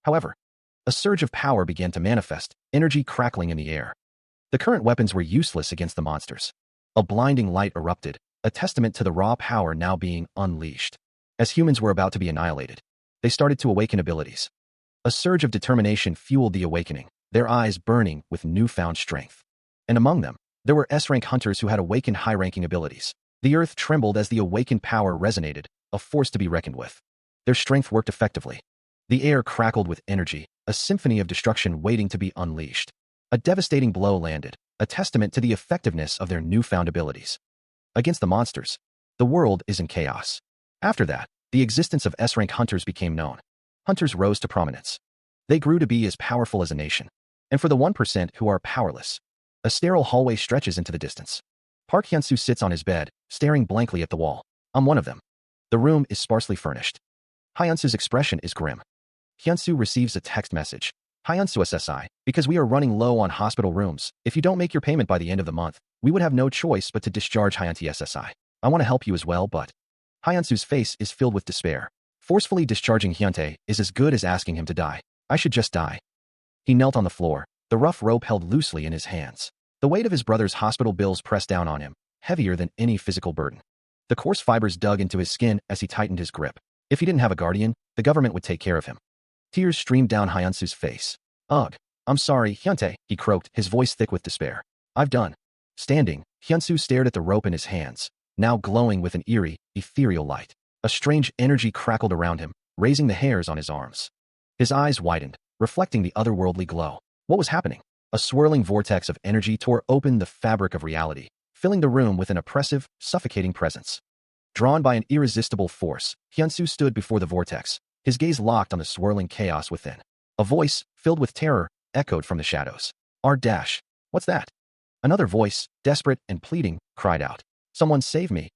However, a surge of power began to manifest, energy crackling in the air. The current weapons were useless against the monsters. A blinding light erupted, a testament to the raw power now being unleashed. As humans were about to be annihilated, they started to awaken abilities. A surge of determination fueled the awakening, their eyes burning with newfound strength. And among them, there were S-rank hunters who had awakened high-ranking abilities. The earth trembled as the awakened power resonated, a force to be reckoned with. Their strength worked effectively. The air crackled with energy, a symphony of destruction waiting to be unleashed. A devastating blow landed, a testament to the effectiveness of their newfound abilities. Against the monsters, the world is in chaos. After that, the existence of S-rank hunters became known. Hunters rose to prominence. They grew to be as powerful as a nation. And for the 1% who are powerless, a sterile hallway stretches into the distance. Park Hyunsu sits on his bed, staring blankly at the wall. I'm one of them. The room is sparsely furnished. Hyunsu's expression is grim. Hyunsu receives a text message. Hyunsu SSI, because we are running low on hospital rooms, if you don't make your payment by the end of the month, we would have no choice but to discharge Hyunti SSI. I want to help you as well, but... Hyunsu's face is filled with despair. Forcefully discharging Hyuntae is as good as asking him to die. I should just die. He knelt on the floor, the rough rope held loosely in his hands. The weight of his brother's hospital bills pressed down on him, heavier than any physical burden. The coarse fibers dug into his skin as he tightened his grip. If he didn't have a guardian, the government would take care of him. Tears streamed down Hyunsu's face. Ugh, I'm sorry, Hyuntae, he croaked, his voice thick with despair. I've done. Standing, Hyunsu stared at the rope in his hands, now glowing with an eerie, ethereal light. A strange energy crackled around him, raising the hairs on his arms. His eyes widened, reflecting the otherworldly glow. What was happening? A swirling vortex of energy tore open the fabric of reality, filling the room with an oppressive, suffocating presence. Drawn by an irresistible force, Hyunsu stood before the vortex, his gaze locked on the swirling chaos within. A voice, filled with terror, echoed from the shadows. R-. What's that? Another voice, desperate and pleading, cried out. Someone save me.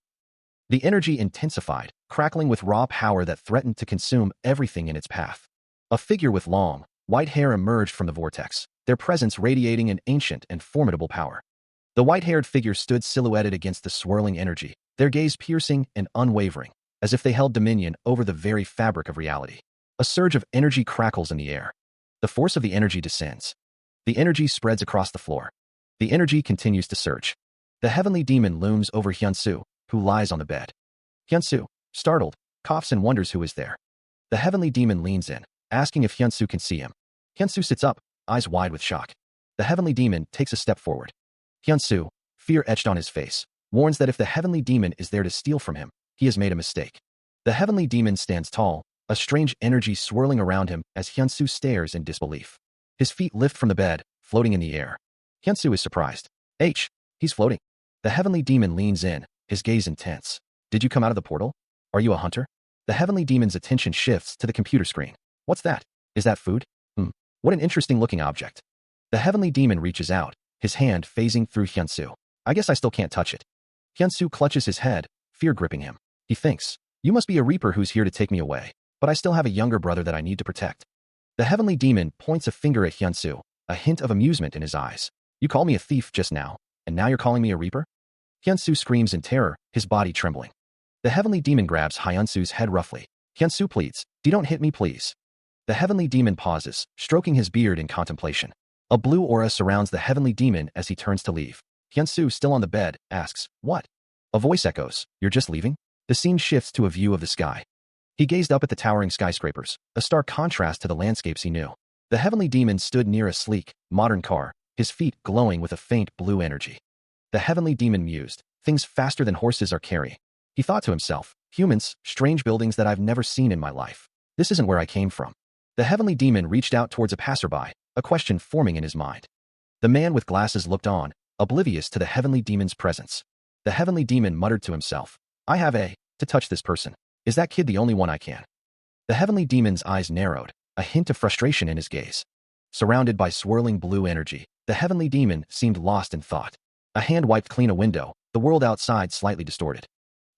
The energy intensified, crackling with raw power that threatened to consume everything in its path. A figure with long, white hair emerged from the vortex, their presence radiating an ancient and formidable power. The white-haired figure stood silhouetted against the swirling energy, their gaze piercing and unwavering, as if they held dominion over the very fabric of reality. A surge of energy crackles in the air. The force of the energy descends. The energy spreads across the floor. The energy continues to surge. The heavenly demon looms over Hyunsu, who lies on the bed. Hyunsu, startled, coughs and wonders who is there. The heavenly demon leans in, asking if Hyunsu can see him. Hyunsu sits up, eyes wide with shock. The heavenly demon takes a step forward. Hyunsu, fear etched on his face, warns that if the heavenly demon is there to steal from him, he has made a mistake. The heavenly demon stands tall, a strange energy swirling around him as Hyunsu stares in disbelief. His feet lift from the bed, floating in the air. Hyunsu is surprised. He's floating. The heavenly demon leans in, his gaze intense. Did you come out of the portal? Are you a hunter? The heavenly demon's attention shifts to the computer screen. What's that? Is that food? What an interesting looking object. The heavenly demon reaches out, his hand phasing through Hyunsu. I guess I still can't touch it. Hyunsu clutches his head, fear gripping him. He thinks, you must be a reaper who's here to take me away, but I still have a younger brother that I need to protect. The heavenly demon points a finger at Hyunsu, a hint of amusement in his eyes. You called me a thief just now, and now you're calling me a reaper? Hyunsu screams in terror, his body trembling. The heavenly demon grabs Hyunsu's head roughly. Hyunsu pleads, don't hit me please. The heavenly demon pauses, stroking his beard in contemplation. A blue aura surrounds the heavenly demon as he turns to leave. Hyunsu, still on the bed, asks, what? A voice echoes, you're just leaving? The scene shifts to a view of the sky. He gazed up at the towering skyscrapers, a stark contrast to the landscapes he knew. The heavenly demon stood near a sleek, modern car, his feet glowing with a faint blue energy. The heavenly demon mused, things faster than horses are carrying. He thought to himself, humans, strange buildings that I've never seen in my life. This isn't where I came from. The heavenly demon reached out towards a passerby, a question forming in his mind. The man with glasses looked on, oblivious to the heavenly demon's presence. The heavenly demon muttered to himself, I have to touch this person. Is that kid the only one I can? The heavenly demon's eyes narrowed, a hint of frustration in his gaze. Surrounded by swirling blue energy, the heavenly demon seemed lost in thought. A hand wiped clean a window, the world outside slightly distorted.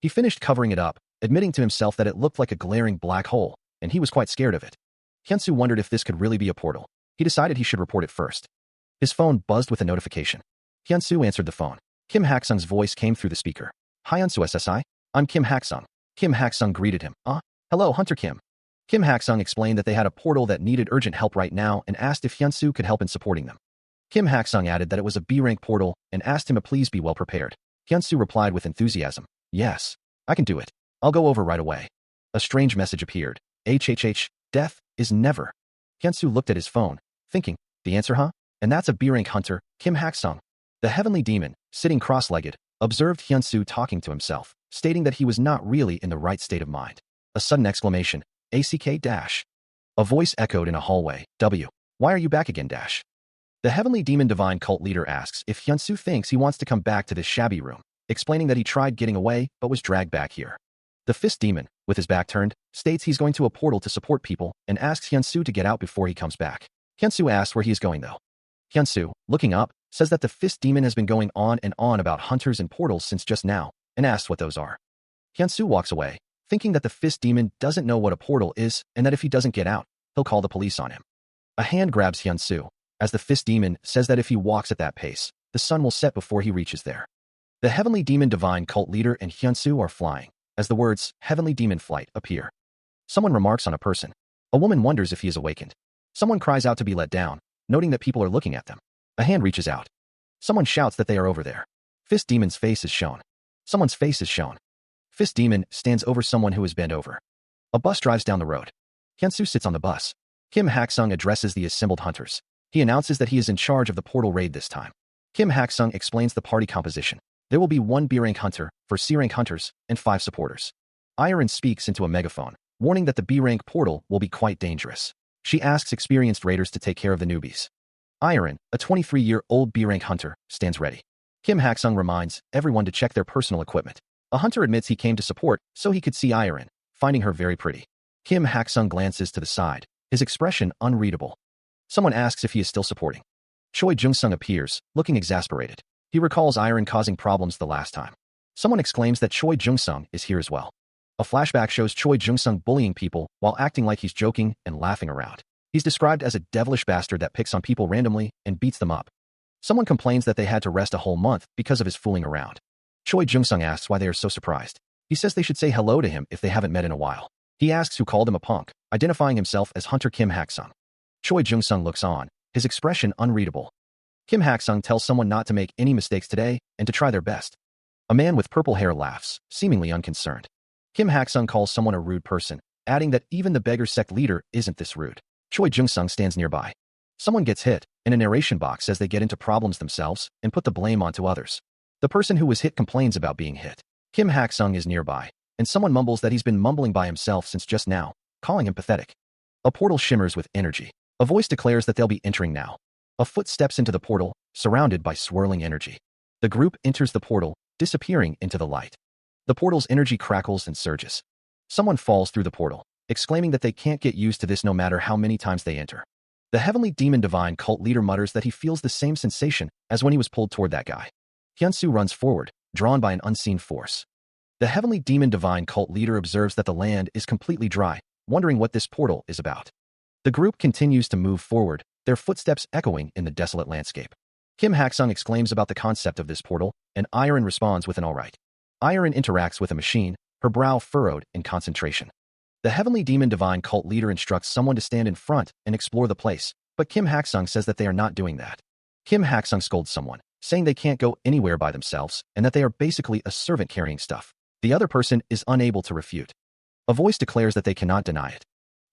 He finished covering it up, admitting to himself that it looked like a glaring black hole, and he was quite scared of it. Hyunsu wondered if this could really be a portal. He decided he should report it first. His phone buzzed with a notification. Hyunsu answered the phone. Kim Haksung's voice came through the speaker. Hyunsu SSI? I'm Kim Haksung. Kim Haksung greeted him. Hello, Hunter Kim. Kim Hak-sung explained that they had a portal that needed urgent help right now and asked if Hyun-soo could help in supporting them. Kim Hak-sung added that it was a B-rank portal and asked him to please be well prepared. Hyun-soo replied with enthusiasm, "Yes, I can do it. I'll go over right away." A strange message appeared. HHH, death is never. Hyun-soo looked at his phone, thinking, the answer huh? And that's a B-rank hunter, Kim Hak-sung. The heavenly demon, sitting cross-legged, observed Hyun-soo talking to himself, stating that he was not really in the right state of mind. A sudden exclamation, ACK dash. A voice echoed in a hallway, W. Why are you back again dash? The heavenly demon divine cult leader asks if Hyun-soo thinks he wants to come back to this shabby room, explaining that he tried getting away but was dragged back here. The fist demon, with his back turned, states he's going to a portal to support people and asks Hyun-soo to get out before he comes back. Hyun-soo asks where he is going though. Hyun-soo, looking up, says that the fist demon has been going on and on about hunters and portals since just now, and asks what those are. Hyun-soo walks away, thinking that the fist demon doesn't know what a portal is and that if he doesn't get out, he'll call the police on him. A hand grabs Hyun-soo, as the fist demon says that if he walks at that pace, the sun will set before he reaches there. The heavenly demon divine cult leader and Hyun-soo are flying, as the words heavenly demon flight appear. Someone remarks on a person. A woman wonders if he is awakened. Someone cries out to be let down, noting that people are looking at them. A hand reaches out. Someone shouts that they are over there. Fist demon's face is shown. Someone's face is shown. Fist demon stands over someone who is bent over. A bus drives down the road. Hyun-soo sits on the bus. Kim Hak-sung addresses the assembled hunters. He announces that he is in charge of the portal raid this time. Kim Hak-sung explains the party composition. There will be 1 B-rank hunter for C-rank hunters and 5 supporters. Iron speaks into a megaphone, warning that the B-rank portal will be quite dangerous. She asks experienced raiders to take care of the newbies. Iron, a 23-year-old B-rank hunter, stands ready. Kim Hak-sung reminds everyone to check their personal equipment. A hunter admits he came to support so he could see Iron, finding her very pretty. Kim Hak-sung glances to the side, his expression unreadable. Someone asks if he is still supporting. Choi Jung-sung appears, looking exasperated. He recalls Iron causing problems the last time. Someone exclaims that Choi Jung-sung is here as well. A flashback shows Choi Jung-sung bullying people while acting like he's joking and laughing around. He's described as a devilish bastard that picks on people randomly and beats them up. Someone complains that they had to rest a whole month because of his fooling around. Choi Jung-sung asks why they are so surprised. He says they should say hello to him if they haven't met in a while. He asks who called him a punk, identifying himself as Hunter Kim Hak-sung. Choi Jung-sung looks on, his expression unreadable. Kim Hak-sung tells someone not to make any mistakes today and to try their best. A man with purple hair laughs, seemingly unconcerned. Kim Hak-sung calls someone a rude person, adding that even the beggar sect leader isn't this rude. Choi Jung-sung stands nearby. Someone gets hit, and a narration box says they get into problems themselves and put the blame onto others. The person who was hit complains about being hit. Kim Hak-sung is nearby, and someone mumbles that he's been mumbling by himself since just now, calling him pathetic. A portal shimmers with energy. A voice declares that they'll be entering now. A foot steps into the portal, surrounded by swirling energy. The group enters the portal, disappearing into the light. The portal's energy crackles and surges. Someone falls through the portal, exclaiming that they can't get used to this no matter how many times they enter. The heavenly demon divine cult leader mutters that he feels the same sensation as when he was pulled toward that guy. Hyun-soo runs forward, drawn by an unseen force. The heavenly demon divine cult leader observes that the land is completely dry, wondering what this portal is about. The group continues to move forward, their footsteps echoing in the desolate landscape. Kim Hak-sung exclaims about the concept of this portal, and Iron responds with an alright. Iron interacts with a machine, her brow furrowed in concentration. The heavenly demon divine cult leader instructs someone to stand in front and explore the place, but Kim Hak-sung says that they are not doing that. Kim Hak-sung scolds someone, saying they can't go anywhere by themselves and that they are basically a servant carrying stuff. The other person is unable to refute. A voice declares that they cannot deny it.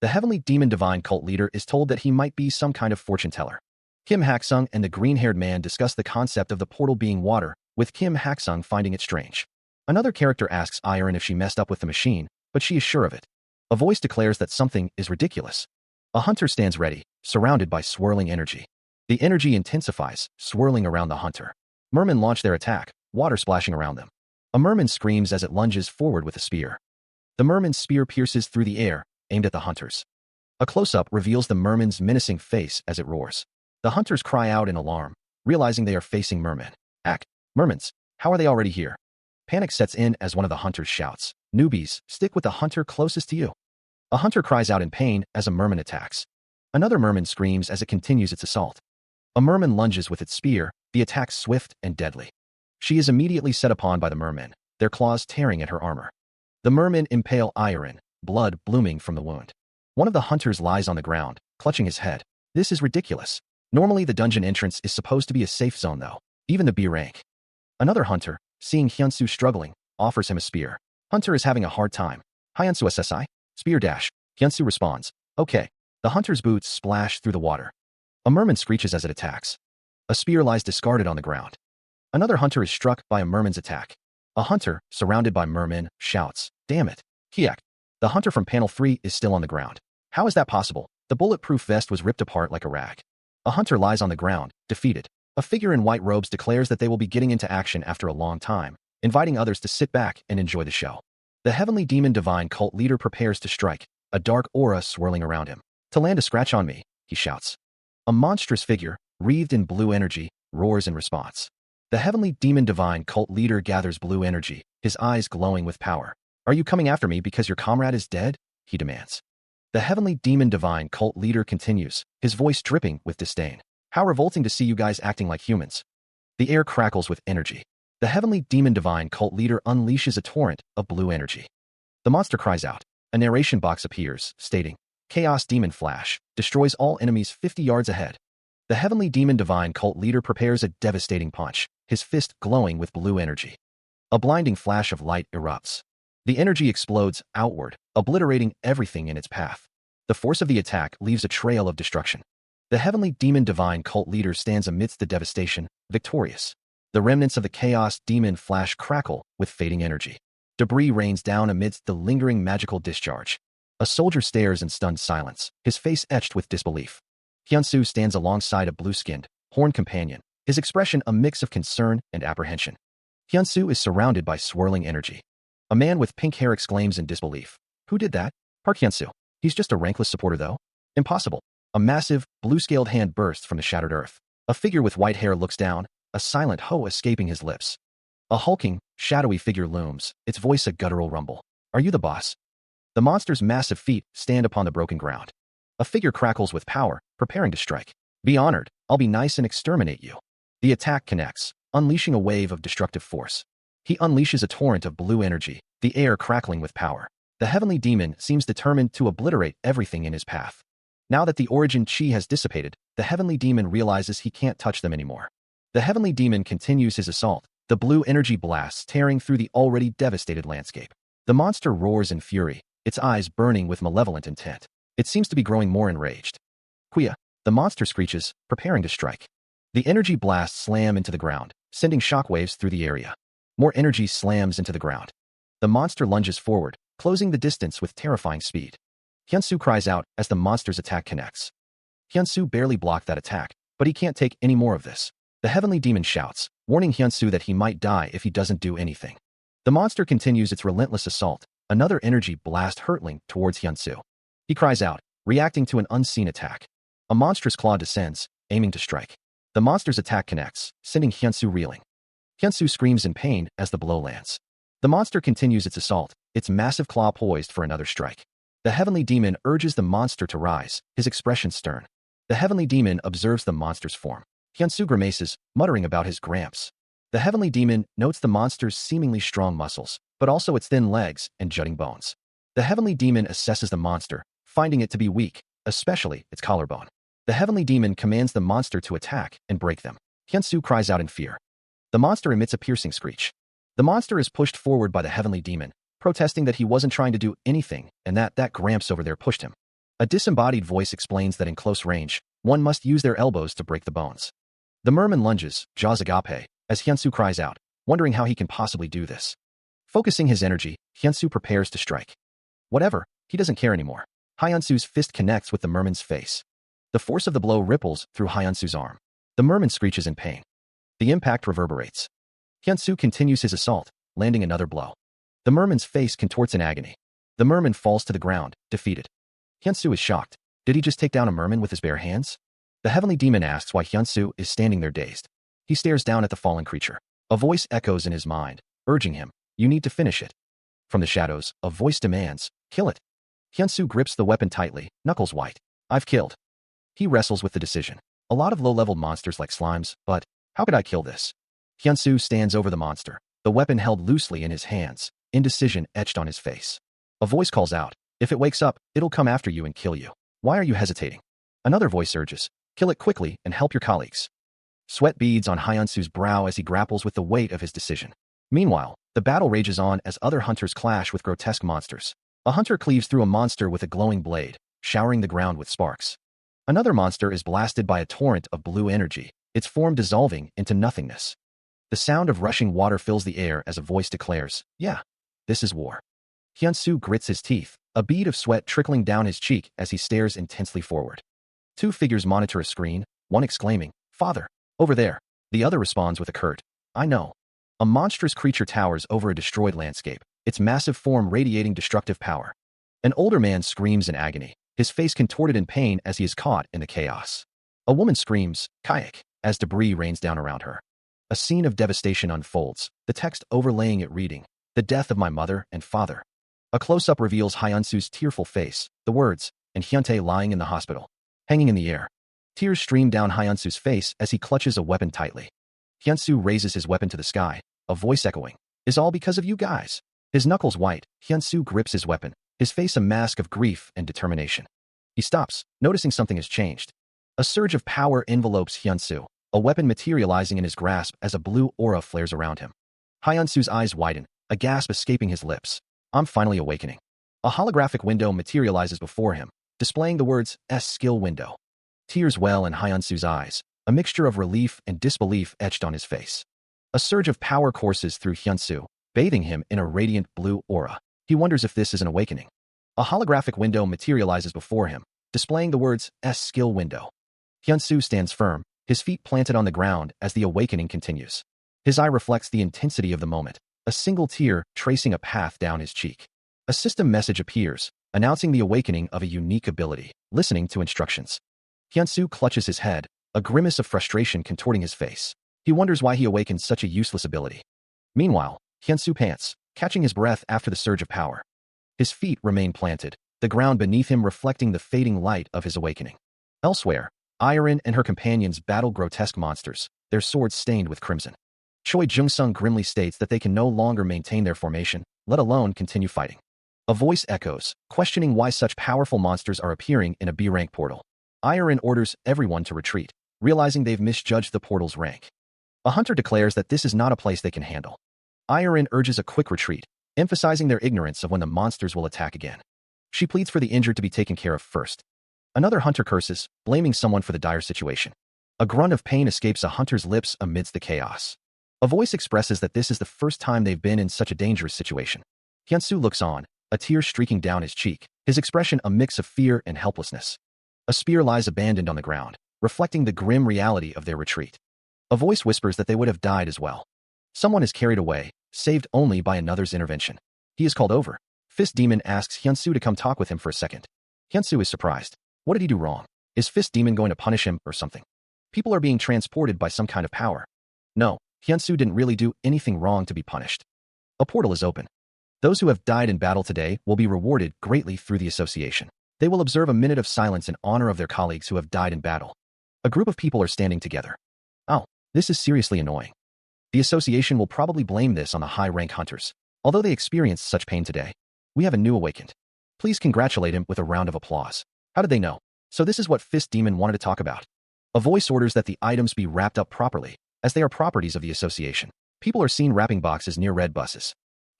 The heavenly demon divine cult leader is told that he might be some kind of fortune teller. Kim Hak-sung and the green-haired man discuss the concept of the portal being water, with Kim Hak-sung finding it strange. Another character asks Iron if she messed up with the machine, but she is sure of it. A voice declares that something is ridiculous. A hunter stands ready, surrounded by swirling energy. The energy intensifies, swirling around the hunter. Mermen launch their attack, water splashing around them. A merman screams as it lunges forward with a spear. The merman's spear pierces through the air, aimed at the hunters. A close-up reveals the merman's menacing face as it roars. The hunters cry out in alarm, realizing they are facing mermen. Mermans, how are they already here? Panic sets in as one of the hunters shouts, "Newbies, stick with the hunter closest to you." A hunter cries out in pain as a merman attacks. Another merman screams as it continues its assault. A merman lunges with its spear, the attack swift and deadly. She is immediately set upon by the mermen, their claws tearing at her armor. The mermen impale Iron, blood blooming from the wound. One of the hunters lies on the ground, clutching his head. This is ridiculous. Normally the dungeon entrance is supposed to be a safe zone though, even the B rank. Another hunter, seeing Hyunsu struggling, offers him a spear. Hunter is having a hard time. Hyunsu SSI? Spear dash. Hyunsu responds. Okay. The hunter's boots splash through the water. A merman screeches as it attacks. A spear lies discarded on the ground. Another hunter is struck by a merman's attack. A hunter, surrounded by mermen, shouts, "Damn it! Kiek!" The hunter from panel 3 is still on the ground. How is that possible? The bulletproof vest was ripped apart like a rag. A hunter lies on the ground, defeated. A figure in white robes declares that they will be getting into action after a long time, inviting others to sit back and enjoy the show. The heavenly demon divine cult leader prepares to strike, a dark aura swirling around him. "To land a scratch on me," he shouts. A monstrous figure, wreathed in blue energy, roars in response. The heavenly demon divine cult leader gathers blue energy, his eyes glowing with power. "Are you coming after me because your comrade is dead?" he demands. The heavenly demon divine cult leader continues, his voice dripping with disdain. "How revolting to see you guys acting like humans." The air crackles with energy. The heavenly demon divine cult leader unleashes a torrent of blue energy. The monster cries out. A narration box appears, stating, "Chaos Demon Flash, destroys all enemies 50 yards ahead." The heavenly demon divine cult leader prepares a devastating punch, his fist glowing with blue energy. A blinding flash of light erupts. The energy explodes outward, obliterating everything in its path. The force of the attack leaves a trail of destruction. The heavenly demon divine cult leader stands amidst the devastation, victorious. The remnants of the chaos demon flash crackle with fading energy. Debris rains down amidst the lingering magical discharge. A soldier stares in stunned silence, his face etched with disbelief. Hyunsu stands alongside a blue-skinned, horned companion, his expression a mix of concern and apprehension. Hyunsu is surrounded by swirling energy. A man with pink hair exclaims in disbelief. "Who did that?" "Park Hyunsu. He's just a rankless supporter though." "Impossible." A massive, blue-scaled hand bursts from the shattered earth. A figure with white hair looks down, a silent ho escaping his lips. A hulking, shadowy figure looms, its voice a guttural rumble. "Are you the boss?" The monster's massive feet stand upon the broken ground. A figure crackles with power, preparing to strike. "Be honored, I'll be nice and exterminate you." The attack connects, unleashing a wave of destructive force. He unleashes a torrent of blue energy, the air crackling with power. The heavenly demon seems determined to obliterate everything in his path. Now that the origin chi has dissipated, the heavenly demon realizes he can't touch them anymore. The heavenly demon continues his assault, the blue energy blasts tearing through the already devastated landscape. The monster roars in fury, its eyes burning with malevolent intent. It seems to be growing more enraged. "Kuya!" The monster screeches, preparing to strike. The energy blasts slam into the ground, sending shockwaves through the area. More energy slams into the ground. The monster lunges forward, closing the distance with terrifying speed. Hyunsu cries out as the monster's attack connects. Hyunsu barely blocked that attack, but he can't take any more of this. The heavenly demon shouts, warning Hyunsu that he might die if he doesn't do anything. The monster continues its relentless assault, another energy blast hurtling towards Hyunsu. He cries out, reacting to an unseen attack. A monstrous claw descends, aiming to strike. The monster's attack connects, sending Hyunsu reeling. Hyunsu screams in pain as the blow lands. The monster continues its assault, its massive claw poised for another strike. The heavenly demon urges the monster to rise, his expression stern. The heavenly demon observes the monster's form. Hyunsu grimaces, muttering about his gramps. The heavenly demon notes the monster's seemingly strong muscles, but also its thin legs and jutting bones. The heavenly demon assesses the monster, finding it to be weak, especially its collarbone. The heavenly demon commands the monster to attack and break them. Hyunsu cries out in fear. The monster emits a piercing screech. The monster is pushed forward by the heavenly demon, protesting that he wasn't trying to do anything and that gramps over there pushed him. A disembodied voice explains that in close range, one must use their elbows to break the bones. The merman lunges, jaws agape, as Hyunsu cries out, wondering how he can possibly do this. Focusing his energy, Hyunsu prepares to strike. Whatever, he doesn't care anymore. Hyunsu's fist connects with the merman's face. The force of the blow ripples through Hyunsu's arm. The merman screeches in pain. The impact reverberates. Hyunsu continues his assault, landing another blow. The merman's face contorts in agony. The merman falls to the ground, defeated. Hyunsu is shocked. Did he just take down a merman with his bare hands? The heavenly demon asks why Hyunsu is standing there dazed. He stares down at the fallen creature. A voice echoes in his mind, urging him, "You need to finish it." From the shadows, a voice demands, "Kill it." Hyunsu grips the weapon tightly, knuckles white. "I've killed." He wrestles with the decision. A lot of low-level monsters like slimes, but how could I kill this? Hyunsu stands over the monster, the weapon held loosely in his hands, indecision etched on his face. A voice calls out, If it wakes up, it'll come after you and kill you. Why are you hesitating? Another voice urges. Kill it quickly and help your colleagues. Sweat beads on Hyunsu's brow as he grapples with the weight of his decision. Meanwhile, the battle rages on as other hunters clash with grotesque monsters. A hunter cleaves through a monster with a glowing blade, showering the ground with sparks. Another monster is blasted by a torrent of blue energy, its form dissolving into nothingness. The sound of rushing water fills the air as a voice declares, "Yeah, this is war." Hyunsu grits his teeth, a bead of sweat trickling down his cheek as he stares intensely forward. Two figures monitor a screen, one exclaiming, "Father, over there." The other responds with a curt, "I know." A monstrous creature towers over a destroyed landscape, its massive form radiating destructive power. An older man screams in agony, his face contorted in pain as he is caught in the chaos. A woman screams, "Kayak," as debris rains down around her. A scene of devastation unfolds, the text overlaying it reading, "The death of my mother and father." A close-up reveals Hyunsu's tearful face, the words, "and Hyuntae lying in the hospital," hanging in the air. Tears stream down Hyunsu's face as he clutches a weapon tightly. Hyunsu raises his weapon to the sky, a voice echoing, "Is all because of you guys?" His knuckles white, Hyunsu grips his weapon, his face a mask of grief and determination. He stops, noticing something has changed. A surge of power envelopes Hyunsu, a weapon materializing in his grasp as a blue aura flares around him. Hyunsu's eyes widen, a gasp escaping his lips. "I'm finally awakening." A holographic window materializes before him, displaying the words, "skill window." Tears well in Hyunsu's eyes, a mixture of relief and disbelief etched on his face. A surge of power courses through Hyunsu, bathing him in a radiant blue aura. He wonders if this is an awakening. A holographic window materializes before him, displaying the words, "skill window." Hyunsu stands firm, his feet planted on the ground as the awakening continues. His eye reflects the intensity of the moment, a single tear tracing a path down his cheek. A system message appears, announcing the awakening of a unique ability, listening to instructions. Hyunsu clutches his head, a grimace of frustration contorting his face. He wonders why he awakened such a useless ability. Meanwhile, Hyunsu pants, catching his breath after the surge of power. His feet remain planted, the ground beneath him reflecting the fading light of his awakening. Elsewhere, Iron and her companions battle grotesque monsters, their swords stained with crimson. Choi Jung-sung grimly states that they can no longer maintain their formation, let alone continue fighting. A voice echoes, questioning why such powerful monsters are appearing in a B-rank portal. Iron orders everyone to retreat, realizing they've misjudged the portal's rank. A hunter declares that this is not a place they can handle. Iron urges a quick retreat, emphasizing their ignorance of when the monsters will attack again. She pleads for the injured to be taken care of first. Another hunter curses, blaming someone for the dire situation. A grunt of pain escapes a hunter's lips amidst the chaos. A voice expresses that this is the first time they've been in such a dangerous situation. Hyunsu looks on, a tear streaking down his cheek, his expression a mix of fear and helplessness. A spear lies abandoned on the ground, reflecting the grim reality of their retreat. A voice whispers that they would have died as well. Someone is carried away, saved only by another's intervention. He is called over. Fist Demon asks Hyunsu to come talk with him for a second. Hyunsu is surprised. What did he do wrong? Is Fist Demon going to punish him or something? People are being transported by some kind of power. No, Hyunsu didn't really do anything wrong to be punished. A portal is open. Those who have died in battle today will be rewarded greatly through the association. They will observe a minute of silence in honor of their colleagues who have died in battle. A group of people are standing together. Oh, this is seriously annoying. The association will probably blame this on the high-rank hunters. Although they experienced such pain today, we have a new awakened. Please congratulate him with a round of applause. How did they know? So this is what Fist Demon wanted to talk about. A voice orders that the items be wrapped up properly, as they are properties of the association. People are seen wrapping boxes near red buses.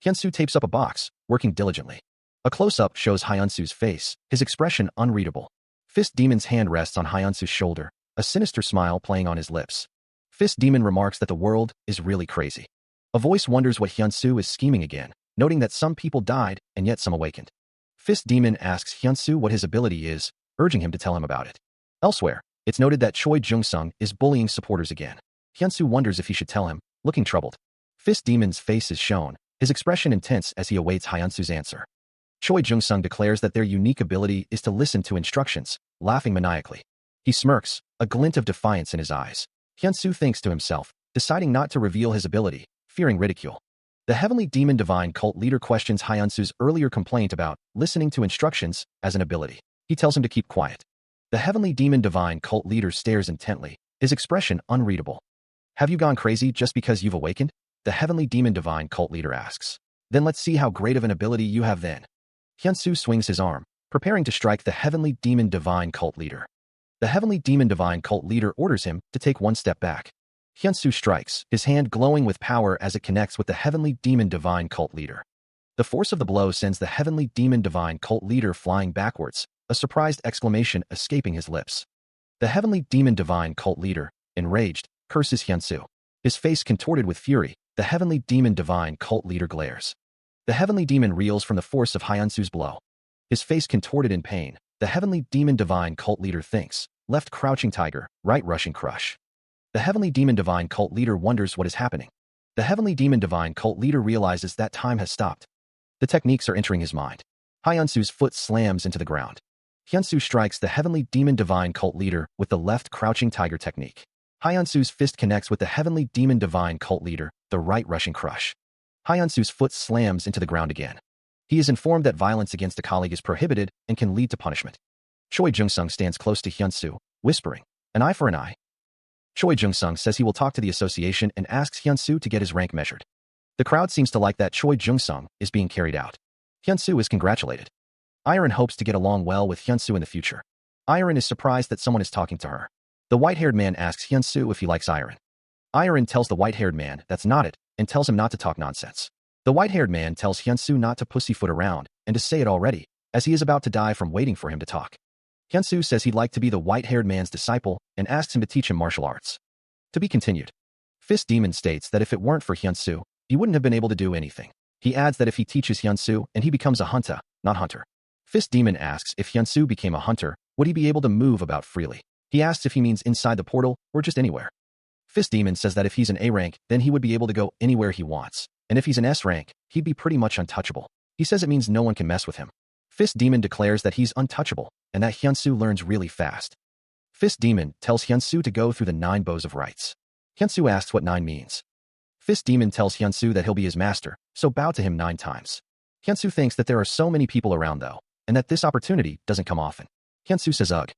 Hyunsu tapes up a box, working diligently. A close-up shows Hyunsu's face, his expression unreadable. Fist Demon's hand rests on Hyunsu's shoulder, a sinister smile playing on his lips. Fist Demon remarks that the world is really crazy. A voice wonders what Hyunsu is scheming again, noting that some people died and yet some awakened. Fist Demon asks Hyunsu what his ability is, urging him to tell him about it. Elsewhere, it's noted that Choi Jung-sung is bullying supporters again. Hyunsu wonders if he should tell him, looking troubled. Fist Demon's face is shown, his expression intense as he awaits Hyunsu's answer. Choi Jung-sung declares that their unique ability is to listen to instructions, laughing maniacally. He smirks, a glint of defiance in his eyes. Hyunsu thinks to himself, deciding not to reveal his ability, fearing ridicule. The Heavenly Demon Divine cult leader questions Hyunsu's earlier complaint about listening to instructions as an ability. He tells him to keep quiet. The Heavenly Demon Divine cult leader stares intently, his expression unreadable. Have you gone crazy just because you've awakened? The Heavenly Demon Divine cult leader asks. Then let's see how great of an ability you have then. Hyunsu swings his arm, preparing to strike the Heavenly Demon Divine Cult Leader. The Heavenly Demon Divine Cult Leader orders him to take one step back. Hyunsu strikes, his hand glowing with power as it connects with the Heavenly Demon Divine Cult Leader. The force of the blow sends the Heavenly Demon Divine Cult Leader flying backwards, a surprised exclamation escaping his lips. The Heavenly Demon Divine Cult Leader, enraged, curses Hyunsu. His face contorted with fury, the Heavenly Demon Divine Cult Leader glares. The Heavenly Demon reels from the force of Hyunsu's blow. His face contorted in pain, the Heavenly Demon Divine Cult Leader thinks, left crouching tiger, right rushing crush. The Heavenly Demon Divine Cult Leader wonders what is happening. The Heavenly Demon Divine Cult Leader realizes that time has stopped. The techniques are entering his mind. Hyunsu's foot slams into the ground. Hyunsu strikes the Heavenly Demon Divine Cult Leader with the left crouching tiger technique. Hyunsu's fist connects with the Heavenly Demon Divine Cult Leader, the right rushing crush. Hyunsu's foot slams into the ground again. He is informed that violence against a colleague is prohibited and can lead to punishment. Choi Jung-sung stands close to Hyunsu, whispering, "An eye for an eye." Choi Jung-sung says he will talk to the association and asks Hyunsu to get his rank measured. The crowd seems to like that Choi Jung-sung is being carried out. Hyunsu is congratulated. Iron hopes to get along well with Hyunsu in the future. Iron is surprised that someone is talking to her. The white-haired man asks Hyunsu if he likes Iron. Iron tells the white-haired man that's not it and tells him not to talk nonsense. The white-haired man tells Hyunsu not to pussyfoot around and to say it already, as he is about to die from waiting for him to talk. Hyunsu says he'd like to be the white-haired man's disciple and asks him to teach him martial arts. To be continued. Fist Demon states that if it weren't for Hyunsu, he wouldn't have been able to do anything. He adds that if he teaches Hyunsu and he becomes a hunter, not hunter. Fist Demon asks if Hyunsu became a hunter, would he be able to move about freely? He asks if he means inside the portal or just anywhere. Fist Demon says that if he's an A rank, then he would be able to go anywhere he wants. And if he's an S rank, he'd be pretty much untouchable. He says it means no one can mess with him. Fist Demon declares that he's untouchable and that Hyunsu learns really fast. Fist Demon tells Hyunsu to go through the 9 bows of rights. Hyunsu asks what 9 means. Fist Demon tells Hyunsu that he'll be his master, so bow to him 9 times. Hyunsu thinks that there are so many people around though, and that this opportunity doesn't come often. Hyunsu says ugh.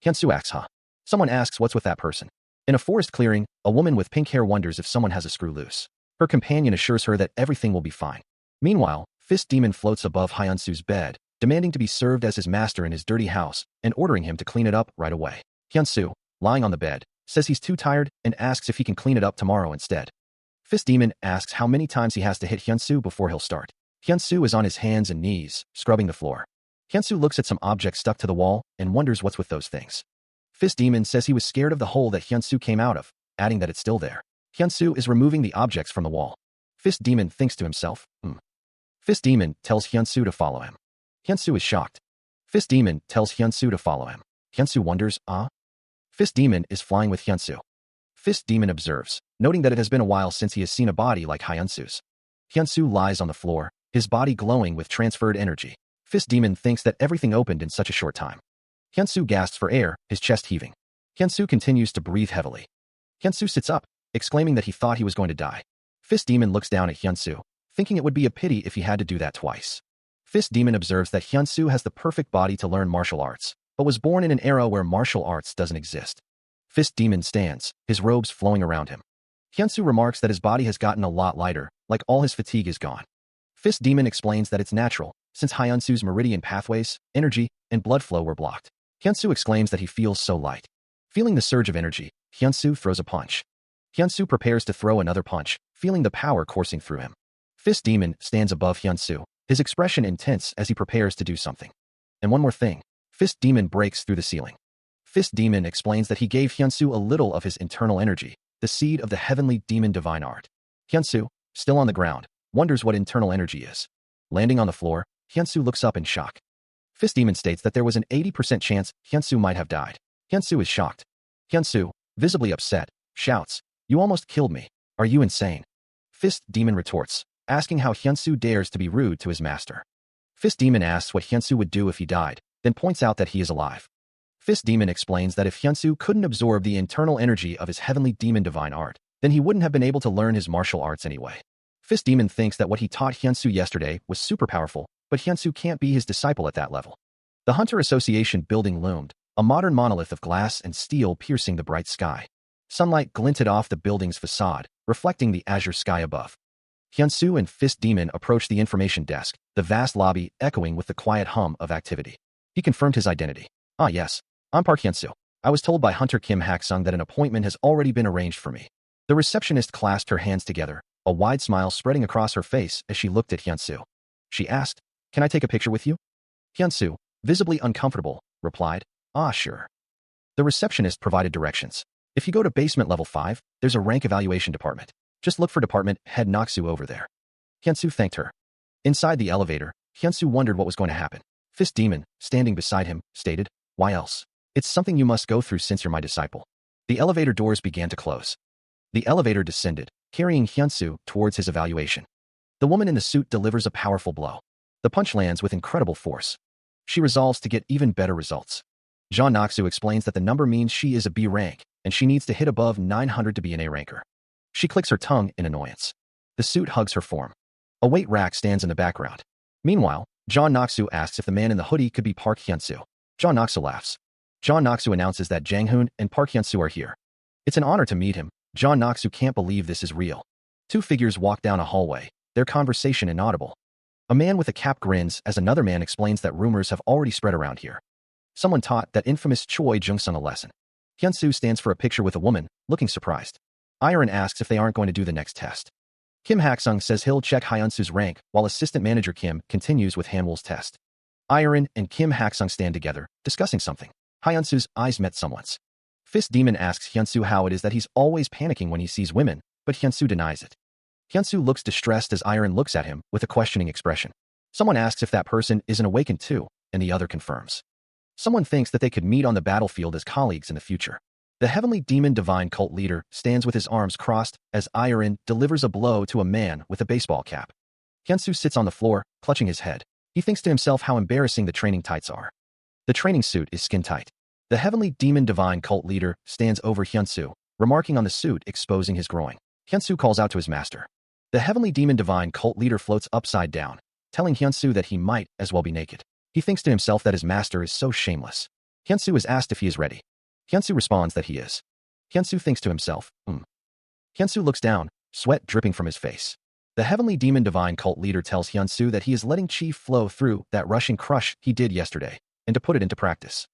Hyunsu asks huh. Someone asks what's with that person. In a forest clearing, a woman with pink hair wonders if someone has a screw loose. Her companion assures her that everything will be fine. Meanwhile, Fist Demon floats above Hyunsu's bed, demanding to be served as his master in his dirty house and ordering him to clean it up right away. Hyunsu, lying on the bed, says he's too tired and asks if he can clean it up tomorrow instead. Fist Demon asks how many times he has to hit Hyunsu before he'll start. Hyunsu is on his hands and knees, scrubbing the floor. Hyunsu looks at some objects stuck to the wall and wonders what's with those things. Fist Demon says he was scared of the hole that Hyunsu came out of, adding that it's still there. Hyunsu is removing the objects from the wall. Fist Demon thinks to himself, Fist Demon tells Hyunsu to follow him. Hyunsu is shocked. Fist Demon tells Hyunsu to follow him. Hyunsu wonders, Fist Demon is flying with Hyunsu. Fist Demon observes, noting that it has been a while since he has seen a body like Hyunsu's. Hyunsu lies on the floor, his body glowing with transferred energy. Fist Demon thinks that everything opened in such a short time. Hyunsu gasps for air, his chest heaving. Hyunsu continues to breathe heavily. Hyunsu sits up, exclaiming that he thought he was going to die. Fist Demon looks down at Hyunsu, thinking it would be a pity if he had to do that twice. Fist Demon observes that Hyunsu has the perfect body to learn martial arts, but was born in an era where martial arts doesn't exist. Fist Demon stands, his robes flowing around him. Hyunsu remarks that his body has gotten a lot lighter, like all his fatigue is gone. Fist Demon explains that it's natural, since Hyunsu's meridian pathways, energy, and blood flow were blocked. Hyunsu exclaims that he feels so light. Feeling the surge of energy, Hyunsu throws a punch. Hyunsu prepares to throw another punch, feeling the power coursing through him. Fist Demon stands above Hyunsu, his expression intense as he prepares to do something. And one more thing, Fist Demon breaks through the ceiling. Fist Demon explains that he gave Hyunsu a little of his internal energy, the seed of the Heavenly Demon Divine Art. Hyunsu, still on the ground, wonders what internal energy is. Landing on the floor, Hyunsu looks up in shock. Fist Demon states that there was an 80% chance Hyunsu might have died. Hyunsu is shocked. Hyunsu, visibly upset, shouts, "You almost killed me. Are you insane?" Fist Demon retorts, asking how Hyunsu dares to be rude to his master. Fist Demon asks what Hyunsu would do if he died, then points out that he is alive. Fist Demon explains that if Hyunsu couldn't absorb the internal energy of his Heavenly Demon Divine Art, then he wouldn't have been able to learn his martial arts anyway. Fist Demon thinks that what he taught Hyunsu yesterday was super powerful, but Hyunsu can't be his disciple at that level. The Hunter Association building loomed, a modern monolith of glass and steel piercing the bright sky. Sunlight glinted off the building's facade, reflecting the azure sky above. Hyunsu and Fist Demon approached the information desk, the vast lobby echoing with the quiet hum of activity. He confirmed his identity. Ah yes, I'm Park Hyunsu. I was told by Hunter Kim Hak-sung that an appointment has already been arranged for me. The receptionist clasped her hands together, a wide smile spreading across her face as she looked at Hyunsu. She asked, "Can I take a picture with you?" Hyunsu, visibly uncomfortable, replied, "Ah sure." The receptionist provided directions. If you go to basement level 5, there's a rank evaluation department. Just look for department head Naksu over there. Hyunsu thanked her. Inside the elevator, Hyunsu wondered what was going to happen. Fist Demon, standing beside him, stated, "Why else? It's something you must go through since you're my disciple." The elevator doors began to close. The elevator descended, carrying Hyunsu towards his evaluation. The woman in the suit delivers a powerful blow. The punch lands with incredible force. She resolves to get even better results. Jean Naksu explains that the number means she is a B rank, and she needs to hit above 900 to be an A ranker. She clicks her tongue in annoyance. The suit hugs her form. A weight rack stands in the background. Meanwhile, Jean Naksu asks if the man in the hoodie could be Park Hyunsu. Jean Naksu laughs. Jean Naksu announces that Jang-hoon and Park Hyunsu are here. It's an honor to meet him. Jean Naksu can't believe this is real. Two figures walk down a hallway, their conversation inaudible. A man with a cap grins as another man explains that rumors have already spread around here. Someone taught that infamous Choi Jung-sung a lesson. Hyunsu stands for a picture with a woman, looking surprised. Iron asks if they aren't going to do the next test. Kim Hak-sung says he'll check Hyunsu's rank, while assistant manager Kim continues with Hanwol's test. Iron and Kim Hak-sung stand together, discussing something. Hyunsu's eyes met someone's. Fist Demon asks Hyunsu how it is that he's always panicking when he sees women, but Hyunsu denies it. Hyunsu looks distressed as Iron looks at him with a questioning expression. Someone asks if that person isn't awakened too, and the other confirms. Someone thinks that they could meet on the battlefield as colleagues in the future. The heavenly demon divine cult leader stands with his arms crossed as Iron delivers a blow to a man with a baseball cap. Hyunsu sits on the floor, clutching his head. He thinks to himself how embarrassing the training tights are. The training suit is skin tight. The heavenly demon divine cult leader stands over Hyunsu, remarking on the suit exposing his groin. Hyunsu calls out to his master. The heavenly demon divine cult leader floats upside down, telling Hyunsu that he might as well be naked. He thinks to himself that his master is so shameless. Hyunsu is asked if he is ready. Hyunsu responds that he is. Hyunsu thinks to himself, Hyunsu looks down, sweat dripping from his face. The heavenly demon divine cult leader tells Hyunsu that he is letting chi flow through that Russian crush he did yesterday, and to put it into practice.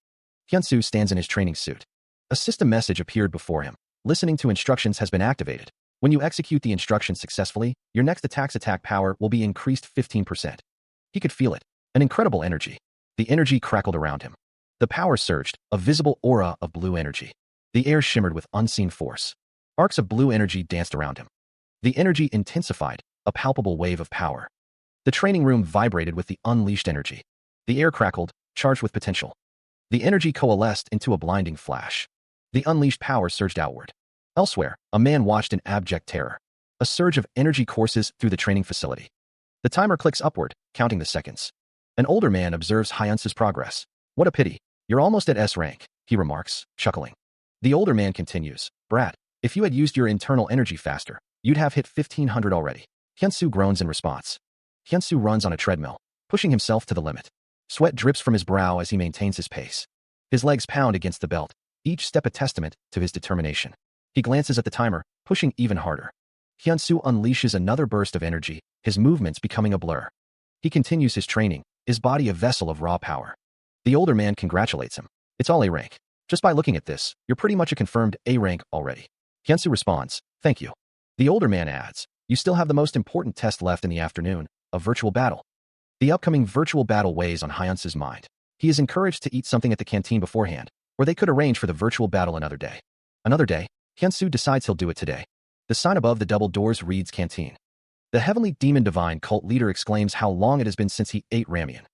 Hyunsu stands in his training suit. A system message appeared before him. Listening to instructions has been activated. When you execute the instructions successfully, your next attack's attack power will be increased 15%. He could feel it. An incredible energy. The energy crackled around him. The power surged, a visible aura of blue energy. The air shimmered with unseen force. Arcs of blue energy danced around him. The energy intensified, a palpable wave of power. The training room vibrated with the unleashed energy. The air crackled, charged with potential. The energy coalesced into a blinding flash. The unleashed power surged outward. Elsewhere, a man watched in abject terror. A surge of energy courses through the training facility. The timer clicks upward, counting the seconds. An older man observes Hyunsu's progress. "What a pity. You're almost at S rank," he remarks, chuckling. The older man continues, "Brad, if you had used your internal energy faster, you'd have hit 1500 already." Hyunsu groans in response. Hyunsu runs on a treadmill, pushing himself to the limit. Sweat drips from his brow as he maintains his pace. His legs pound against the belt, each step a testament to his determination. He glances at the timer, pushing even harder. Hyunsu unleashes another burst of energy, his movements becoming a blur. He continues his training, his body a vessel of raw power. The older man congratulates him. "It's all A rank. Just by looking at this, you're pretty much a confirmed A rank already." Hyunsu responds, "Thank you." The older man adds, "You still have the most important test left in the afternoon, a virtual battle." The upcoming virtual battle weighs on Hyunsu's mind. He is encouraged to eat something at the canteen beforehand, or they could arrange for the virtual battle another day. Another day, Hyunsu decides he'll do it today. The sign above the double doors reads Canteen. The heavenly demon divine cult leader exclaims how long it has been since he ate ramen.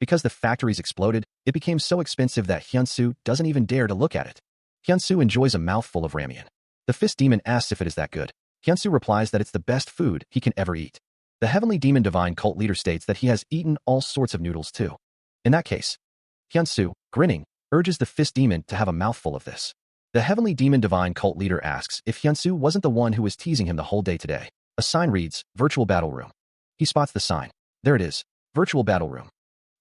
Because the factories exploded, it became so expensive that Hyunsu doesn't even dare to look at it. Hyunsu enjoys a mouthful of ramen. The fist demon asks if it is that good. Hyunsu replies that it's the best food he can ever eat. The heavenly demon divine cult leader states that he has eaten all sorts of noodles too. In that case, Hyunsu, grinning, urges the fist demon to have a mouthful of this. The heavenly demon divine cult leader asks if Hyunsu wasn't the one who was teasing him the whole day today. A sign reads, Virtual Battle Room. He spots the sign. There it is, Virtual Battle Room.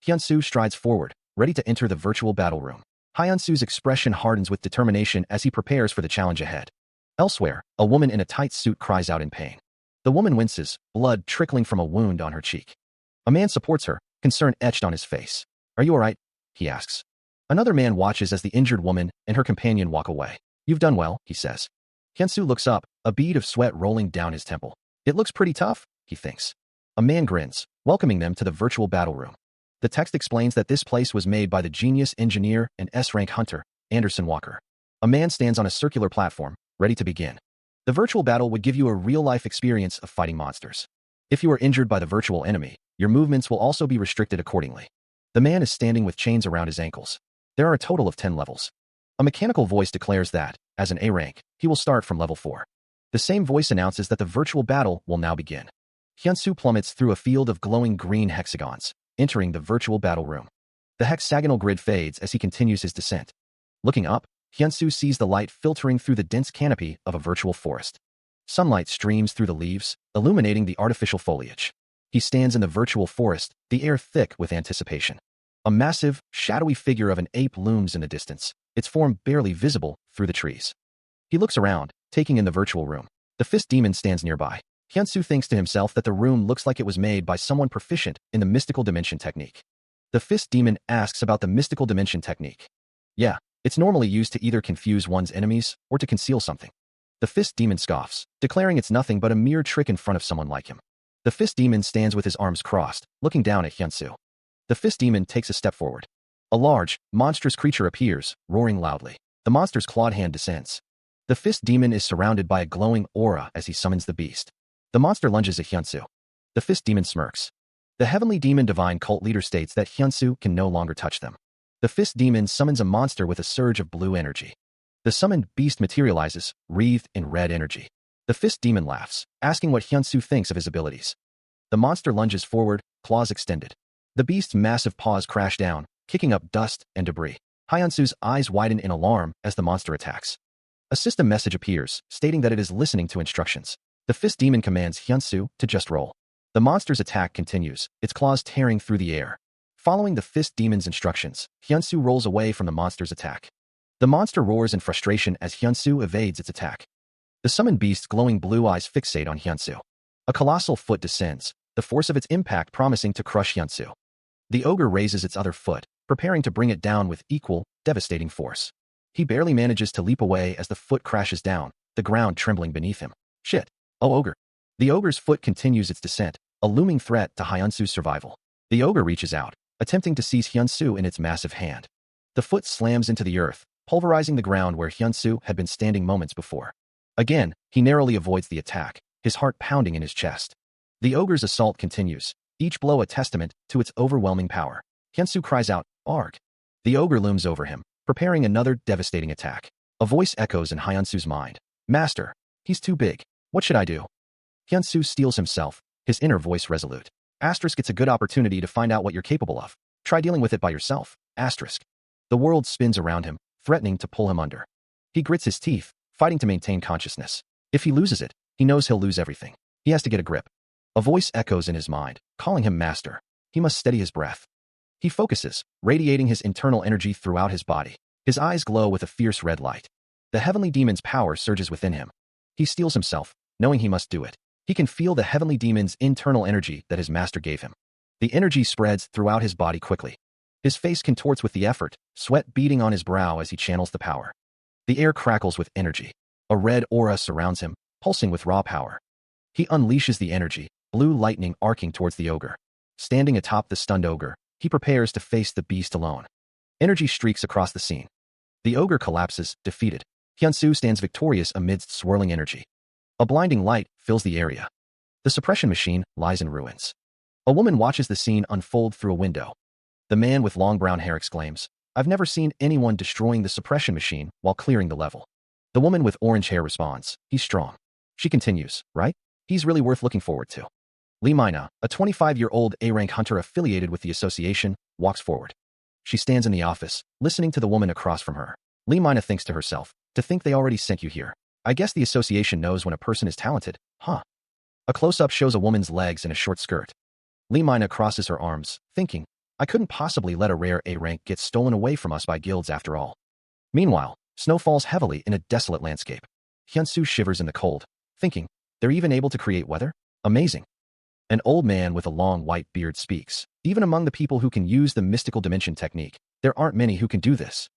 Hyunsu strides forward, ready to enter the virtual battle room. Hyunsu's expression hardens with determination as he prepares for the challenge ahead. Elsewhere, a woman in a tight suit cries out in pain. The woman winces, blood trickling from a wound on her cheek. A man supports her, concern etched on his face. Are you all right? He asks. Another man watches as the injured woman and her companion walk away. You've done well, he says. Hyunsu looks up, a bead of sweat rolling down his temple. It looks pretty tough, he thinks. A man grins, welcoming them to the virtual battle room. The text explains that this place was made by the genius engineer and S-rank hunter, Anderson Walker. A man stands on a circular platform, ready to begin. The virtual battle would give you a real-life experience of fighting monsters. If you are injured by the virtual enemy, your movements will also be restricted accordingly. The man is standing with chains around his ankles. There are a total of 10 levels. A mechanical voice declares that, as an A rank, he will start from level 4. The same voice announces that the virtual battle will now begin. Hyunsu plummets through a field of glowing green hexagons, entering the virtual battle room. The hexagonal grid fades as he continues his descent. Looking up, Hyunsu sees the light filtering through the dense canopy of a virtual forest. Sunlight streams through the leaves, illuminating the artificial foliage. He stands in the virtual forest, the air thick with anticipation. A massive, shadowy figure of an ape looms in the distance, its form barely visible through the trees. He looks around, taking in the virtual room. The fist demon stands nearby. Hyunsu thinks to himself that the room looks like it was made by someone proficient in the mystical dimension technique. The fist demon asks about the mystical dimension technique. Yeah, it's normally used to either confuse one's enemies or to conceal something. The fist demon scoffs, declaring it's nothing but a mere trick in front of someone like him. The fist demon stands with his arms crossed, looking down at Hyunsu. The fist demon takes a step forward. A large, monstrous creature appears, roaring loudly. The monster's clawed hand descends. The fist demon is surrounded by a glowing aura as he summons the beast. The monster lunges at Hyunsu. The fist demon smirks. The heavenly demon divine cult leader states that Hyunsu can no longer touch them. The fist demon summons a monster with a surge of blue energy. The summoned beast materializes, wreathed in red energy. The fist demon laughs, asking what Hyunsu thinks of his abilities. The monster lunges forward, claws extended. The beast's massive paws crash down, kicking up dust and debris. Hyunsu's eyes widen in alarm as the monster attacks. A system message appears, stating that it is listening to instructions. The fist demon commands Hyunsu to just roll. The monster's attack continues, its claws tearing through the air. Following the fist demon's instructions, Hyunsu rolls away from the monster's attack. The monster roars in frustration as Hyunsu evades its attack. The summoned beast's glowing blue eyes fixate on Hyunsu. A colossal foot descends, the force of its impact promising to crush Hyunsu. The ogre raises its other foot, preparing to bring it down with equal, devastating force. He barely manages to leap away as the foot crashes down, the ground trembling beneath him. Shit. Oh, ogre. The ogre's foot continues its descent, a looming threat to Hyunsu's survival. The ogre reaches out, attempting to seize Hyunsu in its massive hand. The foot slams into the earth, pulverizing the ground where Hyunsu had been standing moments before. Again, he narrowly avoids the attack, his heart pounding in his chest. The ogre's assault continues, each blow a testament to its overwhelming power. Hyunsu cries out, "Arg!" The ogre looms over him, preparing another devastating attack. A voice echoes in Hyunsu's mind. "Master, he's too big. What should I do?" Hyunsu steels himself, his inner voice resolute. Asterisk, it's a good opportunity to find out what you're capable of. Try dealing with it by yourself. Asterisk. The world spins around him, threatening to pull him under. He grits his teeth, fighting to maintain consciousness. If he loses it, he knows he'll lose everything. He has to get a grip. A voice echoes in his mind, calling him master. He must steady his breath. He focuses, radiating his internal energy throughout his body. His eyes glow with a fierce red light. The heavenly demon's power surges within him. He steels himself, knowing he must do it. He can feel the heavenly demon's internal energy that his master gave him. The energy spreads throughout his body quickly. His face contorts with the effort, sweat beading on his brow as he channels the power. The air crackles with energy. A red aura surrounds him, pulsing with raw power. He unleashes the energy, blue lightning arcing towards the ogre. Standing atop the stunned ogre, he prepares to face the beast alone. Energy streaks across the scene. The ogre collapses, defeated. Hyunsu stands victorious amidst swirling energy. A blinding light fills the area. The suppression machine lies in ruins. A woman watches the scene unfold through a window. The man with long brown hair exclaims, "I've never seen anyone destroying the suppression machine while clearing the level." The woman with orange hair responds, "He's strong." She continues, "Right? He's really worth looking forward to." Lee Mina, a 25-year-old A-rank hunter affiliated with the association, walks forward. She stands in the office, listening to the woman across from her. Lee Mina thinks to herself, "To think they already sent you here. I guess the association knows when a person is talented, huh?" A close-up shows a woman's legs in a short skirt. Lee Mina crosses her arms, thinking, "I couldn't possibly let a rare A-rank get stolen away from us by guilds after all." Meanwhile, snow falls heavily in a desolate landscape. Hyunsu shivers in the cold, thinking, They're even able to create weather? Amazing. An old man with a long white beard speaks. Even among the people who can use the mystical dimension technique, there aren't many who can do this.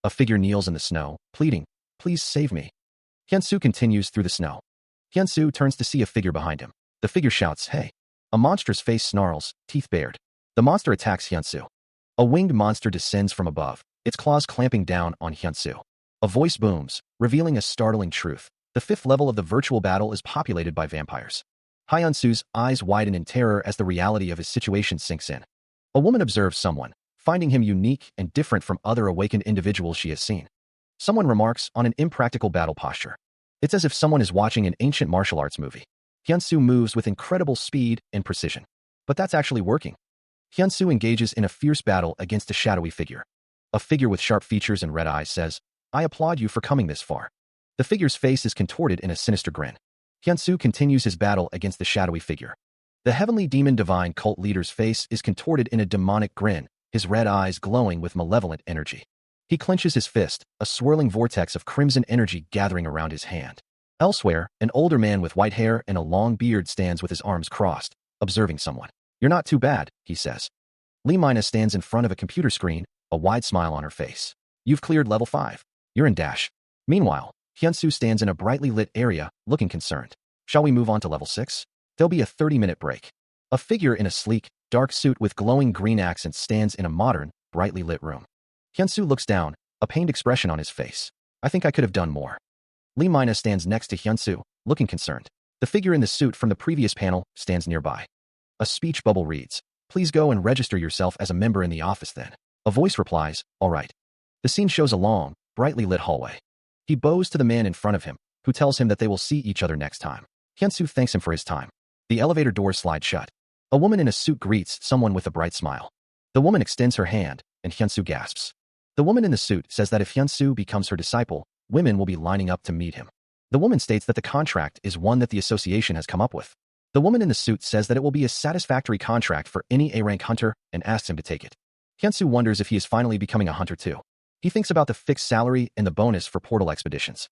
A figure kneels in the snow, pleading, "Please save me." Hyunsu continues through the snow. Hyunsu turns to see a figure behind him. The figure shouts, "Hey." A monstrous face snarls, teeth bared. The monster attacks Hyunsu. A winged monster descends from above, its claws clamping down on Hyunsu. A voice booms, revealing a startling truth. The fifth level of the virtual battle is populated by vampires. Hyunsu's eyes widen in terror as the reality of his situation sinks in. A woman observes someone, finding him unique and different from other awakened individuals she has seen. Someone remarks on an impractical battle posture. It's as if someone is watching an ancient martial arts movie. Hyunsu moves with incredible speed and precision. But that's actually working. Hyunsu engages in a fierce battle against a shadowy figure. A figure with sharp features and red eyes says, "I applaud you for coming this far." The figure's face is contorted in a sinister grin. Hyunsu continues his battle against the shadowy figure. The heavenly demon divine cult leader's face is contorted in a demonic grin, his red eyes glowing with malevolent energy. He clenches his fist, a swirling vortex of crimson energy gathering around his hand. Elsewhere, an older man with white hair and a long beard stands with his arms crossed, observing someone. "You're not too bad," he says. Lee stands in front of a computer screen, a wide smile on her face. "You've cleared level 5. You're in dash." Meanwhile, Hyunsu stands in a brightly lit area, looking concerned. "Shall we move on to level 6? There'll be a 30-minute break." A figure in a sleek, dark suit with glowing green accents stands in a modern, brightly lit room. Hyunsu looks down, a pained expression on his face. "I think I could have done more." Lee stands next to Hyunsu, looking concerned. The figure in the suit from the previous panel stands nearby. A speech bubble reads, "Please go and register yourself as a member in the office then." A voice replies, "All right." The scene shows a long, brightly lit hallway. He bows to the man in front of him, who tells him that they will see each other next time. Hyunsu thanks him for his time. The elevator doors slide shut. A woman in a suit greets someone with a bright smile. The woman extends her hand, and Hyunsu gasps. The woman in the suit says that if Hyunsu becomes her disciple, women will be lining up to meet him. The woman states that the contract is one that the association has come up with. The woman in the suit says that it will be a satisfactory contract for any A-rank hunter and asks him to take it. Hyunsu wonders if he is finally becoming a hunter too. He thinks about the fixed salary and the bonus for portal expeditions.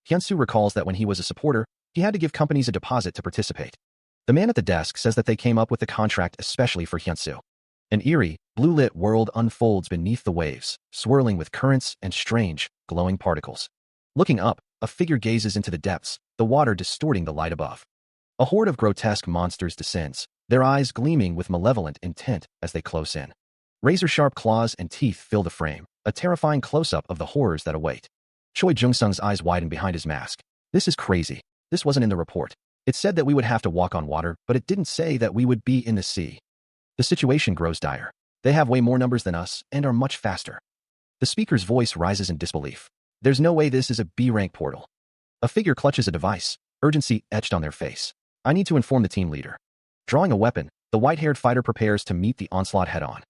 Hyunsu recalls that when he was a supporter, he had to give companies a deposit to participate. The man at the desk says that they came up with the contract especially for Hyunsu. An eerie, blue-lit world unfolds beneath the waves, swirling with currents and strange, glowing particles. Looking up, a figure gazes into the depths, the water distorting the light above. A horde of grotesque monsters descends, their eyes gleaming with malevolent intent as they close in. Razor-sharp claws and teeth fill the frame, a terrifying close-up of the horrors that await. Choi Jung-sung's eyes widen behind his mask. "This is crazy. This wasn't in the report. It said that we would have to walk on water, but it didn't say that we would be in the sea." The situation grows dire. "They have way more numbers than us and are much faster." The speaker's voice rises in disbelief. "There's no way this is a B-rank portal." A figure clutches a device, urgency etched on their face. "I need to inform the team leader." Drawing a weapon, the white-haired fighter prepares to meet the onslaught head-on.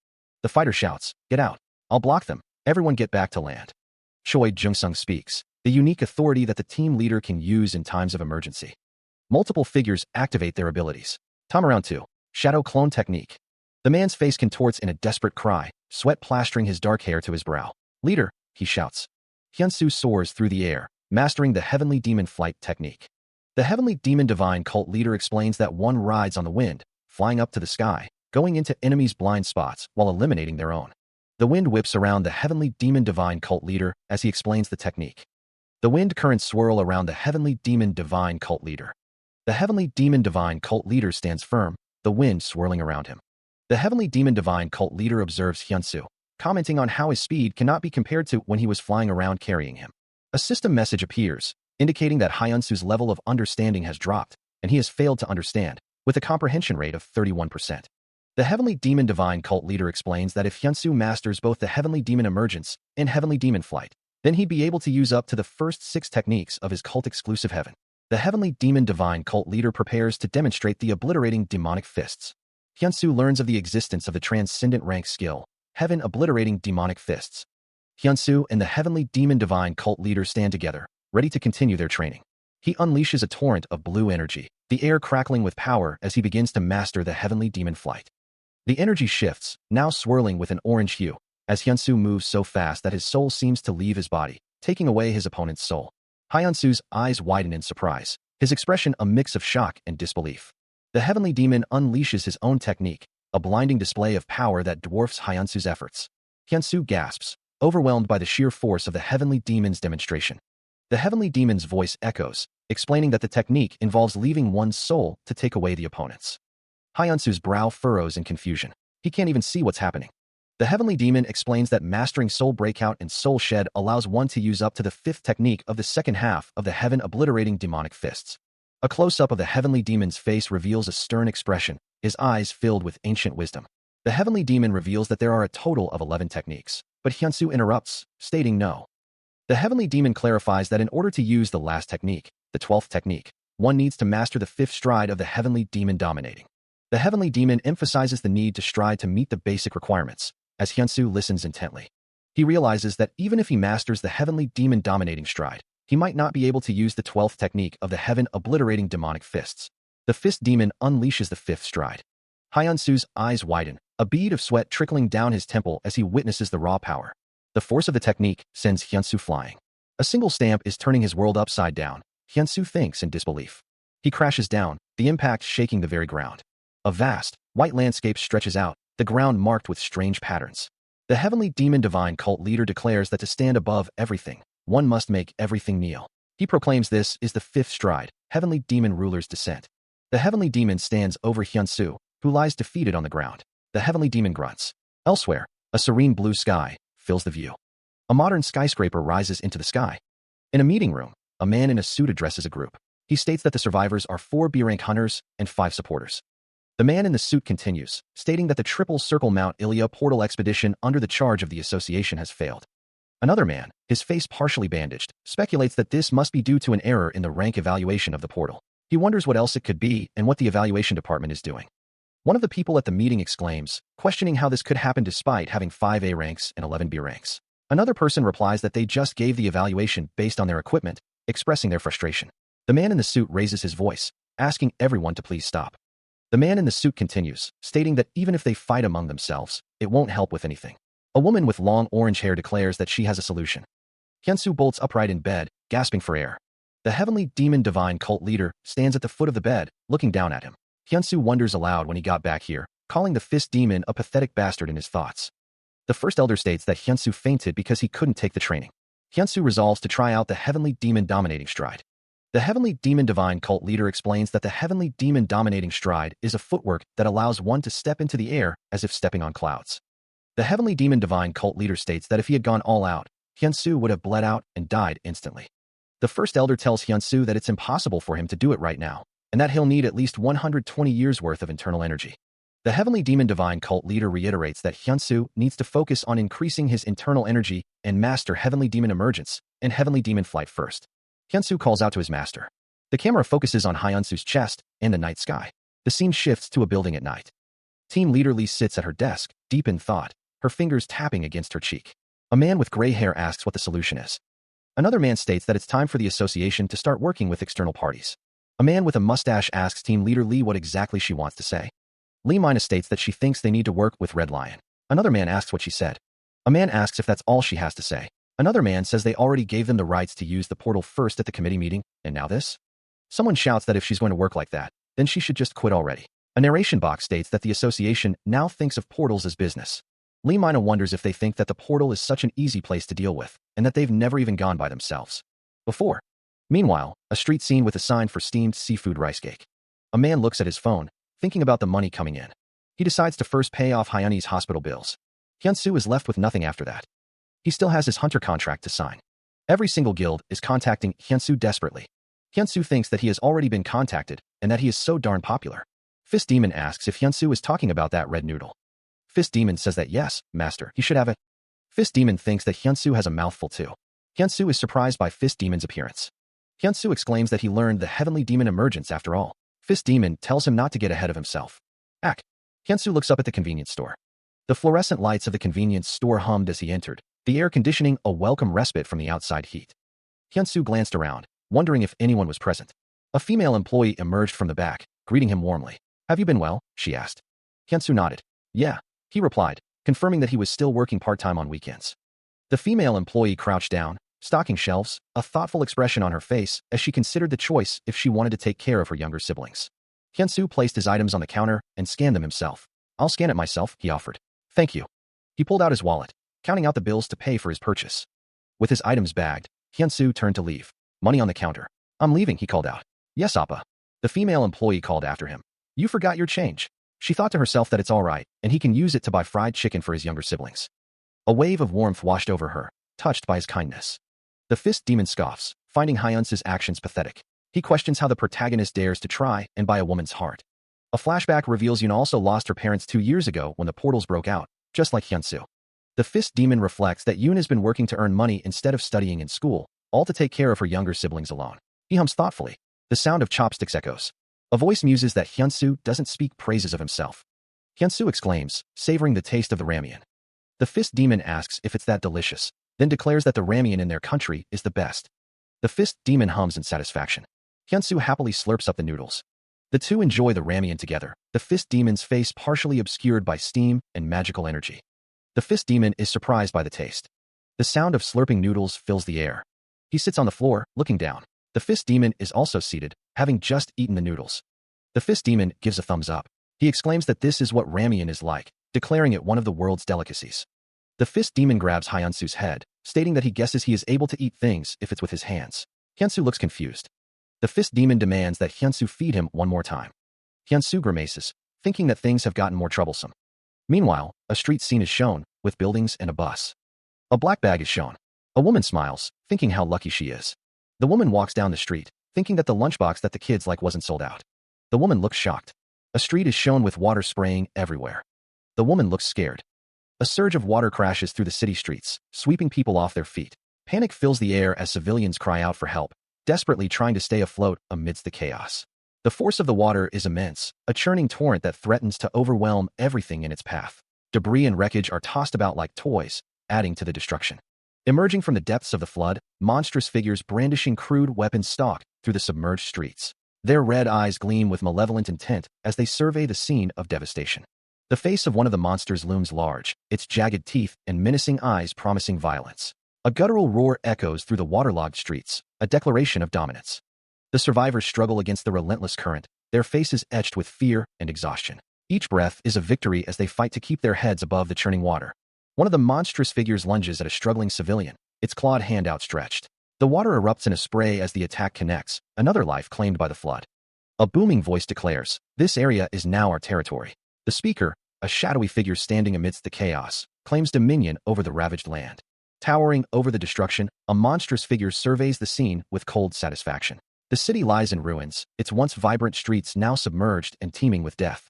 The fighter shouts, "Get out. I'll block them. Everyone get back to land." Choi Jung-sung speaks, the unique authority that the team leader can use in times of emergency. Multiple figures activate their abilities. Time around 2. Shadow clone technique. The man's face contorts in a desperate cry, sweat plastering his dark hair to his brow. "Leader," he shouts. Hyunsu soars through the air, mastering the heavenly demon flight technique. The heavenly demon divine cult leader explains that one rides on the wind, flying up to the sky, going into enemies' blind spots while eliminating their own. The wind whips around the heavenly demon divine cult leader as he explains the technique. The wind currents swirl around the heavenly demon divine cult leader. The heavenly demon divine cult leader stands firm, the wind swirling around him. The heavenly demon divine cult leader observes Hyunsu, commenting on how his speed cannot be compared to when he was flying around carrying him. A system message appears, indicating that Hyunsu's level of understanding has dropped, and he has failed to understand, with a comprehension rate of 31%. The heavenly demon divine cult leader explains that if Hyunsu masters both the heavenly demon emergence and heavenly demon flight, then he'd be able to use up to the first 6 techniques of his cult-exclusive heaven. The heavenly demon divine cult leader prepares to demonstrate the obliterating demonic fists. Hyunsu learns of the existence of the transcendent rank skill, heaven obliterating demonic fists. Hyunsu and the heavenly demon divine cult leader stand together, ready to continue their training. He unleashes a torrent of blue energy, the air crackling with power as he begins to master the heavenly demon flight. The energy shifts, now swirling with an orange hue, as Hyunsu moves so fast that his soul seems to leave his body, taking away his opponent's soul. Hyunsu's eyes widen in surprise. his expression a mix of shock and disbelief. The heavenly demon unleashes his own technique, a blinding display of power that dwarfs Hyunsu's efforts. Hyunsu gasps, overwhelmed by the sheer force of the heavenly demon's demonstration. The heavenly demon's voice echoes, explaining that the technique involves leaving one's soul to take away the opponent's. Hyunsu's brow furrows in confusion. He can't even see what's happening. The heavenly demon explains that mastering Soul Breakout and Soul Shed allows one to use up to the fifth technique of the second half of the heaven-obliterating demonic fists. A close-up of the heavenly demon's face reveals a stern expression, his eyes filled with ancient wisdom. The heavenly demon reveals that there are a total of 11 techniques, but Hyunsu interrupts, stating no. The heavenly demon clarifies that in order to use the last technique, the 12th technique, one needs to master the fifth stride of the heavenly demon dominating. The heavenly demon emphasizes the need to stride to meet the basic requirements, as Hyunsu listens intently. He realizes that even if he masters the heavenly demon dominating stride, he might not be able to use the 12th technique of the heaven-obliterating demonic fists. The fist demon unleashes the fifth stride. Hyunsu's eyes widen, a bead of sweat trickling down his temple as he witnesses the raw power. The force of the technique sends Hyunsu flying. A single stamp is turning his world upside down. Hyunsu thinks in disbelief. He crashes down, the impact shaking the very ground. A vast, white landscape stretches out, the ground marked with strange patterns. The heavenly demon divine cult leader declares that to stand above everything, one must make everything kneel. He proclaims this is the fifth stride, heavenly demon ruler's descent. The heavenly demon stands over Hyunsu, who lies defeated on the ground. The heavenly demon grunts. Elsewhere, a serene blue sky fills the view. A modern skyscraper rises into the sky. In a meeting room, a man in a suit addresses a group. He states that the survivors are 4 B-rank hunters and 5 supporters. The man in the suit continues, stating that the Triple Circle Mount Ilya portal expedition under the charge of the association has failed. Another man, his face partially bandaged, speculates that this must be due to an error in the rank evaluation of the portal. He wonders what else it could be and what the evaluation department is doing. One of the people at the meeting exclaims, questioning how this could happen despite having 5 A ranks and 11 B ranks. Another person replies that they just gave the evaluation based on their equipment, expressing their frustration. The man in the suit raises his voice, asking everyone to please stop. The man in the suit continues, stating that even if they fight among themselves, it won't help with anything. A woman with long orange hair declares that she has a solution. Hyunsu bolts upright in bed, gasping for air. The heavenly demon divine cult leader stands at the foot of the bed, looking down at him. Hyunsu wonders aloud when he got back here, calling the fist demon a pathetic bastard in his thoughts. The first elder states that Hyunsu fainted because he couldn't take the training. Hyunsu resolves to try out the heavenly demon dominating stride. The heavenly demon divine cult leader explains that the heavenly demon dominating stride is a footwork that allows one to step into the air as if stepping on clouds. The heavenly demon divine cult leader states that if he had gone all out, Hyunsu would have bled out and died instantly. The first elder tells Hyunsu that it's impossible for him to do it right now, and that he'll need at least 120 years worth of internal energy. The heavenly demon divine cult leader reiterates that Hyunsu needs to focus on increasing his internal energy and master heavenly demon emergence and heavenly demon flight first. Hyunsu calls out to his master. The camera focuses on Hyunsu's chest and the night sky. The scene shifts to a building at night. Team leader Lee sits at her desk, deep in thought, her fingers tapping against her cheek. A man with gray hair asks what the solution is. Another man states that it's time for the association to start working with external parties. A man with a mustache asks team leader Lee what exactly she wants to say. Lee Mina states that she thinks they need to work with Red Lion. Another man asks what she said. A man asks if that's all she has to say. Another man says they already gave them the rights to use the portal first at the committee meeting, and now this? Someone shouts that if she's going to work like that, then she should just quit already. A narration box states that the association now thinks of portals as business. Lee Mina wonders if they think that the portal is such an easy place to deal with, and that they've never even gone by themselves before. Meanwhile, a street scene with a sign for steamed seafood rice cake. A man looks at his phone, thinking about the money coming in. He decides to first pay off Hyunsu's hospital bills. Hyunsu is left with nothing after that. He still has his hunter contract to sign. Every single guild is contacting Hyunsu desperately. Hyunsu thinks that he has already been contacted and that he is so darn popular. Fist Demon asks if Hyunsu is talking about that red noodle. Fist Demon says that yes, master, he should have it. Fist Demon thinks that Hyunsu has a mouthful too. Hyunsu is surprised by Fist Demon's appearance. Hyunsu exclaims that he learned the heavenly demon emergence after all. Fist Demon tells him not to get ahead of himself. Ack. Hyunsu looks up at the convenience store. The fluorescent lights of the convenience store hummed as he entered, the air conditioning a welcome respite from the outside heat. Hyunsu glanced around, wondering if anyone was present. A female employee emerged from the back, greeting him warmly. Have you been well? She asked. Hyunsu nodded. Yeah, he replied, confirming that he was still working part-time on weekends. The female employee crouched down, stocking shelves, a thoughtful expression on her face as she considered the choice if she wanted to take care of her younger siblings. Hyunsu placed his items on the counter and scanned them himself. "I'll scan it myself," he offered. "Thank you." He pulled out his wallet, counting out the bills to pay for his purchase. With his items bagged, Hyunsu turned to leave. Money on the counter. "I'm leaving," he called out. "Yes, Appa." The female employee called after him. "You forgot your change." She thought to herself that it's all right, and he can use it to buy fried chicken for his younger siblings. A wave of warmth washed over her, touched by his kindness. The fist demon scoffs, finding Hyunsu's actions pathetic. He questions how the protagonist dares to try and buy a woman's heart. A flashback reveals Yoon also lost her parents 2 years ago when the portals broke out, just like Hyunsu. The fist demon reflects that Yoon has been working to earn money instead of studying in school, all to take care of her younger siblings alone. He hums thoughtfully. The sound of chopsticks echoes. A voice muses that Hyunsu doesn't speak praises of himself. Hyunsu exclaims, savoring the taste of the ramen. The fist demon asks if it's that delicious, then declares that the ramen in their country is the best. The fist demon hums in satisfaction. Hyunsu happily slurps up the noodles. The two enjoy the ramen together, the fist demon's face partially obscured by steam and magical energy. The fist demon is surprised by the taste. The sound of slurping noodles fills the air. He sits on the floor, looking down. The fist demon is also seated, having just eaten the noodles. The fist demon gives a thumbs up. He exclaims that this is what ramen is like, declaring it one of the world's delicacies. The fist demon grabs Hyunsu's head, stating that he guesses he is able to eat things if it's with his hands. Hyunsu looks confused. The fist demon demands that Hyunsu feed him one more time. Hyunsu grimaces, thinking that things have gotten more troublesome. Meanwhile, a street scene is shown, with buildings and a bus. A black bag is shown. A woman smiles, thinking how lucky she is. The woman walks down the street, thinking that the lunchbox that the kids like wasn't sold out. The woman looks shocked. A street is shown with water spraying everywhere. The woman looks scared. A surge of water crashes through the city streets, sweeping people off their feet. Panic fills the air as civilians cry out for help, desperately trying to stay afloat amidst the chaos. The force of the water is immense, a churning torrent that threatens to overwhelm everything in its path. Debris and wreckage are tossed about like toys, adding to the destruction. Emerging from the depths of the flood, monstrous figures brandishing crude weapons stalk through the submerged streets. Their red eyes gleam with malevolent intent as they survey the scene of devastation. The face of one of the monsters looms large, its jagged teeth and menacing eyes promising violence. A guttural roar echoes through the waterlogged streets, a declaration of dominance. The survivors struggle against the relentless current, their faces etched with fear and exhaustion. Each breath is a victory as they fight to keep their heads above the churning water. One of the monstrous figures lunges at a struggling civilian, its clawed hand outstretched. The water erupts in a spray as the attack connects, another life claimed by the flood. A booming voice declares, "This area is now our territory." The speaker, a shadowy figure standing amidst the chaos, claims dominion over the ravaged land. Towering over the destruction, a monstrous figure surveys the scene with cold satisfaction. The city lies in ruins, its once vibrant streets now submerged and teeming with death.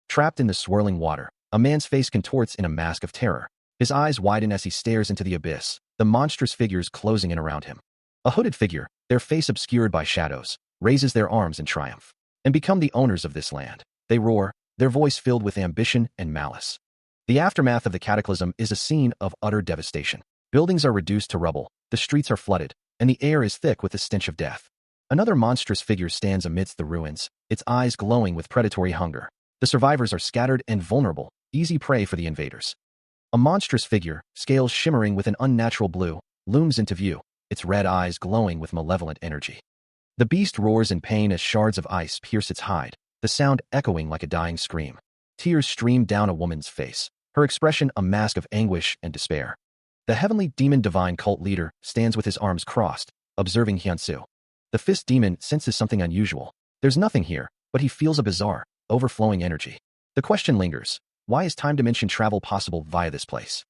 Trapped in the swirling water, a man's face contorts in a mask of terror. His eyes widen as he stares into the abyss, the monstrous figures closing in around him. A hooded figure, their face obscured by shadows, raises their arms in triumph. And become the owners of this land. They roar, their voice filled with ambition and malice. The aftermath of the cataclysm is a scene of utter devastation. Buildings are reduced to rubble, the streets are flooded, and the air is thick with the stench of death. Another monstrous figure stands amidst the ruins, its eyes glowing with predatory hunger. The survivors are scattered and vulnerable, easy prey for the invaders. A monstrous figure, scales shimmering with an unnatural blue, looms into view, its red eyes glowing with malevolent energy. The beast roars in pain as shards of ice pierce its hide, the sound echoing like a dying scream. Tears stream down a woman's face, her expression a mask of anguish and despair. The heavenly demon divine cult leader stands with his arms crossed, observing Hyunsu. The fist demon senses something unusual. There's nothing here, but he feels a bizarre, overflowing energy. The question lingers, why is time dimension travel possible via this place?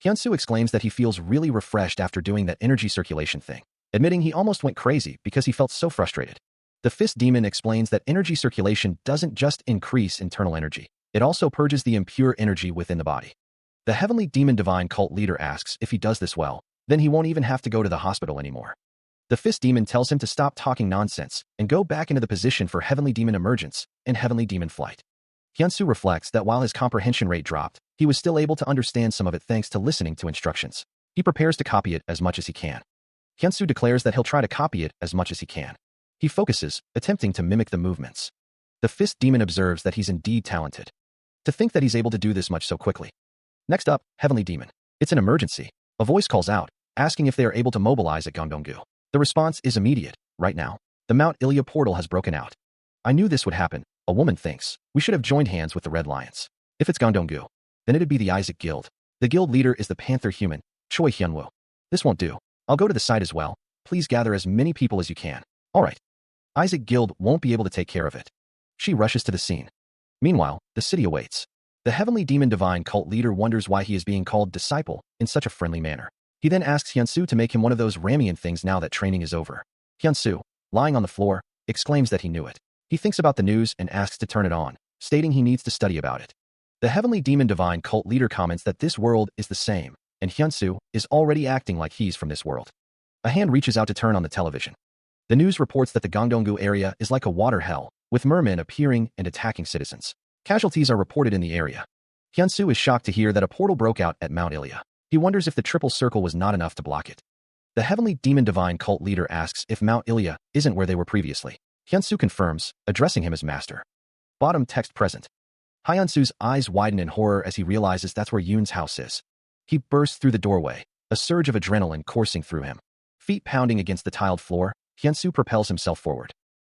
Hyunsu exclaims that he feels really refreshed after doing that energy circulation thing, admitting he almost went crazy because he felt so frustrated. The fist demon explains that energy circulation doesn't just increase internal energy, it also purges the impure energy within the body. The heavenly demon divine cult leader asks if he does this well, then he won't even have to go to the hospital anymore. The fist demon tells him to stop talking nonsense and go back into the position for heavenly demon emergence and heavenly demon flight. Hyunsu reflects that while his comprehension rate dropped, he was still able to understand some of it thanks to listening to instructions. He prepares to copy it as much as he can. Hyunsu declares that he'll try to copy it as much as he can. He focuses, attempting to mimic the movements. The fist demon observes that he's indeed talented. To think that he's able to do this much so quickly. Next up, heavenly demon. It's an emergency. A voice calls out, asking if they are able to mobilize at Gangdonggu. The response is immediate, right now. The Mount Ilya portal has broken out. I knew this would happen, a woman thinks. We should have joined hands with the Red Lions. If it's Gangdonggu, then it'd be the Isaac Guild. The guild leader is the Panther human, Choi Hyunwoo. This won't do. I'll go to the site as well. Please gather as many people as you can. All right. Isaac Guild won't be able to take care of it. She rushes to the scene. Meanwhile, the city awaits. The heavenly demon divine cult leader wonders why he is being called disciple in such a friendly manner. He then asks Hyunsu to make him one of those ramen things now that training is over. Hyunsu, lying on the floor, exclaims that he knew it. He thinks about the news and asks to turn it on, stating he needs to study about it. The heavenly demon divine cult leader comments that this world is the same, and Hyunsu is already acting like he's from this world. A hand reaches out to turn on the television. The news reports that the Gangdonggu area is like a water hell, with mermen appearing and attacking citizens. Casualties are reported in the area. Hyunsu is shocked to hear that a portal broke out at Mount Ilya. He wonders if the triple circle was not enough to block it. The heavenly demon divine cult leader asks if Mount Ilya isn't where they were previously. Hyunsu confirms, addressing him as master. Bottom text present. Hyunsu's eyes widen in horror as he realizes that's where Yoon's house is. He bursts through the doorway, a surge of adrenaline coursing through him. Feet pounding against the tiled floor, Hyunsu propels himself forward.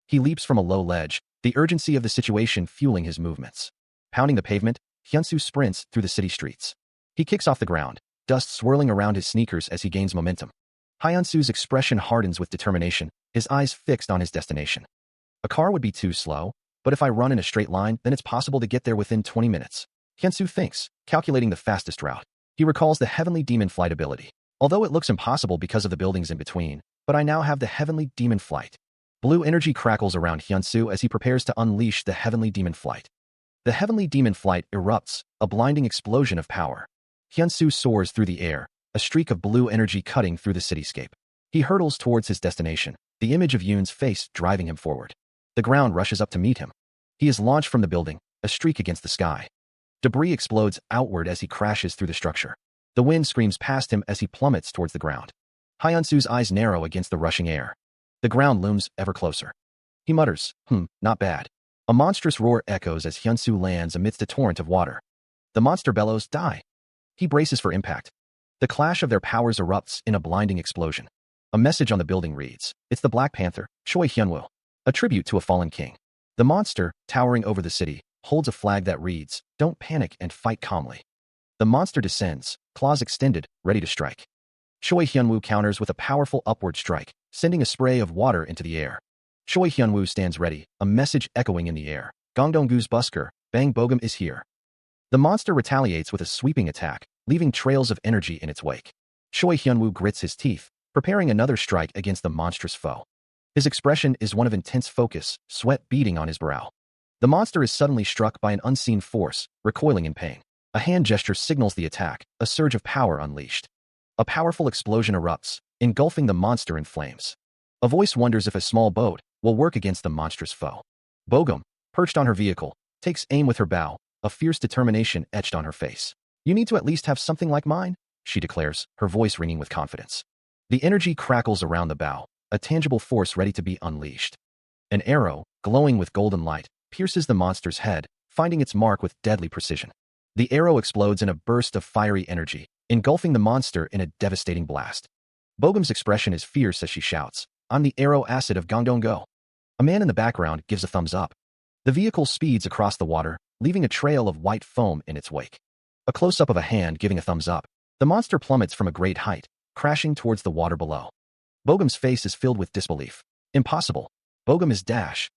He leaps from a low ledge, the urgency of the situation fueling his movements. Pounding the pavement, Hyunsu sprints through the city streets. He kicks off the ground, dust swirling around his sneakers as he gains momentum. Hyunsu's expression hardens with determination, his eyes fixed on his destination. A car would be too slow, but if I run in a straight line, then it's possible to get there within 20 minutes. Hyunsu thinks, calculating the fastest route. He recalls the heavenly demon flight ability. Although it looks impossible because of the buildings in between, but I now have the heavenly demon flight. Blue energy crackles around Hyunsu as he prepares to unleash the heavenly demon flight. The heavenly demon flight erupts, a blinding explosion of power. Hyunsu soars through the air, a streak of blue energy cutting through the cityscape. He hurtles towards his destination, the image of Yoon's face driving him forward. The ground rushes up to meet him. He is launched from the building, a streak against the sky. Debris explodes outward as he crashes through the structure. The wind screams past him as he plummets towards the ground. Hyunsu's eyes narrow against the rushing air. The ground looms ever closer. He mutters, not bad. A monstrous roar echoes as Hyunsu lands amidst a torrent of water. The monster bellows, die. He braces for impact. The clash of their powers erupts in a blinding explosion. A message on the building reads, "It's the Black Panther, Choi Hyunwoo," a tribute to a fallen king. The monster, towering over the city, holds a flag that reads, "Don't panic and fight calmly." The monster descends, claws extended, ready to strike. Choi Hyunwoo counters with a powerful upward strike, sending a spray of water into the air. Choi Hyunwoo stands ready, a message echoing in the air. Gangdonggu's busker, Bang Bogum is here. The monster retaliates with a sweeping attack, leaving trails of energy in its wake. Choi Hyunwoo grits his teeth, preparing another strike against the monstrous foe. His expression is one of intense focus, sweat beading on his brow. The monster is suddenly struck by an unseen force, recoiling in pain. A hand gesture signals the attack, a surge of power unleashed. A powerful explosion erupts, engulfing the monster in flames. A voice wonders if a small boat will work against the monstrous foe. Bogum, perched on her vehicle, takes aim with her bow, a fierce determination etched on her face. "You need to at least have something like mine," she declares, her voice ringing with confidence. The energy crackles around the bow, a tangible force ready to be unleashed. An arrow, glowing with golden light, pierces the monster's head, finding its mark with deadly precision. The arrow explodes in a burst of fiery energy, engulfing the monster in a devastating blast. Bogum's expression is fierce as she shouts, "I'm the arrow acid of Gangdonggu." A man in the background gives a thumbs up. The vehicle speeds across the water, leaving a trail of white foam in its wake. A close-up of a hand giving a thumbs up. The monster plummets from a great height, crashing towards the water below. Bogum's face is filled with disbelief. Impossible. Bogum is Dash.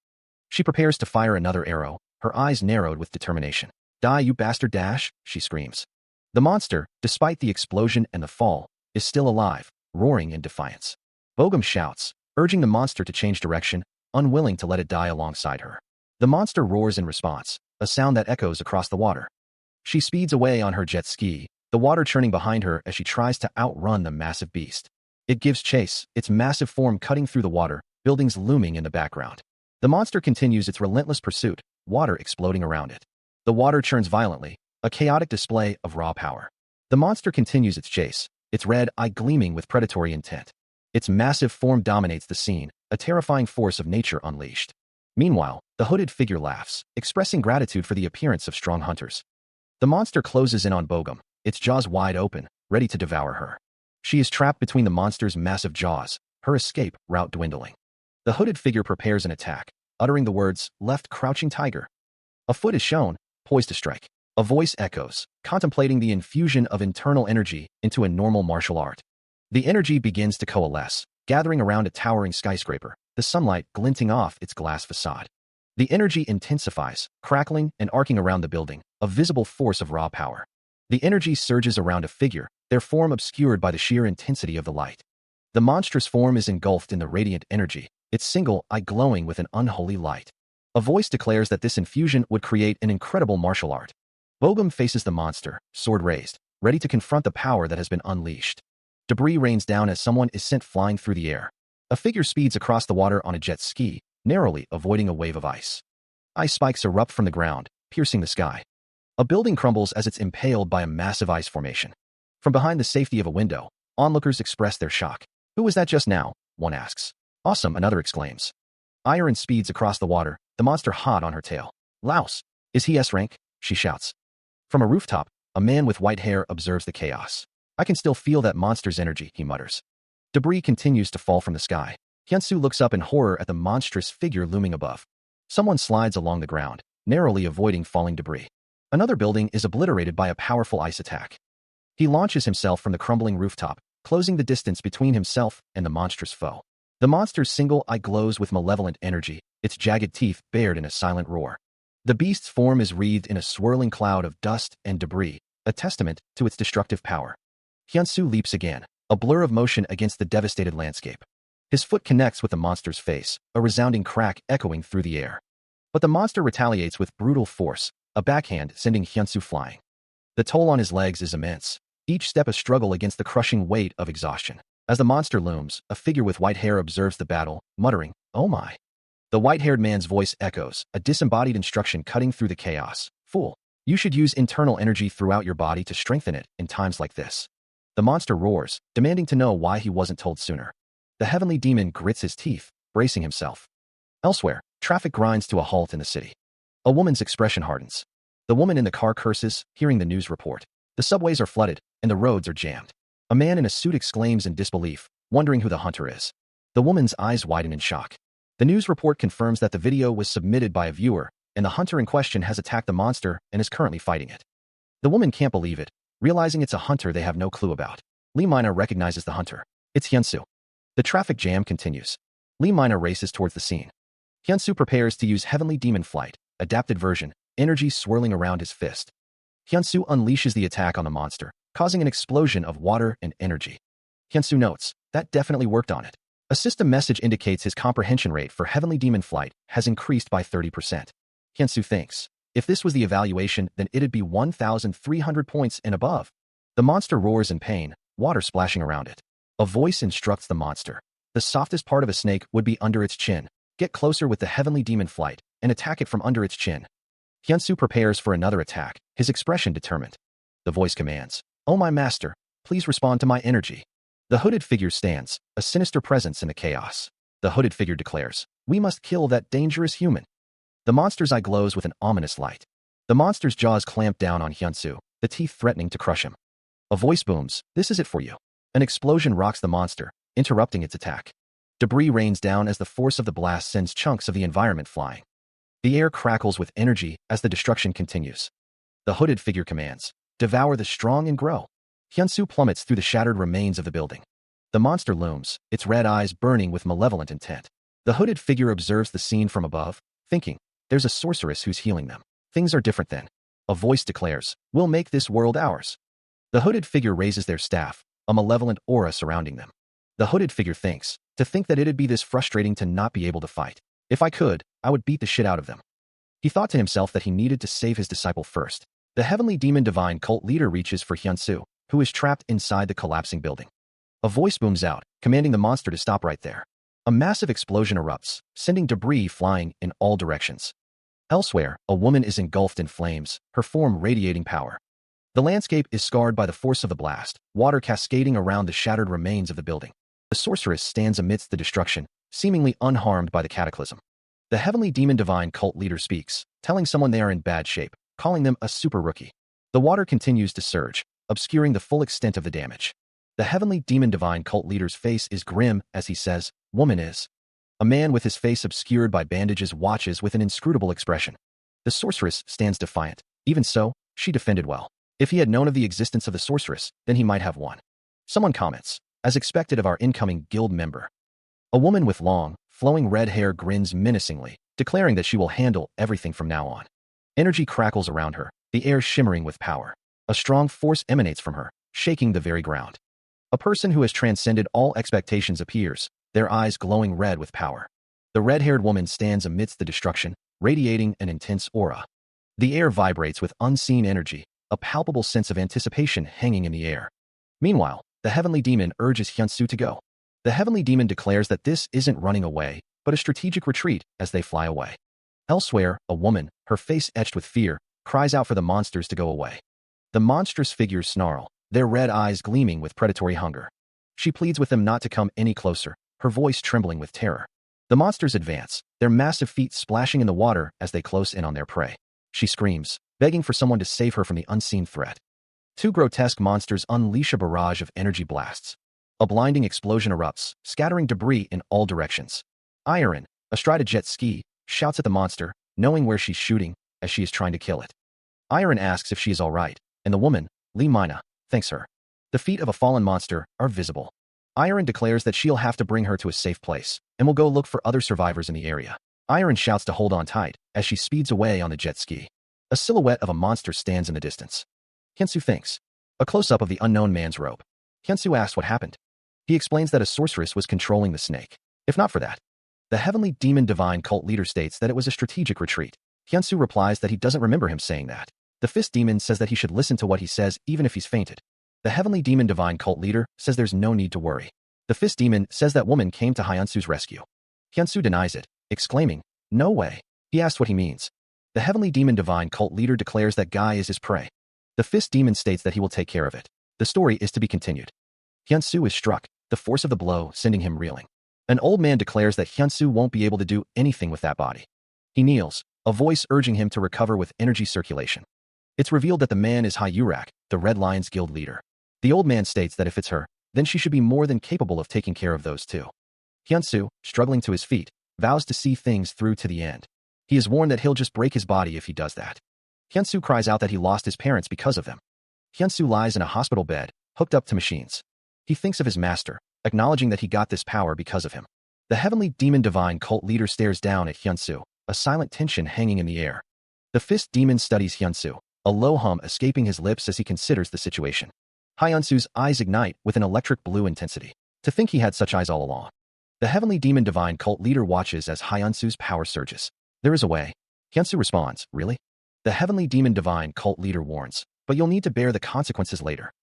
She prepares to fire another arrow, her eyes narrowed with determination. "Die, you bastard Dash," she screams. The monster, despite the explosion and the fall, is still alive, roaring in defiance. Bogum shouts, urging the monster to change direction, unwilling to let it die alongside her. The monster roars in response, a sound that echoes across the water. She speeds away on her jet ski, the water churning behind her as she tries to outrun the massive beast. It gives chase, its massive form cutting through the water, buildings looming in the background. The monster continues its relentless pursuit, water exploding around it. The water churns violently, a chaotic display of raw power. The monster continues its chase, its red eye gleaming with predatory intent. Its massive form dominates the scene, a terrifying force of nature unleashed. Meanwhile, the hooded figure laughs, expressing gratitude for the appearance of strong hunters. The monster closes in on Bogum, its jaws wide open, ready to devour her. She is trapped between the monster's massive jaws, her escape route dwindling. The hooded figure prepares an attack, uttering the words, "Left crouching tiger." A foot is shown, poised to strike. A voice echoes, contemplating the infusion of internal energy into a normal martial art. The energy begins to coalesce, gathering around a towering skyscraper, the sunlight glinting off its glass facade. The energy intensifies, crackling and arcing around the building, a visible force of raw power. The energy surges around a figure, their form obscured by the sheer intensity of the light. The monstrous form is engulfed in the radiant energy, its single eye glowing with an unholy light. A voice declares that this infusion would create an incredible martial art. Bogum faces the monster, sword raised, ready to confront the power that has been unleashed. Debris rains down as someone is sent flying through the air. A figure speeds across the water on a jet ski, narrowly avoiding a wave of ice. Ice spikes erupt from the ground, piercing the sky. A building crumbles as it's impaled by a massive ice formation. From behind the safety of a window, onlookers express their shock. "Who was that just now?" one asks. "Awesome," another exclaims. Iron speeds across the water, the monster hot on her tail. "Louse! Is he S-rank?" she shouts. From a rooftop, a man with white hair observes the chaos. "I can still feel that monster's energy," he mutters. Debris continues to fall from the sky. Hyunsu looks up in horror at the monstrous figure looming above. Someone slides along the ground, narrowly avoiding falling debris. Another building is obliterated by a powerful ice attack. He launches himself from the crumbling rooftop, closing the distance between himself and the monstrous foe. The monster's single eye glows with malevolent energy, its jagged teeth bared in a silent roar. The beast's form is wreathed in a swirling cloud of dust and debris, a testament to its destructive power. Hyunsu leaps again, a blur of motion against the devastated landscape. His foot connects with the monster's face, a resounding crack echoing through the air. But the monster retaliates with brutal force, a backhand sending Hyunsu flying. The toll on his legs is immense, each step a struggle against the crushing weight of exhaustion. As the monster looms, a figure with white hair observes the battle, muttering, "Oh my." The white-haired man's voice echoes, a disembodied instruction cutting through the chaos. "Fool, you should use internal energy throughout your body to strengthen it in times like this." The monster roars, demanding to know why he wasn't told sooner. The heavenly demon grits his teeth, bracing himself. Elsewhere, traffic grinds to a halt in the city. A woman's expression hardens. The woman in the car curses, hearing the news report. The subways are flooded, and the roads are jammed. A man in a suit exclaims in disbelief, wondering who the hunter is. The woman's eyes widen in shock. The news report confirms that the video was submitted by a viewer, and the hunter in question has attacked the monster and is currently fighting it. The woman can't believe it, realizing it's a hunter they have no clue about. Lee Mina recognizes the hunter. It's Hyunsu. The traffic jam continues. Lee Mina races towards the scene. Hyunsu prepares to use Heavenly Demon Flight, adapted version, energy swirling around his fist. Hyunsu unleashes the attack on the monster, causing an explosion of water and energy. Hyunsu notes, "That definitely worked on it." A system message indicates his comprehension rate for Heavenly Demon Flight has increased by 30%. Hyunsu thinks, if this was the evaluation, then it'd be 1,300 points and above. The monster roars in pain, water splashing around it. A voice instructs the monster. The softest part of a snake would be under its chin. Get closer with the Heavenly Demon Flight and attack it from under its chin. Hyunsu prepares for another attack, his expression determined. The voice commands, "Oh my master, please respond to my energy." The hooded figure stands, a sinister presence in the chaos. The hooded figure declares, "We must kill that dangerous human." The monster's eye glows with an ominous light. The monster's jaws clamp down on Hyunsu, the teeth threatening to crush him. A voice booms, "This is it for you." An explosion rocks the monster, interrupting its attack. Debris rains down as the force of the blast sends chunks of the environment flying. The air crackles with energy as the destruction continues. The hooded figure commands, "Devour the strong and grow." Hyunsu plummets through the shattered remains of the building. The monster looms, its red eyes burning with malevolent intent. The hooded figure observes the scene from above, thinking, there's a sorceress who's healing them. Things are different then. A voice declares, "We'll make this world ours." The hooded figure raises their staff, a malevolent aura surrounding them. The hooded figure thinks, to think that it'd be this frustrating to not be able to fight. If I could, I would beat the shit out of them. He thought to himself that he needed to save his disciple first. The heavenly demon divine cult leader reaches for Hyunsu, who is trapped inside the collapsing building. A voice booms out, commanding the monster to stop right there. A massive explosion erupts, sending debris flying in all directions. Elsewhere, a woman is engulfed in flames, her form radiating power. The landscape is scarred by the force of the blast, water cascading around the shattered remains of the building. The sorceress stands amidst the destruction, seemingly unharmed by the cataclysm. The heavenly demon divine cult leader speaks, telling someone they are in bad shape, calling them a super rookie. The water continues to surge, obscuring the full extent of the damage. The heavenly demon divine cult leader's face is grim as he says, "Woman is." A man with his face obscured by bandages watches with an inscrutable expression. The sorceress stands defiant. Even so, she defended well. If he had known of the existence of the sorceress, then he might have won. Someone comments, as expected of our incoming guild member. A woman with long, flowing red hair grins menacingly, declaring that she will handle everything from now on. Energy crackles around her, the air shimmering with power. A strong force emanates from her, shaking the very ground. A person who has transcended all expectations appears, their eyes glowing red with power. The red-haired woman stands amidst the destruction, radiating an intense aura. The air vibrates with unseen energy, a palpable sense of anticipation hanging in the air. Meanwhile, the heavenly demon urges Hyunsu to go. The heavenly demon declares that this isn't running away, but a strategic retreat as they fly away. Elsewhere, a woman, her face etched with fear, cries out for the monsters to go away. The monstrous figures snarl, their red eyes gleaming with predatory hunger. She pleads with them not to come any closer, her voice trembling with terror. The monsters advance, their massive feet splashing in the water as they close in on their prey. She screams, begging for someone to save her from the unseen threat. Two grotesque monsters unleash a barrage of energy blasts. A blinding explosion erupts, scattering debris in all directions. Iron, astride a jet ski, shouts at the monster, knowing where she's shooting, as she is trying to kill it. Iron asks if she is all right, and the woman, Lee Mina, thanks her. The feet of a fallen monster are visible. Iron declares that she'll have to bring her to a safe place, and will go look for other survivors in the area. Iron shouts to hold on tight, as she speeds away on the jet ski. A silhouette of a monster stands in the distance. Hyunsu thinks. A close-up of the unknown man's robe. Hyunsu asks what happened. He explains that a sorceress was controlling the snake. If not for that, the heavenly demon divine cult leader states that it was a strategic retreat. Hyunsu replies that he doesn't remember him saying that. The fist demon says that he should listen to what he says even if he's fainted. The heavenly demon divine cult leader says there's no need to worry. The fist demon says that woman came to Hyunsu's rescue. Hyunsu denies it, exclaiming, "No way." He asks what he means. The heavenly demon divine cult leader declares that Guy is his prey. The fist demon states that he will take care of it. The story is to be continued. Hyunsu is struck, the force of the blow sending him reeling. An old man declares that Hyunsu won't be able to do anything with that body. He kneels, a voice urging him to recover with energy circulation. It's revealed that the man is Hyurak, the Red Lions Guild leader. The old man states that if it's her, then she should be more than capable of taking care of those two. Hyunsu, struggling to his feet, vows to see things through to the end. He is warned that he'll just break his body if he does that. Hyunsu cries out that he lost his parents because of them. Hyunsu lies in a hospital bed, hooked up to machines. He thinks of his master, acknowledging that he got this power because of him. The heavenly demon divine cult leader stares down at Hyunsu, a silent tension hanging in the air. The fist demon studies Hyunsu, a low hum escaping his lips as he considers the situation. Hyunsu's eyes ignite with an electric blue intensity. To think he had such eyes all along. The heavenly demon divine cult leader watches as Hyunsu's power surges. There is a way. Hyunsu responds, really? The heavenly demon divine cult leader warns, but you'll need to bear the consequences later.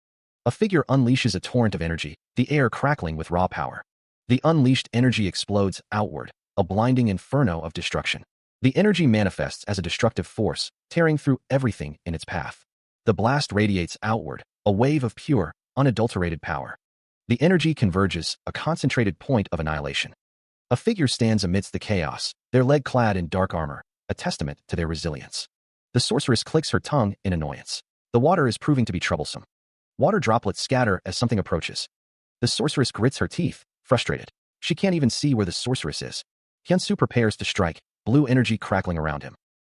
A figure unleashes a torrent of energy, the air crackling with raw power. The unleashed energy explodes outward, a blinding inferno of destruction. The energy manifests as a destructive force, tearing through everything in its path. The blast radiates outward, a wave of pure, unadulterated power. The energy converges, a concentrated point of annihilation. A figure stands amidst the chaos, their leg clad in dark armor, a testament to their resilience. The sorceress clicks her tongue in annoyance. The water is proving to be troublesome. Water droplets scatter as something approaches. The sorceress grits her teeth, frustrated. She can't even see where the sorceress is. Hyunsu prepares to strike, blue energy crackling around him.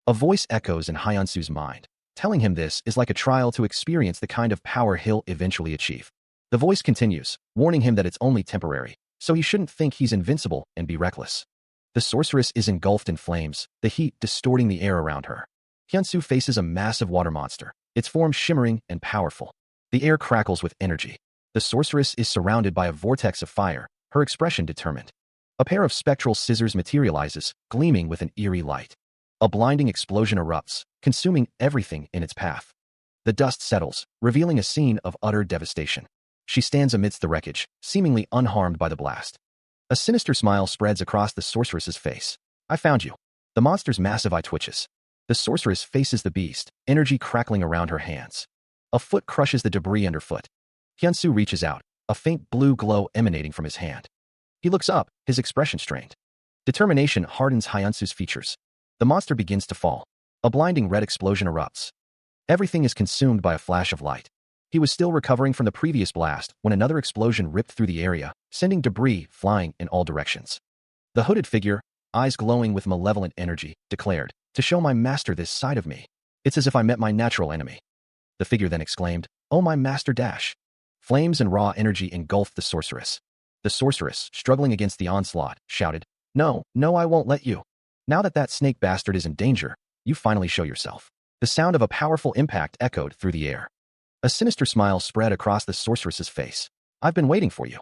A voice echoes in Hyunsu's mind, telling him this is like a trial to experience the kind of power he'll eventually achieve. The voice continues, warning him that it's only temporary, so he shouldn't think he's invincible and be reckless. The sorceress is engulfed in flames, the heat distorting the air around her. Hyunsu faces a massive water monster, its form shimmering and powerful. The air crackles with energy. The sorceress is surrounded by a vortex of fire, her expression determined. A pair of spectral scissors materializes, gleaming with an eerie light. A blinding explosion erupts, consuming everything in its path. The dust settles, revealing a scene of utter devastation. She stands amidst the wreckage, seemingly unharmed by the blast. A sinister smile spreads across the sorceress's face. I found you. The monster's massive eye twitches. The sorceress faces the beast, energy crackling around her hands. A foot crushes the debris underfoot. Hyunsu reaches out, a faint blue glow emanating from his hand. He looks up, his expression strained. Determination hardens Hyunsu's features. The monster begins to fall. A blinding red explosion erupts. Everything is consumed by a flash of light. He was still recovering from the previous blast when another explosion ripped through the area, sending debris flying in all directions. The hooded figure, eyes glowing with malevolent energy, declared, "To show my master this side of me. It's as if I met my natural enemy." The figure then exclaimed, "Oh, my master dash." Flames and raw energy engulfed the sorceress. The sorceress, struggling against the onslaught, shouted, "No, no, I won't let you. Now that snake bastard is in danger, you finally show yourself." The sound of a powerful impact echoed through the air. A sinister smile spread across the sorceress's face. "I've been waiting for you."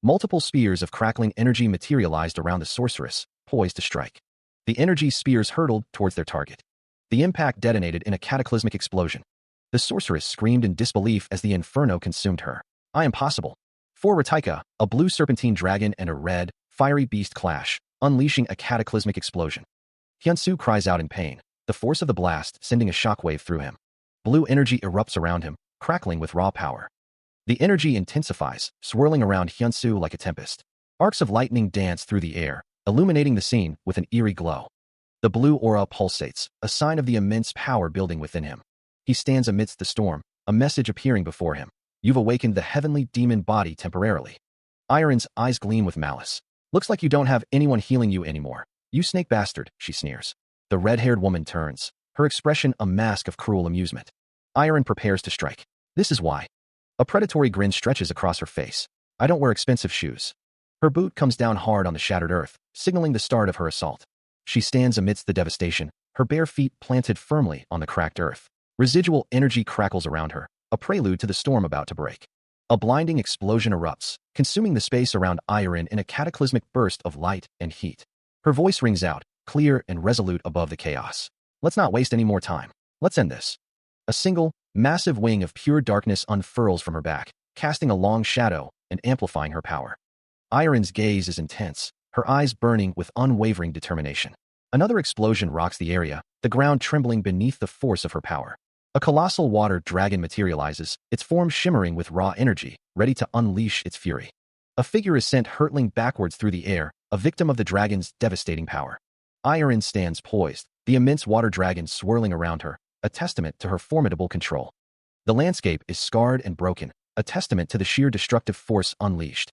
Multiple spears of crackling energy materialized around the sorceress, poised to strike. The energy spears hurtled towards their target. The impact detonated in a cataclysmic explosion. The sorceress screamed in disbelief as the inferno consumed her. "I am possible." For Ratika, a blue serpentine dragon and a red, fiery beast clash, unleashing a cataclysmic explosion. Hyunsu cries out in pain, the force of the blast sending a shockwave through him. Blue energy erupts around him, crackling with raw power. The energy intensifies, swirling around Hyunsu like a tempest. Arcs of lightning dance through the air, illuminating the scene with an eerie glow. The blue aura pulsates, a sign of the immense power building within him. He stands amidst the storm, a message appearing before him. "You've awakened the heavenly demon body temporarily." Iron's eyes gleam with malice. "Looks like you don't have anyone healing you anymore. You snake bastard," she sneers. The red-haired woman turns, her expression a mask of cruel amusement. Iron prepares to strike. "This is why." A predatory grin stretches across her face. "I don't wear expensive shoes." Her boot comes down hard on the shattered earth, signaling the start of her assault. She stands amidst the devastation, her bare feet planted firmly on the cracked earth. Residual energy crackles around her, a prelude to the storm about to break. A blinding explosion erupts, consuming the space around Iron in a cataclysmic burst of light and heat. Her voice rings out, clear and resolute above the chaos. "Let's not waste any more time. Let's end this." A single, massive wing of pure darkness unfurls from her back, casting a long shadow and amplifying her power. Iron's gaze is intense, her eyes burning with unwavering determination. Another explosion rocks the area, the ground trembling beneath the force of her power. A colossal water dragon materializes, its form shimmering with raw energy, ready to unleash its fury. A figure is sent hurtling backwards through the air, a victim of the dragon's devastating power. Iron stands poised, the immense water dragon swirling around her, a testament to her formidable control. The landscape is scarred and broken, a testament to the sheer destructive force unleashed.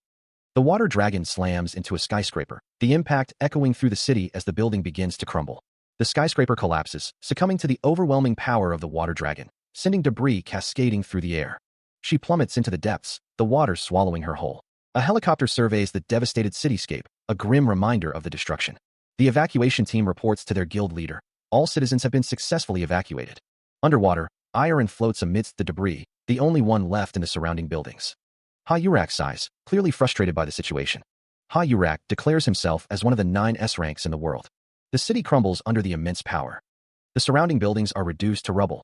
The water dragon slams into a skyscraper, the impact echoing through the city as the building begins to crumble. The skyscraper collapses, succumbing to the overwhelming power of the water dragon, sending debris cascading through the air. She plummets into the depths, the water swallowing her whole. A helicopter surveys the devastated cityscape, a grim reminder of the destruction. The evacuation team reports to their guild leader. All citizens have been successfully evacuated. Underwater, Iron floats amidst the debris, the only one left in the surrounding buildings. Ha-Yurak sighs, clearly frustrated by the situation. Ha-Yurak declares himself as one of the 9 S ranks in the world. The city crumbles under the immense power. The surrounding buildings are reduced to rubble.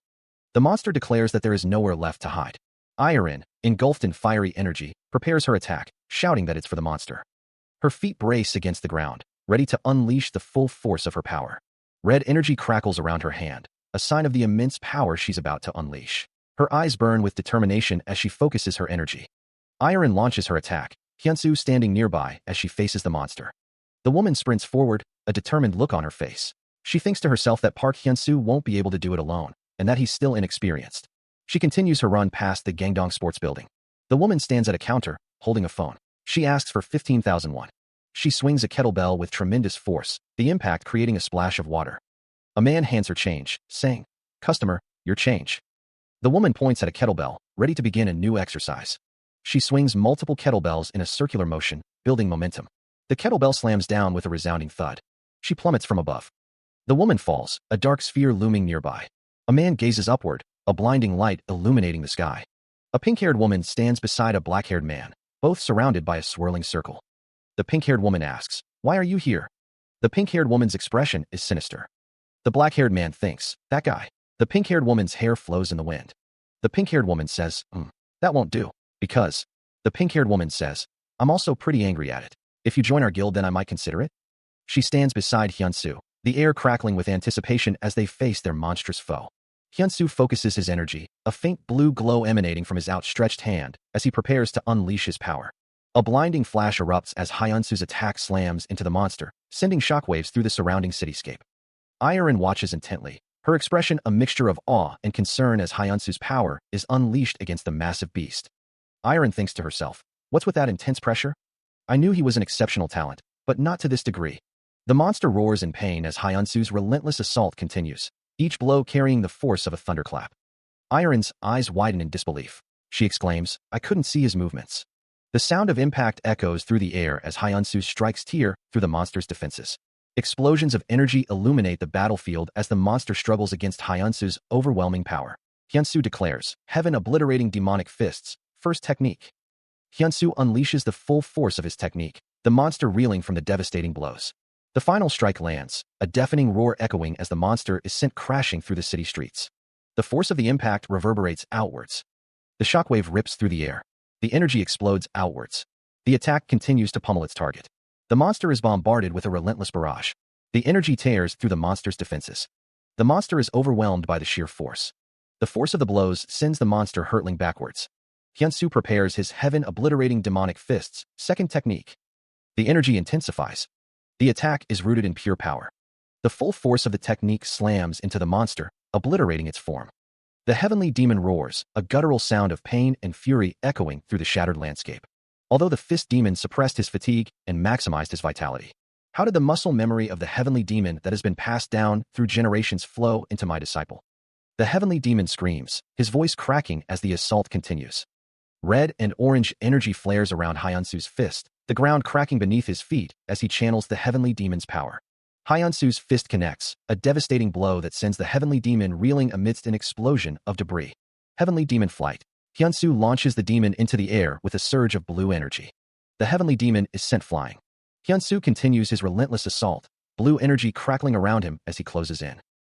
The monster declares that there is nowhere left to hide. Iron, engulfed in fiery energy, prepares her attack, shouting that it's for the monster. Her feet brace against the ground, ready to unleash the full force of her power. Red energy crackles around her hand, a sign of the immense power she's about to unleash. Her eyes burn with determination as she focuses her energy. Iron launches her attack, Hyunsu standing nearby as she faces the monster. The woman sprints forward, a determined look on her face. She thinks to herself that Park Hyunsu won't be able to do it alone, and that he's still inexperienced. She continues her run past the Gangdong Sports Building. The woman stands at a counter, holding a phone. She asks for 15,000 won. She swings a kettlebell with tremendous force, the impact creating a splash of water. A man hands her change, saying, "Customer, your change." The woman points at a kettlebell, ready to begin a new exercise. She swings multiple kettlebells in a circular motion, building momentum. The kettlebell slams down with a resounding thud. She plummets from above. The woman falls, a dark sphere looming nearby. A man gazes upward, a blinding light illuminating the sky. A pink-haired woman stands beside a black-haired man, both surrounded by a swirling circle. The pink-haired woman asks, "Why are you here?" The pink-haired woman's expression is sinister. The black-haired man thinks, "That guy." The pink-haired woman's hair flows in the wind. The pink-haired woman says, "That won't do." Because. The pink-haired woman says, "I'm also pretty angry at it. If you join our guild, then I might consider it." She stands beside Hyunsu, the air crackling with anticipation as they face their monstrous foe. Hyunsu focuses his energy, a faint blue glow emanating from his outstretched hand as he prepares to unleash his power. A blinding flash erupts as Hyunsu's attack slams into the monster, sending shockwaves through the surrounding cityscape. Iron watches intently, Her expression a mixture of awe and concern as Hyunsu's power is unleashed against the massive beast. Iron thinks to herself, what's with that intense pressure? I knew he was an exceptional talent, but not to this degree. The monster roars in pain as Hyunsu's relentless assault continues, each blow carrying the force of a thunderclap. Iron's eyes widen in disbelief. She exclaims, I couldn't see his movements. The sound of impact echoes through the air as Hyunsu strikes tear through the monster's defenses. Explosions of energy illuminate the battlefield as the monster struggles against Hyunsu's overwhelming power. Hyunsu declares, heaven-obliterating demonic fists, first technique. Hyunsu unleashes the full force of his technique, the monster reeling from the devastating blows. The final strike lands, a deafening roar echoing as the monster is sent crashing through the city streets. The force of the impact reverberates outwards. The shockwave rips through the air. The energy explodes outwards. The attack continues to pummel its target. The monster is bombarded with a relentless barrage. The energy tears through the monster's defenses. The monster is overwhelmed by the sheer force. The force of the blows sends the monster hurtling backwards. Hyunsu prepares his heaven-obliterating demonic fists, second technique. The energy intensifies. The attack is rooted in pure power. The full force of the technique slams into the monster, obliterating its form. The heavenly demon roars, a guttural sound of pain and fury echoing through the shattered landscape. Although the fist demon suppressed his fatigue and maximized his vitality. How did the muscle memory of the heavenly demon that has been passed down through generations flow into my disciple? The heavenly demon screams, his voice cracking as the assault continues. Red and orange energy flares around Hyunsu's fist, the ground cracking beneath his feet as he channels the heavenly demon's power. Hyunsu's fist connects, a devastating blow that sends the heavenly demon reeling amidst an explosion of debris. Heavenly demon flight. Hyunsu launches the demon into the air with a surge of blue energy. The heavenly demon is sent flying. Hyunsu continues his relentless assault, blue energy crackling around him as he closes in.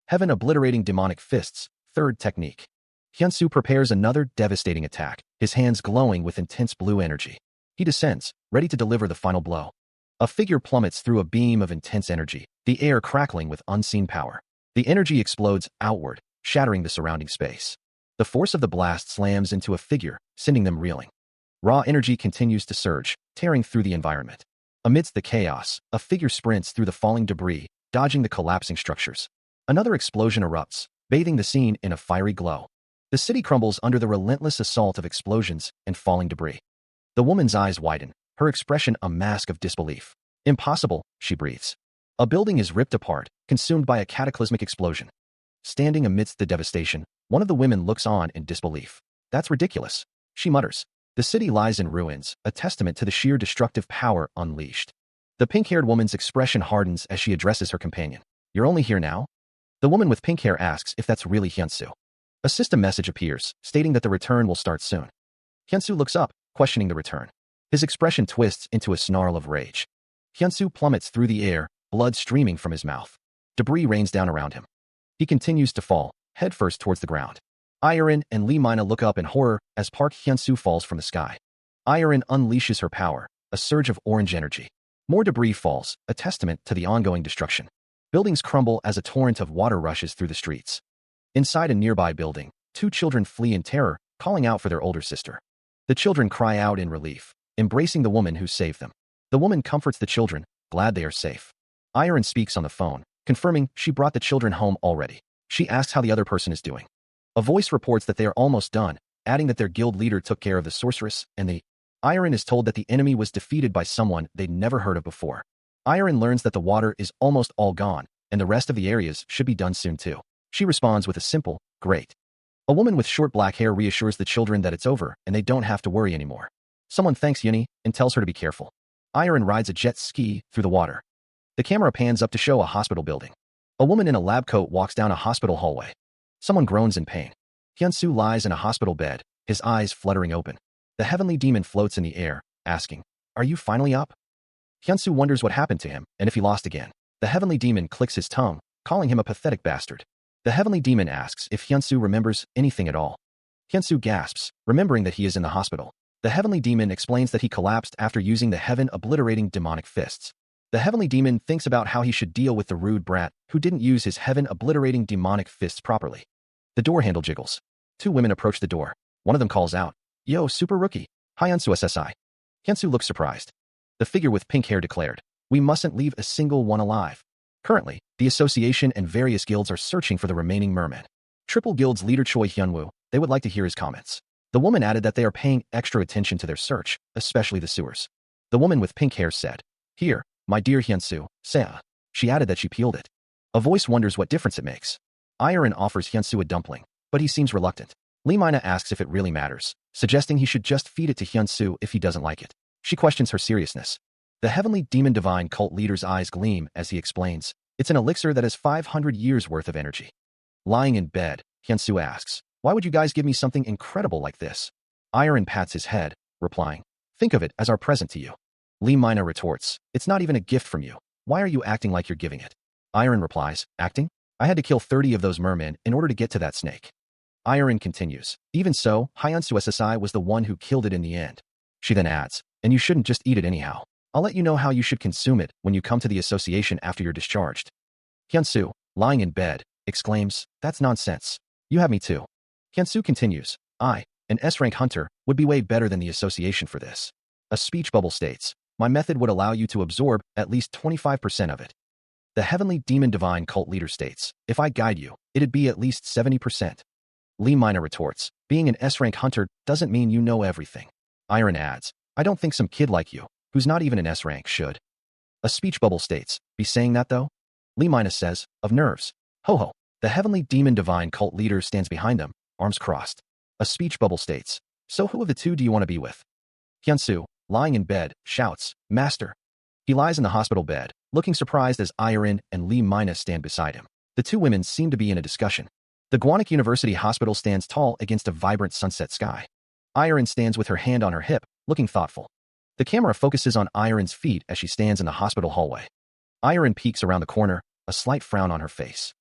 Heaven-obliterating demonic fists, third technique. Hyunsu prepares another devastating attack, his hands glowing with intense blue energy. He descends, ready to deliver the final blow. A figure plummets through a beam of intense energy, the air crackling with unseen power. The energy explodes outward, shattering the surrounding space. The force of the blast slams into a figure, sending them reeling. Raw energy continues to surge, tearing through the environment. Amidst the chaos, a figure sprints through the falling debris, dodging the collapsing structures. Another explosion erupts, bathing the scene in a fiery glow. The city crumbles under the relentless assault of explosions and falling debris. The woman's eyes widen, her expression a mask of disbelief. Impossible, she breathes. A building is ripped apart, consumed by a cataclysmic explosion. Standing amidst the devastation, one of the women looks on in disbelief. That's ridiculous, she mutters. The city lies in ruins, a testament to the sheer destructive power unleashed. The pink-haired woman's expression hardens as she addresses her companion. You're only here now? The woman with pink hair asks if that's really Hyunsu. A system message appears, stating that the return will start soon. Hyunsu looks up, questioning the return. His expression twists into a snarl of rage. Hyunsu plummets through the air, blood streaming from his mouth. Debris rains down around him. He continues to fall, headfirst towards the ground. Iron and Lee Mina look up in horror as Park Hyunsu falls from the sky. Iron unleashes her power, a surge of orange energy. More debris falls, a testament to the ongoing destruction. Buildings crumble as a torrent of water rushes through the streets. Inside a nearby building, two children flee in terror, calling out for their older sister. The children cry out in relief, embracing the woman who saved them. The woman comforts the children, glad they are safe. Iron speaks on the phone, confirming she brought the children home already. She asks how the other person is doing. A voice reports that they are almost done, adding that their guild leader took care of the sorceress, and the Iron is told that the enemy was defeated by someone they'd never heard of before. Iron learns that the water is almost all gone, and the rest of the areas should be done soon too. She responds with a simple, great. A woman with short black hair reassures the children that it's over and they don't have to worry anymore. Someone thanks Yuni and tells her to be careful. Iron rides a jet ski through the water. The camera pans up to show a hospital building. A woman in a lab coat walks down a hospital hallway. Someone groans in pain. Hyunsu lies in a hospital bed, his eyes fluttering open. The heavenly demon floats in the air, asking, "Are you finally up?" Hyunsu wonders what happened to him and if he lost again. The heavenly demon clicks his tongue, calling him a pathetic bastard. The heavenly demon asks if Hyunsu remembers anything at all. Hyunsu gasps, remembering that he is in the hospital. The heavenly demon explains that he collapsed after using the heaven-obliterating demonic fists. The heavenly demon thinks about how he should deal with the rude brat who didn't use his heaven-obliterating demonic fists properly. The door handle jiggles. Two women approach the door. One of them calls out, "Yo, super rookie. Hyunsu SSI." Hyunsu looks surprised. The figure with pink hair declared, "We mustn't leave a single one alive." Currently, the association and various guilds are searching for the remaining merman. Triple Guild's leader Choi Hyunwoo, they would like to hear his comments. The woman added that they are paying extra attention to their search, especially the sewers. The woman with pink hair said, "Here, my dear Hyunsoo, Saya." She added that she peeled it. A voice wonders what difference it makes. Iron offers Hyunsoo a dumpling, but he seems reluctant. Lee Mina asks if it really matters, suggesting he should just feed it to Hyunsoo if he doesn't like it. She questions her seriousness. The heavenly demon divine cult leader's eyes gleam as he explains, "It's an elixir that has 500 years worth of energy." Lying in bed, Hyunsoo asks, "Why would you guys give me something incredible like this?" Iron pats his head, replying, "Think of it as our present to you." Lee Mina retorts, "It's not even a gift from you. Why are you acting like you're giving it?" Iron replies, "Acting? I had to kill 30 of those mermen in order to get to that snake." Iron continues, "Even so, Hyunsoo SSI was the one who killed it in the end." She then adds, "And you shouldn't just eat it anyhow. I'll let you know how you should consume it when you come to the association after you're discharged." Hyunsoo, lying in bed, exclaims, "That's nonsense. You have me too." Hyunsoo continues, "I, an S-rank hunter, would be way better than the association for this." A speech bubble states, "My method would allow you to absorb at least 25% of it." The heavenly demon divine cult leader states, "If I guide you, it'd be at least 70%. Lee Mina retorts, "Being an S-rank hunter doesn't mean you know everything." Iron adds, "I don't think some kid like you, who's not even an S-rank, should." A speech bubble states, "Be saying that though?" Lee Mina says, "Of nerves. Ho ho." The heavenly demon divine cult leader stands behind them, arms crossed. A speech bubble states, "So who of the two do you want to be with?" Hyunsoo, lying in bed, shouts, "Master." He lies in the hospital bed, looking surprised as Iron and Lee Mina stand beside him. The two women seem to be in a discussion. The Gwanak University Hospital stands tall against a vibrant sunset sky. Iron stands with her hand on her hip, looking thoughtful. The camera focuses on Iron's feet as she stands in the hospital hallway. Iron peeks around the corner, a slight frown on her face.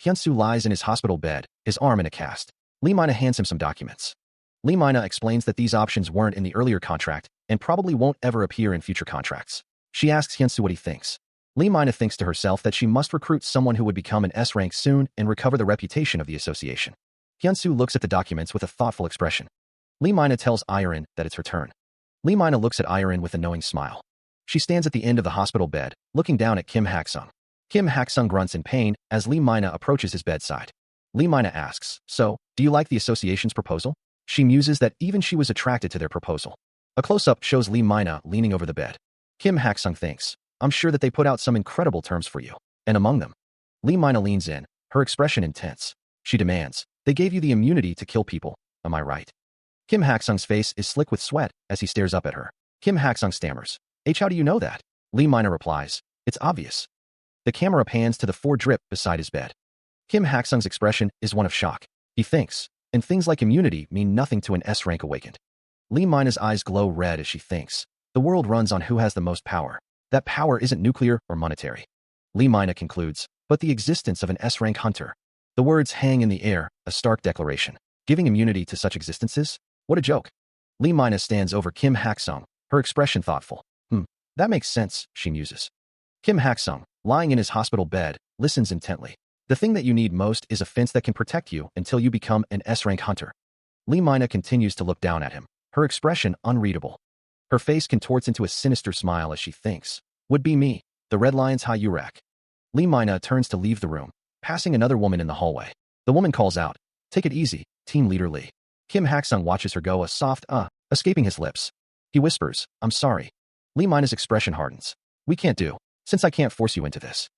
Hyunsoo lies in his hospital bed, his arm in a cast. Lee Mina hands him some documents. Lee Mina explains that these options weren't in the earlier contract and probably won't ever appear in future contracts. She asks Hyunsoo what he thinks. Lee Mina thinks to herself that she must recruit someone who would become an S rank soon and recover the reputation of the association. Hyunsoo looks at the documents with a thoughtful expression. Lee Mina tells Iron that it's her turn. Lee Mina looks at Iron with a knowing smile. She stands at the end of the hospital bed, looking down at Kim Hak-sung. Kim Hak-sung grunts in pain as Lee Mina approaches his bedside. Lee Mina asks, "So, do you like the association's proposal?" She muses that even she was attracted to their proposal. A close-up shows Lee Mina leaning over the bed. Kim Hak-sung thinks, "I'm sure that they put out some incredible terms for you." And among them, Lee Mina leans in, her expression intense. She demands, "They gave you the immunity to kill people, am I right?" Kim Hak-sung's face is slick with sweat as he stares up at her. Kim Hak-sung stammers, "How do you know that?" Lee Mina replies, "It's obvious." The camera pans to the 4 drip beside his bed. Kim Hak-sung's expression is one of shock. He thinks, and things like immunity mean nothing to an S-rank awakened. Lee Mina's eyes glow red as she thinks, the world runs on who has the most power. That power isn't nuclear or monetary. Lee Mina concludes, but the existence of an S-rank hunter. The words hang in the air, a stark declaration. Giving immunity to such existences? What a joke. Lee Mina stands over Kim Hak-sung, her expression thoughtful. That makes sense, she muses. Kim Hak-sung, lying in his hospital bed, listens intently. The thing that you need most is a fence that can protect you until you become an S-rank hunter. Lee Mina continues to look down at him, her expression unreadable. Her face contorts into a sinister smile as she thinks, "Would be me, the Red Lion's Hayurek." Lee Mina turns to leave the room, passing another woman in the hallway. The woman calls out, "Take it easy, Team Leader Lee." Kim Hak-sung watches her go, a soft escaping his lips. He whispers, "I'm sorry." Lee Mina's expression hardens. "We can't do, since I can't force you into this."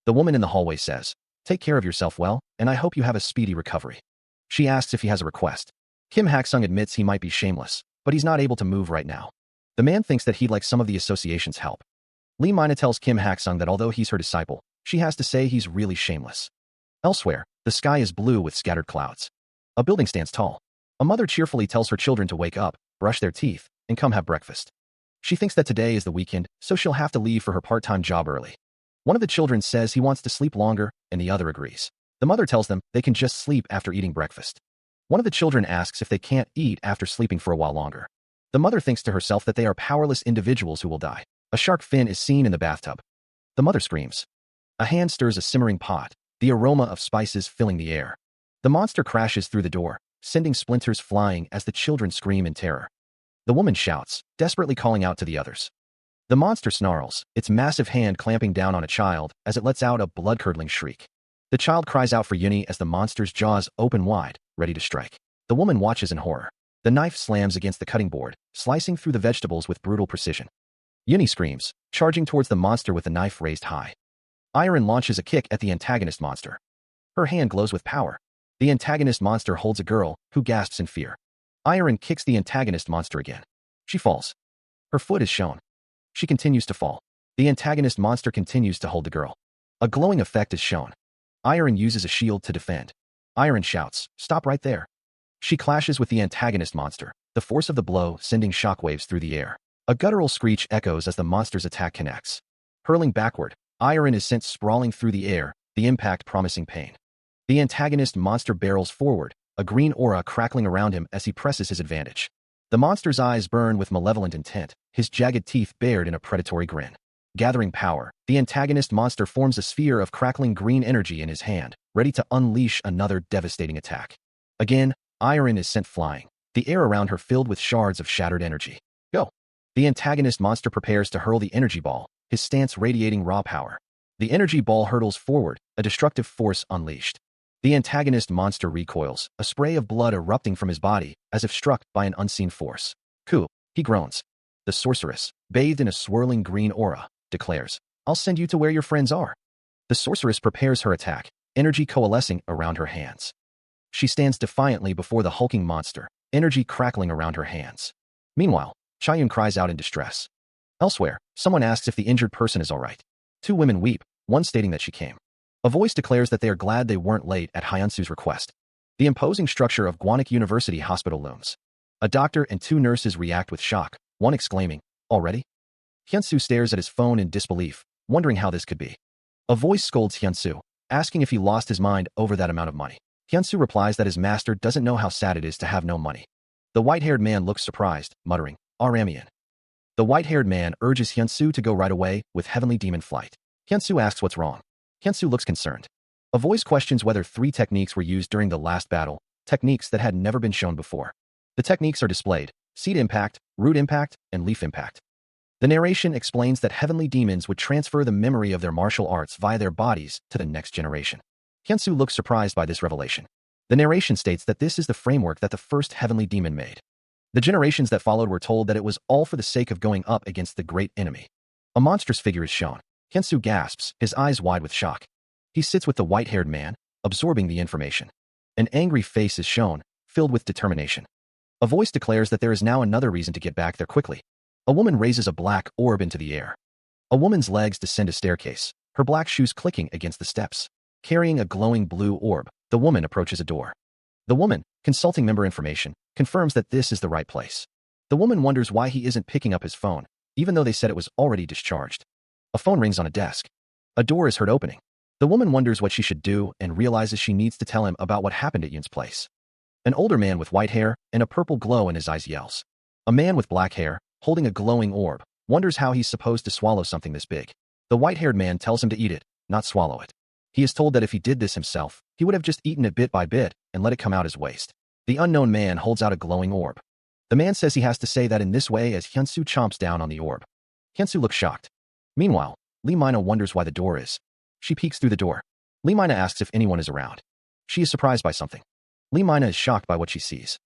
The woman in the hallway says, "Take care of yourself well, and I hope you have a speedy recovery." She asks if he has a request. Kim Hak-sung admits he might be shameless, but he's not able to move right now. The man thinks that he'd like some of the association's help. Lee Mina tells Kim Hak-sung that although he's her disciple, she has to say he's really shameless. Elsewhere, the sky is blue with scattered clouds. A building stands tall. A mother cheerfully tells her children to wake up, brush their teeth, and come have breakfast. She thinks that today is the weekend, so she'll have to leave for her part-time job early. One of the children says he wants to sleep longer, and the other agrees. The mother tells them they can just sleep after eating breakfast. One of the children asks if they can't eat after sleeping for a while longer. The mother thinks to herself that they are powerless individuals who will die. A shark fin is seen in the bathtub. The mother screams. A hand stirs a simmering pot, the aroma of spices filling the air. The monster crashes through the door, sending splinters flying as the children scream in terror. The woman shouts, desperately calling out to the others. The monster snarls, its massive hand clamping down on a child as it lets out a blood-curdling shriek. The child cries out for Yuni as the monster's jaws open wide, ready to strike. The woman watches in horror. The knife slams against the cutting board, slicing through the vegetables with brutal precision. Yuni screams, charging towards the monster with the knife raised high. Iron launches a kick at the antagonist monster. Her hand glows with power. The antagonist monster holds a girl, who gasps in fear. Iron kicks the antagonist monster again. She falls. Her foot is shown. She continues to fall. The antagonist monster continues to hold the girl. A glowing effect is shown. Iron uses a shield to defend. Iron shouts, "Stop right there." She clashes with the antagonist monster, the force of the blow sending shockwaves through the air. A guttural screech echoes as the monster's attack connects. Hurling backward, Iron is sent sprawling through the air, the impact promising pain. The antagonist monster barrels forward, a green aura crackling around him as he presses his advantage. The monster's eyes burn with malevolent intent, his jagged teeth bared in a predatory grin. Gathering power, the antagonist monster forms a sphere of crackling green energy in his hand, ready to unleash another devastating attack. Again, Iron is sent flying, the air around her filled with shards of shattered energy. Go! The antagonist monster prepares to hurl the energy ball, his stance radiating raw power. The energy ball hurtles forward, a destructive force unleashed. The antagonist monster recoils, a spray of blood erupting from his body, as if struck by an unseen force. "Ku," he groans. The sorceress, bathed in a swirling green aura, declares, "I'll send you to where your friends are." The sorceress prepares her attack, energy coalescing around her hands. She stands defiantly before the hulking monster, energy crackling around her hands. Meanwhile, Chayun cries out in distress. Elsewhere, someone asks if the injured person is all right. Two women weep, one stating that she came. A voice declares that they are glad they weren't late at Hyunsu's request. The imposing structure of Gwanik University Hospital looms. A doctor and two nurses react with shock, one exclaiming, "Already?" Hyunsu stares at his phone in disbelief, wondering how this could be. A voice scolds Hyunsu, asking if he lost his mind over that amount of money. Hyunsu replies that his master doesn't know how sad it is to have no money. The white-haired man looks surprised, muttering, "Aramian." The white-haired man urges Hyunsu to go right away with Heavenly Demon Flight. Hyunsu asks what's wrong. Hyunsu looks concerned. A voice questions whether 3 techniques were used during the last battle, techniques that had never been shown before. The techniques are displayed: seed impact, root impact, and leaf impact. The narration explains that heavenly demons would transfer the memory of their martial arts via their bodies to the next generation. Hyunsu looks surprised by this revelation. The narration states that this is the framework that the first heavenly demon made. The generations that followed were told that it was all for the sake of going up against the great enemy. A monstrous figure is shown. Hyunsu gasps, his eyes wide with shock. He sits with the white-haired man, absorbing the information. An angry face is shown, filled with determination. A voice declares that there is now another reason to get back there quickly. A woman raises a black orb into the air. A woman's legs descend a staircase, her black shoes clicking against the steps. Carrying a glowing blue orb, the woman approaches a door. The woman, consulting member information, confirms that this is the right place. The woman wonders why he isn't picking up his phone, even though they said it was already discharged. A phone rings on a desk. A door is heard opening. The woman wonders what she should do and realizes she needs to tell him about what happened at Yun's place. An older man with white hair and a purple glow in his eyes yells. A man with black hair, holding a glowing orb, wonders how he's supposed to swallow something this big. The white-haired man tells him to eat it, not swallow it. He is told that if he did this himself, he would have just eaten it bit by bit and let it come out as waste. The unknown man holds out a glowing orb. The man says he has to say that in this way as Hyunsu chomps down on the orb. Hyunsu looks shocked. Meanwhile, Lee Mina wonders why the door is. She peeks through the door. Lee Mina asks if anyone is around. She is surprised by something. Lee Mina is shocked by what she sees.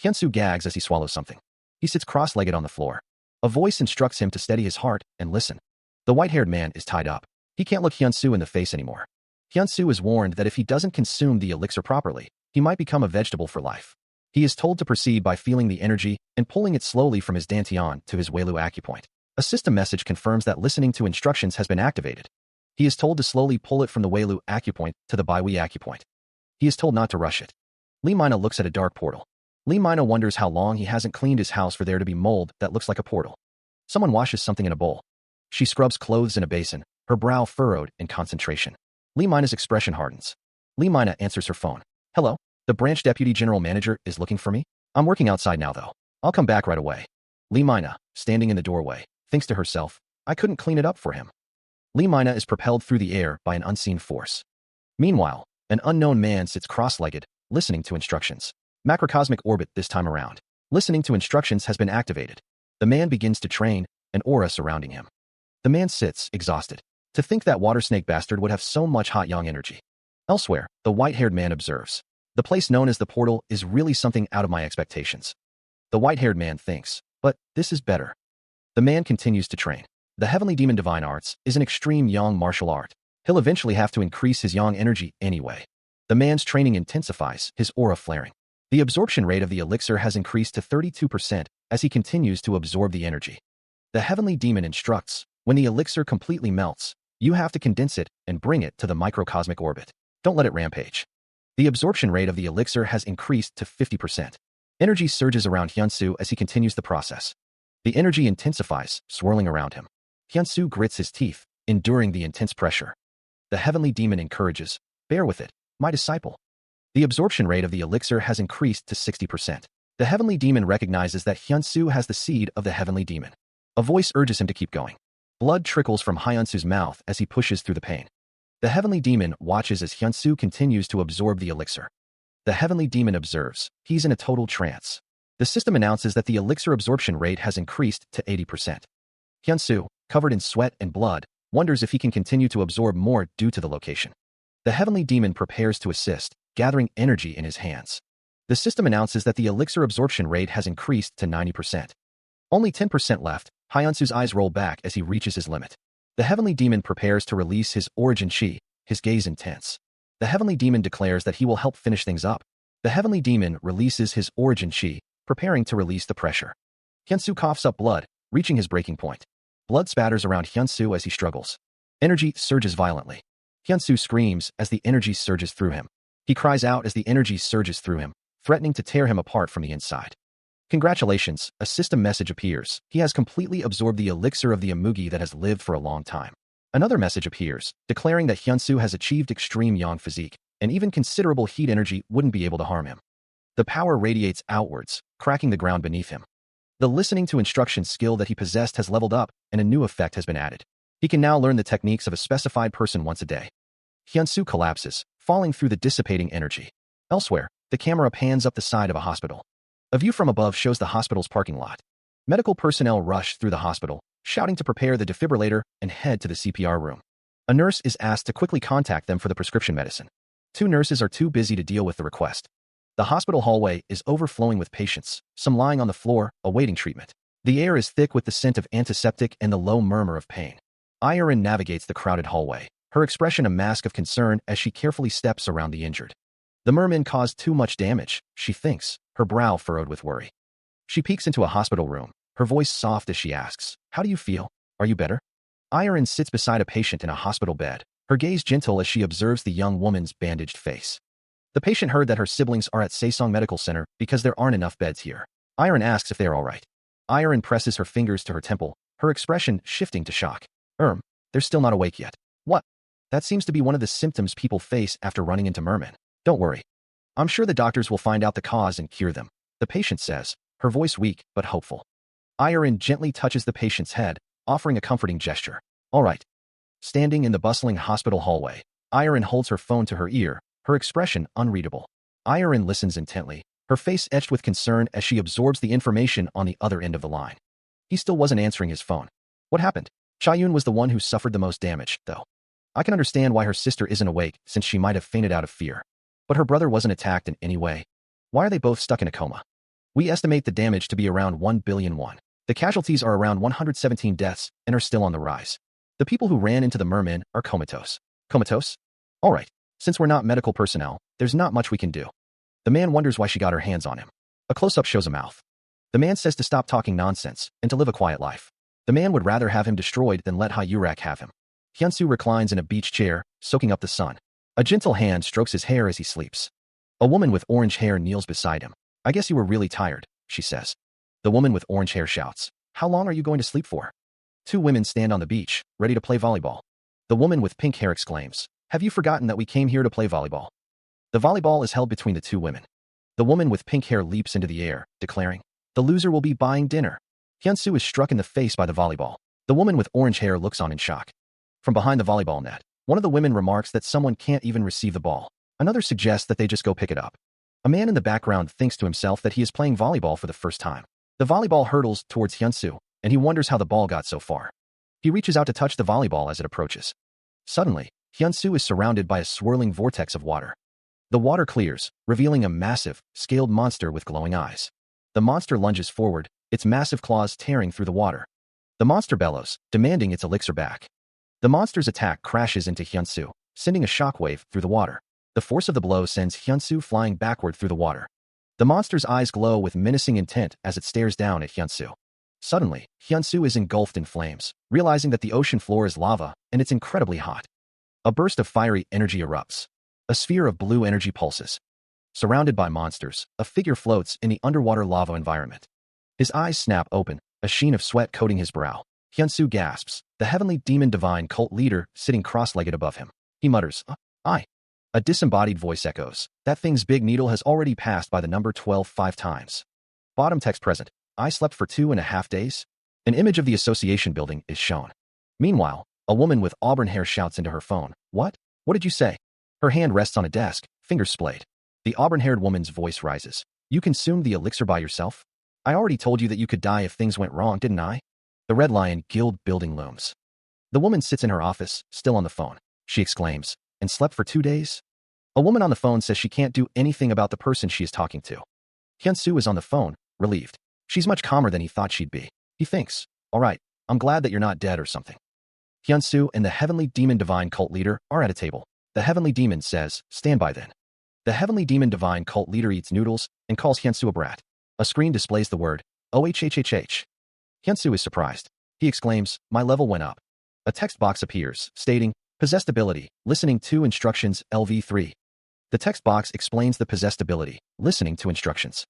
Hyunsu gags as he swallows something. He sits cross-legged on the floor. A voice instructs him to steady his heart and listen. The white-haired man is tied up. He can't look Hyunsu in the face anymore. Hyunsu is warned that if he doesn't consume the elixir properly, he might become a vegetable for life. He is told to proceed by feeling the energy and pulling it slowly from his dantian to his Welu acupoint. A system message confirms that listening to instructions has been activated. He is told to slowly pull it from the Welu acupoint to the Baihui acupoint. He is told not to rush it. Lee Mina looks at a dark portal. Lee Mina wonders how long he hasn't cleaned his house for there to be mold that looks like a portal. Someone washes something in a bowl. She scrubs clothes in a basin, her brow furrowed in concentration. Lee Mina's expression hardens. Lee Mina answers her phone. "Hello? The branch deputy general manager is looking for me? I'm working outside now though. I'll come back right away." Lee Mina, standing in the doorway, thinks to herself, "I couldn't clean it up for him." Lee Mina is propelled through the air by an unseen force. Meanwhile, an unknown man sits cross-legged, listening to instructions. Macrocosmic orbit this time around. Listening to instructions has been activated. The man begins to train, an aura surrounding him. The man sits, exhausted. To think that water snake bastard would have so much hot yang energy. Elsewhere, the white-haired man observes. The place known as the portal is really something out of my expectations. The white-haired man thinks, but this is better. The man continues to train. The Heavenly Demon Divine Arts is an extreme yang martial art. He'll eventually have to increase his yang energy anyway. The man's training intensifies, his aura flaring. The absorption rate of the elixir has increased to 32% as he continues to absorb the energy. The Heavenly Demon instructs, when the elixir completely melts, you have to condense it and bring it to the microcosmic orbit. Don't let it rampage. The absorption rate of the elixir has increased to 50%. Energy surges around Hyunsu as he continues the process. The energy intensifies, swirling around him. Hyunsu grits his teeth, enduring the intense pressure. The Heavenly Demon encourages, bear with it, my disciple. The absorption rate of the elixir has increased to 60%. The Heavenly Demon recognizes that Hyunsu has the seed of the Heavenly Demon. A voice urges him to keep going. Blood trickles from Hyunsu's mouth as he pushes through the pain. The Heavenly Demon watches as Hyunsu continues to absorb the elixir. The Heavenly Demon observes. He's in a total trance. The system announces that the elixir absorption rate has increased to 80%. Hyunsu, covered in sweat and blood, wonders if he can continue to absorb more due to the location. The Heavenly Demon prepares to assist, gathering energy in his hands. The system announces that the elixir absorption rate has increased to 90%. Only 10% left. Hyunsu's eyes roll back as he reaches his limit. The Heavenly Demon prepares to release his origin chi, his gaze intense. The Heavenly Demon declares that he will help finish things up. The Heavenly Demon releases his origin chi, preparing to release the pressure. Hyunsu coughs up blood, reaching his breaking point. Blood spatters around Hyunsu as he struggles. Energy surges violently. Hyunsu screams as the energy surges through him. He cries out as the energy surges through him, threatening to tear him apart from the inside. Congratulations, a system message appears. He has completely absorbed the elixir of the Amugi that has lived for a long time. Another message appears, declaring that Hyunsu has achieved extreme yang physique, and even considerable heat energy wouldn't be able to harm him. The power radiates outwards, cracking the ground beneath him. The listening to instruction skill that he possessed has leveled up, and a new effect has been added. He can now learn the techniques of a specified person once a day. Hyunsu collapses, falling through the dissipating energy. Elsewhere, the camera pans up the side of a hospital. A view from above shows the hospital's parking lot. Medical personnel rush through the hospital, shouting to prepare the defibrillator and head to the CPR room. A nurse is asked to quickly contact them for the prescription medicine. Two nurses are too busy to deal with the request. The hospital hallway is overflowing with patients, some lying on the floor, awaiting treatment. The air is thick with the scent of antiseptic and the low murmur of pain. Iron navigates the crowded hallway, her expression a mask of concern as she carefully steps around the injured. The merman caused too much damage, she thinks, her brow furrowed with worry. She peeks into a hospital room, her voice soft as she asks, "How do you feel? Are you better?" Iron sits beside a patient in a hospital bed, her gaze gentle as she observes the young woman's bandaged face. The patient heard that her siblings are at Saesong Medical Center because there aren't enough beds here. Iron asks if they are all right. Iron presses her fingers to her temple, her expression shifting to shock. They're still not awake yet. What? That seems to be one of the symptoms people face after running into mermen. Don't worry. I'm sure the doctors will find out the cause and cure them, the patient says, her voice weak but hopeful. Iron gently touches the patient's head, offering a comforting gesture. All right. Standing in the bustling hospital hallway, Iron holds her phone to her ear, her expression unreadable. Iron listens intently, her face etched with concern as she absorbs the information on the other end of the line. He still wasn't answering his phone. What happened? Chayun was the one who suffered the most damage, though. I can understand why her sister isn't awake since she might have fainted out of fear. But her brother wasn't attacked in any way. Why are they both stuck in a coma? We estimate the damage to be around 1 billion won. The casualties are around 117 deaths and are still on the rise. The people who ran into the mermen are comatose. Comatose? All right. Since we're not medical personnel, there's not much we can do. The man wonders why she got her hands on him. A close-up shows a mouth. The man says to stop talking nonsense and to live a quiet life. The man would rather have him destroyed than let Hyurak have him. Hyunsu reclines in a beach chair, soaking up the sun. A gentle hand strokes his hair as he sleeps. A woman with orange hair kneels beside him. I guess you were really tired, she says. The woman with orange hair shouts, how long are you going to sleep for? Two women stand on the beach, ready to play volleyball. The woman with pink hair exclaims, have you forgotten that we came here to play volleyball? The volleyball is held between the two women. The woman with pink hair leaps into the air, declaring, the loser will be buying dinner. Hyunsu is struck in the face by the volleyball. The woman with orange hair looks on in shock. From behind the volleyball net, one of the women remarks that someone can't even receive the ball. Another suggests that they just go pick it up. A man in the background thinks to himself that he is playing volleyball for the first time. The volleyball hurtles towards Hyunsu, and he wonders how the ball got so far. He reaches out to touch the volleyball as it approaches. Suddenly, Hyun-soo is surrounded by a swirling vortex of water. The water clears, revealing a massive, scaled monster with glowing eyes. The monster lunges forward, its massive claws tearing through the water. The monster bellows, demanding its elixir back. The monster's attack crashes into Hyun-soo, sending a shockwave through the water. The force of the blow sends Hyun-soo flying backward through the water. The monster's eyes glow with menacing intent as it stares down at Hyun-soo. Suddenly, Hyun-soo is engulfed in flames, realizing that the ocean floor is lava and it's incredibly hot. A burst of fiery energy erupts. A sphere of blue energy pulses. Surrounded by monsters, a figure floats in the underwater lava environment. His eyes snap open, a sheen of sweat coating his brow. Hyun-soo gasps, the heavenly demon divine cult leader sitting cross-legged above him. He mutters, I. A disembodied voice echoes, that thing's big needle has already passed by the number 12 5 times. Bottom text present, I slept for 2.5 days. An image of the association building is shown. Meanwhile, a woman with auburn hair shouts into her phone, What? What did you say? Her hand rests on a desk, fingers splayed. The auburn-haired woman's voice rises. You consumed the elixir by yourself? I already told you that you could die if things went wrong, didn't I? The Red Lion Guild building looms. The woman sits in her office, still on the phone. She exclaims, and slept for 2 days? A woman on the phone says she can't do anything about the person she is talking to. Hyun-soo is on the phone, relieved. She's much calmer than he thought she'd be. He thinks, all right, I'm glad that you're not dead or something. Hyun-soo and the heavenly demon divine cult leader are at a table. The heavenly demon says, stand by then. The heavenly demon divine cult leader eats noodles and calls Hyun-soo a brat. A screen displays the word, OHHHH. Hyun-soo is surprised. He exclaims, my level went up. A text box appears, stating, possessed ability, listening to instructions, LV3. The text box explains the possessed ability, listening to instructions.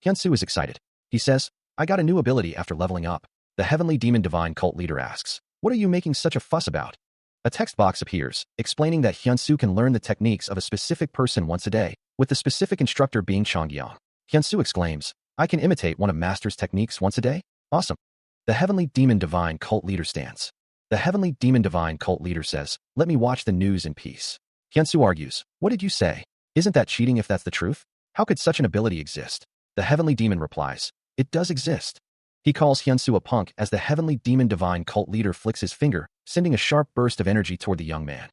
Hyun-soo is excited. He says, I got a new ability after leveling up. The heavenly demon divine cult leader asks, what are you making such a fuss about? A text box appears, explaining that Hyun-soo can learn the techniques of a specific person once a day, with the specific instructor being Chongyang. Hyun-soo exclaims, I can imitate one of Master's techniques once a day? Awesome. The heavenly demon divine cult leader stands. The heavenly demon divine cult leader says, let me watch the news in peace. Hyun-soo argues, what did you say? Isn't that cheating if that's the truth? How could such an ability exist? The heavenly demon replies, it does exist. He calls Hyun-soo a punk as the heavenly demon divine cult leader flicks his finger, sending a sharp burst of energy toward the young man.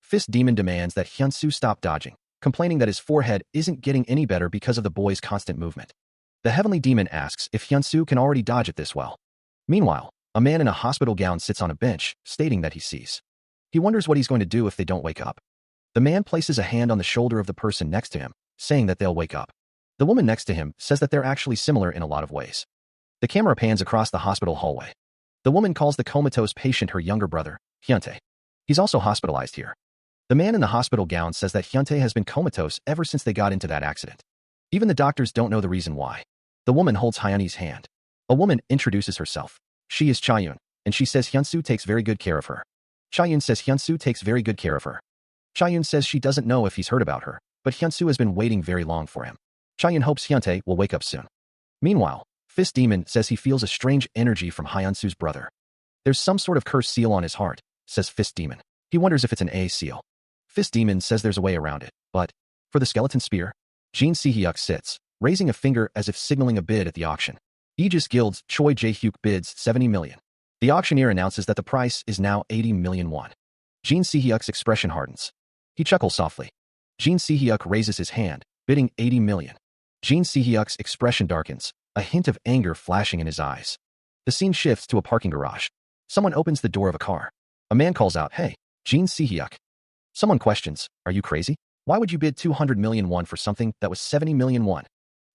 Fist Demon demands that Hyun-soo stop dodging, complaining that his forehead isn't getting any better because of the boy's constant movement. The heavenly demon asks if Hyun-soo can already dodge it this well. Meanwhile, a man in a hospital gown sits on a bench, stating that he sees. He wonders what he's going to do if they don't wake up. The man places a hand on the shoulder of the person next to him, saying that they'll wake up. The woman next to him says that they're actually similar in a lot of ways. The camera pans across the hospital hallway. The woman calls the comatose patient her younger brother, Hyuntae. He's also hospitalized here. The man in the hospital gown says that Hyuntae has been comatose ever since they got into that accident. Even the doctors don't know the reason why. The woman holds Hyuntae's hand. A woman introduces herself. She is Chaeyoon, and she says Hyun-soo takes very good care of her. Chaeyoon says Hyun-soo takes very good care of her. Chaeyoon says she doesn't know if he's heard about her, but Hyun-soo has been waiting very long for him. Chaeyoon hopes Hyuntae will wake up soon. Meanwhile, Fist Demon says he feels a strange energy from Hyun-soo's brother. There's some sort of cursed seal on his heart, says Fist Demon. He wonders if it's an A seal. Fist Demon says there's a way around it, but for the skeleton spear, Jin Si-hyuk sits, raising a finger as if signaling a bid at the auction. Aegis Guild's Choi Jae-hyuk bids 70 million. The auctioneer announces that the price is now 80 million won. Jin Si-hyuk's expression hardens. He chuckles softly. Jin Si-hyuk raises his hand, bidding 80 million. Jin Si-hyuk's expression darkens, a hint of anger flashing in his eyes. The scene shifts to a parking garage. Someone opens the door of a car. A man calls out, hey, Jin Si-hyuk. Someone questions, are you crazy? Why would you bid 200 million won for something that was 70 million won?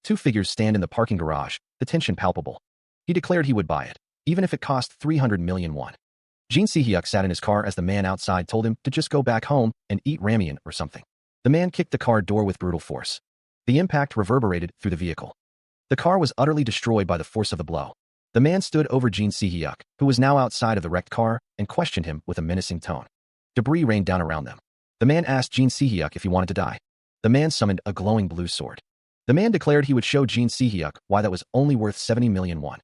Two figures stand in the parking garage, the tension palpable. He declared he would buy it, even if it cost 300 million won. Jin Si-hyuk sat in his car as the man outside told him to just go back home and eat ramen or something. The man kicked the car door with brutal force. The impact reverberated through the vehicle. The car was utterly destroyed by the force of the blow. The man stood over Jin Si-hyuk, who was now outside of the wrecked car, and questioned him with a menacing tone. Debris rained down around them. The man asked Jin Si-hyuk if he wanted to die. The man summoned a glowing blue sword. The man declared he would show Jin Si-hyuk why that was only worth 70 million won.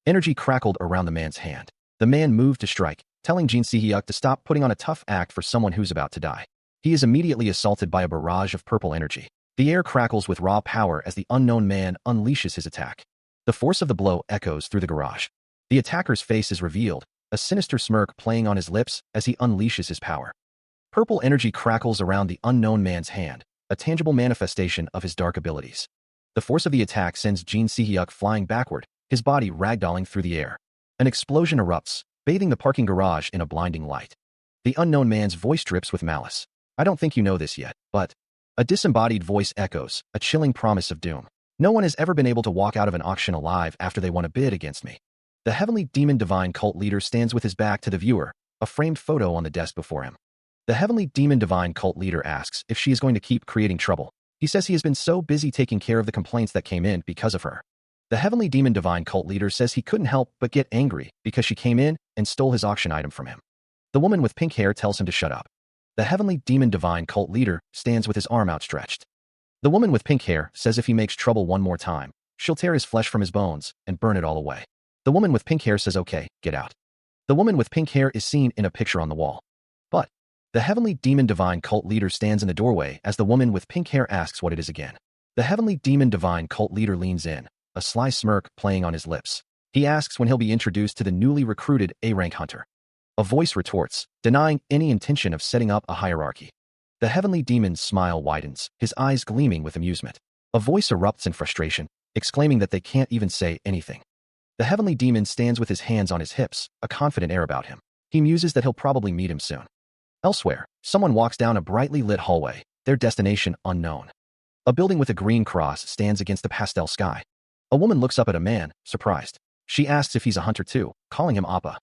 Energy crackled around the man's hand. The man moved to strike, telling Jin Si-hyuk to stop putting on a tough act for someone who's about to die. He is immediately assaulted by a barrage of purple energy. The air crackles with raw power as the unknown man unleashes his attack. The force of the blow echoes through the garage. The attacker's face is revealed, a sinister smirk playing on his lips as he unleashes his power. Purple energy crackles around the unknown man's hand, a tangible manifestation of his dark abilities. The force of the attack sends Jin Si-hyuk flying backward, his body ragdolling through the air. An explosion erupts, bathing the parking garage in a blinding light. The unknown man's voice drips with malice. I don't think you know this yet, but... A disembodied voice echoes, a chilling promise of doom. No one has ever been able to walk out of an auction alive after they won a bid against me. The heavenly demon divine cult leader stands with his back to the viewer, a framed photo on the desk before him. The heavenly demon divine cult leader asks if she is going to keep creating trouble. He says he has been so busy taking care of the complaints that came in because of her. The heavenly demon divine cult leader says he couldn't help but get angry because she came in and stole his auction item from him. The woman with pink hair tells him to shut up. The heavenly demon divine cult leader stands with his arm outstretched. The woman with pink hair says if he makes trouble one more time, she'll tear his flesh from his bones and burn it all away. The woman with pink hair says okay, get out. The woman with pink hair is seen in a picture on the wall. But the heavenly demon divine cult leader stands in the doorway as the woman with pink hair asks what it is again. The heavenly demon divine cult leader leans in, a sly smirk playing on his lips. He asks when he'll be introduced to the newly recruited A-rank hunter. A voice retorts, denying any intention of setting up a hierarchy. The heavenly demon's smile widens, his eyes gleaming with amusement. A voice erupts in frustration, exclaiming that they can't even say anything. The heavenly demon stands with his hands on his hips, a confident air about him. He muses that he'll probably meet him soon. Elsewhere, someone walks down a brightly lit hallway, their destination unknown. A building with a green cross stands against the pastel sky. A woman looks up at a man, surprised. She asks if he's a hunter too, calling him Appa.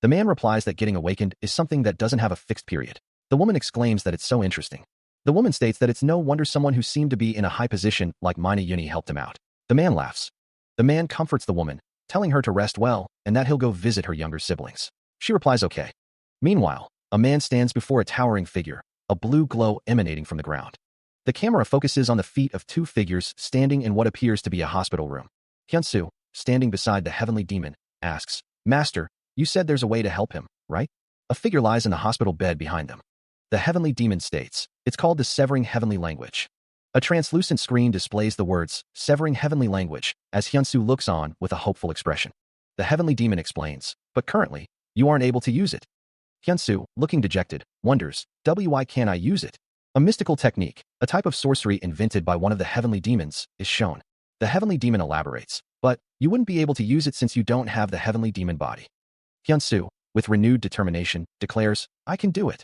The man replies that getting awakened is something that doesn't have a fixed period. The woman exclaims that it's so interesting. The woman states that it's no wonder someone who seemed to be in a high position like Mina Yuni helped him out. The man laughs. The man comforts the woman, telling her to rest well and that he'll go visit her younger siblings. She replies okay. Meanwhile, a man stands before a towering figure, a blue glow emanating from the ground. The camera focuses on the feet of two figures standing in what appears to be a hospital room. Hyunsu, standing beside the heavenly demon, asks, Master, you said there's a way to help him, right? A figure lies in the hospital bed behind them. The heavenly demon states, it's called the Severing Heavenly Language. A translucent screen displays the words, Severing Heavenly Language, as Hyunsu looks on with a hopeful expression. The heavenly demon explains, but currently, you aren't able to use it. Hyunsu, looking dejected, wonders, why can't I use it? A mystical technique, a type of sorcery invented by one of the heavenly demons, is shown. The heavenly demon elaborates, but you wouldn't be able to use it since you don't have the heavenly demon body. Hyunsu, with renewed determination, declares, I can do it.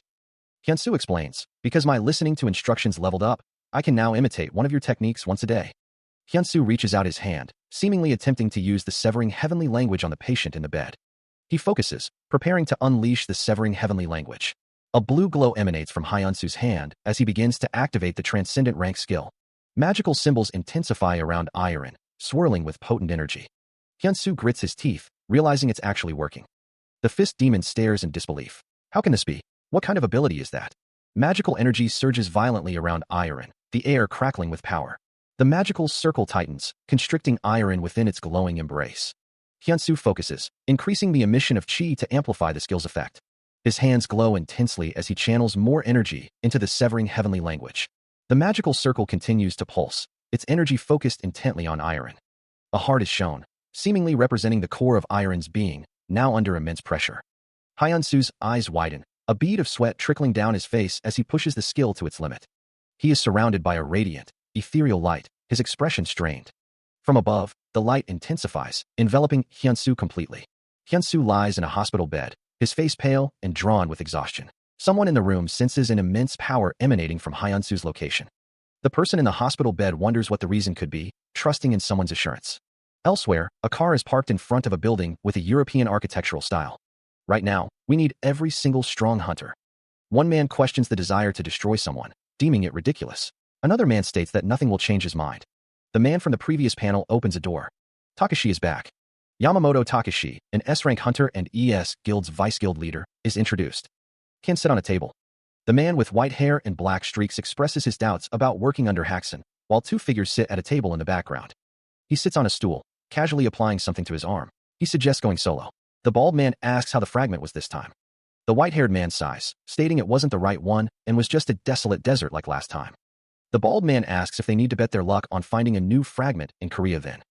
Hyunsu explains, because my listening to instructions leveled up, I can now imitate one of your techniques once a day. Hyunsu reaches out his hand, seemingly attempting to use the Severing Heavenly Language on the patient in the bed. He focuses, preparing to unleash the Severing Heavenly Language. A blue glow emanates from Hyunsu's hand as he begins to activate the Transcendent Rank skill. Magical symbols intensify around Iron, swirling with potent energy. Hyunsu grits his teeth, realizing it's actually working. The fist demon stares in disbelief. How can this be? What kind of ability is that? Magical energy surges violently around Iron, the air crackling with power. The magical circle tightens, constricting Iron within its glowing embrace. Hyunsu focuses, increasing the emission of chi to amplify the skill's effect. His hands glow intensely as he channels more energy into the Severing Heavenly Language. The magical circle continues to pulse, its energy focused intently on Iron. A heart is shown, seemingly representing the core of Iron's being, now under immense pressure. Hyunsu's eyes widen, a bead of sweat trickling down his face as he pushes the skill to its limit. He is surrounded by a radiant, ethereal light, his expression strained. From above, the light intensifies, enveloping Hyunsu completely. Hyunsu lies in a hospital bed, his face pale and drawn with exhaustion. Someone in the room senses an immense power emanating from Hyunsu's location. The person in the hospital bed wonders what the reason could be, trusting in someone's assurance. Elsewhere, a car is parked in front of a building with a European architectural style. Right now, we need every single strong hunter. One man questions the desire to destroy someone, deeming it ridiculous. Another man states that nothing will change his mind. The man from the previous panel opens a door. Takashi is back. Yamamoto Takashi, an S-rank hunter and ES Guild's vice-guild leader, is introduced. Can sit on a table. The man with white hair and black streaks expresses his doubts about working under Haxon, while two figures sit at a table in the background. He sits on a stool, casually applying something to his arm. He suggests going solo. The bald man asks how the fragment was this time. The white-haired man sighs, stating it wasn't the right one and was just a desolate desert like last time. The bald man asks if they need to bet their luck on finding a new fragment in Korea then.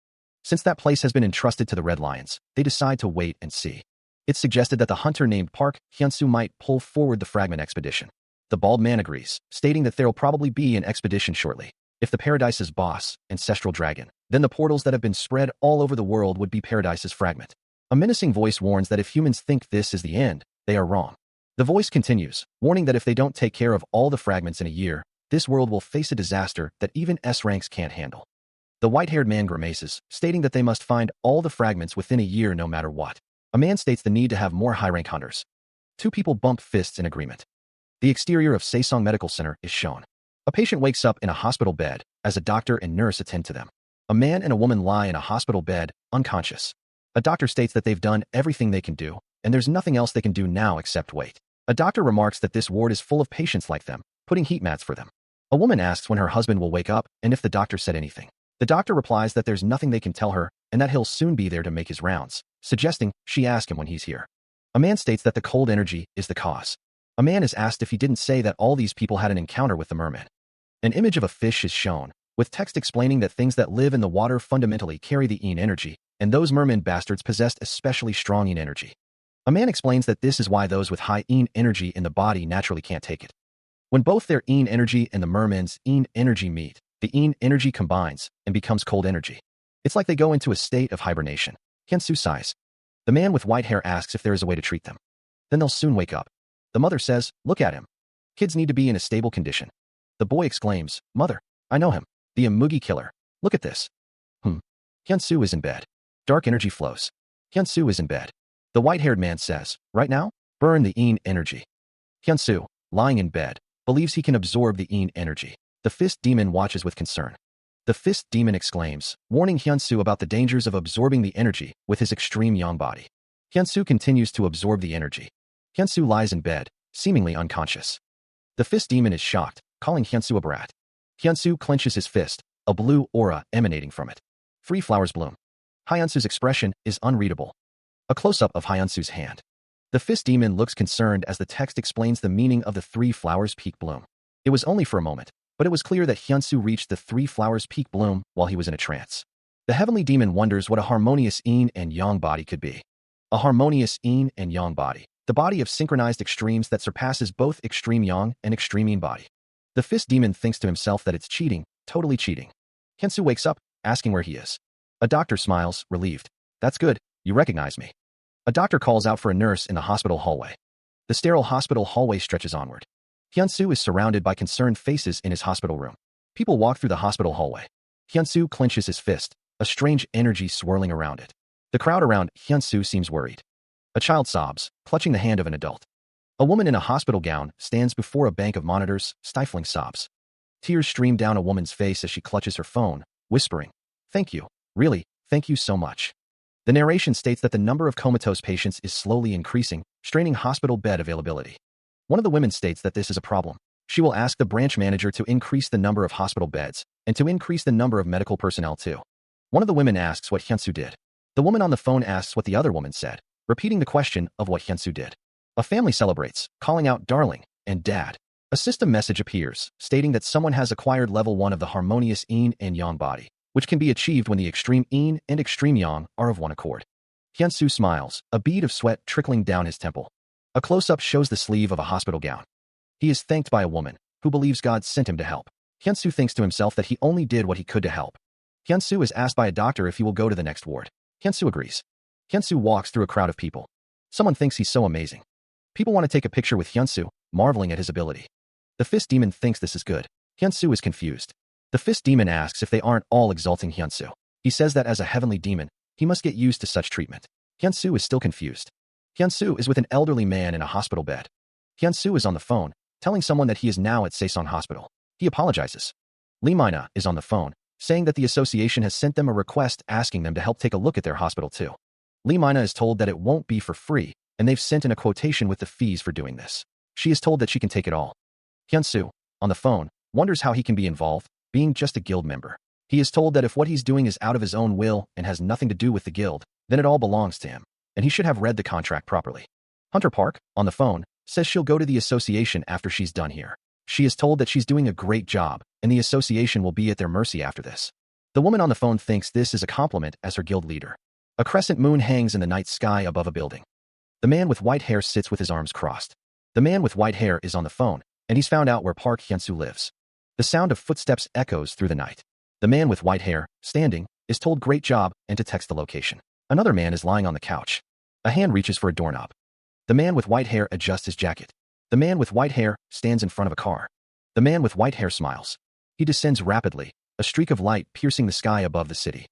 Since that place has been entrusted to the Red Lions, they decide to wait and see. It's suggested that the hunter named Park Hyun-soo might pull forward the fragment expedition. The bald man agrees, stating that there'll probably be an expedition shortly. If the Paradise's boss, Ancestral Dragon, then the portals that have been spread all over the world would be Paradise's fragment. A menacing voice warns that if humans think this is the end, they are wrong. The voice continues, warning that if they don't take care of all the fragments in a year, this world will face a disaster that even S ranks can't handle. The white-haired man grimaces, stating that they must find all the fragments within a year no matter what. A man states the need to have more high-rank hunters. Two people bump fists in agreement. The exterior of Saesong Medical Center is shown. A patient wakes up in a hospital bed as a doctor and nurse attend to them. A man and a woman lie in a hospital bed, unconscious. A doctor states that they've done everything they can do, and there's nothing else they can do now except wait. A doctor remarks that this ward is full of patients like them, putting heat mats for them. A woman asks when her husband will wake up and if the doctor said anything. The doctor replies that there's nothing they can tell her and that he'll soon be there to make his rounds, suggesting she ask him when he's here. A man states that the cold energy is the cause. A man is asked if he didn't say that all these people had an encounter with the merman. An image of a fish is shown, with text explaining that things that live in the water fundamentally carry the Yin energy, and those merman bastards possessed especially strong Yin energy. A man explains that this is why those with high Yin energy in the body naturally can't take it. When both their Yin energy and the merman's Yin energy meet, the Yin energy combines and becomes cold energy. It's like they go into a state of hibernation. Hyun-soo sighs. The man with white hair asks if there is a way to treat them. Then they'll soon wake up. The mother says, look at him. Kids need to be in a stable condition. The boy exclaims, Mother, I know him. The Amugi killer. Look at this. Hyun-soo is in bed. Dark energy flows. Hyun-soo is in bed. The white-haired man says, right now, burn the Yin energy. Hyun-soo, lying in bed, believes he can absorb the Yin energy. The fist demon watches with concern. The fist demon exclaims, warning Hyun-soo about the dangers of absorbing the energy with his extreme yang body. Hyun-soo continues to absorb the energy. Hyun-soo lies in bed, seemingly unconscious. The fist demon is shocked, calling Hyun-soo a brat. Hyun-soo clenches his fist, a blue aura emanating from it. 3 flowers bloom. Hyun-soo's expression is unreadable. A close-up of Hyun-soo's hand. The fist demon looks concerned as the text explains the meaning of the 3 flowers peak bloom. It was only for a moment, but it was clear that Hyun-soo reached the 3 flowers peak bloom while he was in a trance. The heavenly demon wonders what a harmonious Yin and Yang body could be. A harmonious Yin and Yang body. The body of synchronized extremes that surpasses both extreme Yang and extreme Yin body. The fist demon thinks to himself that it's cheating, totally cheating. Hyun-soo wakes up, asking where he is. A doctor smiles, relieved. That's good, you recognize me. A doctor calls out for a nurse in the hospital hallway. The sterile hospital hallway stretches onward. Hyun-soo is surrounded by concerned faces in his hospital room. People walk through the hospital hallway. Hyun-soo clenches his fist, a strange energy swirling around it. The crowd around Hyun-soo seems worried. A child sobs, clutching the hand of an adult. A woman in a hospital gown stands before a bank of monitors, stifling sobs. Tears stream down a woman's face as she clutches her phone, whispering, "Thank you, really, thank you so much." The narration states that the number of comatose patients is slowly increasing, straining hospital bed availability. One of the women states that this is a problem. She will ask the branch manager to increase the number of hospital beds and to increase the number of medical personnel too. One of the women asks what Hyun-soo did. The woman on the phone asks what the other woman said, repeating the question of what Hyun-soo did. A family celebrates, calling out darling and dad. A system message appears, stating that someone has acquired level 1 of the harmonious Yin and Yang body, which can be achieved when the extreme Yin and extreme Yang are of one accord. Hyun-soo smiles, a bead of sweat trickling down his temple. A close-up shows the sleeve of a hospital gown. He is thanked by a woman, who believes God sent him to help. Hyun-soo thinks to himself that he only did what he could to help. Hyun-soo is asked by a doctor if he will go to the next ward. Hyun-soo agrees. Hyun-soo walks through a crowd of people. Someone thinks he's so amazing. People want to take a picture with Hyun-soo, marveling at his ability. The fist demon thinks this is good. Hyun-soo is confused. The fist demon asks if they aren't all exalting Hyun-soo. He says that as a heavenly demon, he must get used to such treatment. Hyun-soo is still confused. Hyun-soo is with an elderly man in a hospital bed. Hyun-soo is on the phone, telling someone that he is now at Saesong Hospital. He apologizes. Lee Mina is on the phone, saying that the association has sent them a request asking them to help take a look at their hospital too. Lee Mina is told that it won't be for free, and they've sent in a quotation with the fees for doing this. She is told that she can take it all. Hyun-soo, on the phone, wonders how he can be involved, being just a guild member. He is told that if what he's doing is out of his own will and has nothing to do with the guild, then it all belongs to him, and he should have read the contract properly. Hunter Park, on the phone, says she'll go to the association after she's done here. She is told that she's doing a great job, and the association will be at their mercy after this. The woman on the phone thinks this is a compliment as her guild leader. A crescent moon hangs in the night sky above a building. The man with white hair sits with his arms crossed. The man with white hair is on the phone, and he's found out where Park Hyun-soo lives. The sound of footsteps echoes through the night. The man with white hair, standing, is told great job and to text the location. Another man is lying on the couch. A hand reaches for a doorknob. The man with white hair adjusts his jacket. The man with white hair stands in front of a car. The man with white hair smiles. He descends rapidly, a streak of light piercing the sky above the city.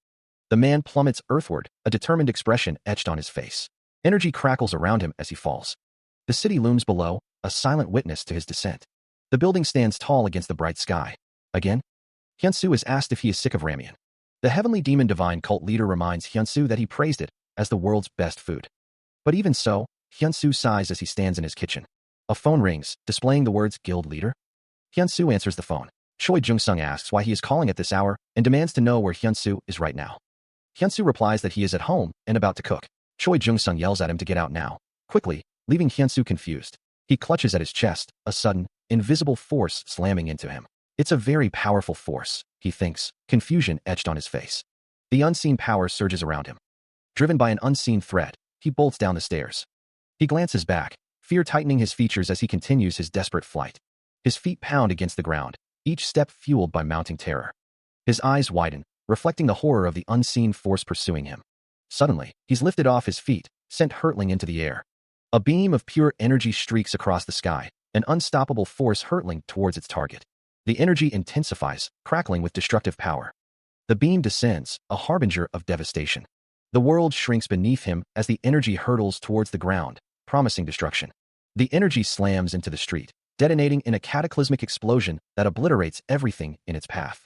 The man plummets earthward, a determined expression etched on his face. Energy crackles around him as he falls. The city looms below, a silent witness to his descent. The building stands tall against the bright sky. Again? Hyun-soo is asked if he is sick of ramen. The heavenly demon divine cult leader reminds Hyun-soo that he praised it as the world's best food. But even so, Hyun-soo sighs as he stands in his kitchen. A phone rings, displaying the words guild leader. Hyun-soo answers the phone. Choi Jung-sung asks why he is calling at this hour and demands to know where Hyun-soo is right now. Hyun-soo replies that he is at home and about to cook. Choi Jung-sung yells at him to get out now, quickly, leaving Hyun-soo confused. He clutches at his chest, a sudden, invisible force slamming into him. It's a very powerful force, he thinks, confusion etched on his face. The unseen power surges around him. Driven by an unseen threat, he bolts down the stairs. He glances back, fear tightening his features as he continues his desperate flight. His feet pound against the ground, each step fueled by mounting terror. His eyes widen, reflecting the horror of the unseen force pursuing him. Suddenly, he's lifted off his feet, sent hurtling into the air. A beam of pure energy streaks across the sky, an unstoppable force hurtling towards its target. The energy intensifies, crackling with destructive power. The beam descends, a harbinger of devastation. The world shrinks beneath him as the energy hurtles towards the ground, promising destruction. The energy slams into the street, detonating in a cataclysmic explosion that obliterates everything in its path.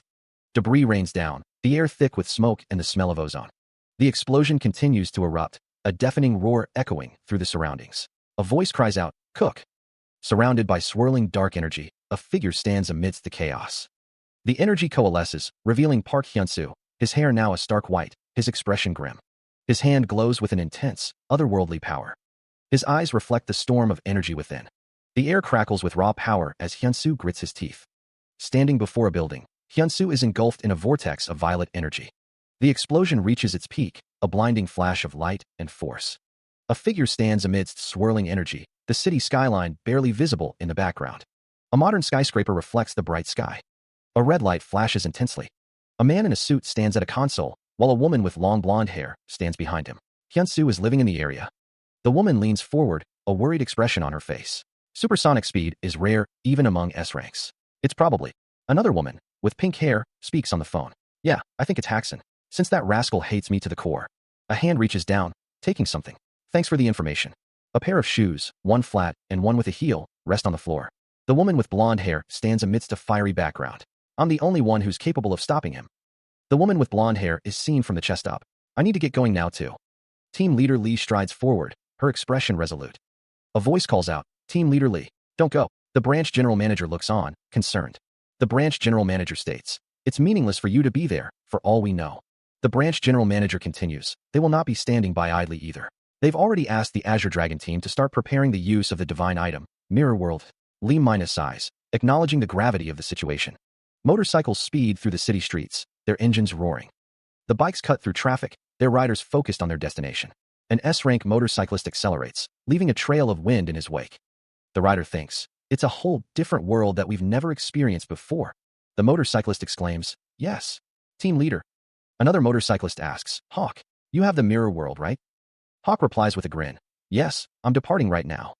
Debris rains down, the air thick with smoke and the smell of ozone. The explosion continues to erupt, a deafening roar echoing through the surroundings. A voice cries out, "Cook!" Surrounded by swirling dark energy, a figure stands amidst the chaos. The energy coalesces, revealing Park Hyun-soo, his hair now a stark white, his expression grim. His hand glows with an intense, otherworldly power. His eyes reflect the storm of energy within. The air crackles with raw power as Hyun-soo grits his teeth. Standing before a building, Hyun-soo is engulfed in a vortex of violet energy. The explosion reaches its peak, a blinding flash of light and force. A figure stands amidst swirling energy, the city skyline barely visible in the background. A modern skyscraper reflects the bright sky. A red light flashes intensely. A man in a suit stands at a console, while a woman with long blonde hair stands behind him. Hyun-soo is living in the area. The woman leans forward, a worried expression on her face. Supersonic speed is rare, even among S ranks. It's probably. Another woman, with pink hair, speaks on the phone. Yeah, I think it's Haxon, since that rascal hates me to the core. A hand reaches down, taking something. Thanks for the information. A pair of shoes, one flat and one with a heel, rest on the floor. The woman with blonde hair stands amidst a fiery background. I'm the only one who's capable of stopping him. The woman with blonde hair is seen from the chest up. I need to get going now too. Team Leader Lee strides forward, her expression resolute. A voice calls out, Team Leader Lee, don't go. The branch general manager looks on, concerned. The branch general manager states, it's meaningless for you to be there, for all we know. The branch general manager continues, they will not be standing by idly either. They've already asked the Azure Dragon team to start preparing the use of the divine item, Mirror World. Lee minus sighs, acknowledging the gravity of the situation. Motorcycles speed through the city streets, their engines roaring. The bikes cut through traffic, their riders focused on their destination. An S-rank motorcyclist accelerates, leaving a trail of wind in his wake. The rider thinks, it's a whole different world that we've never experienced before. The motorcyclist exclaims, yes. Team leader. Another motorcyclist asks, Hawk, you have the mirror world, right? Hawk replies with a grin, yes, I'm departing right now.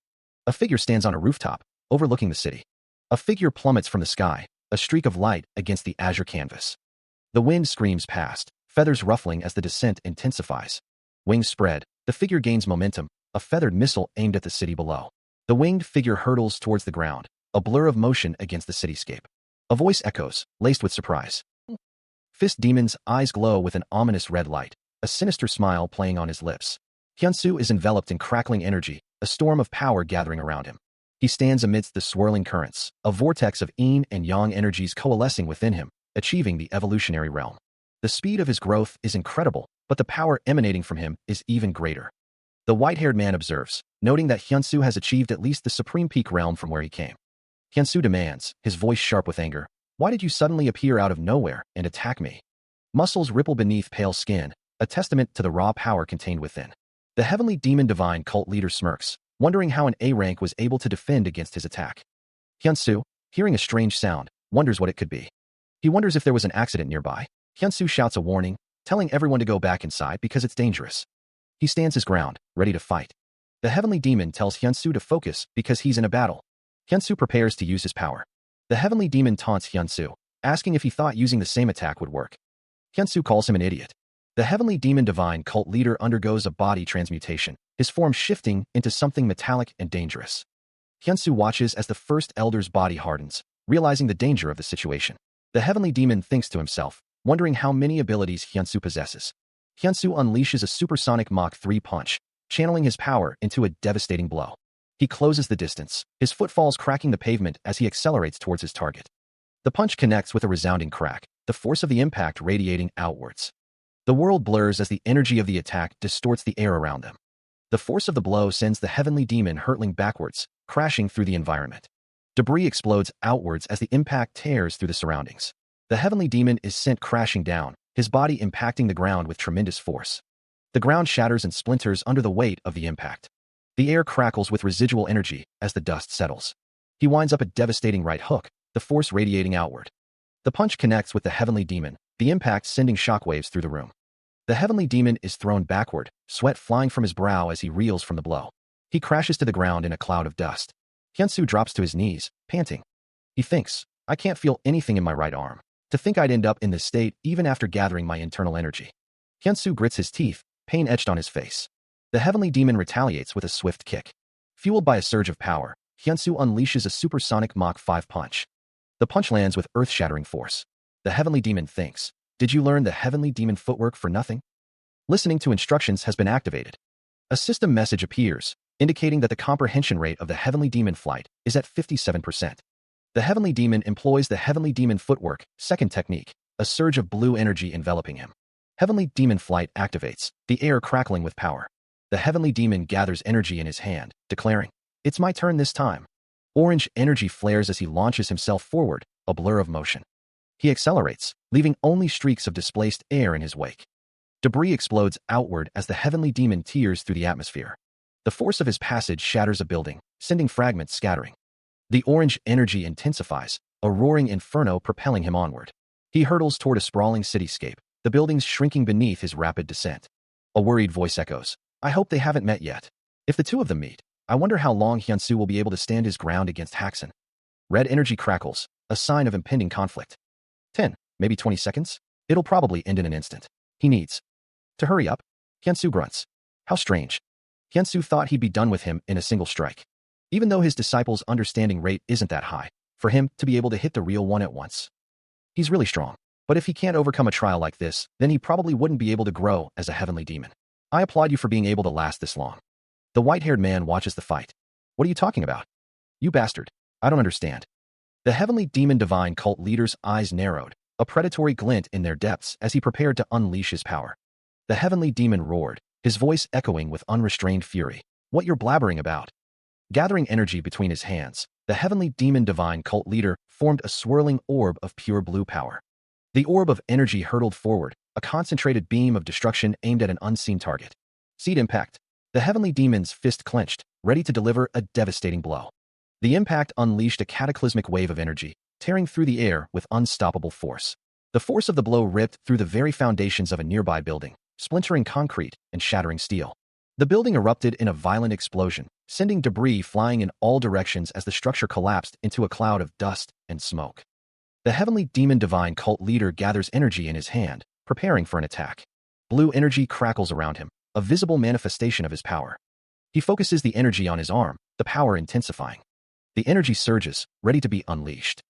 A figure stands on a rooftop, overlooking the city. A figure plummets from the sky, a streak of light against the azure canvas. The wind screams past, feathers ruffling as the descent intensifies. Wings spread, the figure gains momentum, a feathered missile aimed at the city below. The winged figure hurtles towards the ground, a blur of motion against the cityscape. A voice echoes, laced with surprise. Fist Demon's eyes glow with an ominous red light, a sinister smile playing on his lips. Hyun-soo is enveloped in crackling energy, a storm of power gathering around him. He stands amidst the swirling currents, a vortex of yin and yang energies coalescing within him, achieving the evolutionary realm. The speed of his growth is incredible, but the power emanating from him is even greater. The white-haired man observes, noting that Hyun-soo has achieved at least the supreme peak realm from where he came. Hyun-soo demands, his voice sharp with anger, why did you suddenly appear out of nowhere and attack me? Muscles ripple beneath pale skin, a testament to the raw power contained within. The heavenly demon divine cult leader smirks, wondering how an A rank was able to defend against his attack. Hyunsu, hearing a strange sound, wonders what it could be. He wonders if there was an accident nearby. Hyunsu shouts a warning, telling everyone to go back inside because it's dangerous. He stands his ground, ready to fight. The heavenly demon tells Hyunsu to focus because he's in a battle. Hyunsu prepares to use his power. The heavenly demon taunts Hyunsu, asking if he thought using the same attack would work. Hyunsu calls him an idiot. The heavenly demon divine cult leader undergoes a body transmutation, his form shifting into something metallic and dangerous. Hyunsu watches as the first elder's body hardens, realizing the danger of the situation. The heavenly demon thinks to himself, wondering how many abilities Hyunsu possesses. Hyunsu unleashes a supersonic Mach 3 punch, channeling his power into a devastating blow. He closes the distance, his footfalls cracking the pavement as he accelerates towards his target. The punch connects with a resounding crack, the force of the impact radiating outwards. The world blurs as the energy of the attack distorts the air around them. The force of the blow sends the heavenly demon hurtling backwards, crashing through the environment. Debris explodes outwards as the impact tears through the surroundings. The heavenly demon is sent crashing down, his body impacting the ground with tremendous force. The ground shatters and splinters under the weight of the impact. The air crackles with residual energy as the dust settles. He winds up a devastating right hook, the force radiating outward. The punch connects with the heavenly demon, the impact sending shockwaves through the room. The heavenly demon is thrown backward, sweat flying from his brow as he reels from the blow. He crashes to the ground in a cloud of dust. Hyunsu drops to his knees, panting. He thinks, I can't feel anything in my right arm. To think I'd end up in this state even after gathering my internal energy. Hyunsu grits his teeth, pain etched on his face. The heavenly demon retaliates with a swift kick. Fueled by a surge of power, Hyunsu unleashes a supersonic Mach 5 punch. The punch lands with earth-shattering force. The heavenly demon thinks, did you learn the heavenly demon footwork for nothing? Listening to instructions has been activated. A system message appears, indicating that the comprehension rate of the heavenly demon flight is at 57%. The heavenly demon employs the heavenly demon footwork, second technique, a surge of blue energy enveloping him. Heavenly demon flight activates, the air crackling with power. The heavenly demon gathers energy in his hand, declaring, it's my turn this time. Orange energy flares as he launches himself forward, a blur of motion. He accelerates, leaving only streaks of displaced air in his wake. Debris explodes outward as the heavenly demon tears through the atmosphere. The force of his passage shatters a building, sending fragments scattering. The orange energy intensifies, a roaring inferno propelling him onward. He hurtles toward a sprawling cityscape, the buildings shrinking beneath his rapid descent. A worried voice echoes, I hope they haven't met yet. If the two of them meet, I wonder how long Hyunsu will be able to stand his ground against Haxan. Red energy crackles, a sign of impending conflict. 10, maybe 20 seconds? It'll probably end in an instant. He needs to hurry up. Hyunsu grunts. How strange. Hyunsu thought he'd be done with him in a single strike. Even though his disciple's understanding rate isn't that high, for him to be able to hit the real one at once. He's really strong. But if he can't overcome a trial like this, then he probably wouldn't be able to grow as a heavenly demon. I applaud you for being able to last this long. The white-haired man watches the fight. What are you talking about? You bastard. I don't understand. The heavenly demon divine cult leader's eyes narrowed, a predatory glint in their depths as he prepared to unleash his power. The heavenly demon roared, his voice echoing with unrestrained fury. What you're blabbering about? Gathering energy between his hands, the heavenly demon divine cult leader formed a swirling orb of pure blue power. The orb of energy hurtled forward, a concentrated beam of destruction aimed at an unseen target. Seed impact. The heavenly demon's fist clenched, ready to deliver a devastating blow. The impact unleashed a cataclysmic wave of energy, tearing through the air with unstoppable force. The force of the blow ripped through the very foundations of a nearby building, splintering concrete and shattering steel. The building erupted in a violent explosion, sending debris flying in all directions as the structure collapsed into a cloud of dust and smoke. The heavenly demon divine cult leader gathers energy in his hand, preparing for an attack. Blue energy crackles around him, a visible manifestation of his power. He focuses the energy on his arm, the power intensifying. The energy surges, ready to be unleashed.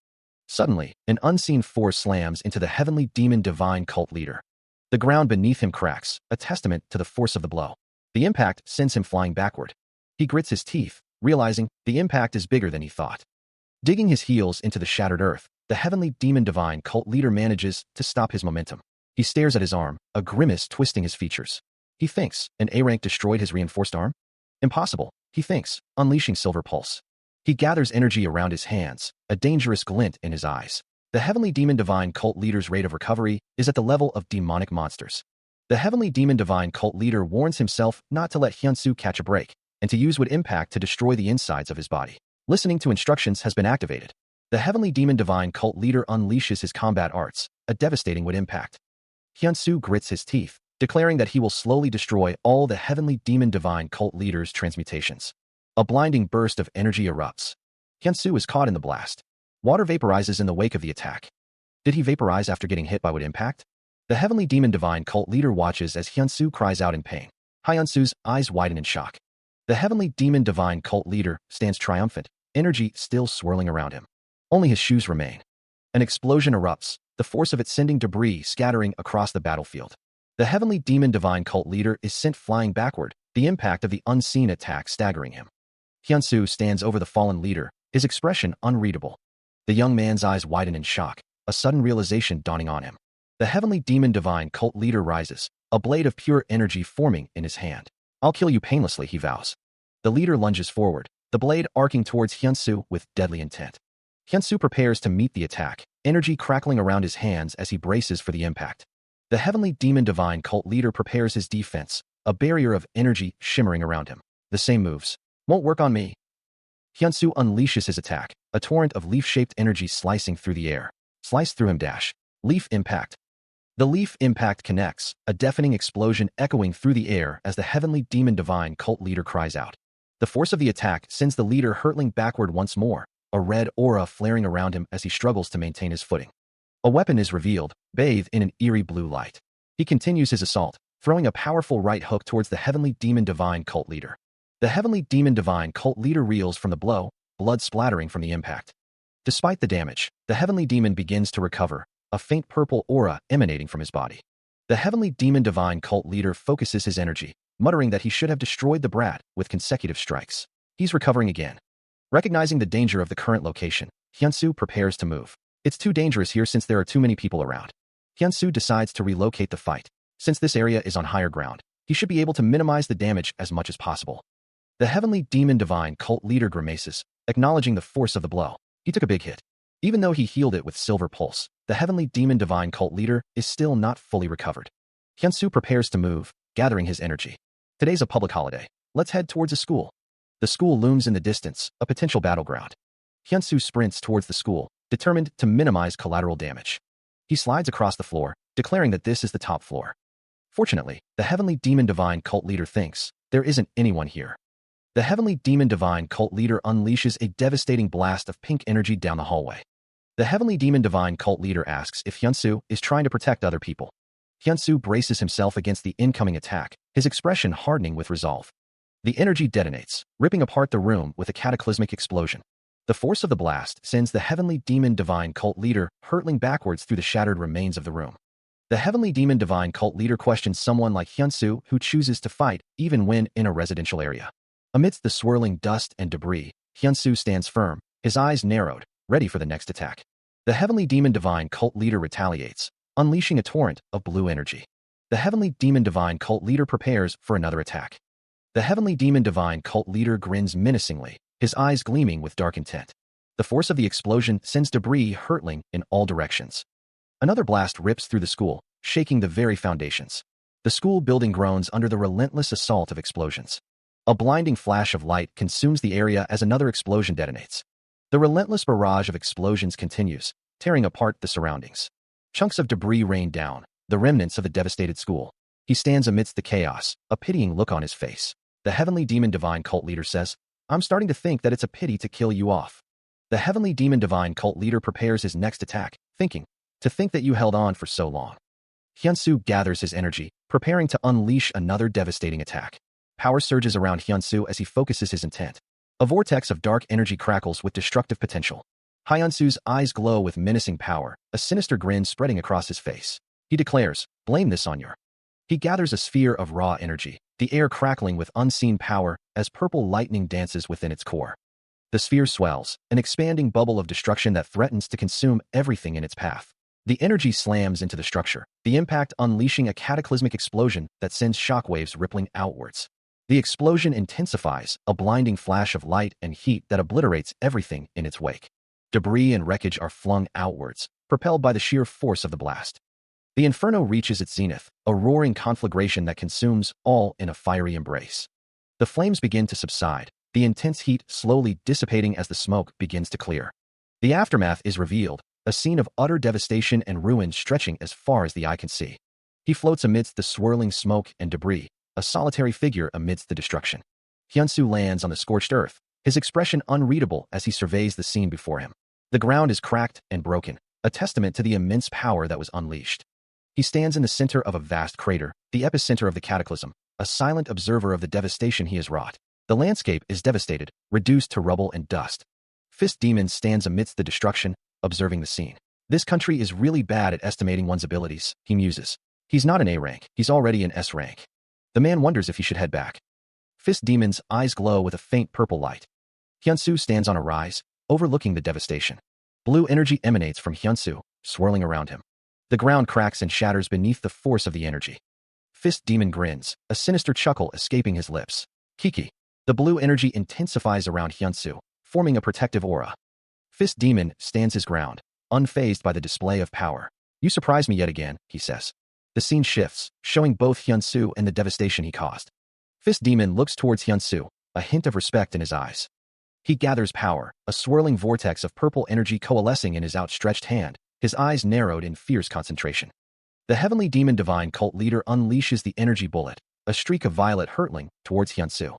Suddenly, an unseen force slams into the heavenly demon divine cult leader. The ground beneath him cracks, a testament to the force of the blow. The impact sends him flying backward. He grits his teeth, realizing the impact is bigger than he thought. Digging his heels into the shattered earth, the heavenly demon divine cult leader manages to stop his momentum. He stares at his arm, a grimace twisting his features. He thinks, an A-rank destroyed his reinforced arm? Impossible, he thinks, unleashing Silver Pulse. He gathers energy around his hands, a dangerous glint in his eyes. The Heavenly Demon Divine Cult Leader's rate of recovery is at the level of demonic monsters. The Heavenly Demon Divine Cult Leader warns himself not to let Hyunsu catch a break and to use would impact to destroy the insides of his body. Listening to instructions has been activated. The Heavenly Demon Divine Cult Leader unleashes his combat arts, a devastating would impact. Hyunsu grits his teeth, declaring that he will slowly destroy all the Heavenly Demon Divine Cult Leader's transmutations. A blinding burst of energy erupts. Hyunsu is caught in the blast. Water vaporizes in the wake of the attack. Did he vaporize after getting hit by would impact? The Heavenly Demon Divine Cult Leader watches as Hyunsu cries out in pain. Hyunsu's eyes widen in shock. The Heavenly Demon Divine Cult Leader stands triumphant, energy still swirling around him. Only his shoes remain. An explosion erupts, the force of it sending debris scattering across the battlefield. The Heavenly Demon Divine Cult Leader is sent flying backward, the impact of the unseen attack staggering him. Hyunsu stands over the fallen leader, his expression unreadable. The young man's eyes widen in shock, a sudden realization dawning on him. The Heavenly Demon Divine Cult Leader rises, a blade of pure energy forming in his hand. I'll kill you painlessly, he vows. The leader lunges forward, the blade arcing towards Hyunsu with deadly intent. Hyunsu prepares to meet the attack, energy crackling around his hands as he braces for the impact. The Heavenly Demon Divine Cult Leader prepares his defense, a barrier of energy shimmering around him. The same moves. Won't work on me. Hyunsu unleashes his attack, a torrent of leaf-shaped energy slicing through the air. Slice through him dash. Leaf impact. The leaf impact connects, a deafening explosion echoing through the air as the Heavenly Demon Divine Cult Leader cries out. The force of the attack sends the leader hurtling backward once more, a red aura flaring around him as he struggles to maintain his footing. A weapon is revealed, bathed in an eerie blue light. He continues his assault, throwing a powerful right hook towards the Heavenly Demon Divine Cult Leader. The Heavenly Demon Divine Cult Leader reels from the blow, blood splattering from the impact. Despite the damage, the Heavenly Demon begins to recover, a faint purple aura emanating from his body. The Heavenly Demon Divine Cult Leader focuses his energy, muttering that he should have destroyed the brat with consecutive strikes. He's recovering again. Recognizing the danger of the current location, Hyunsu prepares to move. It's too dangerous here since there are too many people around. Hyunsu decides to relocate the fight. Since this area is on higher ground, he should be able to minimize the damage as much as possible. The Heavenly Demon Divine Cult Leader grimaces, acknowledging the force of the blow. He took a big hit. Even though he healed it with Silver Pulse, the Heavenly Demon Divine Cult Leader is still not fully recovered. Hyunsu prepares to move, gathering his energy. Today's a public holiday. Let's head towards a school. The school looms in the distance, a potential battleground. Hyunsu sprints towards the school, determined to minimize collateral damage. He slides across the floor, declaring that this is the top floor. Fortunately, the Heavenly Demon Divine Cult Leader thinks there isn't anyone here. The Heavenly Demon Divine Cult Leader unleashes a devastating blast of pink energy down the hallway. The Heavenly Demon Divine Cult Leader asks if Hyunsu is trying to protect other people. Hyunsu braces himself against the incoming attack, his expression hardening with resolve. The energy detonates, ripping apart the room with a cataclysmic explosion. The force of the blast sends the Heavenly Demon Divine Cult Leader hurtling backwards through the shattered remains of the room. The Heavenly Demon Divine Cult Leader questions someone like Hyunsu who chooses to fight even when in a residential area. Amidst the swirling dust and debris, Hyunsu stands firm, his eyes narrowed, ready for the next attack. The Heavenly Demon Divine Cult Leader retaliates, unleashing a torrent of blue energy. The Heavenly Demon Divine Cult Leader prepares for another attack. The Heavenly Demon Divine Cult Leader grins menacingly, his eyes gleaming with dark intent. The force of the explosion sends debris hurtling in all directions. Another blast rips through the school, shaking the very foundations. The school building groans under the relentless assault of explosions. A blinding flash of light consumes the area as another explosion detonates. The relentless barrage of explosions continues, tearing apart the surroundings. Chunks of debris rain down, the remnants of the devastated school. He stands amidst the chaos, a pitying look on his face. The Heavenly Demon Divine Cult Leader says, "I'm starting to think that it's a pity to kill you off." The Heavenly Demon Divine Cult Leader prepares his next attack, thinking, "To think that you held on for so long." Hyunsu gathers his energy, preparing to unleash another devastating attack. Power surges around Hyunsu as he focuses his intent. A vortex of dark energy crackles with destructive potential. Hyunsu's eyes glow with menacing power, a sinister grin spreading across his face. He declares, "Blame this on your." He gathers a sphere of raw energy, the air crackling with unseen power as purple lightning dances within its core. The sphere swells, an expanding bubble of destruction that threatens to consume everything in its path. The energy slams into the structure, the impact unleashing a cataclysmic explosion that sends shockwaves rippling outwards. The explosion intensifies, a blinding flash of light and heat that obliterates everything in its wake. Debris and wreckage are flung outwards, propelled by the sheer force of the blast. The inferno reaches its zenith, a roaring conflagration that consumes all in a fiery embrace. The flames begin to subside, the intense heat slowly dissipating as the smoke begins to clear. The aftermath is revealed, a scene of utter devastation and ruin stretching as far as the eye can see. He floats amidst the swirling smoke and debris, a solitary figure amidst the destruction. Hyunsu lands on the scorched earth, his expression unreadable as he surveys the scene before him. The ground is cracked and broken, a testament to the immense power that was unleashed. He stands in the center of a vast crater, the epicenter of the cataclysm, a silent observer of the devastation he has wrought. The landscape is devastated, reduced to rubble and dust. Fist Demon stands amidst the destruction, observing the scene. This country is really bad at estimating one's abilities, he muses. He's not an A rank, he's already an S rank. The man wonders if he should head back. Fist Demon's eyes glow with a faint purple light. Hyunsu stands on a rise, overlooking the devastation. Blue energy emanates from Hyunsu, swirling around him. The ground cracks and shatters beneath the force of the energy. Fist Demon grins, a sinister chuckle escaping his lips. Kiki. The blue energy intensifies around Hyunsu, forming a protective aura. Fist Demon stands his ground, unfazed by the display of power. You surprise me yet again, he says. The scene shifts, showing both Hyunsu and the devastation he caused. Fist Demon looks towards Hyunsu, a hint of respect in his eyes. He gathers power, a swirling vortex of purple energy coalescing in his outstretched hand, his eyes narrowed in fierce concentration. The heavenly demon divine cult leader unleashes the energy bullet, a streak of violet hurtling towards Hyunsu.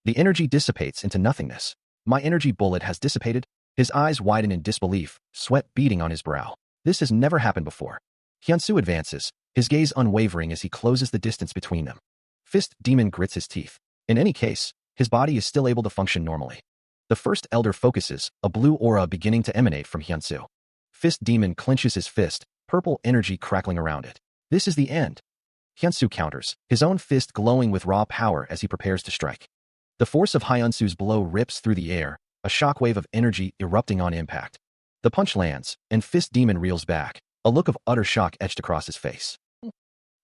The energy dissipates into nothingness. My energy bullet has dissipated. His eyes widen in disbelief, sweat beading on his brow. This has never happened before. Hyunsu advances, his gaze unwavering as he closes the distance between them. Fist Demon grits his teeth. In any case, his body is still able to function normally. The first elder focuses, a blue aura beginning to emanate from Hyunsu. Fist Demon clenches his fist, purple energy crackling around it. This is the end. Hyunsu counters, his own fist glowing with raw power as he prepares to strike. The force of Hyunsu's blow rips through the air, a shockwave of energy erupting on impact. The punch lands, and Fist Demon reels back, a look of utter shock etched across his face.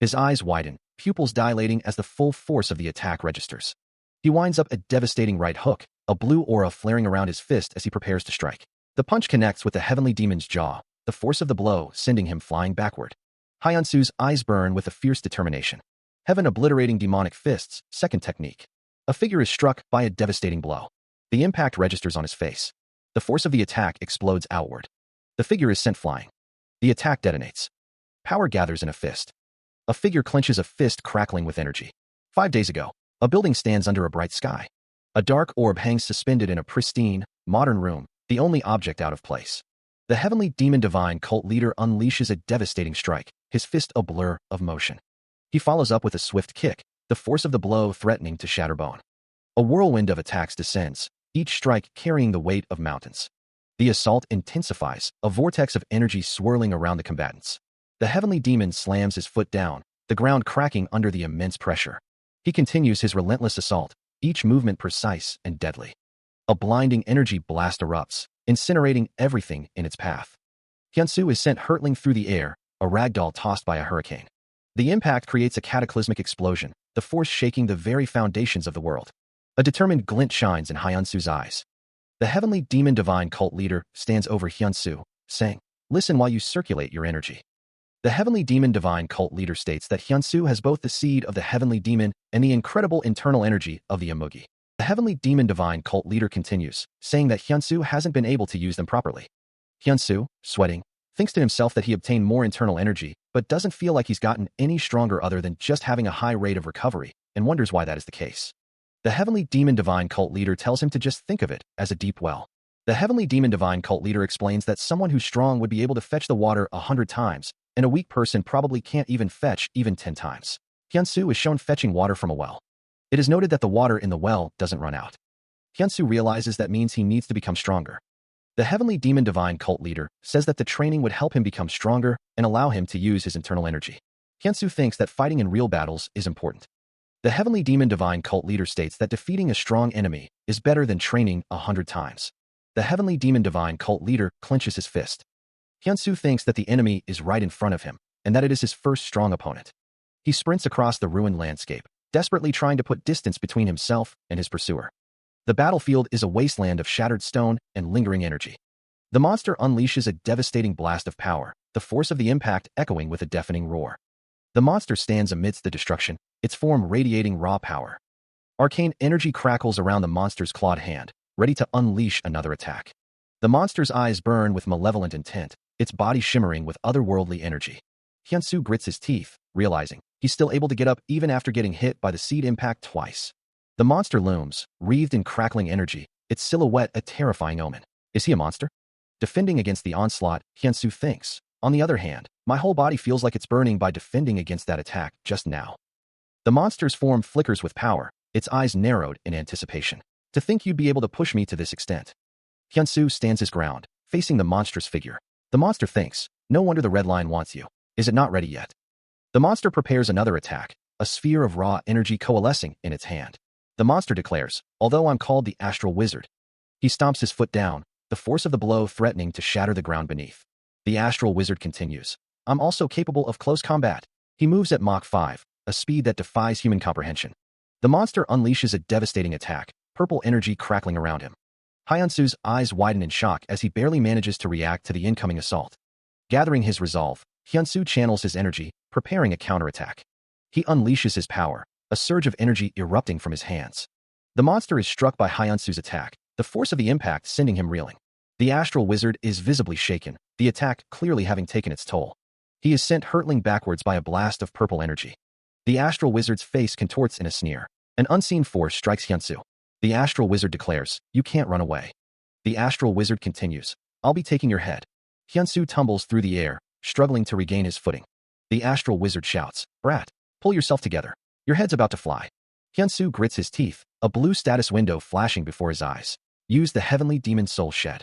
His eyes widen, pupils dilating as the full force of the attack registers. He winds up a devastating right hook, a blue aura flaring around his fist as he prepares to strike. The punch connects with the heavenly demon's jaw, the force of the blow sending him flying backward. Hyunsu's eyes burn with a fierce determination. Heaven obliterating demonic fists, second technique. A figure is struck by a devastating blow. The impact registers on his face. The force of the attack explodes outward. The figure is sent flying. The attack detonates. Power gathers in a fist. A figure clenches a fist crackling with energy. 5 days ago, a building stands under a bright sky. A dark orb hangs suspended in a pristine, modern room, the only object out of place. The heavenly demon divine cult leader unleashes a devastating strike, his fist a blur of motion. He follows up with a swift kick, the force of the blow threatening to shatter bone. A whirlwind of attacks descends, each strike carrying the weight of mountains. The assault intensifies, a vortex of energy swirling around the combatants. The heavenly demon slams his foot down, the ground cracking under the immense pressure. He continues his relentless assault, each movement precise and deadly. A blinding energy blast erupts, incinerating everything in its path. Hyunsu is sent hurtling through the air, a ragdoll tossed by a hurricane. The impact creates a cataclysmic explosion, the force shaking the very foundations of the world. A determined glint shines in Hyunsu's eyes. The heavenly demon divine cult leader stands over Hyunsu, saying, "Listen while you circulate your energy." The heavenly demon divine cult leader states that Hyunsu has both the seed of the heavenly demon and the incredible internal energy of the Amugi. The heavenly demon divine cult leader continues, saying that Hyunsu hasn't been able to use them properly. Hyunsu, sweating, thinks to himself that he obtained more internal energy, but doesn't feel like he's gotten any stronger other than just having a high rate of recovery, and wonders why that is the case. The heavenly demon divine cult leader tells him to just think of it as a deep well. The heavenly demon divine cult leader explains that someone who's strong would be able to fetch the water 100 times, and a weak person probably can't even fetch even 10 times. Hyunsu is shown fetching water from a well. It is noted that the water in the well doesn't run out. Hyunsu realizes that means he needs to become stronger. The heavenly demon divine cult leader says that the training would help him become stronger and allow him to use his internal energy. Hyunsu thinks that fighting in real battles is important. The heavenly demon divine cult leader states that defeating a strong enemy is better than training 100 times. The heavenly demon divine cult leader clenches his fist. Hyunsu thinks that the enemy is right in front of him, and that it is his first strong opponent. He sprints across the ruined landscape, desperately trying to put distance between himself and his pursuer. The battlefield is a wasteland of shattered stone and lingering energy. The monster unleashes a devastating blast of power, the force of the impact echoing with a deafening roar. The monster stands amidst the destruction, its form radiating raw power. Arcane energy crackles around the monster's clawed hand, ready to unleash another attack. The monster's eyes burn with malevolent intent, its body shimmering with otherworldly energy. Hyunsu grits his teeth, realizing he's still able to get up even after getting hit by the seed impact twice. The monster looms, wreathed in crackling energy, its silhouette a terrifying omen. Is he a monster? Defending against the onslaught, Hyunsu thinks. On the other hand, my whole body feels like it's burning by defending against that attack just now. The monster's form flickers with power, its eyes narrowed in anticipation. To think you'd be able to push me to this extent. Hyunsu stands his ground, facing the monstrous figure. The monster thinks, no wonder the red line wants you. Is it not ready yet? The monster prepares another attack, a sphere of raw energy coalescing in its hand. The monster declares, although I'm called the Astral Wizard. He stomps his foot down, the force of the blow threatening to shatter the ground beneath. The Astral Wizard continues. I'm also capable of close combat. He moves at Mach 5, a speed that defies human comprehension. The monster unleashes a devastating attack, purple energy crackling around him. Hyunsu's eyes widen in shock as he barely manages to react to the incoming assault. Gathering his resolve, Hyunsu channels his energy, preparing a counterattack. He unleashes his power, a surge of energy erupting from his hands. The monster is struck by Hyunsu's attack, the force of the impact sending him reeling. The Astral Wizard is visibly shaken, the attack clearly having taken its toll. He is sent hurtling backwards by a blast of purple energy. The Astral Wizard's face contorts in a sneer. An unseen force strikes Hyunsu. The Astral Wizard declares, you can't run away. The Astral Wizard continues, I'll be taking your head. Hyunsu tumbles through the air, struggling to regain his footing. The Astral Wizard shouts, brat, pull yourself together. Your head's about to fly. Hyunsu grits his teeth, a blue status window flashing before his eyes. Use the Heavenly Demon Soul Shed.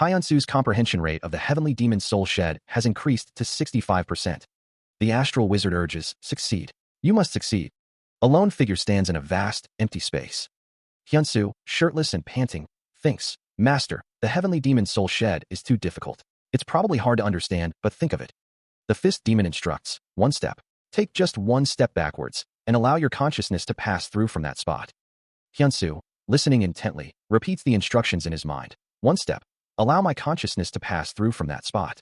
Hyunsu's comprehension rate of the Heavenly Demon Soul Shed has increased to 65%. The Astral Wizard urges, succeed. You must succeed. A lone figure stands in a vast, empty space. Hyunsu, shirtless and panting, thinks, Master, the Heavenly Demon Soul Shed is too difficult. It's probably hard to understand, but think of it. The Fist Demon instructs, one step. Take just one step backwards, and allow your consciousness to pass through from that spot. Hyunsu, listening intently, repeats the instructions in his mind. One step. Allow my consciousness to pass through from that spot.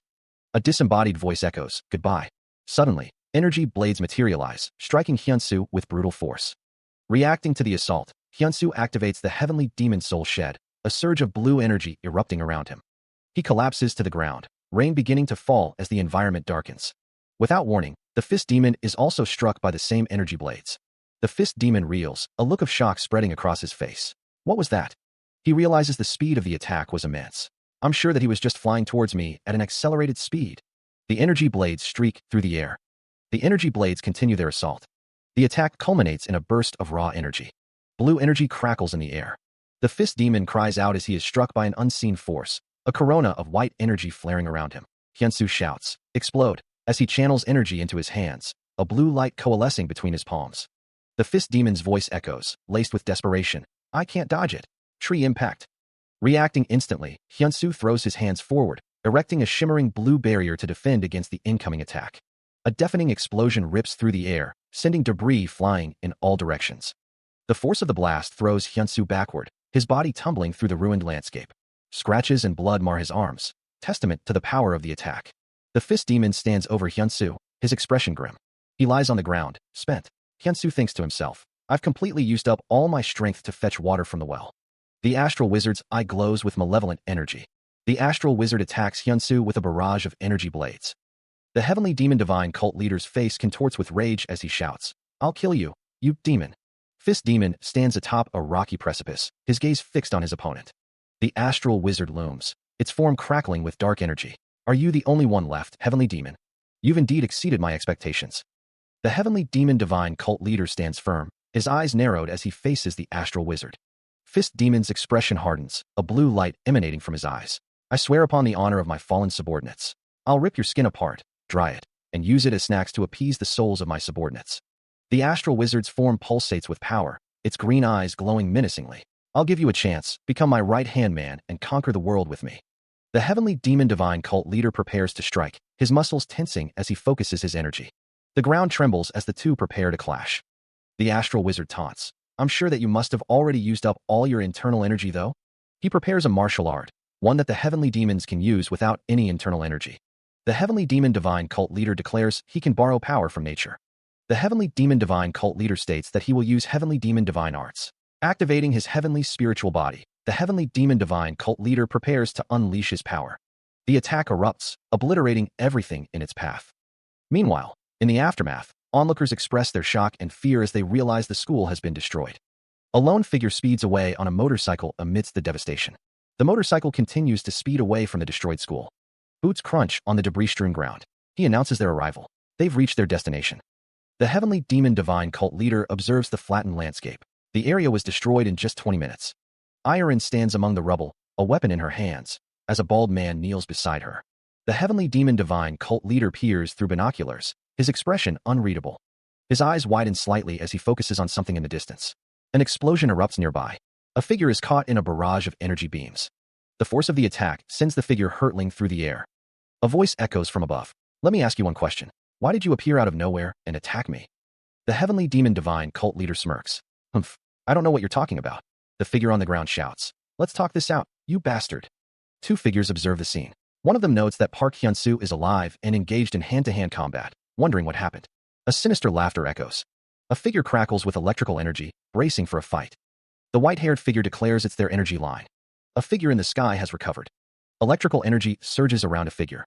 A disembodied voice echoes, goodbye. Suddenly, energy blades materialize, striking Hyunsu with brutal force. Reacting to the assault, Hyunsu activates the Heavenly Demon Soul Shed, a surge of blue energy erupting around him. He collapses to the ground, rain beginning to fall as the environment darkens. Without warning, the Fist Demon is also struck by the same energy blades. The Fist Demon reels, a look of shock spreading across his face. What was that? He realizes the speed of the attack was immense. I'm sure that he was just flying towards me at an accelerated speed. The energy blades streak through the air. The energy blades continue their assault. The attack culminates in a burst of raw energy. Blue energy crackles in the air. The Fist Demon cries out as he is struck by an unseen force, a corona of white energy flaring around him. Hyunsu shouts, explode, as he channels energy into his hands, a blue light coalescing between his palms. The Fist Demon's voice echoes, laced with desperation. I can't dodge it. Tree impact. Reacting instantly, Hyunsu throws his hands forward, erecting a shimmering blue barrier to defend against the incoming attack. A deafening explosion rips through the air, sending debris flying in all directions. The force of the blast throws Hyunsu backward, his body tumbling through the ruined landscape. Scratches and blood mar his arms, testament to the power of the attack. The Fist Demon stands over Hyunsu, his expression grim. He lies on the ground, spent. Hyunsu thinks to himself, I've completely used up all my strength to fetch water from the well. The Astral Wizard's eye glows with malevolent energy. The Astral Wizard attacks Hyunsu with a barrage of energy blades. The Heavenly Demon Divine cult leader's face contorts with rage as he shouts, I'll kill you, you demon. Fist Demon stands atop a rocky precipice, his gaze fixed on his opponent. The Astral Wizard looms, its form crackling with dark energy. Are you the only one left, Heavenly Demon? You've indeed exceeded my expectations. The Heavenly Demon Divine cult leader stands firm, his eyes narrowed as he faces the Astral Wizard. Fist Demon's expression hardens, a blue light emanating from his eyes. I swear upon the honor of my fallen subordinates. I'll rip your skin apart, dry it, and use it as snacks to appease the souls of my subordinates. The Astral Wizard's form pulsates with power, its green eyes glowing menacingly. I'll give you a chance, become my right-hand man and conquer the world with me. The Heavenly Demon Divine cult leader prepares to strike, his muscles tensing as he focuses his energy. The ground trembles as the two prepare to clash. The Astral Wizard taunts. I'm sure that you must have already used up all your internal energy though. He prepares a martial art, one that the heavenly demons can use without any internal energy. The heavenly demon divine cult leader declares he can borrow power from nature. The heavenly demon divine cult leader states that he will use heavenly demon divine arts. Activating his heavenly spiritual body, the heavenly demon divine cult leader prepares to unleash his power. The attack erupts, obliterating everything in its path. Meanwhile, in the aftermath, onlookers express their shock and fear as they realize the school has been destroyed. A lone figure speeds away on a motorcycle amidst the devastation. The motorcycle continues to speed away from the destroyed school. Boots crunch on the debris-strewn ground. He announces their arrival. They've reached their destination. The heavenly demon divine cult leader observes the flattened landscape. The area was destroyed in just 20 minutes. Iron stands among the rubble, a weapon in her hands, as a bald man kneels beside her. The heavenly demon divine cult leader peers through binoculars, his expression unreadable. His eyes widen slightly as he focuses on something in the distance. An explosion erupts nearby. A figure is caught in a barrage of energy beams. The force of the attack sends the figure hurtling through the air. A voice echoes from above. Let me ask you one question. Why did you appear out of nowhere and attack me? The heavenly demon divine cult leader smirks. Humph, I don't know what you're talking about. The figure on the ground shouts. Let's talk this out, you bastard. Two figures observe the scene. One of them notes that Park Hyun-soo is alive and engaged in hand-to-hand combat, wondering what happened. A sinister laughter echoes. A figure crackles with electrical energy, bracing for a fight. The white-haired figure declares it's their energy line. A figure in the sky has recovered. Electrical energy surges around a figure.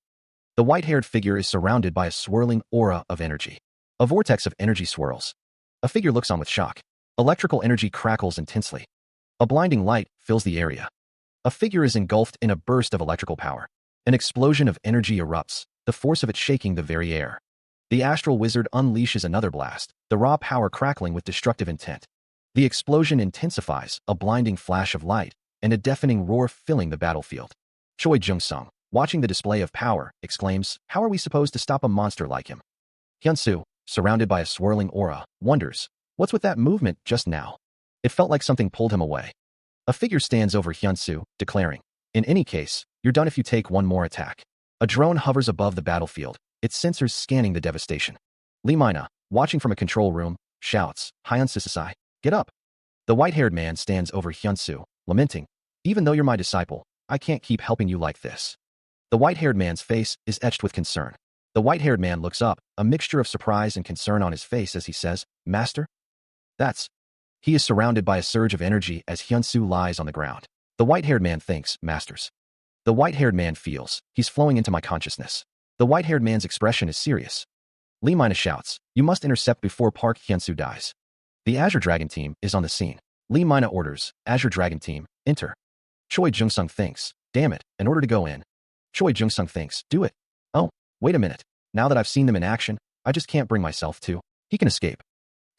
The white-haired figure is surrounded by a swirling aura of energy. A vortex of energy swirls. A figure looks on with shock. Electrical energy crackles intensely. A blinding light fills the area. A figure is engulfed in a burst of electrical power. An explosion of energy erupts, the force of it shaking the very air. The astral wizard unleashes another blast, the raw power crackling with destructive intent. The explosion intensifies, a blinding flash of light, and a deafening roar filling the battlefield. Choi Jung-sung, watching the display of power, exclaims, "How are we supposed to stop a monster like him?" Hyun-soo, surrounded by a swirling aura, wonders, "What's with that movement just now?" It felt like something pulled him away. A figure stands over Hyun-soo, declaring, "In any case, you're done if you take one more attack." A drone hovers above the battlefield, its sensors scanning the devastation. Lee Mina, watching from a control room, shouts, "Hyun-soo, get up." The white-haired man stands over Hyun-soo, lamenting, "Even though you're my disciple, I can't keep helping you like this." The white-haired man's face is etched with concern. The white-haired man looks up, a mixture of surprise and concern on his face as he says, "Master?" That's. He is surrounded by a surge of energy as Hyun-soo lies on the ground. The white-haired man thinks, "Masters." The white-haired man feels, "He's flowing into my consciousness." The white-haired man's expression is serious. Lee Mina shouts, "You must intercept before Park Hyun-soo dies." The Azure Dragon team is on the scene. Lee Mina orders, "Azure Dragon team, enter." Choi Jung-sung thinks, "Damn it, in order to go in." Choi Jung-sung thinks, "Do it." Oh, wait a minute. Now that I've seen them in action, I just can't bring myself to. He can escape.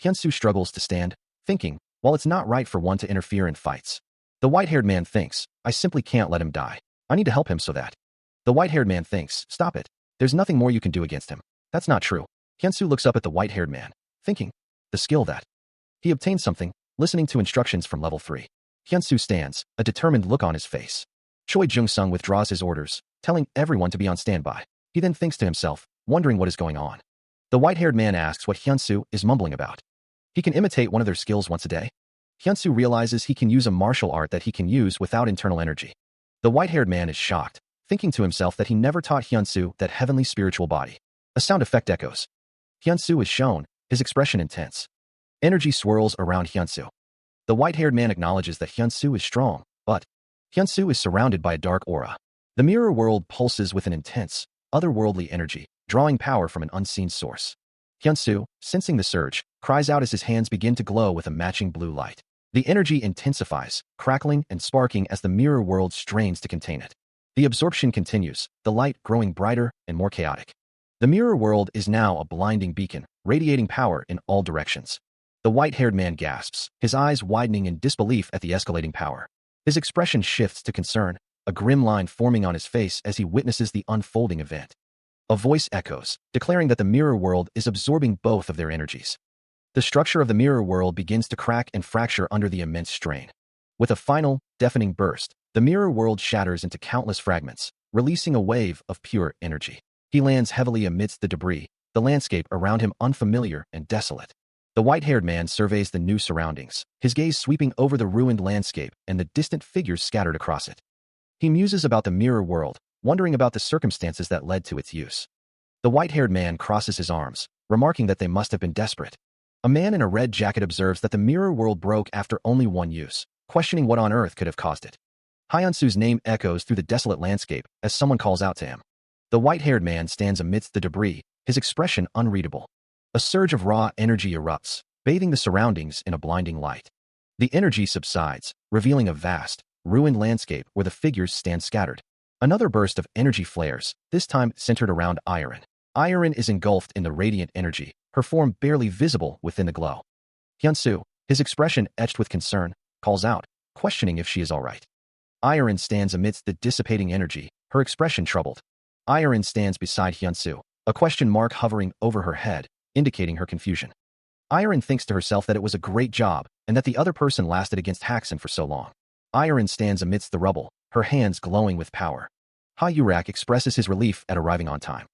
Hyun-soo struggles to stand, thinking, "Well, it's not right for one to interfere in fights." The white-haired man thinks, "I simply can't let him die. I need to help him so that." The white-haired man thinks, "Stop it. There's nothing more you can do against him." That's not true. Hyun-soo looks up at the white-haired man, thinking, the skill that. He obtained something, listening to instructions from level 3. Hyun-soo stands, a determined look on his face. Choi Jung-sung withdraws his orders, telling everyone to be on standby. He then thinks to himself, wondering what is going on. The white-haired man asks what Hyun-soo is mumbling about. He can imitate one of their skills once a day. Hyun-soo realizes he can use a martial art that he can use without internal energy. The white-haired man is shocked, thinking to himself that he never taught Hyun-soo that heavenly spiritual body. A sound effect echoes. Hyun-soo is shown, his expression intense. Energy swirls around Hyun-soo. The white-haired man acknowledges that Hyun-soo is strong, but Hyun-soo is surrounded by a dark aura. The mirror world pulses with an intense, otherworldly energy, drawing power from an unseen source. Hyun-soo, sensing the surge, cries out as his hands begin to glow with a matching blue light. The energy intensifies, crackling and sparking as the mirror world strains to contain it. The absorption continues, the light growing brighter and more chaotic. The mirror world is now a blinding beacon, radiating power in all directions. The white-haired man gasps, his eyes widening in disbelief at the escalating power. His expression shifts to concern, a grim line forming on his face as he witnesses the unfolding event. A voice echoes, declaring that the mirror world is absorbing both of their energies. The structure of the mirror world begins to crack and fracture under the immense strain. With a final, deafening burst, the mirror world shatters into countless fragments, releasing a wave of pure energy. He lands heavily amidst the debris, the landscape around him unfamiliar and desolate. The white-haired man surveys the new surroundings, his gaze sweeping over the ruined landscape and the distant figures scattered across it. He muses about the mirror world, wondering about the circumstances that led to its use. The white-haired man crosses his arms, remarking that they must have been desperate. A man in a red jacket observes that the mirror world broke after only one use, questioning what on earth could have caused it. Hyunsu's name echoes through the desolate landscape as someone calls out to him. The white-haired man stands amidst the debris, his expression unreadable. A surge of raw energy erupts, bathing the surroundings in a blinding light. The energy subsides, revealing a vast, ruined landscape where the figures stand scattered. Another burst of energy flares, this time centered around Iron. Iron is engulfed in the radiant energy, her form barely visible within the glow. Hyunsu, his expression etched with concern, calls out, questioning if she is all right. Iron stands amidst the dissipating energy, her expression troubled. Iron stands beside Hyunsu, a question mark hovering over her head, indicating her confusion. Iron thinks to herself that it was a great job, and that the other person lasted against Haxin for so long. Iron stands amidst the rubble, her hands glowing with power. Ha-Yurak expresses his relief at arriving on time.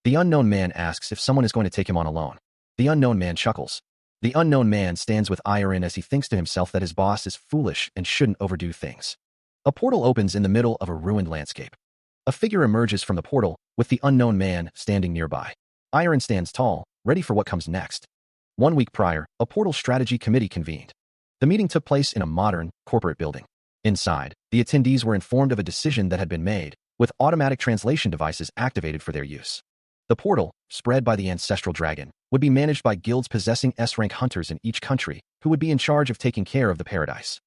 The unknown man asks if someone is going to take him on alone. The unknown man chuckles. The unknown man stands with Iron as he thinks to himself that his boss is foolish and shouldn't overdo things. A portal opens in the middle of a ruined landscape. A figure emerges from the portal, with the unknown man standing nearby. Iron stands tall, ready for what comes next. 1 week prior, a portal strategy committee convened. The meeting took place in a modern, corporate building. Inside, the attendees were informed of a decision that had been made, with automatic translation devices activated for their use. The portal, spread by the ancestral dragon, would be managed by guilds possessing S-rank hunters in each country, who would be in charge of taking care of the paradise.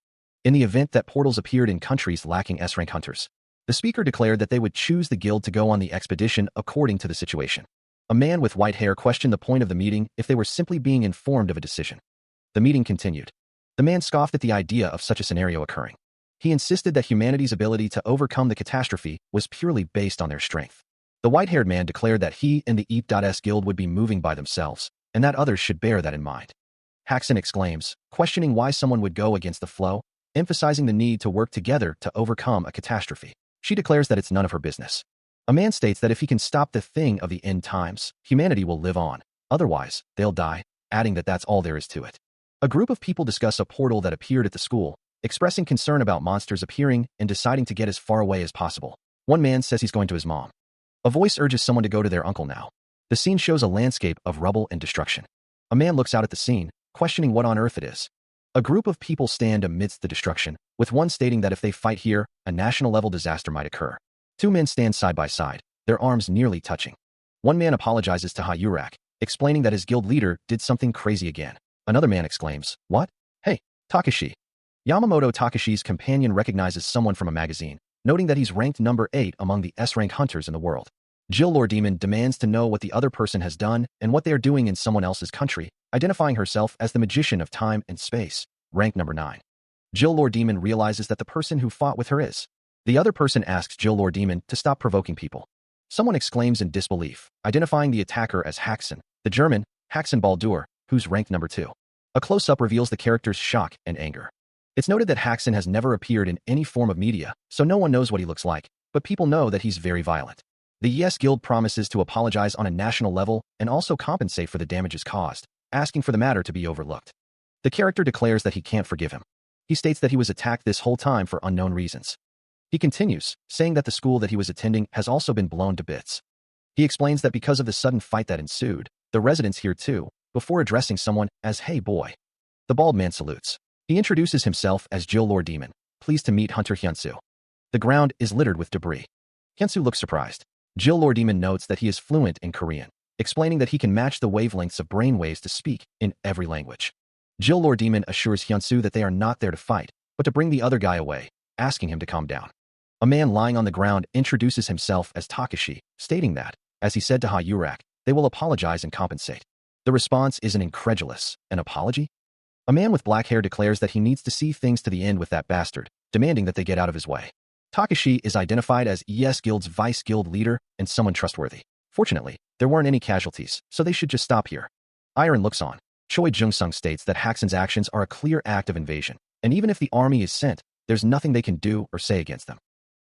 In the event that portals appeared in countries lacking S-rank hunters, the speaker declared that they would choose the guild to go on the expedition according to the situation. A man with white hair questioned the point of the meeting if they were simply being informed of a decision. The meeting continued. The man scoffed at the idea of such a scenario occurring. He insisted that humanity's ability to overcome the catastrophe was purely based on their strength. The white-haired man declared that he and the Eep.S guild would be moving by themselves, and that others should bear that in mind. Haxin exclaims, questioning why someone would go against the flow, emphasizing the need to work together to overcome a catastrophe. She declares that it's none of her business. A man states that if he can stop the thing of the end times, humanity will live on. Otherwise, they'll die, adding that that's all there is to it. A group of people discuss a portal that appeared at the school, expressing concern about monsters appearing and deciding to get as far away as possible. One man says he's going to his mom. A voice urges someone to go to their uncle now. The scene shows a landscape of rubble and destruction. A man looks out at the scene, questioning what on earth it is. A group of people stand amidst the destruction, with one stating that if they fight here, a national-level disaster might occur. 2 men stand side by side, their arms nearly touching. One man apologizes to Ha-Yurak, explaining that his guild leader did something crazy again. Another man exclaims, "What? Hey, Takashi." Yamamoto Takashi's companion recognizes someone from a magazine, noting that he's ranked number 8 among the S-rank hunters in the world. Jill Lord Demon demands to know what the other person has done and what they are doing in someone else's country, identifying herself as the magician of time and space, ranked number 9. Jill Lord Demon realizes that the person who fought with her is. The other person asks Jill Lord Demon to stop provoking people. Someone exclaims in disbelief, identifying the attacker as Haxin, the German, Haxin Baldur, who's ranked number 2. A close-up reveals the character's shock and anger. It's noted that Haxin has never appeared in any form of media, so no one knows what he looks like, but people know that he's very violent. The Yes Guild promises to apologize on a national level and also compensate for the damages caused, asking for the matter to be overlooked. The character declares that he can't forgive him. He states that he was attacked this whole time for unknown reasons. He continues, saying that the school that he was attending has also been blown to bits. He explains that because of the sudden fight that ensued, the residents here too, before addressing someone as "Hey boy." The bald man salutes. He introduces himself as Jill Lord Demon, pleased to meet Hunter Hyunsu. The ground is littered with debris. Hyunsu looks surprised. Jill Lord Demon notes that he is fluent in Korean, explaining that he can match the wavelengths of brainwaves to speak in every language. Jill Lord Demon assures Hyunsu that they are not there to fight, but to bring the other guy away, asking him to calm down. A man lying on the ground introduces himself as Takashi, stating that, as he said to Ha-Yurak, they will apologize and compensate. The response is an incredulous, "An apology?" A man with black hair declares that he needs to see things to the end with that bastard, demanding that they get out of his way. Takashi is identified as ES Guild's vice guild leader and someone trustworthy. Fortunately, there weren't any casualties, so they should just stop here. Iron looks on. Choi Jung-sung states that Haxin's actions are a clear act of invasion, and even if the army is sent, there's nothing they can do or say against them.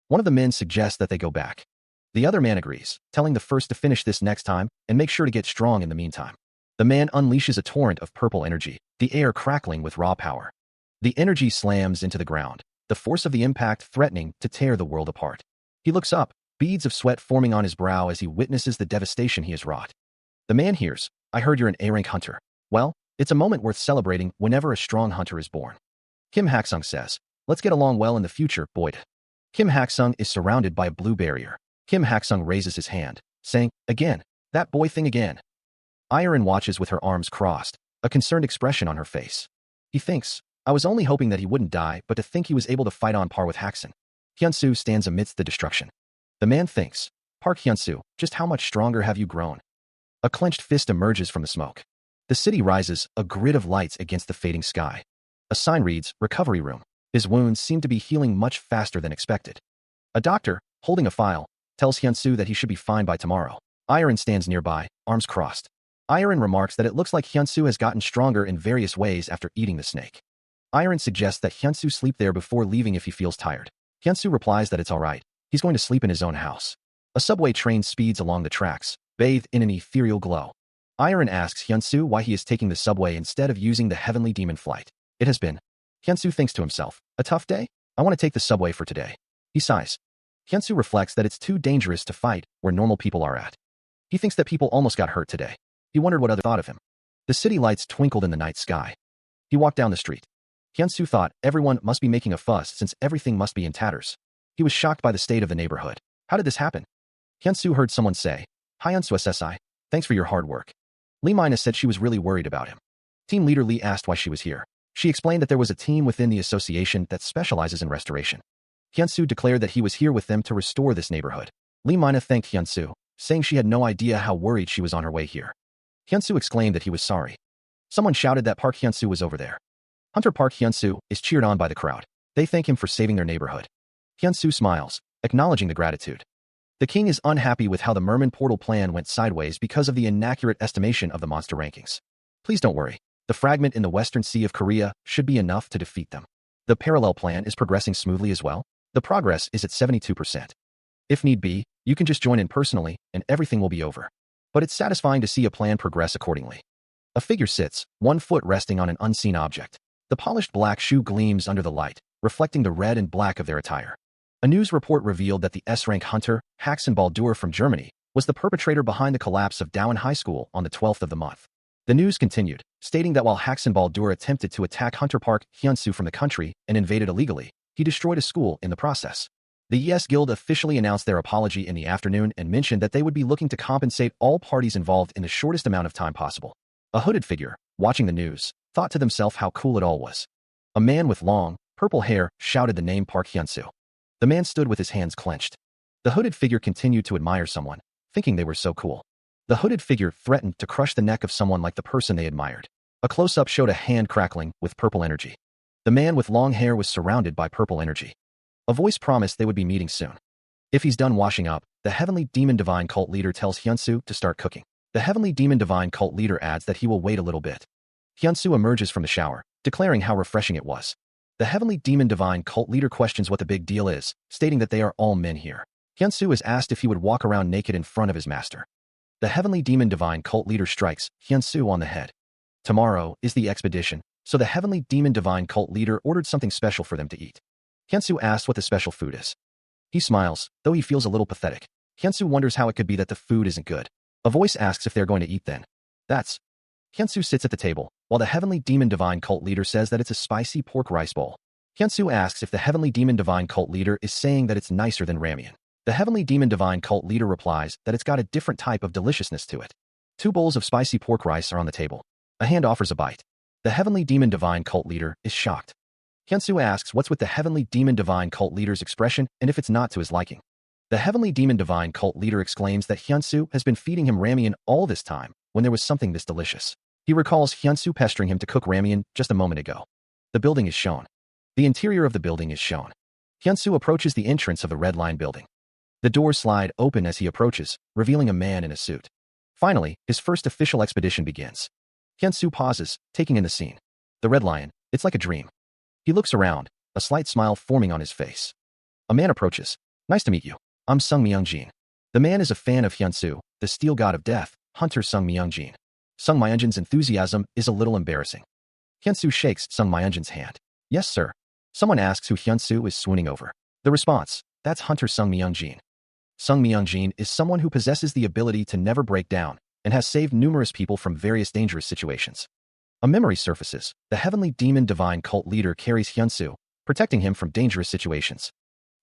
One of the men suggests that they go back. The other man agrees, telling the first to finish this next time and make sure to get strong in the meantime. The man unleashes a torrent of purple energy, the air crackling with raw power. The energy slams into the ground. the force of the impact threatening to tear the world apart. He looks up, beads of sweat forming on his brow as he witnesses the devastation he has wrought. The man hears, "I heard you're an A-rank hunter." Well, it's a moment worth celebrating whenever a strong hunter is born. Kim Haksung says, "Let's get along well in the future, Boyd." Kim Haksung is surrounded by a blue barrier. Kim Haksung raises his hand, saying, "Again, that boy thing again." Iron watches with her arms crossed, a concerned expression on her face. He thinks, "I was only hoping that he wouldn't die, but to think he was able to fight on par with Haksung." Hyunsu stands amidst the destruction. The man thinks, "Park Hyunsu, just how much stronger have you grown?" A clenched fist emerges from the smoke. The city rises, a grid of lights against the fading sky. A sign reads, "Recovery Room." His wounds seem to be healing much faster than expected. A doctor, holding a file, tells Hyunsu that he should be fine by tomorrow. Iron stands nearby, arms crossed. Iron remarks that it looks like Hyunsu has gotten stronger in various ways after eating the snake. Iron suggests that Hyunsu sleep there before leaving if he feels tired. Hyunsu replies that it's all right. He's going to sleep in his own house. A subway train speeds along the tracks, bathed in an ethereal glow. Iron asks Hyunsu why he is taking the subway instead of using the heavenly demon flight. It has been. Hyunsu thinks to himself, "A tough day? I want to take the subway for today." He sighs. Hyunsu reflects that it's too dangerous to fight where normal people are at. He thinks that people almost got hurt today. He wondered what others thought of him. The city lights twinkled in the night sky. He walked down the street. Hyunsu thought everyone must be making a fuss since everything must be in tatters. He was shocked by the state of the neighborhood. How did this happen? Hyunsu heard someone say, "Hi Hyunsu SSI, thanks for your hard work." Lee Mina said she was really worried about him. Team leader Lee asked why she was here. She explained that there was a team within the association that specializes in restoration. Hyunsu declared that he was here with them to restore this neighborhood. Lee Mina thanked Hyunsu, saying she had no idea how worried she was on her way here. Hyunsu exclaimed that he was sorry. Someone shouted that Park Hyunsu was over there. Hunter Park Hyunsu is cheered on by the crowd. They thank him for saving their neighborhood. Hyunsu smiles, acknowledging the gratitude. The king is unhappy with how the Merman portal plan went sideways because of the inaccurate estimation of the monster rankings. Please don't worry. The fragment in the Western Sea of Korea should be enough to defeat them. The parallel plan is progressing smoothly as well. The progress is at 72%. If need be, you can just join in personally, and everything will be over. But it's satisfying to see a plan progress accordingly. A figure sits, one foot resting on an unseen object. The polished black shoe gleams under the light, reflecting the red and black of their attire. A news report revealed that the S-rank hunter, Haxen Baldur from Germany, was the perpetrator behind the collapse of Dowan High School on the 12th of the month. The news continued, stating that while Haxen Baldur attempted to attack Hunter Park Hyunsu from the country and invaded illegally, he destroyed a school in the process. The Yes Guild officially announced their apology in the afternoon and mentioned that they would be looking to compensate all parties involved in the shortest amount of time possible. A hooded figure, watching the news, thought to themselves how cool it all was. A man with long, purple hair shouted the name Park Hyunsu. The man stood with his hands clenched. The hooded figure continued to admire someone, thinking they were so cool. The hooded figure threatened to crush the neck of someone like the person they admired. A close-up showed a hand crackling with purple energy. The man with long hair was surrounded by purple energy. A voice promised they would be meeting soon. If he's done washing up, the Heavenly Demon Divine Cult leader tells Hyunsu to start cooking. The Heavenly Demon Divine Cult leader adds that he will wait a little bit. Hyunsu emerges from the shower, declaring how refreshing it was. The Heavenly Demon Divine Cult leader questions what the big deal is, stating that they are all men here. Hyunsu is asked if he would walk around naked in front of his master. The Heavenly Demon Divine Cult leader strikes Hyunsu on the head. Tomorrow is the expedition, so the Heavenly Demon Divine Cult leader ordered something special for them to eat. Hyunsu asks what the special food is. He smiles, though he feels a little pathetic. Hyunsu wonders how it could be that the food isn't good. A voice asks if they're going to eat then. Hyunsu sits at the table, while the Heavenly Demon Divine Cult leader says that it's a spicy pork rice bowl. Hyunsu asks if the Heavenly Demon Divine Cult leader is saying that it's nicer than ramen. The Heavenly Demon Divine Cult leader replies that it's got a different type of deliciousness to it. 2 bowls of spicy pork rice are on the table. A hand offers a bite. The Heavenly Demon Divine Cult leader is shocked. Hyunsu asks what's with the Heavenly Demon Divine Cult leader's expression and if it's not to his liking. The Heavenly Demon Divine Cult leader exclaims that Hyunsu has been feeding him ramen all this time when there was something this delicious. He recalls Hyunsu pestering him to cook ramen just a moment ago. The building is shown. The interior of the building is shown. Hyunsu approaches the entrance of the Red Line building. The doors slide open as he approaches, revealing a man in a suit. Finally, his first official expedition begins. Hyunsu pauses, taking in the scene. The Red Lion, it's like a dream. He looks around, a slight smile forming on his face. A man approaches. Nice to meet you. I'm Sung Myung-jin. The man is a fan of Hyunsu, the steel god of death, Hunter Sung Myung-jin. Sung Myung-jin's enthusiasm is a little embarrassing. Hyunsu shakes Sung Myung-jin's hand. Yes, sir. Someone asks who Hyunsu is swooning over. The response, that's Hunter Sung Myung-jin. Sung Myung-jin is someone who possesses the ability to never break down and has saved numerous people from various dangerous situations. A memory surfaces. The heavenly demon divine cult leader carries Hyunsu, protecting him from dangerous situations.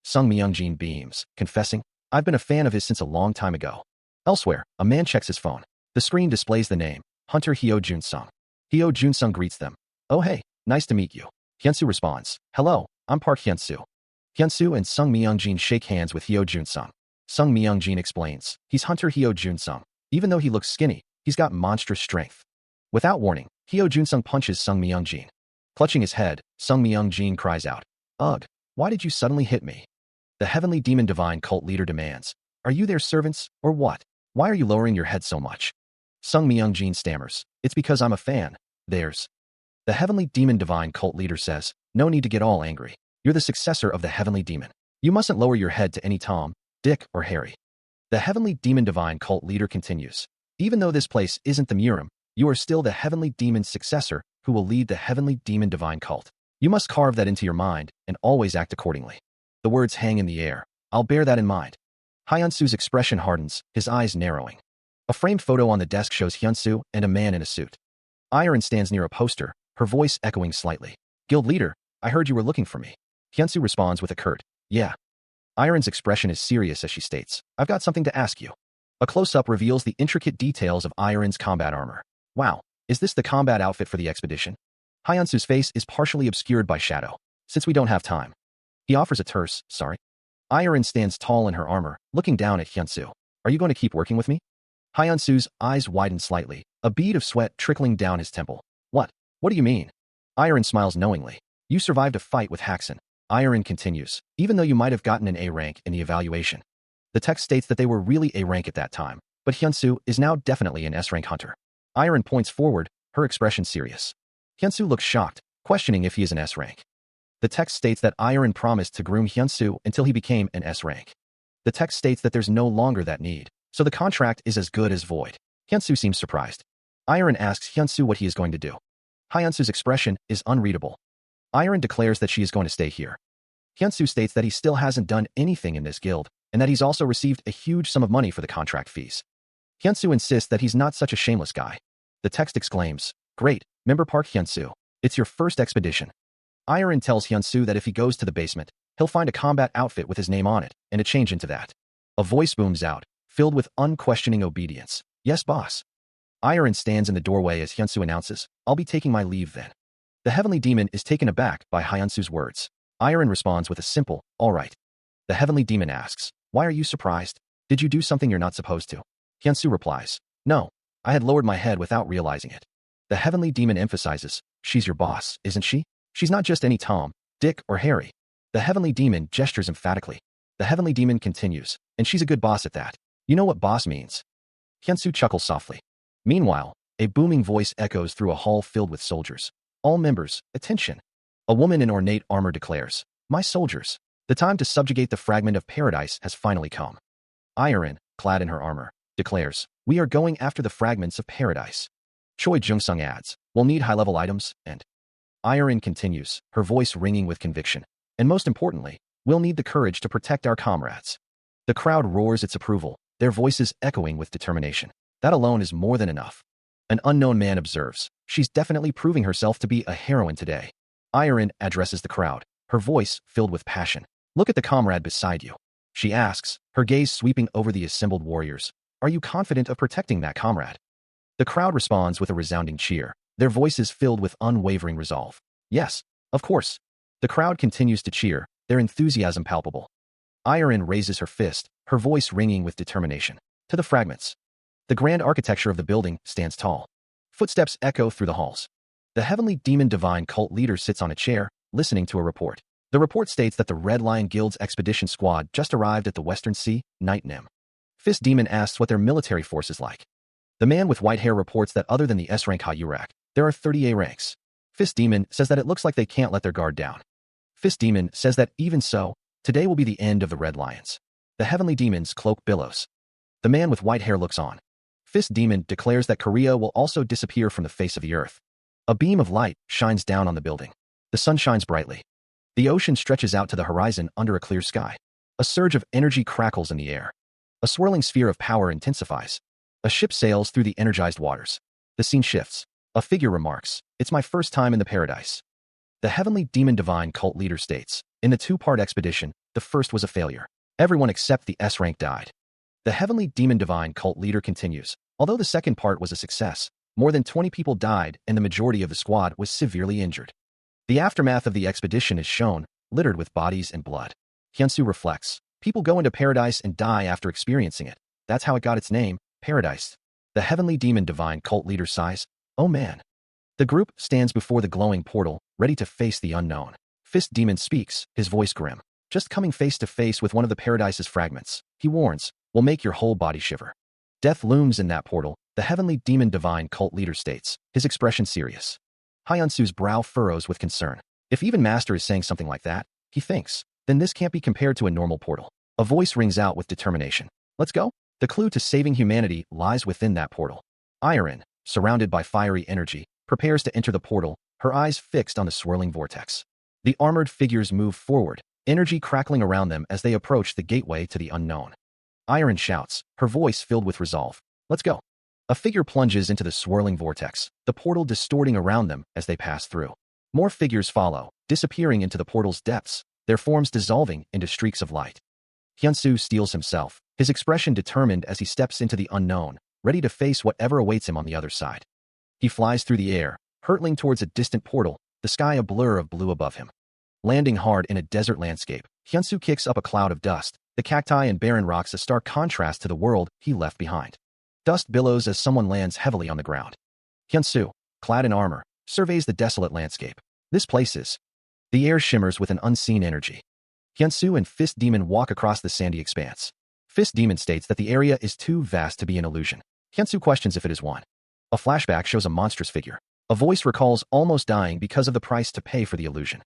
Sung Myung-jin beams, confessing, I've been a fan of his since a long time ago. Elsewhere, a man checks his phone. The screen displays the name, Hunter Hyo Jun-sung. Hyo Jun-sung greets them. Oh hey, nice to meet you. Hyunsu responds, hello, I'm Park Hyunsu. Hyunsu and Sung Myung-jin shake hands with Hyo Jun-sung. Sung Myung-jin explains, he's Hunter Hyo Jun-sung. Even though he looks skinny, he's got monstrous strength. Without warning, Hyo Jun-sung punches Sung Myung-jin. Clutching his head, Sung Myung-jin cries out, ugh, why did you suddenly hit me? The heavenly demon divine cult leader demands, are you their servants, or what? Why are you lowering your head so much? Sung Myung-jin stammers, it's because I'm a fan, theirs. The heavenly demon divine cult leader says, no need to get all angry. You're the successor of the heavenly demon. You mustn't lower your head to any Tom, Dick, or Harry. The heavenly demon divine cult leader continues, even though this place isn't the Murim, you are still the heavenly demon's successor who will lead the heavenly demon divine cult. You must carve that into your mind and always act accordingly. The words hang in the air. I'll bear that in mind. Hyunsu's expression hardens, his eyes narrowing. A framed photo on the desk shows Hyunsu and a man in a suit. Iron stands near a poster, her voice echoing slightly. Guild leader, I heard you were looking for me. Hyunsu responds with a curt, yeah. Iron's expression is serious as she states, I've got something to ask you. A close-up reveals the intricate details of Iron's combat armor. Wow, is this the combat outfit for the expedition? Hyunsu's face is partially obscured by shadow. Since we don't have time. He offers a terse, sorry. Iron stands tall in her armor, looking down at Hyunsu. Are you going to keep working with me? Hyunsu's eyes widen slightly, a bead of sweat trickling down his temple. What? What do you mean? Iron smiles knowingly. You survived a fight with Haxon. Iron continues, even though you might have gotten an A rank in the evaluation. The text states that they were really A rank at that time, but Hyunsu is now definitely an S rank hunter. Iron points forward, her expression serious. Hyunsu looks shocked, questioning if he is an S rank. The text states that Iron promised to groom Hyunsu until he became an S rank. The text states that there's no longer that need, so the contract is as good as void. Hyunsu seems surprised. Iron asks Hyunsu what he is going to do. Hyunsu's expression is unreadable. Iron declares that she is going to stay here. Hyunsu states that he still hasn't done anything in this guild, and that he's also received a huge sum of money for the contract fees. Hyunsu insists that he's not such a shameless guy. The text exclaims, great, member Park Hyunsu, it's your first expedition. Iron tells Hyunsu that if he goes to the basement, he'll find a combat outfit with his name on it, and a change into that. A voice booms out, filled with unquestioning obedience. Yes, boss. Iron stands in the doorway as Hyunsu announces, I'll be taking my leave then. The heavenly demon is taken aback by Hyunsu's words. Iron responds with a simple, all right. The heavenly demon asks, why are you surprised? Did you do something you're not supposed to? Hyunsu replies, no, I had lowered my head without realizing it. The heavenly demon emphasizes, she's your boss, isn't she? She's not just any Tom, Dick, or Harry. The heavenly demon gestures emphatically. The heavenly demon continues, and she's a good boss at that. You know what boss means. Hyunsu chuckles softly. Meanwhile, a booming voice echoes through a hall filled with soldiers. All members, attention. A woman in ornate armor declares, my soldiers, the time to subjugate the fragment of paradise has finally come. Iron, clad in her armor, declares, we are going after the fragments of paradise. Choi Jung-sung adds, we'll need high-level items, and Iron continues, her voice ringing with conviction. And most importantly, we'll need the courage to protect our comrades. The crowd roars its approval, their voices echoing with determination. That alone is more than enough. An unknown man observes, she's definitely proving herself to be a heroine today. Iron addresses the crowd, her voice filled with passion. Look at the comrade beside you. She asks, her gaze sweeping over the assembled warriors. Are you confident of protecting that comrade? The crowd responds with a resounding cheer, their voices filled with unwavering resolve. Yes, of course. The crowd continues to cheer, their enthusiasm palpable. Iron raises her fist, her voice ringing with determination. To the fragments. The grand architecture of the building stands tall. Footsteps echo through the halls. The heavenly demon divine cult leader sits on a chair, listening to a report. The report states that the Red Lion Guild's expedition squad just arrived at the Western Sea, Night Nim. Fist Demon asks what their military force is like. The man with white hair reports that other than the S-rank Hayurak, there are 30 A ranks. Fist Demon says that it looks like they can't let their guard down. Fist Demon says that even so, today will be the end of the Red Lions. The heavenly demon's cloak billows. The man with white hair looks on. Fist Demon declares that Korea will also disappear from the face of the earth. A beam of light shines down on the building. The sun shines brightly. The ocean stretches out to the horizon under a clear sky. A surge of energy crackles in the air. A swirling sphere of power intensifies. A ship sails through the energized waters. The scene shifts. A figure remarks, "It's my first time in the paradise." The heavenly demon divine cult leader states, "In the two-part expedition, the first was a failure. Everyone except the S-rank died." The heavenly demon divine cult leader continues, "Although the second part was a success, more than 20 people died and the majority of the squad was severely injured." The aftermath of the expedition is shown, littered with bodies and blood. Hyunsu reflects, "People go into paradise and die after experiencing it. That's how it got its name, paradise." The heavenly demon divine cult leader sighs, "Oh man." The group stands before the glowing portal, ready to face the unknown. Fist Demon speaks, his voice grim. "Just coming face to face with one of the paradise's fragments," he warns, "will make your whole body shiver." Death looms in that portal, the heavenly demon divine cult leader states, his expression serious. Hyunsu's brow furrows with concern. If even Master is saying something like that, he thinks, then this can't be compared to a normal portal. A voice rings out with determination. "Let's go." The clue to saving humanity lies within that portal. Iron, surrounded by fiery energy, prepares to enter the portal, her eyes fixed on the swirling vortex. The armored figures move forward, energy crackling around them as they approach the gateway to the unknown. Iron shouts, her voice filled with resolve. "Let's go." A figure plunges into the swirling vortex, the portal distorting around them as they pass through. More figures follow, disappearing into the portal's depths, their forms dissolving into streaks of light. Hyunsu steels himself, his expression determined as he steps into the unknown, ready to face whatever awaits him on the other side. He flies through the air, hurtling towards a distant portal, the sky a blur of blue above him. Landing hard in a desert landscape, Hyunsu kicks up a cloud of dust, the cacti and barren rocks a stark contrast to the world he left behind. Dust billows as someone lands heavily on the ground. Hyunsu, clad in armor, surveys the desolate landscape. This place is. The air shimmers with an unseen energy. Hyunsu and Fist Demon walk across the sandy expanse. Fist Demon states that the area is too vast to be an illusion. Hyunsu questions if it is one. A flashback shows a monstrous figure. A voice recalls almost dying because of the price to pay for the illusion.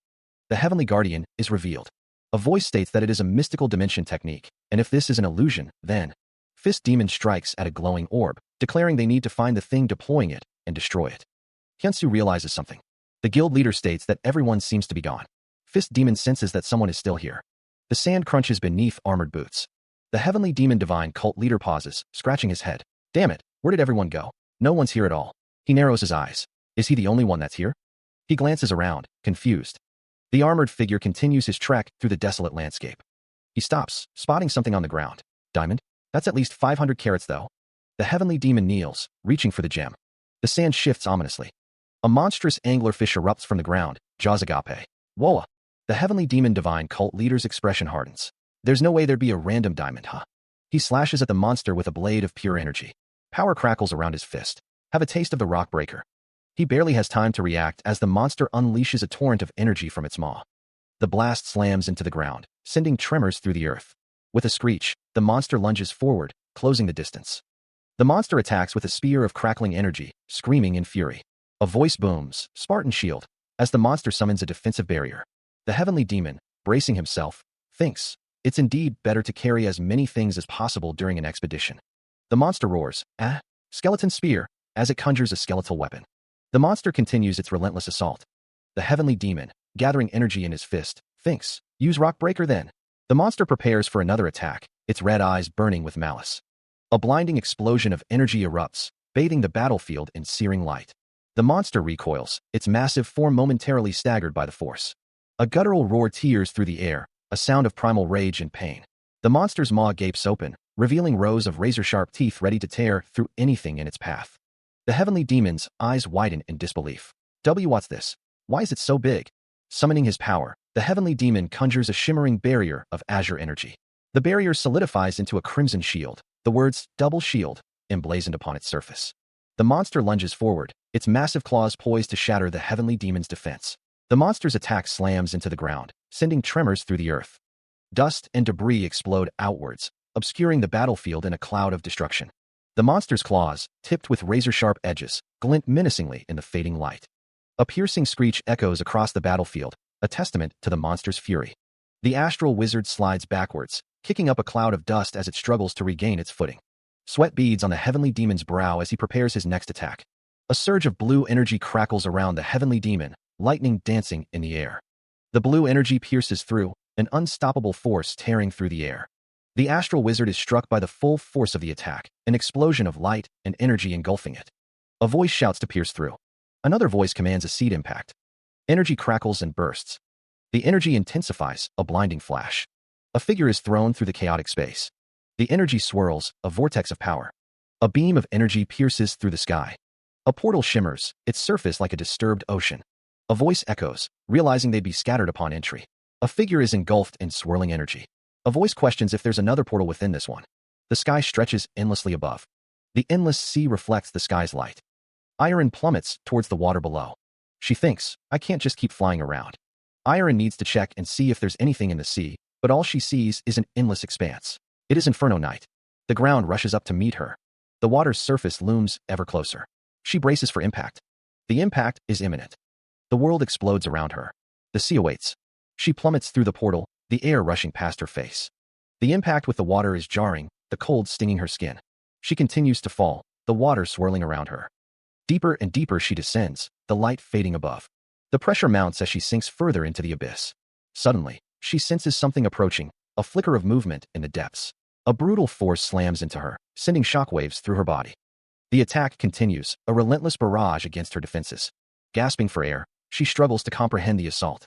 The Heavenly Guardian is revealed. A voice states that it is a mystical dimension technique, and if this is an illusion, then Fist Demon strikes at a glowing orb, declaring they need to find the thing deploying it and destroy it. Hyunsu realizes something. The guild leader states that everyone seems to be gone. Fist Demon senses that someone is still here. The sand crunches beneath armored boots. The Heavenly Demon Divine cult leader pauses, scratching his head. "Damn it, where did everyone go? No one's here at all." He narrows his eyes. Is he the only one that's here? He glances around, confused. The armored figure continues his trek through the desolate landscape. He stops, spotting something on the ground. Diamond? That's at least 500 carats though. The Heavenly Demon kneels, reaching for the gem. The sand shifts ominously. A monstrous anglerfish erupts from the ground, jaws agape. Whoa! The Heavenly Demon Divine cult leader's expression hardens. There's no way there'd be a random diamond, huh? He slashes at the monster with a blade of pure energy. Power crackles around his fist. Have a taste of the rock breaker. He barely has time to react as the monster unleashes a torrent of energy from its maw. The blast slams into the ground, sending tremors through the earth. With a screech, the monster lunges forward, closing the distance. The monster attacks with a spear of crackling energy, screaming in fury. A voice booms, "Spartan shield," as the monster summons a defensive barrier. The Heavenly Demon, bracing himself, thinks, it's indeed better to carry as many things as possible during an expedition. The monster roars, "Ah!" Skeleton spear, as it conjures a skeletal weapon. The monster continues its relentless assault. The Heavenly Demon, gathering energy in his fist, thinks, use rock breaker then. The monster prepares for another attack, its red eyes burning with malice. A blinding explosion of energy erupts, bathing the battlefield in searing light. The monster recoils, its massive form momentarily staggered by the force. A guttural roar tears through the air, a sound of primal rage and pain. The monster's maw gapes open, revealing rows of razor-sharp teeth ready to tear through anything in its path. The Heavenly Demon's eyes widen in disbelief. What's this? Why is it so big? Summoning his power, the Heavenly Demon conjures a shimmering barrier of azure energy. The barrier solidifies into a crimson shield, the words, "Double Shield," emblazoned upon its surface. The monster lunges forward, its massive claws poised to shatter the Heavenly Demon's defense. The monster's attack slams into the ground, sending tremors through the earth. Dust and debris explode outwards, obscuring the battlefield in a cloud of destruction. The monster's claws, tipped with razor-sharp edges, glint menacingly in the fading light. A piercing screech echoes across the battlefield, a testament to the monster's fury. The astral wizard slides backwards, kicking up a cloud of dust as it struggles to regain its footing. Sweat beads on the Heavenly Demon's brow as he prepares his next attack. A surge of blue energy crackles around the Heavenly Demon, lightning dancing in the air. The blue energy pierces through, an unstoppable force tearing through the air. The astral wizard is struck by the full force of the attack, an explosion of light and energy engulfing it. A voice shouts to pierce through. Another voice commands a seed impact. Energy crackles and bursts. The energy intensifies, a blinding flash. A figure is thrown through the chaotic space. The energy swirls, a vortex of power. A beam of energy pierces through the sky. A portal shimmers, its surface like a disturbed ocean. A voice echoes, realizing they'd be scattered upon entry. A figure is engulfed in swirling energy. A voice questions if there's another portal within this one. The sky stretches endlessly above. The endless sea reflects the sky's light. Iron plummets towards the water below. She thinks, I can't just keep flying around. Iron needs to check and see if there's anything in the sea, but all she sees is an endless expanse. It is Inferno night. The ground rushes up to meet her. The water's surface looms ever closer. She braces for impact. The impact is imminent. The world explodes around her. The sea awaits. She plummets through the portal, the air rushing past her face. The impact with the water is jarring, the cold stinging her skin. She continues to fall, the water swirling around her. Deeper and deeper she descends, the light fading above. The pressure mounts as she sinks further into the abyss. Suddenly, she senses something approaching, a flicker of movement in the depths. A brutal force slams into her, sending shockwaves through her body. The attack continues, a relentless barrage against her defenses. Gasping for air, she struggles to comprehend the assault.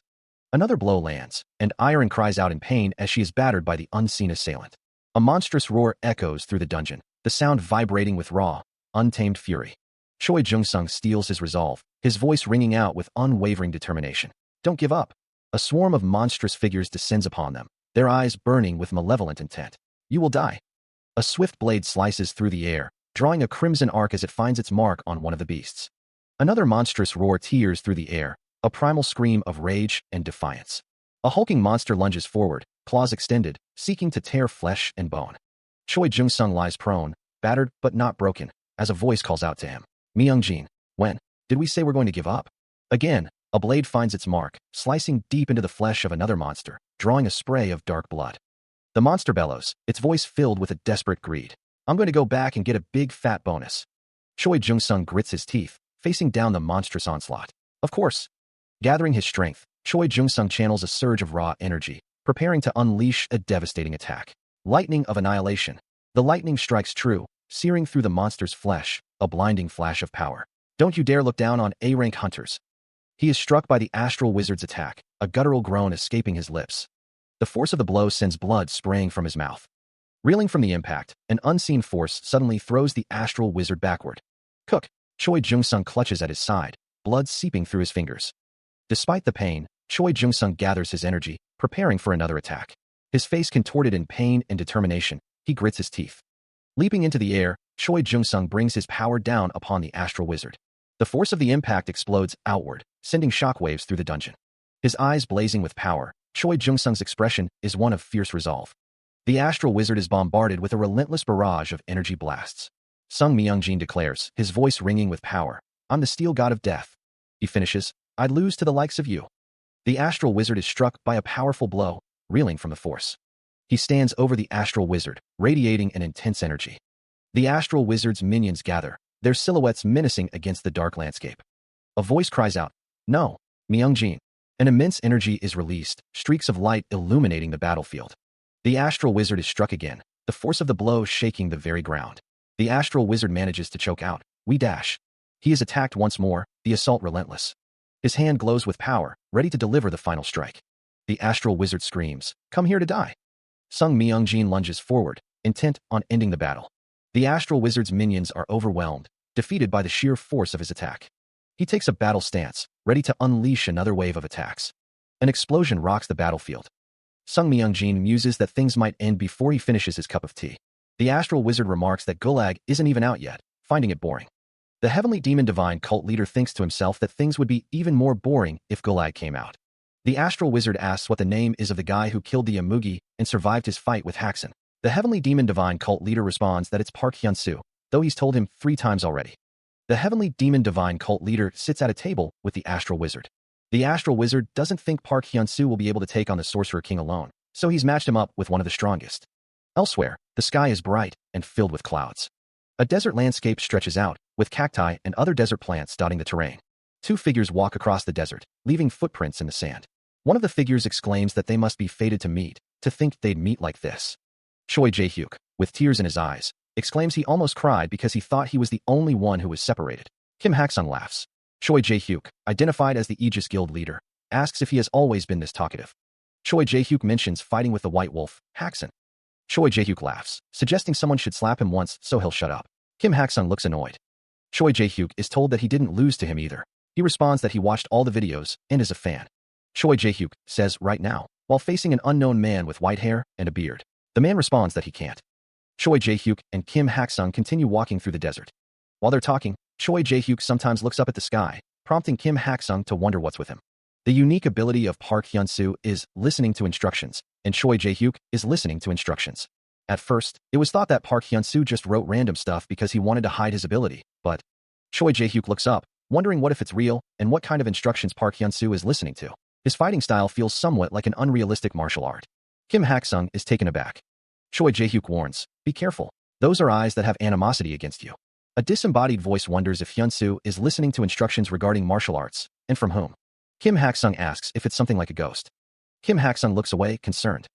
Another blow lands, and Iron cries out in pain as she is battered by the unseen assailant. A monstrous roar echoes through the dungeon, the sound vibrating with raw, untamed fury. Choi Jung-sung steels his resolve, his voice ringing out with unwavering determination. Don't give up. A swarm of monstrous figures descends upon them, their eyes burning with malevolent intent. You will die. A swift blade slices through the air, drawing a crimson arc as it finds its mark on one of the beasts. Another monstrous roar tears through the air, a primal scream of rage and defiance. A hulking monster lunges forward, claws extended, seeking to tear flesh and bone. Choi Jung-sung lies prone, battered but not broken, as a voice calls out to him. Myung-jin, when did we say we're going to give up? Again, a blade finds its mark, slicing deep into the flesh of another monster, drawing a spray of dark blood. The monster bellows, its voice filled with a desperate greed. I'm going to go back and get a big fat bonus. Choi Jung-sung grits his teeth, facing down the monstrous onslaught. Of course. Gathering his strength, Choi Jung-sung channels a surge of raw energy, preparing to unleash a devastating attack. Lightning of annihilation. The lightning strikes true, searing through the monster's flesh, a blinding flash of power. Don't you dare look down on A-rank hunters. He is struck by the astral wizard's attack, a guttural groan escaping his lips. The force of the blow sends blood spraying from his mouth. Reeling from the impact, an unseen force suddenly throws the astral wizard backward. Cook! Choi Jung-sung clutches at his side, blood seeping through his fingers. Despite the pain, Choi Jung-sung gathers his energy, preparing for another attack. His face contorted in pain and determination, he grits his teeth. Leaping into the air, Choi Jung-sung brings his power down upon the astral wizard. The force of the impact explodes outward, sending shockwaves through the dungeon. His eyes blazing with power, Choi Jung-sung's expression is one of fierce resolve. The astral wizard is bombarded with a relentless barrage of energy blasts. Sung Myung-jin declares, his voice ringing with power, I'm the steel god of death. He finishes, I'd lose to the likes of you. The astral wizard is struck by a powerful blow, reeling from the force. He stands over the astral wizard, radiating an intense energy. The astral wizard's minions gather, their silhouettes menacing against the dark landscape. A voice cries out, No, Myung-jin. An immense energy is released, streaks of light illuminating the battlefield. The astral wizard is struck again, the force of the blow shaking the very ground. The astral wizard manages to choke out, we dash. He is attacked once more, the assault relentless. His hand glows with power, ready to deliver the final strike. The astral wizard screams, Come here to die. Sung Myung-jin lunges forward, intent on ending the battle. The astral wizard's minions are overwhelmed, defeated by the sheer force of his attack. He takes a battle stance, ready to unleash another wave of attacks. An explosion rocks the battlefield. Sung Myung-jin muses that things might end before he finishes his cup of tea. The astral wizard remarks that Gulag isn't even out yet, finding it boring. The heavenly demon divine cult leader thinks to himself that things would be even more boring if Gulag came out. The astral wizard asks what the name is of the guy who killed the Yamugi and survived his fight with Haxon. The heavenly demon divine cult leader responds that it's Park Hyun-soo, though he's told him 3 times already. The heavenly demon divine cult leader sits at a table with the astral wizard. The astral wizard doesn't think Park Hyun-soo will be able to take on the sorcerer king alone, so he's matched him up with one of the strongest. Elsewhere, the sky is bright and filled with clouds. A desert landscape stretches out, with cacti and other desert plants dotting the terrain. 2 figures walk across the desert, leaving footprints in the sand. One of the figures exclaims that they must be fated to meet, to think they'd meet like this. Choi Jae-hyuk, with tears in his eyes, exclaims he almost cried because he thought he was the only one who was separated. Kim Hak-sung laughs. Choi Jae-hyuk, identified as the Aegis Guild leader, asks if he has always been this talkative. Choi Jae-hyuk mentions fighting with the White Wolf, Hak-sung. Choi Jae-hyuk laughs, suggesting someone should slap him once so he'll shut up. Kim Hak-sung looks annoyed. Choi Jae-hyuk is told that he didn't lose to him either. He responds that he watched all the videos and is a fan. Choi Jae-hyuk says right now, while facing an unknown man with white hair and a beard. The man responds that he can't. Choi Jae-hyuk and Kim Hak-sung continue walking through the desert. While they're talking, Choi Jae-hyuk sometimes looks up at the sky, prompting Kim Hak-sung to wonder what's with him. The unique ability of Park Hyun-soo is listening to instructions, and Choi Jae-hyuk is listening to instructions. At first, it was thought that Park Hyun-soo just wrote random stuff because he wanted to hide his ability, but Choi Jae-hyuk looks up, wondering what if it's real and what kind of instructions Park Hyun-soo is listening to. His fighting style feels somewhat like an unrealistic martial art. Kim Hak-sung is taken aback. Choi Jae-hyuk warns, be careful. Those are eyes that have animosity against you. A disembodied voice wonders if Hyun-soo is listening to instructions regarding martial arts, and from whom. Kim Hak-sung asks if it's something like a ghost. Kim Hak-sung looks away, concerned.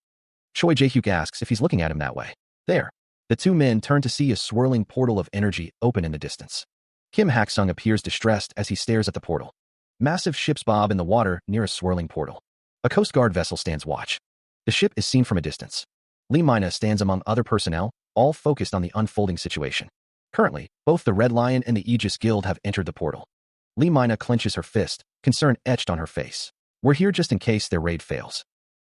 Choi Jae-hyuk asks if he's looking at him that way. There. The two men turn to see a swirling portal of energy open in the distance. Kim Hak-sung appears distressed as he stares at the portal. Massive ships bob in the water near a swirling portal. A Coast Guard vessel stands watch. The ship is seen from a distance. Lee Mina stands among other personnel, all focused on the unfolding situation. Currently, both the Red Lion and the Aegis Guild have entered the portal. Lee Mina clenches her fist, concern etched on her face. We're here just in case their raid fails.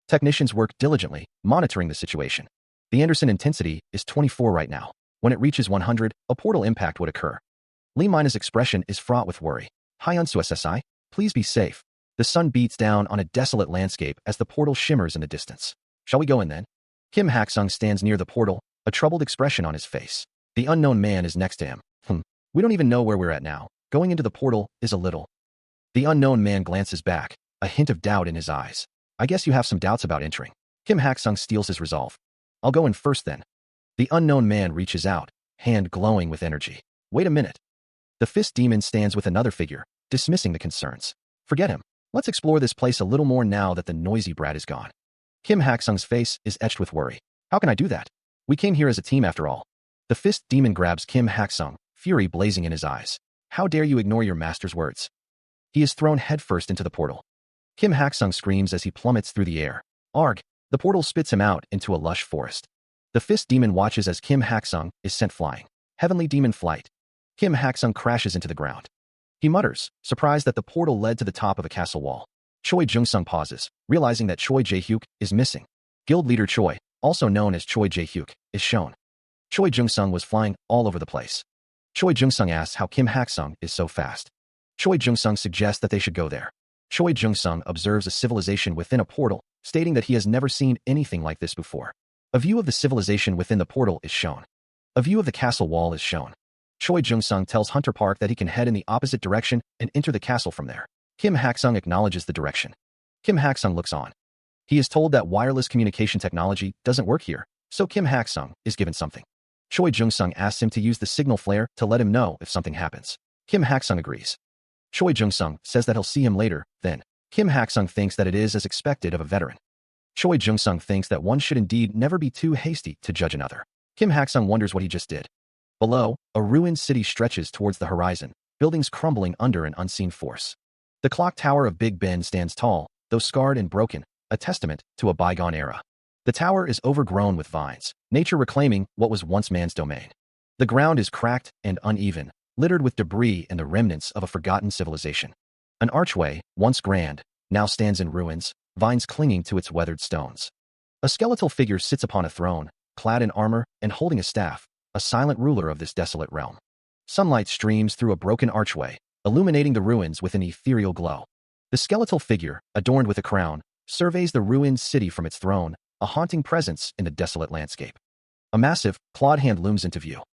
Technicians work diligently, monitoring the situation. The Anderson intensity is 24 right now. When it reaches 100, a portal impact would occur. Lee Mina's expression is fraught with worry. Hyun-soo SSI, please be safe. The sun beats down on a desolate landscape as the portal shimmers in the distance. Shall we go in then? Kim Hak-sung stands near the portal, a troubled expression on his face. The unknown man is next to him. We don't even know where we're at now. Going into the portal is a little. The unknown man glances back, a hint of doubt in his eyes. I guess you have some doubts about entering. Kim Hak-sung steels his resolve. I'll go in first then. The unknown man reaches out, hand glowing with energy. Wait a minute. The fist demon stands with another figure, dismissing the concerns. Forget him. Let's explore this place a little more now that the noisy brat is gone. Kim Hak-sung's face is etched with worry. How can I do that? We came here as a team after all. The fist demon grabs Kim Hak-sung, fury blazing in his eyes. How dare you ignore your master's words? He is thrown headfirst into the portal. Kim Hak-sung screams as he plummets through the air. Arg! The portal spits him out into a lush forest. The fist demon watches as Kim Hak-sung is sent flying. Heavenly demon flight. Kim Hak-sung crashes into the ground. He mutters, surprised that the portal led to the top of a castle wall. Choi Jung-sung pauses, realizing that Choi Jae-hyuk is missing. Guild leader Choi, also known as Choi Jae-hyuk, is shown. Choi Jung-sung was flying all over the place. Choi Jung-sung asks how Kim Hak-sung is so fast. Choi Jung-sung suggests that they should go there. Choi Jung-sung observes a civilization within a portal, stating that he has never seen anything like this before. A view of the civilization within the portal is shown. A view of the castle wall is shown. Choi Jung-sung tells Hunter Park that he can head in the opposite direction and enter the castle from there. Kim Hak-sung acknowledges the direction. Kim Hak-sung looks on. He is told that wireless communication technology doesn't work here, so Kim Hak-sung is given something. Choi Jung-sung asks him to use the signal flare to let him know if something happens. Kim Hak-sung agrees. Choi Jung-sung says that he'll see him later, then. Kim Hak-sung thinks that it is as expected of a veteran. Choi Jung-sung thinks that one should indeed never be too hasty to judge another. Kim Hak-sung wonders what he just did. Below, a ruined city stretches towards the horizon, buildings crumbling under an unseen force. The clock tower of Big Ben stands tall, though scarred and broken, a testament to a bygone era. The tower is overgrown with vines, nature reclaiming what was once man's domain. The ground is cracked and uneven, littered with debris and the remnants of a forgotten civilization. An archway, once grand, now stands in ruins, vines clinging to its weathered stones. A skeletal figure sits upon a throne, clad in armor and holding a staff, a silent ruler of this desolate realm. Sunlight streams through a broken archway, illuminating the ruins with an ethereal glow. The skeletal figure, adorned with a crown, surveys the ruined city from its throne, a haunting presence in the desolate landscape. A massive, clawed hand looms into view.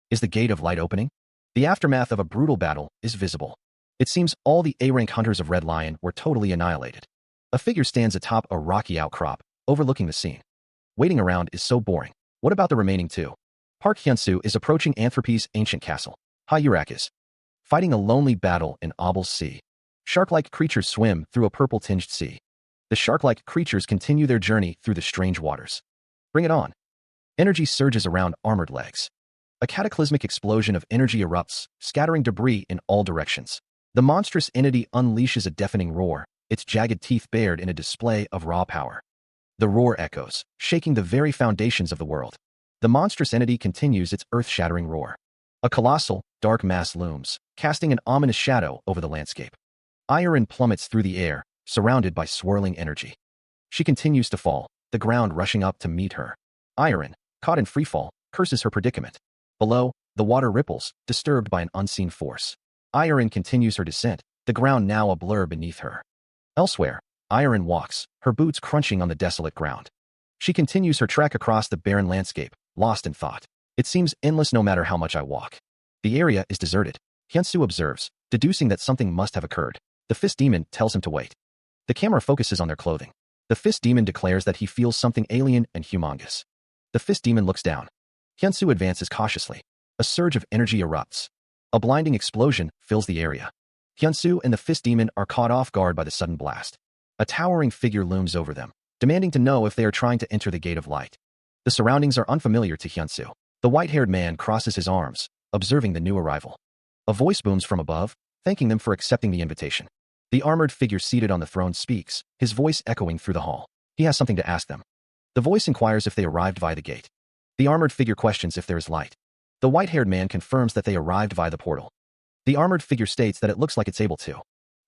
Is the gate of light opening? The aftermath of a brutal battle is visible. It seems all the A-rank hunters of Red Lion were totally annihilated. A figure stands atop a rocky outcrop, overlooking the scene. Waiting around is so boring. What about the remaining two? Park Hyun-soo is approaching Anthropy's ancient castle. Hyurak is fighting a lonely battle in Obel's Sea. Shark-like creatures swim through a purple-tinged sea. The shark-like creatures continue their journey through the strange waters. Bring it on. Energy surges around armored legs. A cataclysmic explosion of energy erupts, scattering debris in all directions. The monstrous entity unleashes a deafening roar, its jagged teeth bared in a display of raw power. The roar echoes, shaking the very foundations of the world. The monstrous entity continues its earth-shattering roar. A colossal, dark mass looms, casting an ominous shadow over the landscape. Iron plummets through the air, surrounded by swirling energy. She continues to fall, the ground rushing up to meet her. Iron, caught in freefall, curses her predicament. Below, the water ripples, disturbed by an unseen force. Iron continues her descent, the ground now a blur beneath her. Elsewhere, Iron walks, her boots crunching on the desolate ground. She continues her trek across the barren landscape, lost in thought. It seems endless no matter how much I walk. The area is deserted. Hyunsu observes, deducing that something must have occurred. The Fist Demon tells him to wait. The camera focuses on their clothing. The Fist Demon declares that he feels something alien and humongous. The Fist Demon looks down. Hyunsu advances cautiously. A surge of energy erupts. A blinding explosion fills the area. Hyunsu and the Fist Demon are caught off guard by the sudden blast. A towering figure looms over them, demanding to know if they are trying to enter the Gate of Light. The surroundings are unfamiliar to Hyunsu. The white-haired man crosses his arms, observing the new arrival. A voice booms from above, thanking them for accepting the invitation. The armored figure seated on the throne speaks, his voice echoing through the hall. He has something to ask them. The voice inquires if they arrived via the gate. The armored figure questions if there is light. The white-haired man confirms that they arrived via the portal. The armored figure states that it looks like it's able to.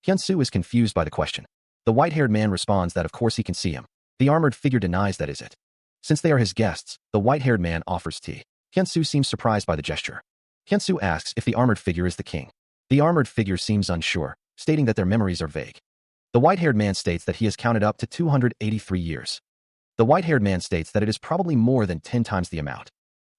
Hyunsu is confused by the question. The white-haired man responds that of course he can see him. The armored figure denies that is it. Since they are his guests, the white-haired man offers tea. Hyunsu seems surprised by the gesture. Hyunsu asks if the armored figure is the king. The armored figure seems unsure, stating that their memories are vague. The white-haired man states that he has counted up to 283 years. The white-haired man states that it is probably more than 10 times the amount.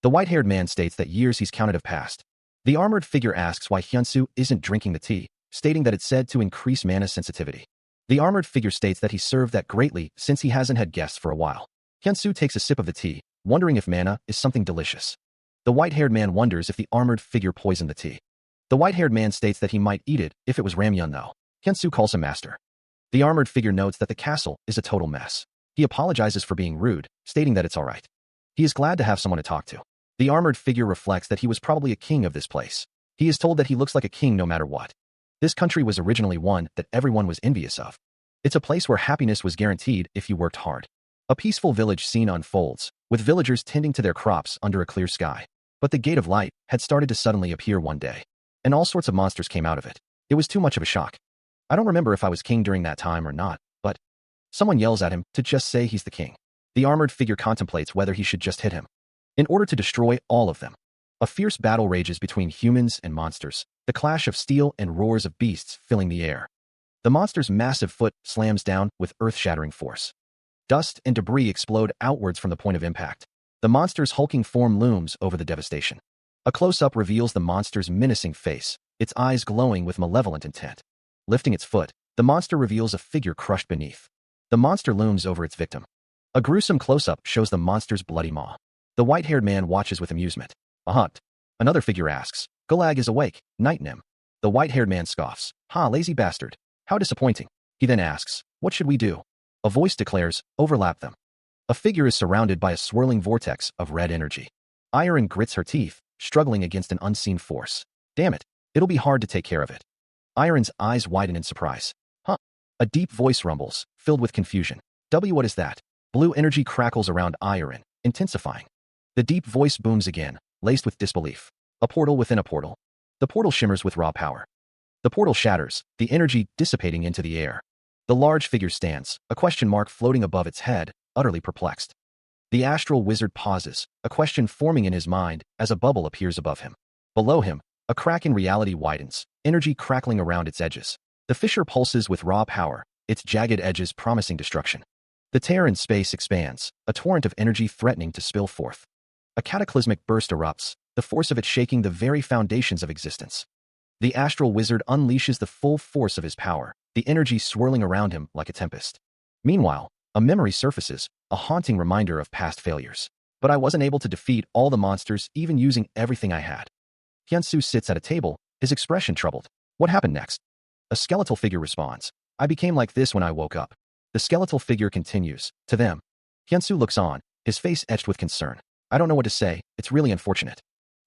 The white-haired man states that years he's counted have passed. The armored figure asks why Hyunsu isn't drinking the tea, stating that it's said to increase mana sensitivity. The armored figure states that he served that greatly since he hasn't had guests for a while. Hyunsu takes a sip of the tea, wondering if mana is something delicious. The white-haired man wonders if the armored figure poisoned the tea. The white-haired man states that he might eat it if it was ramyun though. Hyunsu calls him master. The armored figure notes that the castle is a total mess. He apologizes for being rude, stating that it's alright. He is glad to have someone to talk to. The armored figure reflects that he was probably a king of this place. He is told that he looks like a king no matter what. This country was originally one that everyone was envious of. It's a place where happiness was guaranteed if you worked hard. A peaceful village scene unfolds, with villagers tending to their crops under a clear sky. But the Gate of Light had started to suddenly appear one day, and all sorts of monsters came out of it. It was too much of a shock. I don't remember if I was king during that time or not, but someone yells at him to just say he's the king. The armored figure contemplates whether he should just hit him. In order to destroy all of them, a fierce battle rages between humans and monsters, the clash of steel and roars of beasts filling the air. The monster's massive foot slams down with earth-shattering force. Dust and debris explode outwards from the point of impact. The monster's hulking form looms over the devastation. A close-up reveals the monster's menacing face, its eyes glowing with malevolent intent. Lifting its foot, the monster reveals a figure crushed beneath. The monster looms over its victim. A gruesome close-up shows the monster's bloody maw. The white-haired man watches with amusement. A hunt. Another figure asks, Gulag is awake, Night Nim. The white-haired man scoffs. Ha, lazy bastard. How disappointing. He then asks, what should we do? A voice declares, overlap them. A figure is surrounded by a swirling vortex of red energy. Iron grits her teeth, struggling against an unseen force. Damn it, it'll be hard to take care of it. Iron's eyes widen in surprise. Huh? A deep voice rumbles, filled with confusion. What is that? Blue energy crackles around Iron, intensifying. The deep voice booms again, laced with disbelief. A portal within a portal. The portal shimmers with raw power. The portal shatters, the energy dissipating into the air. The large figure stands, a question mark floating above its head, utterly perplexed. The astral wizard pauses, a question forming in his mind as a bubble appears above him. Below him, a crack in reality widens, energy crackling around its edges. The fissure pulses with raw power, its jagged edges promising destruction. The tear in space expands, a torrent of energy threatening to spill forth. A cataclysmic burst erupts, the force of it shaking the very foundations of existence. The astral wizard unleashes the full force of his power, the energy swirling around him like a tempest. Meanwhile, a memory surfaces, a haunting reminder of past failures. But I wasn't able to defeat all the monsters even using everything I had. Hyunsu sits at a table, his expression troubled. What happened next? A skeletal figure responds. I became like this when I woke up. The skeletal figure continues. To them. Hyunsu looks on, his face etched with concern. I don't know what to say, it's really unfortunate.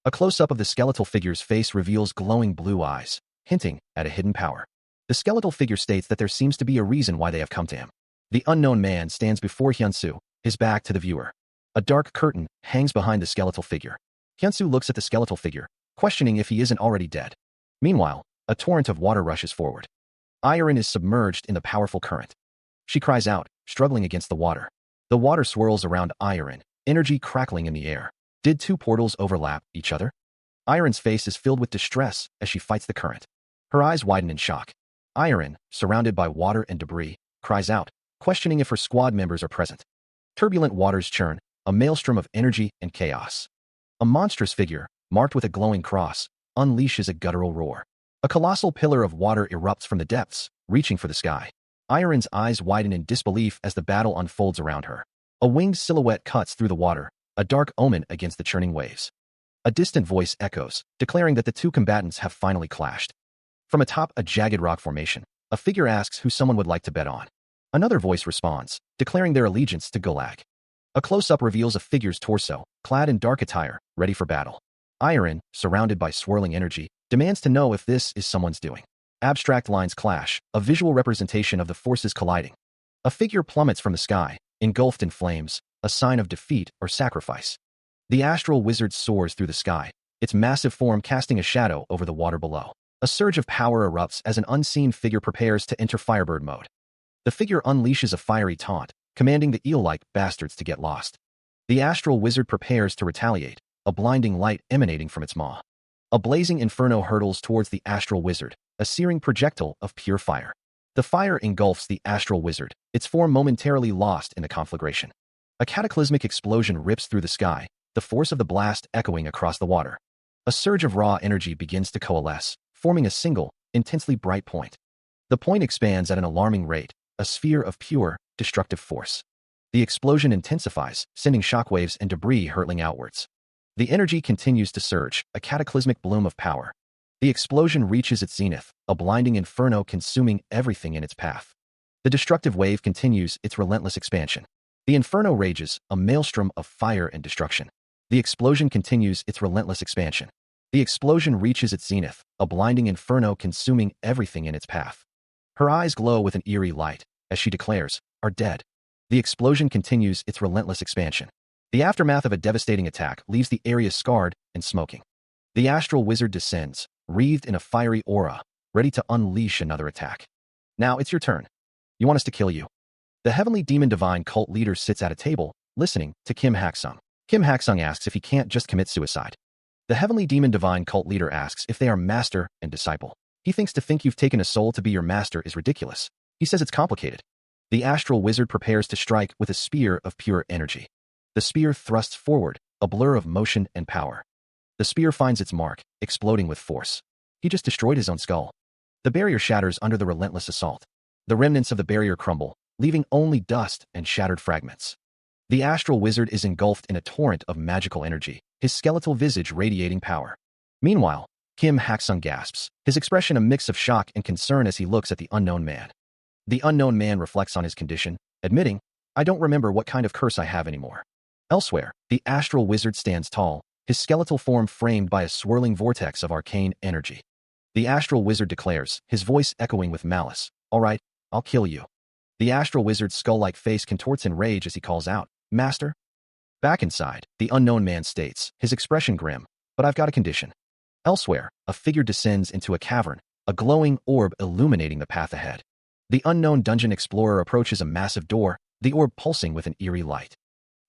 A close-up of the skeletal figure's face reveals glowing blue eyes, hinting at a hidden power. The skeletal figure states that there seems to be a reason why they have come to him. The unknown man stands before Hyunsu, his back to the viewer. A dark curtain hangs behind the skeletal figure. Hyunsu looks at the skeletal figure, questioning if he isn't already dead. Meanwhile, a torrent of water rushes forward. Iron is submerged in the powerful current. She cries out, struggling against the water. The water swirls around Iron, energy crackling in the air. Did two portals overlap each other? Iron's face is filled with distress as she fights the current. Her eyes widen in shock. Iron, surrounded by water and debris, cries out, questioning if her squad members are present. Turbulent waters churn, a maelstrom of energy and chaos. A monstrous figure, marked with a glowing cross, unleashes a guttural roar. A colossal pillar of water erupts from the depths, reaching for the sky. Iron's eyes widen in disbelief as the battle unfolds around her. A winged silhouette cuts through the water, a dark omen against the churning waves. A distant voice echoes, declaring that the two combatants have finally clashed. From atop a jagged rock formation, a figure asks who someone would like to bet on. Another voice responds, declaring their allegiance to Gulag. A close-up reveals a figure's torso, clad in dark attire, ready for battle. Iron, surrounded by swirling energy, demands to know if this is someone's doing. Abstract lines clash, a visual representation of the forces colliding. A figure plummets from the sky, engulfed in flames, a sign of defeat or sacrifice. The astral wizard soars through the sky, its massive form casting a shadow over the water below. A surge of power erupts as an unseen figure prepares to enter Firebird mode. The figure unleashes a fiery taunt, commanding the eel-like bastards to get lost. The astral wizard prepares to retaliate, a blinding light emanating from its maw. A blazing inferno hurtles towards the astral wizard, a searing projectile of pure fire. The fire engulfs the astral wizard, its form momentarily lost in the conflagration. A cataclysmic explosion rips through the sky, the force of the blast echoing across the water. A surge of raw energy begins to coalesce, forming a single, intensely bright point. The point expands at an alarming rate, a sphere of pure, destructive force. The explosion intensifies, sending shockwaves and debris hurtling outwards. The energy continues to surge, a cataclysmic bloom of power. The explosion reaches its zenith, a blinding inferno consuming everything in its path. The destructive wave continues its relentless expansion. The inferno rages, a maelstrom of fire and destruction. The explosion continues its relentless expansion. The explosion reaches its zenith, a blinding inferno consuming everything in its path. Her eyes glow with an eerie light, as she declares, "Are dead." The explosion continues its relentless expansion. The aftermath of a devastating attack leaves the area scarred and smoking. The astral wizard descends, wreathed in a fiery aura, ready to unleash another attack. Now it's your turn. You want us to kill you? The heavenly demon divine cult leader sits at a table, listening to Kim Hak-sung. Kim Hak-sung asks if he can't just commit suicide. The heavenly demon divine cult leader asks if they are master and disciple. He thinks to think you've taken a soul to be your master is ridiculous. He says it's complicated. The astral wizard prepares to strike with a spear of pure energy. The spear thrusts forward, a blur of motion and power. The spear finds its mark, exploding with force. He just destroyed his own skull. The barrier shatters under the relentless assault. The remnants of the barrier crumble, leaving only dust and shattered fragments. The astral wizard is engulfed in a torrent of magical energy, his skeletal visage radiating power. Meanwhile, Kim Hak-sung gasps, his expression a mix of shock and concern as he looks at the unknown man. The unknown man reflects on his condition, admitting, "I don't remember what kind of curse I have anymore." Elsewhere, the astral wizard stands tall, his skeletal form framed by a swirling vortex of arcane energy. The astral wizard declares, his voice echoing with malice, "All right, I'll kill you." The astral wizard's skull-like face contorts in rage as he calls out, "Master?" Back inside, the unknown man states, his expression grim, "But I've got a condition." Elsewhere, a figure descends into a cavern, a glowing orb illuminating the path ahead. The unknown dungeon explorer approaches a massive door, the orb pulsing with an eerie light.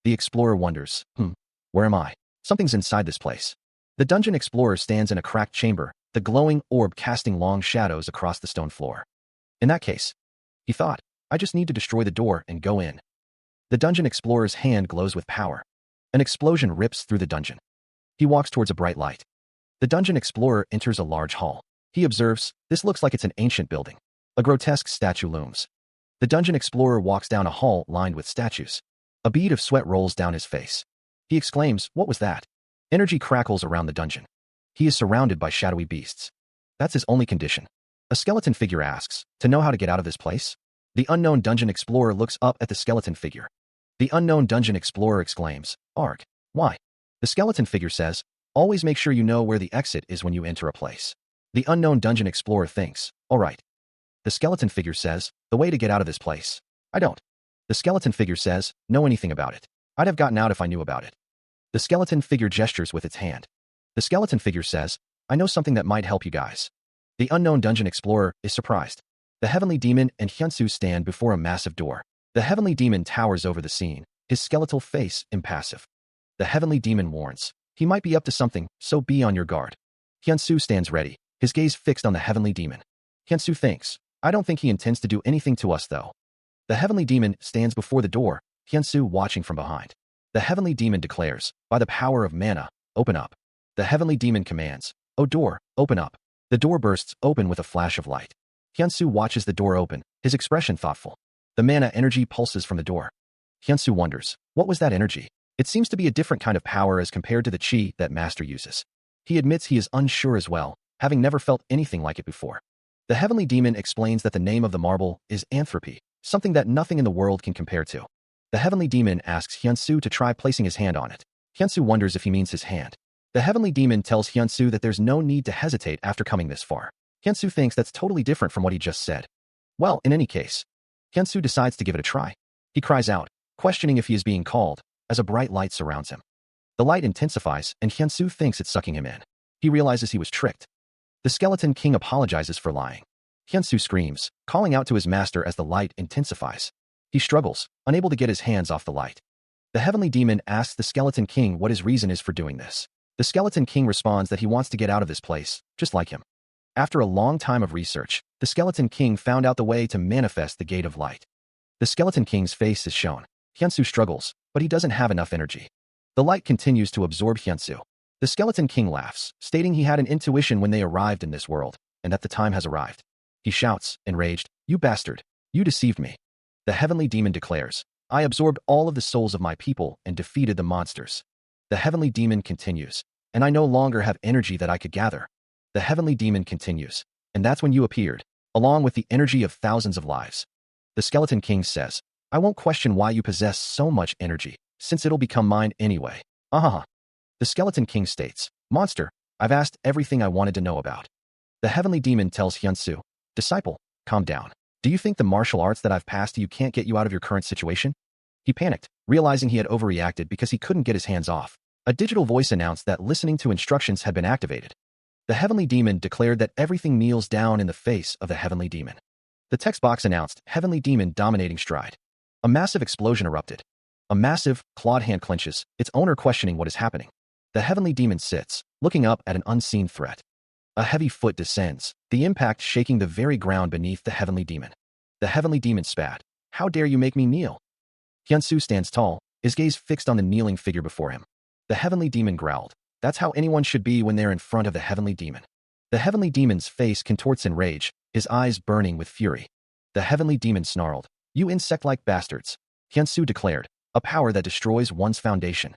The explorer wonders, where am I? Something's inside this place. The dungeon explorer stands in a cracked chamber, the glowing orb casting long shadows across the stone floor. In that case, he thought, I just need to destroy the door and go in. The dungeon explorer's hand glows with power. An explosion rips through the dungeon. He walks towards a bright light. The dungeon explorer enters a large hall. He observes, this looks like it's an ancient building. A grotesque statue looms. The dungeon explorer walks down a hall lined with statues. A bead of sweat rolls down his face. He exclaims, what was that? Energy crackles around the dungeon. He is surrounded by shadowy beasts. That's his only condition. A skeleton figure asks, to know how to get out of this place? The unknown dungeon explorer looks up at the skeleton figure. The unknown dungeon explorer exclaims, "Arg, why?" The skeleton figure says, "Always make sure you know where the exit is when you enter a place." The unknown dungeon explorer thinks, "All right." The skeleton figure says, "The way to get out of this place." "I don't." The skeleton figure says, "Know anything about it. I'd have gotten out if I knew about it." The skeleton figure gestures with its hand. The skeleton figure says, "I know something that might help you guys." The unknown dungeon explorer is surprised. The heavenly demon and Hyunsu stand before a massive door. The heavenly demon towers over the scene, his skeletal face impassive. The heavenly demon warns, "He might be up to something, so be on your guard." Hyunsu stands ready, his gaze fixed on the heavenly demon. Hyunsu thinks, "I don't think he intends to do anything to us though." The heavenly demon stands before the door, Hyunsu watching from behind. The heavenly demon declares, "By the power of mana, open up." The heavenly demon commands, "O door, open up." The door bursts open with a flash of light. Hyunsu watches the door open, his expression thoughtful. The mana energy pulses from the door. Hyunsu wonders, what was that energy? It seems to be a different kind of power as compared to the chi that Master uses. He admits he is unsure as well, having never felt anything like it before. The heavenly demon explains that the name of the marble is Anthropy, something that nothing in the world can compare to. The heavenly demon asks Hyunsu to try placing his hand on it. Hyunsu wonders if he means his hand. The heavenly demon tells Hyunsu that there's no need to hesitate after coming this far. Hyunsu thinks that's totally different from what he just said. Well, in any case, Hyunsu decides to give it a try. He cries out, questioning if he is being called, as a bright light surrounds him. The light intensifies, and Hyunsu thinks it's sucking him in. He realizes he was tricked. The skeleton king apologizes for lying. Hyunsu screams, calling out to his master as the light intensifies. He struggles, unable to get his hands off the light. The heavenly demon asks the skeleton king what his reason is for doing this. The skeleton king responds that he wants to get out of this place, just like him. After a long time of research, the skeleton king found out the way to manifest the gate of light. The skeleton king's face is shown. Hyunsu struggles, but he doesn't have enough energy. The light continues to absorb Hyunsu. The skeleton king laughs, stating he had an intuition when they arrived in this world, and that the time has arrived. He shouts, enraged, "You bastard! You deceived me." The heavenly demon declares, "I absorbed all of the souls of my people and defeated the monsters." The heavenly demon continues, "And I no longer have energy that I could gather." The heavenly demon continues, "And that's when you appeared, along with the energy of thousands of lives." The skeleton king says, "I won't question why you possess so much energy, since it'll become mine anyway." Ahaha. The skeleton king states, "Monster, I've asked everything I wanted to know about." The heavenly demon tells Hyunsu, "Disciple, calm down. Do you think the martial arts that I've passed to you can't get you out of your current situation?" He panicked, realizing he had overreacted because he couldn't get his hands off. A digital voice announced that listening to instructions had been activated. The heavenly demon declared that everything kneels down in the face of the heavenly demon. The text box announced, "Heavenly demon dominating stride." A massive explosion erupted. A massive, clawed hand clenches, its owner questioning what is happening. The heavenly demon sits, looking up at an unseen threat. A heavy foot descends, the impact shaking the very ground beneath the heavenly demon. The heavenly demon spat, "How dare you make me kneel?" Hyunsu stands tall, his gaze fixed on the kneeling figure before him. The heavenly demon growled, "That's how anyone should be when they're in front of the heavenly demon." The heavenly demon's face contorts in rage, his eyes burning with fury. The heavenly demon snarled, "You insect-like bastards." Hyunsu declared, "A power that destroys one's foundation."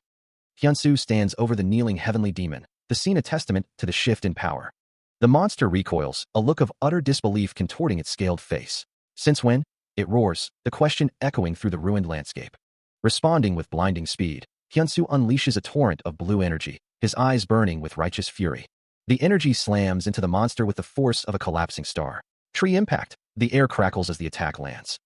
Hyunsu stands over the kneeling heavenly demon, the scene a testament to the shift in power. The monster recoils, a look of utter disbelief contorting its scaled face. "Since when?" It roars, the question echoing through the ruined landscape. Responding with blinding speed, Hyunsu unleashes a torrent of blue energy, his eyes burning with righteous fury. The energy slams into the monster with the force of a collapsing star. Tree impact. The air crackles as the attack lands.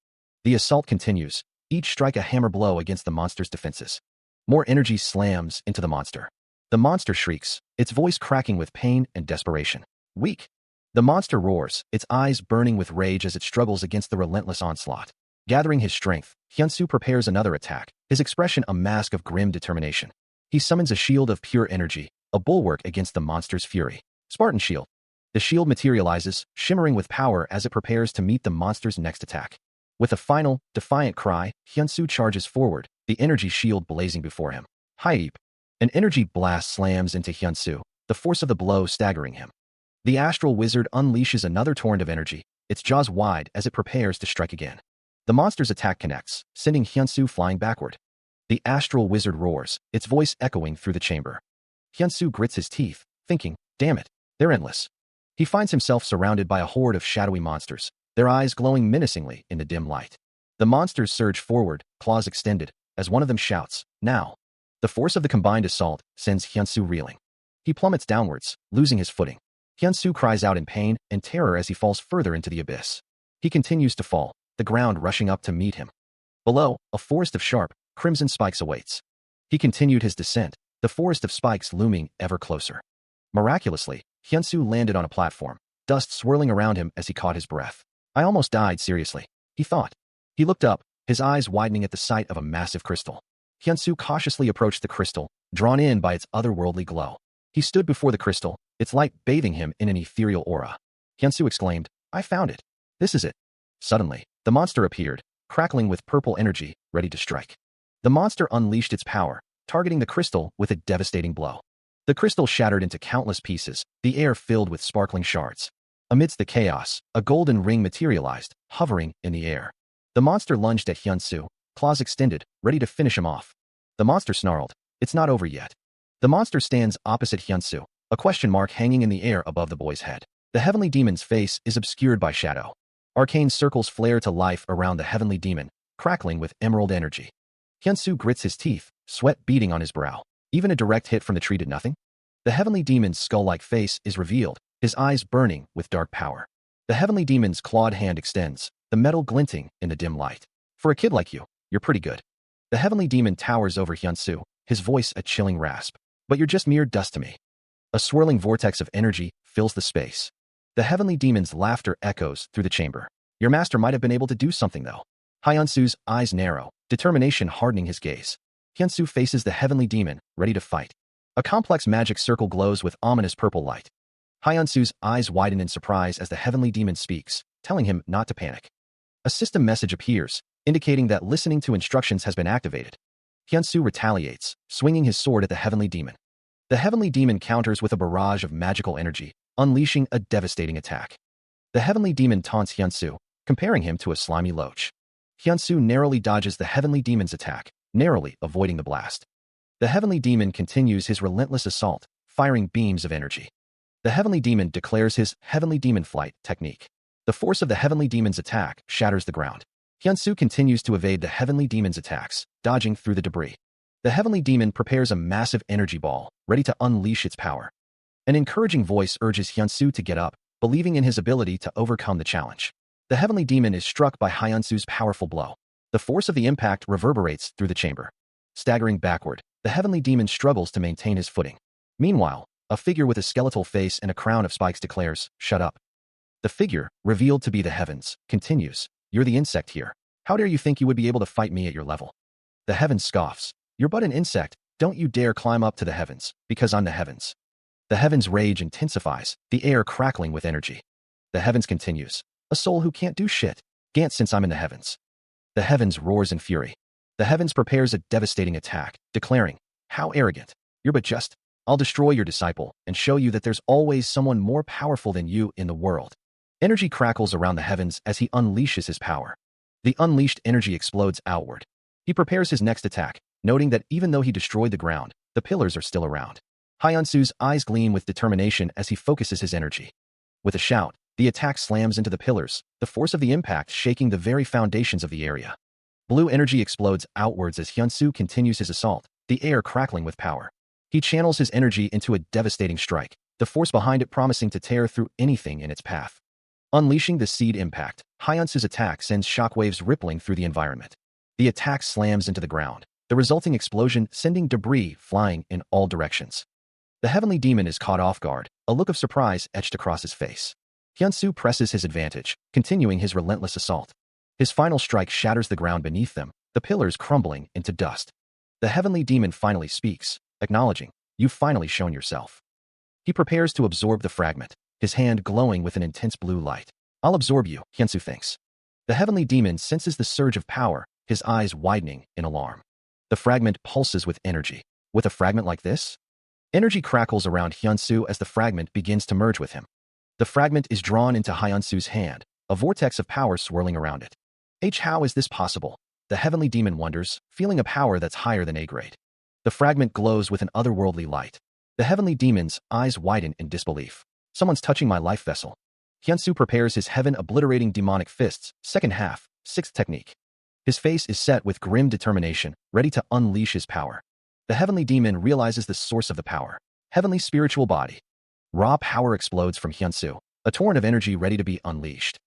The assault continues, each strike a hammer blow against the monster's defenses. More energy slams into the monster. The monster shrieks, its voice cracking with pain and desperation. "Weak." The monster roars, its eyes burning with rage as it struggles against the relentless onslaught. Gathering his strength, Hyunsu prepares another attack, his expression a mask of grim determination. He summons a shield of pure energy, a bulwark against the monster's fury. Spartan Shield. The shield materializes, shimmering with power as it prepares to meet the monster's next attack. With a final, defiant cry, Hyunsu charges forward, the energy shield blazing before him. Hype. An energy blast slams into Hyunsu, the force of the blow staggering him. The astral wizard unleashes another torrent of energy, its jaws wide as it prepares to strike again. The monster's attack connects, sending Hyunsu flying backward. The astral wizard roars, its voice echoing through the chamber. Hyunsu grits his teeth, thinking, "Damn it, they're endless." He finds himself surrounded by a horde of shadowy monsters, their eyes glowing menacingly in the dim light. The monsters surge forward, claws extended, as one of them shouts, "Now!" The force of the combined assault sends Hyunsu reeling. He plummets downwards, losing his footing. Hyunsu cries out in pain and terror as he falls further into the abyss. He continues to fall, the ground rushing up to meet him. Below, a forest of sharp, crimson spikes awaits. He continued his descent, the forest of spikes looming ever closer. Miraculously, Hyunsu landed on a platform, dust swirling around him as he caught his breath. I almost died, seriously, he thought. He looked up, his eyes widening at the sight of a massive crystal. Hyunsu cautiously approached the crystal, drawn in by its otherworldly glow. He stood before the crystal, its light bathing him in an ethereal aura. Hyunsu exclaimed, "I found it. This is it." Suddenly, the monster appeared, crackling with purple energy, ready to strike. The monster unleashed its power, targeting the crystal with a devastating blow. The crystal shattered into countless pieces, the air filled with sparkling shards. Amidst the chaos, a golden ring materialized, hovering in the air. The monster lunged at Hyunsu, claws extended, ready to finish him off. The monster snarled, "It's not over yet." The monster stands opposite Hyunsu, a question mark hanging in the air above the boy's head. The heavenly demon's face is obscured by shadow. Arcane circles flare to life around the heavenly demon, crackling with emerald energy. Hyunsu grits his teeth, sweat beading on his brow. Even a direct hit from the tree did nothing? The heavenly demon's skull-like face is revealed, his eyes burning with dark power. The heavenly demon's clawed hand extends, the metal glinting in the dim light. "For a kid like you, you're pretty good." The heavenly demon towers over Hyunsu, his voice a chilling rasp. "But you're just mere dust to me." A swirling vortex of energy fills the space. The heavenly demon's laughter echoes through the chamber. "Your master might have been able to do something, though." Hyunsu's eyes narrow, determination hardening his gaze. Hyunsu faces the heavenly demon, ready to fight. A complex magic circle glows with ominous purple light. Hyunsu's eyes widen in surprise as the heavenly demon speaks, telling him not to panic. A system message appears, indicating that listening to instructions has been activated. Hyunsu retaliates, swinging his sword at the heavenly demon. The heavenly demon counters with a barrage of magical energy, unleashing a devastating attack. The heavenly demon taunts Hyunsu, comparing him to a slimy loach. Hyunsu narrowly dodges the heavenly demon's attack, narrowly avoiding the blast. The heavenly demon continues his relentless assault, firing beams of energy. The heavenly demon declares his heavenly demon flight technique. The force of the heavenly demon's attack shatters the ground. Hyunsu continues to evade the heavenly demon's attacks, dodging through the debris. The heavenly demon prepares a massive energy ball, ready to unleash its power. An encouraging voice urges Hyunsu to get up, believing in his ability to overcome the challenge. The heavenly demon is struck by Hyunsu's powerful blow. The force of the impact reverberates through the chamber. Staggering backward, the heavenly demon struggles to maintain his footing. Meanwhile, a figure with a skeletal face and a crown of spikes declares, "Shut up." The figure, revealed to be the heavens, continues, "You're the insect here. How dare you think you would be able to fight me at your level?" The heavens scoffs, "You're but an insect. Don't you dare climb up to the heavens, because I'm the heavens." The heavens' rage intensifies, the air crackling with energy. The heavens continues, "A soul who can't do shit. Can't since I'm in the heavens." The heavens roars in fury. The heavens prepares a devastating attack, declaring, "How arrogant. You're but just. I'll destroy your disciple and show you that there's always someone more powerful than you in the world." Energy crackles around the heavens as he unleashes his power. The unleashed energy explodes outward. He prepares his next attack, noting that even though he destroyed the ground, the pillars are still around. Hyunsu's eyes gleam with determination as he focuses his energy. With a shout, the attack slams into the pillars, the force of the impact shaking the very foundations of the area. Blue energy explodes outwards as Hyunsu continues his assault, the air crackling with power. He channels his energy into a devastating strike, the force behind it promising to tear through anything in its path. Unleashing the seed impact, Hyunsu's attack sends shockwaves rippling through the environment. The attack slams into the ground, the resulting explosion sending debris flying in all directions. The heavenly demon is caught off guard, a look of surprise etched across his face. Hyunsu presses his advantage, continuing his relentless assault. His final strike shatters the ground beneath them, the pillars crumbling into dust. The heavenly demon finally speaks, acknowledging, "You've finally shown yourself." He prepares to absorb the fragment, his hand glowing with an intense blue light. "I'll absorb you," Hyunsu thinks. The heavenly demon senses the surge of power, his eyes widening in alarm. The fragment pulses with energy. With a fragment like this? Energy crackles around Hyunsu as the fragment begins to merge with him. The fragment is drawn into Hyunsu's hand, a vortex of power swirling around it. How is this possible? The heavenly demon wonders, feeling a power that's higher than A-grade. The fragment glows with an otherworldly light. The heavenly demon's eyes widen in disbelief. "Someone's touching my life vessel." Hyunsu prepares his heaven-obliterating demonic fists, second half, sixth technique. His face is set with grim determination, ready to unleash his power. The heavenly demon realizes the source of the power. Heavenly spiritual body. Raw power explodes from Hyunsu, a torrent of energy ready to be unleashed.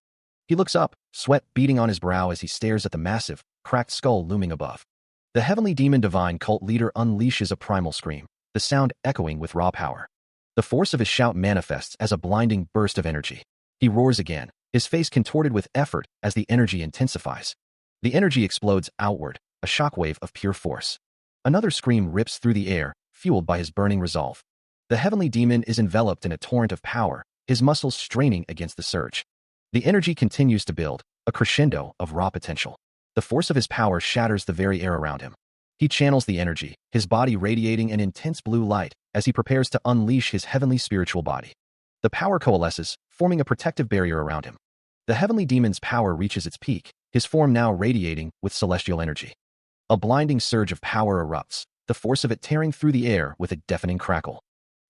He looks up, sweat beading on his brow as he stares at the massive, cracked skull looming above. The heavenly demon divine cult leader unleashes a primal scream, the sound echoing with raw power. The force of his shout manifests as a blinding burst of energy. He roars again, his face contorted with effort as the energy intensifies. The energy explodes outward, a shockwave of pure force. Another scream rips through the air, fueled by his burning resolve. The heavenly demon is enveloped in a torrent of power, his muscles straining against the surge. The energy continues to build, a crescendo of raw potential. The force of his power shatters the very air around him. He channels the energy, his body radiating an intense blue light as he prepares to unleash his heavenly spiritual body. The power coalesces, forming a protective barrier around him. The heavenly demon's power reaches its peak, his form now radiating with celestial energy. A blinding surge of power erupts, the force of it tearing through the air with a deafening crackle.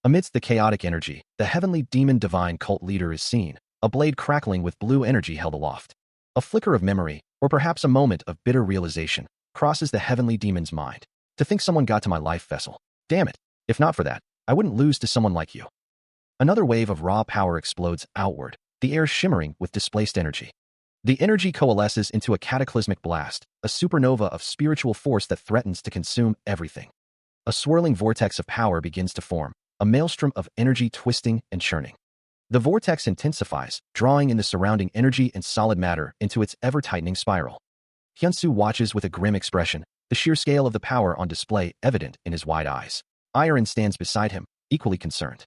Amidst the chaotic energy, the heavenly demon divine cult leader is seen, a blade crackling with blue energy held aloft. A flicker of memory, or perhaps a moment of bitter realization, crosses the heavenly demon's mind. To think someone got to my life vessel. Damn it. If not for that, I wouldn't lose to someone like you. Another wave of raw power explodes outward, the air shimmering with displaced energy. The energy coalesces into a cataclysmic blast, a supernova of spiritual force that threatens to consume everything. A swirling vortex of power begins to form, a maelstrom of energy twisting and churning. The vortex intensifies, drawing in the surrounding energy and solid matter into its ever-tightening spiral. Hyunsu watches with a grim expression, the sheer scale of the power on display evident in his wide eyes. Iron stands beside him, equally concerned.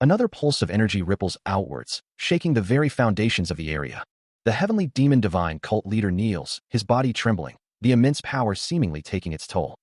Another pulse of energy ripples outwards, shaking the very foundations of the area. The heavenly demon divine cult leader kneels, his body trembling, the immense power seemingly taking its toll.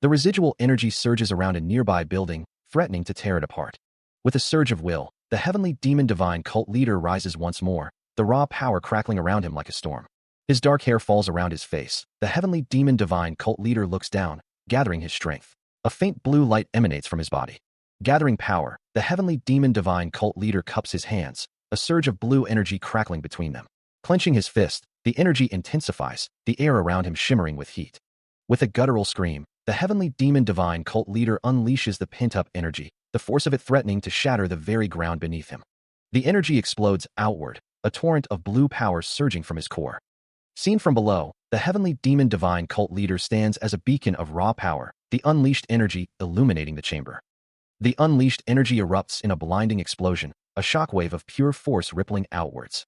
The residual energy surges around a nearby building, threatening to tear it apart. With a surge of will, the heavenly demon divine cult leader rises once more, the raw power crackling around him like a storm. His dark hair falls around his face. The heavenly demon divine cult leader looks down, gathering his strength. A faint blue light emanates from his body. Gathering power, the heavenly demon divine cult leader cups his hands, a surge of blue energy crackling between them. Clenching his fist, the energy intensifies, the air around him shimmering with heat. With a guttural scream, the heavenly demon divine cult leader unleashes the pent-up energy, the force of it threatening to shatter the very ground beneath him. The energy explodes outward, a torrent of blue power surging from his core. Seen from below, the heavenly demon divine cult leader stands as a beacon of raw power, the unleashed energy illuminating the chamber. The unleashed energy erupts in a blinding explosion, a shockwave of pure force rippling outwards.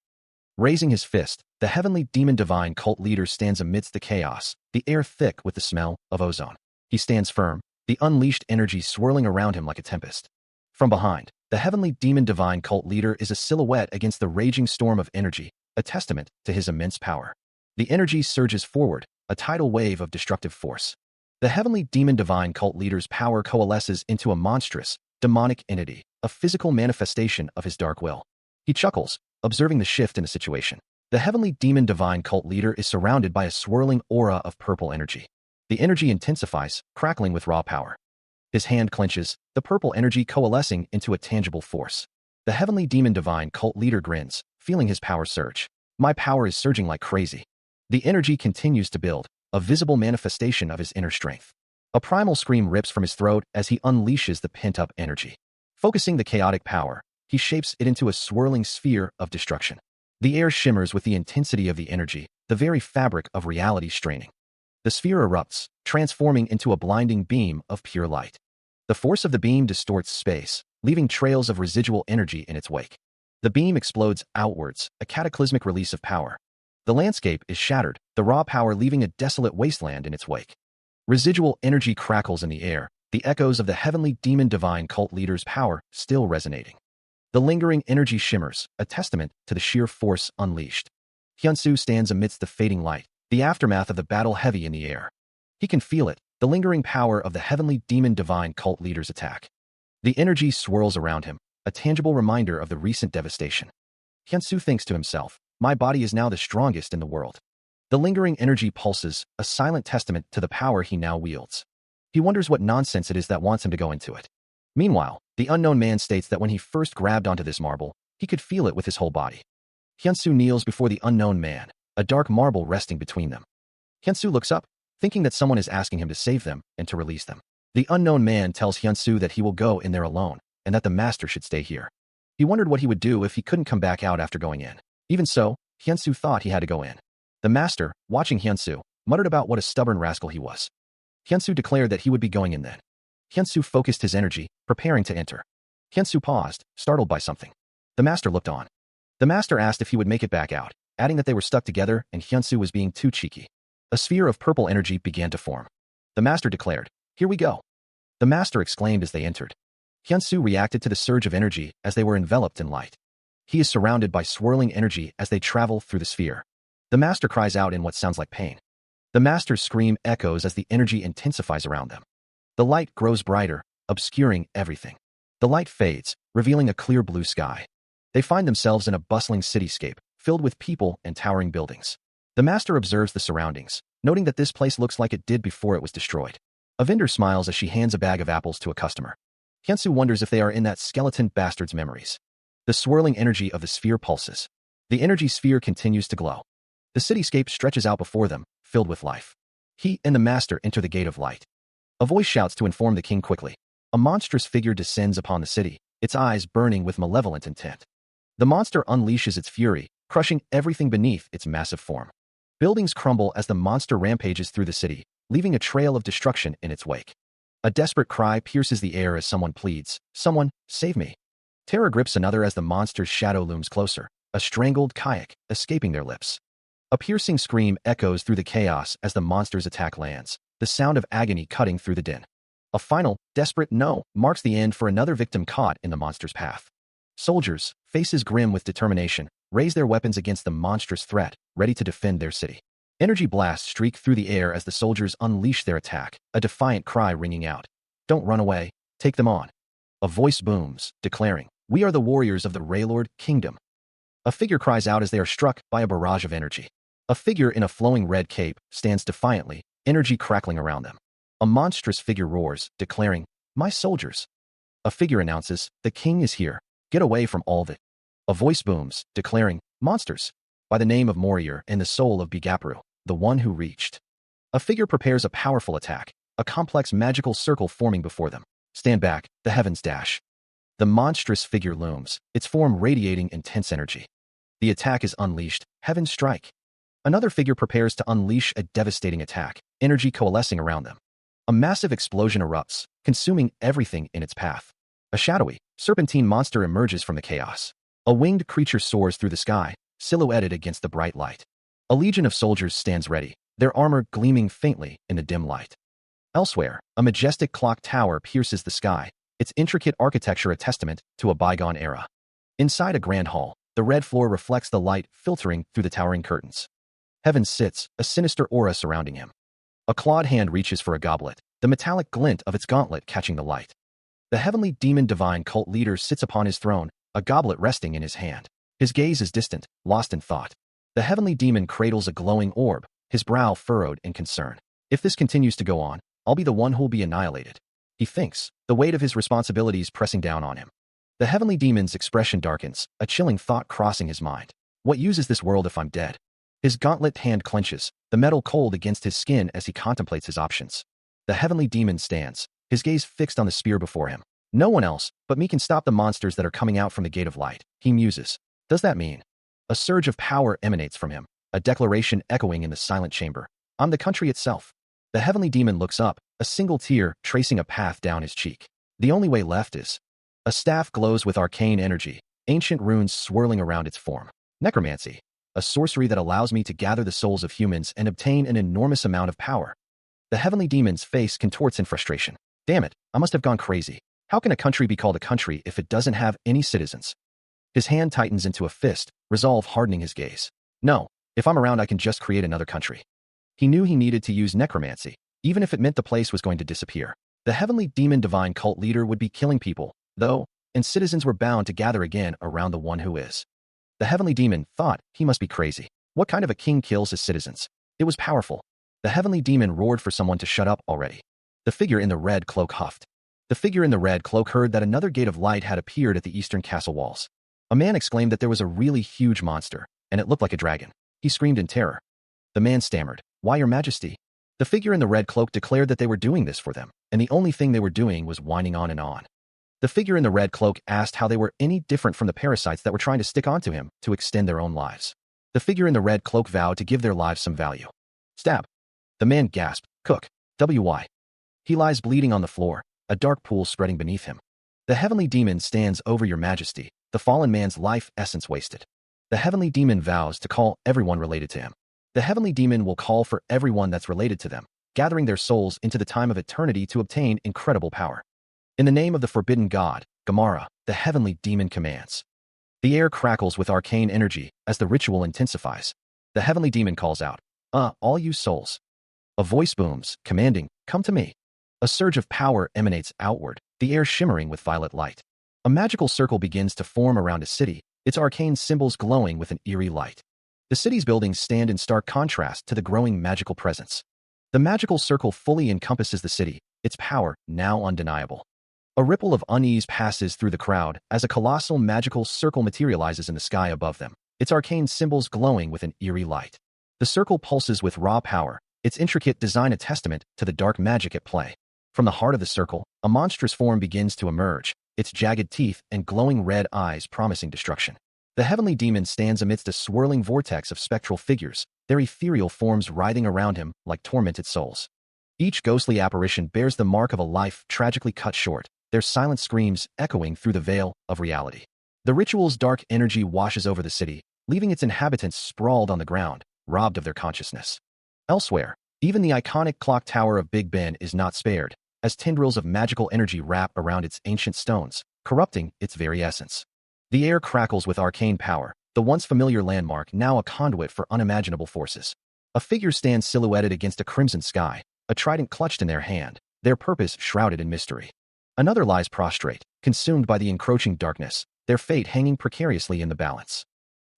Raising his fist, the heavenly demon divine cult leader stands amidst the chaos, the air thick with the smell of ozone. He stands firm, the unleashed energy swirling around him like a tempest. From behind, the heavenly demon divine cult leader is a silhouette against the raging storm of energy, a testament to his immense power. The energy surges forward, a tidal wave of destructive force. The heavenly demon divine cult leader's power coalesces into a monstrous, demonic entity, a physical manifestation of his dark will. He chuckles, observing the shift in the situation. The heavenly demon divine cult leader is surrounded by a swirling aura of purple energy. The energy intensifies, crackling with raw power. His hand clenches, the purple energy coalescing into a tangible force. The heavenly demon divine cult leader grins, feeling his power surge. My power is surging like crazy. The energy continues to build, a visible manifestation of his inner strength. A primal scream rips from his throat as he unleashes the pent-up energy. Focusing the chaotic power, he shapes it into a swirling sphere of destruction. The air shimmers with the intensity of the energy, the very fabric of reality straining. The sphere erupts, transforming into a blinding beam of pure light. The force of the beam distorts space, leaving trails of residual energy in its wake. The beam explodes outwards, a cataclysmic release of power. The landscape is shattered, the raw power leaving a desolate wasteland in its wake. Residual energy crackles in the air, the echoes of the heavenly demon divine cult leader's power still resonating. The lingering energy shimmers, a testament to the sheer force unleashed. Hyunsu stands amidst the fading light, the aftermath of the battle heavy in the air. He can feel it, the lingering power of the heavenly demon divine cult leader's attack. The energy swirls around him, a tangible reminder of the recent devastation. Hyunsu thinks to himself, my body is now the strongest in the world. The lingering energy pulses, a silent testament to the power he now wields. He wonders what nonsense it is that wants him to go into it. Meanwhile, the unknown man states that when he first grabbed onto this marble, he could feel it with his whole body. Hyunsu kneels before the unknown man, a dark marble resting between them. Hyunsu looks up, thinking that someone is asking him to save them and to release them. The unknown man tells Hyunsu that he will go in there alone and that the master should stay here. He wondered what he would do if he couldn't come back out after going in. Even so, Hyunsu thought he had to go in. The master, watching Hyunsu, muttered about what a stubborn rascal he was. Hyunsu declared that he would be going in then. Hyunsu focused his energy, preparing to enter. Hyunsu paused, startled by something. The master looked on. The master asked if he would make it back out, adding that they were stuck together and Hyunsu was being too cheeky. A sphere of purple energy began to form. The master declared, "Here we go." The master exclaimed as they entered. Hyunsu reacted to the surge of energy as they were enveloped in light. He is surrounded by swirling energy as they travel through the sphere. The master cries out in what sounds like pain. The master's scream echoes as the energy intensifies around them. The light grows brighter, obscuring everything. The light fades, revealing a clear blue sky. They find themselves in a bustling cityscape, filled with people and towering buildings. The master observes the surroundings, noting that this place looks like it did before it was destroyed. A vendor smiles as she hands a bag of apples to a customer. Hyunsu wonders if they are in that skeleton bastard's memories. The swirling energy of the sphere pulses. The energy sphere continues to glow. The cityscape stretches out before them, filled with life. He and the master enter the gate of light. A voice shouts to inform the king quickly. A monstrous figure descends upon the city, its eyes burning with malevolent intent. The monster unleashes its fury, crushing everything beneath its massive form. Buildings crumble as the monster rampages through the city, leaving a trail of destruction in its wake. A desperate cry pierces the air as someone pleads, "Someone, save me." Terror grips another as the monster's shadow looms closer, a strangled kayak escaping their lips. A piercing scream echoes through the chaos as the monster's attack lands, the sound of agony cutting through the din. A final, desperate no marks the end for another victim caught in the monster's path. Soldiers, faces grim with determination, raise their weapons against the monstrous threat, ready to defend their city. Energy blasts streak through the air as the soldiers unleash their attack, a defiant cry ringing out. "Don't run away, take them on." A voice booms, declaring, "We are the warriors of the Raylord Kingdom." A figure cries out as they are struck by a barrage of energy. A figure in a flowing red cape stands defiantly, energy crackling around them. A monstrous figure roars, declaring, "My soldiers." A figure announces, "The king is here. Get away from all that." A voice booms, declaring, "Monsters." By the name of Morier and the soul of Bigaparu, the one who reached. A figure prepares a powerful attack, a complex magical circle forming before them. "Stand back, the heavens dash." The monstrous figure looms, its form radiating intense energy. The attack is unleashed, heavens strike. Another figure prepares to unleash a devastating attack, energy coalescing around them. A massive explosion erupts, consuming everything in its path. A shadowy, serpentine monster emerges from the chaos. A winged creature soars through the sky, silhouetted against the bright light. A legion of soldiers stands ready, their armor gleaming faintly in the dim light. Elsewhere, a majestic clock tower pierces the sky, its intricate architecture a testament to a bygone era. Inside a grand hall, the red floor reflects the light filtering through the towering curtains. Heaven sits, a sinister aura surrounding him. A clawed hand reaches for a goblet, the metallic glint of its gauntlet catching the light. The heavenly demon divine cult leader sits upon his throne, a goblet resting in his hand. His gaze is distant, lost in thought. The heavenly demon cradles a glowing orb, his brow furrowed in concern. "If this continues to go on, I'll be the one who'll be annihilated," he thinks, the weight of his responsibilities pressing down on him. The heavenly demon's expression darkens, a chilling thought crossing his mind. What use is this world if I'm dead? His gauntlet hand clenches, the metal cold against his skin as he contemplates his options. The heavenly demon stands, his gaze fixed on the spear before him. "No one else but me can stop the monsters that are coming out from the gate of light," he muses. Does that mean? A surge of power emanates from him, a declaration echoing in the silent chamber. "I'm the country itself." The heavenly demon looks up, a single tear tracing a path down his cheek. The only way left is. A staff glows with arcane energy, ancient runes swirling around its form. "Necromancy, a sorcery that allows me to gather the souls of humans and obtain an enormous amount of power." The heavenly demon's face contorts in frustration. "Damn it, I must have gone crazy. How can a country be called a country if it doesn't have any citizens?" His hand tightens into a fist, resolve hardening his gaze. "No, if I'm around I can just create another country." He knew he needed to use necromancy, even if it meant the place was going to disappear. The heavenly demon divine cult leader would be killing people, though, and citizens were bound to gather again around the one who is. The heavenly demon thought he must be crazy. What kind of a king kills his citizens? It was powerful. The heavenly demon roared for someone to shut up already. The figure in the red cloak huffed. The figure in the red cloak heard that another gate of light had appeared at the eastern castle walls. A man exclaimed that there was a really huge monster, and it looked like a dragon. He screamed in terror. The man stammered, "Why, Your Majesty?" The figure in the red cloak declared that they were doing this for them, and the only thing they were doing was whining on and on. The figure in the red cloak asked how they were any different from the parasites that were trying to stick onto him to extend their own lives. The figure in the red cloak vowed to give their lives some value. Stab. The man gasped, "Cook. Why?" He lies bleeding on the floor, a dark pool spreading beneath him. The heavenly demon stands over Your Majesty, the fallen man's life essence wasted. The heavenly demon vows to call everyone related to him. The heavenly demon will call for everyone that's related to them, gathering their souls into the time of eternity to obtain incredible power. In the name of the forbidden god, Gamara, the heavenly demon commands. The air crackles with arcane energy as the ritual intensifies. The heavenly demon calls out, all you souls." A voice booms, commanding, "Come to me." A surge of power emanates outward, the air shimmering with violet light. A magical circle begins to form around a city, its arcane symbols glowing with an eerie light. The city's buildings stand in stark contrast to the growing magical presence. The magical circle fully encompasses the city, its power now undeniable. A ripple of unease passes through the crowd as a colossal magical circle materializes in the sky above them, its arcane symbols glowing with an eerie light. The circle pulses with raw power, its intricate design a testament to the dark magic at play. From the heart of the circle, a monstrous form begins to emerge, its jagged teeth and glowing red eyes promising destruction. The heavenly demon stands amidst a swirling vortex of spectral figures, their ethereal forms writhing around him like tormented souls. Each ghostly apparition bears the mark of a life tragically cut short, their silent screams echoing through the veil of reality. The ritual's dark energy washes over the city, leaving its inhabitants sprawled on the ground, robbed of their consciousness. Elsewhere, even the iconic clock tower of Big Ben is not spared, as tendrils of magical energy wrap around its ancient stones, corrupting its very essence. The air crackles with arcane power, the once familiar landmark now a conduit for unimaginable forces. A figure stands silhouetted against a crimson sky, a trident clutched in their hand, their purpose shrouded in mystery. Another lies prostrate, consumed by the encroaching darkness, their fate hanging precariously in the balance.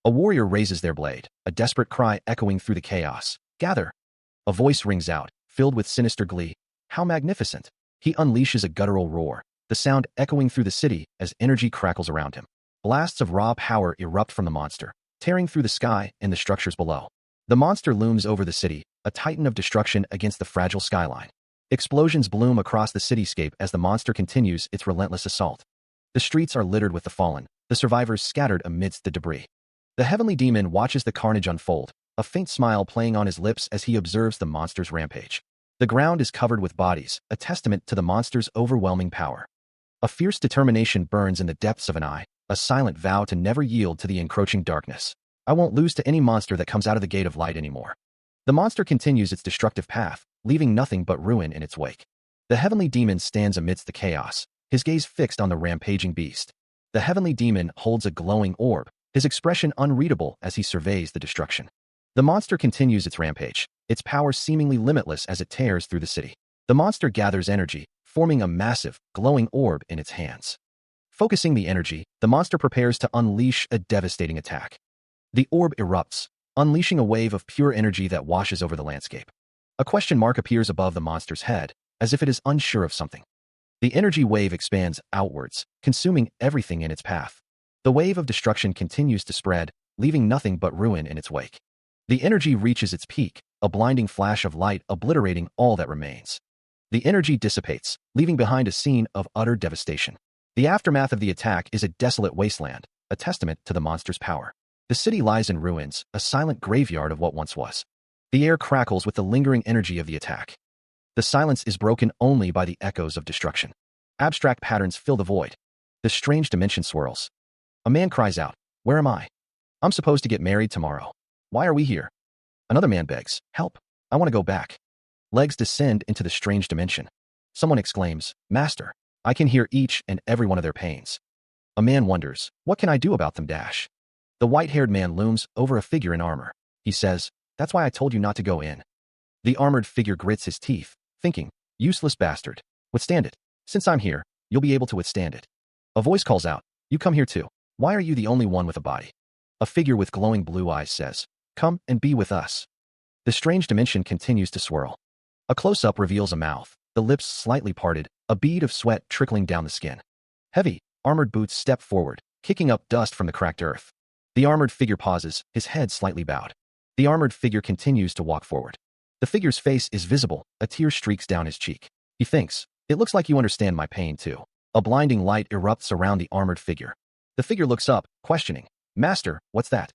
A warrior raises their blade, a desperate cry echoing through the chaos. "Gather!" A voice rings out, filled with sinister glee. "How magnificent!" He unleashes a guttural roar, the sound echoing through the city as energy crackles around him. Blasts of raw power erupt from the monster, tearing through the sky and the structures below. The monster looms over the city, a titan of destruction against the fragile skyline. Explosions bloom across the cityscape as the monster continues its relentless assault. The streets are littered with the fallen, the survivors scattered amidst the debris. The heavenly demon watches the carnage unfold, a faint smile playing on his lips as he observes the monster's rampage. The ground is covered with bodies, a testament to the monster's overwhelming power. A fierce determination burns in the depths of an eye, a silent vow to never yield to the encroaching darkness. "I won't lose to any monster that comes out of the gate of light anymore." The monster continues its destructive path, leaving nothing but ruin in its wake. The heavenly demon stands amidst the chaos, his gaze fixed on the rampaging beast. The heavenly demon holds a glowing orb, his expression unreadable as he surveys the destruction. The monster continues its rampage, its power seemingly limitless as it tears through the city. The monster gathers energy, forming a massive, glowing orb in its hands. Focusing the energy, the monster prepares to unleash a devastating attack. The orb erupts, unleashing a wave of pure energy that washes over the landscape. A question mark appears above the monster's head, as if it is unsure of something. The energy wave expands outwards, consuming everything in its path. The wave of destruction continues to spread, leaving nothing but ruin in its wake. The energy reaches its peak, a blinding flash of light obliterating all that remains. The energy dissipates, leaving behind a scene of utter devastation. The aftermath of the attack is a desolate wasteland, a testament to the monster's power. The city lies in ruins, a silent graveyard of what once was. The air crackles with the lingering energy of the attack. The silence is broken only by the echoes of destruction. Abstract patterns fill the void. The strange dimension swirls. A man cries out, "Where am I? I'm supposed to get married tomorrow. Why are we here?" Another man begs, "Help. I want to go back." Legs descend into the strange dimension. Someone exclaims, "Master, I can hear each and every one of their pains." A man wonders, "What can I do about them?" The white-haired man looms over a figure in armor. He says, "That's why I told you not to go in." The armored figure grits his teeth, thinking, "Useless bastard. Withstand it. Since I'm here, you'll be able to withstand it." A voice calls out, "You come here too. Why are you the only one with a body?" A figure with glowing blue eyes says, "Come and be with us." The strange dimension continues to swirl. A close-up reveals a mouth, the lips slightly parted, a bead of sweat trickling down the skin. Heavy, armored boots step forward, kicking up dust from the cracked earth. The armored figure pauses, his head slightly bowed. The armored figure continues to walk forward. The figure's face is visible, a tear streaks down his cheek. He thinks, "It looks like you understand my pain too." A blinding light erupts around the armored figure. The figure looks up, questioning, "Master, what's that?"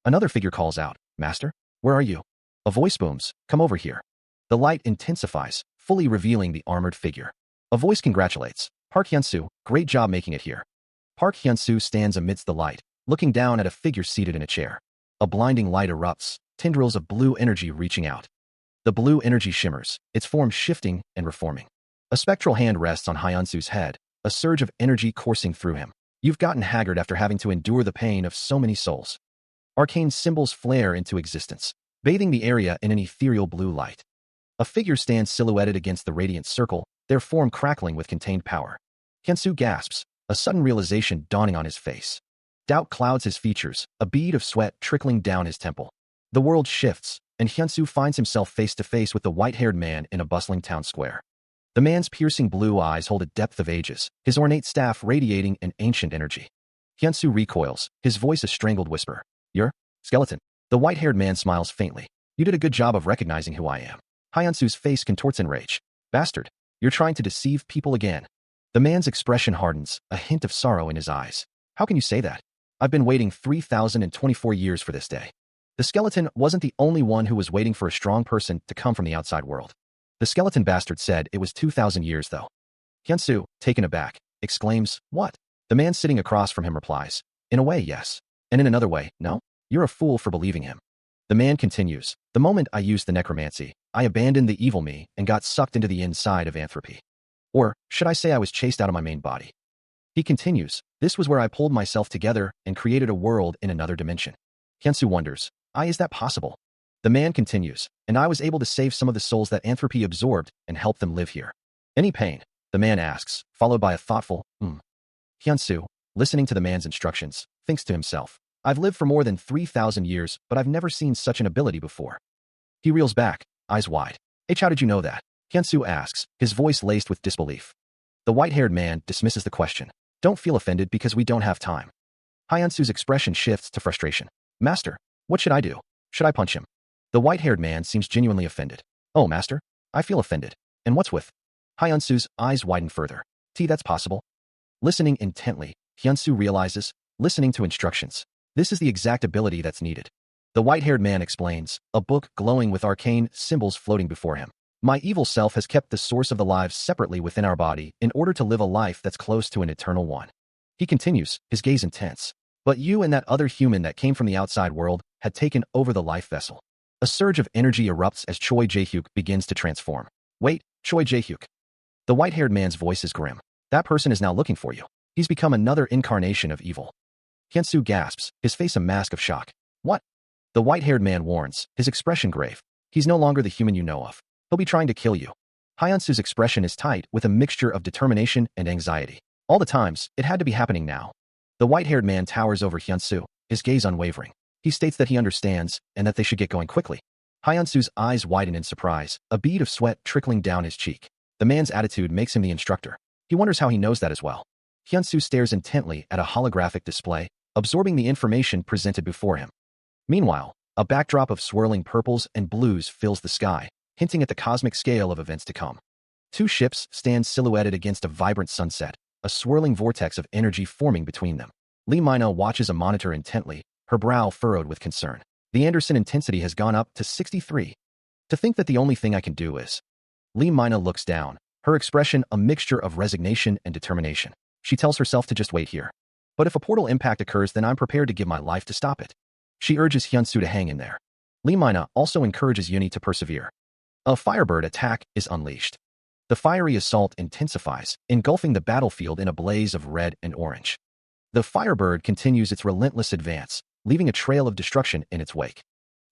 Another figure calls out, "Master, where are you?" A voice booms, "Come over here." The light intensifies, fully revealing the armored figure. A voice congratulates, "Park Hyun-soo, great job making it here." Park Hyun-soo stands amidst the light, looking down at a figure seated in a chair. A blinding light erupts, tendrils of blue energy reaching out. The blue energy shimmers, its form shifting and reforming. A spectral hand rests on Hyun-soo's head, a surge of energy coursing through him. You've gotten haggard after having to endure the pain of so many souls. Arcane symbols flare into existence, bathing the area in an ethereal blue light. A figure stands silhouetted against the radiant circle, their form crackling with contained power. Hyun-soo gasps, a sudden realization dawning on his face. Doubt clouds his features, a bead of sweat trickling down his temple. The world shifts, and Hyun-soo finds himself face to face with the white-haired man in a bustling town square. The man's piercing blue eyes hold a depth of ages, his ornate staff radiating an ancient energy. Hyun-soo recoils, his voice a strangled whisper. "You're skeleton." The white-haired man smiles faintly. "You did a good job of recognizing who I am." Hyun-soo's face contorts in rage. "Bastard, you're trying to deceive people again." The man's expression hardens, a hint of sorrow in his eyes. "How can you say that? I've been waiting 3,024 years for this day." The skeleton wasn't the only one who was waiting for a strong person to come from the outside world. The skeleton bastard said it was 2,000 years though. Hyun-soo, taken aback, exclaims, "What?" The man sitting across from him replies, "In a way, yes. And in another way, no? You're a fool for believing him." The man continues, "The moment I used the necromancy, I abandoned the evil me and got sucked into the inside of Anthropy. Or, should I say I was chased out of my main body?" He continues, "This was where I pulled myself together and created a world in another dimension." Hyun-soo wonders, Is that possible?" The man continues, "And I was able to save some of the souls that Anthropy absorbed and help them live here." "Any pain?" the man asks, followed by a thoughtful, Hyun-soo, listening to the man's instructions, thinks to himself, "I've lived for more than 3,000 years, but I've never seen such an ability before." He reels back, eyes wide. "How did you know that?" Hyun-soo asks, his voice laced with disbelief. The white-haired man dismisses the question. "Don't feel offended because we don't have time." Hyun-soo's expression shifts to frustration. "Master, what should I do? Should I punch him?" The white-haired man seems genuinely offended. "Oh, master, I feel offended. And what's with?" Hyun-soo's eyes widen further. That's possible." Listening intently, Hyun-soo realizes, listening to instructions. This is the exact ability that's needed. The white-haired man explains, a book glowing with arcane symbols floating before him. "My evil self has kept the source of the lives separately within our body in order to live a life that's close to an eternal one." He continues, his gaze intense. "But you and that other human that came from the outside world had taken over the life vessel." A surge of energy erupts as Choi Jae-hyuk begins to transform. "Wait, Choi Jae-hyuk." The white-haired man's voice is grim. "That person is now looking for you. He's become another incarnation of evil." Hyun-soo gasps, his face a mask of shock. "What?" The white-haired man warns, his expression grave. "He's no longer the human you know of. He'll be trying to kill you." Hyun-soo's expression is tight with a mixture of determination and anxiety. All the times, it had to be happening now. The white-haired man towers over Hyun-soo, his gaze unwavering. He states that he understands and that they should get going quickly. Hyun-soo's eyes widen in surprise, a bead of sweat trickling down his cheek. The man's attitude makes him the instructor. He wonders how he knows that as well. Hyun-soo stares intently at a holographic display, absorbing the information presented before him. Meanwhile, a backdrop of swirling purples and blues fills the sky, hinting at the cosmic scale of events to come. Two ships stand silhouetted against a vibrant sunset, a swirling vortex of energy forming between them. Lee Mina watches a monitor intently, her brow furrowed with concern. The Anderson intensity has gone up to 63. To think that the only thing I can do is... Lee Mina looks down, her expression a mixture of resignation and determination. She tells herself to just wait here. But if a portal impact occurs, then I'm prepared to give my life to stop it. She urges Hyun-soo to hang in there. Lee Mina also encourages Yuni to persevere. A Firebird attack is unleashed. The fiery assault intensifies, engulfing the battlefield in a blaze of red and orange. The Firebird continues its relentless advance, leaving a trail of destruction in its wake.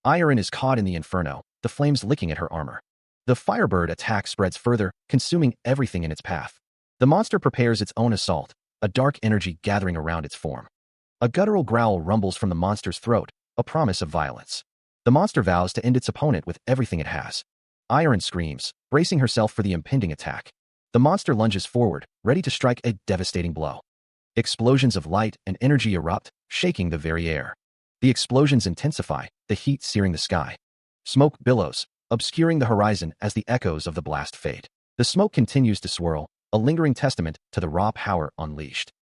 Iron is caught in the inferno, the flames licking at her armor. The Firebird attack spreads further, consuming everything in its path. The monster prepares its own assault, a dark energy gathering around its form. A guttural growl rumbles from the monster's throat, a promise of violence. The monster vows to end its opponent with everything it has. Iron screams, bracing herself for the impending attack. The monster lunges forward, ready to strike a devastating blow. Explosions of light and energy erupt, shaking the very air. The explosions intensify, the heat searing the sky. Smoke billows, obscuring the horizon as the echoes of the blast fade. The smoke continues to swirl, a lingering testament to the raw power unleashed.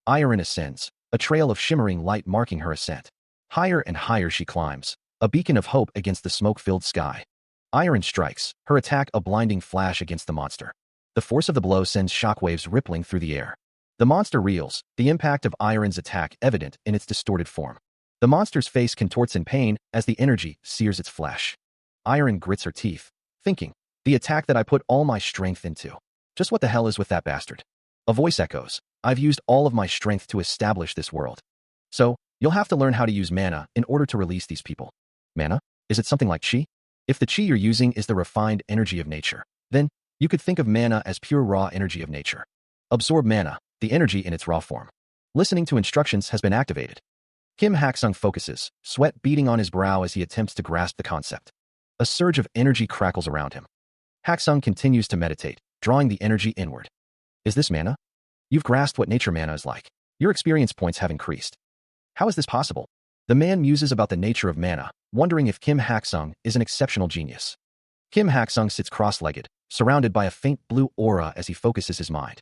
Iron ascends, a trail of shimmering light marking her ascent. Higher and higher she climbs, a beacon of hope against the smoke-filled sky. Iron strikes, her attack a blinding flash against the monster. The force of the blow sends shockwaves rippling through the air. The monster reels, the impact of Iron's attack evident in its distorted form. The monster's face contorts in pain as the energy sears its flesh. Iron grits her teeth, thinking, the attack that I put all my strength into. Just what the hell is with that bastard? A voice echoes, I've used all of my strength to establish this world. So, you'll have to learn how to use mana in order to release these people. Mana? Is it something like chi? If the chi you're using is the refined energy of nature, then you could think of mana as pure raw energy of nature. Absorb mana, the energy in its raw form. Listening to instructions has been activated. Kim Haksung focuses, sweat beading on his brow as he attempts to grasp the concept. A surge of energy crackles around him. Haksung continues to meditate, drawing the energy inward. Is this mana? You've grasped what nature mana is like. Your experience points have increased. How is this possible? The man muses about the nature of mana, wondering if Kim Haksung is an exceptional genius. Kim Haksung sits cross-legged, surrounded by a faint blue aura as he focuses his mind.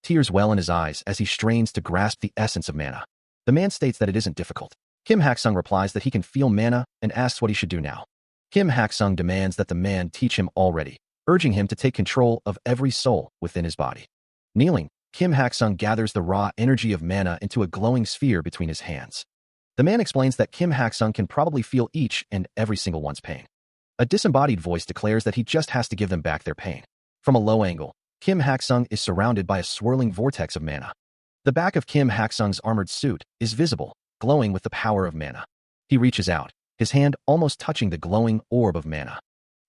Tears well in his eyes as he strains to grasp the essence of mana. The man states that it isn't difficult. Kim Haksung replies that he can feel mana and asks what he should do now. Kim Haksung demands that the man teach him already, urging him to take control of every soul within his body. Kneeling, Kim Haksung gathers the raw energy of mana into a glowing sphere between his hands. The man explains that Kim Haksung can probably feel each and every single one's pain. A disembodied voice declares that he just has to give them back their pain. From a low angle, Kim Haksung is surrounded by a swirling vortex of mana. The back of Kim Haksung's armored suit is visible, glowing with the power of mana. He reaches out, his hand almost touching the glowing orb of mana.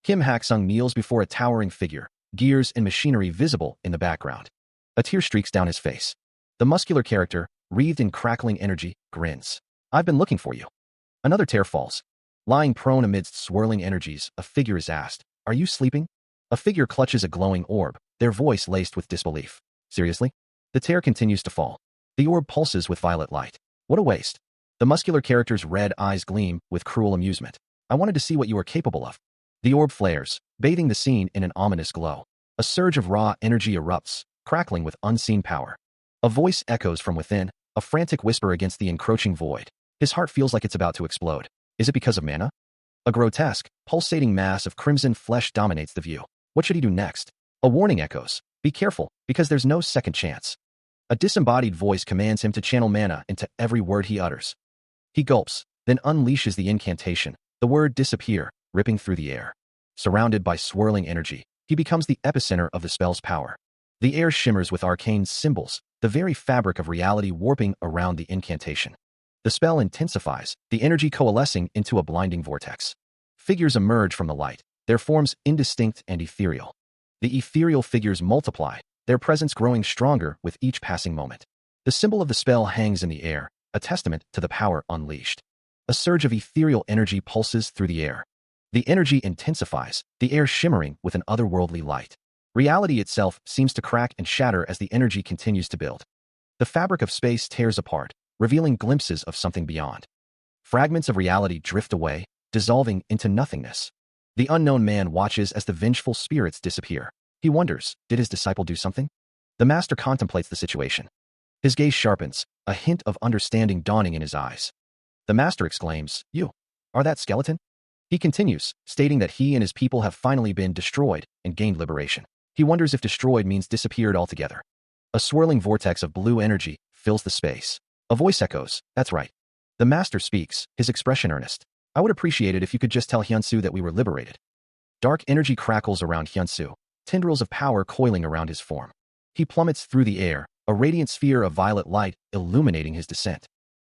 Kim Haksung kneels before a towering figure, gears and machinery visible in the background. A tear streaks down his face. The muscular character, wreathed in crackling energy, grins. I've been looking for you. Another tear falls. Lying prone amidst swirling energies, a figure is asked, are you sleeping? A figure clutches a glowing orb, their voice laced with disbelief. Seriously? The tear continues to fall. The orb pulses with violet light. What a waste. The muscular character's red eyes gleam with cruel amusement. I wanted to see what you are capable of. The orb flares, bathing the scene in an ominous glow. A surge of raw energy erupts, crackling with unseen power. A voice echoes from within, a frantic whisper against the encroaching void. His heart feels like it's about to explode. Is it because of mana? A grotesque, pulsating mass of crimson flesh dominates the view. What should he do next? A warning echoes. Be careful, because there's no second chance. A disembodied voice commands him to channel mana into every word he utters. He gulps, then unleashes the incantation, the word disappear, ripping through the air. Surrounded by swirling energy, he becomes the epicenter of the spell's power. The air shimmers with arcane symbols, the very fabric of reality warping around the incantation. The spell intensifies, the energy coalescing into a blinding vortex. Figures emerge from the light, their forms indistinct and ethereal. The ethereal figures multiply, their presence growing stronger with each passing moment. The symbol of the spell hangs in the air, a testament to the power unleashed. A surge of ethereal energy pulses through the air. The energy intensifies, the air shimmering with an otherworldly light. Reality itself seems to crack and shatter as the energy continues to build. The fabric of space tears apart, revealing glimpses of something beyond. Fragments of reality drift away, dissolving into nothingness. The unknown man watches as the vengeful spirits disappear. He wonders, did his disciple do something? The master contemplates the situation. His gaze sharpens, a hint of understanding dawning in his eyes. The master exclaims, you are that skeleton? He continues, stating that he and his people have finally been destroyed and gained liberation. He wonders if destroyed means disappeared altogether. A swirling vortex of blue energy fills the space. A voice echoes, that's right. The master speaks, his expression earnest. I would appreciate it if you could just tell Hyunsu that we were liberated. Dark energy crackles around Hyunsu, tendrils of power coiling around his form. He plummets through the air, a radiant sphere of violet light illuminating his descent.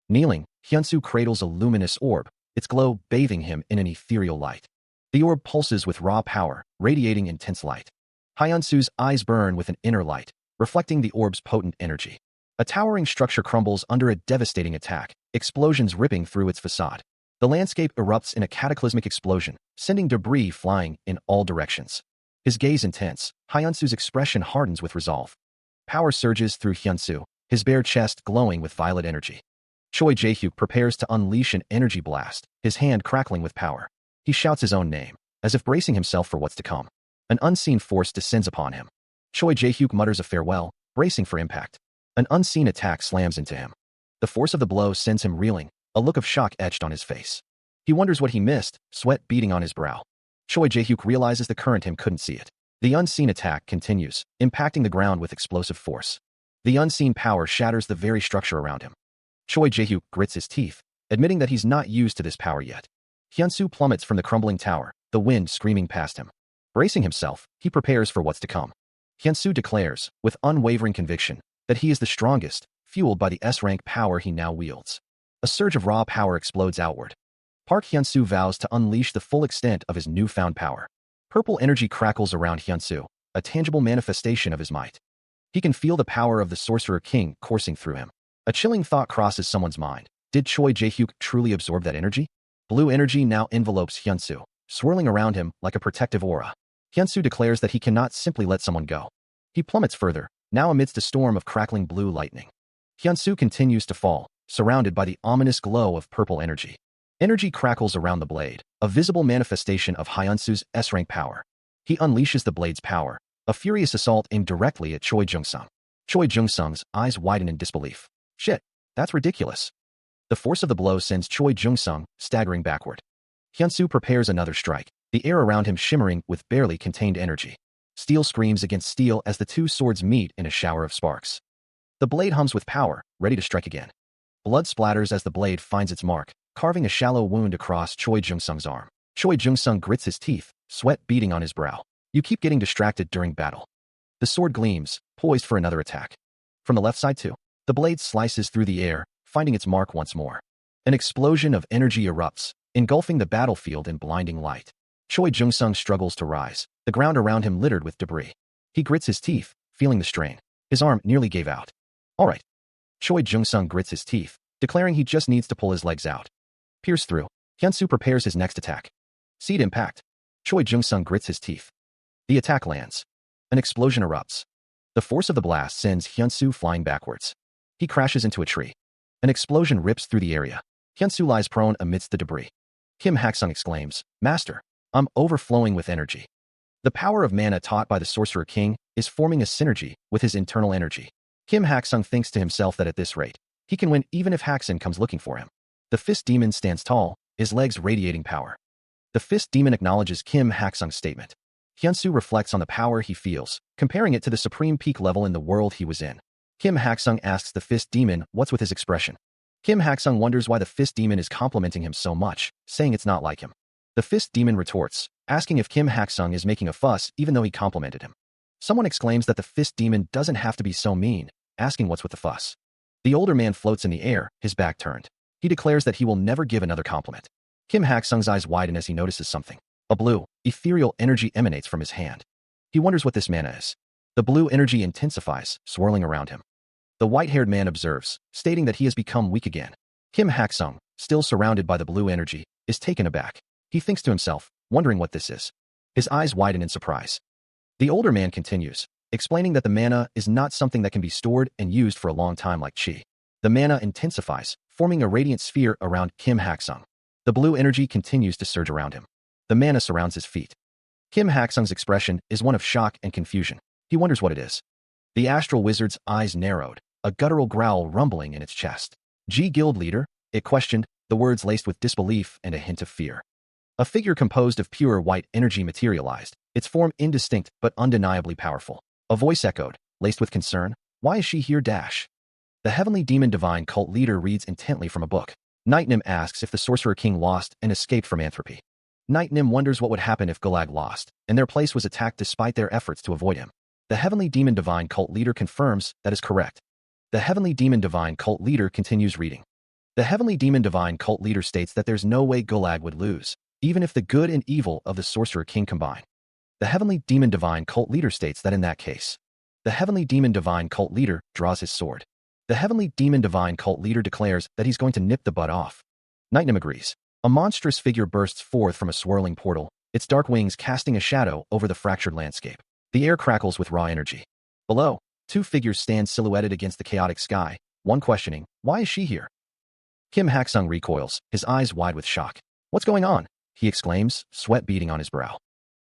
Kneeling, Hyunsu cradles a luminous orb, its glow bathing him in an ethereal light. The orb pulses with raw power, radiating intense light. Hyunsu's eyes burn with an inner light, reflecting the orb's potent energy. A towering structure crumbles under a devastating attack, explosions ripping through its facade. The landscape erupts in a cataclysmic explosion, sending debris flying in all directions. His gaze intense, Hyunsu's expression hardens with resolve. Power surges through Hyunsu, his bare chest glowing with violet energy. Choi Jae-hyuk prepares to unleash an energy blast, his hand crackling with power. He shouts his own name, as if bracing himself for what's to come. An unseen force descends upon him. Choi Jae-hyuk mutters a farewell, bracing for impact. An unseen attack slams into him. The force of the blow sends him reeling, a look of shock etched on his face. He wonders what he missed, sweat beading on his brow. Choi Jae-hyuk realizes the current him couldn't see it. The unseen attack continues, impacting the ground with explosive force. The unseen power shatters the very structure around him. Choi Jae-hyuk grits his teeth, admitting that he's not used to this power yet. Hyunsu plummets from the crumbling tower, the wind screaming past him. Bracing himself, he prepares for what's to come. Hyunsu declares, with unwavering conviction, that he is the strongest, fueled by the S-rank power he now wields. A surge of raw power explodes outward. Park Hyunsu vows to unleash the full extent of his newfound power. Purple energy crackles around Hyunsu, a tangible manifestation of his might. He can feel the power of the Sorcerer King coursing through him. A chilling thought crosses someone's mind. Did Choi Jae-hyuk truly absorb that energy? Blue energy now envelopes Hyunsu, swirling around him like a protective aura. Hyunsu declares that he cannot simply let someone go. He plummets further, now amidst a storm of crackling blue lightning. Hyunsu continues to fall, surrounded by the ominous glow of purple energy. Energy crackles around the blade, a visible manifestation of Hyunsu's S-rank power. He unleashes the blade's power, a furious assault aimed directly at Choi Jung-sung. Choi Jung-sung's eyes widen in disbelief. Shit, that's ridiculous. The force of the blow sends Choi Jung-sung staggering backward. Hyunsu prepares another strike, the air around him shimmering with barely contained energy. Steel screams against steel as the two swords meet in a shower of sparks. The blade hums with power, ready to strike again. Blood splatters as the blade finds its mark, carving a shallow wound across Choi Jung-sung's arm. Choi Jung-sung grits his teeth, sweat beading on his brow. You keep getting distracted during battle. The sword gleams, poised for another attack. From the left side too. The blade slices through the air, finding its mark once more. An explosion of energy erupts, engulfing the battlefield in blinding light. Choi Jung-sung struggles to rise, the ground around him littered with debris. He grits his teeth, feeling the strain. His arm nearly gave out. All right. Choi Jung-sung grits his teeth, declaring he just needs to pull his legs out. Pierce through. Hyunsu prepares his next attack. Seed impact. Choi Jung-sung grits his teeth. The attack lands. An explosion erupts. The force of the blast sends Hyunsu flying backwards. He crashes into a tree. An explosion rips through the area. Hyunsu lies prone amidst the debris. Kim Hak-sung exclaims, Master, I'm overflowing with energy. The power of mana taught by the Sorcerer King is forming a synergy with his internal energy. Kim Hak-sung thinks to himself that at this rate, he can win even if Hak-sung comes looking for him. The Fist Demon stands tall, his legs radiating power. The Fist Demon acknowledges Kim Hak-sung's statement. Hyunsu reflects on the power he feels, comparing it to the supreme peak level in the world he was in. Kim Hak-sung asks the Fist Demon what's with his expression. Kim Hak-sung wonders why the Fist Demon is complimenting him so much, saying it's not like him. The Fist Demon retorts, asking if Kim Hak-sung is making a fuss even though he complimented him. Someone exclaims that the Fist Demon doesn't have to be so mean, asking what's with the fuss. The older man floats in the air, his back turned. He declares that he will never give another compliment. Kim Hak-sung's eyes widen as he notices something. A blue, ethereal energy emanates from his hand. He wonders what this mana is. The blue energy intensifies, swirling around him. The white-haired man observes, stating that he has become weak again. Kim Hak-sung, still surrounded by the blue energy, is taken aback. He thinks to himself, wondering what this is. His eyes widen in surprise. The older man continues, explaining that the mana is not something that can be stored and used for a long time like chi. The mana intensifies, forming a radiant sphere around Kim Hak-sung. The blue energy continues to surge around him. The mana surrounds his feet. Kim Hak-sung's expression is one of shock and confusion. He wonders what it is. The astral wizard's eyes narrowed, a guttural growl rumbling in its chest. G Guild Leader, it questioned, the words laced with disbelief and a hint of fear. A figure composed of pure white energy materialized, its form indistinct but undeniably powerful. A voice echoed, laced with concern, why is she here dash? The Heavenly Demon Divine Cult Leader reads intently from a book. Night Nim asks if the Sorcerer King lost and escaped from Anthropy. Night Nim wonders what would happen if Gulag lost, and their place was attacked despite their efforts to avoid him. The Heavenly Demon Divine Cult Leader confirms that is correct. The Heavenly Demon Divine Cult Leader continues reading. The Heavenly Demon Divine Cult Leader states that there's no way Gulag would lose, even if the good and evil of the Sorcerer King combine. The Heavenly Demon Divine Cult Leader states that in that case, the Heavenly Demon Divine Cult Leader draws his sword. The Heavenly Demon Divine Cult Leader declares that he's going to nip the butt off. Night Nim agrees. A monstrous figure bursts forth from a swirling portal, its dark wings casting a shadow over the fractured landscape. The air crackles with raw energy. Below, Two figures stand silhouetted against the chaotic sky, one questioning, why is she here? Kim Haksung recoils, his eyes wide with shock. What's going on? He exclaims, sweat beading on his brow.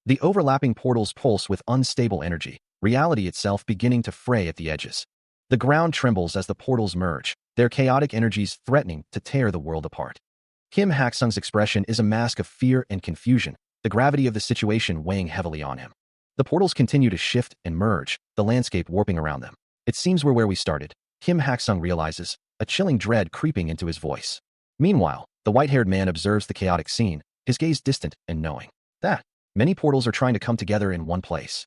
The overlapping portals pulse with unstable energy, reality itself beginning to fray at the edges. The ground trembles as the portals merge, their chaotic energies threatening to tear the world apart. Kim Haksung's expression is a mask of fear and confusion, the gravity of the situation weighing heavily on him. The portals continue to shift and merge, the landscape warping around them. It seems we're where we started, Kim Haksung realizes, a chilling dread creeping into his voice. Meanwhile, the white-haired man observes the chaotic scene, his gaze distant and knowing that many portals are trying to come together in one place.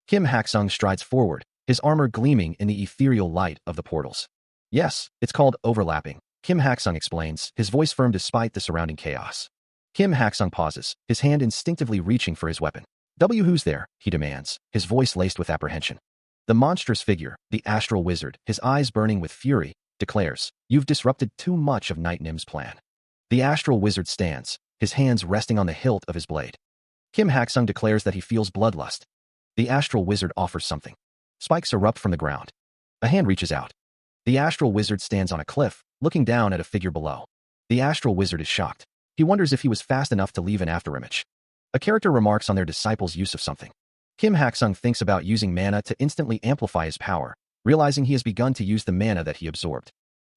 Kim Haksung strides forward, his armor gleaming in the ethereal light of the portals. Yes, it's called overlapping, Kim Haksung explains, his voice firm despite the surrounding chaos. Kim Haksung pauses, his hand instinctively reaching for his weapon. Who's there? He demands, his voice laced with apprehension. The monstrous figure, the astral wizard, his eyes burning with fury, declares, you've disrupted too much of Night Nim's plan. The astral wizard stands, his hands resting on the hilt of his blade. Kim Haksung declares that he feels bloodlust. The astral wizard offers something. Spikes erupt from the ground. A hand reaches out. The astral wizard stands on a cliff, looking down at a figure below. The astral wizard is shocked. He wonders if he was fast enough to leave an afterimage. A character remarks on their disciple's use of something. Kim Haksung thinks about using mana to instantly amplify his power, realizing he has begun to use the mana that he absorbed.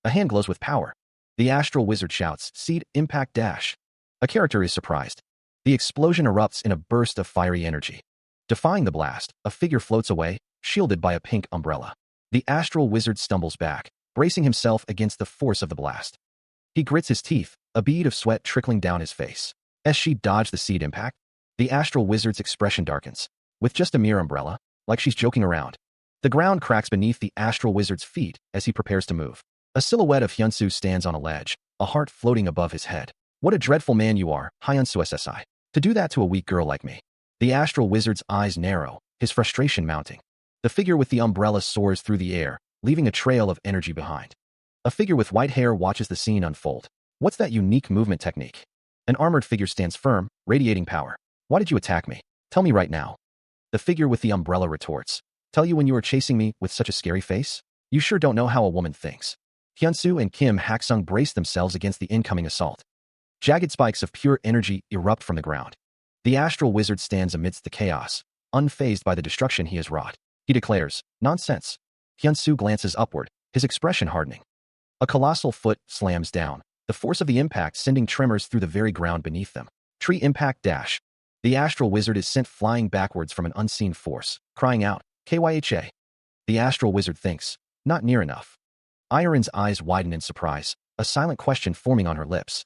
A hand glows with power. The astral wizard shouts, Seed, Impact, Dash. A character is surprised. The explosion erupts in a burst of fiery energy. Defying the blast, a figure floats away, shielded by a pink umbrella. The astral wizard stumbles back, bracing himself against the force of the blast. He grits his teeth, a bead of sweat trickling down his face. As she dodged the seed impact, the astral wizard's expression darkens. With just a mere umbrella, like she's joking around. The ground cracks beneath the astral wizard's feet as he prepares to move. A silhouette of Hyunsu stands on a ledge, a heart floating above his head. What a dreadful man you are, Hyunsu SSI. To do that to a weak girl like me. The astral wizard's eyes narrow, his frustration mounting. The figure with the umbrella soars through the air, leaving a trail of energy behind. A figure with white hair watches the scene unfold. What's that unique movement technique? An armored figure stands firm, radiating power. Why did you attack me? Tell me right now. The figure with the umbrella retorts. Tell you when you were chasing me with such a scary face? You sure don't know how a woman thinks. Hyunsu and Kim Haksung brace themselves against the incoming assault. Jagged spikes of pure energy erupt from the ground. The astral wizard stands amidst the chaos, unfazed by the destruction he has wrought. He declares, nonsense. Hyunsu glances upward, his expression hardening. A colossal foot slams down, the force of the impact sending tremors through the very ground beneath them. Tree impact dash. The astral wizard is sent flying backwards from an unseen force, crying out, KYHA. The astral wizard thinks, not near enough. Iron's eyes widen in surprise, a silent question forming on her lips.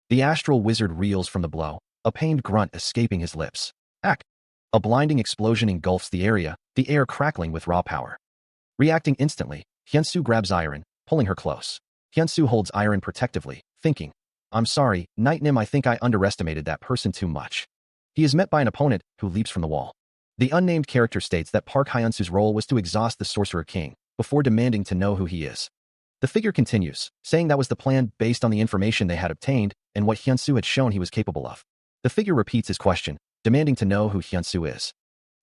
The astral wizard reels from the blow, a pained grunt escaping his lips. Ack! A blinding explosion engulfs the area, the air crackling with raw power. Reacting instantly, Hyunsu grabs Iron, pulling her close. Hyunsu holds Iron protectively, thinking, I'm sorry, Night Nim, I think I underestimated that person too much. He is met by an opponent who leaps from the wall. The unnamed character states that Park Hyunsu's role was to exhaust the Sorcerer King, before demanding to know who he is. The figure continues, saying that was the plan based on the information they had obtained and what Hyunsu had shown he was capable of. The figure repeats his question, demanding to know who Hyunsu is.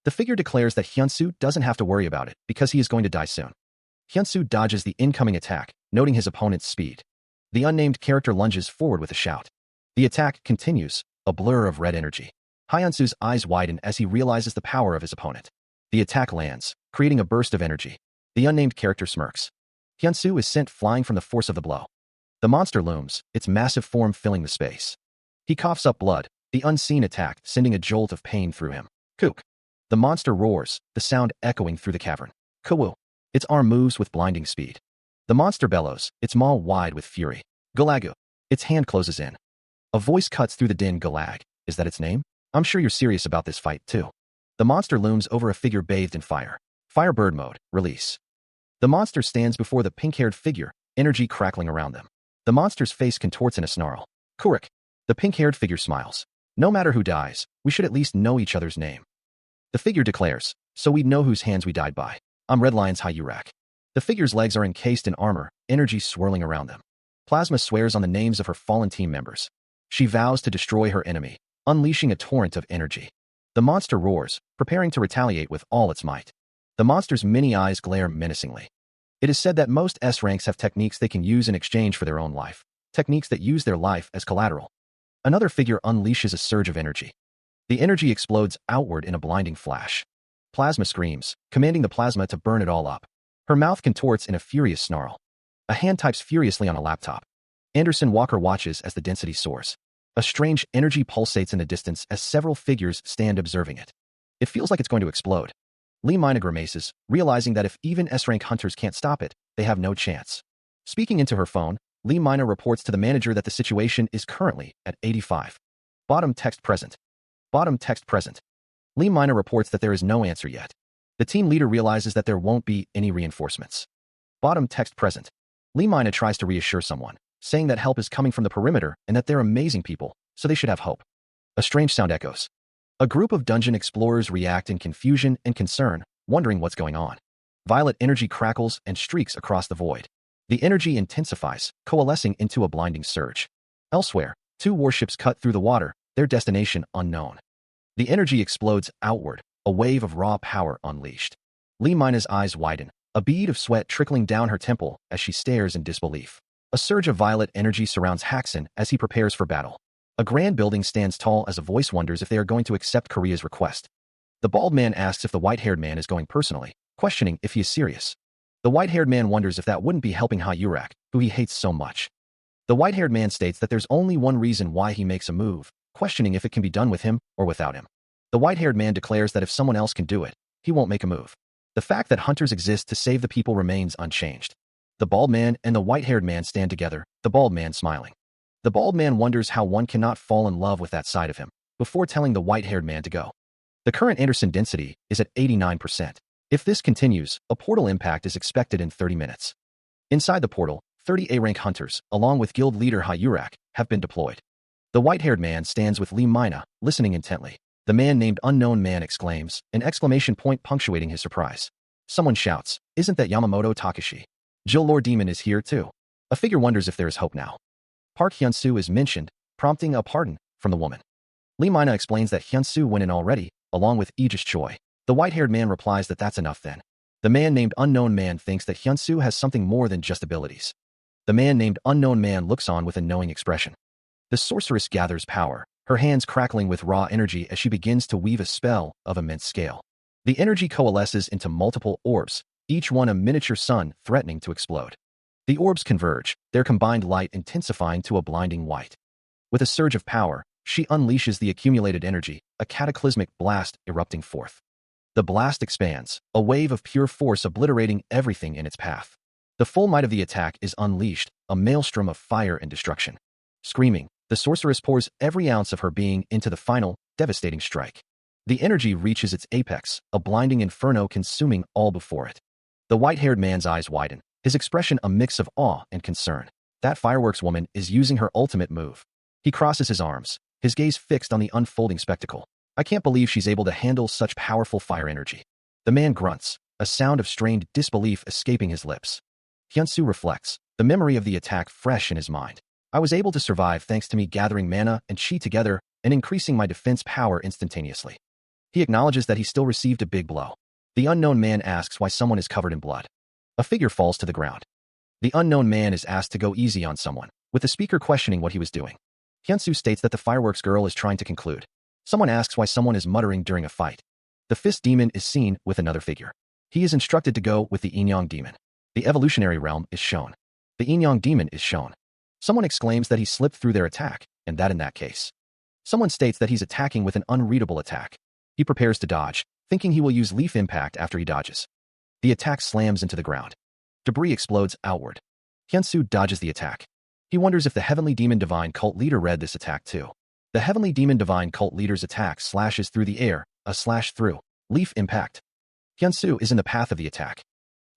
The figure declares that Hyunsu doesn't have to worry about it because he is going to die soon. Hyunsu dodges the incoming attack, noting his opponent's speed. The unnamed character lunges forward with a shout. The attack continues, a blur of red energy. Hyunsu's eyes widen as he realizes the power of his opponent. The attack lands, creating a burst of energy. The unnamed character smirks. Hyunsu is sent flying from the force of the blow. The monster looms, its massive form filling the space. He coughs up blood, the unseen attack sending a jolt of pain through him. Kook. The monster roars, the sound echoing through the cavern. Kawoo. Its arm moves with blinding speed. The monster bellows, its maw wide with fury. Galagu. Its hand closes in. A voice cuts through the din. Galag. Is that its name? I'm sure you're serious about this fight, too. The monster looms over a figure bathed in fire. Firebird mode, release. The monster stands before the pink-haired figure, energy crackling around them. The monster's face contorts in a snarl. Kurik. The pink-haired figure smiles. No matter who dies, we should at least know each other's name. The figure declares, so we'd know whose hands we died by. I'm Red Lion's Hayurak. The figure's legs are encased in armor, energy swirling around them. Plasma swears on the names of her fallen team members. She vows to destroy her enemy, unleashing a torrent of energy. The monster roars, preparing to retaliate with all its might. The monster's many eyes glare menacingly. It is said that most S ranks have techniques they can use in exchange for their own life, techniques that use their life as collateral. Another figure unleashes a surge of energy. The energy explodes outward in a blinding flash. Plasma screams, commanding the plasma to burn it all up. Her mouth contorts in a furious snarl. A hand types furiously on a laptop. Anderson Walker watches as the density soars. A strange energy pulsates in the distance as several figures stand observing it. It feels like it's going to explode. Lee Mina grimaces, realizing that if even S-rank hunters can't stop it, they have no chance. Speaking into her phone, Lee Mina reports to the manager that the situation is currently at 85. Bottom text present. Bottom text present. Lee Mina reports that there is no answer yet. The team leader realizes that there won't be any reinforcements. Bottom text present. Lee Mina tries to reassure someone, saying that help is coming from the perimeter and that they're amazing people, so they should have hope. A strange sound echoes. A group of dungeon explorers react in confusion and concern, wondering what's going on. Violet energy crackles and streaks across the void. The energy intensifies, coalescing into a blinding surge. Elsewhere, two warships cut through the water, their destination unknown. The energy explodes outward, a wave of raw power unleashed. Lee Mina's eyes widen, a bead of sweat trickling down her temple as she stares in disbelief. A surge of violet energy surrounds Haxon as he prepares for battle. A grand building stands tall as a voice wonders if they are going to accept Korea's request. The bald man asks if the white-haired man is going personally, questioning if he is serious. The white-haired man wonders if that wouldn't be helping Ha-Yurak, who he hates so much. The white-haired man states that there's only one reason why he makes a move, questioning if it can be done with him or without him. The white-haired man declares that if someone else can do it, he won't make a move. The fact that hunters exist to save the people remains unchanged. The bald man and the white-haired man stand together, the bald man smiling. The bald man wonders how one cannot fall in love with that side of him, before telling the white-haired man to go. The current Anderson density is at 89%. If this continues, a portal impact is expected in 30 minutes. Inside the portal, 30 A-rank hunters, along with guild leader Ha-Yurak, have been deployed. The white-haired man stands with Lee Mina, listening intently. The man named Unknown Man exclaims, an exclamation point punctuating his surprise. Someone shouts, isn't that Yamamoto Takashi? Jill Lord Demon is here too. A figure wonders if there is hope now. Park Hyun-soo is mentioned, prompting a pardon from the woman. Lee Mina explains that Hyun-soo went in already, along with Aegis Choi. The white-haired man replies that that's enough then. The man named Unknown Man thinks that Hyun-soo has something more than just abilities. The man named Unknown Man looks on with a knowing expression. The sorceress gathers power, her hands crackling with raw energy as she begins to weave a spell of immense scale. The energy coalesces into multiple orbs, each one a miniature sun threatening to explode. The orbs converge, their combined light intensifying to a blinding white. With a surge of power, she unleashes the accumulated energy, a cataclysmic blast erupting forth. The blast expands, a wave of pure force obliterating everything in its path. The full might of the attack is unleashed, a maelstrom of fire and destruction. Screaming, the sorceress pours every ounce of her being into the final, devastating strike. The energy reaches its apex, a blinding inferno consuming all before it. The white-haired man's eyes widen, his expression a mix of awe and concern. That fireworks woman is using her ultimate move. He crosses his arms, his gaze fixed on the unfolding spectacle. I can't believe she's able to handle such powerful fire energy. The man grunts, a sound of strained disbelief escaping his lips. Hyun-soo reflects, the memory of the attack fresh in his mind. I was able to survive thanks to me gathering mana and chi together and increasing my defense power instantaneously. He acknowledges that he still received a big blow. The unknown man asks why someone is covered in blood. A figure falls to the ground. The unknown man is asked to go easy on someone, with the speaker questioning what he was doing. Hyun-soo states that the fireworks girl is trying to conclude. Someone asks why someone is muttering during a fight. The fist demon is seen with another figure. He is instructed to go with the Inyang demon. The evolutionary realm is shown. The Inyang demon is shown. Someone exclaims that he slipped through their attack, and that in that case. Someone states that he's attacking with an unreadable attack. He prepares to dodge, thinking he will use leaf impact after he dodges. The attack slams into the ground. Debris explodes outward. Hyun-soo dodges the attack. He wonders if the Heavenly Demon Divine Cult leader read this attack too. The Heavenly Demon Divine Cult leader's attack slashes through the air, a slash through. Leaf impact. Hyun-soo is in the path of the attack.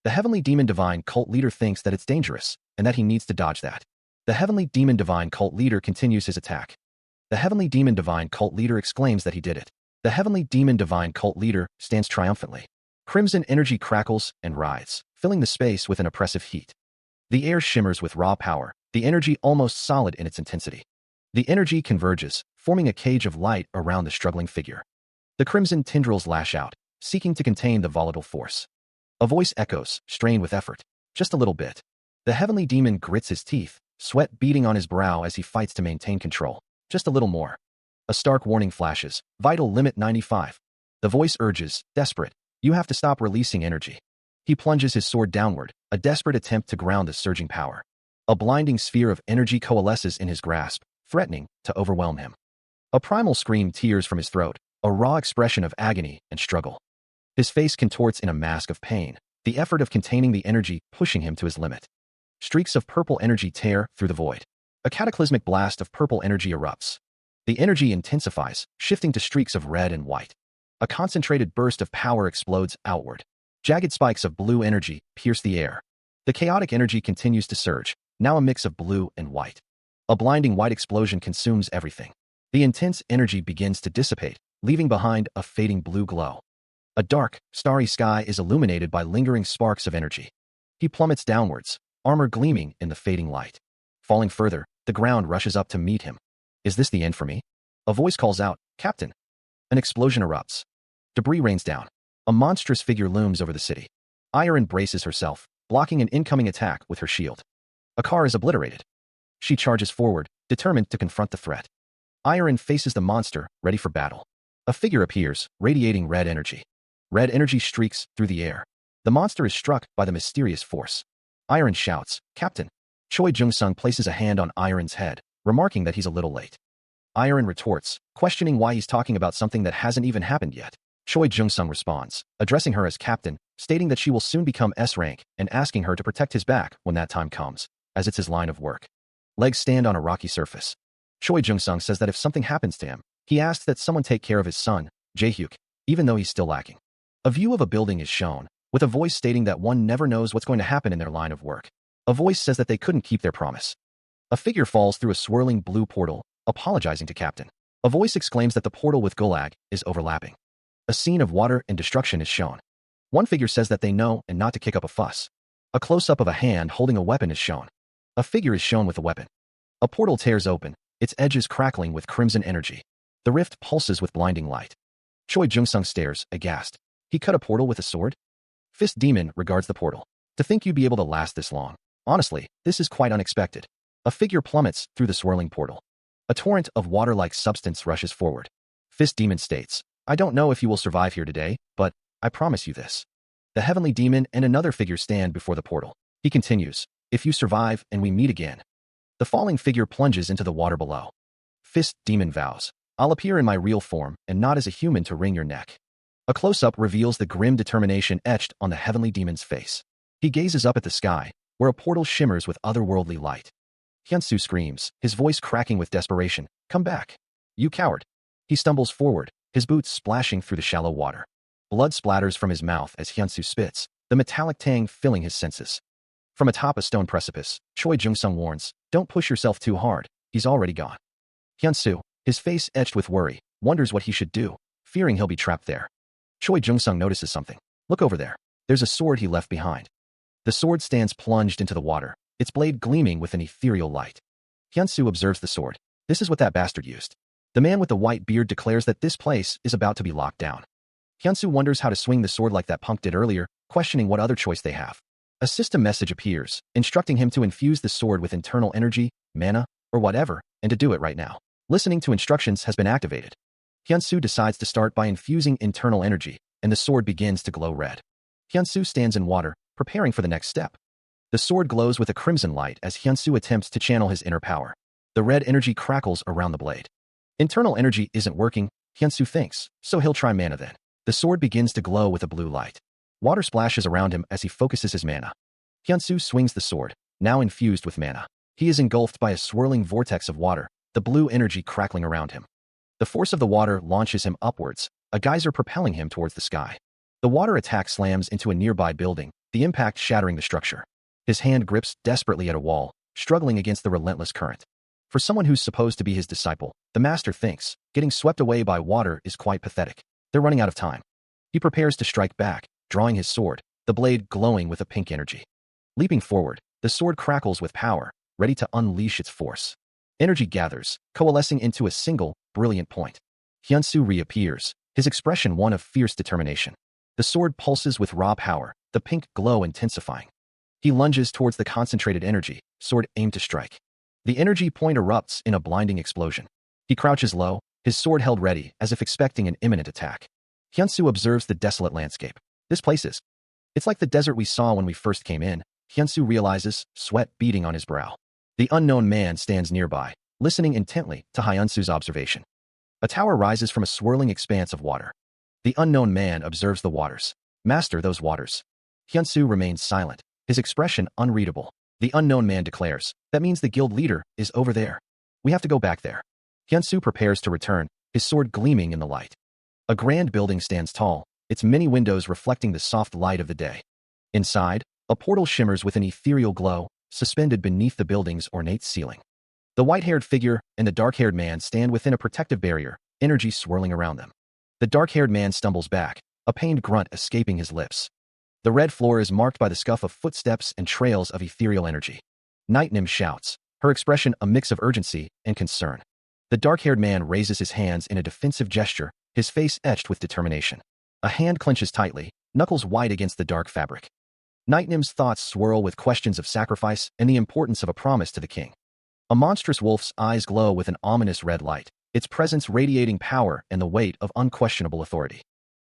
The Heavenly Demon Divine Cult leader thinks that it's dangerous, and that he needs to dodge that. The Heavenly Demon Divine Cult leader continues his attack. The Heavenly Demon Divine Cult leader exclaims that he did it. The Heavenly Demon Divine Cult leader stands triumphantly. Crimson energy crackles and writhes, filling the space with an oppressive heat. The air shimmers with raw power, the energy almost solid in its intensity. The energy converges, forming a cage of light around the struggling figure. The crimson tendrils lash out, seeking to contain the volatile force. A voice echoes, strained with effort. Just a little bit. The heavenly demon grits his teeth, sweat beading on his brow as he fights to maintain control. Just a little more. A stark warning flashes. Vital limit 95. The voice urges, desperate. You have to stop releasing energy. He plunges his sword downward, a desperate attempt to ground the surging power. A blinding sphere of energy coalesces in his grasp, threatening to overwhelm him. A primal scream tears from his throat, a raw expression of agony and struggle. His face contorts in a mask of pain, the effort of containing the energy pushing him to his limit. Streaks of purple energy tear through the void. A cataclysmic blast of purple energy erupts. The energy intensifies, shifting to streaks of red and white. A concentrated burst of power explodes outward. Jagged spikes of blue energy pierce the air. The chaotic energy continues to surge, now a mix of blue and white. A blinding white explosion consumes everything. The intense energy begins to dissipate, leaving behind a fading blue glow. A dark, starry sky is illuminated by lingering sparks of energy. He plummets downwards, armor gleaming in the fading light. Falling further, the ground rushes up to meet him. Is this the end for me? A voice calls out, Captain. An explosion erupts. Debris rains down. A monstrous figure looms over the city. Iron braces herself, blocking an incoming attack with her shield. A car is obliterated. She charges forward, determined to confront the threat. Iron faces the monster, ready for battle. A figure appears, radiating red energy. Red energy streaks through the air. The monster is struck by the mysterious force. Iron shouts, Captain. Choi Jung-sung places a hand on Iron's head, remarking that he's a little late. Iron retorts, questioning why he's talking about something that hasn't even happened yet. Choi Jung-sung responds, addressing her as Captain, stating that she will soon become S-rank and asking her to protect his back when that time comes, as it's his line of work. Legs stand on a rocky surface. Choi Jung-sung says that if something happens to him, he asks that someone take care of his son, Jae-hyuk, even though he's still lacking. A view of a building is shown, with a voice stating that one never knows what's going to happen in their line of work. A voice says that they couldn't keep their promise. A figure falls through a swirling blue portal, apologizing to Captain. A voice exclaims that the portal with Gulag is overlapping. A scene of water and destruction is shown. One figure says that they know and not to kick up a fuss. A close-up of a hand holding a weapon is shown. A figure is shown with a weapon. A portal tears open, its edges crackling with crimson energy. The rift pulses with blinding light. Choi Jung-sung stares, aghast. He cut a portal with a sword? Fist Demon regards the portal. To think you'd be able to last this long. Honestly, this is quite unexpected. A figure plummets through the swirling portal. A torrent of water-like substance rushes forward. Fist Demon states, I don't know if you will survive here today, but I promise you this. The heavenly demon and another figure stand before the portal. He continues, if you survive and we meet again. The falling figure plunges into the water below. Fist Demon vows, I'll appear in my real form and not as a human to wring your neck. A close-up reveals the grim determination etched on the heavenly demon's face. He gazes up at the sky, where a portal shimmers with otherworldly light. Hyunsu screams, his voice cracking with desperation, come back. You coward. He stumbles forward, his boots splashing through the shallow water. Blood splatters from his mouth as Hyunsu spits, the metallic tang filling his senses. From atop a stone precipice, Choi Jung-sung warns, don't push yourself too hard, he's already gone. Hyunsu, his face etched with worry, wonders what he should do, fearing he'll be trapped there. Choi Jung-sung notices something. Look over there. There's a sword he left behind. The sword stands plunged into the water, its blade gleaming with an ethereal light. Hyunsu observes the sword. This is what that bastard used. The man with the white beard declares that this place is about to be locked down. Hyunsu wonders how to swing the sword like that punk did earlier, questioning what other choice they have. A system message appears, instructing him to infuse the sword with internal energy, mana, or whatever, and to do it right now. Listening to instructions has been activated. Hyunsu decides to start by infusing internal energy, and the sword begins to glow red. Hyunsu stands in water, preparing for the next step. The sword glows with a crimson light as Hyunsu attempts to channel his inner power. The red energy crackles around the blade. Internal energy isn't working, Hyunsu thinks, so he'll try mana then. The sword begins to glow with a blue light. Water splashes around him as he focuses his mana. Hyunsu swings the sword, now infused with mana. He is engulfed by a swirling vortex of water, the blue energy crackling around him. The force of the water launches him upwards, a geyser propelling him towards the sky. The water attack slams into a nearby building, the impact shattering the structure. His hand grips desperately at a wall, struggling against the relentless current. For someone who's supposed to be his disciple, the master thinks, getting swept away by water is quite pathetic. They're running out of time. He prepares to strike back, drawing his sword, the blade glowing with a pink energy. Leaping forward, the sword crackles with power, ready to unleash its force. Energy gathers, coalescing into a single, brilliant point. Hyunsu reappears, his expression one of fierce determination. The sword pulses with raw power, the pink glow intensifying. He lunges towards the concentrated energy, sword aimed to strike. The energy point erupts in a blinding explosion. He crouches low, his sword held ready, as if expecting an imminent attack. Hyunsu observes the desolate landscape. This place is. It's like the desert we saw when we first came in, Hyunsu realizes, sweat beading on his brow. The unknown man stands nearby, listening intently to Hyunsu's observation. A tower rises from a swirling expanse of water. The unknown man observes the waters. Master those waters. Hyunsu remains silent, his expression unreadable. The unknown man declares, that means the guild leader is over there. We have to go back there. Hyunsu prepares to return, his sword gleaming in the light. A grand building stands tall, its many windows reflecting the soft light of the day. Inside, a portal shimmers with an ethereal glow, suspended beneath the building's ornate ceiling. The white-haired figure and the dark-haired man stand within a protective barrier, energy swirling around them. The dark-haired man stumbles back, a pained grunt escaping his lips. The red floor is marked by the scuff of footsteps and trails of ethereal energy. Night Nim shouts, her expression a mix of urgency and concern. The dark-haired man raises his hands in a defensive gesture, his face etched with determination. A hand clenches tightly, knuckles white against the dark fabric. Night Nim's thoughts swirl with questions of sacrifice and the importance of a promise to the king. A monstrous wolf's eyes glow with an ominous red light, its presence radiating power and the weight of unquestionable authority.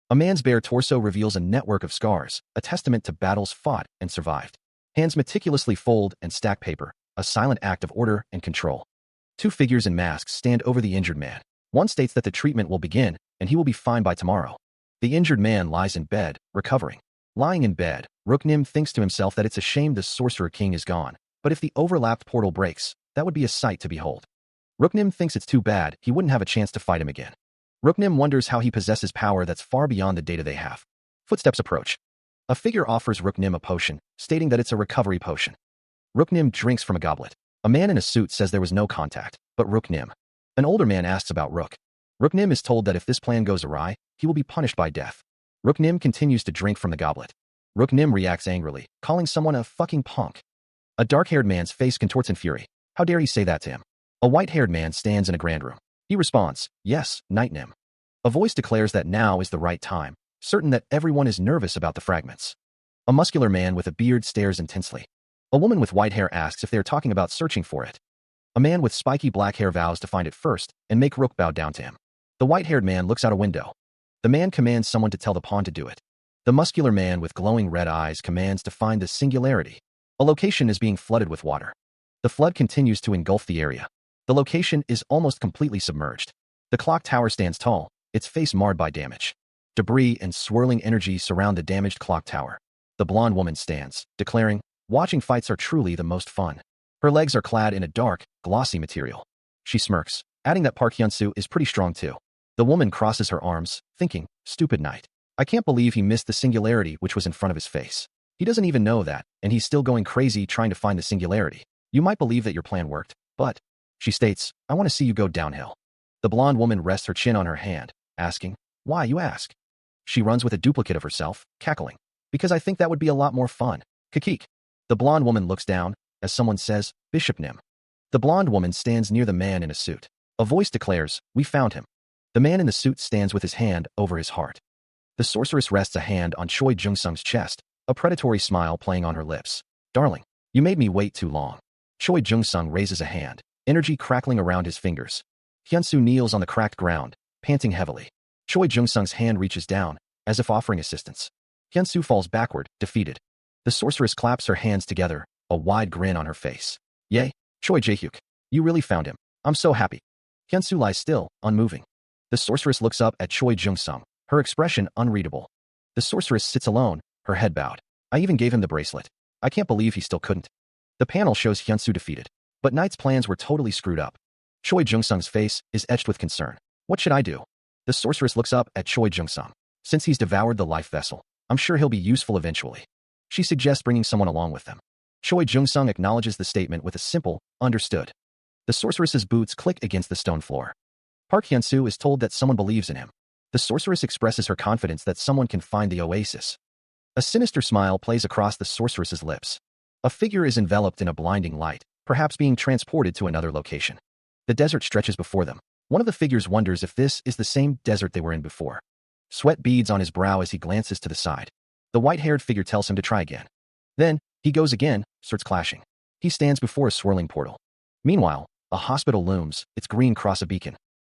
A man's bare torso reveals a network of scars, a testament to battles fought and survived. Hands meticulously fold and stack paper, a silent act of order and control. Two figures in masks stand over the injured man. One states that the treatment will begin, and he will be fine by tomorrow. The injured man lies in bed, recovering. Lying in bed, Rooknim thinks to himself that it's a shame the Sorcerer King is gone, but if the overlapped portal breaks, that would be a sight to behold. Rooknim thinks it's too bad he wouldn't have a chance to fight him again. Rooknim wonders how he possesses power that's far beyond the data they have. Footsteps approach. A figure offers Rooknim a potion, stating that it's a recovery potion. Rooknim drinks from a goblet. A man in a suit says there was no contact, but Rooknim. An older man asks about Rook. Rooknim is told that if this plan goes awry, he will be punished by death. Rooknim continues to drink from the goblet. Rooknim reacts angrily, calling someone a fucking punk. A dark-haired man's face contorts in fury. How dare he say that to him? A white-haired man stands in a grand room. He responds, yes, Night Nim. A voice declares that now is the right time, certain that everyone is nervous about the fragments. A muscular man with a beard stares intensely. A woman with white hair asks if they are talking about searching for it. A man with spiky black hair vows to find it first and make Rook bow down to him. The white-haired man looks out a window. The man commands someone to tell the pawn to do it. The muscular man with glowing red eyes commands to find the singularity. A location is being flooded with water. The flood continues to engulf the area. The location is almost completely submerged. The clock tower stands tall, its face marred by damage. Debris and swirling energy surround the damaged clock tower. The blonde woman stands, declaring, watching fights are truly the most fun. Her legs are clad in a dark, glossy material. She smirks, adding that Park Hyunsu is pretty strong too. The woman crosses her arms, thinking, stupid Knight. I can't believe he missed the singularity which was in front of his face. He doesn't even know that, and he's still going crazy trying to find the singularity. You might believe that your plan worked, but, she states, I want to see you go downhill. The blonde woman rests her chin on her hand, asking, why, you ask? She runs with a duplicate of herself, cackling. Because I think that would be a lot more fun. Kikik. The blonde woman looks down, as someone says, Bishop Nim. The blonde woman stands near the man in a suit. A voice declares, we found him. The man in the suit stands with his hand over his heart. The sorceress rests a hand on Choi Jung-sung's chest, a predatory smile playing on her lips. Darling, you made me wait too long. Choi Jung-sung raises a hand, energy crackling around his fingers. Hyunsu kneels on the cracked ground, panting heavily. Choi Jung-sung's hand reaches down, as if offering assistance. Hyunsu falls backward, defeated. The sorceress claps her hands together, a wide grin on her face. Yay, Choi Jae-hyuk, you really found him. I'm so happy. Hyunsu lies still, unmoving. The sorceress looks up at Choi Jung-sung, her expression unreadable. The sorceress sits alone, her head bowed. I even gave him the bracelet. I can't believe he still couldn't. The panel shows Hyunsu defeated. But Knight's plans were totally screwed up. Choi Jung-sung's face is etched with concern. What should I do? The sorceress looks up at Choi Jung-sung. Since he's devoured the life vessel, I'm sure he'll be useful eventually. She suggests bringing someone along with them. Choi Jung-sung acknowledges the statement with a simple, understood. The sorceress's boots click against the stone floor. Park Hyunsu is told that someone believes in him. The sorceress expresses her confidence that someone can find the oasis. A sinister smile plays across the sorceress's lips. A figure is enveloped in a blinding light, perhaps being transported to another location. The desert stretches before them. One of the figures wonders if this is the same desert they were in before. Sweat beads on his brow as he glances to the side. The white-haired figure tells him to try again. Then, he goes again, starts clashing. He stands before a swirling portal. Meanwhile, a hospital looms, its green cross a beacon.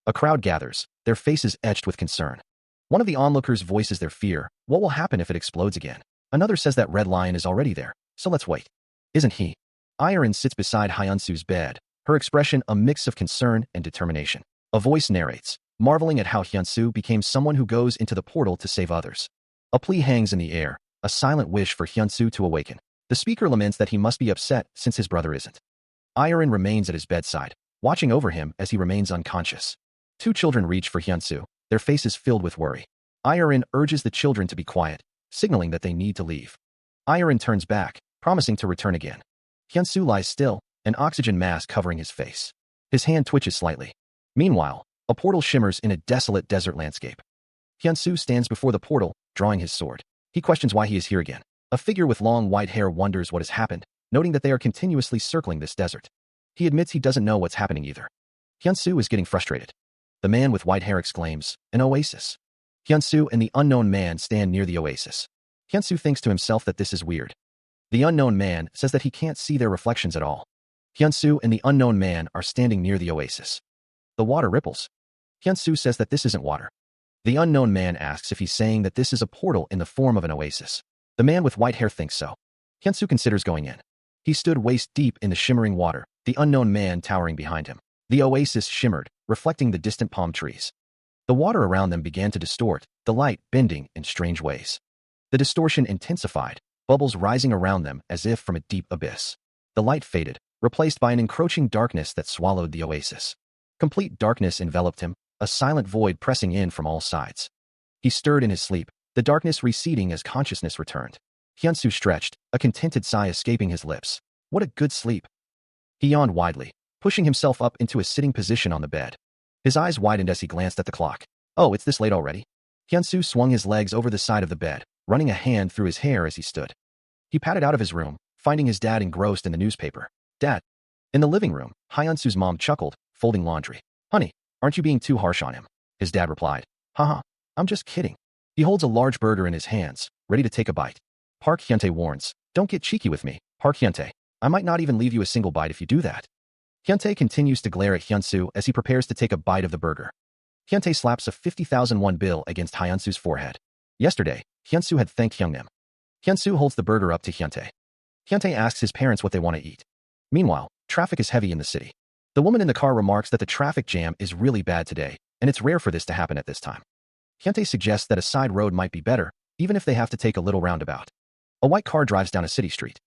A crowd gathers, their faces etched with concern. One of the onlookers voices their fear. What will happen if it explodes again? Another says that Red Lion is already there, so let's wait. Isn't he? Iron sits beside Hyunsu's bed, her expression a mix of concern and determination. A voice narrates, marveling at how Hyunsu became someone who goes into the portal to save others. A plea hangs in the air, a silent wish for Hyunsu to awaken. The speaker laments that he must be upset since his brother isn't. Iron remains at his bedside, watching over him as he remains unconscious. Two children reach for Hyunsu, their faces filled with worry. Iron urges the children to be quiet, signaling that they need to leave. Iron turns back, promising to return again. Hyunsu lies still, an oxygen mask covering his face. His hand twitches slightly. Meanwhile, a portal shimmers in a desolate desert landscape. Hyunsu stands before the portal, drawing his sword. He questions why he is here again. A figure with long white hair wonders what has happened, noting that they are continuously circling this desert. He admits he doesn't know what's happening either. Hyunsu is getting frustrated. The man with white hair exclaims, "An oasis." Hyunsu and the unknown man stand near the oasis. Hyunsu thinks to himself that this is weird. The unknown man says that he can't see their reflections at all. Hyunsu and the unknown man are standing near the oasis. The water ripples. Hyunsu says that this isn't water. The unknown man asks if he's saying that this is a portal in the form of an oasis. The man with white hair thinks so. Hyunsu considers going in. He stood waist deep in the shimmering water, the unknown man towering behind him. The oasis shimmered, reflecting the distant palm trees. The water around them began to distort, the light bending in strange ways. The distortion intensified, bubbles rising around them as if from a deep abyss. The light faded, replaced by an encroaching darkness that swallowed the oasis. Complete darkness enveloped him, a silent void pressing in from all sides. He stirred in his sleep, the darkness receding as consciousness returned. Hyunsu stretched, a contented sigh escaping his lips. What a good sleep. He yawned widely, pushing himself up into a sitting position on the bed. His eyes widened as he glanced at the clock. Oh, it's this late already? Hyunsu swung his legs over the side of the bed, running a hand through his hair as he stood. He padded out of his room, finding his dad engrossed in the newspaper. Dad. In the living room, Hyunsu's mom chuckled, folding laundry. Honey, aren't you being too harsh on him? His dad replied. Haha, I'm just kidding. He holds a large burger in his hands, ready to take a bite. Park Hyuntae warns, don't get cheeky with me, Park Hyuntae. I might not even leave you a single bite if you do that. Hyuntae continues to glare at Hyunsu as he prepares to take a bite of the burger. Hyuntae slaps a 50,000 won bill against Hyunsu's forehead. Yesterday, Hyunsu had thanked Hyungnim. Hyunsu holds the burger up to Hyuntae. Hyuntae asks his parents what they want to eat. Meanwhile, traffic is heavy in the city. The woman in the car remarks that the traffic jam is really bad today, and it's rare for this to happen at this time. Hyuntae suggests that a side road might be better, even if they have to take a little roundabout. A white car drives down a city street.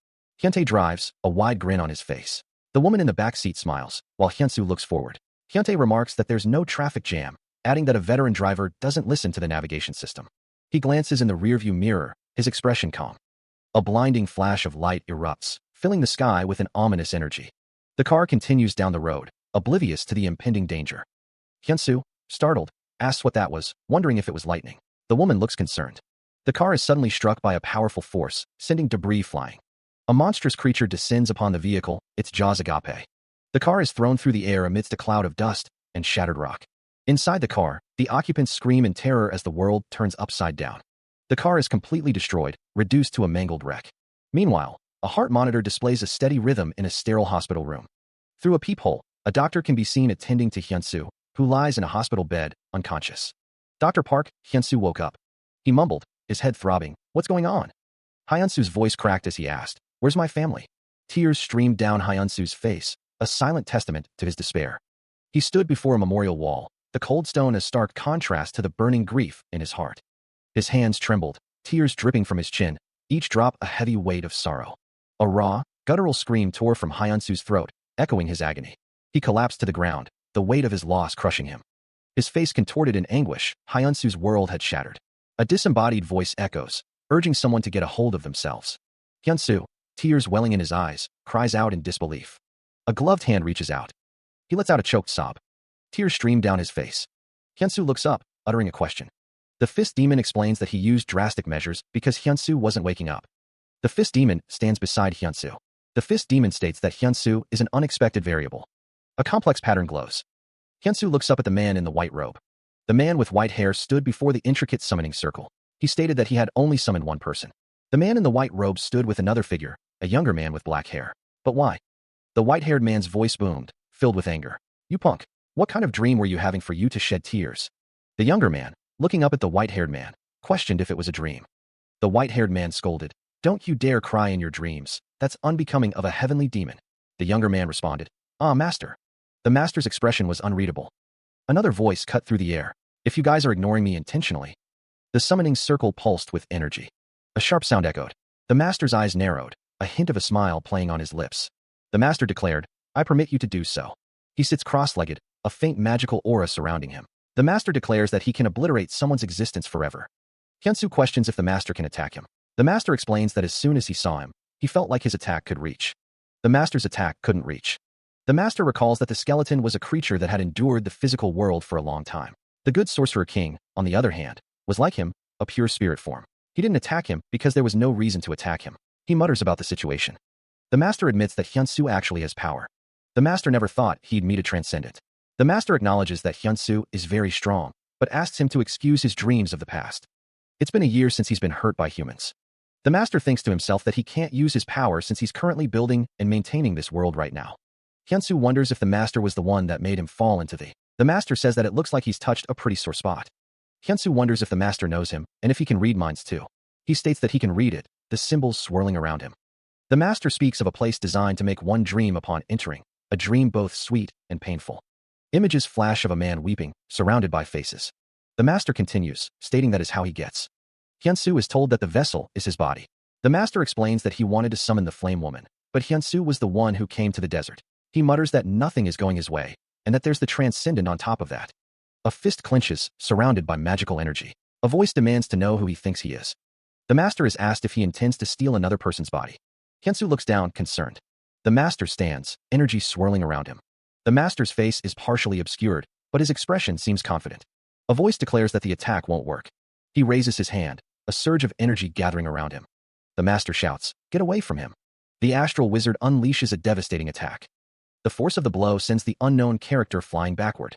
Hyuntae drives, a wide grin on his face. The woman in the back seat smiles, while Hyunsu looks forward. Hyuntae remarks that there's no traffic jam, adding that a veteran driver doesn't listen to the navigation system. He glances in the rearview mirror, his expression calm. A blinding flash of light erupts, filling the sky with an ominous energy. The car continues down the road, oblivious to the impending danger. Hyunsu, startled, asks what that was, wondering if it was lightning. The woman looks concerned. The car is suddenly struck by a powerful force, sending debris flying. A monstrous creature descends upon the vehicle, its jaws agape. The car is thrown through the air amidst a cloud of dust and shattered rock. Inside the car, the occupants scream in terror as the world turns upside down. The car is completely destroyed, reduced to a mangled wreck. Meanwhile, a heart monitor displays a steady rhythm in a sterile hospital room. Through a peephole, a doctor can be seen attending to Hyunsu, who lies in a hospital bed, unconscious. Dr. Park, Hyunsu woke up. He mumbled, his head throbbing. What's going on? Hyunsu's voice cracked as he asked, where's my family? Tears streamed down Hyunsu's face, a silent testament to his despair. He stood before a memorial wall, the cold stone a stark contrast to the burning grief in his heart. His hands trembled, tears dripping from his chin, each drop a heavy weight of sorrow. A raw, guttural scream tore from Hyunsu's throat, echoing his agony. He collapsed to the ground, the weight of his loss crushing him. His face contorted in anguish, Hyunsu's world had shattered. A disembodied voice echoes, urging someone to get a hold of themselves. Hyunsu, tears welling in his eyes, cries out in disbelief. A gloved hand reaches out. He lets out a choked sob. Tears stream down his face. Hyunsu looks up, uttering a question. The Fist Demon explains that he used drastic measures because Hyunsu wasn't waking up. The Fist Demon stands beside Hyunsu. The Fist Demon states that Hyunsu is an unexpected variable. A complex pattern glows. Hyunsu looks up at the man in the white robe. The man with white hair stood before the intricate summoning circle. He stated that he had only summoned one person. The man in the white robe stood with another figure, a younger man with black hair. But why? The white-haired man's voice boomed, filled with anger. You punk! What kind of dream were you having for you to shed tears? The younger man, looking up at the white-haired man, questioned if it was a dream. The white-haired man scolded, Don't you dare cry in your dreams. That's unbecoming of a heavenly demon. The younger man responded, Ah, master. The master's expression was unreadable. Another voice cut through the air. If you guys are ignoring me intentionally. The summoning circle pulsed with energy. A sharp sound echoed. The master's eyes narrowed, a hint of a smile playing on his lips. The master declared, I permit you to do so. He sits cross-legged, a faint magical aura surrounding him. The master declares that he can obliterate someone's existence forever. Hyunsu questions if the master can attack him. The master explains that as soon as he saw him, he felt like his attack could reach. The master's attack couldn't reach. The master recalls that the skeleton was a creature that had endured the physical world for a long time. The good sorcerer king, on the other hand, was like him, a pure spirit form. He didn't attack him because there was no reason to attack him. He mutters about the situation. The master admits that Hyunsu actually has power. The master never thought he'd meet a transcendent. The master acknowledges that Hyunsu is very strong, but asks him to excuse his dreams of the past. It's been a year since he's been hurt by humans. The master thinks to himself that he can't use his power since he's currently building and maintaining this world right now. Hyunsu wonders if the master was the one that made him fall into the master says that it looks like he's touched a pretty sore spot. Hyunsu wonders if the master knows him and if he can read minds too. He states that he can read it, the symbols swirling around him. The master speaks of a place designed to make one dream upon entering, a dream both sweet and painful. Images flash of a man weeping, surrounded by faces. The master continues, stating that is how he gets. Hyunsu is told that the vessel is his body. The master explains that he wanted to summon the flame woman, but Hyunsu was the one who came to the desert. He mutters that nothing is going his way, and that there's the transcendent on top of that. A fist clenches, surrounded by magical energy. A voice demands to know who he thinks he is. The master is asked if he intends to steal another person's body. Hyunsu looks down, concerned. The master stands, energy swirling around him. The master's face is partially obscured, but his expression seems confident. A voice declares that the attack won't work. He raises his hand, a surge of energy gathering around him. The master shouts, Get away from him. The astral wizard unleashes a devastating attack. The force of the blow sends the unknown character flying backward.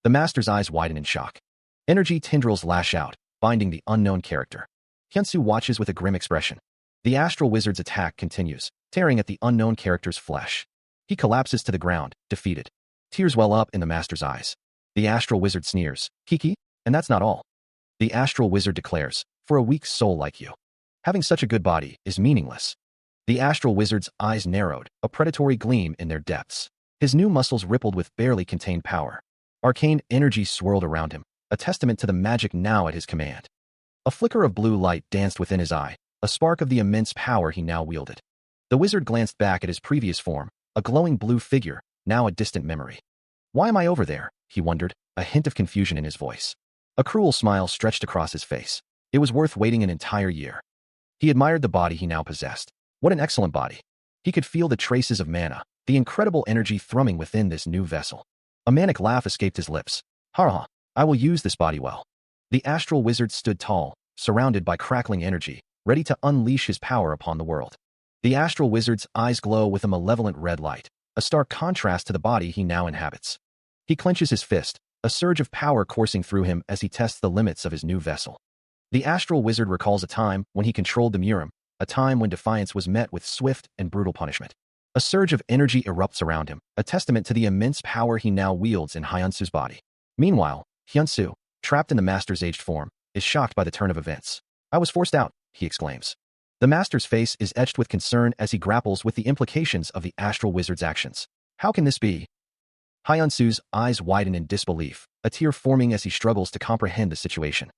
The master's eyes widen in shock. Energy tendrils lash out, binding the unknown character. Hyunsu watches with a grim expression. The astral wizard's attack continues, tearing at the unknown character's flesh. He collapses to the ground, defeated. Tears well up in the master's eyes. The astral wizard sneers, Kiki, and that's not all. The astral wizard declares, For a weak soul like you, having such a good body is meaningless. The astral wizard's eyes narrowed, a predatory gleam in their depths. His new muscles rippled with barely contained power. Arcane energy swirled around him, a testament to the magic now at his command. A flicker of blue light danced within his eye, a spark of the immense power he now wielded. The wizard glanced back at his previous form, a glowing blue figure, now a distant memory. Why am I over there? He wondered, a hint of confusion in his voice. A cruel smile stretched across his face. It was worth waiting an entire year. He admired the body he now possessed. What an excellent body. He could feel the traces of mana, the incredible energy thrumming within this new vessel. A manic laugh escaped his lips. Ha ha, I will use this body well. The astral wizard stood tall, surrounded by crackling energy, ready to unleash his power upon the world. The astral wizard's eyes glow with a malevolent red light, a stark contrast to the body he now inhabits. He clenches his fist, a surge of power coursing through him as he tests the limits of his new vessel. The astral wizard recalls a time when he controlled the Murim, a time when defiance was met with swift and brutal punishment. A surge of energy erupts around him, a testament to the immense power he now wields in Hyunsu's body. Meanwhile, Hyunsu, trapped in the master's aged form, is shocked by the turn of events. I was forced out, he exclaims. The master's face is etched with concern as he grapples with the implications of the astral wizard's actions. How can this be? Hyunsu's eyes widen in disbelief, a tear forming as he struggles to comprehend the situation.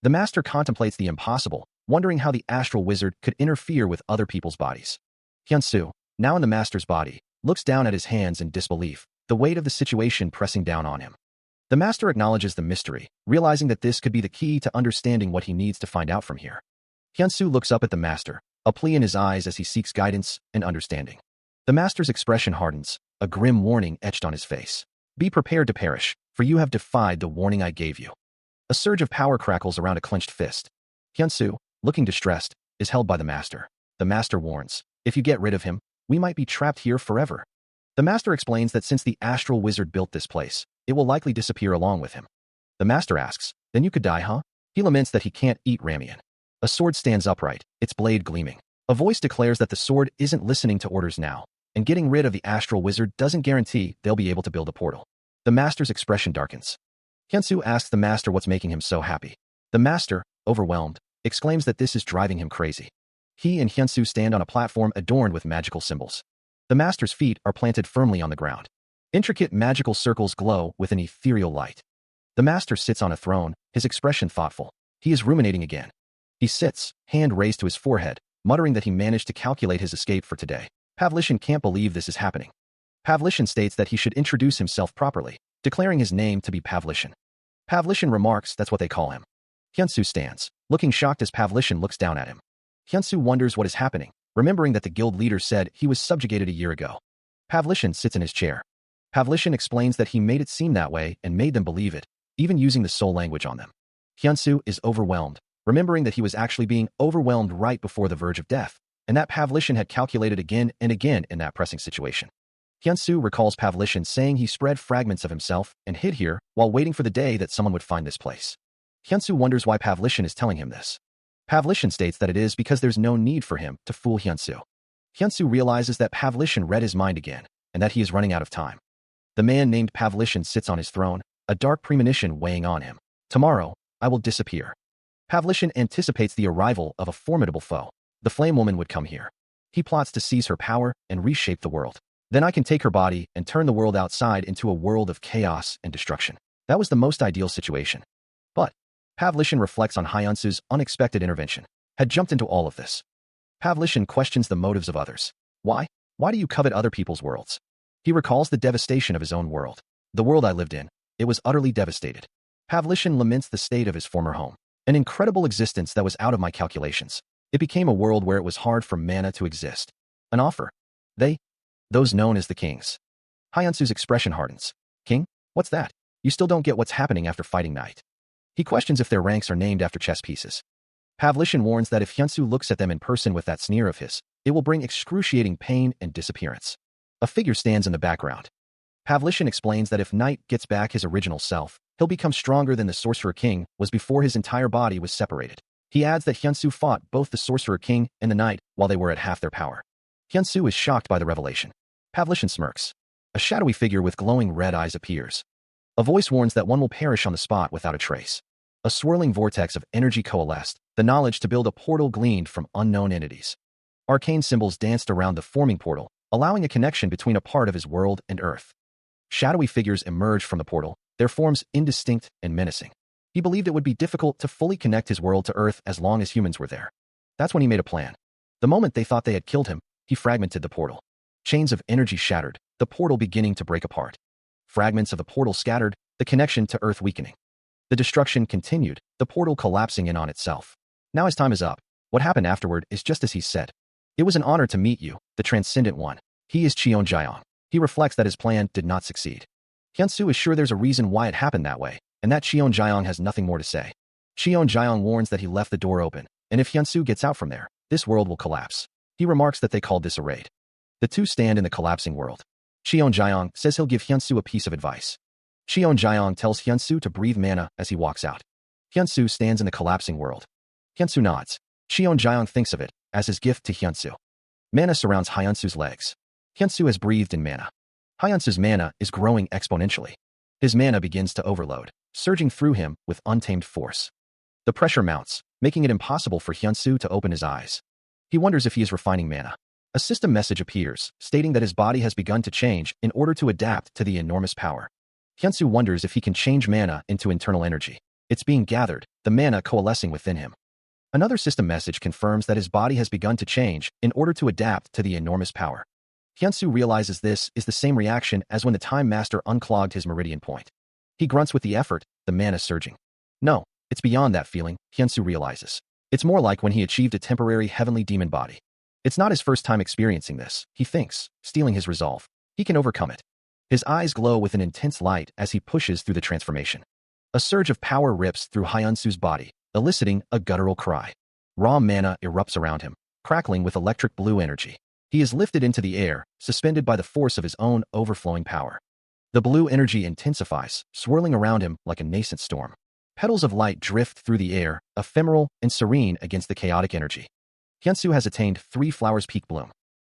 The master contemplates the impossible, wondering how the astral wizard could interfere with other people's bodies. Hyunsu, now in the master's body, looks down at his hands in disbelief, the weight of the situation pressing down on him. The master acknowledges the mystery, realizing that this could be the key to understanding what he needs to find out from here. Hyunsu looks up at the master, a plea in his eyes as he seeks guidance and understanding. The master's expression hardens, a grim warning etched on his face. Be prepared to perish, for you have defied the warning I gave you. A surge of power crackles around a clenched fist. Hyunsu, looking distressed, is held by the master. The master warns, if you get rid of him, we might be trapped here forever. The master explains that since the astral wizard built this place, it will likely disappear along with him. The master asks, then you could die, huh? He laments that he can't eat ramen. A sword stands upright, its blade gleaming. A voice declares that the sword isn't listening to orders now, and getting rid of the astral wizard doesn't guarantee they'll be able to build a portal. The master's expression darkens. Hyunsu asks the master what's making him so happy. The master, overwhelmed, exclaims that this is driving him crazy. He and Hyunsu stand on a platform adorned with magical symbols. The master's feet are planted firmly on the ground. Intricate magical circles glow with an ethereal light. The master sits on a throne, his expression thoughtful. He is ruminating again. He sits, hand raised to his forehead, muttering that he managed to calculate his escape for today. Pavlishin can't believe this is happening. Pavlishin states that he should introduce himself properly, declaring his name to be Pavlishin. Pavlishin remarks that's what they call him. Hyunsu stands, looking shocked as Pavlishin looks down at him. Hyunsu wonders what is happening, remembering that the guild leader said he was subjugated a year ago. Pavlishin sits in his chair. Pavlishin explains that he made it seem that way and made them believe it, even using the soul language on them. Hyunsu is overwhelmed, remembering that he was actually being overwhelmed right before the verge of death, and that Pavlishin had calculated again and again in that pressing situation. Hyunsu recalls Pavlishin saying he spread fragments of himself and hid here while waiting for the day that someone would find this place. Hyunsu wonders why Pavlishin is telling him this. Pavlishin states that it is because there's no need for him to fool Hyunsu. Hyunsu realizes that Pavlishin read his mind again, and that he is running out of time. The man named Pavlishin sits on his throne, a dark premonition weighing on him. Tomorrow, I will disappear. Pavlishin anticipates the arrival of a formidable foe. The flame woman would come here. He plots to seize her power and reshape the world. Then I can take her body and turn the world outside into a world of chaos and destruction. That was the most ideal situation. But Pavlishin reflects on Hyunsu's unexpected intervention. Had jumped into all of this. Pavlishin questions the motives of others. Why? Why do you covet other people's worlds? He recalls the devastation of his own world. The world I lived in, it was utterly devastated. Pavlishin laments the state of his former home. An incredible existence that was out of my calculations. It became a world where it was hard for mana to exist. An offer. Those known as the kings. Hyunsu's expression hardens. King? What's that? You still don't get what's happening after fighting night. He questions if their ranks are named after chess pieces. Pavlishin warns that if Hyunsu looks at them in person with that sneer of his, it will bring excruciating pain and disappearance. A figure stands in the background. Pavlishin explains that if Knight gets back his original self, he'll become stronger than the Sorcerer King was before his entire body was separated. He adds that Hyunsu fought both the Sorcerer King and the Knight while they were at half their power. Hyunsu is shocked by the revelation. Pavlishin smirks. A shadowy figure with glowing red eyes appears. A voice warns that one will perish on the spot without a trace. A swirling vortex of energy coalesced, the knowledge to build a portal gleaned from unknown entities. Arcane symbols danced around the forming portal, allowing a connection between a part of his world and Earth. Shadowy figures emerged from the portal, their forms indistinct and menacing. He believed it would be difficult to fully connect his world to Earth as long as humans were there. That's when he made a plan. The moment they thought they had killed him, he fragmented the portal. Chains of energy shattered, the portal beginning to break apart. Fragments of the portal scattered, the connection to Earth weakening. The destruction continued, the portal collapsing in on itself. Now his time is up. What happened afterward is just as he said. It was an honor to meet you, the Transcendent One. He is Cheon Jiang. He reflects that his plan did not succeed. Hyunsu is sure there's a reason why it happened that way, and that Cheon Jiang has nothing more to say. Cheon Jiang warns that he left the door open, and if Hyunsu gets out from there, this world will collapse. He remarks that they called this a raid. The two stand in the collapsing world. Cheon Jiang says he'll give Hyunsu a piece of advice. Cheon Jiang tells Hyunsu to breathe mana as he walks out. Hyunsu stands in the collapsing world. Hyunsu nods. Cheon Jiang thinks of it as his gift to Hyunsu. Mana surrounds Hyunsu's legs. Hyunsu has breathed in mana. Hyunsu's mana is growing exponentially. His mana begins to overload, surging through him with untamed force. The pressure mounts, making it impossible for Hyunsu to open his eyes. He wonders if he is refining mana. A system message appears, stating that his body has begun to change in order to adapt to the enormous power. Hyunsu wonders if he can change mana into internal energy. It's being gathered, the mana coalescing within him. Another system message confirms that his body has begun to change in order to adapt to the enormous power. Hyunsu realizes this is the same reaction as when the Time Master unclogged his meridian point. He grunts with the effort, the mana surging. No, it's beyond that feeling, Hyunsu realizes. It's more like when he achieved a temporary heavenly demon body. It's not his first time experiencing this, he thinks, stealing his resolve. He can overcome it. His eyes glow with an intense light as he pushes through the transformation. A surge of power rips through Hyunsu's body, eliciting a guttural cry. Raw mana erupts around him, crackling with electric blue energy. He is lifted into the air, suspended by the force of his own overflowing power. The blue energy intensifies, swirling around him like a nascent storm. Petals of light drift through the air, ephemeral and serene against the chaotic energy. Hyunsu has attained 3 flowers peak bloom.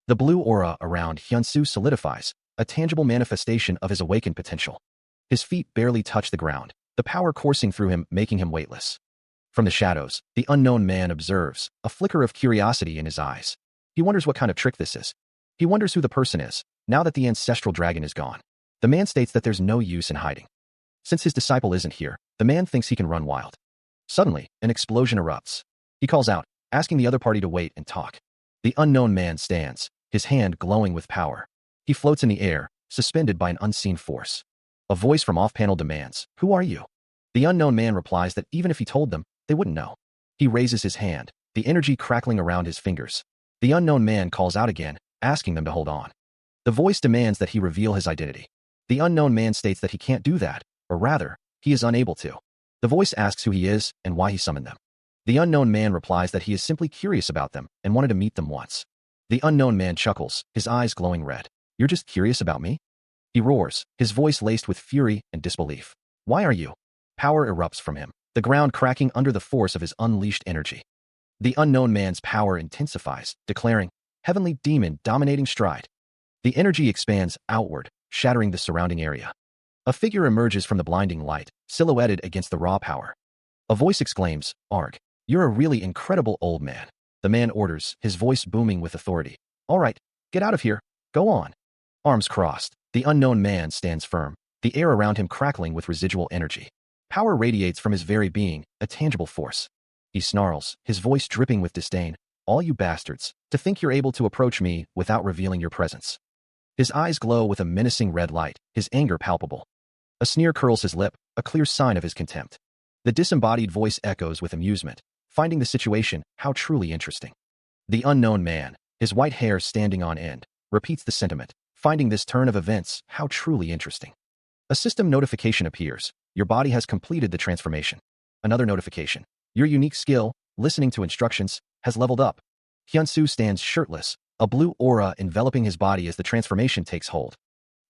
The blue aura around Hyunsu solidifies, a tangible manifestation of his awakened potential. His feet barely touch the ground, the power coursing through him making him weightless. From the shadows, the unknown man observes, a flicker of curiosity in his eyes. He wonders what kind of trick this is. He wonders who the person is, now that the ancestral dragon is gone. The man states that there's no use in hiding. Since his disciple isn't here, the man thinks he can run wild. Suddenly, an explosion erupts. He calls out, asking the other party to wait and talk. The unknown man stands, his hand glowing with power. He floats in the air, suspended by an unseen force. A voice from off-panel demands, "Who are you?" The unknown man replies that even if he told them, they wouldn't know. He raises his hand, the energy crackling around his fingers. The unknown man calls out again, asking them to hold on. The voice demands that he reveal his identity. The unknown man states that he can't do that, or rather, he is unable to. The voice asks who he is and why he summoned them. The unknown man replies that he is simply curious about them and wanted to meet them once. The unknown man chuckles, his eyes glowing red. "You're just curious about me?" He roars, his voice laced with fury and disbelief. "Why are you?" Power erupts from him, the ground cracking under the force of his unleashed energy. The unknown man's power intensifies, declaring, "Heavenly demon dominating stride." The energy expands outward, shattering the surrounding area. A figure emerges from the blinding light, silhouetted against the raw power. A voice exclaims, "Arg, you're a really incredible old man." The man orders, his voice booming with authority. "All right, get out of here. Go on." Arms crossed, the unknown man stands firm, the air around him crackling with residual energy. Power radiates from his very being, a tangible force. He snarls, his voice dripping with disdain. "All you bastards, to think you're able to approach me without revealing your presence." His eyes glow with a menacing red light, his anger palpable. A sneer curls his lip, a clear sign of his contempt. The disembodied voice echoes with amusement, finding the situation how truly interesting. The unknown man, his white hair standing on end, repeats the sentiment, finding this turn of events how truly interesting. A system notification appears. Your body has completed the transformation. Another notification. Your unique skill, listening to instructions, has leveled up. Hyunsu stands shirtless, a blue aura enveloping his body as the transformation takes hold.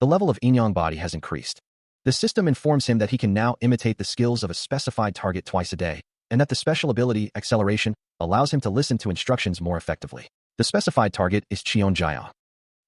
The level of Inyang body has increased. The system informs him that he can now imitate the skills of a specified target twice a day, and that the special ability, acceleration, allows him to listen to instructions more effectively. The specified target is Cheonjia.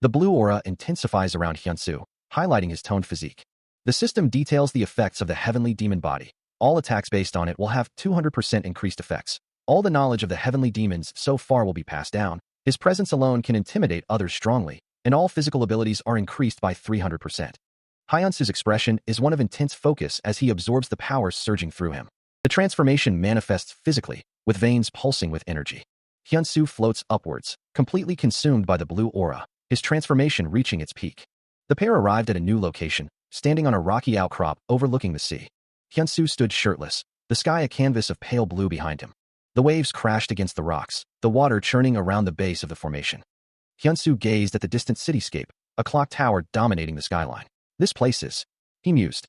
The blue aura intensifies around Hyunsu, highlighting his toned physique. The system details the effects of the heavenly demon body. All attacks based on it will have 200% increased effects. All the knowledge of the heavenly demons so far will be passed down. His presence alone can intimidate others strongly, and all physical abilities are increased by 300%. Hyunsu's expression is one of intense focus as he absorbs the power surging through him. The transformation manifests physically, with veins pulsing with energy. Hyunsu floats upwards, completely consumed by the blue aura, his transformation reaching its peak. The pair arrived at a new location, standing on a rocky outcrop overlooking the sea. Hyunsu stood shirtless, the sky a canvas of pale blue behind him. The waves crashed against the rocks, the water churning around the base of the formation. Hyunsu gazed at the distant cityscape, a clock tower dominating the skyline. "This place is," he mused.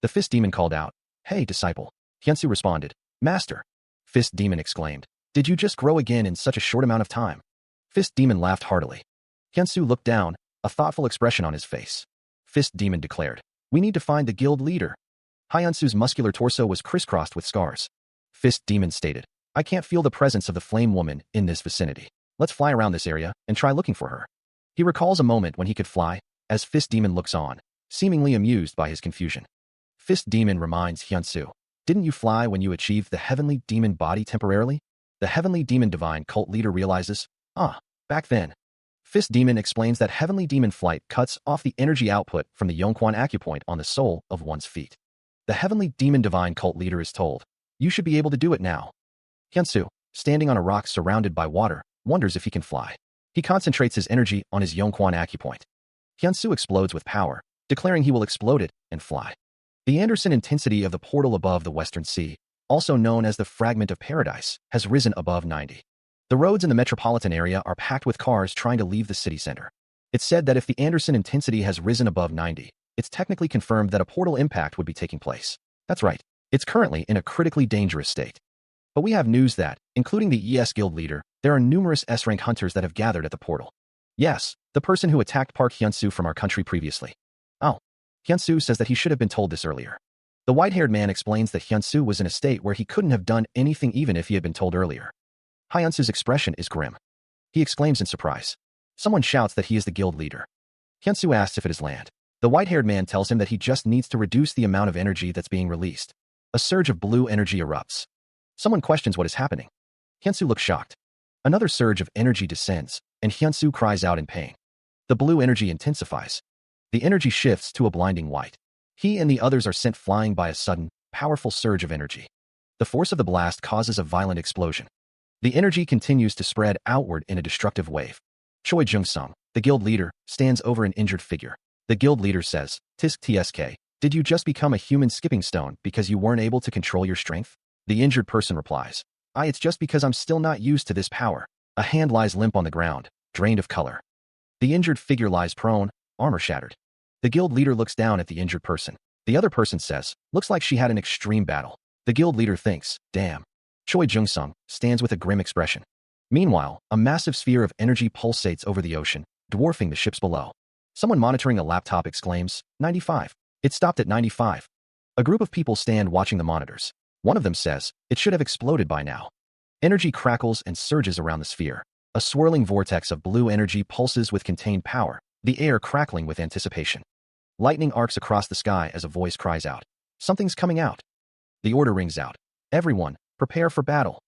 The Fist Demon called out, "Hey, disciple." Hyunsu responded, "Master." Fist Demon exclaimed, "Did you just grow again in such a short amount of time?" Fist Demon laughed heartily. Hyunsu looked down, a thoughtful expression on his face. Fist Demon declared, "We need to find the guild leader." Hyunsu's muscular torso was crisscrossed with scars. Fist Demon stated, "I can't feel the presence of the flame woman in this vicinity. Let's fly around this area and try looking for her." He recalls a moment when he could fly, as Fist Demon looks on, seemingly amused by his confusion. Fist Demon reminds Hyunsu, "Didn't you fly when you achieved the heavenly demon body temporarily?" The heavenly demon divine cult leader realizes, back then. Fist Demon explains that heavenly demon flight cuts off the energy output from the Yongquan acupoint on the sole of one's feet. The heavenly demon divine cult leader is told, "You should be able to do it now." Hyunsu, standing on a rock surrounded by water, wonders if he can fly. He concentrates his energy on his Yongquan acupoint. Hyunsu explodes with power, declaring he will explode it and fly. The Anderson intensity of the portal above the Western Sea, also known as the Fragment of Paradise, has risen above 90. The roads in the metropolitan area are packed with cars trying to leave the city center. It's said that if the Anderson intensity has risen above 90, it's technically confirmed that a portal impact would be taking place. That's right, it's currently in a critically dangerous state. But we have news that, including the ES Guild leader, there are numerous S-rank hunters that have gathered at the portal. Yes, the person who attacked Park Hyunsu from our country previously. Oh. Hyunsu says that he should have been told this earlier. The white-haired man explains that Hyunsu was in a state where he couldn't have done anything even if he had been told earlier. Hyunsu's expression is grim. He exclaims in surprise. Someone shouts that he is the guild leader. Hyunsu asks if it is land. The white-haired man tells him that he just needs to reduce the amount of energy that's being released. A surge of blue energy erupts. Someone questions what is happening. Hyunsu looks shocked. Another surge of energy descends, and Hyunsu cries out in pain. The blue energy intensifies. The energy shifts to a blinding white. He and the others are sent flying by a sudden, powerful surge of energy. The force of the blast causes a violent explosion. The energy continues to spread outward in a destructive wave. Choi Jung-sung, the guild leader, stands over an injured figure. The guild leader says, "Tisk tsk, did you just become a human skipping stone because you weren't able to control your strength?" The injured person replies, It's just because I'm still not used to this power." A hand lies limp on the ground, drained of color. The injured figure lies prone, armor shattered. The guild leader looks down at the injured person. The other person says, "Looks like she had an extreme battle." The guild leader thinks, "Damn." Choi Jung-sung stands with a grim expression. Meanwhile, a massive sphere of energy pulsates over the ocean, dwarfing the ships below. Someone monitoring a laptop exclaims, 95. It stopped at 95. A group of people stand watching the monitors. One of them says, "It should have exploded by now." Energy crackles and surges around the sphere. A swirling vortex of blue energy pulses with contained power, the air crackling with anticipation. Lightning arcs across the sky as a voice cries out, "Something's coming out." The order rings out. "Everyone, prepare for battle."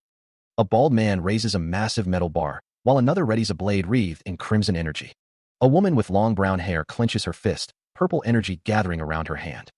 A bald man raises a massive metal bar, while another readies a blade wreathed in crimson energy. A woman with long brown hair clenches her fist, purple energy gathering around her hand.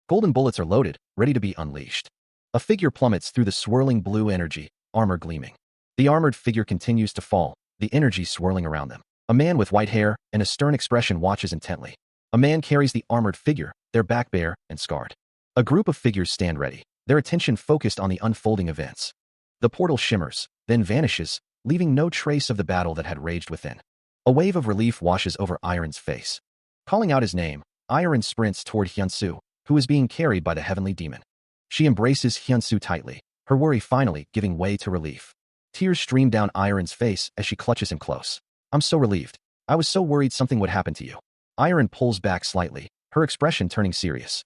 Golden bullets are loaded, ready to be unleashed. A figure plummets through the swirling blue energy, armor gleaming. The armored figure continues to fall, the energy swirling around them. A man with white hair and a stern expression watches intently. A man carries the armored figure, their back bare and scarred. A group of figures stand ready, their attention focused on the unfolding events. The portal shimmers, then vanishes, leaving no trace of the battle that had raged within. A wave of relief washes over Iron's face. Calling out his name, Iron sprints toward Hyunsu, who is being carried by the heavenly demon. She embraces Hyunsu tightly, her worry finally giving way to relief. Tears stream down Iron's face as she clutches him close. "I'm so relieved. I was so worried something would happen to you." Iron pulls back slightly, her expression turning serious.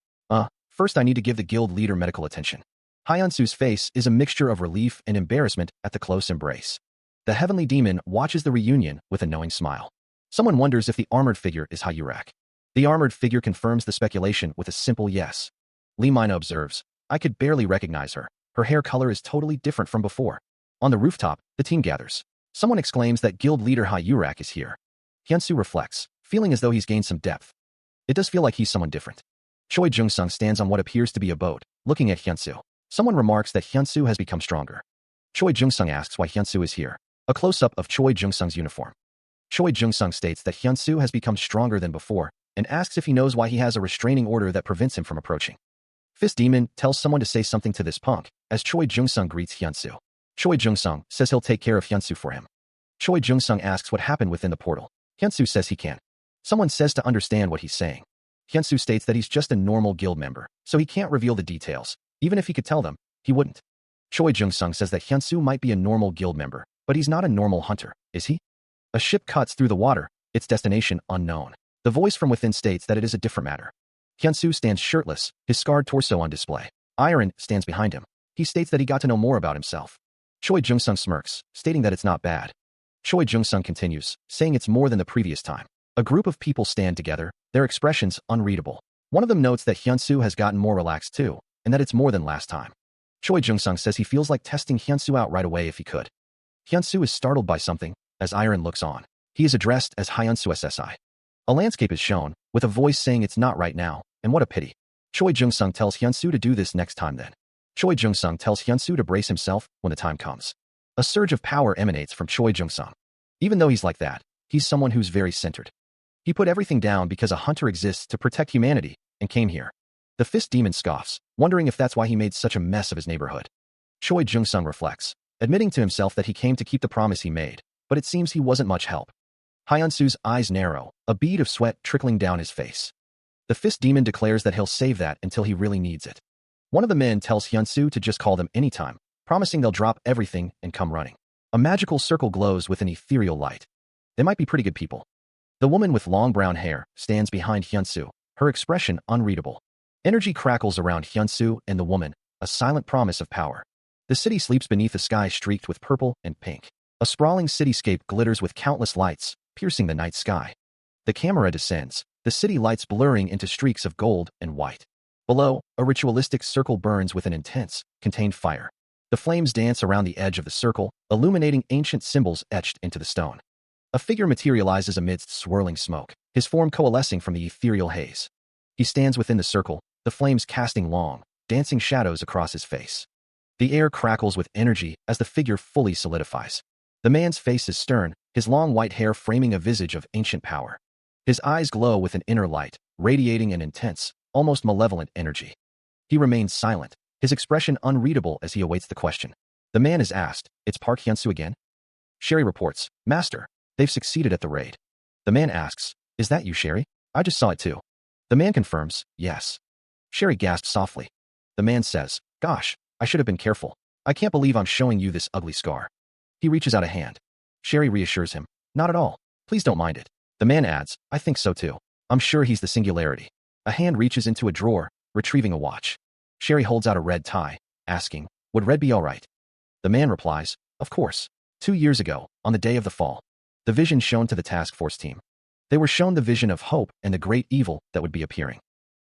First I need to give the guild leader medical attention." Hyunsu's face is a mixture of relief and embarrassment at the close embrace. The heavenly demon watches the reunion with a knowing smile. Someone wonders if the armored figure is Hyurak. The armored figure confirms the speculation with a simple yes. Lee Mina observes, "I could barely recognize her. Her hair color is totally different from before." On the rooftop, the team gathers. Someone exclaims that guild leader Hyurak is here. Hyunsu reflects, feeling as though he's gained some depth. It does feel like he's someone different. Choi Jung-sung stands on what appears to be a boat, looking at Hyunsu. Someone remarks that Hyunsu has become stronger. Choi Jung-sung asks why Hyunsu is here. A close-up of Choi Jung-sung's uniform. Choi Jung-sung states that Hyunsu has become stronger than before and asks if he knows why he has a restraining order that prevents him from approaching. Fist Demon tells someone to say something to this punk as Choi Jung-sung greets Hyunsu. Choi Jung-sung says he'll take care of Hyunsu for him. Choi Jung-sung asks what happened within the portal. Hyunsu says he can't. Someone says to understand what he's saying. Hyunsu states that he's just a normal guild member, so he can't reveal the details. Even if he could tell them, he wouldn't. Choi Jung-sung says that Hyunsu might be a normal guild member, but he's not a normal hunter, is he? A ship cuts through the water, its destination unknown. The voice from within states that it is a different matter. Hyunsu stands shirtless, his scarred torso on display. Iron stands behind him. He states that he got to know more about himself. Choi Jung-sung smirks, stating that it's not bad. Choi Jung-sung continues, saying it's more than the previous time. A group of people stand together, their expressions unreadable. One of them notes that Hyunsu has gotten more relaxed too, and that it's more than last time. Choi Jung-sung says he feels like testing Hyunsu out right away if he could. Hyunsu is startled by something, as Iron looks on. He is addressed as Hyunsu SSI. A landscape is shown, with a voice saying it's not right now, and what a pity. Choi Jung-sung tells Hyunsu to do this next time then. Choi Jung-sung tells Hyunsu to brace himself when the time comes. A surge of power emanates from Choi Jung-sung. Even though he's like that, he's someone who's very centered. He put everything down because a hunter exists to protect humanity, and came here. The Fist Demon scoffs, wondering if that's why he made such a mess of his neighborhood. Choi Jung-sung reflects, admitting to himself that he came to keep the promise he made, but it seems he wasn't much help. Hyunsu's eyes narrow, a bead of sweat trickling down his face. The Fist Demon declares that he'll save that until he really needs it. One of the men tells Hyunsu to just call them anytime, promising they'll drop everything and come running. A magical circle glows with an ethereal light. They might be pretty good people. The woman with long brown hair stands behind Hyunsu, her expression unreadable. Energy crackles around Hyunsu and the woman, a silent promise of power. The city sleeps beneath a sky streaked with purple and pink. A sprawling cityscape glitters with countless lights, piercing the night sky. The camera descends, the city lights blurring into streaks of gold and white. Below, a ritualistic circle burns with an intense, contained fire. The flames dance around the edge of the circle, illuminating ancient symbols etched into the stone. A figure materializes amidst swirling smoke, his form coalescing from the ethereal haze. He stands within the circle, the flames casting long, dancing shadows across his face. The air crackles with energy as the figure fully solidifies. The man's face is stern, his long white hair framing a visage of ancient power. His eyes glow with an inner light, radiating an intense, almost malevolent energy. He remains silent, his expression unreadable as he awaits the question. The man is asked, "It's Park Hyunsu again?" Sherry reports, "Master, they've succeeded at the raid." The man asks, "Is that you, Sherry? I just saw it too." The man confirms, "Yes." Sherry gasps softly. The man says, "Gosh, I should have been careful. I can't believe I'm showing you this ugly scar." He reaches out a hand. Sherry reassures him, "Not at all. Please don't mind it." The man adds, "I think so too. I'm sure he's the singularity." A hand reaches into a drawer, retrieving a watch. Sherry holds out a red tie, asking, "Would red be all right?" The man replies, "Of course." 2 years ago, on the day of the fall, the vision shown to the task force team. They were shown the vision of hope and the great evil that would be appearing.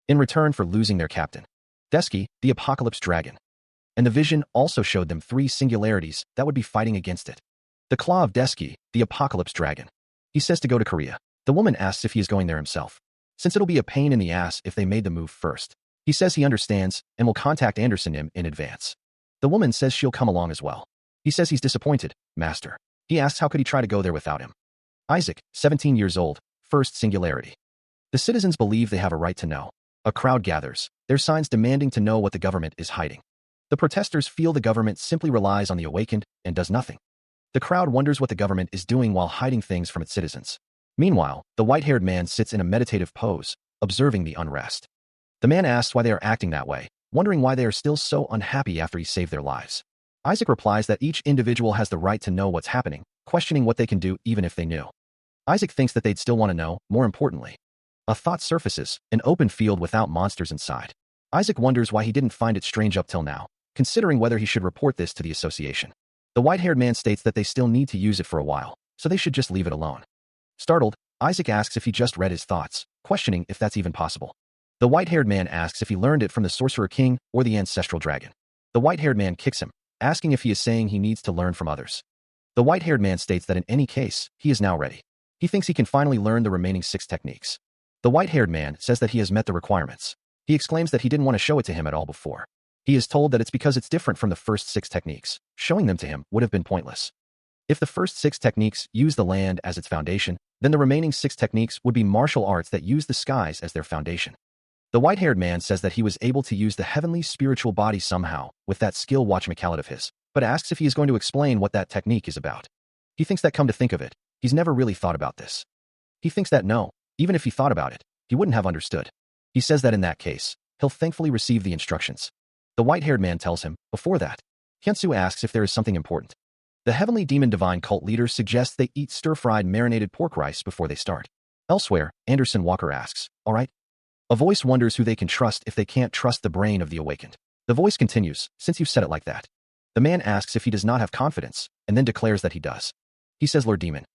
In return for losing their captain, Desky, the apocalypse dragon. And the vision also showed them 3 singularities that would be fighting against it. The claw of Desky, the apocalypse dragon. He says to go to Korea. The woman asks if he is going there himself, since it'll be a pain in the ass if they made the move first. He says he understands and will contact Anderson in advance. The woman says she'll come along as well. He says he's disappointed, "Master." He asks how could he try to go there without him. Isaac, 17 years old, first singularity. The citizens believe they have a right to know. A crowd gathers, their signs demanding to know what the government is hiding. The protesters feel the government simply relies on the awakened and does nothing. The crowd wonders what the government is doing while hiding things from its citizens. Meanwhile, the white-haired man sits in a meditative pose, observing the unrest. The man asks why they are acting that way, wondering why they are still so unhappy after he saved their lives. Isaac replies that each individual has the right to know what's happening, questioning what they can do even if they knew. Isaac thinks that they'd still want to know, more importantly. A thought surfaces, an open field without monsters inside. Isaac wonders why he didn't find it strange up till now, considering whether he should report this to the association. The white-haired man states that they still need to use it for a while, so they should just leave it alone. Startled, Isaac asks if he just read his thoughts, questioning if that's even possible. The white-haired man asks if he learned it from the Sorcerer King or the Ancestral Dragon. The white-haired man kicks him, asking if he is saying he needs to learn from others. The white-haired man states that in any case, he is now ready. He thinks he can finally learn the remaining 6 techniques. The white-haired man says that he has met the requirements. He exclaims that he didn't want to show it to him at all before. He is told that it's because it's different from the first 6 techniques. Showing them to him would have been pointless. If the first 6 techniques use the land as its foundation, then the remaining 6 techniques would be martial arts that use the skies as their foundation. The white-haired man says that he was able to use the heavenly spiritual body somehow with that skill watch Makalit of his, but asks if he is going to explain what that technique is about. He thinks that come to think of it, he's never really thought about this. He thinks that no, even if he thought about it, he wouldn't have understood. He says that in that case, he'll thankfully receive the instructions. The white-haired man tells him, before that, Hyunsu asks if there is something important. The heavenly demon divine cult leader suggests they eat stir-fried marinated pork rice before they start. Elsewhere, Anderson Walker asks, "All right?" A voice wonders who they can trust if they can't trust the brain of the awakened. The voice continues, "Since you've said it like that." The man asks if he does not have confidence, and then declares that he does. He says Lord Demon.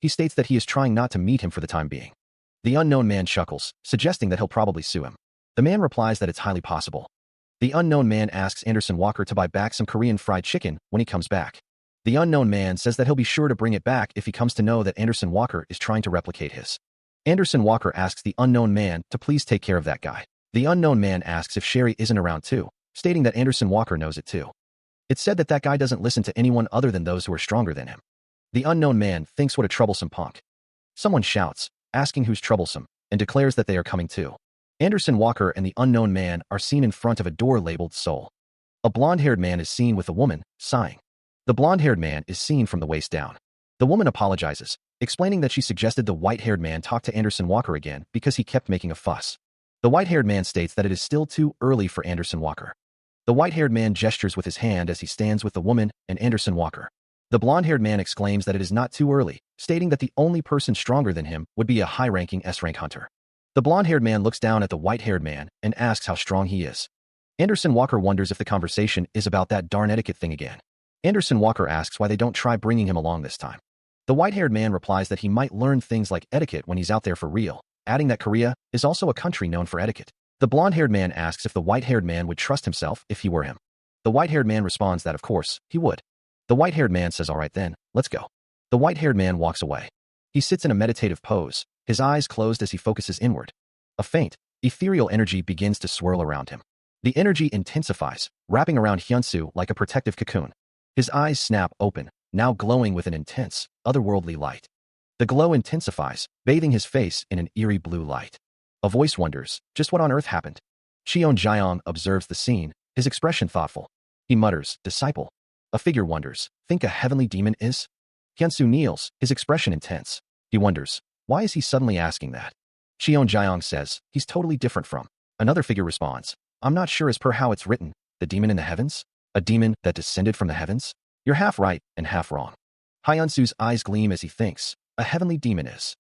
He states that he is trying not to meet him for the time being. The unknown man chuckles, suggesting that he'll probably sue him. The man replies that it's highly possible. The unknown man asks Anderson Walker to buy back some Korean fried chicken when he comes back. The unknown man says that he'll be sure to bring it back if he comes to know that Anderson Walker is trying to replicate his. Anderson Walker asks the unknown man to please take care of that guy. The unknown man asks if Sherry isn't around too, stating that Anderson Walker knows it too. It's said that that guy doesn't listen to anyone other than those who are stronger than him. The unknown man thinks what a troublesome punk. Someone shouts, asking who's troublesome, and declares that they are coming too. Anderson Walker and the unknown man are seen in front of a door labeled Soul. A blonde-haired man is seen with a woman, sighing. The blonde-haired man is seen from the waist down. The woman apologizes, explaining that she suggested the white-haired man talk to Anderson Walker again because he kept making a fuss. The white-haired man states that it is still too early for Anderson Walker. The white-haired man gestures with his hand as he stands with the woman and Anderson Walker. The blonde-haired man exclaims that it is not too early, stating that the only person stronger than him would be a high-ranking S-rank hunter. The blonde-haired man looks down at the white-haired man and asks how strong he is. Anderson Walker wonders if the conversation is about that darn etiquette thing again. Anderson Walker asks why they don't try bringing him along this time. The white-haired man replies that he might learn things like etiquette when he's out there for real, adding that Korea is also a country known for etiquette. The blonde-haired man asks if the white-haired man would trust himself if he were him. The white-haired man responds that of course, he would. The white-haired man says all right then, let's go. The white-haired man walks away. He sits in a meditative pose, his eyes closed as he focuses inward. A faint, ethereal energy begins to swirl around him. The energy intensifies, wrapping around Hyunsoo like a protective cocoon. His eyes snap open, now glowing with an intense, otherworldly light. The glow intensifies, bathing his face in an eerie blue light. A voice wonders, just what on earth happened? Cheon Jiang observes the scene, his expression thoughtful. He mutters, disciple. A figure wonders, think a heavenly demon is? Hyunsoo kneels, his expression intense. He wonders, why is he suddenly asking that? Cheon Jiang says, he's totally different from. Another figure responds, I'm not sure as per how it's written, the demon in the heavens? A demon that descended from the heavens? You're half right and half wrong. Hyunsoo's eyes gleam as he thinks, a heavenly demon is.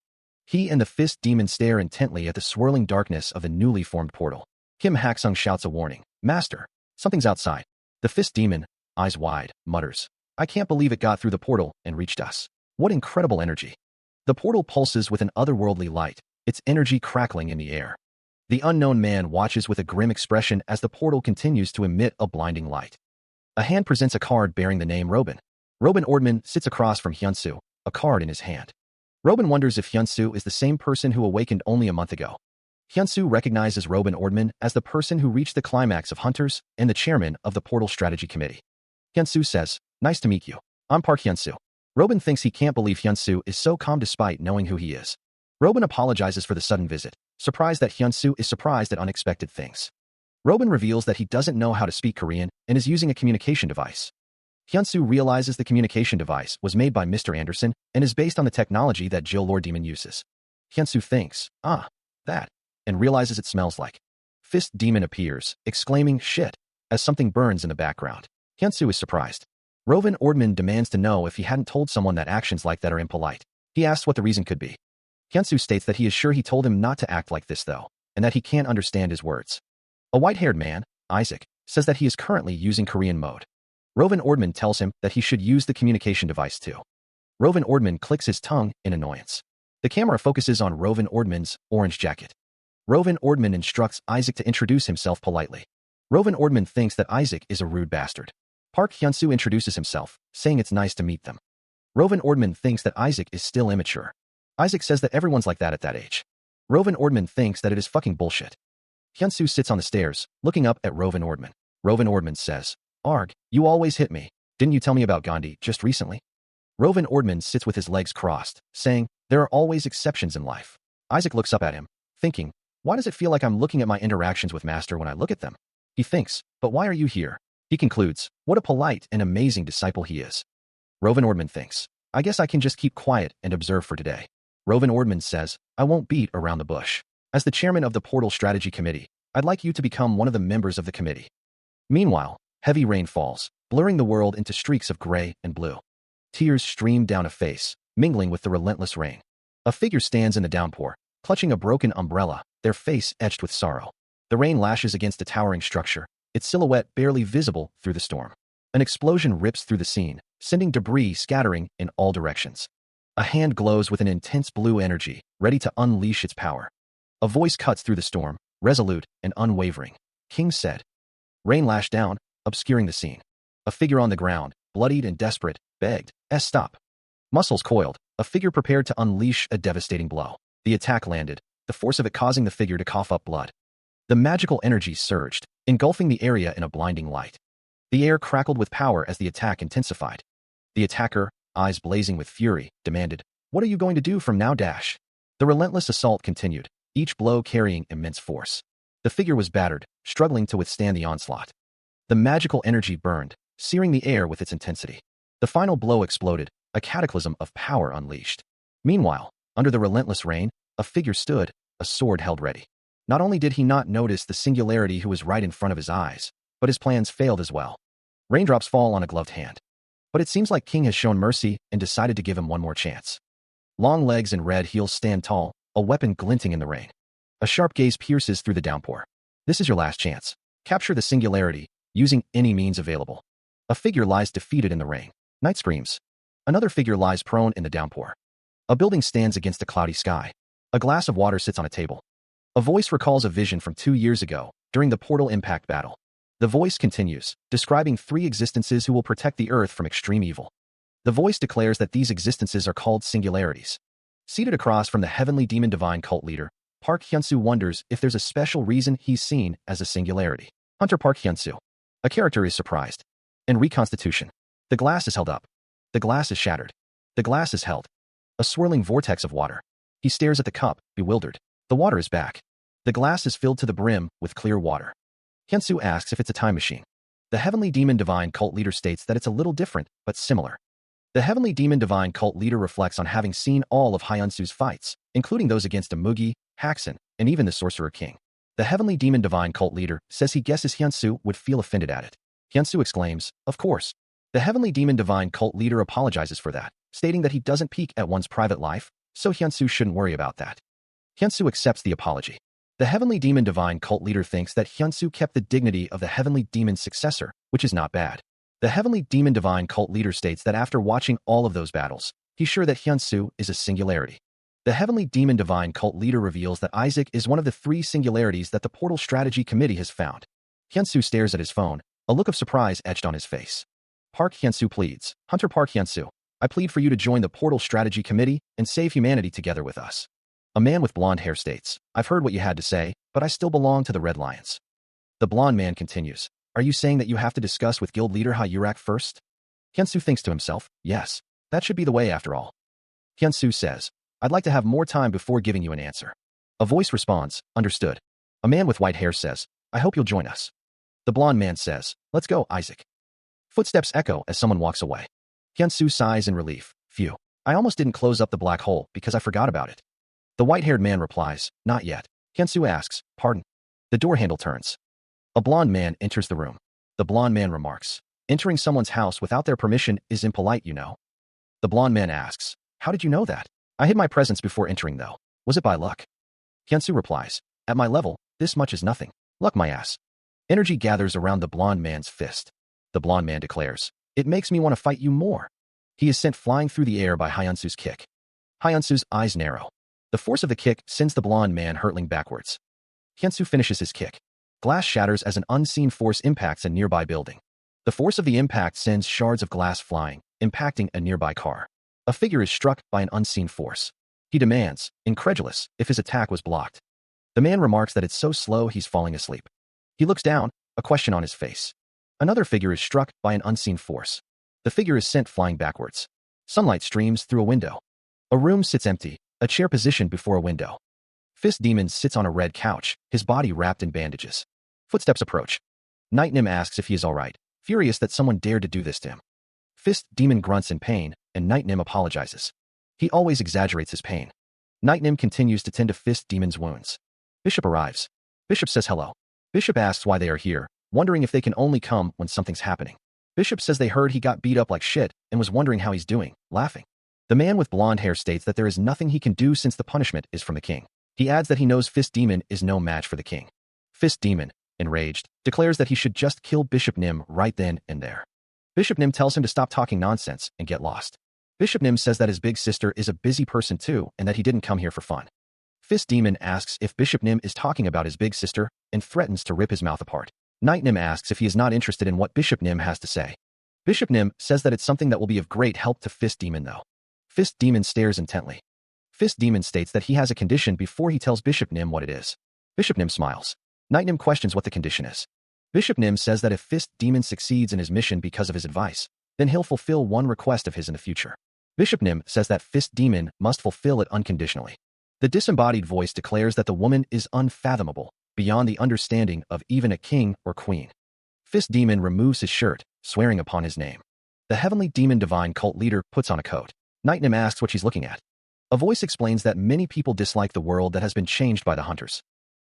He and the fist demon stare intently at the swirling darkness of the newly formed portal. Kim Haksung shouts a warning, Master, something's outside. The fist demon, eyes wide, mutters, I can't believe it got through the portal and reached us. What incredible energy. The portal pulses with an otherworldly light, its energy crackling in the air. The unknown man watches with a grim expression as the portal continues to emit a blinding light. A hand presents a card bearing the name Robin. Robin Ordman sits across from Hyunsoo, a card in his hand. Robin wonders if Hyunsoo is the same person who awakened only a month ago. Hyunsoo recognizes Robin Ordman as the person who reached the climax of Hunters and the chairman of the Portal Strategy Committee. Hyunsoo says, nice to meet you. I'm Park Hyunsoo. Robin thinks he can't believe Hyunsoo is so calm despite knowing who he is. Robin apologizes for the sudden visit, surprised that Hyunsoo is surprised at unexpected things. Robin reveals that he doesn't know how to speak Korean and is using a communication device. Hyunsoo realizes the communication device was made by Mr. Anderson and is based on the technology that Jill Lord Demon uses. Hyunsoo thinks, that, and realizes it smells like. Fist Demon appears, exclaiming, shit, as something burns in the background. Hyunsoo is surprised. Robin Ordman demands to know if he hadn't told someone that actions like that are impolite. He asks what the reason could be. Hyunsoo states that he is sure he told him not to act like this though, and that he can't understand his words. A white-haired man, Isaac, says that he is currently using Korean mode. Robin Ordman tells him that he should use the communication device too. Robin Ordman clicks his tongue in annoyance. The camera focuses on Robin Ordman's orange jacket. Robin Ordman instructs Isaac to introduce himself politely. Robin Ordman thinks that Isaac is a rude bastard. Park Hyunsoo introduces himself, saying it's nice to meet them. Robin Ordman thinks that Isaac is still immature. Isaac says that everyone's like that at that age. Robin Ordman thinks that it is fucking bullshit. Hyunsoo sits on the stairs, looking up at Robin Ordman. Robin Ordman says, Arg, you always hit me. Didn't you tell me about Gandhi just recently? Robin Ordman sits with his legs crossed, saying, there are always exceptions in life. Isaac looks up at him, thinking, why does it feel like I'm looking at my interactions with Master when I look at them? He thinks, but why are you here? He concludes, what a polite and amazing disciple he is. Robin Ordman thinks, I guess I can just keep quiet and observe for today. Robin Ordman says, I won't beat around the bush. As the chairman of the Portal Strategy Committee, I'd like you to become one of the members of the committee. Meanwhile, heavy rain falls, blurring the world into streaks of gray and blue. Tears stream down a face, mingling with the relentless rain. A figure stands in the downpour, clutching a broken umbrella, their face etched with sorrow. The rain lashes against a towering structure, its silhouette barely visible through the storm. An explosion rips through the scene, sending debris scattering in all directions. A hand glows with an intense blue energy, ready to unleash its power. A voice cuts through the storm, resolute and unwavering. King said. Rain lashed down, obscuring the scene. A figure on the ground, bloodied and desperate, begged, stop. Muscles coiled, a figure prepared to unleash a devastating blow. The attack landed, the force of it causing the figure to cough up blood. The magical energy surged, engulfing the area in a blinding light. The air crackled with power as the attack intensified. The attacker, eyes blazing with fury, demanded, what are you going to do from now? The relentless assault continued, each blow carrying immense force. The figure was battered, struggling to withstand the onslaught. The magical energy burned, searing the air with its intensity. The final blow exploded, a cataclysm of power unleashed. Meanwhile, under the relentless rain, a figure stood, a sword held ready. Not only did he not notice the singularity who was right in front of his eyes, but his plans failed as well. Raindrops fall on a gloved hand. But it seems like King has shown mercy and decided to give him one more chance. Long legs and red heels stand tall, a weapon glinting in the rain. A sharp gaze pierces through the downpour. This is your last chance. Capture the singularity, using any means available. A figure lies defeated in the rain. Night screams. Another figure lies prone in the downpour. A building stands against a cloudy sky. A glass of water sits on a table. A voice recalls a vision from 2 years ago, during the portal impact battle. The voice continues, describing 3 existences who will protect the Earth from extreme evil. The voice declares that these existences are called singularities. Seated across from the heavenly demon divine cult leader, Park Hyun-soo wonders if there's a special reason he's seen as a singularity. Hunter Park Hyun-soo. A character is surprised. In reconstitution, the glass is held up. The glass is shattered. The glass is held. A swirling vortex of water. He stares at the cup, bewildered. The water is back. The glass is filled to the brim with clear water. Hyun-soo asks if it's a time machine. The heavenly demon divine cult leader states that it's a little different, but similar. The heavenly demon divine cult leader reflects on having seen all of Hyun-soo's fights, including those against Amugi, Haxon, and even the Sorcerer King. The heavenly demon divine cult leader says he guesses Hyun-soo would feel offended at it. Hyun-soo exclaims, "Of course." The heavenly demon divine cult leader apologizes for that, stating that he doesn't peek at one's private life, so Hyun-soo shouldn't worry about that. Hyun-soo accepts the apology. The heavenly demon divine cult leader thinks that Hyun-soo kept the dignity of the heavenly demon's successor, which is not bad. The heavenly demon divine cult leader states that after watching all of those battles, he's sure that Hyun-soo is a singularity. The heavenly demon divine cult leader reveals that Isaac is one of the 3 singularities that the Portal Strategy Committee has found. Hyun-soo stares at his phone, a look of surprise etched on his face. Park Hyun-soo pleads, "Hunter Park Hyun-soo, I plead for you to join the Portal Strategy Committee and save humanity together with us." A man with blonde hair states, "I've heard what you had to say, but I still belong to the Red Lions." The blonde man continues, "Are you saying that you have to discuss with guild leader Hyurak first?" Hyun-soo thinks to himself, "Yes, that should be the way after all." Hyun-soo says, "I'd like to have more time before giving you an answer." A voice responds, "Understood." A man with white hair says, "I hope you'll join us." The blonde man says, "Let's go, Isaac." Footsteps echo as someone walks away. Hyun-soo sighs in relief, "Phew, I almost didn't close up the black hole because I forgot about it." The white-haired man replies, "Not yet." Hyun-soo asks, "Pardon?" The door handle turns. A blonde man enters the room. The blonde man remarks, "Entering someone's house without their permission is impolite, you know." The blonde man asks, "How did you know that?" "I hid my presence before entering, though. Was it by luck?" Hyun-soo replies, "At my level, this much is nothing. Luck my ass." Energy gathers around the blonde man's fist. The blonde man declares, "It makes me want to fight you more." He is sent flying through the air by Hyun-soo's kick. Hyun-soo's eyes narrow. The force of the kick sends the blonde man hurtling backwards. Hyun-soo finishes his kick. Glass shatters as an unseen force impacts a nearby building. The force of the impact sends shards of glass flying, impacting a nearby car. A figure is struck by an unseen force. He demands, incredulous, if his attack was blocked. The man remarks that it's so slow he's falling asleep. He looks down, a question on his face. Another figure is struck by an unseen force. The figure is sent flying backwards. Sunlight streams through a window. A room sits empty, a chair positioned before a window. Fist Demon sits on a red couch, his body wrapped in bandages. Footsteps approach. Night Nim asks if he is all right, furious that someone dared to do this to him. Fist Demon grunts in pain, and Night Nim apologizes. He always exaggerates his pain. Night Nim continues to tend to Fist Demon's wounds. Bishop arrives. Bishop says hello. Bishop asks why they are here, wondering if they can only come when something's happening. Bishop says they heard he got beat up like shit and was wondering how he's doing, laughing. The man with blonde hair states that there is nothing he can do since the punishment is from the king. He adds that he knows Fist Demon is no match for the king. Fist Demon, enraged, declares that he should just kill Bishop Nim right then and there. Bishop Nim tells him to stop talking nonsense and get lost. Bishop Nim says that his big sister is a busy person too and that he didn't come here for fun. Fist Demon asks if Bishop Nim is talking about his big sister and threatens to rip his mouth apart. Night Nim asks if he is not interested in what Bishop Nim has to say. Bishop Nim says that it's something that will be of great help to Fist Demon though. Fist Demon stares intently. Fist Demon states that he has a condition before he tells Bishop Nim what it is. Bishop Nim smiles. Night Nim questions what the condition is. Bishop Nim says that if Fist Demon succeeds in his mission because of his advice, then he'll fulfill one request of his in the future. Bishop Nim says that Fist Demon must fulfill it unconditionally. The disembodied voice declares that the woman is unfathomable, beyond the understanding of even a king or queen. Fist Demon removes his shirt, swearing upon his name. The heavenly demon divine cult leader puts on a coat. Night Nim asks what she's looking at. A voice explains that many people dislike the world that has been changed by the hunters.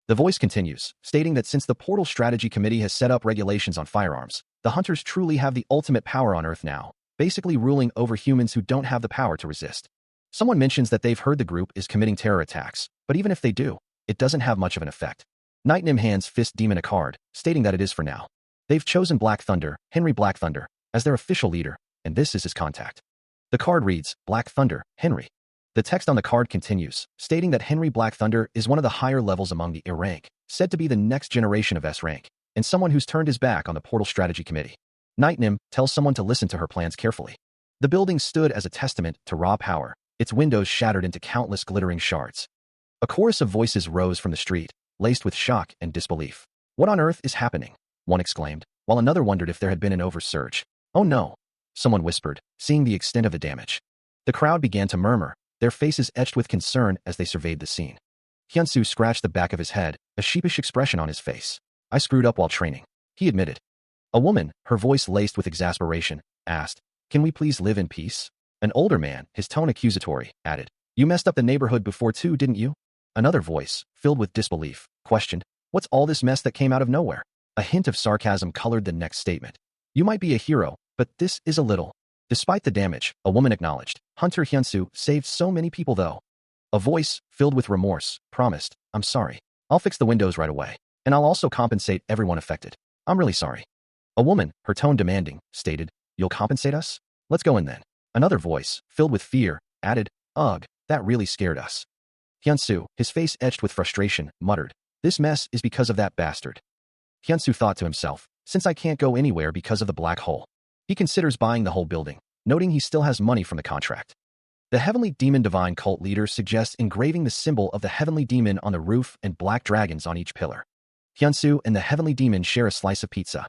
The voice continues, stating that since the Portal Strategy Committee has set up regulations on firearms, the hunters truly have the ultimate power on Earth now, basically ruling over humans who don't have the power to resist. Someone mentions that they've heard the group is committing terror attacks, but even if they do, it doesn't have much of an effect. Night Nim hands Fist Demon a card, stating that it is for now. They've chosen Black Thunder, Henry Black Thunder, as their official leader, and this is his contact. The card reads, Black Thunder, Henry. The text on the card continues, stating that Henry Black Thunder is one of the higher levels among the I rank, said to be the next generation of S rank, and someone who's turned his back on the Portal Strategy Committee. Night Nim tells someone to listen to her plans carefully. The building stood as a testament to raw power, its windows shattered into countless glittering shards. A chorus of voices rose from the street, laced with shock and disbelief. What on earth is happening? One exclaimed, while another wondered if there had been an oversurge. Oh no, someone whispered, seeing the extent of the damage. The crowd began to murmur, their faces etched with concern as they surveyed the scene. Hyunsu scratched the back of his head, a sheepish expression on his face. I screwed up while training, he admitted. A woman, her voice laced with exasperation, asked, Can we please live in peace? An older man, his tone accusatory, added, You messed up the neighborhood before too, didn't you? Another voice, filled with disbelief, questioned, What's all this mess that came out of nowhere? A hint of sarcasm colored the next statement. You might be a hero, but this is a little. Despite the damage, a woman acknowledged, Hunter Hyunsu saved so many people though. A voice, filled with remorse, promised, I'm sorry. I'll fix the windows right away, and I'll also compensate everyone affected. I'm really sorry. A woman, her tone demanding, stated, You'll compensate us? Let's go in then. Another voice, filled with fear, added, Ugh, that really scared us. Hyunsu, his face etched with frustration, muttered, This mess is because of that bastard. Hyunsu thought to himself, Since I can't go anywhere because of the black hole. He considers buying the whole building, noting he still has money from the contract. The Heavenly Demon Divine cult leader suggests engraving the symbol of the Heavenly Demon on the roof and black dragons on each pillar. Hyunsu and the Heavenly Demon share a slice of pizza.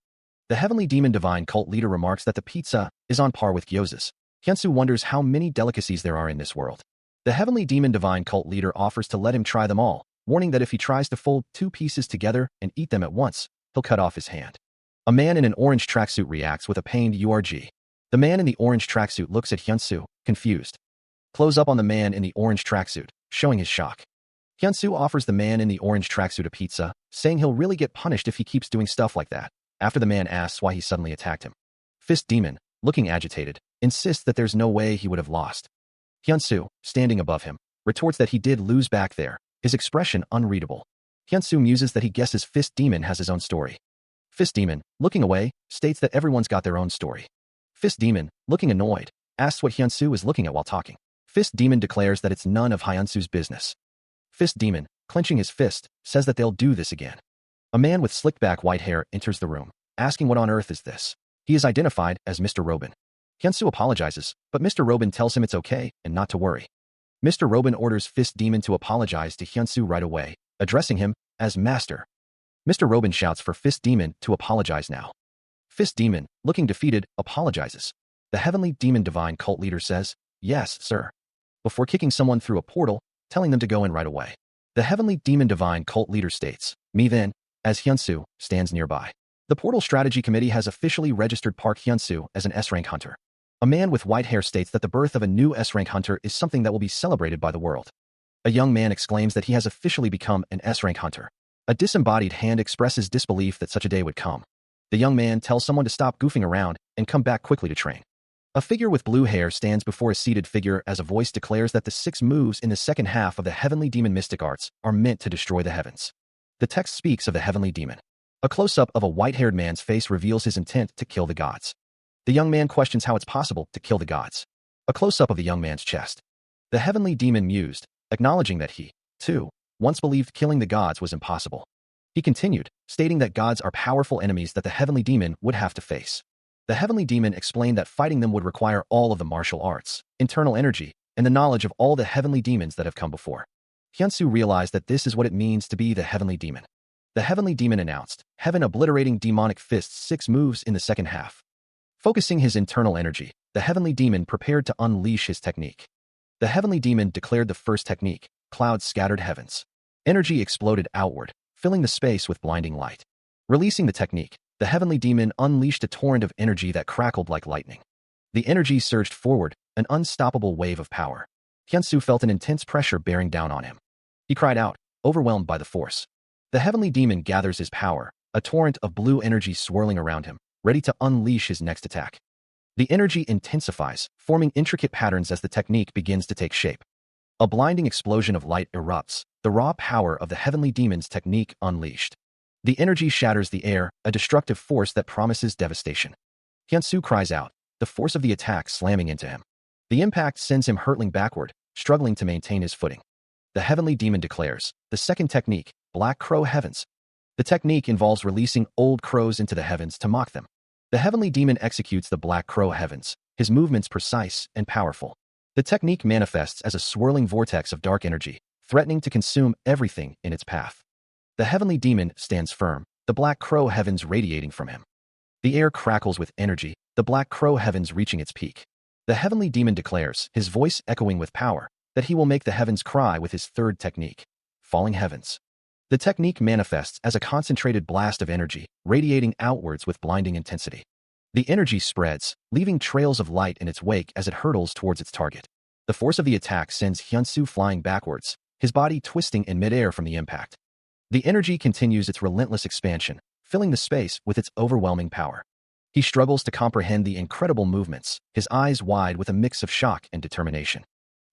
The Heavenly Demon Divine cult leader remarks that the pizza is on par with gyozas. Hyunsu wonders how many delicacies there are in this world. The Heavenly Demon Divine cult leader offers to let him try them all, warning that if he tries to fold two pieces together and eat them at once, he'll cut off his hand. A man in an orange tracksuit reacts with a pained URG. The man in the orange tracksuit looks at Hyunsu, confused. Close up on the man in the orange tracksuit, showing his shock. Hyunsu offers the man in the orange tracksuit a pizza, saying he'll really get punished if he keeps doing stuff like that, after the man asks why he suddenly attacked him. Fist Demon, looking agitated, insists that there's no way he would have lost. Hyunsu, standing above him, retorts that he did lose back there, his expression unreadable. Hyunsu muses that he guesses Fist Demon has his own story. Fist Demon, looking away, states that everyone's got their own story. Fist Demon, looking annoyed, asks what Hyunsu is looking at while talking. Fist Demon declares that it's none of Hyunsu's business. Fist Demon, clenching his fist, says that they'll do this again. A man with slicked back white hair enters the room, asking what on earth is this. He is identified as Mr. Robin. Hyunsu apologizes, but Mr. Robin tells him it's okay and not to worry. Mr. Robin orders Fist Demon to apologize to Hyunsu right away, addressing him as Master. Mr. Robin shouts for Fist Demon to apologize now. Fist Demon, looking defeated, apologizes. The Heavenly Demon Divine cult leader says, Yes, sir. Before kicking someone through a portal, telling them to go in right away. The Heavenly Demon Divine cult leader states, Me then, as Hyunsu stands nearby. The Portal Strategy Committee has officially registered Park Hyunsu as an S-rank hunter. A man with white hair states that the birth of a new S-rank hunter is something that will be celebrated by the world. A young man exclaims that he has officially become an S-rank hunter. A disembodied hand expresses disbelief that such a day would come. The young man tells someone to stop goofing around and come back quickly to train. A figure with blue hair stands before a seated figure as a voice declares that the 6 moves in the second half of the Heavenly Demon Mystic Arts are meant to destroy the heavens. The text speaks of the Heavenly Demon. A close-up of a white-haired man's face reveals his intent to kill the gods. The young man questions how it's possible to kill the gods. A close-up of the young man's chest. The Heavenly Demon mused, acknowledging that he, too, once believed killing the gods was impossible. He continued, stating that gods are powerful enemies that the Heavenly Demon would have to face. The Heavenly Demon explained that fighting them would require all of the martial arts, internal energy, and the knowledge of all the heavenly demons that have come before. Hyunsu realized that this is what it means to be the Heavenly Demon. The Heavenly Demon announced, Heaven Obliterating Demonic Fists 6 moves in the second half. Focusing his internal energy, the Heavenly Demon prepared to unleash his technique. The Heavenly Demon declared the first technique, Clouds Scattered Heavens. Energy exploded outward, filling the space with blinding light. Releasing the technique, the Heavenly Demon unleashed a torrent of energy that crackled like lightning. The energy surged forward, an unstoppable wave of power. Hyunsu felt an intense pressure bearing down on him. He cried out, overwhelmed by the force. The Heavenly Demon gathers his power, a torrent of blue energy swirling around him, ready to unleash his next attack. The energy intensifies, forming intricate patterns as the technique begins to take shape. A blinding explosion of light erupts, the raw power of the heavenly demon's technique unleashed. The energy shatters the air, a destructive force that promises devastation. Hyunsu cries out, the force of the attack slamming into him. The impact sends him hurtling backward, struggling to maintain his footing. The heavenly demon declares, the second technique, Black Crow Heavens. The technique involves releasing old crows into the heavens to mock them. The heavenly demon executes the Black Crow Heavens, his movements precise and powerful. The technique manifests as a swirling vortex of dark energy, threatening to consume everything in its path. The heavenly demon stands firm, the Black Crow Heavens radiating from him. The air crackles with energy, the Black Crow Heavens reaching its peak. The heavenly demon declares, his voice echoing with power, that he will make the heavens cry with his third technique, Falling Heavens. The technique manifests as a concentrated blast of energy, radiating outwards with blinding intensity. The energy spreads, leaving trails of light in its wake as it hurtles towards its target. The force of the attack sends Hyunsu flying backwards, his body twisting in midair from the impact. The energy continues its relentless expansion, filling the space with its overwhelming power. He struggles to comprehend the incredible movements, his eyes wide with a mix of shock and determination.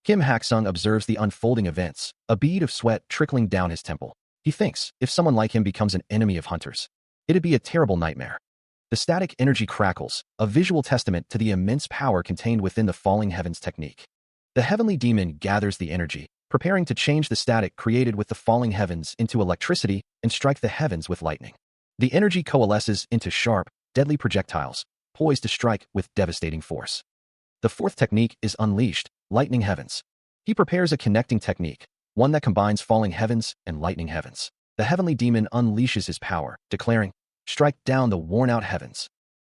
Kim Hak-sung observes the unfolding events, a bead of sweat trickling down his temple. He thinks, if someone like him becomes an enemy of hunters, it'd be a terrible nightmare. The static energy crackles, a visual testament to the immense power contained within the Falling Heavens technique. The heavenly demon gathers the energy, preparing to change the static created with the Falling Heavens into electricity and strike the heavens with lightning. The energy coalesces into sharp, deadly projectiles, poised to strike with devastating force. The fourth technique is unleashed, Lightning Heavens. He prepares a connecting technique, one that combines Falling Heavens and Lightning Heavens. The heavenly demon unleashes his power, declaring, strike down the worn-out heavens.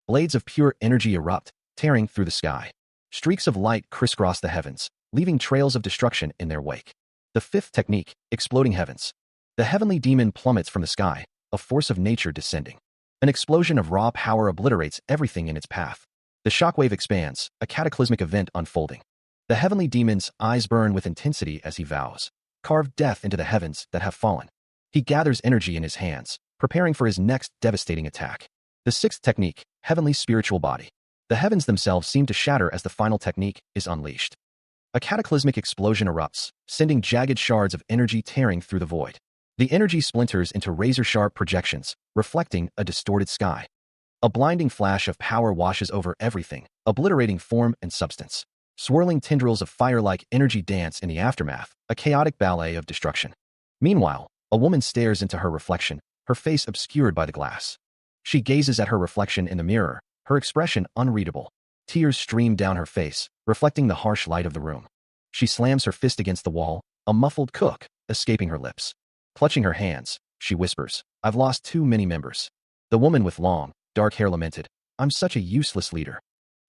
Blades of pure energy erupt, tearing through the sky. Streaks of light crisscross the heavens, leaving trails of destruction in their wake. The fifth technique, Exploding Heavens. The heavenly demon plummets from the sky, a force of nature descending. An explosion of raw power obliterates everything in its path. The shockwave expands, a cataclysmic event unfolding. The heavenly demon's eyes burn with intensity as he vows, carve death into the heavens that have fallen. He gathers energy in his hands, preparing for his next devastating attack. The sixth technique, Heavenly Spiritual Body. The heavens themselves seem to shatter as the final technique is unleashed. A cataclysmic explosion erupts, sending jagged shards of energy tearing through the void. The energy splinters into razor-sharp projections, reflecting a distorted sky. A blinding flash of power washes over everything, obliterating form and substance. Swirling tendrils of fire-like energy dance in the aftermath, a chaotic ballet of destruction. Meanwhile, a woman stares into her reflection, her face obscured by the glass. She gazes at her reflection in the mirror, her expression unreadable. Tears stream down her face, reflecting the harsh light of the room. She slams her fist against the wall, a muffled "cook" escaping her lips. Clutching her hands, she whispers, I've lost too many members. The woman with long, dark hair lamented, I'm such a useless leader.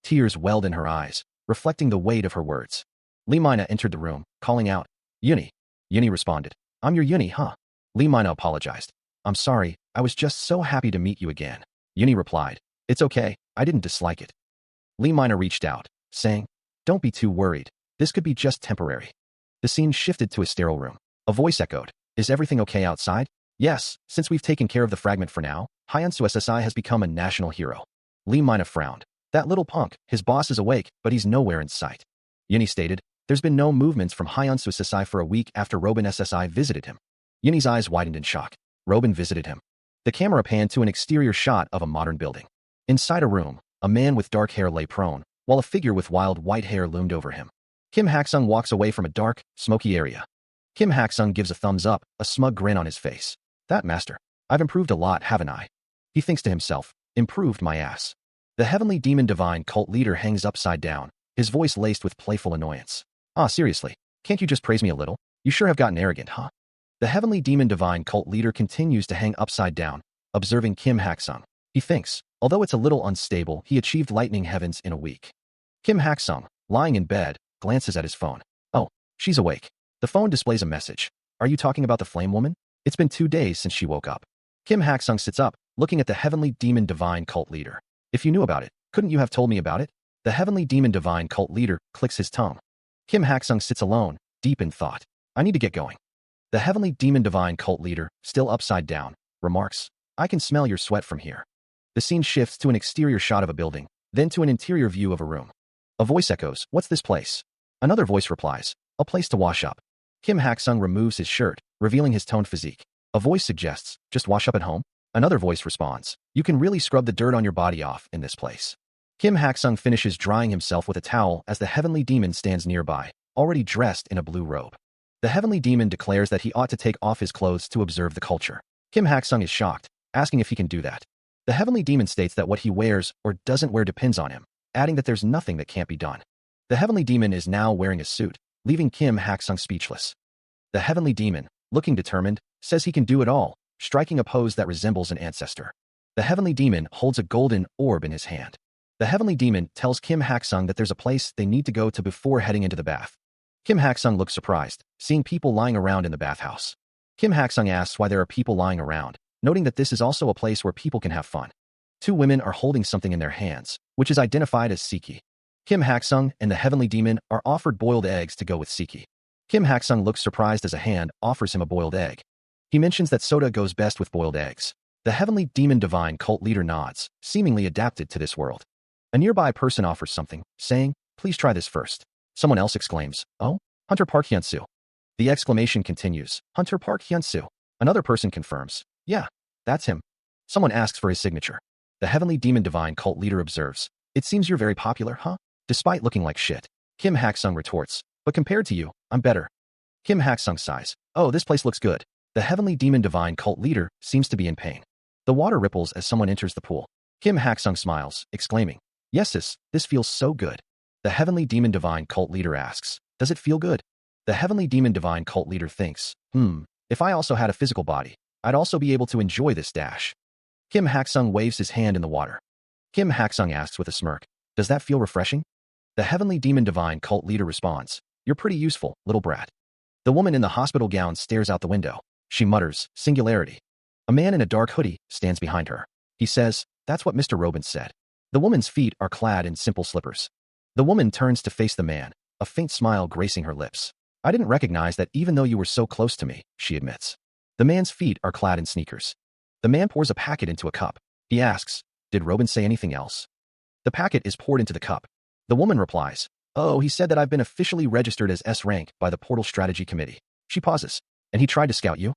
Tears welled in her eyes, reflecting the weight of her words. Lee Mina entered the room, calling out, Yuni. Yuni responded, I'm your Yuni, huh? Lee Mina apologized. I'm sorry, I was just so happy to meet you again. Yuni replied, it's okay, I didn't dislike it. Lee Mina reached out, saying, don't be too worried, this could be just temporary. The scene shifted to a sterile room. A voice echoed, is everything okay outside? Yes, since we've taken care of the fragment for now, Hyunsu SSI has become a national hero. Lee Mina frowned. That little punk, his boss is awake, but he's nowhere in sight. Yuni stated, there's been no movements from Hyunsu SSI for a week after Robin SSI visited him. Yuni's eyes widened in shock. Robin visited him. The camera panned to an exterior shot of a modern building. Inside a room, a man with dark hair lay prone, while a figure with wild white hair loomed over him. Kim Hak-sung walks away from a dark, smoky area. Kim Hak-sung gives a thumbs up, a smug grin on his face. That master. I've improved a lot, haven't I? He thinks to himself, improved my ass. The heavenly demon divine cult leader hangs upside down, his voice laced with playful annoyance. Seriously, can't you just praise me a little? You sure have gotten arrogant, huh? The heavenly demon divine cult leader continues to hang upside down, observing Kim Hak-sung. He thinks, although it's a little unstable, he achieved lightning heavens in a week. Kim Hak-sung, lying in bed, glances at his phone. Oh, she's awake. The phone displays a message. Are you talking about the flame woman? It's been 2 days since she woke up. Kim Hak-sung sits up, looking at the heavenly demon divine cult leader. If you knew about it, couldn't you have told me about it? The heavenly demon divine cult leader clicks his tongue. Kim Hak-sung sits alone, deep in thought. I need to get going. The heavenly demon divine cult leader, still upside down, remarks, I can smell your sweat from here. The scene shifts to an exterior shot of a building, then to an interior view of a room. A voice echoes, what's this place? Another voice replies, a place to wash up. Kim Hak-sung removes his shirt, revealing his toned physique. A voice suggests, just wash up at home? Another voice responds, you can really scrub the dirt on your body off in this place. Kim Hak-sung finishes drying himself with a towel as the heavenly demon stands nearby, already dressed in a blue robe. The heavenly demon declares that he ought to take off his clothes to observe the culture. Kim Hak-sung is shocked, asking if he can do that. The heavenly demon states that what he wears or doesn't wear depends on him, adding that there's nothing that can't be done. The heavenly demon is now wearing a suit, leaving Kim Hak-sung speechless. The heavenly demon, looking determined, says he can do it all, striking a pose that resembles an ancestor. The heavenly demon holds a golden orb in his hand. The heavenly demon tells Kim Hak-sung that there's a place they need to go to before heading into the bath. Kim Hak-sung looks surprised, seeing people lying around in the bathhouse. Kim Hak-sung asks why there are people lying around, noting that this is also a place where people can have fun. Two women are holding something in their hands, which is identified as siki. Kim Hak-sung and the heavenly demon are offered boiled eggs to go with siki. Kim Hak-sung looks surprised as a hand offers him a boiled egg. He mentions that soda goes best with boiled eggs. The heavenly demon divine cult leader nods, seemingly adapted to this world. A nearby person offers something, saying, please try this first. Someone else exclaims, oh, Hunter Park Hyun-soo. The exclamation continues, Hunter Park Hyun-soo. Another person confirms, yeah, that's him. Someone asks for his signature. The heavenly demon divine cult leader observes, it seems you're very popular, huh? Despite looking like shit. Kim Hak-sung retorts, but compared to you, I'm better. Kim Hak-sung sighs, oh, this place looks good. The heavenly demon divine cult leader seems to be in pain. The water ripples as someone enters the pool. Kim Hak-sung smiles, exclaiming, yes sis, this feels so good. The heavenly demon divine cult leader asks, does it feel good? The heavenly demon divine cult leader thinks, if I also had a physical body, I'd also be able to enjoy this dash. Kim Hak-sung waves his hand in the water. Kim Hak-sung asks with a smirk, does that feel refreshing? The heavenly demon divine cult leader responds, you're pretty useful, little brat. The woman in the hospital gown stares out the window. She mutters, singularity. A man in a dark hoodie stands behind her. He says, that's what Mr. Robin said. The woman's feet are clad in simple slippers. The woman turns to face the man, a faint smile gracing her lips. I didn't recognize that even though you were so close to me, she admits. The man's feet are clad in sneakers. The man pours a packet into a cup. He asks, did Robin say anything else? The packet is poured into the cup. The woman replies, oh, he said that I've been officially registered as S rank by the Portal Strategy Committee. She pauses. And he tried to scout you?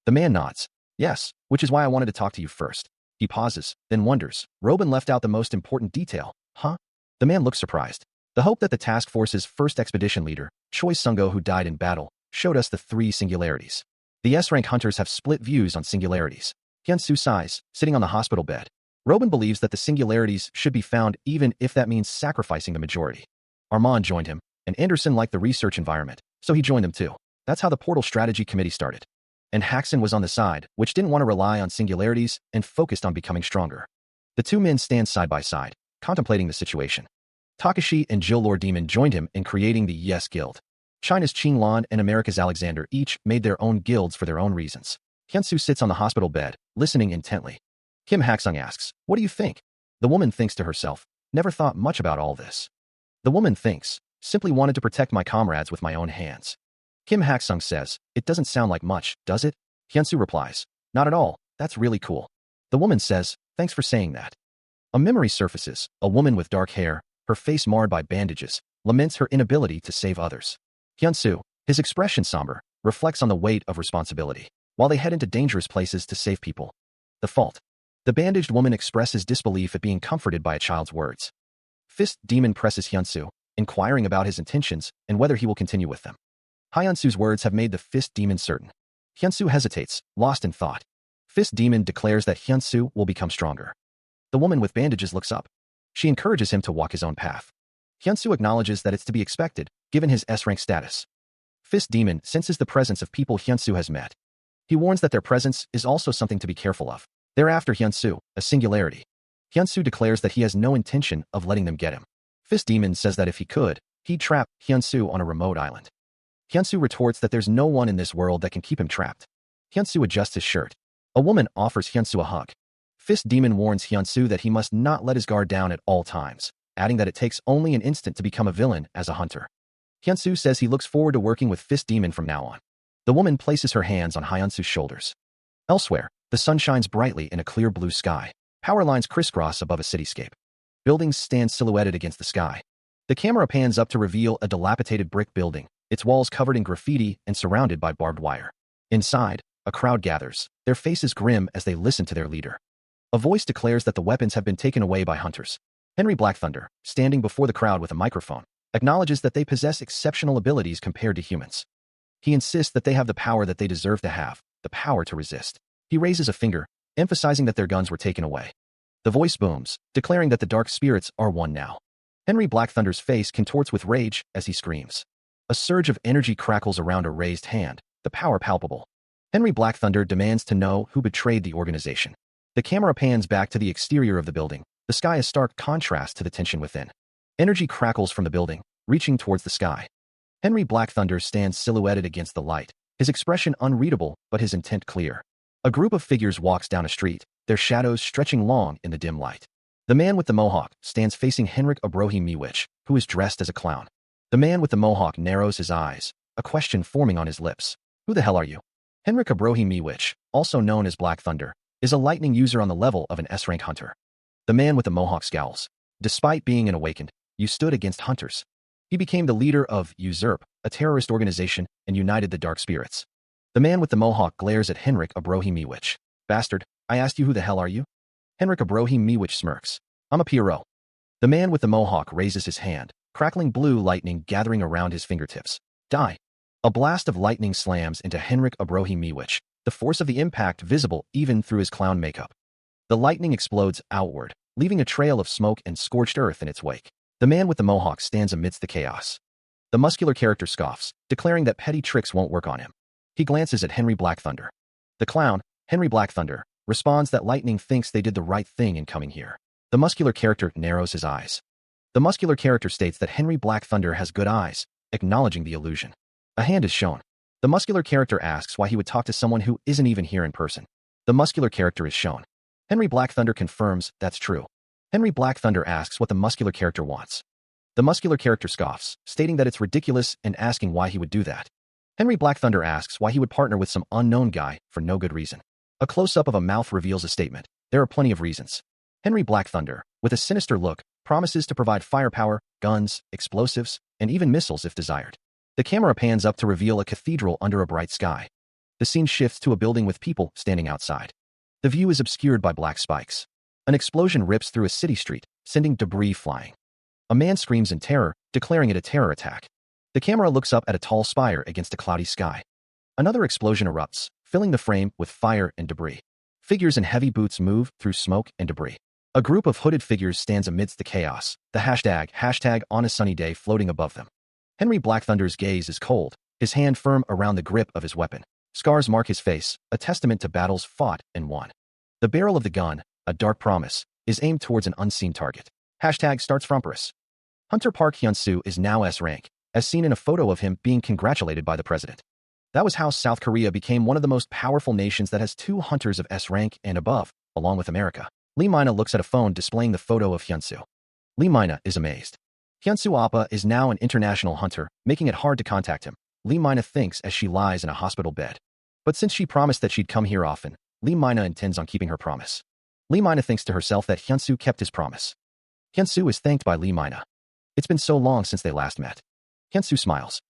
The man nods. Yes, which is why I wanted to talk to you first. He pauses, then wonders, Robin left out the most important detail, huh? The man looks surprised. The hope that the task force's first expedition leader, Choi Sung-go, who died in battle, showed us the 3 singularities. The S-rank hunters have split views on singularities. Hyun-soo sighs, sitting on the hospital bed. Robin believes that the singularities should be found even if that means sacrificing the majority. Armand joined him, and Anderson liked the research environment, so he joined them too. That's how the Portal Strategy Committee started. And Haxon was on the side, which didn't want to rely on singularities and focused on becoming stronger. The two men stand side by side, contemplating the situation. Takashi and Jill Lord Demon joined him in creating the Yes Guild. China's Qing Lan and America's Alexander each made their own guilds for their own reasons. Hyun-soo sits on the hospital bed, listening intently. Kim Hak-sung asks, what do you think? The woman thinks to herself, never thought much about all this. The woman thinks, simply wanted to protect my comrades with my own hands. Kim Hak-sung says, it doesn't sound like much, does it? Hyun-soo replies, not at all, that's really cool. The woman says, thanks for saying that. A memory surfaces, a woman with dark hair, her face marred by bandages, laments her inability to save others. Hyun-soo, his expression somber, reflects on the weight of responsibility, while they head into dangerous places to save people. The fault. The bandaged woman expresses disbelief at being comforted by a child's words. Fist Demon presses Hyun-soo, inquiring about his intentions and whether he will continue with them. Hyun-soo's words have made the Fist Demon certain. Hyun-soo hesitates, lost in thought. Fist Demon declares that Hyun-soo will become stronger. The woman with bandages looks up. She encourages him to walk his own path. Hyun-soo acknowledges that it's to be expected, given his S-rank status. Fist Demon senses the presence of people Hyun-soo has met. He warns that their presence is also something to be careful of. Thereafter Hyun-soo, a singularity. Hyun-soo declares that he has no intention of letting them get him. Fist Demon says that if he could, he'd trap Hyun-soo on a remote island. Hyun-soo retorts that there's no one in this world that can keep him trapped. Hyun-soo adjusts his shirt. A woman offers Hyun-soo a hug. Fist Demon warns Hyun-soo that he must not let his guard down at all times, adding that it takes only an instant to become a villain as a hunter. Hyun-soo says he looks forward to working with Fist Demon from now on. The woman places her hands on Hyun-soo's shoulders. Elsewhere, the sun shines brightly in a clear blue sky. Power lines crisscross above a cityscape. Buildings stand silhouetted against the sky. The camera pans up to reveal a dilapidated brick building, its walls covered in graffiti and surrounded by barbed wire. Inside, a crowd gathers, their faces grim as they listen to their leader. A voice declares that the weapons have been taken away by hunters. Henry Black Thunder, standing before the crowd with a microphone, acknowledges that they possess exceptional abilities compared to humans. He insists that they have the power that they deserve to have, the power to resist. He raises a finger, emphasizing that their guns were taken away. The voice booms, declaring that the dark spirits are one now. Henry Black Thunder's face contorts with rage as he screams. A surge of energy crackles around a raised hand, the power palpable. Henry Black Thunder demands to know who betrayed the organization. The camera pans back to the exterior of the building. The sky is stark contrast to the tension within. Energy crackles from the building, reaching towards the sky. Henry Black Thunder stands silhouetted against the light, his expression unreadable but his intent clear. A group of figures walks down a street, their shadows stretching long in the dim light. The man with the mohawk stands facing Henrik Abrohi Miwich, who is dressed as a clown. The man with the mohawk narrows his eyes, a question forming on his lips. Who the hell are you? Henrik Abrohi Miwich, also known as Black Thunder, is a lightning user on the level of an S-rank hunter. The man with the mohawk scowls. Despite being an awakened, you stood against hunters. He became the leader of Usurp, a terrorist organization, and united the dark spirits. The man with the mohawk glares at Henrik Abrohi Miwich. Bastard, I asked you who the hell are you? Henrik Abrohi Miwich smirks. I'm a PRO. The man with the mohawk raises his hand, crackling blue lightning gathering around his fingertips. Die. A blast of lightning slams into Henrik Abrohi Miwich, the force of the impact visible even through his clown makeup. The lightning explodes outward, leaving a trail of smoke and scorched earth in its wake. The man with the mohawk stands amidst the chaos. The muscular character scoffs, declaring that petty tricks won't work on him. He glances at Henry Black Thunder. The clown, Henry Black Thunder, responds that lightning thinks they did the right thing in coming here. The muscular character narrows his eyes. The muscular character states that Henry Black Thunder has good eyes, acknowledging the illusion. A hand is shown. The muscular character asks why he would talk to someone who isn't even here in person. The muscular character is shown. Henry Black Thunder confirms that's true. Henry Black Thunder asks what the muscular character wants. The muscular character scoffs, stating that it's ridiculous and asking why he would do that. Henry Black Thunder asks why he would partner with some unknown guy for no good reason. A close-up of a mouth reveals a statement. There are plenty of reasons. Henry Black Thunder, with a sinister look, promises to provide firepower, guns, explosives, and even missiles if desired. The camera pans up to reveal a cathedral under a bright sky. The scene shifts to a building with people standing outside. The view is obscured by black spikes. An explosion rips through a city street, sending debris flying. A man screams in terror, declaring it a terror attack. The camera looks up at a tall spire against a cloudy sky. Another explosion erupts, filling the frame with fire and debris. Figures in heavy boots move through smoke and debris. A group of hooded figures stands amidst the chaos, the hashtag on a sunny day floating above them. Henry Black Thunder's gaze is cold, his hand firm around the grip of his weapon. Scars mark his face, a testament to battles fought and won. The barrel of the gun, a dark promise, is aimed towards an unseen target. Hashtag starts fromperous. Hunter Park Hyun-soo is now S-rank, as seen in a photo of him being congratulated by the president. That was how South Korea became one of the most powerful nations that has 2 hunters of S-rank and above, along with America. Lee Mina looks at a phone displaying the photo of Hyun-soo. Lee Mina is amazed. Hyun-soo Appa is now an international hunter, making it hard to contact him. Lee Mina thinks as she lies in a hospital bed. But since she promised that she'd come here often, Lee Mina intends on keeping her promise. Lee Mina thinks to herself that Hyun-soo kept his promise. Hyun-soo is thanked by Lee Mina. It's been so long since they last met. Hyun-soo smiles.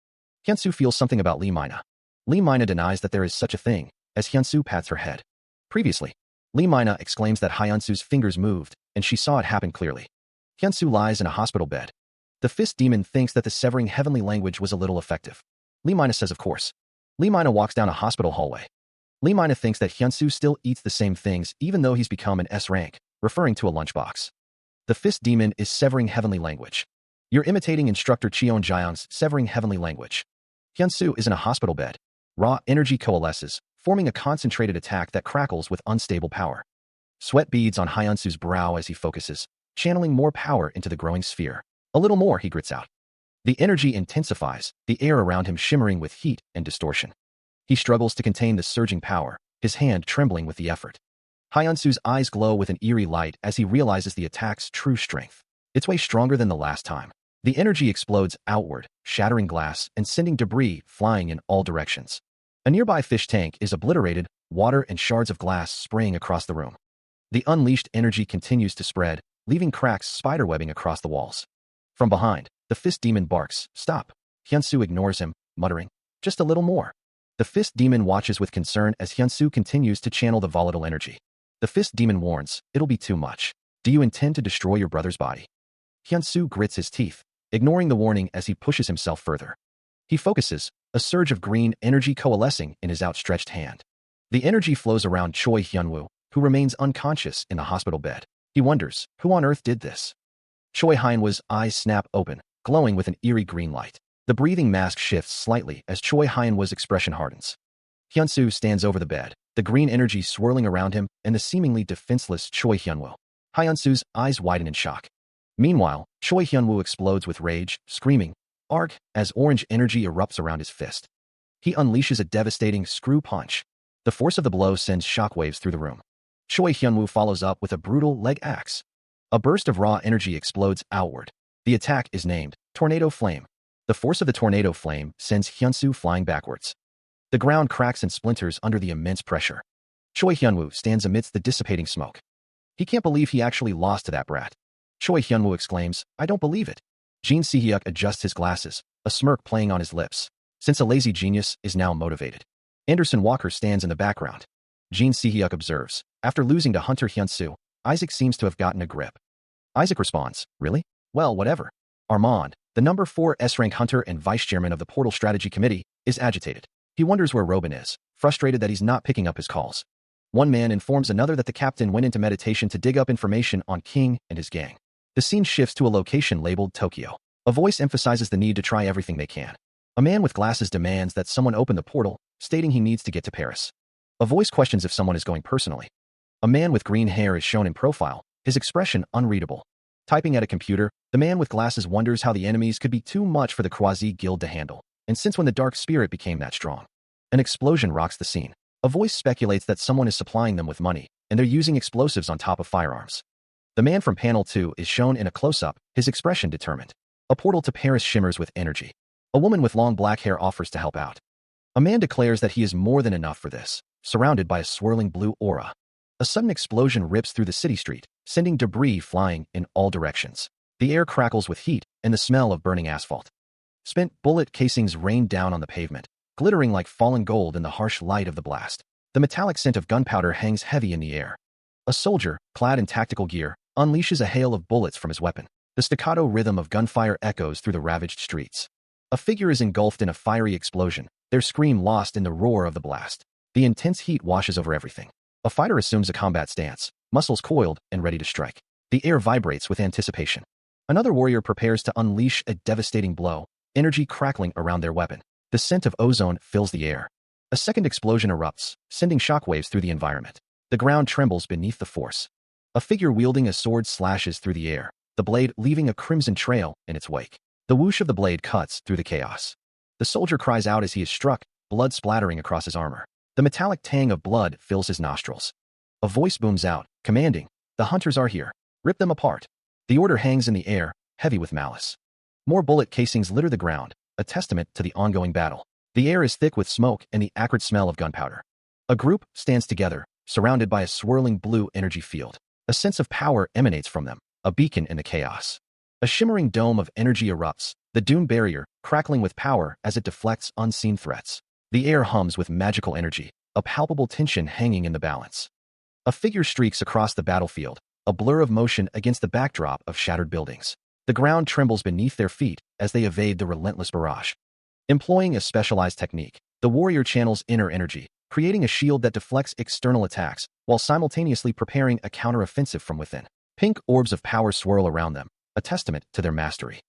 Hyun-soo feels something about Lee Mina. Lee Mina denies that there is such a thing, as Hyun-soo pats her head. Previously, Lee Mina exclaims that Hyun-soo's fingers moved, and she saw it happen clearly. Hyun-soo lies in a hospital bed. The fist demon thinks that the severing heavenly language was a little effective. Lee Mina says of course. Lee Mina walks down a hospital hallway. Lee Mina thinks that Hyun-soo still eats the same things even though he's become an S-rank, referring to a lunchbox. The fist demon is severing heavenly language. You're imitating instructor Cheon Jaeong's severing heavenly language. Hyun-soo is in a hospital bed. Raw energy coalesces, forming a concentrated attack that crackles with unstable power. Sweat beads on Hyun-soo's brow as he focuses, channeling more power into the growing sphere. A little more, he grits out. The energy intensifies, the air around him shimmering with heat and distortion. He struggles to contain the surging power, his hand trembling with the effort. Hyun-soo's eyes glow with an eerie light as he realizes the attack's true strength. It's way stronger than the last time. The energy explodes outward, shattering glass and sending debris flying in all directions. A nearby fish tank is obliterated, water and shards of glass spraying across the room. The unleashed energy continues to spread, leaving cracks spiderwebbing across the walls. From behind, the fist demon barks, "Stop!" Hyun-soo ignores him, muttering, "Just a little more." The Fist Demon watches with concern as Hyunsu continues to channel the volatile energy. The Fist Demon warns, "It'll be too much. Do you intend to destroy your brother's body?" Hyunsu grits his teeth, ignoring the warning as he pushes himself further. He focuses, a surge of green energy coalescing in his outstretched hand. The energy flows around Choi Hyunwoo, who remains unconscious in the hospital bed. He wonders, who on earth did this? Choi Hyunwoo's eyes snap open, glowing with an eerie green light. The breathing mask shifts slightly as Choi Hyunwoo's expression hardens. Hyunsu stands over the bed, the green energy swirling around him and the seemingly defenseless Choi Hyunwoo. Hyunsu's eyes widen in shock. Meanwhile, Choi Hyunwoo explodes with rage, screaming, "Arg!" as orange energy erupts around his fist. He unleashes a devastating screw punch. The force of the blow sends shockwaves through the room. Choi Hyunwoo follows up with a brutal leg axe. A burst of raw energy explodes outward. The attack is named Tornado Flame. The force of the tornado flame sends Hyunsu flying backwards. The ground cracks and splinters under the immense pressure. Choi Hyunwoo stands amidst the dissipating smoke. He can't believe he actually lost to that brat. Choi Hyunwoo exclaims, "I don't believe it." Jin Si-hyuk adjusts his glasses, a smirk playing on his lips, since a lazy genius is now motivated. Anderson Walker stands in the background. Jin Si-hyuk observes, "After losing to Hunter Hyunsu, Isaac seems to have gotten a grip." Isaac responds, "Really? Well, whatever." Armand, the number 4 S-rank hunter and vice-chairman of the Portal Strategy Committee, is agitated. He wonders where Robin is, frustrated that he's not picking up his calls. One man informs another that the captain went into meditation to dig up information on King and his gang. The scene shifts to a location labeled Tokyo. A voice emphasizes the need to try everything they can. A man with glasses demands that someone open the portal, stating he needs to get to Paris. A voice questions if someone is going personally. A man with green hair is shown in profile, his expression unreadable. Typing at a computer, the man with glasses wonders how the enemies could be too much for the Croisy Guild to handle, and since when the Dark Spirit became that strong. An explosion rocks the scene. A voice speculates that someone is supplying them with money, and they're using explosives on top of firearms. The man from panel 2 is shown in a close-up, his expression determined. A portal to Paris shimmers with energy. A woman with long black hair offers to help out. A man declares that he is more than enough for this, surrounded by a swirling blue aura. A sudden explosion rips through the city street, sending debris flying in all directions. The air crackles with heat and the smell of burning asphalt. Spent bullet casings rain down on the pavement, glittering like fallen gold in the harsh light of the blast. The metallic scent of gunpowder hangs heavy in the air. A soldier, clad in tactical gear, unleashes a hail of bullets from his weapon. The staccato rhythm of gunfire echoes through the ravaged streets. A figure is engulfed in a fiery explosion, their scream lost in the roar of the blast. The intense heat washes over everything. A fighter assumes a combat stance, muscles coiled and ready to strike. The air vibrates with anticipation. Another warrior prepares to unleash a devastating blow, energy crackling around their weapon. The scent of ozone fills the air. A second explosion erupts, sending shockwaves through the environment. The ground trembles beneath the force. A figure wielding a sword slashes through the air, the blade leaving a crimson trail in its wake. The whoosh of the blade cuts through the chaos. The soldier cries out as he is struck, blood splattering across his armor. The metallic tang of blood fills his nostrils. A voice booms out, commanding, "The hunters are here. Rip them apart." The order hangs in the air, heavy with malice. More bullet casings litter the ground, a testament to the ongoing battle. The air is thick with smoke and the acrid smell of gunpowder. A group stands together, surrounded by a swirling blue energy field. A sense of power emanates from them, a beacon in the chaos. A shimmering dome of energy erupts, the dune barrier crackling with power as it deflects unseen threats. The air hums with magical energy, a palpable tension hanging in the balance. A figure streaks across the battlefield, a blur of motion against the backdrop of shattered buildings. The ground trembles beneath their feet as they evade the relentless barrage. Employing a specialized technique, the warrior channels inner energy, creating a shield that deflects external attacks while simultaneously preparing a counter-offensive from within. Pink orbs of power swirl around them, a testament to their mastery.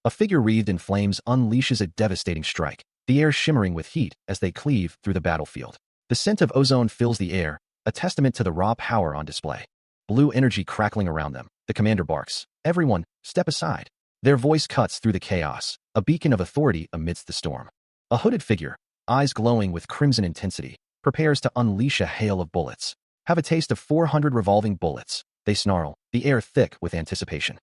A figure wreathed in flames unleashes a devastating strike, the air shimmering with heat as they cleave through the battlefield. The scent of ozone fills the air, a testament to the raw power on display. Blue energy crackling around them, the commander barks, "Everyone, step aside." Their voice cuts through the chaos, a beacon of authority amidst the storm. A hooded figure, eyes glowing with crimson intensity, prepares to unleash a hail of bullets. Have a taste of 400 revolving bullets, they snarl, the air thick with anticipation.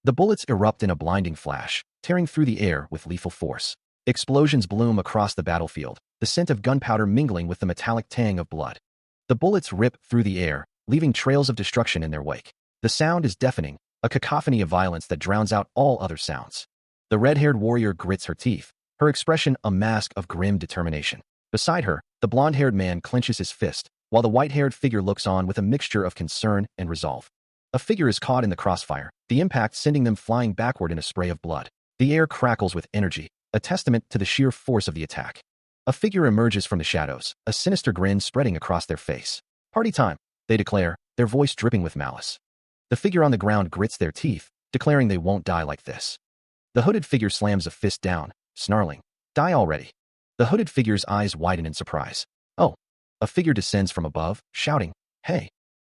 The bullets erupt in a blinding flash, tearing through the air with lethal force. Explosions bloom across the battlefield, the scent of gunpowder mingling with the metallic tang of blood. The bullets rip through the air, leaving trails of destruction in their wake. The sound is deafening, a cacophony of violence that drowns out all other sounds. The red-haired warrior grits her teeth, her expression a mask of grim determination. Beside her, the blonde-haired man clenches his fist, while the white-haired figure looks on with a mixture of concern and resolve. A figure is caught in the crossfire, the impact sending them flying backward in a spray of blood. The air crackles with energy, a testament to the sheer force of the attack. A figure emerges from the shadows, a sinister grin spreading across their face. Party time, they declare, their voice dripping with malice. The figure on the ground grits their teeth, declaring they won't die like this. The hooded figure slams a fist down, snarling, "Die already." The hooded figure's eyes widen in surprise. Oh. A figure descends from above, shouting, "Hey."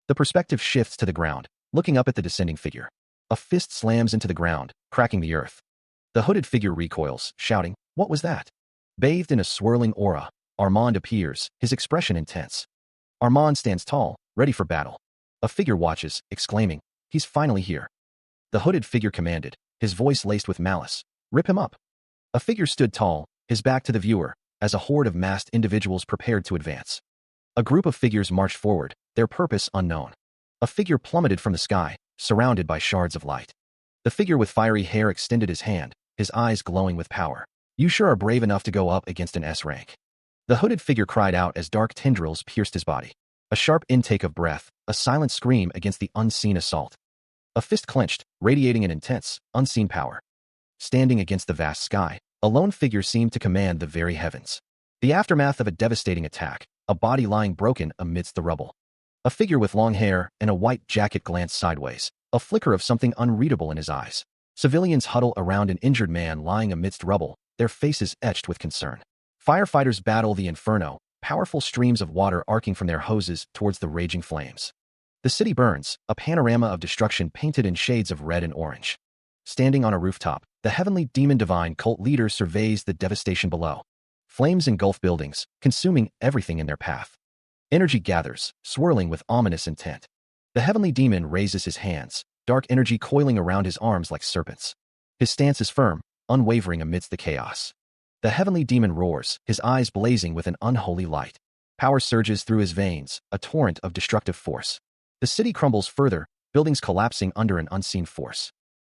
The perspective shifts to the ground, looking up at the descending figure. A fist slams into the ground, cracking the earth. The hooded figure recoils, shouting, "What was that?" Bathed in a swirling aura, Armand appears, his expression intense. Armand stands tall, ready for battle. A figure watches, exclaiming, "He's finally here." The hooded figure commanded, his voice laced with malice, "Rip him up." A figure stood tall, his back to the viewer, as a horde of masked individuals prepared to advance. A group of figures marched forward, their purpose unknown. A figure plummeted from the sky, surrounded by shards of light. The figure with fiery hair extended his hand, his eyes glowing with power. "You sure are brave enough to go up against an S rank." The hooded figure cried out as dark tendrils pierced his body. A sharp intake of breath, a silent scream against the unseen assault. A fist clenched, radiating an intense, unseen power. Standing against the vast sky, a lone figure seemed to command the very heavens. The aftermath of a devastating attack, a body lying broken amidst the rubble. A figure with long hair and a white jacket glanced sideways, a flicker of something unreadable in his eyes. Civilians huddle around an injured man lying amidst rubble, their faces etched with concern. Firefighters battle the inferno, powerful streams of water arcing from their hoses towards the raging flames. The city burns, a panorama of destruction painted in shades of red and orange. Standing on a rooftop, the heavenly demon divine cult leader surveys the devastation below. Flames engulf buildings, consuming everything in their path. Energy gathers, swirling with ominous intent. The heavenly demon raises his hands, dark energy coiling around his arms like serpents. His stance is firm, unwavering amidst the chaos. The heavenly demon roars, his eyes blazing with an unholy light. Power surges through his veins, a torrent of destructive force. The city crumbles further, buildings collapsing under an unseen force.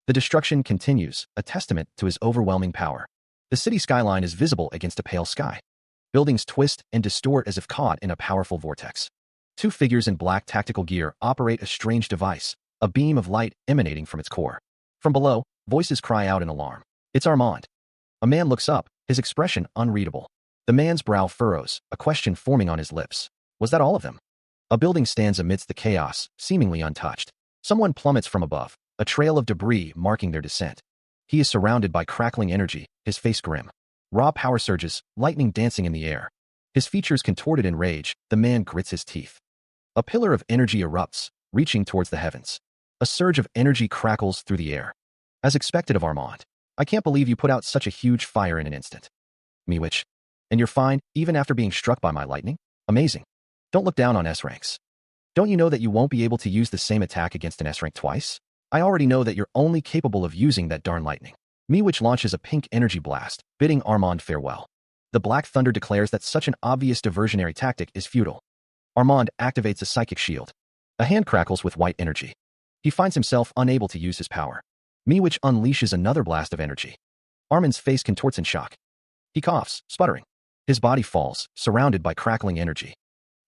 The destruction continues, a testament to his overwhelming power. The city skyline is visible against a pale sky. Buildings twist and distort as if caught in a powerful vortex. Two figures in black tactical gear operate a strange device, a beam of light emanating from its core. From below, voices cry out in alarm. It's Armand. A man looks up, his expression unreadable. The man's brow furrows, a question forming on his lips. Was that all of them? A building stands amidst the chaos, seemingly untouched. Someone plummets from above, a trail of debris marking their descent. He is surrounded by crackling energy, his face grim. Raw power surges, lightning dancing in the air. His features contorted in rage, the man grits his teeth. A pillar of energy erupts, reaching towards the heavens. A surge of energy crackles through the air. As expected of Armand. I can't believe you put out such a huge fire in an instant. Miwich. And you're fine, even after being struck by my lightning? Amazing. Don't look down on S ranks. Don't you know that you won't be able to use the same attack against an S rank twice? I already know that you're only capable of using that darn lightning. Miwich launches a pink energy blast, bidding Armand farewell. The Black Thunder declares that such an obvious diversionary tactic is futile. Armand activates a psychic shield. A hand crackles with white energy. He finds himself unable to use his power. Miwich unleashes another blast of energy. Armand's face contorts in shock. He coughs, sputtering. His body falls, surrounded by crackling energy.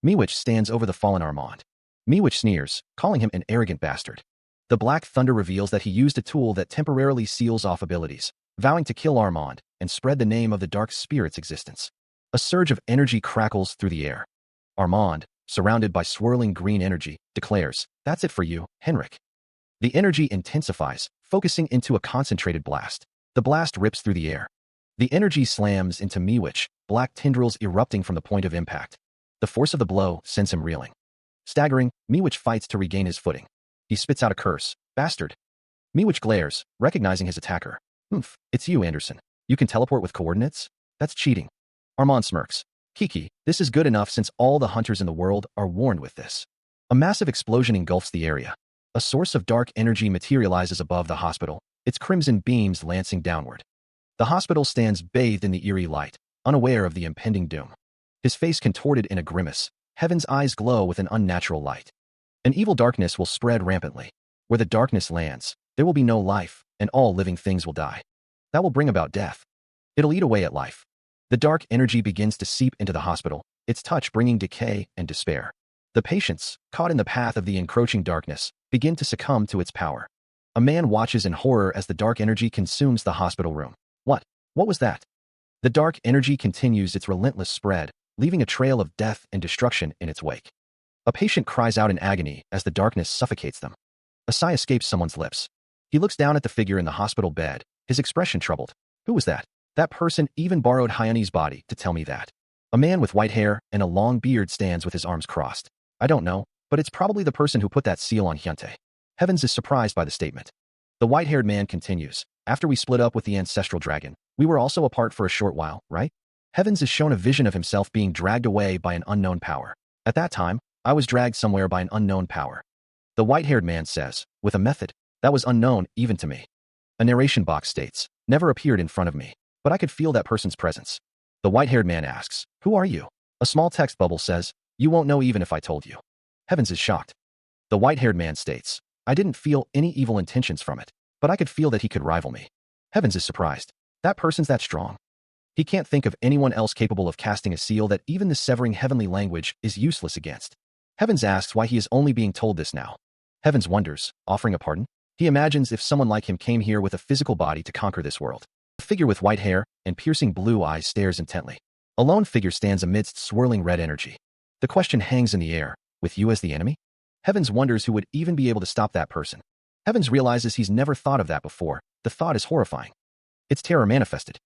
Miwich stands over the fallen Armand. Miwich sneers, calling him an arrogant bastard. The Black Thunder reveals that he used a tool that temporarily seals off abilities, vowing to kill Armand and spread the name of the dark spirit's existence. A surge of energy crackles through the air. Armand, surrounded by swirling green energy, declares, "That's it for you, Henrik." The energy intensifies, focusing into a concentrated blast. The blast rips through the air. The energy slams into Miwich, black tendrils erupting from the point of impact. The force of the blow sends him reeling. Staggering, Miwich fights to regain his footing. He spits out a curse, "Bastard." Miwich glares, recognizing his attacker. It's you, Anderson. You can teleport with coordinates? That's cheating." Armand smirks. "Kiki, this is good enough since all the hunters in the world are warned with this." A massive explosion engulfs the area. A source of dark energy materializes above the hospital, its crimson beams lancing downward. The hospital stands bathed in the eerie light, unaware of the impending doom. His face contorted in a grimace, heaven's eyes glow with an unnatural light. An evil darkness will spread rampantly. Where the darkness lands, there will be no life, and all living things will die. That will bring about death. It'll eat away at life. The dark energy begins to seep into the hospital, its touch bringing decay and despair. The patients, caught in the path of the encroaching darkness, begin to succumb to its power. A man watches in horror as the dark energy consumes the hospital room. What? What was that? The dark energy continues its relentless spread, leaving a trail of death and destruction in its wake. A patient cries out in agony as the darkness suffocates them. A sigh escapes someone's lips. He looks down at the figure in the hospital bed, his expression troubled. Who was that? That person even borrowed Hyeoni's body to tell me that. A man with white hair and a long beard stands with his arms crossed. I don't know, but it's probably the person who put that seal on Hyuntae. Heavens is surprised by the statement. The white-haired man continues. After we split up with the ancestral dragon, we were also apart for a short while, right? Heavens is shown a vision of himself being dragged away by an unknown power. At that time, I was dragged somewhere by an unknown power. The white-haired man says, with a method that was unknown even to me. A narration box states, never appeared in front of me, but I could feel that person's presence. The white-haired man asks, who are you? A small text bubble says, you won't know even if I told you. Heavens is shocked. The white-haired man states, I didn't feel any evil intentions from it, but I could feel that he could rival me. Heavens is surprised. That person's that strong. He can't think of anyone else capable of casting a seal that even the severing heavenly language is useless against. Heavens asks why he is only being told this now. Heavens wonders, offering a pardon? He imagines if someone like him came here with a physical body to conquer this world. A figure with white hair and piercing blue eyes stares intently. A lone figure stands amidst swirling red energy. The question hangs in the air, with you as the enemy? Heavens wonders who would even be able to stop that person. Heavens realizes he's never thought of that before. The thought is horrifying. It's terror manifested.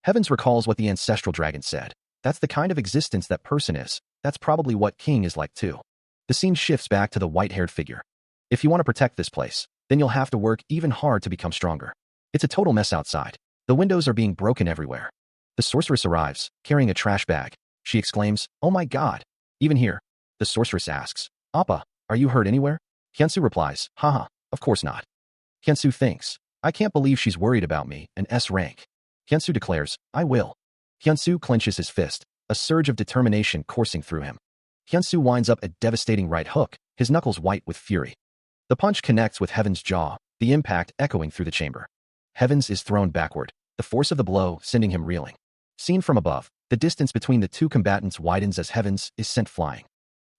Heavens recalls what the ancestral dragon said. That's the kind of existence that person is. That's probably what King is like too. The scene shifts back to the white-haired figure. If you want to protect this place, then you'll have to work even hard to become stronger. It's a total mess outside. The windows are being broken everywhere. The sorceress arrives, carrying a trash bag. She exclaims, oh my god. Even here. The sorceress asks, Appa, are you hurt anywhere? Hyunsu replies, haha, of course not. Hyunsu thinks, I can't believe she's worried about me, an S rank. Hyunsu declares, I will. Hyunsu clenches his fist, a surge of determination coursing through him. Hyunsu winds up a devastating right hook, his knuckles white with fury. The punch connects with Heaven's jaw, the impact echoing through the chamber. Heavens is thrown backward, the force of the blow sending him reeling. Seen from above, the distance between the two combatants widens as Heavens is sent flying.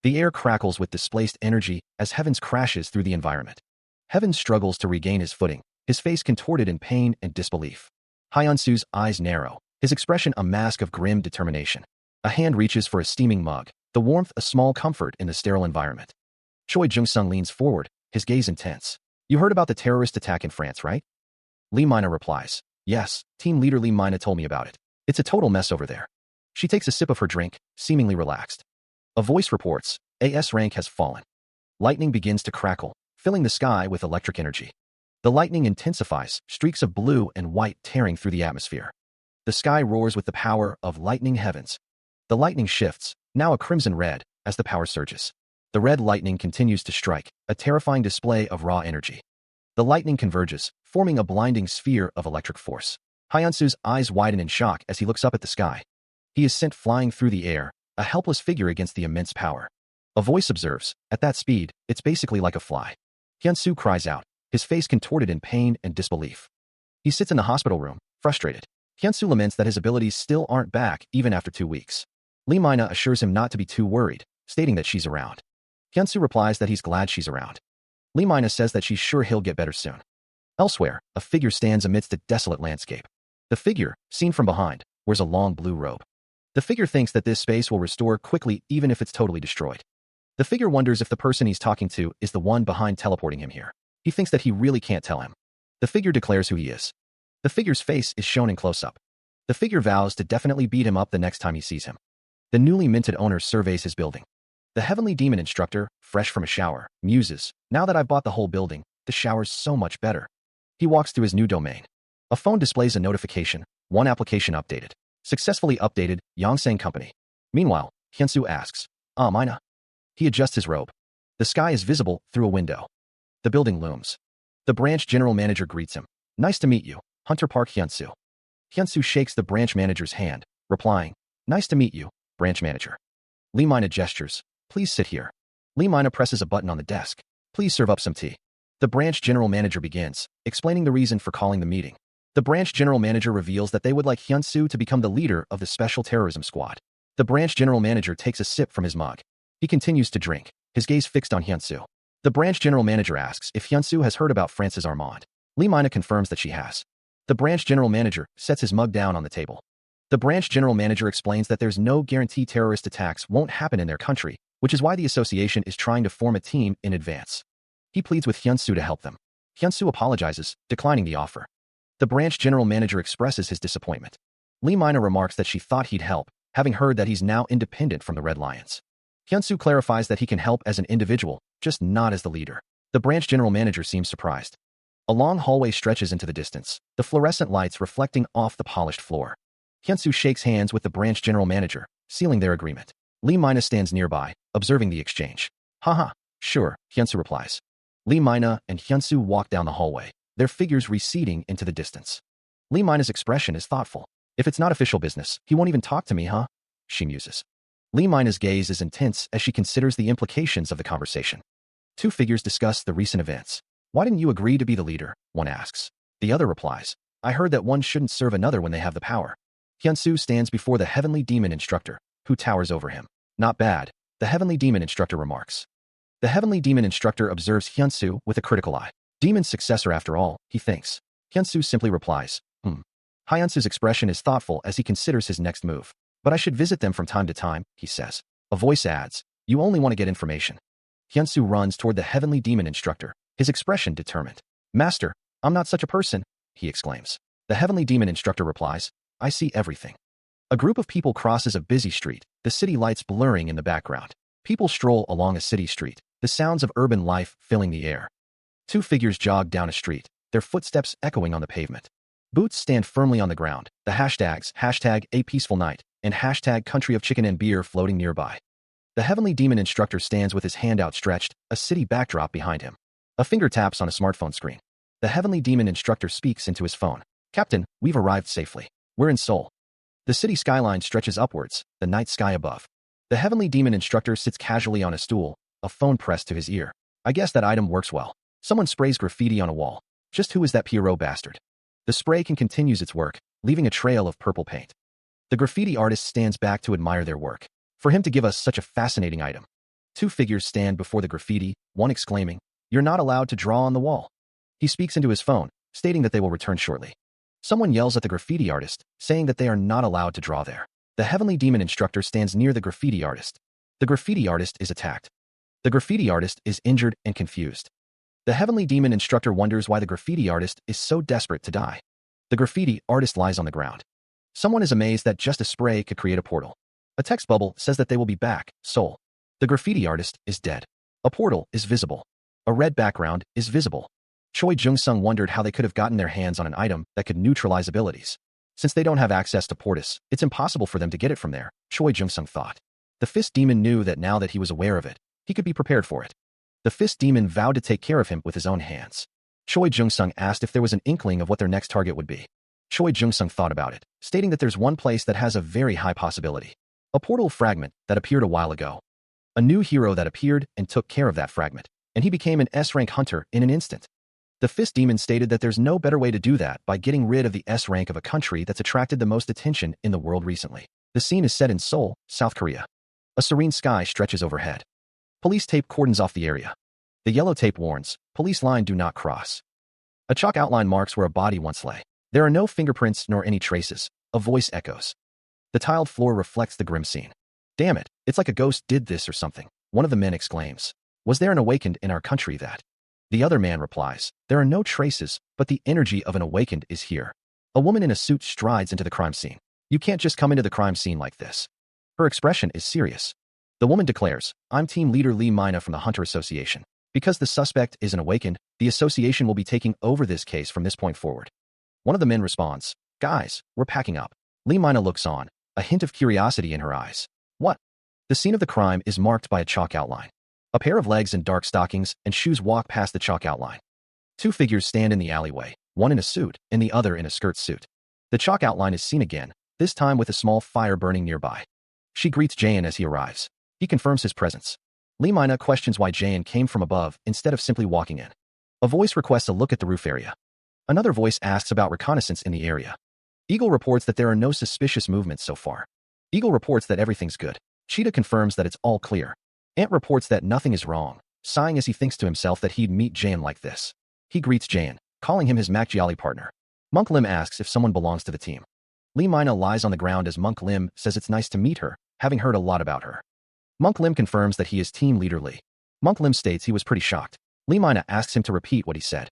The air crackles with displaced energy as Heavens crashes through the environment. Heavens struggles to regain his footing, his face contorted in pain and disbelief. Hyunsu's eyes narrow, his expression a mask of grim determination. A hand reaches for a steaming mug, the warmth a small comfort in the sterile environment. Choi Jung-sung leans forward, his gaze intense. You heard about the terrorist attack in France, right? Lee Mina replies, yes, team leader Lee Mina told me about it. It's a total mess over there. She takes a sip of her drink, seemingly relaxed. A voice reports, AS rank has fallen. Lightning begins to crackle, filling the sky with electric energy. The lightning intensifies, streaks of blue and white tearing through the atmosphere. The sky roars with the power of lightning heavens. The lightning shifts, now a crimson red, as the power surges. The red lightning continues to strike, a terrifying display of raw energy. The lightning converges, forming a blinding sphere of electric force. Hyunsu's eyes widen in shock as he looks up at the sky. He is sent flying through the air, a helpless figure against the immense power. A voice observes, at that speed, it's basically like a fly. Hyunsu cries out, his face contorted in pain and disbelief. He sits in the hospital room, frustrated. Hyunsu laments that his abilities still aren't back even after 2 weeks. Lee Mina assures him not to be too worried, stating that she's around. Hyunsu replies that he's glad she's around. Lee Mina says that she's sure he'll get better soon. Elsewhere, a figure stands amidst a desolate landscape. The figure, seen from behind, wears a long blue robe. The figure thinks that this space will restore quickly even if it's totally destroyed. The figure wonders if the person he's talking to is the one behind teleporting him here. He thinks that he really can't tell him. The figure declares who he is. The figure's face is shown in close-up. The figure vows to definitely beat him up the next time he sees him. The newly minted owner surveys his building. The heavenly demon instructor, fresh from a shower, muses, now that I've bought the whole building, the shower's so much better. He walks through his new domain. A phone displays a notification, one application updated. Successfully updated, Yongsang Company. Meanwhile, Hyunsu asks, Mina? He adjusts his robe. The sky is visible through a window. The building looms. The branch general manager greets him. Nice to meet you, Hunter Park Hyunsu. Hyunsu shakes the branch manager's hand, replying, nice to meet you, branch manager. Lee Mina gestures, please sit here. Lee Mina presses a button on the desk. Please serve up some tea. The branch general manager begins, explaining the reason for calling the meeting. The branch general manager reveals that they would like Hyun-soo to become the leader of the special terrorism squad. The branch general manager takes a sip from his mug. He continues to drink, his gaze fixed on Hyun-soo. The branch general manager asks if Hyun-soo has heard about Francis Armand. Lee Mina confirms that she has. The branch general manager sets his mug down on the table. The branch general manager explains that there's no guarantee terrorist attacks won't happen in their country, which is why the association is trying to form a team in advance. He pleads with Hyun-soo to help them. Hyun-soo apologizes, declining the offer. The branch general manager expresses his disappointment. Lee Mina remarks that she thought he'd help, having heard that he's now independent from the Red Lions. Hyun-soo clarifies that he can help as an individual, just not as the leader. The branch general manager seems surprised. A long hallway stretches into the distance, the fluorescent lights reflecting off the polished floor. Hyun-soo shakes hands with the branch general manager, sealing their agreement. Lee Mina stands nearby, observing the exchange. Haha, sure, Hyun-soo replies. Lee Mina and Hyun-soo walk down the hallway, their figures receding into the distance. Lee Mina's expression is thoughtful. If it's not official business, he won't even talk to me, huh? She muses. Lee Mina's gaze is intense as she considers the implications of the conversation. Two figures discuss the recent events. Why didn't you agree to be the leader? One asks. The other replies. I heard that one shouldn't serve another when they have the power. Hyun-soo stands before the heavenly demon instructor, who towers over him. Not bad, the heavenly demon instructor remarks. The heavenly demon instructor observes Hyun-soo with a critical eye. Demon's successor after all, he thinks. Hyun-soo simply replies, Hyun-soo's expression is thoughtful as he considers his next move. But I should visit them from time to time, he says. A voice adds, you only want to get information. Hyun-soo runs toward the heavenly demon instructor, his expression determined. Master, I'm not such a person, he exclaims. The heavenly demon instructor replies, I see everything. A group of people crosses a busy street, the city lights blurring in the background. People stroll along a city street, the sounds of urban life filling the air. Two figures jog down a street, their footsteps echoing on the pavement. Boots stand firmly on the ground, the hashtags #APeacefulNight and #CountryOfChickenAndBeer floating nearby. The heavenly demon instructor stands with his hand outstretched, a city backdrop behind him. A finger taps on a smartphone screen. The heavenly demon instructor speaks into his phone. Captain, we've arrived safely. We're in Seoul. The city skyline stretches upwards, the night sky above. The heavenly demon instructor sits casually on a stool, a phone pressed to his ear. I guess that item works well. Someone sprays graffiti on a wall. Just who is that Pierrot bastard? The spray continues its work, leaving a trail of purple paint. The graffiti artist stands back to admire their work. For him to give us such a fascinating item. Two figures stand before the graffiti, one exclaiming, You're not allowed to draw on the wall. He speaks into his phone, stating that they will return shortly. Someone yells at the graffiti artist, saying that they are not allowed to draw there. The heavenly demon instructor stands near the graffiti artist. The graffiti artist is attacked. The graffiti artist is injured and confused. The heavenly demon instructor wonders why the graffiti artist is so desperate to die. The graffiti artist lies on the ground. Someone is amazed that just a spray could create a portal. A text bubble says that they will be back, Seoul. The graffiti artist is dead. A portal is visible. A red background is visible. Choi Jung-sung wondered how they could have gotten their hands on an item that could neutralize abilities. Since they don't have access to Portis, it's impossible for them to get it from there, Choi Jung-sung thought. The Fist Demon knew that now that he was aware of it, he could be prepared for it. The Fist Demon vowed to take care of him with his own hands. Choi Jung-sung asked if there was an inkling of what their next target would be. Choi Jung-sung thought about it, stating that there's one place that has a very high possibility. A portal fragment that appeared a while ago. A new hero that appeared and took care of that fragment, and he became an S-rank hunter in an instant. The Fist Demon stated that there's no better way to do that by getting rid of the S rank of a country that's attracted the most attention in the world recently. The scene is set in Seoul, South Korea. A serene sky stretches overhead. Police tape cordons off the area. The yellow tape warns, police line do not cross. A chalk outline marks where a body once lay. There are no fingerprints nor any traces. A voice echoes. The tiled floor reflects the grim scene. Damn it, it's like a ghost did this or something, one of the men exclaims. Was there an awakened in our country that? The other man replies, there are no traces, but the energy of an awakened is here. A woman in a suit strides into the crime scene. You can't just come into the crime scene like this. Her expression is serious. The woman declares, I'm team leader Lee Mina from the Hunter Association. Because the suspect is an awakened, the association will be taking over this case from this point forward. One of the men responds, guys, we're packing up. Lee Mina looks on, a hint of curiosity in her eyes. What? The scene of the crime is marked by a chalk outline. A pair of legs in dark stockings and shoes walk past the chalk outline. Two figures stand in the alleyway, one in a suit and the other in a skirt suit. The chalk outline is seen again, this time with a small fire burning nearby. She greets Jaein as he arrives. He confirms his presence. Lee Mina questions why Jaein came from above instead of simply walking in. A voice requests a look at the roof area. Another voice asks about reconnaissance in the area. Eagle reports that there are no suspicious movements so far. Eagle reports that everything's good. Cheetah confirms that it's all clear. Ant reports that nothing is wrong, sighing as he thinks to himself that he'd meet Jayan like this. He greets Jayan, calling him his Makjiali partner. Monk Lim asks if someone belongs to the team. Lee Mina lies on the ground as Monk Lim says it's nice to meet her, having heard a lot about her. Monk Lim confirms that he is team leader Lee. Monk Lim states he was pretty shocked. Lee Mina asks him to repeat what he said.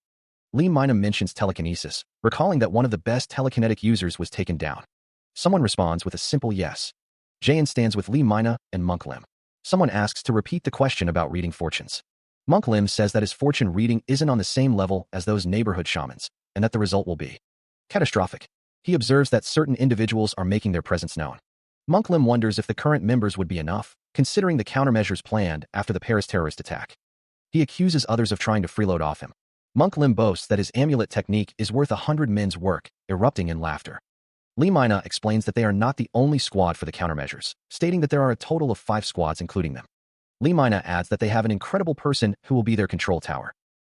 Lee Mina mentions telekinesis, recalling that one of the best telekinetic users was taken down. Someone responds with a simple yes. Jayan stands with Lee Mina and Monk Lim. Someone asks to repeat the question about reading fortunes. Monk Lim says that his fortune reading isn't on the same level as those neighborhood shamans, and that the result will be catastrophic. He observes that certain individuals are making their presence known. Monk Lim wonders if the current members would be enough, considering the countermeasures planned after the Paris terrorist attack. He accuses others of trying to freeload off him. Monk Lim boasts that his amulet technique is worth 100 men's work, erupting in laughter. Lee Mina explains that they are not the only squad for the countermeasures, stating that there are a total of 5 squads including them. Lee Mina adds that they have an incredible person who will be their control tower.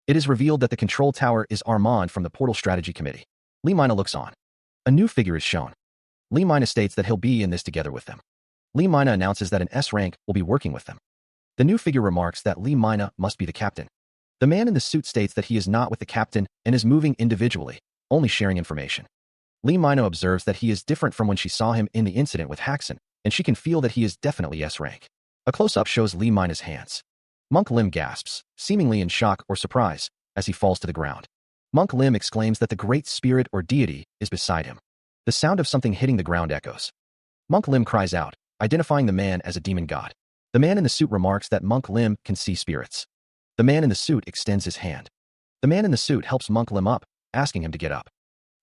It is revealed that the control tower is Armand from the Portal Strategy Committee. Lee Mina looks on. A new figure is shown. Lee Mina states that he'll be in this together with them. Lee Mina announces that an S rank will be working with them. The new figure remarks that Lee Mina must be the captain. The man in the suit states that he is not with the captain and is moving individually, only sharing information. Lee Mina observes that he is different from when she saw him in the incident with Haxon, and she can feel that he is definitely S rank. A close-up shows Lee Mina's hands. Monk Lim gasps, seemingly in shock or surprise, as he falls to the ground. Monk Lim exclaims that the great spirit or deity is beside him. The sound of something hitting the ground echoes. Monk Lim cries out, identifying the man as a demon god. The man in the suit remarks that Monk Lim can see spirits. The man in the suit extends his hand. The man in the suit helps Monk Lim up, asking him to get up.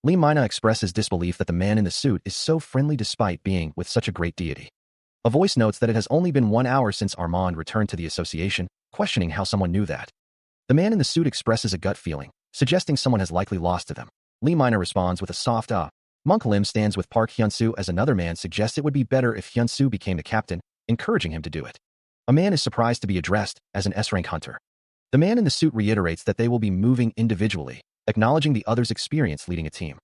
Lee Mina expresses disbelief that the man in the suit is so friendly despite being with such a great deity. A voice notes that it has only been 1 hour since Armand returned to the association, questioning how someone knew that. The man in the suit expresses a gut feeling, suggesting someone has likely lost to them. Lee Mina responds with a soft Monk Lim stands with Park Hyun-soo as another man suggests it would be better if Hyun-soo became the captain, encouraging him to do it. A man is surprised to be addressed as an S-rank hunter. The man in the suit reiterates that they will be moving individually, acknowledging the other's experience leading a team.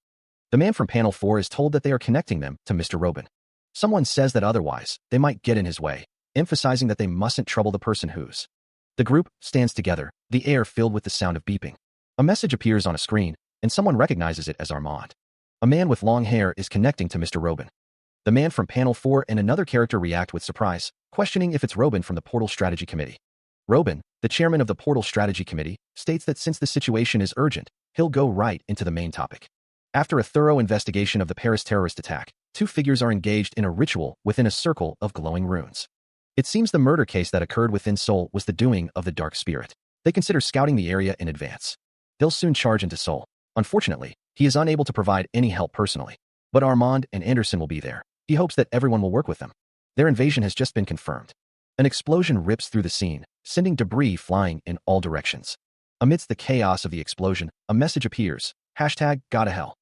The man from panel 4 is told that they are connecting them to Mr. Robin. Someone says that otherwise, they might get in his way, emphasizing that they mustn't trouble the person who's. The group stands together, the air filled with the sound of beeping. A message appears on a screen, and someone recognizes it as Armand. A man with long hair is connecting to Mr. Robin. The man from panel 4 and another character react with surprise, questioning if it's Robin from the Portal Strategy Committee. Robin, the chairman of the Portal Strategy Committee, states that since the situation is urgent, he'll go right into the main topic. After a thorough investigation of the Paris terrorist attack, 2 figures are engaged in a ritual within a circle of glowing runes. It seems the murder case that occurred within Seoul was the doing of the Dark Spirit. They consider scouting the area in advance. They'll soon charge into Seoul. Unfortunately, he is unable to provide any help personally. But Armand and Anderson will be there. He hopes that everyone will work with them. Their invasion has just been confirmed. An explosion rips through the scene, sending debris flying in all directions. Amidst the chaos of the explosion, a message appears, #GottaHell.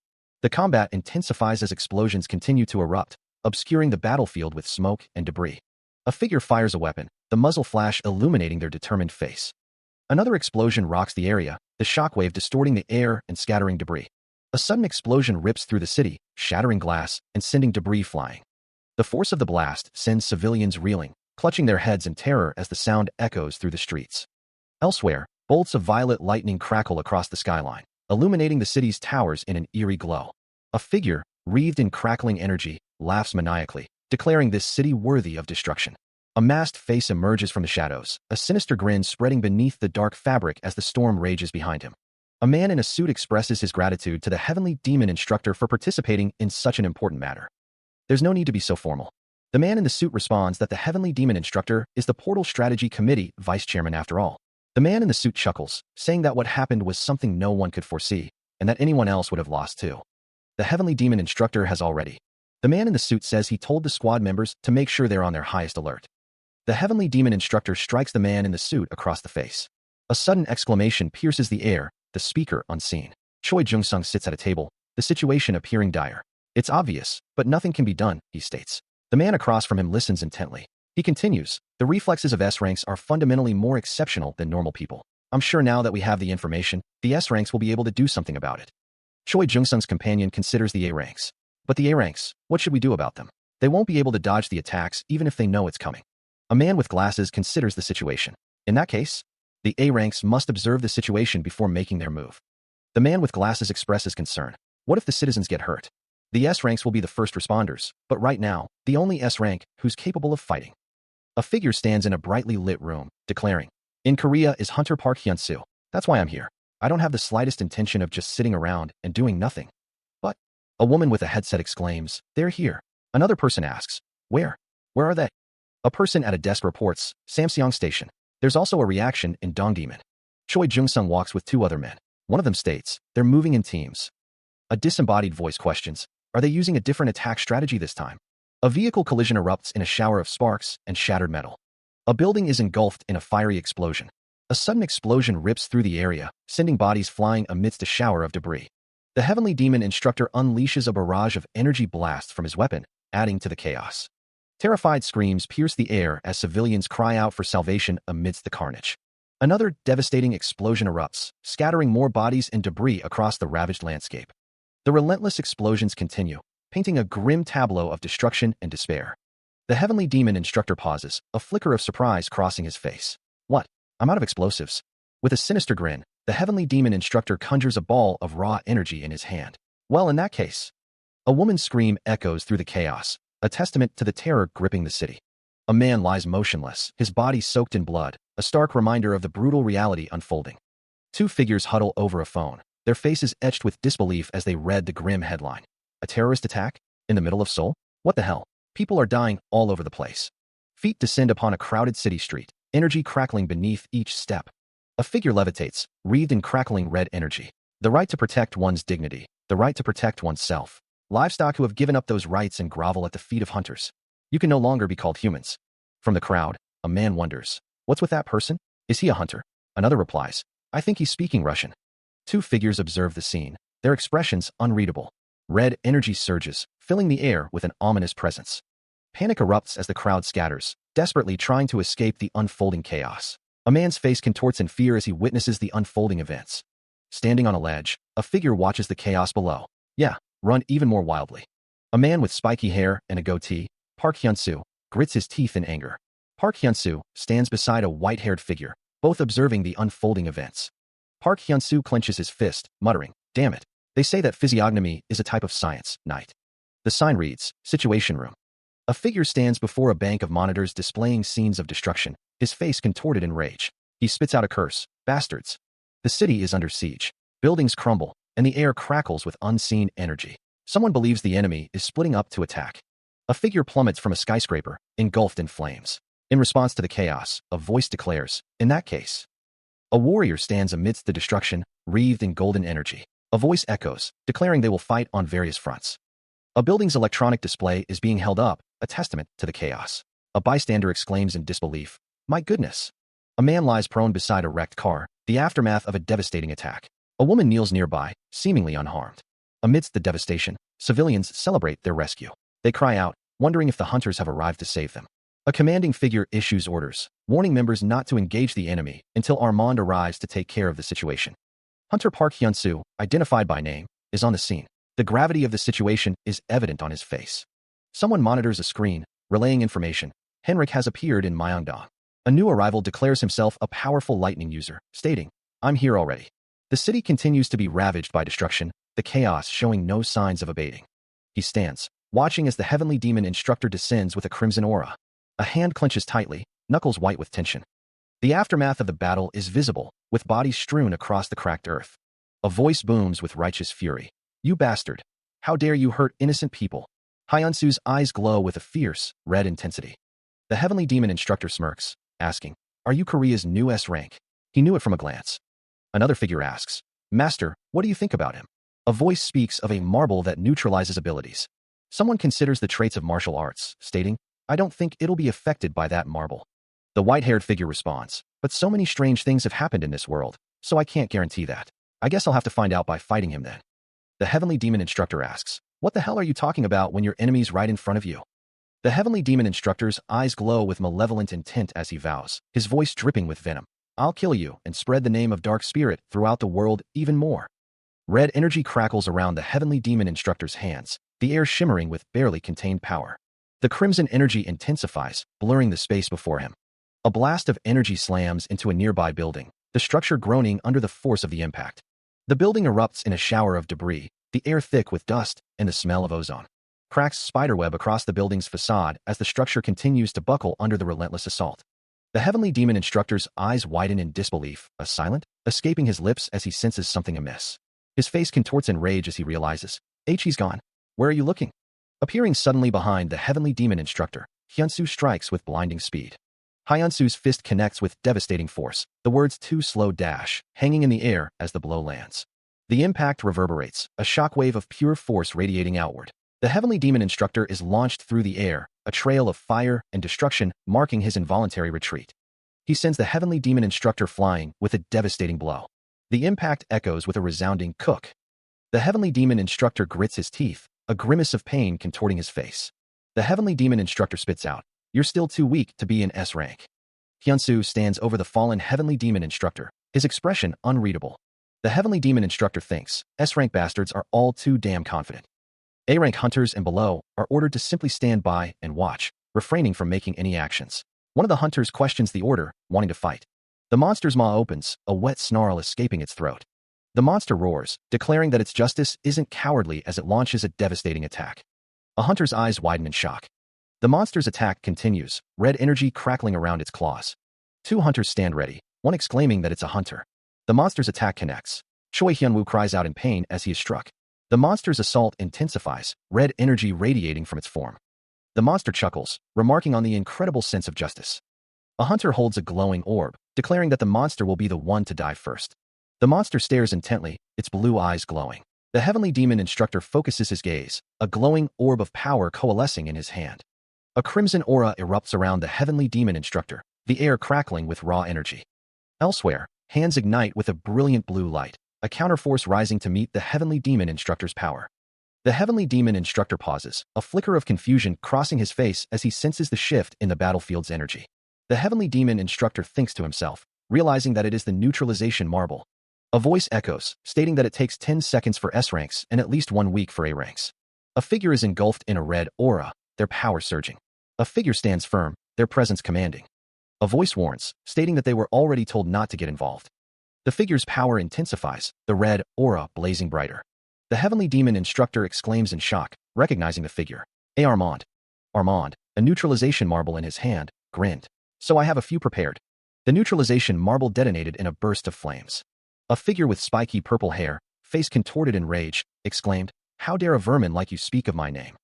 The combat intensifies as explosions continue to erupt, obscuring the battlefield with smoke and debris. A figure fires a weapon, the muzzle flash illuminating their determined face. Another explosion rocks the area, the shockwave distorting the air and scattering debris. A sudden explosion rips through the city, shattering glass and sending debris flying. The force of the blast sends civilians reeling, clutching their heads in terror as the sound echoes through the streets. Elsewhere, bolts of violet lightning crackle across the skyline, illuminating the city's towers in an eerie glow. A figure, wreathed in crackling energy, laughs maniacally, declaring this city worthy of destruction. A masked face emerges from the shadows, a sinister grin spreading beneath the dark fabric as the storm rages behind him. A man in a suit expresses his gratitude to the heavenly demon instructor for participating in such an important matter. There's no need to be so formal. The man in the suit responds that the heavenly demon instructor is the Portal Strategy Committee vice chairman after all. The man in the suit chuckles, saying that what happened was something no one could foresee, and that anyone else would have lost too. The heavenly demon instructor has already. The man in the suit says he told the squad members to make sure they're on their highest alert. The heavenly demon instructor strikes the man in the suit across the face. A sudden exclamation pierces the air, the speaker unseen. Choi Jung-sung sits at a table, the situation appearing dire. It's obvious, but nothing can be done, he states. The man across from him listens intently. He continues, the reflexes of S-ranks are fundamentally more exceptional than normal people. I'm sure now that we have the information, the S-ranks will be able to do something about it. Choi Jung-sung's companion considers the A ranks. But the A ranks, what should we do about them? They won't be able to dodge the attacks even if they know it's coming. A man with glasses considers the situation. In that case, the A ranks must observe the situation before making their move. The man with glasses expresses concern. What if the citizens get hurt? The S ranks will be the first responders, but right now, the only S rank who's capable of fighting. A figure stands in a brightly lit room, declaring, "In Korea is Hunter Park Hyun-soo. That's why I'm here. I don't have the slightest intention of just sitting around and doing nothing." But a woman with a headset exclaims, "They're here." Another person asks, "Where? Where are they?" A person at a desk reports, "Samseong Station." There's also a reaction in Dongdaemun. Choi Jung-sung walks with two other men. One of them states, "They're moving in teams." A disembodied voice questions, "Are they using a different attack strategy this time?" A vehicle collision erupts in a shower of sparks and shattered metal. A building is engulfed in a fiery explosion. A sudden explosion rips through the area, sending bodies flying amidst a shower of debris. The Heavenly Demon instructor unleashes a barrage of energy blasts from his weapon, adding to the chaos. Terrified screams pierce the air as civilians cry out for salvation amidst the carnage. Another devastating explosion erupts, scattering more bodies and debris across the ravaged landscape. The relentless explosions continue, painting a grim tableau of destruction and despair. The Heavenly Demon instructor pauses, a flicker of surprise crossing his face. "What? I'm out of explosives." With a sinister grin, the Heavenly Demon instructor conjures a ball of raw energy in his hand. "Well, in that case." A woman's scream echoes through the chaos, a testament to the terror gripping the city. A man lies motionless, his body soaked in blood, a stark reminder of the brutal reality unfolding. Two figures huddle over a phone, their faces etched with disbelief as they read the grim headline. A terrorist attack? In the middle of Seoul? What the hell? People are dying all over the place. Feet descend upon a crowded city street, energy crackling beneath each step. A figure levitates, wreathed in crackling red energy. The right to protect one's dignity, the right to protect oneself. Livestock who have given up those rights and grovel at the feet of hunters. You can no longer be called humans. From the crowd, a man wonders, "What's with that person? Is he a hunter?" Another replies, "I think he's speaking Russian." Two figures observe the scene, their expressions unreadable. Red energy surges, filling the air with an ominous presence. Panic erupts as the crowd scatters, desperately trying to escape the unfolding chaos. A man's face contorts in fear as he witnesses the unfolding events. Standing on a ledge, a figure watches the chaos below. Yeah, run even more wildly. A man with spiky hair and a goatee, Park Hyun-soo, grits his teeth in anger. Park Hyun-soo stands beside a white-haired figure, both observing the unfolding events. Park Hyun-soo clenches his fist, muttering, "Damn it. They say that physiognomy is a type of science, night." The sign reads, "Situation Room." A figure stands before a bank of monitors displaying scenes of destruction, his face contorted in rage. He spits out a curse, "Bastards." The city is under siege. Buildings crumble, and the air crackles with unseen energy. Someone believes the enemy is splitting up to attack. A figure plummets from a skyscraper, engulfed in flames. In response to the chaos, a voice declares, "In that case." A warrior stands amidst the destruction, wreathed in golden energy. A voice echoes, declaring they will fight on various fronts. A building's electronic display is being held up, a testament to the chaos. A bystander exclaims in disbelief, "My goodness." A man lies prone beside a wrecked car, the aftermath of a devastating attack. A woman kneels nearby, seemingly unharmed. Amidst the devastation, civilians celebrate their rescue. They cry out, wondering if the hunters have arrived to save them. A commanding figure issues orders, warning members not to engage the enemy until Armand arrives to take care of the situation. Hunter Park Hyun-soo, identified by name, is on the scene. The gravity of the situation is evident on his face. Someone monitors a screen, relaying information. Henrik has appeared in Myeongdong. A new arrival declares himself a powerful lightning user, stating, "I'm here already." The city continues to be ravaged by destruction, the chaos showing no signs of abating. He stands, watching as the Heavenly Demon instructor descends with a crimson aura. A hand clenches tightly, knuckles white with tension. The aftermath of the battle is visible, with bodies strewn across the cracked earth. A voice booms with righteous fury. "You bastard! How dare you hurt innocent people?" Hyun-soo's eyes glow with a fierce, red intensity. The Heavenly Demon instructor smirks, asking, "Are you Korea's new S rank?" He knew it from a glance. Another figure asks, "Master, what do you think about him?" A voice speaks of a marble that neutralizes abilities. Someone considers the traits of martial arts, stating, "I don't think it'll be affected by that marble." The white-haired figure responds, "But so many strange things have happened in this world, so I can't guarantee that. I guess I'll have to find out by fighting him then." The Heavenly Demon instructor asks, "What the hell are you talking about when your enemy's right in front of you?" The Heavenly Demon instructor's eyes glow with malevolent intent as he vows, his voice dripping with venom, "I'll kill you and spread the name of Dark Spirit throughout the world even more." Red energy crackles around the heavenly demon instructor's hands, the air shimmering with barely contained power. The crimson energy intensifies, blurring the space before him. A blast of energy slams into a nearby building, the structure groaning under the force of the impact. The building erupts in a shower of debris, the air thick with dust and the smell of ozone. Cracks spiderweb across the building's facade as the structure continues to buckle under the relentless assault. The heavenly demon instructor's eyes widen in disbelief, a silent, escaping his lips as he senses something amiss. His face contorts in rage as he realizes, he's gone. Where are you looking? Appearing suddenly behind the heavenly demon instructor, Hyunsu strikes with blinding speed. Hyunsu's fist connects with devastating force, the words "too slow" hanging in the air as the blow lands. The impact reverberates, a shockwave of pure force radiating outward. The heavenly demon instructor is launched through the air, a trail of fire and destruction marking his involuntary retreat. He sends the heavenly demon instructor flying with a devastating blow. The impact echoes with a resounding "cook." The heavenly demon instructor grits his teeth, a grimace of pain contorting his face. The heavenly demon instructor spits out, "You're still too weak to be in S rank." Hyunsu stands over the fallen heavenly demon instructor, his expression unreadable. The heavenly demon instructor thinks, S rank bastards are all too damn confident. A rank hunters and below are ordered to simply stand by and watch, refraining from making any actions. One of the hunters questions the order, wanting to fight. The monster's maw opens, a wet snarl escaping its throat. The monster roars, declaring that its justice isn't cowardly as it launches a devastating attack. A hunter's eyes widen in shock. The monster's attack continues, red energy crackling around its claws. Two hunters stand ready, one exclaiming that it's a hunter. The monster's attack connects. Choi Hyunwoo cries out in pain as he is struck. The monster's assault intensifies, red energy radiating from its form. The monster chuckles, remarking on the incredible sense of justice. A hunter holds a glowing orb, declaring that the monster will be the one to die first. The monster stares intently, its blue eyes glowing. The heavenly demon instructor focuses his gaze, a glowing orb of power coalescing in his hand. A crimson aura erupts around the heavenly demon instructor, the air crackling with raw energy. Elsewhere, hands ignite with a brilliant blue light, a counterforce rising to meet the heavenly demon instructor's power. The heavenly demon instructor pauses, a flicker of confusion crossing his face as he senses the shift in the battlefield's energy. The heavenly demon instructor thinks to himself, realizing that it is the neutralization marble. A voice echoes, stating that it takes 10 seconds for S ranks and at least 1 week for A ranks. A figure is engulfed in a red aura, their power surging. A figure stands firm, their presence commanding. A voice warns, stating that they were already told not to get involved. The figure's power intensifies, the red aura blazing brighter. The heavenly demon instructor exclaims in shock, recognizing the figure. Armand. Armand, a neutralization marble in his hand, grinned. So I have a few prepared. The neutralization marble detonated in a burst of flames. A figure with spiky purple hair, face contorted in rage, exclaimed, "How dare a vermin like you speak of my name?"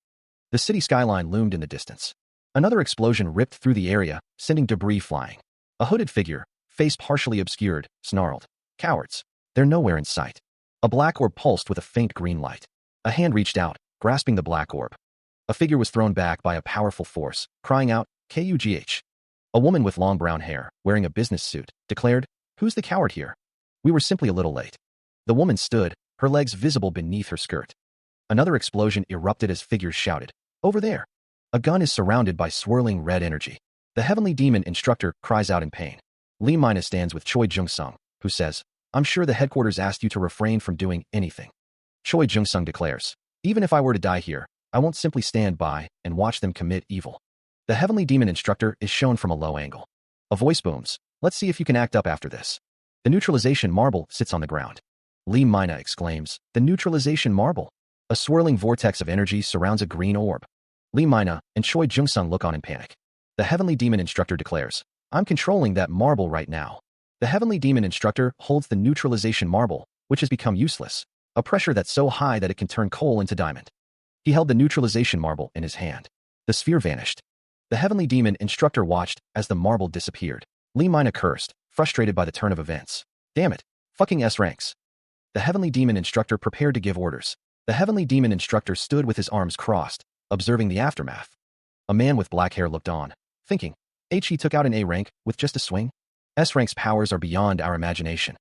The city skyline loomed in the distance. Another explosion ripped through the area, sending debris flying. A hooded figure, face partially obscured, snarled, "Cowards! They're nowhere in sight." A black orb pulsed with a faint green light. A hand reached out, grasping the black orb. A figure was thrown back by a powerful force, crying out, "Kugh." A woman with long brown hair, wearing a business suit, declared, "Who's the coward here? We were simply a little late." The woman stood, her legs visible beneath her skirt. Another explosion erupted as figures shouted, "Over there!" A gun is surrounded by swirling red energy. The heavenly demon instructor cries out in pain. Lee Mina stands with Choi Jung-sung, who says, "I'm sure the headquarters asked you to refrain from doing anything." Choi Jung-sung declares, "Even if I were to die here, I won't simply stand by and watch them commit evil." The heavenly demon instructor is shown from a low angle. A voice booms, "Let's see if you can act up after this." The neutralization marble sits on the ground. Lee Mina exclaims, "The neutralization marble!" A swirling vortex of energy surrounds a green orb. Lee Mina and Choi Jung-sung look on in panic. The heavenly demon instructor declares, "I'm controlling that marble right now." The heavenly demon instructor holds the neutralization marble, which has become useless, a pressure that's so high that it can turn coal into diamond. He held the neutralization marble in his hand. The sphere vanished. The heavenly demon instructor watched as the marble disappeared. Lee Mina cursed, frustrated by the turn of events. "Damn it, fucking S ranks." The heavenly demon instructor prepared to give orders. The heavenly demon instructor stood with his arms crossed, observing the aftermath. A man with black hair looked on, thinking, he took out an A rank with just a swing? S rank's powers are beyond our imagination.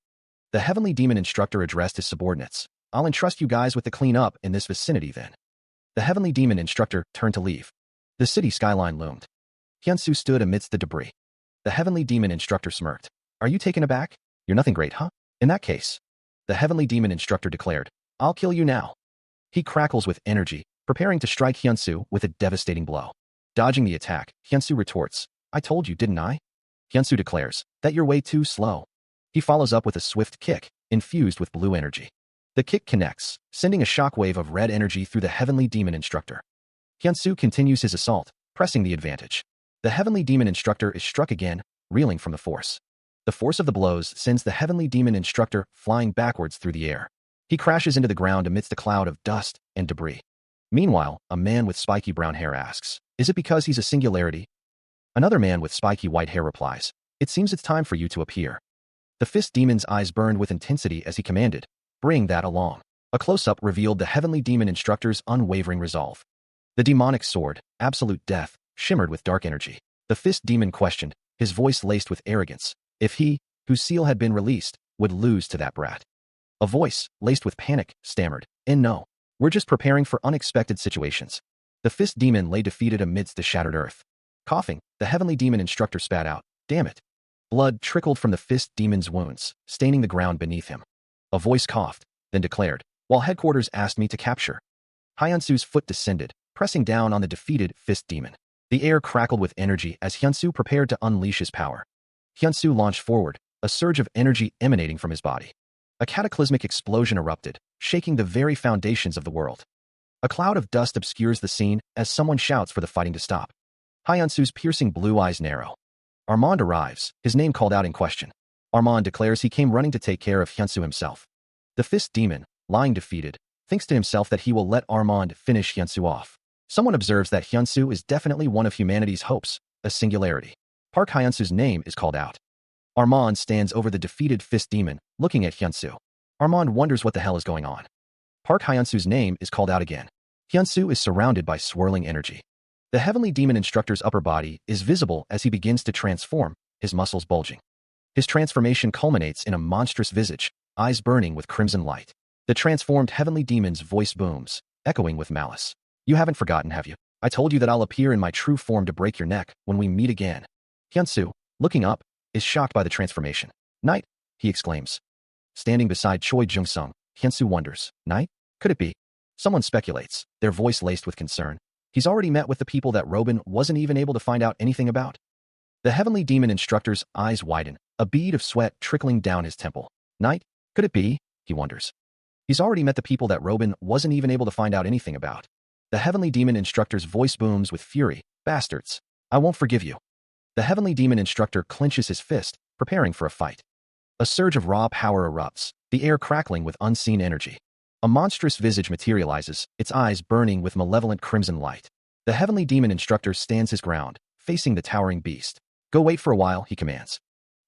The heavenly demon instructor addressed his subordinates. "I'll entrust you guys with the cleanup in this vicinity then." The heavenly demon instructor turned to leave. The city skyline loomed. Hyunsu stood amidst the debris. The heavenly demon instructor smirked. "Are you taken aback? You're nothing great, huh? In that case." The heavenly demon instructor declared, "I'll kill you now." He crackles with energy, preparing to strike Hyunsu with a devastating blow. Dodging the attack, Hyunsu retorts, "I told you, didn't I?" Hyunsu declares, "That you're way too slow." He follows up with a swift kick, infused with blue energy. The kick connects, sending a shockwave of red energy through the heavenly demon instructor. Hyunsu continues his assault, pressing the advantage. The heavenly demon instructor is struck again, reeling from the force. The force of the blows sends the heavenly demon instructor flying backwards through the air. He crashes into the ground amidst a cloud of dust and debris. Meanwhile, a man with spiky brown hair asks, "Is it because he's a singularity?" Another man with spiky white hair replies, "It seems it's time for you to appear." The fist demon's eyes burned with intensity as he commanded, "Bring that along." A close-up revealed the heavenly demon instructor's unwavering resolve. The demonic sword, absolute death, shimmered with dark energy. The fist demon questioned, his voice laced with arrogance, if he, whose seal had been released, would lose to that brat. A voice, laced with panic, stammered, "No. We're just preparing for unexpected situations." The fist demon lay defeated amidst the shattered earth. Coughing, the heavenly demon instructor spat out, "Damn it." Blood trickled from the fist demon's wounds, staining the ground beneath him. A voice coughed, then declared, "While headquarters asked me to capture." Hyunsu's foot descended, pressing down on the defeated fist demon. The air crackled with energy as Hyunsu prepared to unleash his power. Hyunsu launched forward, a surge of energy emanating from his body. A cataclysmic explosion erupted, shaking the very foundations of the world. A cloud of dust obscures the scene as someone shouts for the fighting to stop. Hyunsu's piercing blue eyes narrow. Armand arrives, his name called out in question. Armand declares he came running to take care of Hyunsu himself. The fist demon, lying defeated, thinks to himself that he will let Armand finish Hyunsu off. Someone observes that Hyunsu is definitely one of humanity's hopes, a singularity. Park Hyunsu's name is called out. Armand stands over the defeated fist demon, looking at Hyunsu. Armand wonders what the hell is going on. Park Hyunsu's name is called out again. Hyunsu is surrounded by swirling energy. The heavenly demon instructor's upper body is visible as he begins to transform, his muscles bulging. His transformation culminates in a monstrous visage, eyes burning with crimson light. The transformed heavenly demon's voice booms, echoing with malice. "You haven't forgotten, have you? I told you that I'll appear in my true form to break your neck when we meet again." Hyunsu, looking up, is shocked by the transformation. "Knight," he exclaims. Standing beside Choi Jung-sung, Hyunsu wonders, "Knight? Could it be?" Someone speculates, their voice laced with concern. "He's already met with the people that Robin wasn't even able to find out anything about." The heavenly demon instructor's eyes widen, a bead of sweat trickling down his temple. "Knight? Could it be?" he wonders. "He's already met the people that Robin wasn't even able to find out anything about." The heavenly demon instructor's voice booms with fury. "Bastards! I won't forgive you." The heavenly demon instructor clenches his fist, preparing for a fight. A surge of raw power erupts, the air crackling with unseen energy. A monstrous visage materializes, its eyes burning with malevolent crimson light. The heavenly demon instructor stands his ground, facing the towering beast. "Go wait for a while," he commands.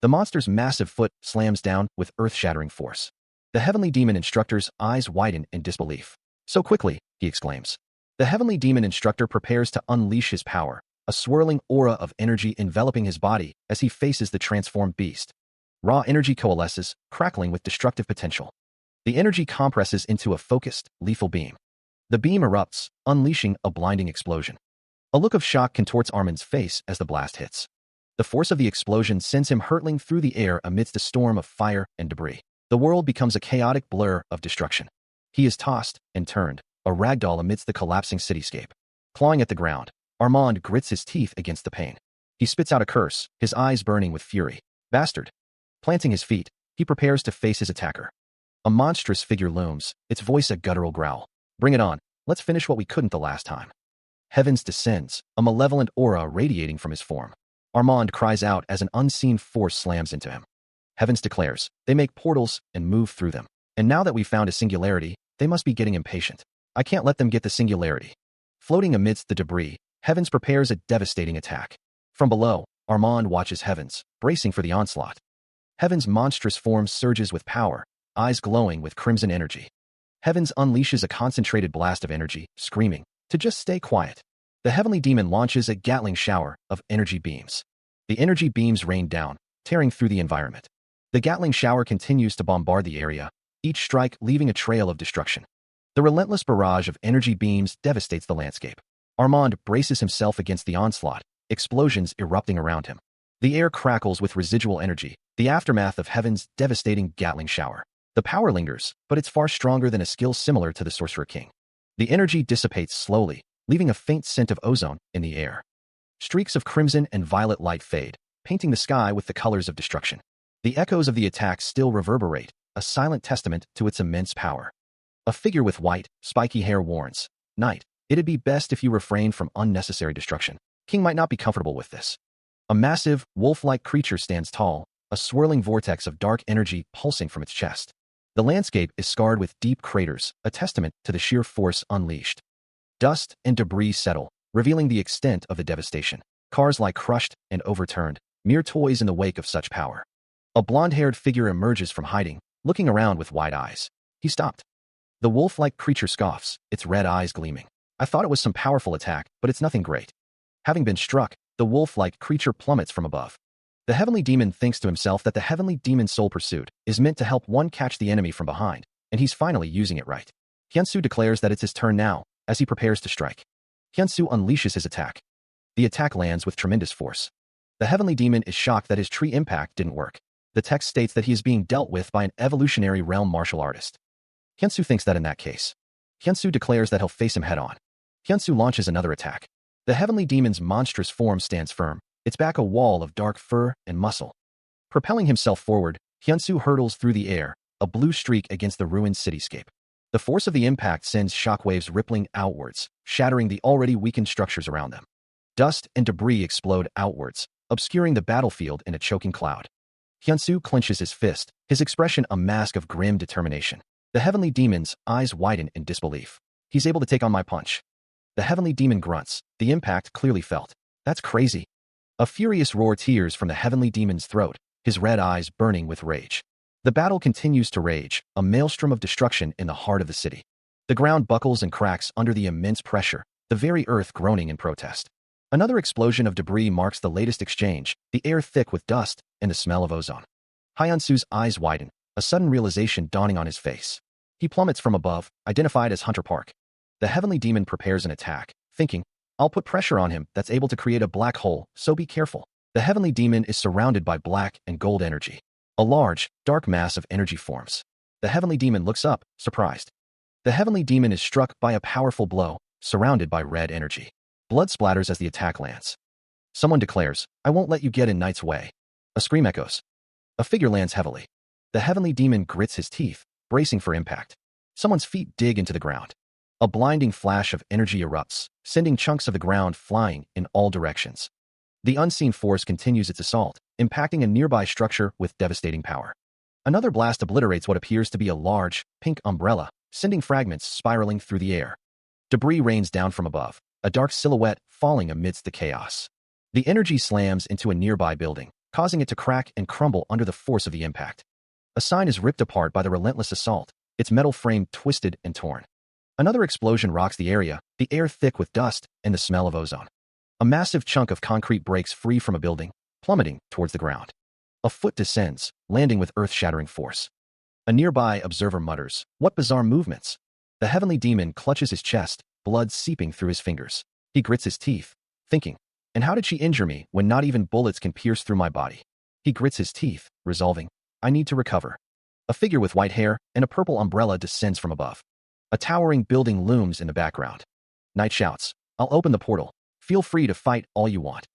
The monster's massive foot slams down with earth-shattering force. The heavenly demon instructor's eyes widen in disbelief. "So quickly," he exclaims. The heavenly demon instructor prepares to unleash his power, a swirling aura of energy enveloping his body as he faces the transformed beast. Raw energy coalesces, crackling with destructive potential. The energy compresses into a focused, lethal beam. The beam erupts, unleashing a blinding explosion. A look of shock contorts Armin's face as the blast hits. The force of the explosion sends him hurtling through the air amidst a storm of fire and debris. The world becomes a chaotic blur of destruction. He is tossed and turned, a ragdoll amidst the collapsing cityscape. Clawing at the ground, Armand grits his teeth against the pain. He spits out a curse, his eyes burning with fury. "Bastard!" Planting his feet, he prepares to face his attacker. A monstrous figure looms, its voice a guttural growl. "Bring it on, let's finish what we couldn't the last time." Heavens descends, a malevolent aura radiating from his form. Armand cries out as an unseen force slams into him. Heavens declares, "They make portals and move through them. And now that we've found a singularity, they must be getting impatient. I can't let them get the singularity." Floating amidst the debris, Heavens prepares a devastating attack. From below, Armand watches Heavens, bracing for the onslaught. Heavens' monstrous form surges with power, eyes glowing with crimson energy. Heavens unleashes a concentrated blast of energy, screaming, to just stay quiet. The heavenly demon launches a Gatling shower of energy beams. The energy beams rain down, tearing through the environment. The Gatling shower continues to bombard the area, each strike leaving a trail of destruction. The relentless barrage of energy beams devastates the landscape. Armand braces himself against the onslaught, explosions erupting around him. The air crackles with residual energy, the aftermath of Heaven's devastating Gatling shower. The power lingers, but it's far stronger than a skill similar to the Sorcerer King. The energy dissipates slowly, leaving a faint scent of ozone in the air. Streaks of crimson and violet light fade, painting the sky with the colors of destruction. The echoes of the attack still reverberate, a silent testament to its immense power. A figure with white, spiky hair warns, "Knight, it'd be best if you refrained from unnecessary destruction. King might not be comfortable with this." A massive, wolf-like creature stands tall, a swirling vortex of dark energy pulsing from its chest. The landscape is scarred with deep craters, a testament to the sheer force unleashed. Dust and debris settle, revealing the extent of the devastation. Cars lie crushed and overturned, mere toys in the wake of such power. A blonde-haired figure emerges from hiding, looking around with wide eyes. He stopped. The wolf-like creature scoffs, its red eyes gleaming. "I thought it was some powerful attack, but it's nothing great." Having been struck, the wolf-like creature plummets from above. The heavenly demon thinks to himself that the heavenly demon's sole pursuit is meant to help one catch the enemy from behind, and he's finally using it right. Hyunsu declares that it's his turn now, as he prepares to strike. Hyunsu unleashes his attack. The attack lands with tremendous force. The heavenly demon is shocked that his tree impact didn't work. The text states that he is being dealt with by an evolutionary realm martial artist. Hyunsu thinks that in that case. Hyunsu declares that he'll face him head-on. Hyunsu launches another attack. The heavenly demon's monstrous form stands firm, its back a wall of dark fur and muscle. Propelling himself forward, Hyunsu hurtles through the air, a blue streak against the ruined cityscape. The force of the impact sends shockwaves rippling outwards, shattering the already weakened structures around them. Dust and debris explode outwards, obscuring the battlefield in a choking cloud. Hyunsu clenches his fist, his expression a mask of grim determination. The heavenly demon's eyes widen in disbelief. "He's able to take on my punch." The heavenly demon grunts, the impact clearly felt. "That's crazy." A furious roar tears from the heavenly demon's throat, his red eyes burning with rage. The battle continues to rage, a maelstrom of destruction in the heart of the city. The ground buckles and cracks under the immense pressure, the very earth groaning in protest. Another explosion of debris marks the latest exchange, the air thick with dust and the smell of ozone. Hyunsu's eyes widen, a sudden realization dawning on his face. He plummets from above, identified as Hunter Park. The heavenly demon prepares an attack, thinking, "I'll put pressure on him that's able to create a black hole, so be careful." The heavenly demon is surrounded by black and gold energy. A large, dark mass of energy forms. The heavenly demon looks up, surprised. The heavenly demon is struck by a powerful blow, surrounded by red energy. Blood splatters as the attack lands. Someone declares, "I won't let you get in Knight's way." A scream echoes. A figure lands heavily. The heavenly demon grits his teeth, bracing for impact. Someone's feet dig into the ground. A blinding flash of energy erupts, sending chunks of the ground flying in all directions. The unseen force continues its assault, impacting a nearby structure with devastating power. Another blast obliterates what appears to be a large, pink umbrella, sending fragments spiraling through the air. Debris rains down from above, a dark silhouette falling amidst the chaos. The energy slams into a nearby building, causing it to crack and crumble under the force of the impact. A sign is ripped apart by the relentless assault, its metal frame twisted and torn. Another explosion rocks the area, the air thick with dust and the smell of ozone. A massive chunk of concrete breaks free from a building, plummeting towards the ground. A foot descends, landing with earth-shattering force. A nearby observer mutters, "What bizarre movements?" The heavenly demon clutches his chest, blood seeping through his fingers. He grits his teeth, thinking, "And how did she injure me when not even bullets can pierce through my body?" He grits his teeth, resolving, "I need to recover." A figure with white hair and a purple umbrella descends from above. A towering building looms in the background. Knight shouts, "I'll open the portal. Feel free to fight all you want."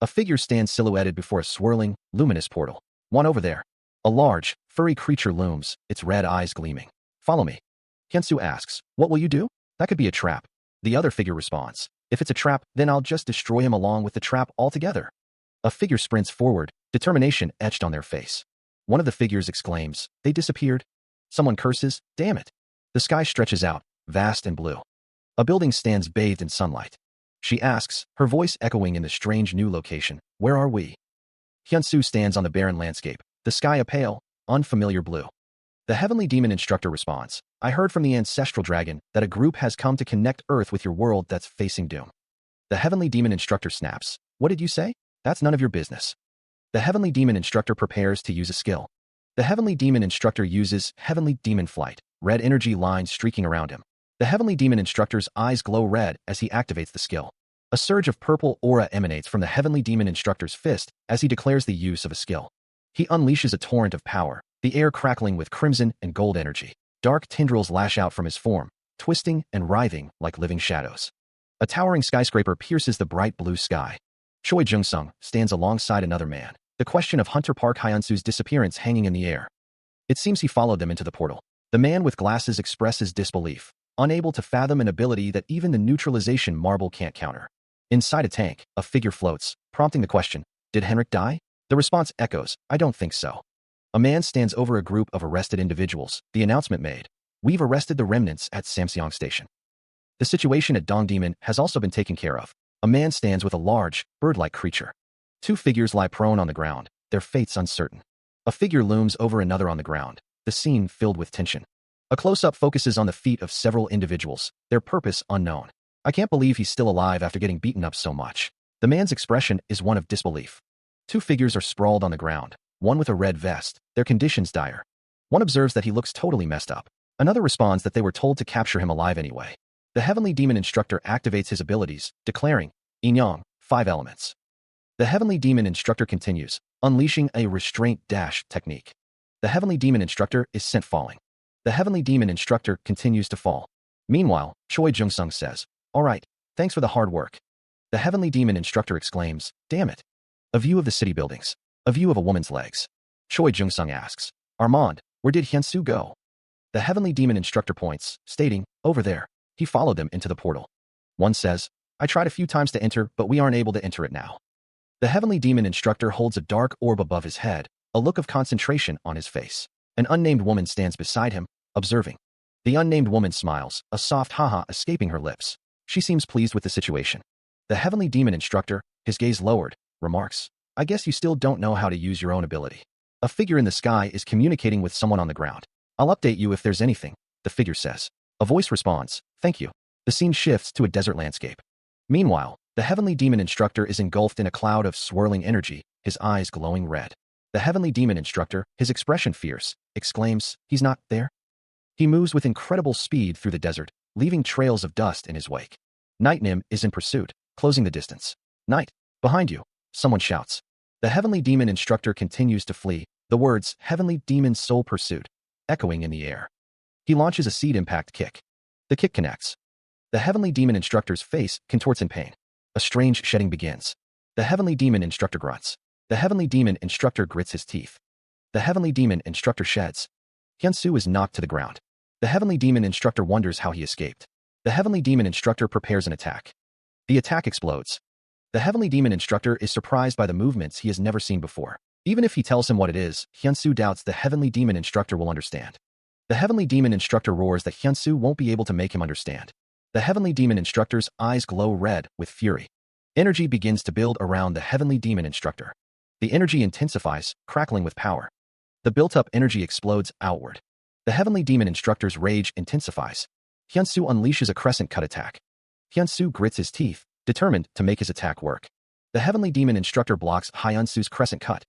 A figure stands silhouetted before a swirling, luminous portal. "One over there." A large, furry creature looms, its red eyes gleaming. "Follow me." Hyunsu asks, "What will you do?" "That could be a trap." The other figure responds, "If it's a trap, then I'll just destroy him along with the trap altogether." A figure sprints forward, determination etched on their face. One of the figures exclaims, "They disappeared." Someone curses, "Damn it." The sky stretches out, vast and blue. A building stands bathed in sunlight. She asks, her voice echoing in the strange new location, "Where are we?" Hyunsu stands on the barren landscape, the sky a pale, unfamiliar blue. The heavenly demon instructor responds, "I heard from the ancestral dragon that a group has come to connect Earth with your world that's facing doom." The heavenly demon instructor snaps, "What did you say? That's none of your business." The heavenly demon instructor prepares to use a skill. The heavenly demon instructor uses heavenly demon flight, red energy lines streaking around him. The heavenly demon instructor's eyes glow red as he activates the skill. A surge of purple aura emanates from the heavenly demon instructor's fist as he declares the use of a skill. He unleashes a torrent of power, the air crackling with crimson and gold energy. Dark tendrils lash out from his form, twisting and writhing like living shadows. A towering skyscraper pierces the bright blue sky. Choi Jung-sung stands alongside another man, the question of Hunter Park Hyunsu's disappearance hanging in the air. It seems he followed them into the portal. The man with glasses expresses disbelief, unable to fathom an ability that even the neutralization marble can't counter. Inside a tank, a figure floats, prompting the question, did Henrik die? The response echoes, I don't think so. A man stands over a group of arrested individuals, the announcement made. We've arrested the remnants at Samseong Station. The situation at Dongdaemun has also been taken care of. A man stands with a large, bird-like creature. Two figures lie prone on the ground, their fates uncertain. A figure looms over another on the ground, the scene filled with tension. A close-up focuses on the feet of several individuals, their purpose unknown. I can't believe he's still alive after getting beaten up so much. The man's expression is one of disbelief. Two figures are sprawled on the ground, one with a red vest, their conditions dire. One observes that he looks totally messed up. Another responds that they were told to capture him alive anyway. The Heavenly Demon Instructor activates his abilities, declaring, Inyong, 5 elements. The Heavenly Demon Instructor continues, unleashing a restraint dash technique. The Heavenly Demon Instructor is sent falling. The Heavenly Demon Instructor continues to fall. Meanwhile, Choi Jung-sung says, all right, thanks for the hard work. The Heavenly Demon Instructor exclaims, damn it. A view of the city buildings. A view of a woman's legs. Choi Jung-sung asks, Armand, where did Hyunsu go? The Heavenly Demon Instructor points, stating, over there. He followed them into the portal. One says, I tried a few times to enter, but we aren't able to enter it now. The Heavenly Demon Instructor holds a dark orb above his head, a look of concentration on his face. An unnamed woman stands beside him, observing. The unnamed woman smiles, a soft haha escaping her lips. She seems pleased with the situation. The Heavenly Demon Instructor, his gaze lowered, remarks, I guess you still don't know how to use your own ability. A figure in the sky is communicating with someone on the ground. I'll update you if there's anything, the figure says. A voice responds, thank you. The scene shifts to a desert landscape. Meanwhile, the Heavenly Demon Instructor is engulfed in a cloud of swirling energy, his eyes glowing red. The Heavenly Demon Instructor, his expression fierce, exclaims, he's not there? He moves with incredible speed through the desert, leaving trails of dust in his wake. Night Nim is in pursuit, closing the distance. Night, behind you, someone shouts. The Heavenly Demon Instructor continues to flee, the words, Heavenly Demon Soul Pursuit, echoing in the air. He launches a seed impact kick. The kick connects. The Heavenly Demon Instructor's face contorts in pain. A strange shedding begins. The Heavenly Demon Instructor grunts. The Heavenly Demon Instructor grits his teeth. The Heavenly Demon Instructor sheds. Hyunsu is knocked to the ground. The Heavenly Demon Instructor wonders how he escaped. The Heavenly Demon Instructor prepares an attack. The attack explodes. The Heavenly Demon Instructor is surprised by the movements he has never seen before. Even if he tells him what it is, Hyunsu doubts the Heavenly Demon Instructor will understand. The Heavenly Demon Instructor roars that Hyunsu won't be able to make him understand. The Heavenly Demon Instructor's eyes glow red with fury. Energy begins to build around the Heavenly Demon Instructor. The energy intensifies, crackling with power. The built-up energy explodes outward. The Heavenly Demon Instructor's rage intensifies. Hyunsu unleashes a crescent cut attack. Hyunsu grits his teeth, determined to make his attack work. The Heavenly Demon Instructor blocks Hyunsu's crescent cut.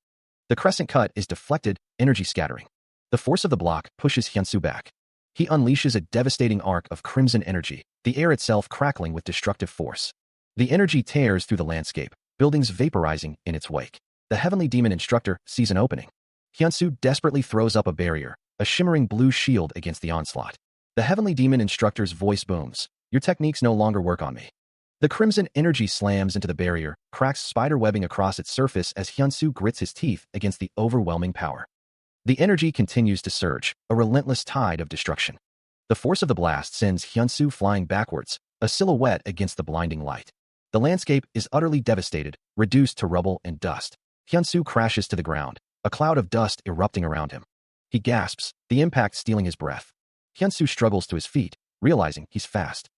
The crescent cut is deflected, energy scattering. The force of the block pushes Hyunsu back. He unleashes a devastating arc of crimson energy, the air itself crackling with destructive force. The energy tears through the landscape, buildings vaporizing in its wake. The Heavenly Demon Instructor sees an opening. Hyunsu desperately throws up a barrier, a shimmering blue shield against the onslaught. The Heavenly Demon Instructor's voice booms, your techniques no longer work on me. The crimson energy slams into the barrier, cracks spider webbing across its surface as Hyunsu grits his teeth against the overwhelming power. The energy continues to surge, a relentless tide of destruction. The force of the blast sends Hyunsu flying backwards, a silhouette against the blinding light. The landscape is utterly devastated, reduced to rubble and dust. Hyunsu crashes to the ground, a cloud of dust erupting around him. He gasps, the impact stealing his breath. Hyunsu struggles to his feet, realizing he's fast.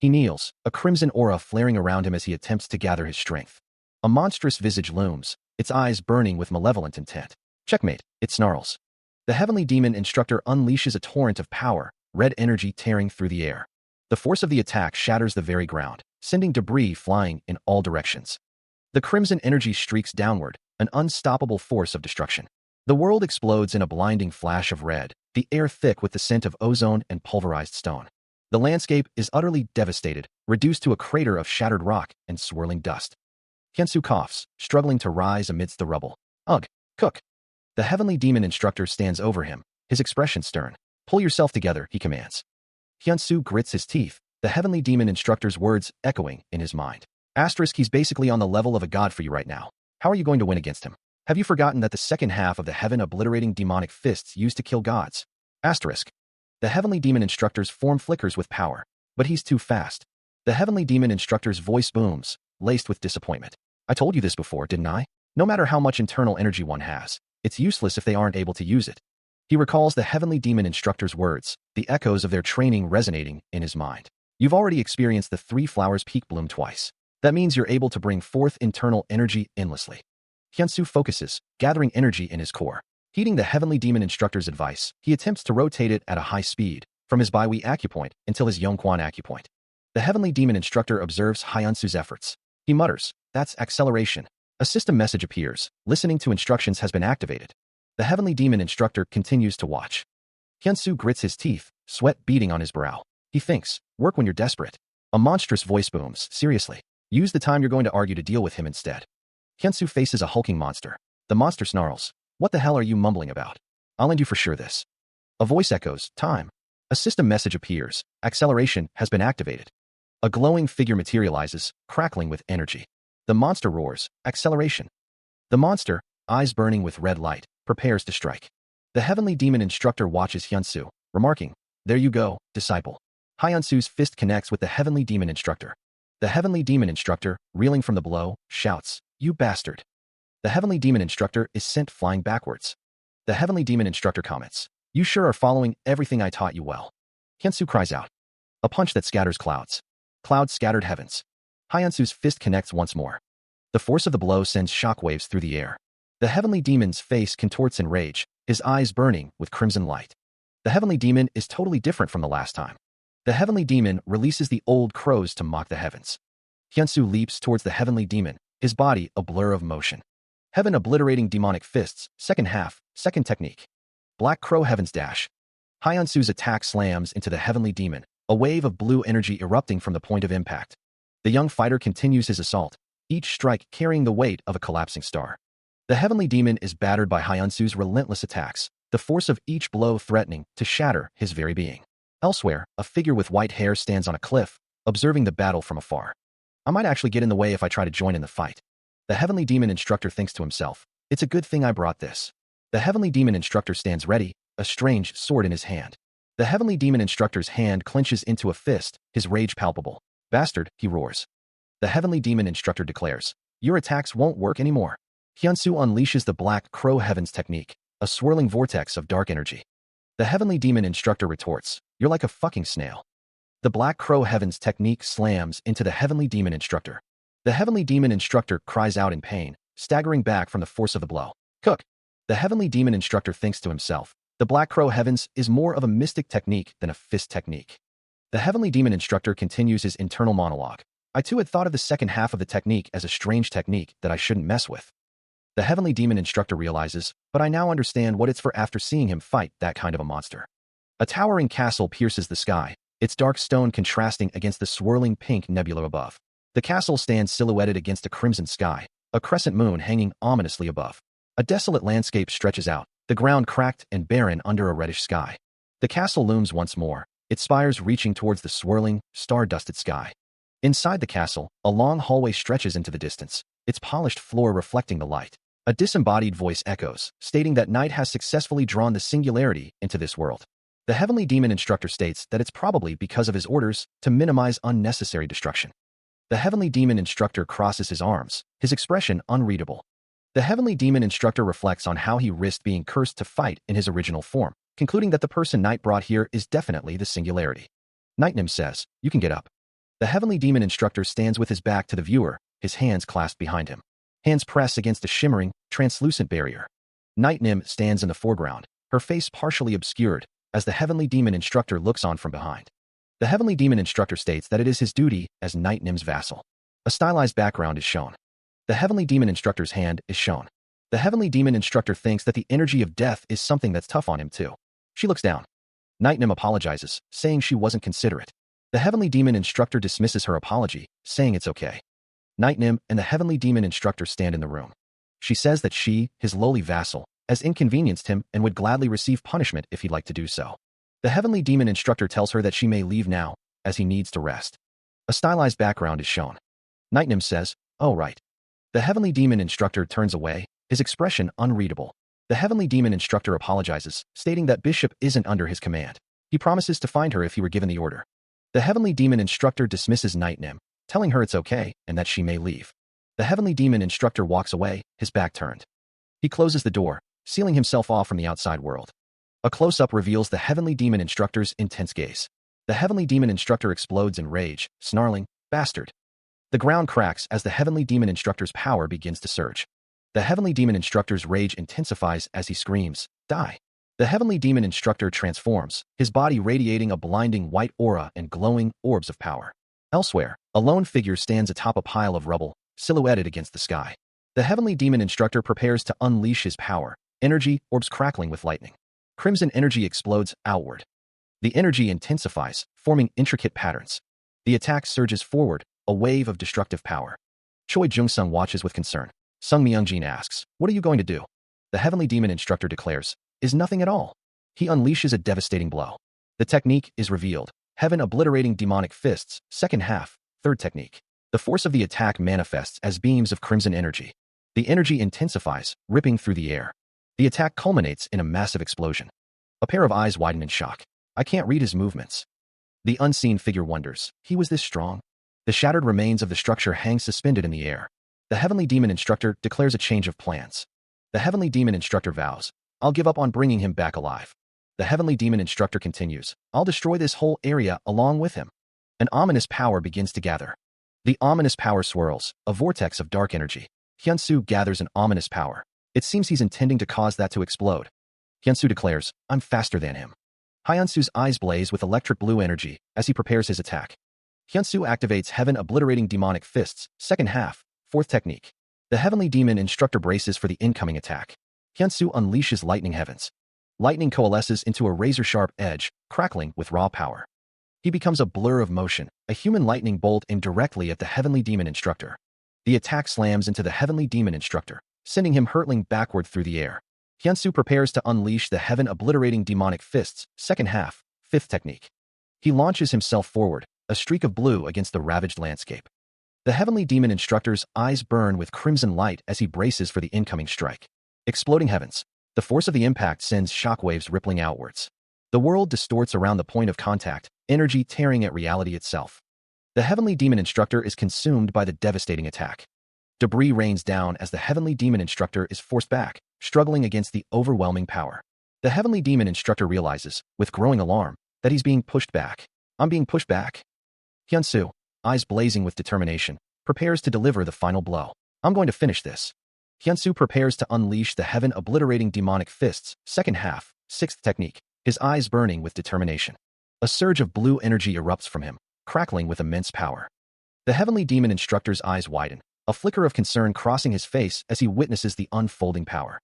He kneels, a crimson aura flaring around him as he attempts to gather his strength. A monstrous visage looms, its eyes burning with malevolent intent. Checkmate, it snarls. The Heavenly Demon Instructor unleashes a torrent of power, red energy tearing through the air. The force of the attack shatters the very ground, sending debris flying in all directions. The crimson energy streaks downward, an unstoppable force of destruction. The world explodes in a blinding flash of red, the air thick with the scent of ozone and pulverized stone. The landscape is utterly devastated, reduced to a crater of shattered rock and swirling dust. Hyunsu coughs, struggling to rise amidst the rubble. Ugh, cook. The heavenly demon instructor stands over him, his expression stern. Pull yourself together, he commands. Hyunsu grits his teeth, the heavenly demon instructor's words echoing in his mind. Asterisk, he's basically on the level of a god for you right now. How are you going to win against him? Have you forgotten that the second half of the heaven-obliterating demonic fists used to kill gods? Asterisk. The heavenly demon instructor's form flickers with power, but he's too fast. The heavenly demon instructor's voice booms, laced with disappointment. I told you this before, didn't I? No matter how much internal energy one has, it's useless if they aren't able to use it. He recalls the heavenly demon instructor's words, the echoes of their training resonating in his mind. You've already experienced the three flowers peak bloom twice. That means you're able to bring forth internal energy endlessly. Hyunsu focuses, gathering energy in his core. Heeding the heavenly demon instructor's advice, he attempts to rotate it at a high speed, from his Baihui acupoint until his Yongquan acupoint. The heavenly demon instructor observes Hyunsu's efforts. He mutters, "That's acceleration." A system message appears, listening to instructions has been activated. The heavenly demon instructor continues to watch. Hyunsu grits his teeth, sweat beading on his brow. He thinks, work when you're desperate. A monstrous voice booms, seriously. Use the time you're going to argue to deal with him instead. Hyunsu faces a hulking monster. The monster snarls, what the hell are you mumbling about? I'll end you for sure this. A voice echoes, time. A system message appears, acceleration has been activated. A glowing figure materializes, crackling with energy. The monster roars, acceleration. The monster, eyes burning with red light, prepares to strike. The heavenly demon instructor watches Hyunsu, remarking, there you go, disciple. Hyunsu's fist connects with the heavenly demon instructor. The heavenly demon instructor, reeling from the blow, shouts, you bastard. The heavenly demon instructor is sent flying backwards. The heavenly demon instructor comments, you sure are following everything I taught you well. Hyunsu cries out. A punch that scatters clouds. Clouds scattered heavens. Hyunsu's fist connects once more. The force of the blow sends shockwaves through the air. The heavenly demon's face contorts in rage, his eyes burning with crimson light. The heavenly demon is totally different from the last time. The heavenly demon releases the old crows to mock the heavens. Hyunsu leaps towards the heavenly demon, his body a blur of motion. Heaven obliterating demonic fists, second half, second technique. Black crow heavens dash. Hyunsu's attack slams into the heavenly demon, a wave of blue energy erupting from the point of impact. The young fighter continues his assault, each strike carrying the weight of a collapsing star. The heavenly demon is battered by Hyunsu's relentless attacks, the force of each blow threatening to shatter his very being. Elsewhere, a figure with white hair stands on a cliff, observing the battle from afar. I might actually get in the way if I try to join in the fight. The heavenly demon instructor thinks to himself, it's a good thing I brought this. The heavenly demon instructor stands ready, a strange sword in his hand. The heavenly demon instructor's hand clenches into a fist, his rage palpable. Bastard, he roars. The heavenly demon instructor declares, your attacks won't work anymore. Hyunsu unleashes the black crow heavens technique, a swirling vortex of dark energy. The heavenly demon instructor retorts, you're like a fucking snail. The black crow heavens technique slams into the heavenly demon instructor. The heavenly demon instructor cries out in pain, staggering back from the force of the blow. Cook. The heavenly demon instructor thinks to himself, the black crow heavens is more of a mystic technique than a fist technique. The heavenly demon instructor continues his internal monologue. I too had thought of the second half of the technique as a strange technique that I shouldn't mess with. The heavenly demon instructor realizes, but I now understand what it's for after seeing him fight that kind of a monster. A towering castle pierces the sky, its dark stone contrasting against the swirling pink nebula above. The castle stands silhouetted against a crimson sky, a crescent moon hanging ominously above. A desolate landscape stretches out, the ground cracked and barren under a reddish sky. The castle looms once more, its spires reaching towards the swirling, star-dusted sky. Inside the castle, a long hallway stretches into the distance, its polished floor reflecting the light. A disembodied voice echoes, stating that night has successfully drawn the singularity into this world. The heavenly demon instructor states that it's probably because of his orders to minimize unnecessary destruction. The heavenly demon instructor crosses his arms, his expression unreadable. The heavenly demon instructor reflects on how he risked being cursed to fight in his original form, concluding that the person Night brought here is definitely the singularity. Nightnim says, you can get up. The heavenly demon instructor stands with his back to the viewer, his hands clasped behind him. Hands press against a shimmering, translucent barrier. Nightnim stands in the foreground, her face partially obscured, as the heavenly demon instructor looks on from behind. The heavenly demon instructor states that it is his duty as Nightnim's vassal. A stylized background is shown. The heavenly demon instructor's hand is shown. The heavenly demon instructor thinks that the energy of death is something that's tough on him too. She looks down. Nightnim apologizes, saying she wasn't considerate. The heavenly demon instructor dismisses her apology, saying it's okay. Nightnim and the heavenly demon instructor stand in the room. She says that she, his lowly vassal, has inconvenienced him and would gladly receive punishment if he'd like to do so. The heavenly demon instructor tells her that she may leave now, as he needs to rest. A stylized background is shown. Nightnim says, "Oh right." The heavenly demon instructor turns away, his expression unreadable. The heavenly demon instructor apologizes, stating that Bishop isn't under his command. He promises to find her if he were given the order. The heavenly demon instructor dismisses Nightnim, telling her it's okay and that she may leave. The heavenly demon instructor walks away, his back turned. He closes the door, sealing himself off from the outside world. A close-up reveals the heavenly demon instructor's intense gaze. The heavenly demon instructor explodes in rage, snarling, "Bastard!" The ground cracks as the heavenly demon instructor's power begins to surge. The heavenly demon instructor's rage intensifies as he screams, "Die!" The heavenly demon instructor transforms, his body radiating a blinding white aura and glowing orbs of power. Elsewhere, a lone figure stands atop a pile of rubble, silhouetted against the sky. The heavenly demon instructor prepares to unleash his power, energy orbs crackling with lightning. Crimson energy explodes outward. The energy intensifies, forming intricate patterns. The attack surges forward, a wave of destructive power. Choi Jung-sung watches with concern. Sung Myung-jin asks, "What are you going to do?" The heavenly demon instructor declares, "Is nothing at all." He unleashes a devastating blow. The technique is revealed. Heaven obliterating demonic fists, second half, third technique. The force of the attack manifests as beams of crimson energy. The energy intensifies, ripping through the air. The attack culminates in a massive explosion. A pair of eyes widen in shock. I can't read his movements. The unseen figure wonders, he was this strong? The shattered remains of the structure hang suspended in the air. The heavenly demon instructor declares a change of plans. The heavenly demon instructor vows, "I'll give up on bringing him back alive." The heavenly demon instructor continues, "I'll destroy this whole area along with him." An ominous power begins to gather. The ominous power swirls, a vortex of dark energy. Hyunsu gathers an ominous power. It seems he's intending to cause that to explode. Hyunsu declares, "I'm faster than him." Hyunsu's eyes blaze with electric blue energy as he prepares his attack. Hyunsu activates heaven obliterating demonic fists, second half, fourth technique. The heavenly demon instructor braces for the incoming attack. Hyunsu unleashes lightning heavens. Lightning coalesces into a razor-sharp edge, crackling with raw power. He becomes a blur of motion, a human lightning bolt aimed directly at the heavenly demon instructor. The attack slams into the heavenly demon instructor, sending him hurtling backward through the air. Hyunsu prepares to unleash the heaven obliterating demonic fists, second half, fifth technique. He launches himself forward, a streak of blue against the ravaged landscape. The heavenly demon instructor's eyes burn with crimson light as he braces for the incoming strike. Exploding heavens. The force of the impact sends shockwaves rippling outwards. The world distorts around the point of contact, energy tearing at reality itself. The heavenly demon instructor is consumed by the devastating attack. Debris rains down as the heavenly demon instructor is forced back, struggling against the overwhelming power. The heavenly demon instructor realizes, with growing alarm, that he's being pushed back. "I'm being pushed back." Hyunsu, eyes blazing with determination, prepares to deliver the final blow. "I'm going to finish this." Hyunsu prepares to unleash the heaven obliterating demonic fists, second half, sixth technique, his eyes burning with determination. A surge of blue energy erupts from him, crackling with immense power. The heavenly demon instructor's eyes widen, a flicker of concern crossing his face as he witnesses the unfolding power.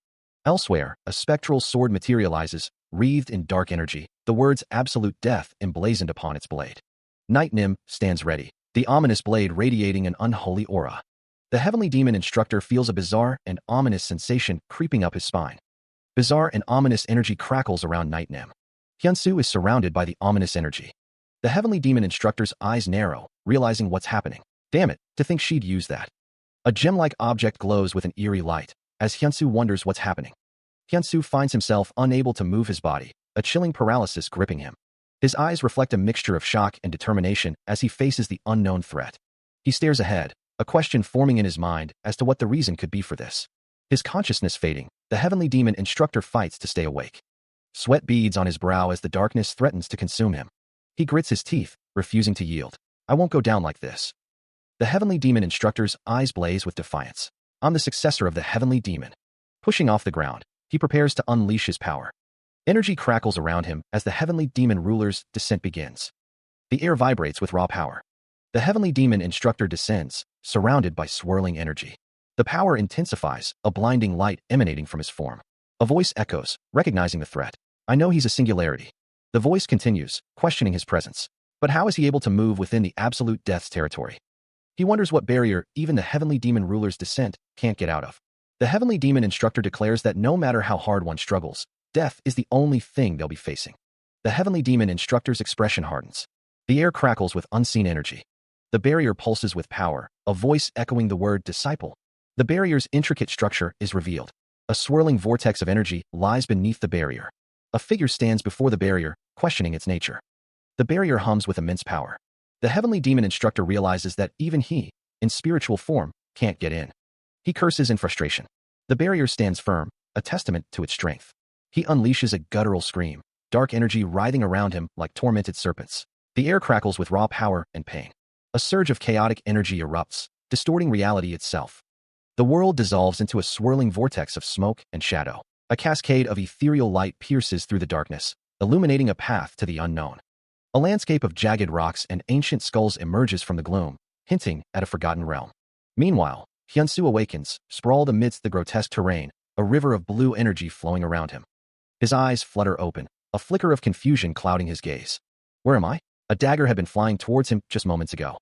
Elsewhere, a spectral sword materializes, wreathed in dark energy, the words "absolute death" emblazoned upon its blade. Nightnim stands ready, the ominous blade radiating an unholy aura. The heavenly demon instructor feels a bizarre and ominous sensation creeping up his spine. Bizarre and ominous energy crackles around Nightnim. Hyunsu is surrounded by the ominous energy. The heavenly demon instructor's eyes narrow, realizing what's happening. Damn it, to think she'd use that. A gem-like object glows with an eerie light, as Hyunsu wonders what's happening. Hyunsu finds himself unable to move his body, a chilling paralysis gripping him. His eyes reflect a mixture of shock and determination as he faces the unknown threat. He stares ahead, a question forming in his mind as to what the reason could be for this. His consciousness fading, the heavenly demon instructor fights to stay awake. Sweat beads on his brow as the darkness threatens to consume him. He grits his teeth, refusing to yield. "I won't go down like this." The heavenly demon instructor's eyes blaze with defiance. "I'm the successor of the heavenly demon." Pushing off the ground, he prepares to unleash his power. Energy crackles around him as the heavenly demon ruler's descent begins. The air vibrates with raw power. The heavenly demon instructor descends, surrounded by swirling energy. The power intensifies, a blinding light emanating from his form. A voice echoes, recognizing the threat. "I know he's a singularity." The voice continues, questioning his presence. But how is he able to move within the absolute death's territory? He wonders what barrier even the heavenly demon ruler's descent can't get out of. The heavenly demon instructor declares that no matter how hard one struggles, death is the only thing they'll be facing. The heavenly demon instructor's expression hardens. The air crackles with unseen energy. The barrier pulses with power, a voice echoing the word disciple. The barrier's intricate structure is revealed. A swirling vortex of energy lies beneath the barrier. A figure stands before the barrier, questioning its nature. The barrier hums with immense power. The heavenly demon instructor realizes that even he, in spiritual form, can't get in. He curses in frustration. The barrier stands firm, a testament to its strength. He unleashes a guttural scream, dark energy writhing around him like tormented serpents. The air crackles with raw power and pain. A surge of chaotic energy erupts, distorting reality itself. The world dissolves into a swirling vortex of smoke and shadow. A cascade of ethereal light pierces through the darkness, illuminating a path to the unknown. A landscape of jagged rocks and ancient skulls emerges from the gloom, hinting at a forgotten realm. Meanwhile, Hyunsu awakens, sprawled amidst the grotesque terrain, a river of blue energy flowing around him. His eyes flutter open, a flicker of confusion clouding his gaze. Where am I? A dagger had been flying towards him just moments ago.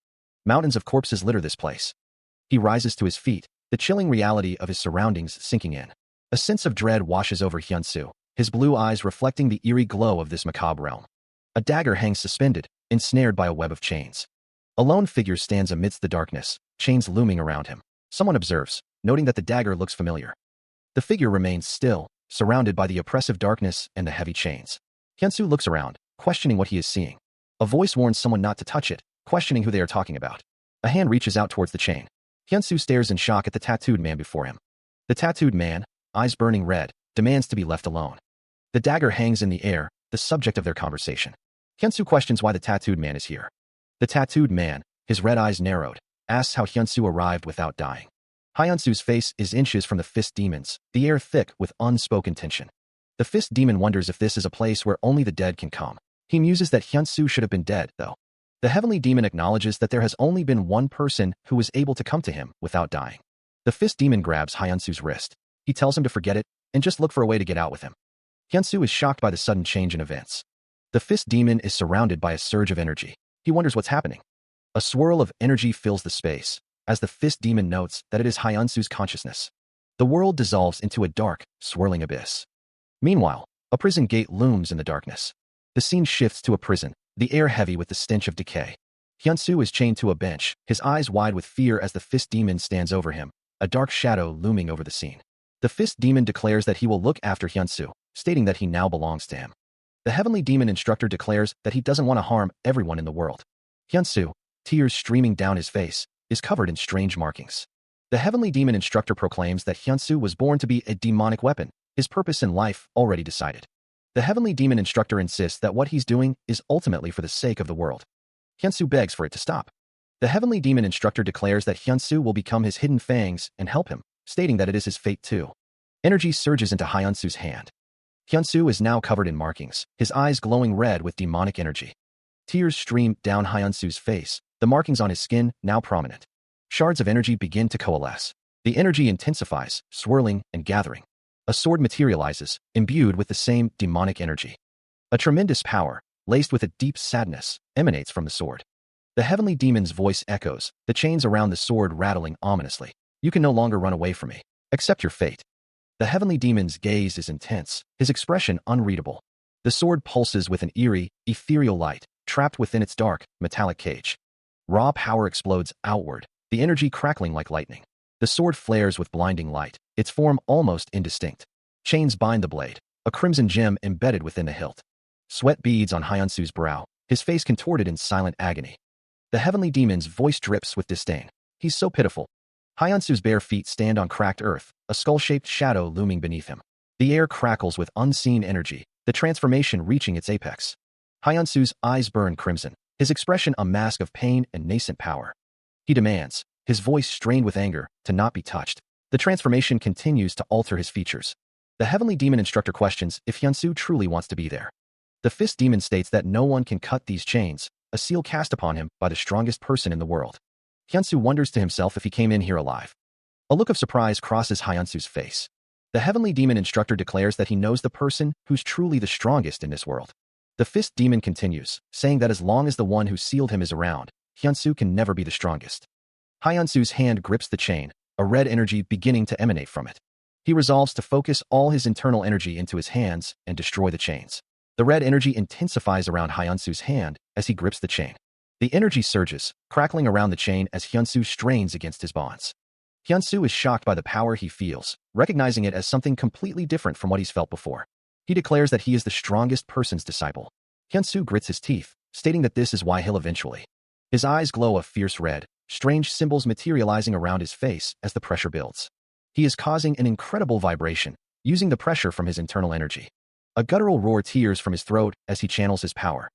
Mountains of corpses litter this place. He rises to his feet, the chilling reality of his surroundings sinking in. A sense of dread washes over Hyunsu, his blue eyes reflecting the eerie glow of this macabre realm. A dagger hangs suspended, ensnared by a web of chains. A lone figure stands amidst the darkness, chains looming around him. Someone observes, noting that the dagger looks familiar. The figure remains still, surrounded by the oppressive darkness and the heavy chains. Hyunsu looks around, questioning what he is seeing. A voice warns someone not to touch it, questioning who they are talking about. A hand reaches out towards the chain. Hyunsu stares in shock at the tattooed man before him. The tattooed man, eyes burning red, demands to be left alone. The dagger hangs in the air, the subject of their conversation. Hyunsu questions why the tattooed man is here. The tattooed man, his red eyes narrowed, asks how Hyunsu arrived without dying. Hyunsu's face is inches from the fist demon's, the air thick with unspoken tension. The fist demon wonders if this is a place where only the dead can come. He muses that Hyunsu should have been dead, though. The heavenly demon acknowledges that there has only been one person who was able to come to him without dying. The fist demon grabs Hyunsu's wrist. He tells him to forget it and just look for a way to get out with him. Hyunsu is shocked by the sudden change in events. The fist demon is surrounded by a surge of energy. He wonders what's happening. A swirl of energy fills the space, as the fist demon notes that it is Hyunsu's consciousness. The world dissolves into a dark, swirling abyss. Meanwhile, a prison gate looms in the darkness. The scene shifts to a prison, the air heavy with the stench of decay. Hyunsu is chained to a bench, his eyes wide with fear as the fist demon stands over him, a dark shadow looming over the scene. The fist demon declares that he will look after Hyunsu, stating that he now belongs to him. The heavenly demon instructor declares that he doesn't want to harm everyone in the world. Hyunsu, tears streaming down his face, is covered in strange markings. The heavenly demon instructor proclaims that Hyunsu was born to be a demonic weapon, his purpose in life already decided. The heavenly demon instructor insists that what he's doing is ultimately for the sake of the world. Hyunsu begs for it to stop. The heavenly demon instructor declares that Hyunsu will become his hidden fangs and help him, stating that it is his fate too. Energy surges into Hyunsu's hand. Hyunsu is now covered in markings, his eyes glowing red with demonic energy. Tears stream down Hyunsu's face, the markings on his skin now prominent. Shards of energy begin to coalesce. The energy intensifies, swirling and gathering. A sword materializes, imbued with the same demonic energy. A tremendous power, laced with a deep sadness, emanates from the sword. The heavenly demon's voice echoes, the chains around the sword rattling ominously. You can no longer run away from me. Accept your fate. The heavenly demon's gaze is intense, his expression unreadable. The sword pulses with an eerie, ethereal light, trapped within its dark, metallic cage. Raw power explodes outward, the energy crackling like lightning. The sword flares with blinding light, its form almost indistinct. Chains bind the blade, a crimson gem embedded within the hilt. Sweat beads on Hyunsu's brow, his face contorted in silent agony. The heavenly demon's voice drips with disdain. He's so pitiful. Hyunsu's bare feet stand on cracked earth, a skull-shaped shadow looming beneath him. The air crackles with unseen energy, the transformation reaching its apex. Hyunsu's eyes burn crimson, his expression a mask of pain and nascent power. He demands, his voice strained with anger, to not be touched. The transformation continues to alter his features. The heavenly demon instructor questions if Hyunsu truly wants to be there. The fist demon states that no one can cut these chains, a seal cast upon him by the strongest person in the world. Hyunsu wonders to himself if he came in here alive. A look of surprise crosses Hyunsu's face. The heavenly demon instructor declares that he knows the person who's truly the strongest in this world. The fist demon continues, saying that as long as the one who sealed him is around, Hyunsu can never be the strongest. Hyunsu's hand grips the chain, a red energy beginning to emanate from it. He resolves to focus all his internal energy into his hands and destroy the chains. The red energy intensifies around Hyunsu's hand as he grips the chain. The energy surges, crackling around the chain as Hyunsu strains against his bonds. Hyunsu is shocked by the power he feels, recognizing it as something completely different from what he's felt before. He declares that he is the strongest person's disciple. Hyunsu grits his teeth, stating that this is why he'll eventually. His eyes glow a fierce red, strange symbols materializing around his face as the pressure builds. He is causing an incredible vibration, using the pressure from his internal energy. A guttural roar tears from his throat as he channels his power.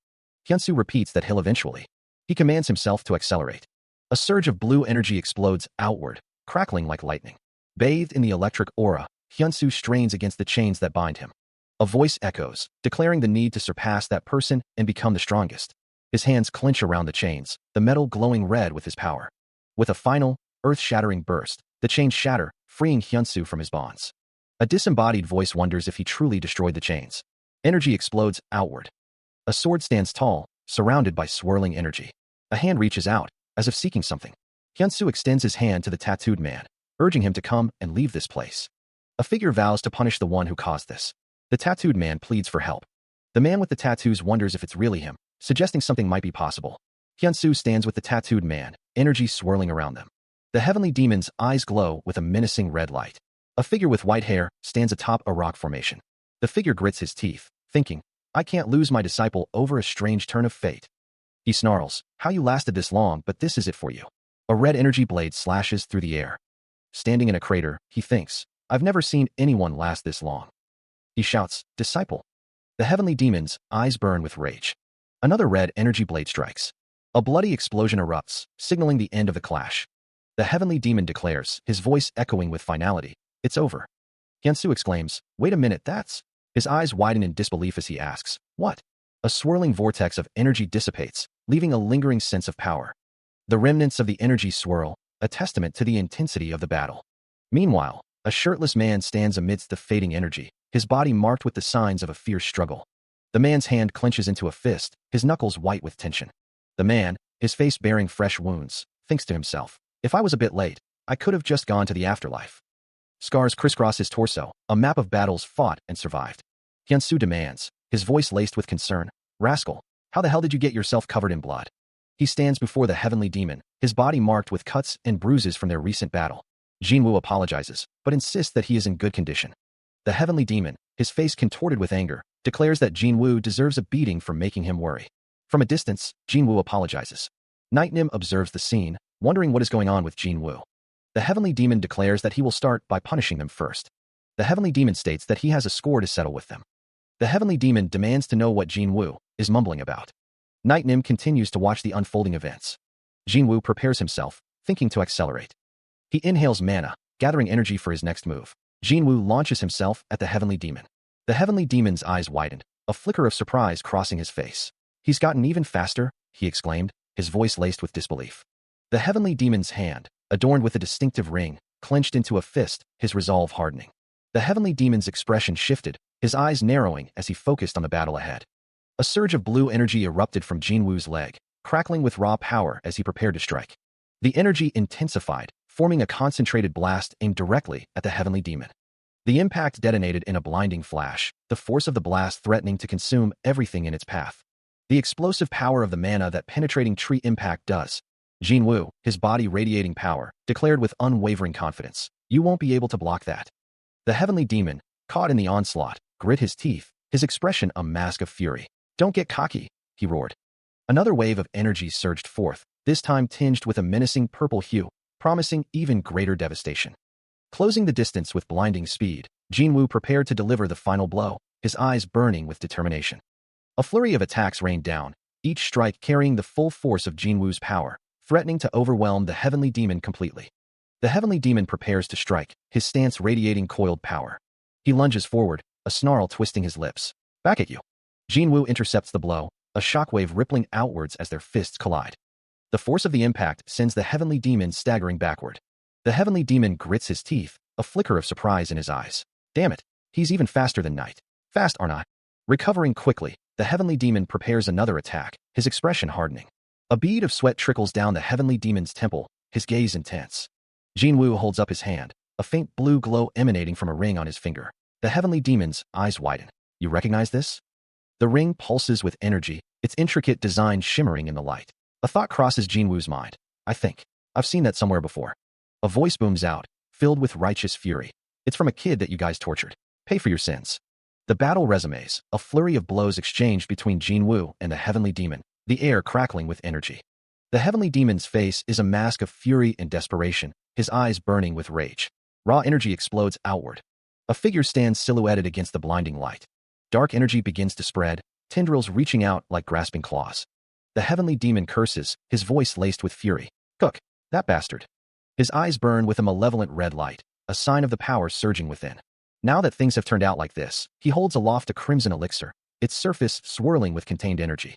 Hyunsu repeats that he'll eventually. He commands himself to accelerate. A surge of blue energy explodes outward, crackling like lightning. Bathed in the electric aura, Hyunsu strains against the chains that bind him. A voice echoes, declaring the need to surpass that person and become the strongest. His hands clench around the chains, the metal glowing red with his power. With a final, earth-shattering burst, the chains shatter, freeing Hyunsu from his bonds. A disembodied voice wonders if he truly destroyed the chains. Energy explodes outward. A sword stands tall, surrounded by swirling energy. A hand reaches out, as if seeking something. Hyunsu extends his hand to the tattooed man, urging him to come and leave this place. A figure vows to punish the one who caused this. The tattooed man pleads for help. The man with the tattoos wonders if it's really him, suggesting something might be possible. Hyunsu stands with the tattooed man, energy swirling around them. The heavenly demon's eyes glow with a menacing red light. A figure with white hair stands atop a rock formation. The figure grits his teeth, thinking, I can't lose my disciple over a strange turn of fate. He snarls, how you lasted this long, but this is it for you. A red energy blade slashes through the air. Standing in a crater, he thinks, I've never seen anyone last this long. He shouts, disciple. The heavenly demon's eyes burn with rage. Another red energy blade strikes. A bloody explosion erupts, signaling the end of the clash. The heavenly demon declares, his voice echoing with finality, it's over. Hyunsu exclaims, wait a minute, that's... His eyes widen in disbelief as he asks, what? A swirling vortex of energy dissipates, leaving a lingering sense of power. The remnants of the energy swirl, a testament to the intensity of the battle. Meanwhile, a shirtless man stands amidst the fading energy, his body marked with the signs of a fierce struggle. The man's hand clenches into a fist, his knuckles white with tension. The man, his face bearing fresh wounds, thinks to himself, if I was a bit late, I could have just gone to the afterlife. Scars crisscross his torso, a map of battles fought and survived. Hyunsu demands, his voice laced with concern, rascal, how the hell did you get yourself covered in blood? He stands before the heavenly demon, his body marked with cuts and bruises from their recent battle. Jinwoo apologizes, but insists that he is in good condition. The heavenly demon, his face contorted with anger, declares that Jinwoo deserves a beating for making him worry. From a distance, Jinwoo apologizes. Night Nim observes the scene, wondering what is going on with Jinwoo. The heavenly demon declares that he will start by punishing them first. The heavenly demon states that he has a score to settle with them. The heavenly demon demands to know what Jinwoo is mumbling about. Night Nim continues to watch the unfolding events. Jinwoo prepares himself, thinking to accelerate. He inhales mana, gathering energy for his next move. Jinwoo launches himself at the heavenly demon. The heavenly demon's eyes widened, a flicker of surprise crossing his face. He's gotten even faster, he exclaimed, his voice laced with disbelief. The heavenly demon's hand, adorned with a distinctive ring, clenched into a fist, his resolve hardening. The heavenly demon's expression shifted, his eyes narrowing as he focused on the battle ahead. A surge of blue energy erupted from Jinwoo's leg, crackling with raw power as he prepared to strike. The energy intensified, forming a concentrated blast aimed directly at the heavenly demon. The impact detonated in a blinding flash, the force of the blast threatening to consume everything in its path. The explosive power of the mana that penetrating tree impact does. Jinwoo, his body radiating power, declared with unwavering confidence, you won't be able to block that. The heavenly demon, caught in the onslaught, grit his teeth, his expression a mask of fury. Don't get cocky, he roared. Another wave of energy surged forth, this time tinged with a menacing purple hue, promising even greater devastation. Closing the distance with blinding speed, Jinwoo prepared to deliver the final blow, his eyes burning with determination. A flurry of attacks rained down, each strike carrying the full force of Jinwoo's power, threatening to overwhelm the heavenly demon completely. The heavenly demon prepares to strike, his stance radiating coiled power. He lunges forward, a snarl twisting his lips. Back at you. Jinwoo intercepts the blow, a shockwave rippling outwards as their fists collide. The force of the impact sends the heavenly demon staggering backward. The heavenly demon grits his teeth, a flicker of surprise in his eyes. Damn it, he's even faster than Night. Fast, aren't I? Recovering quickly, the heavenly demon prepares another attack, his expression hardening. A bead of sweat trickles down the heavenly demon's temple, his gaze intense. Jinwoo holds up his hand, a faint blue glow emanating from a ring on his finger. The heavenly demon's eyes widen. You recognize this? The ring pulses with energy, its intricate design shimmering in the light. A thought crosses Jinwoo's mind. I think I've seen that somewhere before. A voice booms out, filled with righteous fury. It's from a kid that you guys tortured. Pay for your sins. The battle resumes, a flurry of blows exchanged between Jinwoo and the heavenly demon, the air crackling with energy. The heavenly demon's face is a mask of fury and desperation, his eyes burning with rage. Raw energy explodes outward. A figure stands silhouetted against the blinding light. Dark energy begins to spread, tendrils reaching out like grasping claws. The heavenly demon curses, his voice laced with fury. Cook, that bastard. His eyes burn with a malevolent red light, a sign of the power surging within. Now that things have turned out like this, he holds aloft a crimson elixir, its surface swirling with contained energy.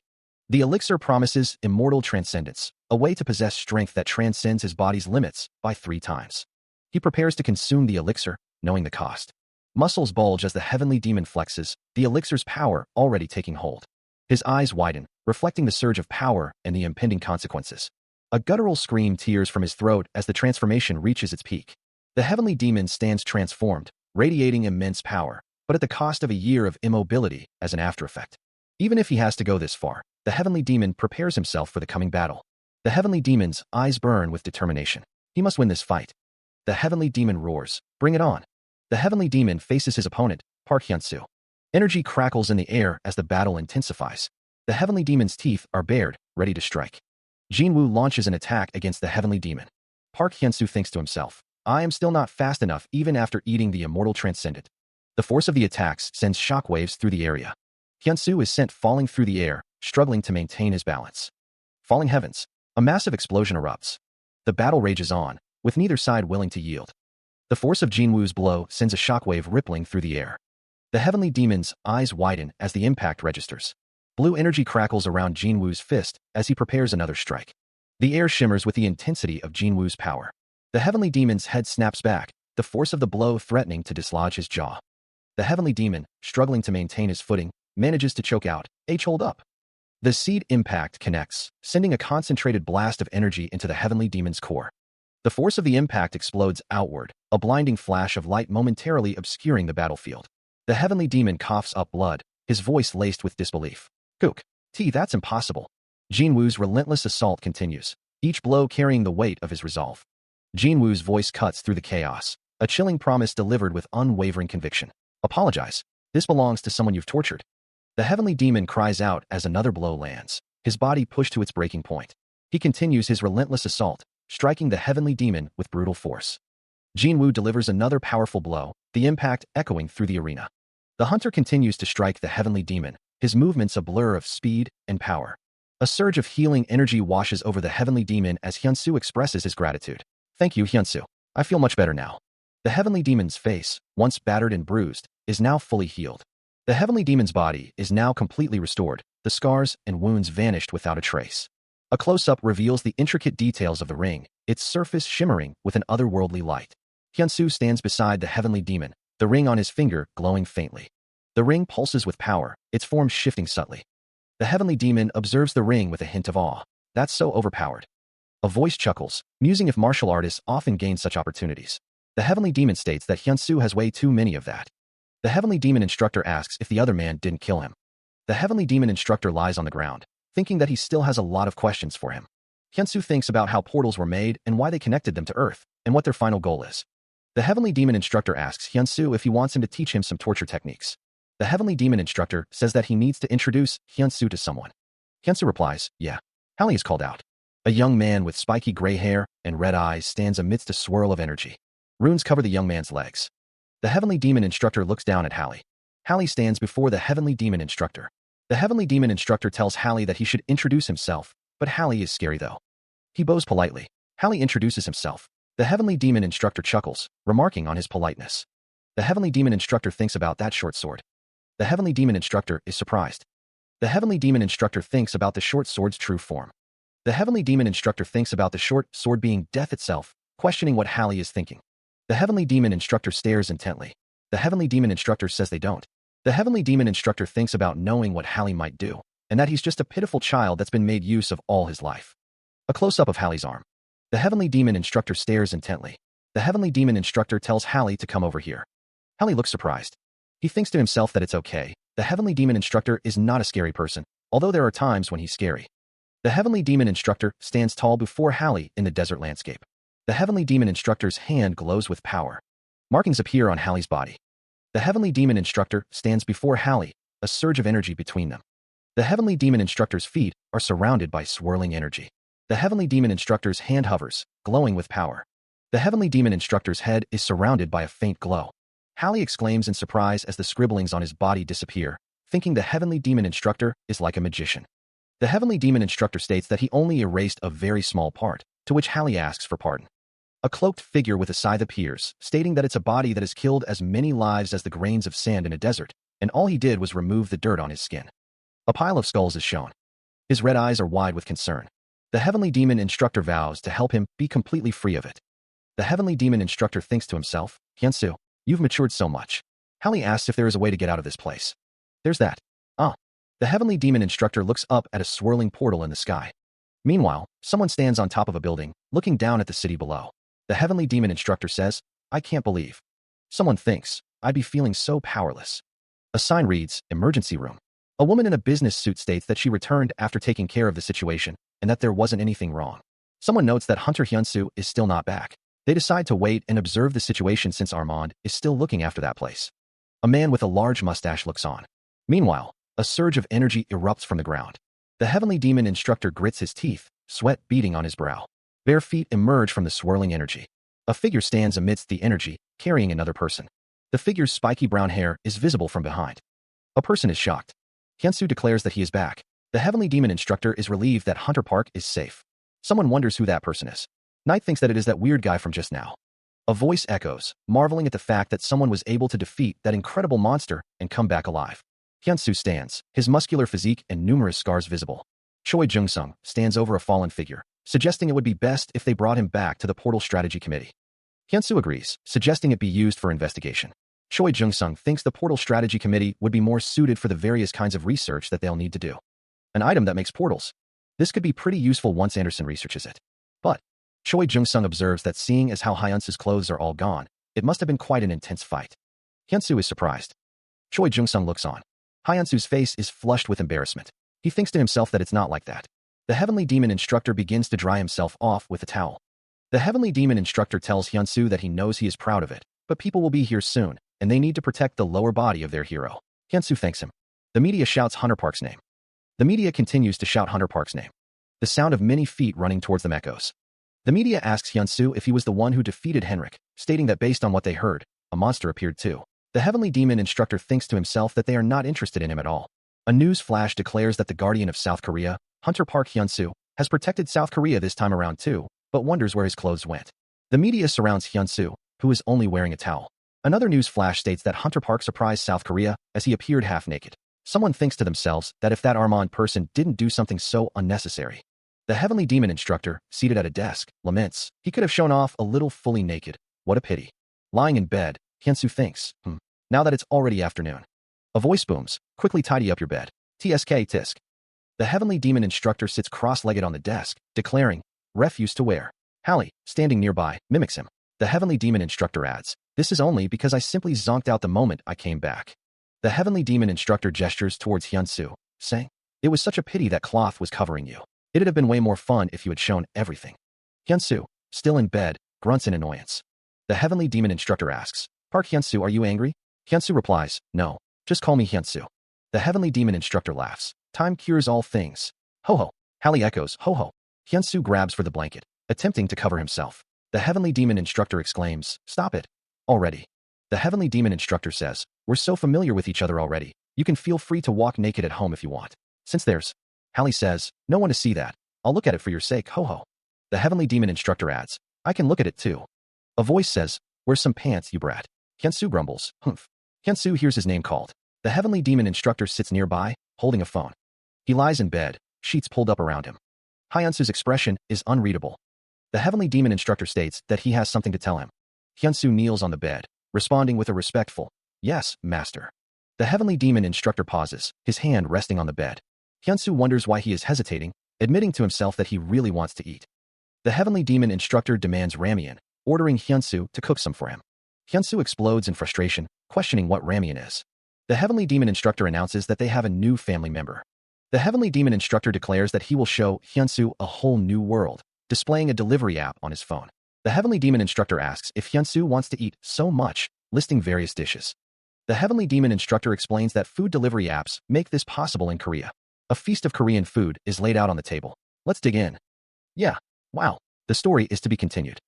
The elixir promises immortal transcendence, a way to possess strength that transcends his body's limits by 3 times. He prepares to consume the elixir, knowing the cost. Muscles bulge as the heavenly demon flexes, the elixir's power already taking hold. His eyes widen, reflecting the surge of power and the impending consequences. A guttural scream tears from his throat as the transformation reaches its peak. The heavenly demon stands transformed, radiating immense power, but at the cost of a year of immobility as an aftereffect. Even if he has to go this far, the heavenly demon prepares himself for the coming battle. The heavenly demon's eyes burn with determination. He must win this fight. The heavenly demon roars, "Bring it on." The heavenly demon faces his opponent, Park Hyun-soo. Energy crackles in the air as the battle intensifies. The heavenly demon's teeth are bared, ready to strike. Jinwoo launches an attack against the heavenly demon. Park Hyun-soo thinks to himself, I am still not fast enough even after eating the immortal transcendent. The force of the attacks sends shockwaves through the area. Hyun-soo is sent falling through the air, struggling to maintain his balance. Falling heavens. A massive explosion erupts. The battle rages on, with neither side willing to yield. The force of Jinwoo's blow sends a shockwave rippling through the air. The heavenly demon's eyes widen as the impact registers. Blue energy crackles around Jinwoo's fist as he prepares another strike. The air shimmers with the intensity of Jinwoo's power. The heavenly demon's head snaps back, the force of the blow threatening to dislodge his jaw. The heavenly demon, struggling to maintain his footing, manages to choke out, hold up. The seed impact connects, sending a concentrated blast of energy into the heavenly demon's core. The force of the impact explodes outward, a blinding flash of light momentarily obscuring the battlefield. The heavenly demon coughs up blood, his voice laced with disbelief. Kook. That's impossible. Jinwoo's relentless assault continues, each blow carrying the weight of his resolve. Jinwoo's voice cuts through the chaos, a chilling promise delivered with unwavering conviction. Apologize. This belongs to someone you've tortured. The heavenly demon cries out as another blow lands, his body pushed to its breaking point. He continues his relentless assault, striking the heavenly demon with brutal force. Jinwoo delivers another powerful blow, the impact echoing through the arena. The hunter continues to strike the heavenly demon, his movements a blur of speed and power. A surge of healing energy washes over the heavenly demon as Hyun-soo expresses his gratitude. Thank you, Hyun-soo. I feel much better now. The heavenly demon's face, once battered and bruised, is now fully healed. The heavenly demon's body is now completely restored, the scars and wounds vanished without a trace. A close-up reveals the intricate details of the ring, its surface shimmering with an otherworldly light. Hyun-soo stands beside the heavenly demon, the ring on his finger glowing faintly. The ring pulses with power, its form shifting subtly. The heavenly demon observes the ring with a hint of awe. That's so overpowered. A voice chuckles, musing if martial artists often gain such opportunities. The heavenly demon states that Hyun-soo has way too many of that. The heavenly demon instructor asks if the other man didn't kill him. The heavenly demon instructor lies on the ground, thinking that he still has a lot of questions for him. Hyun-soo thinks about how portals were made and why they connected them to Earth, and what their final goal is. The heavenly demon instructor asks Hyun-soo if he wants him to teach him some torture techniques. The heavenly demon instructor says that he needs to introduce Hyun-soo to someone. Hyun-soo replies, yeah. Hallie is called out. A young man with spiky gray hair and red eyes stands amidst a swirl of energy. Runes cover the young man's legs. The heavenly demon instructor looks down at Hallie. Hallie stands before the heavenly demon instructor. The heavenly demon instructor tells Hallie that he should introduce himself, but Hallie is scary though. He bows politely. Hallie introduces himself. The heavenly demon instructor chuckles, remarking on his politeness. The heavenly demon instructor thinks about that short sword. The heavenly demon instructor is surprised. The heavenly demon instructor thinks about the short sword's true form. The heavenly demon instructor thinks about the short sword being death itself, questioning what Hallie is thinking. The heavenly demon instructor stares intently. The heavenly demon instructor says they don't. The heavenly demon instructor thinks about knowing what Hallie might do, and that he's just a pitiful child that's been made use of all his life. A close-up of Hallie's arm. The heavenly demon instructor stares intently. The heavenly demon instructor tells Hallie to come over here. Hallie looks surprised. He thinks to himself that it's okay. The heavenly demon instructor is not a scary person, although there are times when he's scary. The heavenly demon instructor stands tall before Hallie in the desert landscape. The heavenly demon instructor's hand glows with power. Markings appear on Hallie's body. The heavenly demon instructor stands before Hallie, a surge of energy between them. The heavenly demon instructor's feet are surrounded by swirling energy. The heavenly demon instructor's hand hovers, glowing with power. The heavenly demon instructor's head is surrounded by a faint glow. Hallie exclaims in surprise as the scribblings on his body disappear, thinking the heavenly demon instructor is like a magician. The heavenly demon instructor states that he only erased a very small part, to which Hallie asks for pardon. A cloaked figure with a scythe appears, stating that it's a body that has killed as many lives as the grains of sand in a desert, and all he did was remove the dirt on his skin. A pile of skulls is shown. His red eyes are wide with concern. The heavenly demon instructor vows to help him be completely free of it. The heavenly demon instructor thinks to himself, Hyunsu, you've matured so much. Hallie asks if there is a way to get out of this place. There's that. The heavenly demon instructor looks up at a swirling portal in the sky. Meanwhile, someone stands on top of a building, looking down at the city below. The heavenly demon instructor says, I can't believe. Someone thinks, I'd be feeling so powerless. A sign reads, Emergency Room. A woman in a business suit states that she returned after taking care of the situation, and that there wasn't anything wrong. Someone notes that Hunter Hyunsu is still not back. They decide to wait and observe the situation since Armand is still looking after that place. A man with a large mustache looks on. Meanwhile, a surge of energy erupts from the ground. The heavenly demon instructor grits his teeth, sweat beading on his brow. Bare feet emerge from the swirling energy. A figure stands amidst the energy, carrying another person. The figure's spiky brown hair is visible from behind. A person is shocked. Hyunsu declares that he is back. The heavenly demon instructor is relieved that Hunter Park is safe. Someone wonders who that person is. Knight thinks that it is that weird guy from just now. A voice echoes, marveling at the fact that someone was able to defeat that incredible monster and come back alive. Hyunsu stands, his muscular physique and numerous scars visible. Choi Jung-sung stands over a fallen figure, suggesting it would be best if they brought him back to the Portal Strategy Committee. Hyunsu agrees, suggesting it be used for investigation. Choi Jung-sung thinks the Portal Strategy Committee would be more suited for the various kinds of research that they'll need to do. An item that makes portals. This could be pretty useful once Anderson researches it. But Choi Jung-sung observes that seeing as how Hyunsu's clothes are all gone, it must have been quite an intense fight. Hyunsu is surprised. Choi Jung-sung looks on. Hyunsu's face is flushed with embarrassment. He thinks to himself that it's not like that. The heavenly demon instructor begins to dry himself off with a towel. The heavenly demon instructor tells Hyunsu that he knows he is proud of it, but people will be here soon, and they need to protect the lower body of their hero. Hyunsu thanks him. The media shouts Hunter Park's name. The media continues to shout Hunter Park's name. The sound of many feet running towards them echoes. The media asks Hyunsu if he was the one who defeated Henrik, stating that based on what they heard, a monster appeared too. The heavenly demon instructor thinks to himself that they are not interested in him at all. A news flash declares that the guardian of South Korea, Hunter Park Hyunsu, has protected South Korea this time around too, but wonders where his clothes went. The media surrounds Hyunsu, who is only wearing a towel. Another news flash states that Hunter Park surprised South Korea as he appeared half naked. Someone thinks to themselves that if that Armand person didn't do something so unnecessary. The heavenly demon instructor, seated at a desk, laments. He could have shown off a little fully naked. What a pity. Lying in bed, Hyunsu thinks, now that it's already afternoon. A voice booms, quickly tidy up your bed. TSK tisk. The heavenly demon instructor sits cross-legged on the desk, declaring, refuse to wear. Hallie, standing nearby, mimics him. The heavenly demon instructor adds, this is only because I simply zonked out the moment I came back. The heavenly demon instructor gestures towards Hyunsu, saying, it was such a pity that cloth was covering you. It'd have been way more fun if you had shown everything. Hyunsu, still in bed, grunts in annoyance. The heavenly demon instructor asks, Park Hyunsu, are you angry? Hyunsu replies, no, just call me Hyunsu. The heavenly demon instructor laughs. Time cures all things. Ho ho. Hallie echoes, ho ho. Hyunsu grabs for the blanket, attempting to cover himself. The heavenly demon instructor exclaims, stop it. Already. The heavenly demon instructor says, we're so familiar with each other already. You can feel free to walk naked at home if you want. Since there's, Hallie says, no one to see that. I'll look at it for your sake, ho ho. The heavenly demon instructor adds, I can look at it too. A voice says, where's some pants, you brat? Hyunsu grumbles, humph. Hyunsu hears his name called. The heavenly demon instructor sits nearby, holding a phone. He lies in bed, sheets pulled up around him. Hyunsu's expression is unreadable. The heavenly demon instructor states that he has something to tell him. Hyunsu kneels on the bed, responding with a respectful, yes, master. The heavenly demon instructor pauses, his hand resting on the bed. Hyunsu wonders why he is hesitating, admitting to himself that he really wants to eat. The heavenly demon instructor demands ramen, ordering Hyunsu to cook some for him. Hyunsu explodes in frustration, questioning what ramyeon is. The Heavenly Demon Instructor announces that they have a new family member. The Heavenly Demon Instructor declares that he will show Hyunsu a whole new world, displaying a delivery app on his phone. The Heavenly Demon Instructor asks if Hyunsu wants to eat so much, listing various dishes. The Heavenly Demon Instructor explains that food delivery apps make this possible in Korea. A feast of Korean food is laid out on the table. Let's dig in. Yeah, wow, the story is to be continued.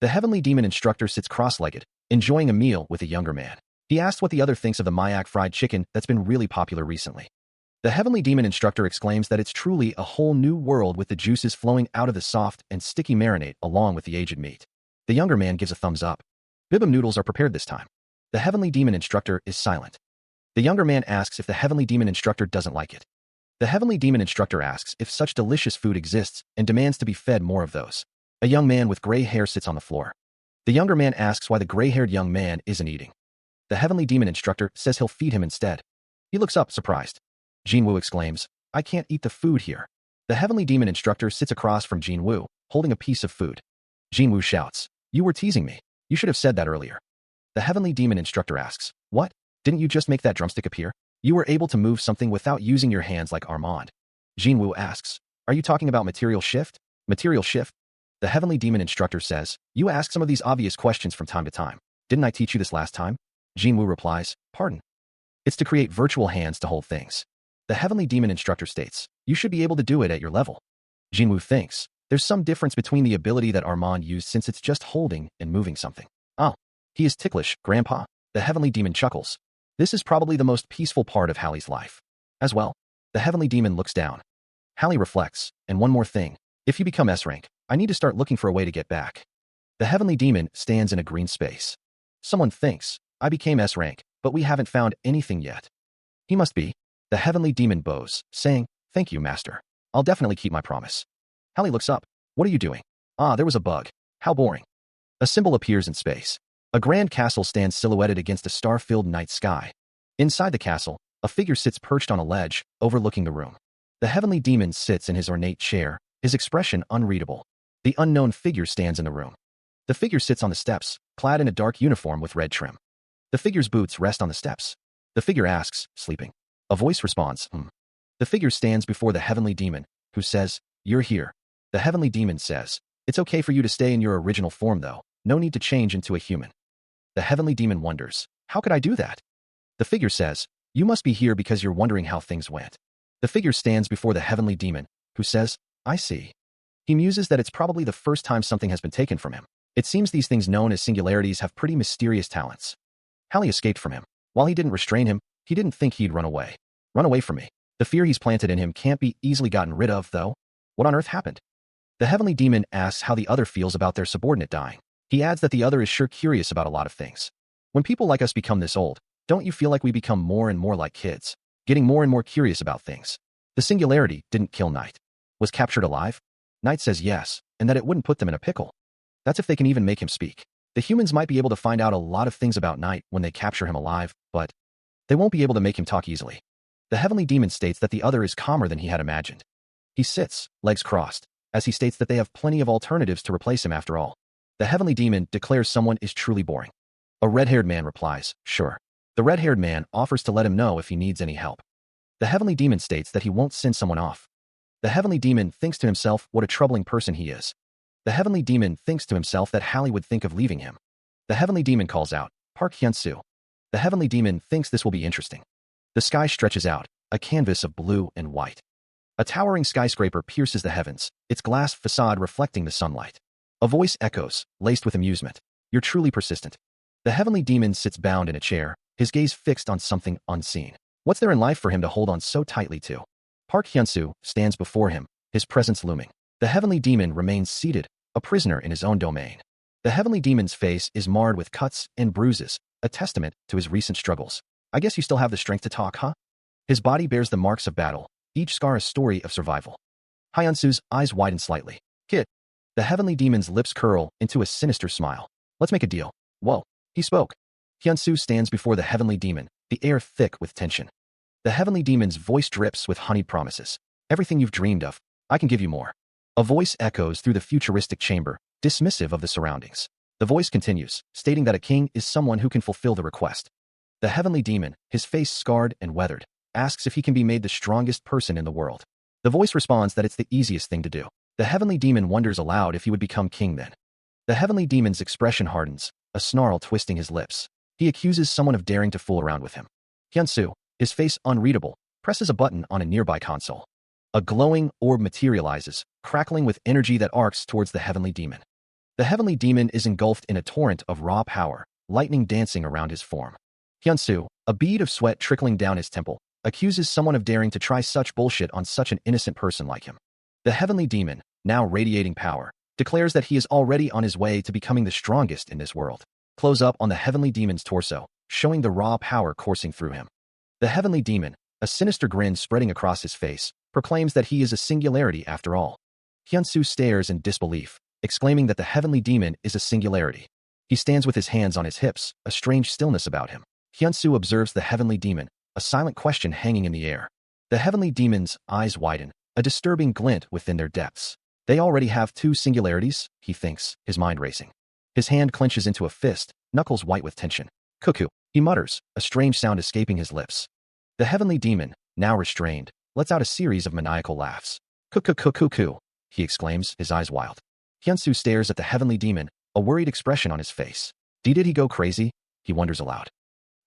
The Heavenly Demon Instructor sits cross-legged, enjoying a meal with a younger man. He asks what the other thinks of the Mayak fried chicken that's been really popular recently. The Heavenly Demon Instructor exclaims that it's truly a whole new world with the juices flowing out of the soft and sticky marinade along with the aged meat. The younger man gives a thumbs up. Bibimbap noodles are prepared this time. The Heavenly Demon Instructor is silent. The younger man asks if the Heavenly Demon Instructor doesn't like it. The Heavenly Demon Instructor asks if such delicious food exists and demands to be fed more of those. A young man with gray hair sits on the floor. The younger man asks why the gray-haired young man isn't eating. The Heavenly Demon Instructor says he'll feed him instead. He looks up, surprised. Jinwoo exclaims, I can't eat the food here. The Heavenly Demon Instructor sits across from Jinwoo, holding a piece of food. Jinwoo shouts, you were teasing me. You should have said that earlier. The Heavenly Demon Instructor asks, what? Didn't you just make that drumstick appear? You were able to move something without using your hands like Armand. Jinwoo asks, are you talking about material shift? Material shift? The Heavenly Demon Instructor says, you ask some of these obvious questions from time to time. Didn't I teach you this last time? Jinwoo replies, pardon. It's to create virtual hands to hold things. The Heavenly Demon Instructor states, you should be able to do it at your level. Jinwoo thinks, there's some difference between the ability that Armand used since it's just holding and moving something. Oh, he is ticklish, Grandpa. The Heavenly Demon chuckles. This is probably the most peaceful part of Hallie's life. As well, the Heavenly Demon looks down. Hallie reflects, and one more thing. If you become S-rank, I need to start looking for a way to get back. The Heavenly Demon stands in a green space. Someone thinks, I became S-rank, but we haven't found anything yet. He must be. The Heavenly Demon bows, saying, thank you, Master. I'll definitely keep my promise. Hallie looks up. What are you doing? Ah, there was a bug. How boring. A symbol appears in space. A grand castle stands silhouetted against a star-filled night sky. Inside the castle, a figure sits perched on a ledge, overlooking the room. The Heavenly Demon sits in his ornate chair, his expression unreadable. The unknown figure stands in the room. The figure sits on the steps, clad in a dark uniform with red trim. The figure's boots rest on the steps. The figure asks, sleeping. A voice responds, The figure stands before the Heavenly Demon, who says, you're here. The Heavenly Demon says, it's okay for you to stay in your original form though, no need to change into a human. The Heavenly Demon wonders, how could I do that? The figure says, you must be here because you're wondering how things went. The figure stands before the Heavenly Demon, who says, I see. He muses that it's probably the first time something has been taken from him. It seems these things known as singularities have pretty mysterious talents. Hallie escaped from him. While he didn't restrain him, he didn't think he'd run away. Run away from me. The fear he's planted in him can't be easily gotten rid of, though. What on earth happened? The Heavenly Demon asks how the other feels about their subordinate dying. He adds that the other is sure curious about a lot of things. When people like us become this old, don't you feel like we become more and more like kids, getting more and more curious about things? The singularity didn't kill Knight. Was captured alive? Knight says yes, and that it wouldn't put them in a pickle. That's if they can even make him speak. The humans might be able to find out a lot of things about Knight when they capture him alive, but they won't be able to make him talk easily. The Heavenly Demon states that the other is calmer than he had imagined. He sits, legs crossed, as he states that they have plenty of alternatives to replace him after all. The Heavenly Demon declares someone is truly boring. A red-haired man replies, sure. The red-haired man offers to let him know if he needs any help. The Heavenly Demon states that he won't send someone off. The Heavenly Demon thinks to himself what a troubling person he is. The Heavenly Demon thinks to himself that Hallie would think of leaving him. The Heavenly Demon calls out, Park Hyun-soo. The Heavenly Demon thinks this will be interesting. The sky stretches out, a canvas of blue and white. A towering skyscraper pierces the heavens, its glass facade reflecting the sunlight. A voice echoes, laced with amusement. You're truly persistent. The Heavenly Demon sits bound in a chair, his gaze fixed on something unseen. What's there in life for him to hold on so tightly to? Park Hyun-soo stands before him, his presence looming. The Heavenly Demon remains seated, a prisoner in his own domain. The Heavenly Demon's face is marred with cuts and bruises, a testament to his recent struggles. I guess you still have the strength to talk, huh? His body bears the marks of battle, each scar a story of survival. Hyun-soo's eyes widen slightly. Kid. The Heavenly Demon's lips curl into a sinister smile. Let's make a deal. Whoa. He spoke. Hyun-soo stands before the Heavenly Demon, the air thick with tension. The Heavenly Demon's voice drips with honeyed promises. Everything you've dreamed of, I can give you more. A voice echoes through the futuristic chamber, dismissive of the surroundings. The voice continues, stating that a king is someone who can fulfill the request. The heavenly demon, his face scarred and weathered, asks if he can be made the strongest person in the world. The voice responds that it's the easiest thing to do. The heavenly demon wonders aloud if he would become king then. The heavenly demon's expression hardens, a snarl twisting his lips. He accuses someone of daring to fool around with him. Hyunsu, his face unreadable, presses a button on a nearby console. A glowing orb materializes, crackling with energy that arcs towards the heavenly demon. The heavenly demon is engulfed in a torrent of raw power, lightning dancing around his form. Hyunsu, a bead of sweat trickling down his temple, accuses someone of daring to try such bullshit on such an innocent person like him. The heavenly demon, now radiating power, declares that he is already on his way to becoming the strongest in this world. Close up on the heavenly demon's torso, showing the raw power coursing through him. The heavenly demon, a sinister grin spreading across his face, proclaims that he is a singularity after all. Hyunsu stares in disbelief, exclaiming that the heavenly demon is a singularity. He stands with his hands on his hips, a strange stillness about him. Hyunsu observes the heavenly demon, a silent question hanging in the air. The heavenly demon's eyes widen, a disturbing glint within their depths. They already have two singularities, he thinks, his mind racing. His hand clenches into a fist, knuckles white with tension. Cuckoo, he mutters, a strange sound escaping his lips. The heavenly demon, now restrained, lets out a series of maniacal laughs. Cuckoo, he exclaims, his eyes wild. Hyunsu stares at the heavenly demon, a worried expression on his face. Did he go crazy? He wonders aloud.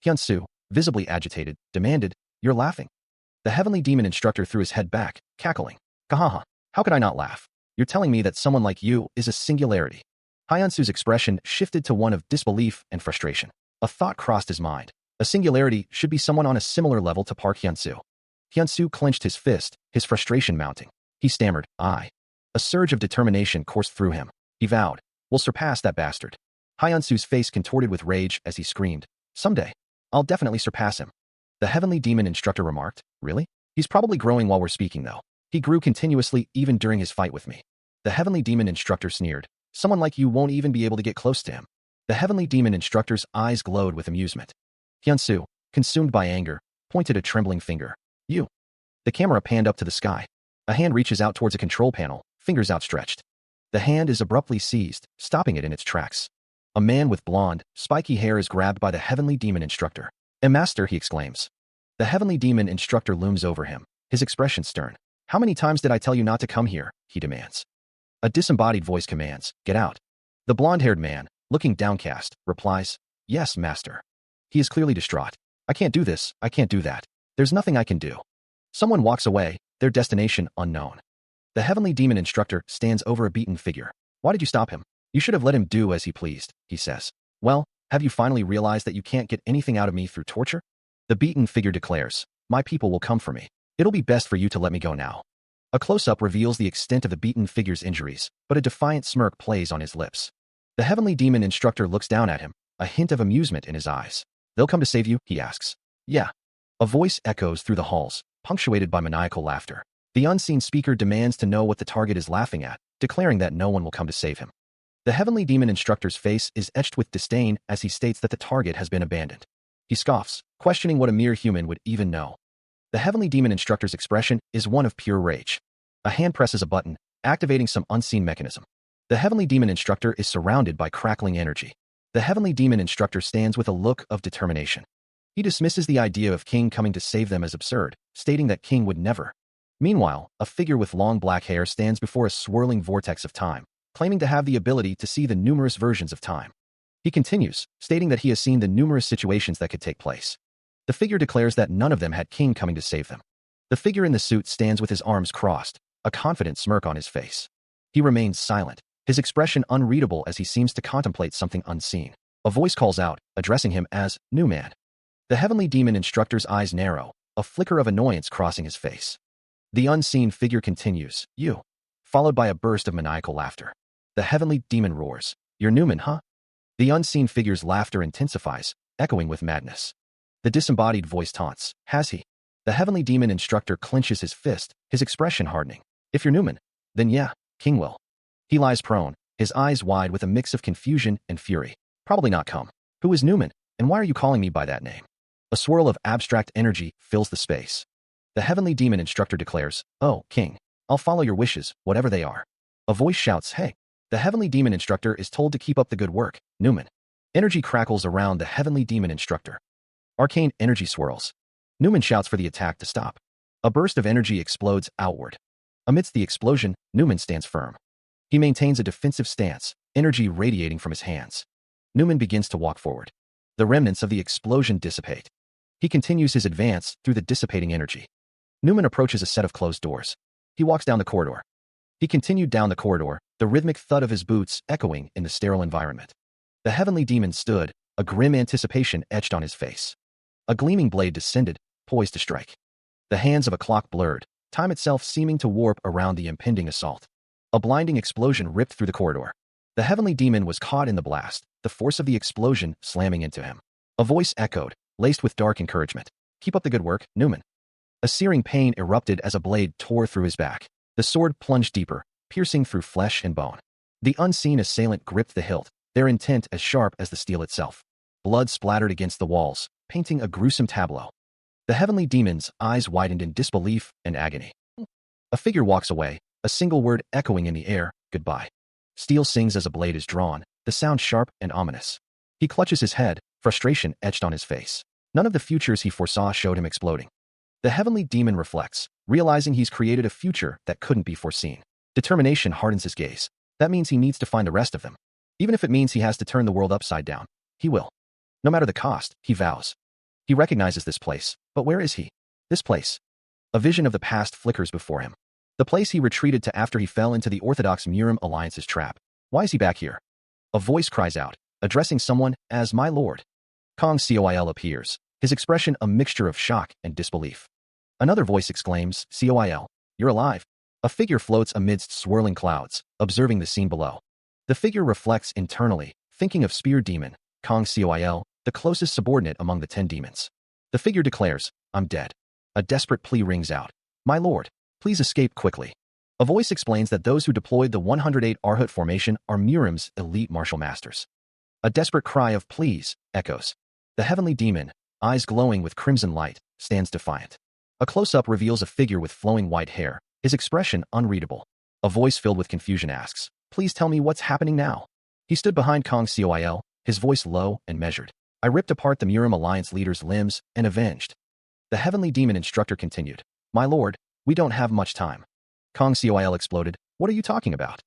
Hyunsu, visibly agitated, demanded, "You're laughing." The heavenly demon instructor threw his head back, cackling. Kahaha, how could I not laugh? You're telling me that someone like you is a singularity. Hyunsu's expression shifted to one of disbelief and frustration. A thought crossed his mind. A singularity should be someone on a similar level to Park Hyunsu. Hyunsu clenched his fist, his frustration mounting. He stammered, "I." A surge of determination coursed through him. He vowed, "We'll surpass that bastard." Hyunsu's face contorted with rage as he screamed, "Someday, I'll definitely surpass him." The heavenly demon instructor remarked, "Really? He's probably growing while we're speaking though. He grew continuously even during his fight with me." The heavenly demon instructor sneered, "Someone like you won't even be able to get close to him." The heavenly demon instructor's eyes glowed with amusement. Hyunsu, consumed by anger, pointed a trembling finger. "You." The camera panned up to the sky. A hand reaches out towards a control panel, fingers outstretched. The hand is abruptly seized, stopping it in its tracks. A man with blonde, spiky hair is grabbed by the heavenly demon instructor. "A master," he exclaims. The heavenly demon instructor looms over him, his expression stern. "How many times did I tell you not to come here?" he demands. A disembodied voice commands, "Get out." The blonde-haired man, looking downcast, replies, "Yes, master." He is clearly distraught. "I can't do this, I can't do that. There's nothing I can do." Someone walks away, their destination unknown. The heavenly demon instructor stands over a beaten figure. "Why did you stop him? You should have let him do as he pleased," he says. "Well, have you finally realized that you can't get anything out of me through torture?" The beaten figure declares, "My people will come for me. It'll be best for you to let me go now." A close-up reveals the extent of the beaten figure's injuries, but a defiant smirk plays on his lips. The heavenly demon instructor looks down at him, a hint of amusement in his eyes. "They'll come to save you?" he asks. "Yeah." A voice echoes through the halls, punctuated by maniacal laughter. The unseen speaker demands to know what the target is laughing at, declaring that no one will come to save him. The heavenly demon instructor's face is etched with disdain as he states that the target has been abandoned. He scoffs, questioning what a mere human would even know. The heavenly demon instructor's expression is one of pure rage. A hand presses a button, activating some unseen mechanism. The heavenly demon instructor is surrounded by crackling energy. The heavenly demon instructor stands with a look of determination. He dismisses the idea of King coming to save them as absurd, stating that King would never. Meanwhile, a figure with long black hair stands before a swirling vortex of time, claiming to have the ability to see the numerous versions of time. He continues, stating that he has seen the numerous situations that could take place. The figure declares that none of them had King coming to save them. The figure in the suit stands with his arms crossed, a confident smirk on his face. He remains silent, his expression unreadable as he seems to contemplate something unseen. A voice calls out, addressing him as, "New man." The heavenly demon instructor's eyes narrow, a flicker of annoyance crossing his face. The unseen figure continues, "You," followed by a burst of maniacal laughter. The heavenly demon roars, "You're Newman, huh?" The unseen figure's laughter intensifies, echoing with madness. The disembodied voice taunts, "Has he?" The heavenly demon instructor clenches his fist, his expression hardening. "If you're Newman, then yeah, King will." He lies prone, his eyes wide with a mix of confusion and fury. "Probably not come. Who is Newman, and why are you calling me by that name?" A swirl of abstract energy fills the space. The heavenly demon instructor declares, "Oh, King, I'll follow your wishes, whatever they are." A voice shouts, "Hey, The Heavenly Demon Instructor is told to keep up the good work, Newman. Energy crackles around the Heavenly Demon Instructor. Arcane energy swirls. Newman shouts for the attack to stop. A burst of energy explodes outward. Amidst the explosion, Newman stands firm. He maintains a defensive stance, energy radiating from his hands. Newman begins to walk forward. The remnants of the explosion dissipate. He continues his advance through the dissipating energy. Newman approaches a set of closed doors. He walks down the corridor. He continued down the corridor, the rhythmic thud of his boots echoing in the sterile environment. The Heavenly Demon stood, a grim anticipation etched on his face. A gleaming blade descended, poised to strike. The hands of a clock blurred, time itself seeming to warp around the impending assault. A blinding explosion ripped through the corridor. The Heavenly Demon was caught in the blast, the force of the explosion slamming into him. A voice echoed, laced with dark encouragement. "Keep up the good work, Newman." A searing pain erupted as a blade tore through his back. The sword plunged deeper, piercing through flesh and bone. The unseen assailant gripped the hilt, their intent as sharp as the steel itself. Blood splattered against the walls, painting a gruesome tableau. The Heavenly Demon's eyes widened in disbelief and agony. A figure walks away, a single word echoing in the air, "Goodbye." Steel sings as a blade is drawn, the sound sharp and ominous. He clutches his head, frustration etched on his face. None of the futures he foresaw showed him exploding. The Heavenly Demon reflects, realizing he's created a future that couldn't be foreseen. Determination hardens his gaze. That means he needs to find the rest of them. Even if it means he has to turn the world upside down, he will. No matter the cost, he vows. He recognizes this place, but where is he? This place. A vision of the past flickers before him. The place he retreated to after he fell into the Orthodox Murim Alliance's trap. Why is he back here? A voice cries out, addressing someone as "My Lord." Kong Coil appears, his expression a mixture of shock and disbelief. Another voice exclaims, "Coil, you're alive." A figure floats amidst swirling clouds, observing the scene below. The figure reflects internally, thinking of Spear Demon, Kong Coil, the closest subordinate among the 10 demons. The figure declares, "I'm dead." A desperate plea rings out, "My lord, please escape quickly." A voice explains that those who deployed the 108 Arhut formation are Murim's elite martial masters. A desperate cry of "Please" echoes. The Heavenly Demon, eyes glowing with crimson light, stands defiant. A close-up reveals a figure with flowing white hair, his expression unreadable. A voice filled with confusion asks, "Please tell me what's happening now." He stood behind Kong Coil, his voice low and measured. "I ripped apart the Murim Alliance leader's limbs and avenged." The Heavenly Demon Instructor continued, "My lord, we don't have much time." Kong Coil exploded, "What are you talking about?"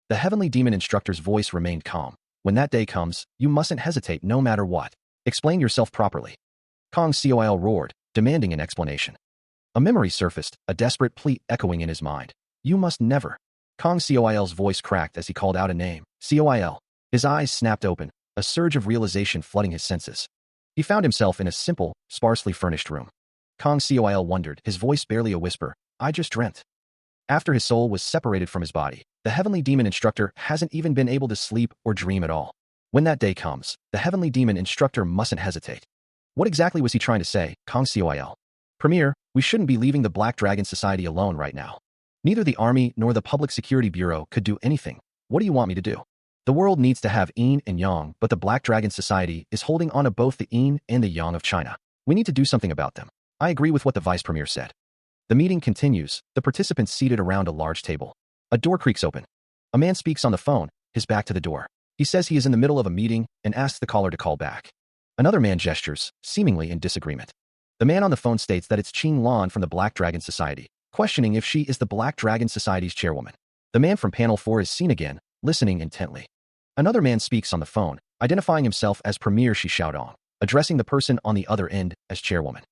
The Heavenly Demon Instructor's voice remained calm. "When that day comes, you mustn't hesitate no matter what. Explain yourself properly." Kong Coil roared, demanding an explanation. A memory surfaced, a desperate plea echoing in his mind. "You must never." Kong Coil's voice cracked as he called out a name, "Coil." His eyes snapped open, a surge of realization flooding his senses. He found himself in a simple, sparsely furnished room. Kong Coil wondered, his voice barely a whisper, "I just dreamt." After his soul was separated from his body, the Heavenly Demon Instructor hasn't even been able to sleep or dream at all. When that day comes, the Heavenly Demon Instructor mustn't hesitate. What exactly was he trying to say, Kong Coil? "Premier, we shouldn't be leaving the Black Dragon Society alone right now. Neither the Army nor the Public Security Bureau could do anything. What do you want me to do? The world needs to have yin and yang, but the Black Dragon Society is holding on to both the yin and the yang of China. We need to do something about them." "I agree with what the Vice Premier said." The meeting continues, the participants seated around a large table. A door creaks open. A man speaks on the phone, his back to the door. He says he is in the middle of a meeting and asks the caller to call back. Another man gestures, seemingly in disagreement. The man on the phone states that it's Qing Lan from the Black Dragon Society, questioning if she is the Black Dragon Society's chairwoman. The man from panel 4 is seen again, listening intently. Another man speaks on the phone, identifying himself as Premier Xiaodong, addressing the person on the other end as chairwoman.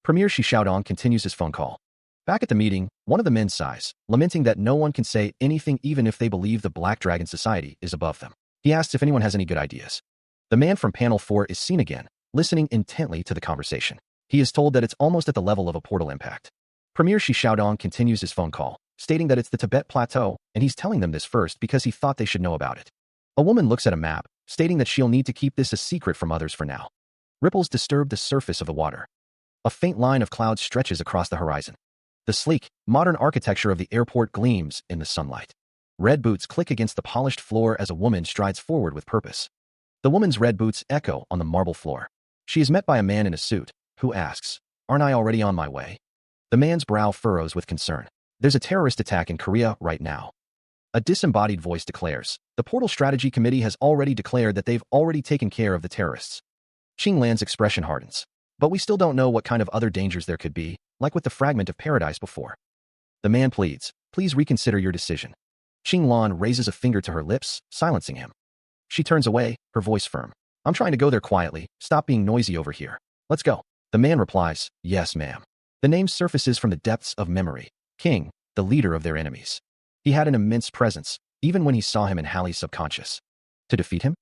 Premier Xiaodong continues his phone call. Back at the meeting, one of the men sighs, lamenting that no one can say anything even if they believe the Black Dragon Society is above them. He asks if anyone has any good ideas. The man from panel 4 is seen again, listening intently to the conversation. He is told that it's almost at the level of a portal impact. Premier Xiaodong continues his phone call, stating that it's the Tibet Plateau, and he's telling them this first because he thought they should know about it. A woman looks at a map, stating that she'll need to keep this a secret from others for now. Ripples disturb the surface of the water. A faint line of clouds stretches across the horizon. The sleek, modern architecture of the airport gleams in the sunlight. Red boots click against the polished floor as a woman strides forward with purpose. The woman's red boots echo on the marble floor. She is met by a man in a suit, who asks, "Aren't I already on my way?" The man's brow furrows with concern. "There's a terrorist attack in Korea right now." A disembodied voice declares, the Portal Strategy Committee has already declared that they've already taken care of the terrorists. Qing Lan's expression hardens. But we still don't know what kind of other dangers there could be, like with the fragment of paradise before. The man pleads, please reconsider your decision. Qing Lan raises a finger to her lips, silencing him. She turns away, her voice firm. I'm trying to go there quietly, stop being noisy over here. Let's go. The man replies, yes, ma'am. The name surfaces from the depths of memory. King, the leader of their enemies. He had an immense presence, even when he saw him in Hallie's subconscious. To defeat him?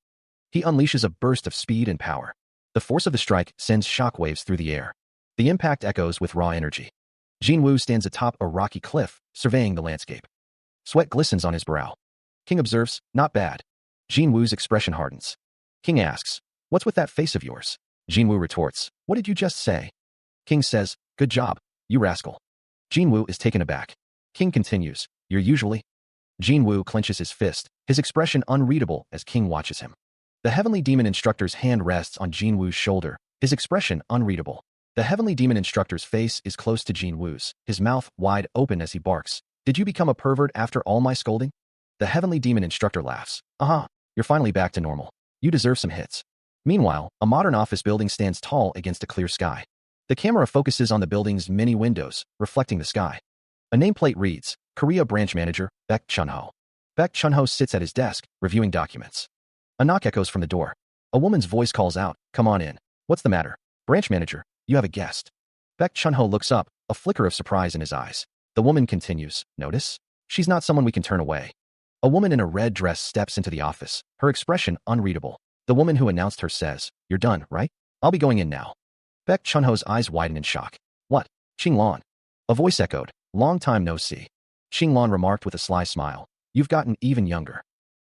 He unleashes a burst of speed and power. The force of the strike sends shockwaves through the air. The impact echoes with raw energy. Jinwoo stands atop a rocky cliff, surveying the landscape. Sweat glistens on his brow. King observes, not bad. Jinwoo's expression hardens. King asks, what's with that face of yours? Jinwoo retorts, what did you just say? King says, good job, you rascal. Jinwoo is taken aback. King continues, you're usually? Jinwoo clenches his fist, his expression unreadable as King watches him. The Heavenly Demon Instructor's hand rests on Jinwoo's shoulder, his expression unreadable. The Heavenly Demon Instructor's face is close to Jinwoo's, his mouth wide open as he barks. Did you become a pervert after all my scolding? The Heavenly Demon Instructor laughs. You're finally back to normal. You deserve some hits. Meanwhile, a modern office building stands tall against a clear sky. The camera focuses on the building's many windows, reflecting the sky. A nameplate reads, Korea Branch Manager, Baek Chun-ho. Baek Chun-ho sits at his desk, reviewing documents. A knock echoes from the door. A woman's voice calls out, come on in. What's the matter? Branch Manager, you have a guest. Baek Chun-ho looks up, a flicker of surprise in his eyes. The woman continues, notice? She's not someone we can turn away. A woman in a red dress steps into the office, her expression unreadable. The woman who announced her says, you're done, right? I'll be going in now. Baek Chun-ho's eyes widen in shock. What? Qing Lan. A voice echoed, long time no see. Qing Lan remarked with a sly smile, you've gotten even younger.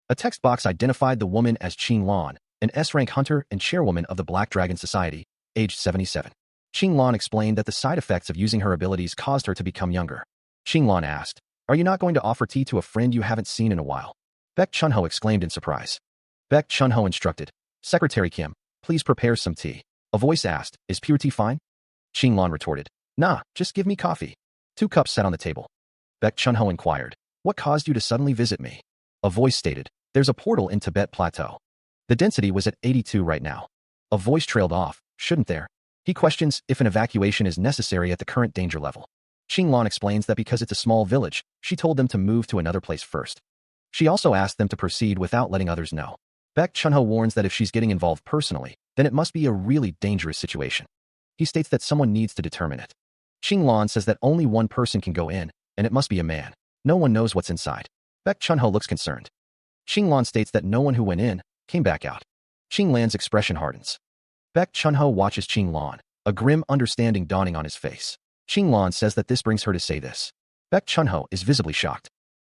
A text box identified the woman as Qing Lan, an S-rank hunter and chairwoman of the Black Dragon Society, aged 77. Qing Lan explained that the side effects of using her abilities caused her to become younger. Qing Lan asked, are you not going to offer tea to a friend you haven't seen in a while? Baek Chun-ho exclaimed in surprise. Baek Chun-ho instructed, Secretary Kim, please prepare some tea. A voice asked, is pure tea fine? Qing Lan retorted, nah, just give me coffee. 2 cups sat on the table. Baek Chun-ho inquired, what caused you to suddenly visit me? A voice stated, there's a portal in Tibet Plateau. The density was at 82 right now. A voice trailed off, shouldn't there? He questions if an evacuation is necessary at the current danger level. Qing Lan explains that because it's a small village, she told them to move to another place first. She also asked them to proceed without letting others know. Baek Chun-ho warns that if she's getting involved personally, then it must be a really dangerous situation. He states that someone needs to determine it. Qing Lan says that only one person can go in, and it must be a man. No one knows what's inside. Baek Chun-ho looks concerned. Qing Lan states that no one who went in came back out. Qing Lan's expression hardens. Baek Chun-ho watches Qing Lan, a grim understanding dawning on his face. Qing Lan says that this brings her to say this. Baek Chun-ho is visibly shocked.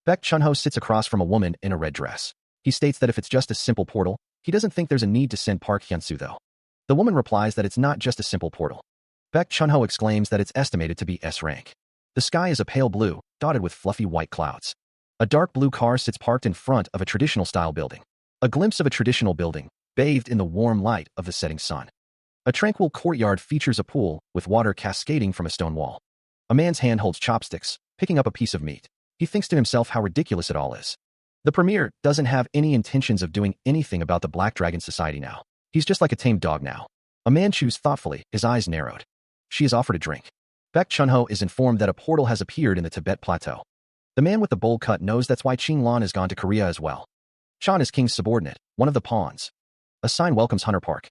Baek Chun-ho sits across from a woman in a red dress. He states that if it's just a simple portal, he doesn't think there's a need to send Park Hyun-soo though. The woman replies that it's not just a simple portal. Baek Chun-ho exclaims that it's estimated to be S rank. The sky is a pale blue, dotted with fluffy white clouds. A dark blue car sits parked in front of a traditional-style building. A glimpse of a traditional building, bathed in the warm light of the setting sun. A tranquil courtyard features a pool, with water cascading from a stone wall. A man's hand holds chopsticks, picking up a piece of meat. He thinks to himself how ridiculous it all is. The premier doesn't have any intentions of doing anything about the Black Dragon Society now. He's just like a tamed dog now. A man chews thoughtfully, his eyes narrowed. She is offered a drink. Baek Chun-ho is informed that a portal has appeared in the Tibet Plateau. The man with the bowl cut knows that's why Qing Lan has gone to Korea as well. Chan is King's subordinate, one of the pawns. A sign welcomes Hunter Park.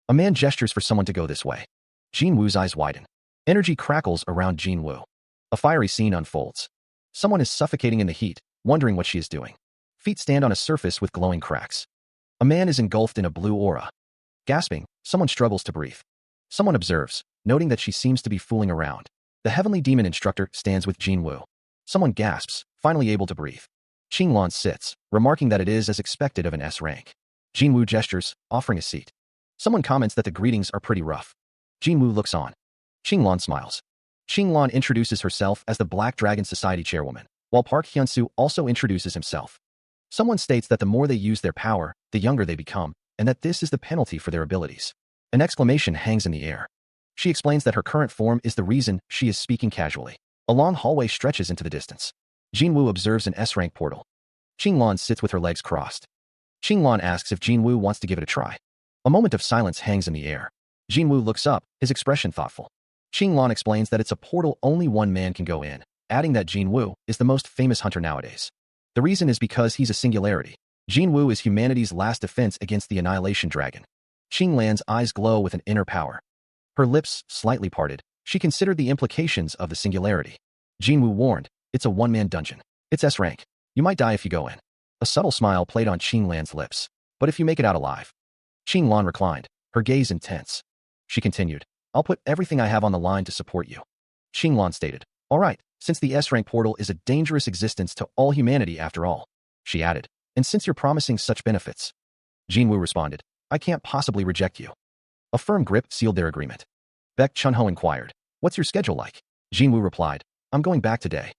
A man gestures for someone to go this way. Jinwoo's eyes widen. Energy crackles around Jinwoo. A fiery scene unfolds. Someone is suffocating in the heat, wondering what she is doing. Feet stand on a surface with glowing cracks. A man is engulfed in a blue aura. Gasping, someone struggles to breathe. Someone observes, noting that she seems to be fooling around. The Heavenly Demon Instructor stands with Jinwoo. Someone gasps, finally able to breathe. Qing Lan sits, remarking that it is as expected of an S rank. Jinwoo gestures, offering a seat. Someone comments that the greetings are pretty rough. Jinwoo looks on. Qing Lan smiles. Qing Lan introduces herself as the Black Dragon Society chairwoman, while Park Hyun-soo also introduces himself. Someone states that the more they use their power, the younger they become, and that this is the penalty for their abilities. An exclamation hangs in the air. She explains that her current form is the reason she is speaking casually. A long hallway stretches into the distance. Jinwoo observes an S-rank portal. Qinglan sits with her legs crossed. Qinglan asks if Jinwoo wants to give it a try. A moment of silence hangs in the air. Jinwoo looks up, his expression thoughtful. Qinglan explains that it's a portal only one man can go in, adding that Jinwoo is the most famous hunter nowadays. The reason is because he's a singularity. Jinwoo is humanity's last defense against the annihilation dragon. Qinglan's eyes glow with an inner power. Her lips slightly parted. She considered the implications of the singularity. Jinwoo warned, it's a one-man dungeon. It's S rank. You might die if you go in. A subtle smile played on Qinglan's lips. But if you make it out alive. Qinglan reclined, her gaze intense. She continued, I'll put everything I have on the line to support you. Qinglan stated, all right, since the S-rank portal is a dangerous existence to all humanity after all. She added, and since you're promising such benefits. Jinwoo responded, I can't possibly reject you. A firm grip sealed their agreement. Baek Chunho inquired, what's your schedule like? Jinwoo replied, I'm going back today.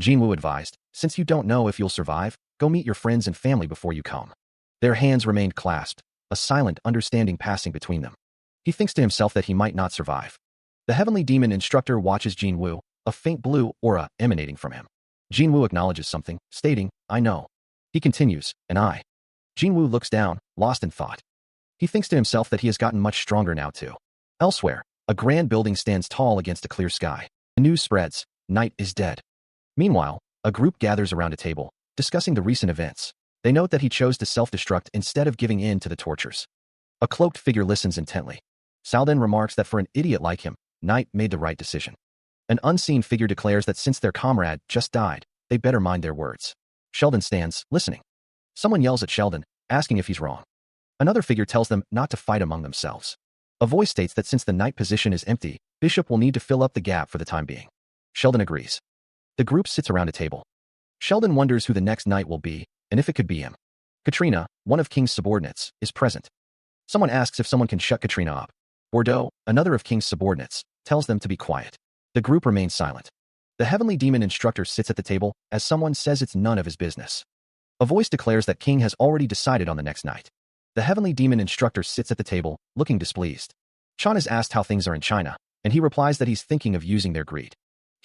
Jinwoo advised, since you don't know if you'll survive, go meet your friends and family before you come. Their hands remained clasped, a silent understanding passing between them. He thinks to himself that he might not survive. The heavenly demon instructor watches Jinwoo, a faint blue aura emanating from him. Jinwoo acknowledges something, stating, I know. He continues, and I. Jinwoo looks down, lost in thought. He thinks to himself that he has gotten much stronger now too. Elsewhere, a grand building stands tall against a clear sky. The news spreads, night is dead. Meanwhile, a group gathers around a table, discussing the recent events. They note that he chose to self-destruct instead of giving in to the tortures. A cloaked figure listens intently. Salden remarks that for an idiot like him, Knight made the right decision. An unseen figure declares that since their comrade just died, they better mind their words. Sheldon stands, listening. Someone yells at Sheldon, asking if he's wrong. Another figure tells them not to fight among themselves. A voice states that since the Knight position is empty, Bishop will need to fill up the gap for the time being. Sheldon agrees. The group sits around a table. Sheldon wonders who the next Knight will be, and if it could be him. Katrina, one of King's subordinates, is present. Someone asks if someone can shut Katrina up. Bordeaux, another of King's subordinates, tells them to be quiet. The group remains silent. The heavenly demon instructor sits at the table as someone says it's none of his business. A voice declares that King has already decided on the next Knight. The heavenly demon instructor sits at the table, looking displeased. Chan is asked how things are in China, and he replies that he's thinking of using their greed.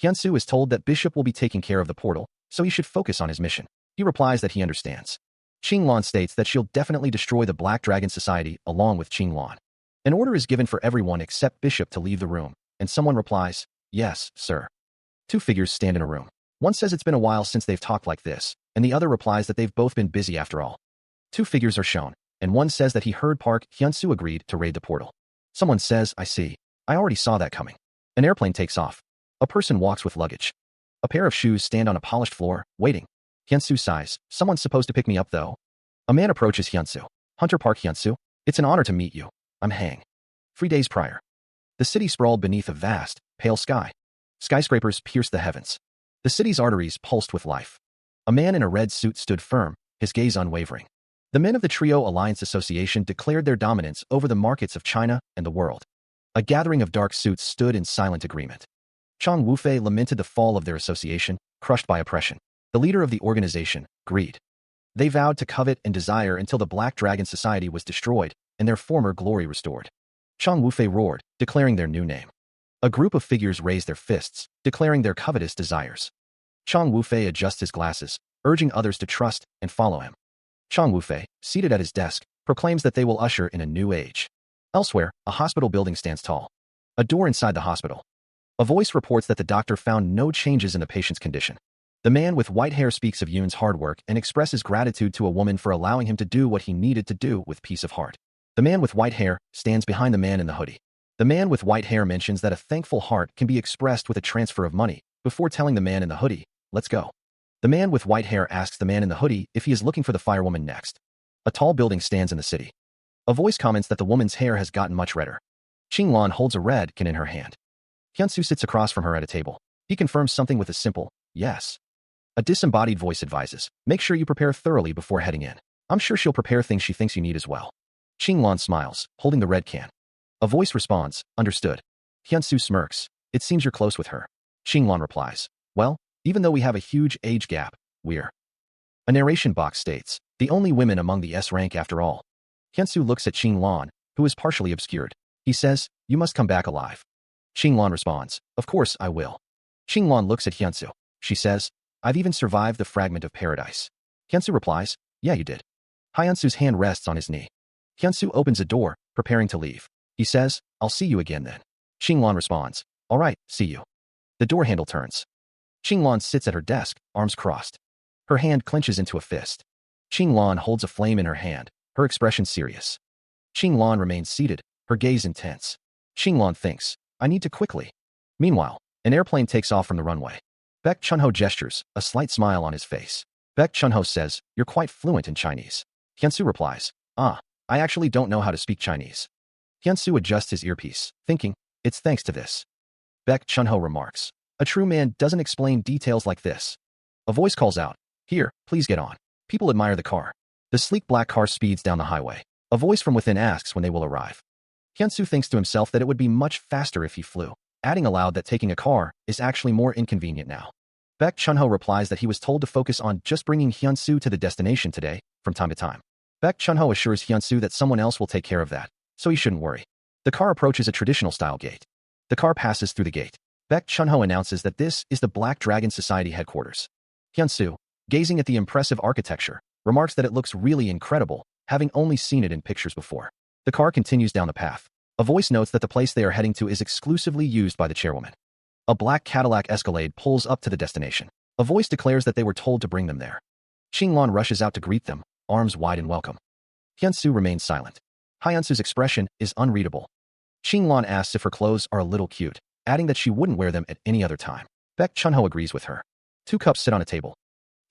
Hyunsu is told that Bishop will be taking care of the portal, so he should focus on his mission. He replies that he understands. Qinglan states that she'll definitely destroy the Black Dragon Society along with Qinglan. An order is given for everyone except Bishop to leave the room, and someone replies, yes, sir. Two figures stand in a room. One says it's been a while since they've talked like this, and the other replies that they've both been busy after all. Two figures are shown, and one says that he heard Park Hyunsu agreed to raid the portal. Someone says, I see. I already saw that coming. An airplane takes off. A person walks with luggage. A pair of shoes stand on a polished floor, waiting. Hyunsu sighs, someone's supposed to pick me up though. A man approaches Hyunsu. Hunter Park Hyunsu, it's an honor to meet you. I'm Hang. 3 days prior. The city sprawled beneath a vast, pale sky. Skyscrapers pierced the heavens. The city's arteries pulsed with life. A man in a red suit stood firm, his gaze unwavering. The men of the Trio Alliance Association declared their dominance over the markets of China and the world. A gathering of dark suits stood in silent agreement. Chang Wufei lamented the fall of their association, crushed by oppression. The leader of the organization, greed. They vowed to covet and desire until the Black Dragon Society was destroyed and their former glory restored. Chang Wufei roared, declaring their new name. A group of figures raised their fists, declaring their covetous desires. Chang Wufei adjusts his glasses, urging others to trust and follow him. Chang Wufei, seated at his desk, proclaims that they will usher in a new age. Elsewhere, a hospital building stands tall. A door inside the hospital. A voice reports that the doctor found no changes in the patient's condition. The man with white hair speaks of Yoon's hard work and expresses gratitude to a woman for allowing him to do what he needed to do with peace of heart. The man with white hair stands behind the man in the hoodie. The man with white hair mentions that a thankful heart can be expressed with a transfer of money, before telling the man in the hoodie, let's go. The man with white hair asks the man in the hoodie if he is looking for the firewoman next. A tall building stands in the city. A voice comments that the woman's hair has gotten much redder. Qinglan holds a red can in her hand. Hyunsu sits across from her at a table. He confirms something with a simple, yes. A disembodied voice advises, make sure you prepare thoroughly before heading in. I'm sure she'll prepare things she thinks you need as well. Qinglan smiles, holding the red can. A voice responds, understood. Hyunsu smirks, it seems you're close with her. Qinglan replies, well, even though we have a huge age gap, we're. A narration box states, the only women among the S rank after all. Hyunsu looks at Qinglan, who is partially obscured. He says, you must come back alive. Qinglan responds, of course I will. Qinglan looks at Hyunsu. She says, I've even survived the fragment of paradise. Hyunsu replies, yeah, you did. Hyunsu's hand rests on his knee. Hyunsu opens a door, preparing to leave. He says, I'll see you again then. Xinglan responds, all right, see you. The door handle turns. Xinglan sits at her desk, arms crossed. Her hand clenches into a fist. Xinglan holds a flame in her hand, her expression serious. Xinglan remains seated, her gaze intense. Xinglan thinks, I need to quickly. Meanwhile, an airplane takes off from the runway. Baek Chunho gestures, a slight smile on his face. Baek Chunho says, you're quite fluent in Chinese. Hyunsu replies, I actually don't know how to speak Chinese. Hyunsu adjusts his earpiece, thinking, it's thanks to this. Baek Chunho remarks, a true man doesn't explain details like this. A voice calls out, here, please get on. People admire the car. The sleek black car speeds down the highway. A voice from within asks when they will arrive. Hyunsu thinks to himself that it would be much faster if he flew, adding aloud that taking a car is actually more inconvenient now. Baek Chunho replies that he was told to focus on just bringing Hyunsu to the destination today, from time to time. Baek Chunho assures Hyunsu that someone else will take care of that, so he shouldn't worry. The car approaches a traditional-style gate. The car passes through the gate. Baek Chunho announces that this is the Black Dragon Society headquarters. Hyunsu, gazing at the impressive architecture, remarks that it looks really incredible, having only seen it in pictures before. The car continues down the path. A voice notes that the place they are heading to is exclusively used by the chairwoman. A black Cadillac Escalade pulls up to the destination. A voice declares that they were told to bring them there. Xinglan rushes out to greet them, arms wide in welcome. Hyunsu remains silent. Hyunsu's expression is unreadable. Xinglan asks if her clothes are a little cute, adding that she wouldn't wear them at any other time. Baek Chunho agrees with her. 2 cups sit on a table.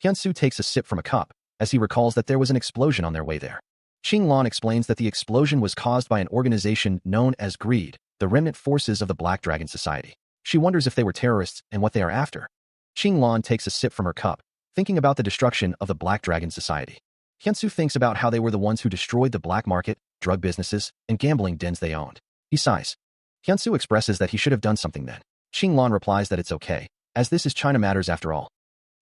Hyunsu takes a sip from a cup, as he recalls that there was an explosion on their way there. Xinglan explains that the explosion was caused by an organization known as Greed, the remnant forces of the Black Dragon Society. She wonders if they were terrorists and what they are after. Xinglan takes a sip from her cup, thinking about the destruction of the Black Dragon Society. Hyunsu thinks about how they were the ones who destroyed the black market, drug businesses, and gambling dens they owned. He sighs. Hyunsu expresses that he should have done something then. Xinglan replies that it's okay, as this is China matters after all.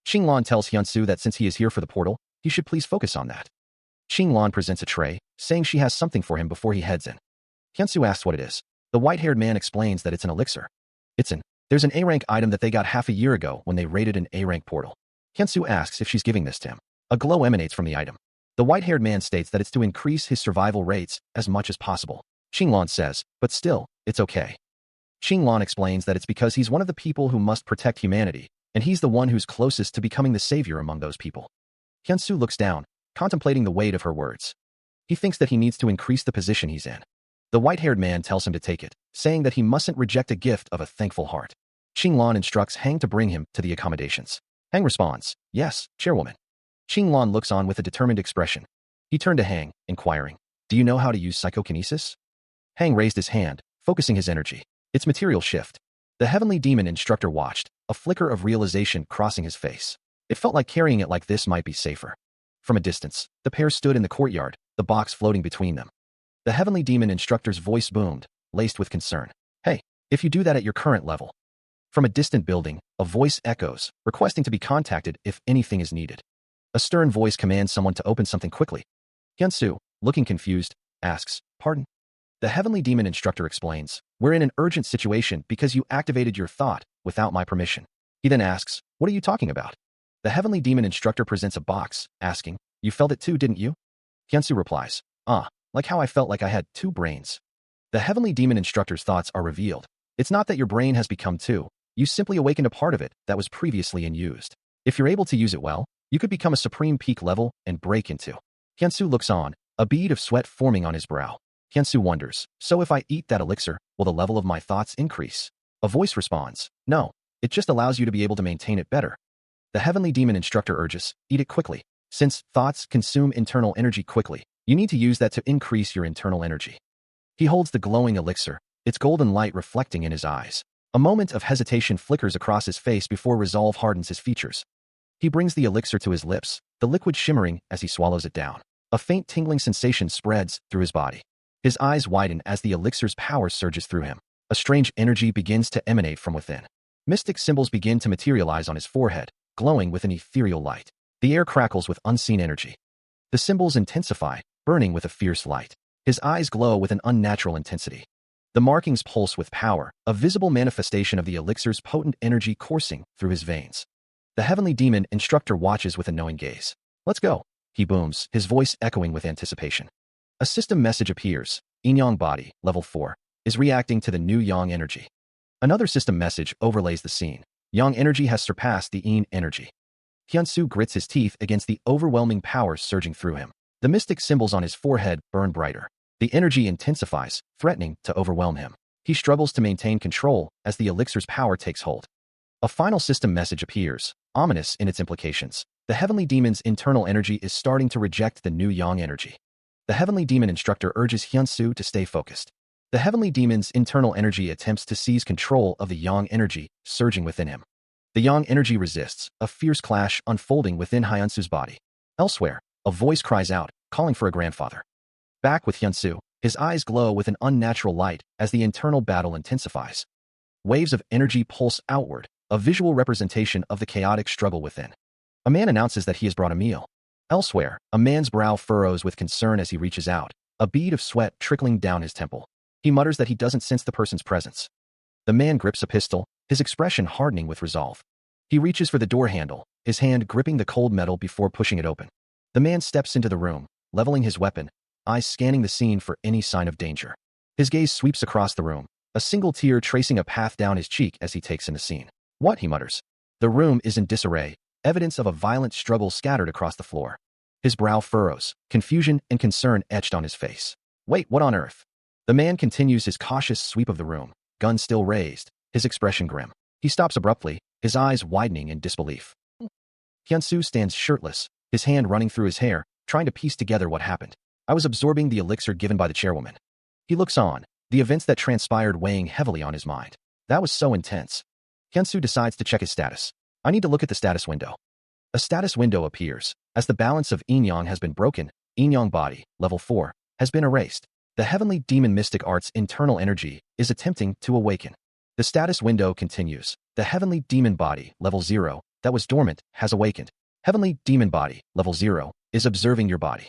Xinglan tells Hyunsu that since he is here for the portal, he should please focus on that. Xinglan presents a tray, saying she has something for him before he heads in. Hyunsu asks what it is. The white-haired man explains that it's an elixir. There's an A-rank item that they got half a year ago when they raided an A-rank portal. Hyunsu asks if she's giving this to him. A glow emanates from the item. The white-haired man states that it's to increase his survival rates as much as possible. Xinglan says, but still, it's okay. Xinglan explains that it's because he's one of the people who must protect humanity, and he's the one who's closest to becoming the savior among those people. Hyunsu looks down, contemplating the weight of her words. He thinks that he needs to increase the position he's in. The white-haired man tells him to take it, saying that he mustn't reject a gift of a thankful heart. Xinglan instructs Hang to bring him to the accommodations. Hang responds, yes, chairwoman. Xinglan looks on with a determined expression. He turned to Hang, inquiring, do you know how to use psychokinesis? Hang raised his hand, focusing his energy. It's material shift. The heavenly demon instructor watched, a flicker of realization crossing his face. It felt like carrying it like this might be safer. From a distance, the pair stood in the courtyard, the box floating between them. The heavenly demon instructor's voice boomed, laced with concern. Hey, if you do that at your current level. From a distant building, a voice echoes, requesting to be contacted if anything is needed. A stern voice commands someone to open something quickly. Hyunsu, looking confused, asks, pardon? The heavenly demon instructor explains, we're in an urgent situation because you activated your thought without my permission. He then asks, what are you talking about? The heavenly demon instructor presents a box, asking, you felt it too, didn't you? Hyunsu replies, like how I felt like I had 2 brains. The heavenly demon instructor's thoughts are revealed. It's not that your brain has become 2, you simply awakened a part of it that was previously unused. If you're able to use it well, you could become a supreme peak level and break into. Hyunsu looks on, a bead of sweat forming on his brow. Hyunsu wonders, so if I eat that elixir, will the level of my thoughts increase? A voice responds, no, it just allows you to be able to maintain it better. The heavenly demon instructor urges, eat it quickly. Since thoughts consume internal energy quickly, you need to use that to increase your internal energy. He holds the glowing elixir, its golden light reflecting in his eyes. A moment of hesitation flickers across his face before resolve hardens his features. He brings the elixir to his lips, the liquid shimmering as he swallows it down. A faint tingling sensation spreads through his body. His eyes widen as the elixir's power surges through him. A strange energy begins to emanate from within. Mystic symbols begin to materialize on his forehead, glowing with an ethereal light. The air crackles with unseen energy. The symbols intensify, burning with a fierce light. His eyes glow with an unnatural intensity. The markings pulse with power, a visible manifestation of the elixir's potent energy coursing through his veins. The heavenly demon instructor watches with a knowing gaze. Let's go, he booms, his voice echoing with anticipation. A system message appears. Yin-Yang body, level 4, is reacting to the new Yang energy. Another system message overlays the scene. Yang energy has surpassed the Yin energy. Hyunsu grits his teeth against the overwhelming power surging through him. The mystic symbols on his forehead burn brighter. The energy intensifies, threatening to overwhelm him. He struggles to maintain control as the elixir's power takes hold. A final system message appears, ominous in its implications. The heavenly demon's internal energy is starting to reject the new Yang energy. The heavenly demon instructor urges Hyunsu to stay focused. The heavenly demon's internal energy attempts to seize control of the Yang energy surging within him. The Yang energy resists, a fierce clash unfolding within Hyunsu's body. Elsewhere, a voice cries out, calling for a grandfather. Back with Hyunsu, his eyes glow with an unnatural light as the internal battle intensifies. Waves of energy pulse outward, a visual representation of the chaotic struggle within. A man announces that he has brought a meal. Elsewhere, a man's brow furrows with concern as he reaches out, a bead of sweat trickling down his temple. He mutters that he doesn't sense the person's presence. The man grips a pistol, his expression hardening with resolve. He reaches for the door handle, his hand gripping the cold metal before pushing it open. The man steps into the room, leveling his weapon, eyes scanning the scene for any sign of danger. His gaze sweeps across the room, a single tear tracing a path down his cheek as he takes in the scene. What, he mutters. The room is in disarray, evidence of a violent struggle scattered across the floor. His brow furrows, confusion and concern etched on his face. Wait, what on earth? The man continues his cautious sweep of the room, gun still raised, his expression grim. He stops abruptly, his eyes widening in disbelief. Hyunsu stands shirtless, his hand running through his hair, trying to piece together what happened. I was absorbing the elixir given by the chairwoman. He looks on, the events that transpired weighing heavily on his mind. That was so intense. Hyunsu decides to check his status. I need to look at the status window. A status window appears. As the balance of Yin-Yang has been broken, Yin-Yang body, level 4, has been erased. The heavenly demon mystic art's internal energy is attempting to awaken. The status window continues. The heavenly demon body, level 0, that was dormant, has awakened. Heavenly demon body, level 0, is observing your body.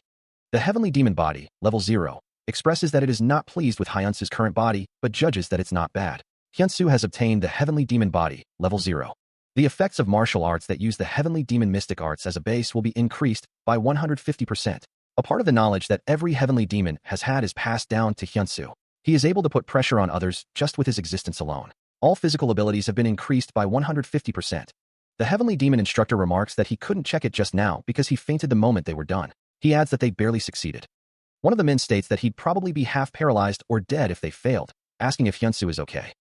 The heavenly demon body, level 0, expresses that it is not pleased with Hyunsu's current body, but judges that it's not bad. Hyunsu has obtained the heavenly demon body, level 0. The effects of martial arts that use the heavenly demon mystic arts as a base will be increased by 150%. A part of the knowledge that every heavenly demon has had is passed down to Hyunsu. He is able to put pressure on others just with his existence alone. All physical abilities have been increased by 150%. The heavenly demon instructor remarks that he couldn't check it just now because he fainted the moment they were done. He adds that they barely succeeded. One of the men states that he'd probably be half paralyzed or dead if they failed, asking if Hyunsu is okay.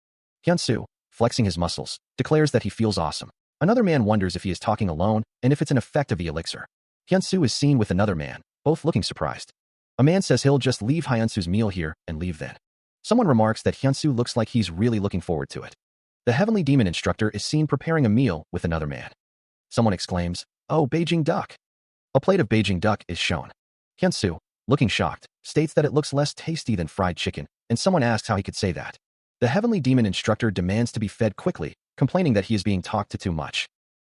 Hyunsu, flexing his muscles, declares that he feels awesome. Another man wonders if he is talking alone and if it's an effect of the elixir. Hyunsu is seen with another man, both looking surprised. A man says he'll just leave Hyunsu's meal here and leave then. Someone remarks that Hyunsu looks like he's really looking forward to it. The heavenly demon instructor is seen preparing a meal with another man. Someone exclaims, "Oh, Beijing duck." A plate of Beijing duck is shown. Hyunsu, looking shocked, states that it looks less tasty than fried chicken, and someone asks how he could say that. The heavenly demon instructor demands to be fed quickly, complaining that he is being talked to too much.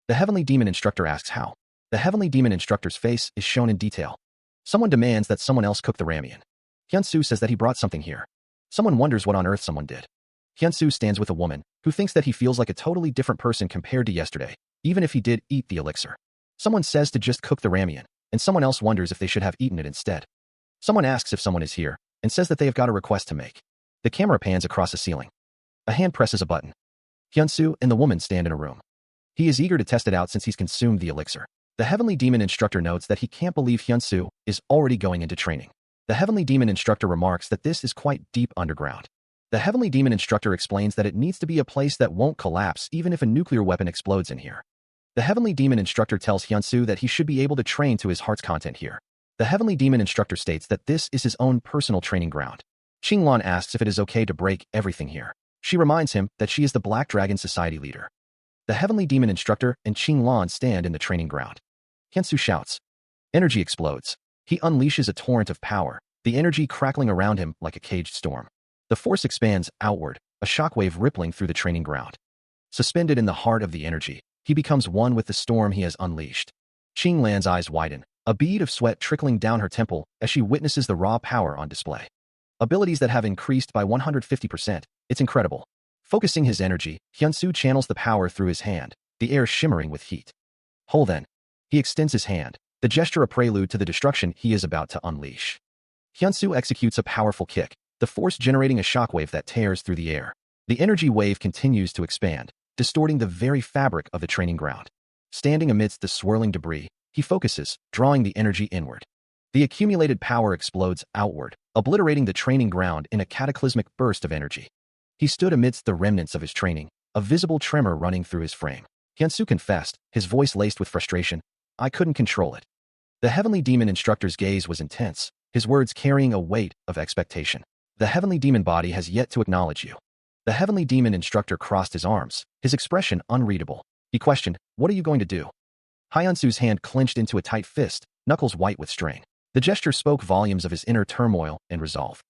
The heavenly demon instructor asks how. The heavenly demon instructor's face is shown in detail. Someone demands that someone else cook the ramen. Hyunsu says that he brought something here. Someone wonders what on earth someone did. Hyunsu stands with a woman, who thinks that he feels like a totally different person compared to yesterday, even if he did eat the elixir. Someone says to just cook the ramen, and someone else wonders if they should have eaten it instead. Someone asks if someone is here, and says that they have got a request to make. The camera pans across a ceiling. A hand presses a button. Hyunsu and the woman stand in a room. He is eager to test it out since he's consumed the elixir. The heavenly demon instructor notes that he can't believe Hyunsu is already going into training. The heavenly demon instructor remarks that this is quite deep underground. The heavenly demon instructor explains that it needs to be a place that won't collapse even if a nuclear weapon explodes in here. The heavenly demon instructor tells Hyunsu that he should be able to train to his heart's content here. The heavenly demon instructor states that this is his own personal training ground. Qinglan asks if it is okay to break everything here. She reminds him that she is the Black Dragon Society leader. The heavenly demon instructor and Qinglan stand in the training ground. Hyunsu shouts. Energy explodes. He unleashes a torrent of power, the energy crackling around him like a caged storm. The force expands outward, a shockwave rippling through the training ground. Suspended in the heart of the energy, he becomes one with the storm he has unleashed. Qinglan's eyes widen, a bead of sweat trickling down her temple as she witnesses the raw power on display. Abilities that have increased by 150%, it's incredible. Focusing his energy, Hyunsu channels the power through his hand, the air shimmering with heat. Hold then. He extends his hand. the gesture a prelude to the destruction he is about to unleash. Hyunsoo executes a powerful kick, the force generating a shockwave that tears through the air. The energy wave continues to expand, distorting the very fabric of the training ground. Standing amidst the swirling debris, he focuses, drawing the energy inward. The accumulated power explodes outward, obliterating the training ground in a cataclysmic burst of energy. He stood amidst the remnants of his training, a visible tremor running through his frame. Hyunsoo confessed, his voice laced with frustration, "I couldn't control it." The Heavenly Demon instructor's gaze was intense, his words carrying a weight of expectation. "The Heavenly Demon body has yet to acknowledge you." The Heavenly Demon instructor crossed his arms, his expression unreadable. He questioned, "What are you going to do?" Hyunsoo's hand clenched into a tight fist, knuckles white with strain. The gesture spoke volumes of his inner turmoil and resolve.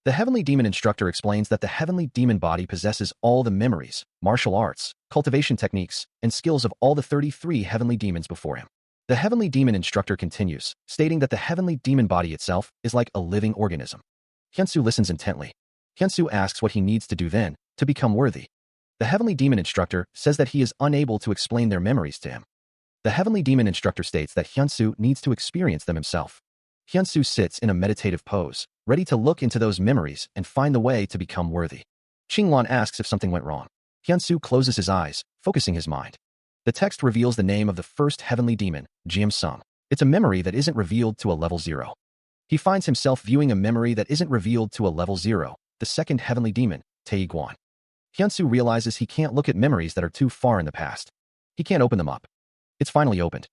The Heavenly Demon instructor explains that the Heavenly Demon body possesses all the memories, martial arts, cultivation techniques, and skills of all the 33 Heavenly Demons before him. The Heavenly Demon instructor continues, stating that the Heavenly Demon body itself is like a living organism. Hyunsoo listens intently. Hyunsoo asks what he needs to do then, to become worthy. The Heavenly Demon instructor says that he is unable to explain their memories to him. The Heavenly Demon instructor states that Hyunsoo needs to experience them himself. Hyunsoo sits in a meditative pose, ready to look into those memories and find the way to become worthy. Qinglan asks if something went wrong. Hyunsoo closes his eyes, focusing his mind. The text reveals the name of the first Heavenly Demon, Jiam Sung. It's a memory that isn't revealed to a level 0. He finds himself viewing a memory that isn't revealed to a level 0, the second Heavenly Demon, Tae Guan. Hyunsoo realizes he can't look at memories that are too far in the past. He can't open them up. It's finally opened.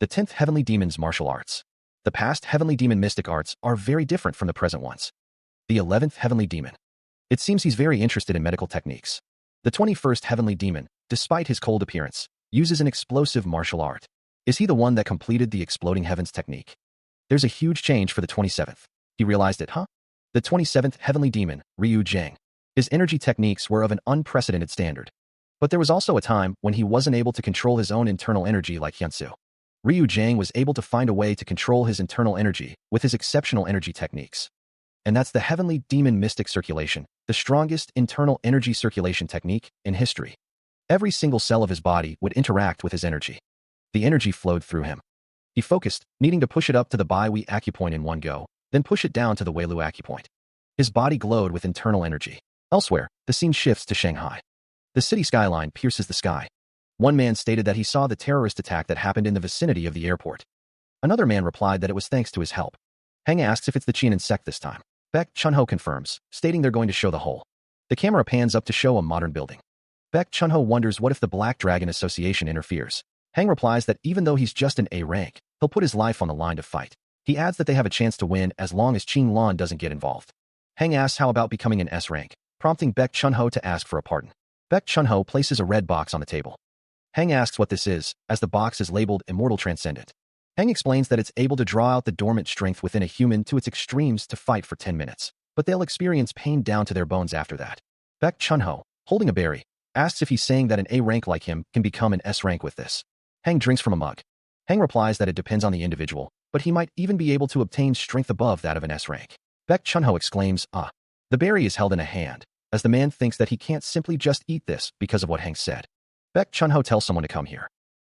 The 10th Heavenly Demon's martial arts. The past Heavenly Demon mystic arts are very different from the present ones. The 11th Heavenly Demon. It seems he's very interested in medical techniques. The 21st Heavenly Demon, despite his cold appearance, uses an explosive martial art. Is he the one that completed the Exploding Heavens technique? There's a huge change for the 27th. He realized it, huh? The 27th Heavenly Demon, Ryu Zhang. His energy techniques were of an unprecedented standard. But there was also a time when he wasn't able to control his own internal energy like Hyunsoo. Ryu Zhang was able to find a way to control his internal energy with his exceptional energy techniques. And that's the Heavenly Demon Mystic Circulation, the strongest internal energy circulation technique in history. Every single cell of his body would interact with his energy. The energy flowed through him. He focused, needing to push it up to the Bai Wei acupoint in one go, then push it down to the Weilu acupoint. His body glowed with internal energy. Elsewhere, the scene shifts to Shanghai. The city skyline pierces the sky. One man stated that he saw the terrorist attack that happened in the vicinity of the airport. Another man replied that it was thanks to his help. Hang asks if it's the Qianan sect this time. Baek Chunho confirms, stating they're going to show the whole. The camera pans up to show a modern building. Baek Chunho wonders what if the Black Dragon Association interferes. Hang replies that even though he's just an A rank, he'll put his life on the line to fight. He adds that they have a chance to win as long as Qing Lan doesn't get involved. Hang asks how about becoming an S rank, prompting Baek Chunho to ask for a pardon. Baek Chunho places a red box on the table. Hang asks what this is, as the box is labeled Immortal Transcendent. Hang explains that it's able to draw out the dormant strength within a human to its extremes to fight for 10 minutes, but they'll experience pain down to their bones after that. Baek Chunho, holding a berry, asks if he's saying that an A rank like him can become an S rank with this. Hang drinks from a mug. Hang replies that it depends on the individual, but he might even be able to obtain strength above that of an S rank. Baek Chunho exclaims, "Ah." The berry is held in a hand, as the man thinks that he can't simply just eat this because of what Hang said. Baek Chunho tells someone to come here.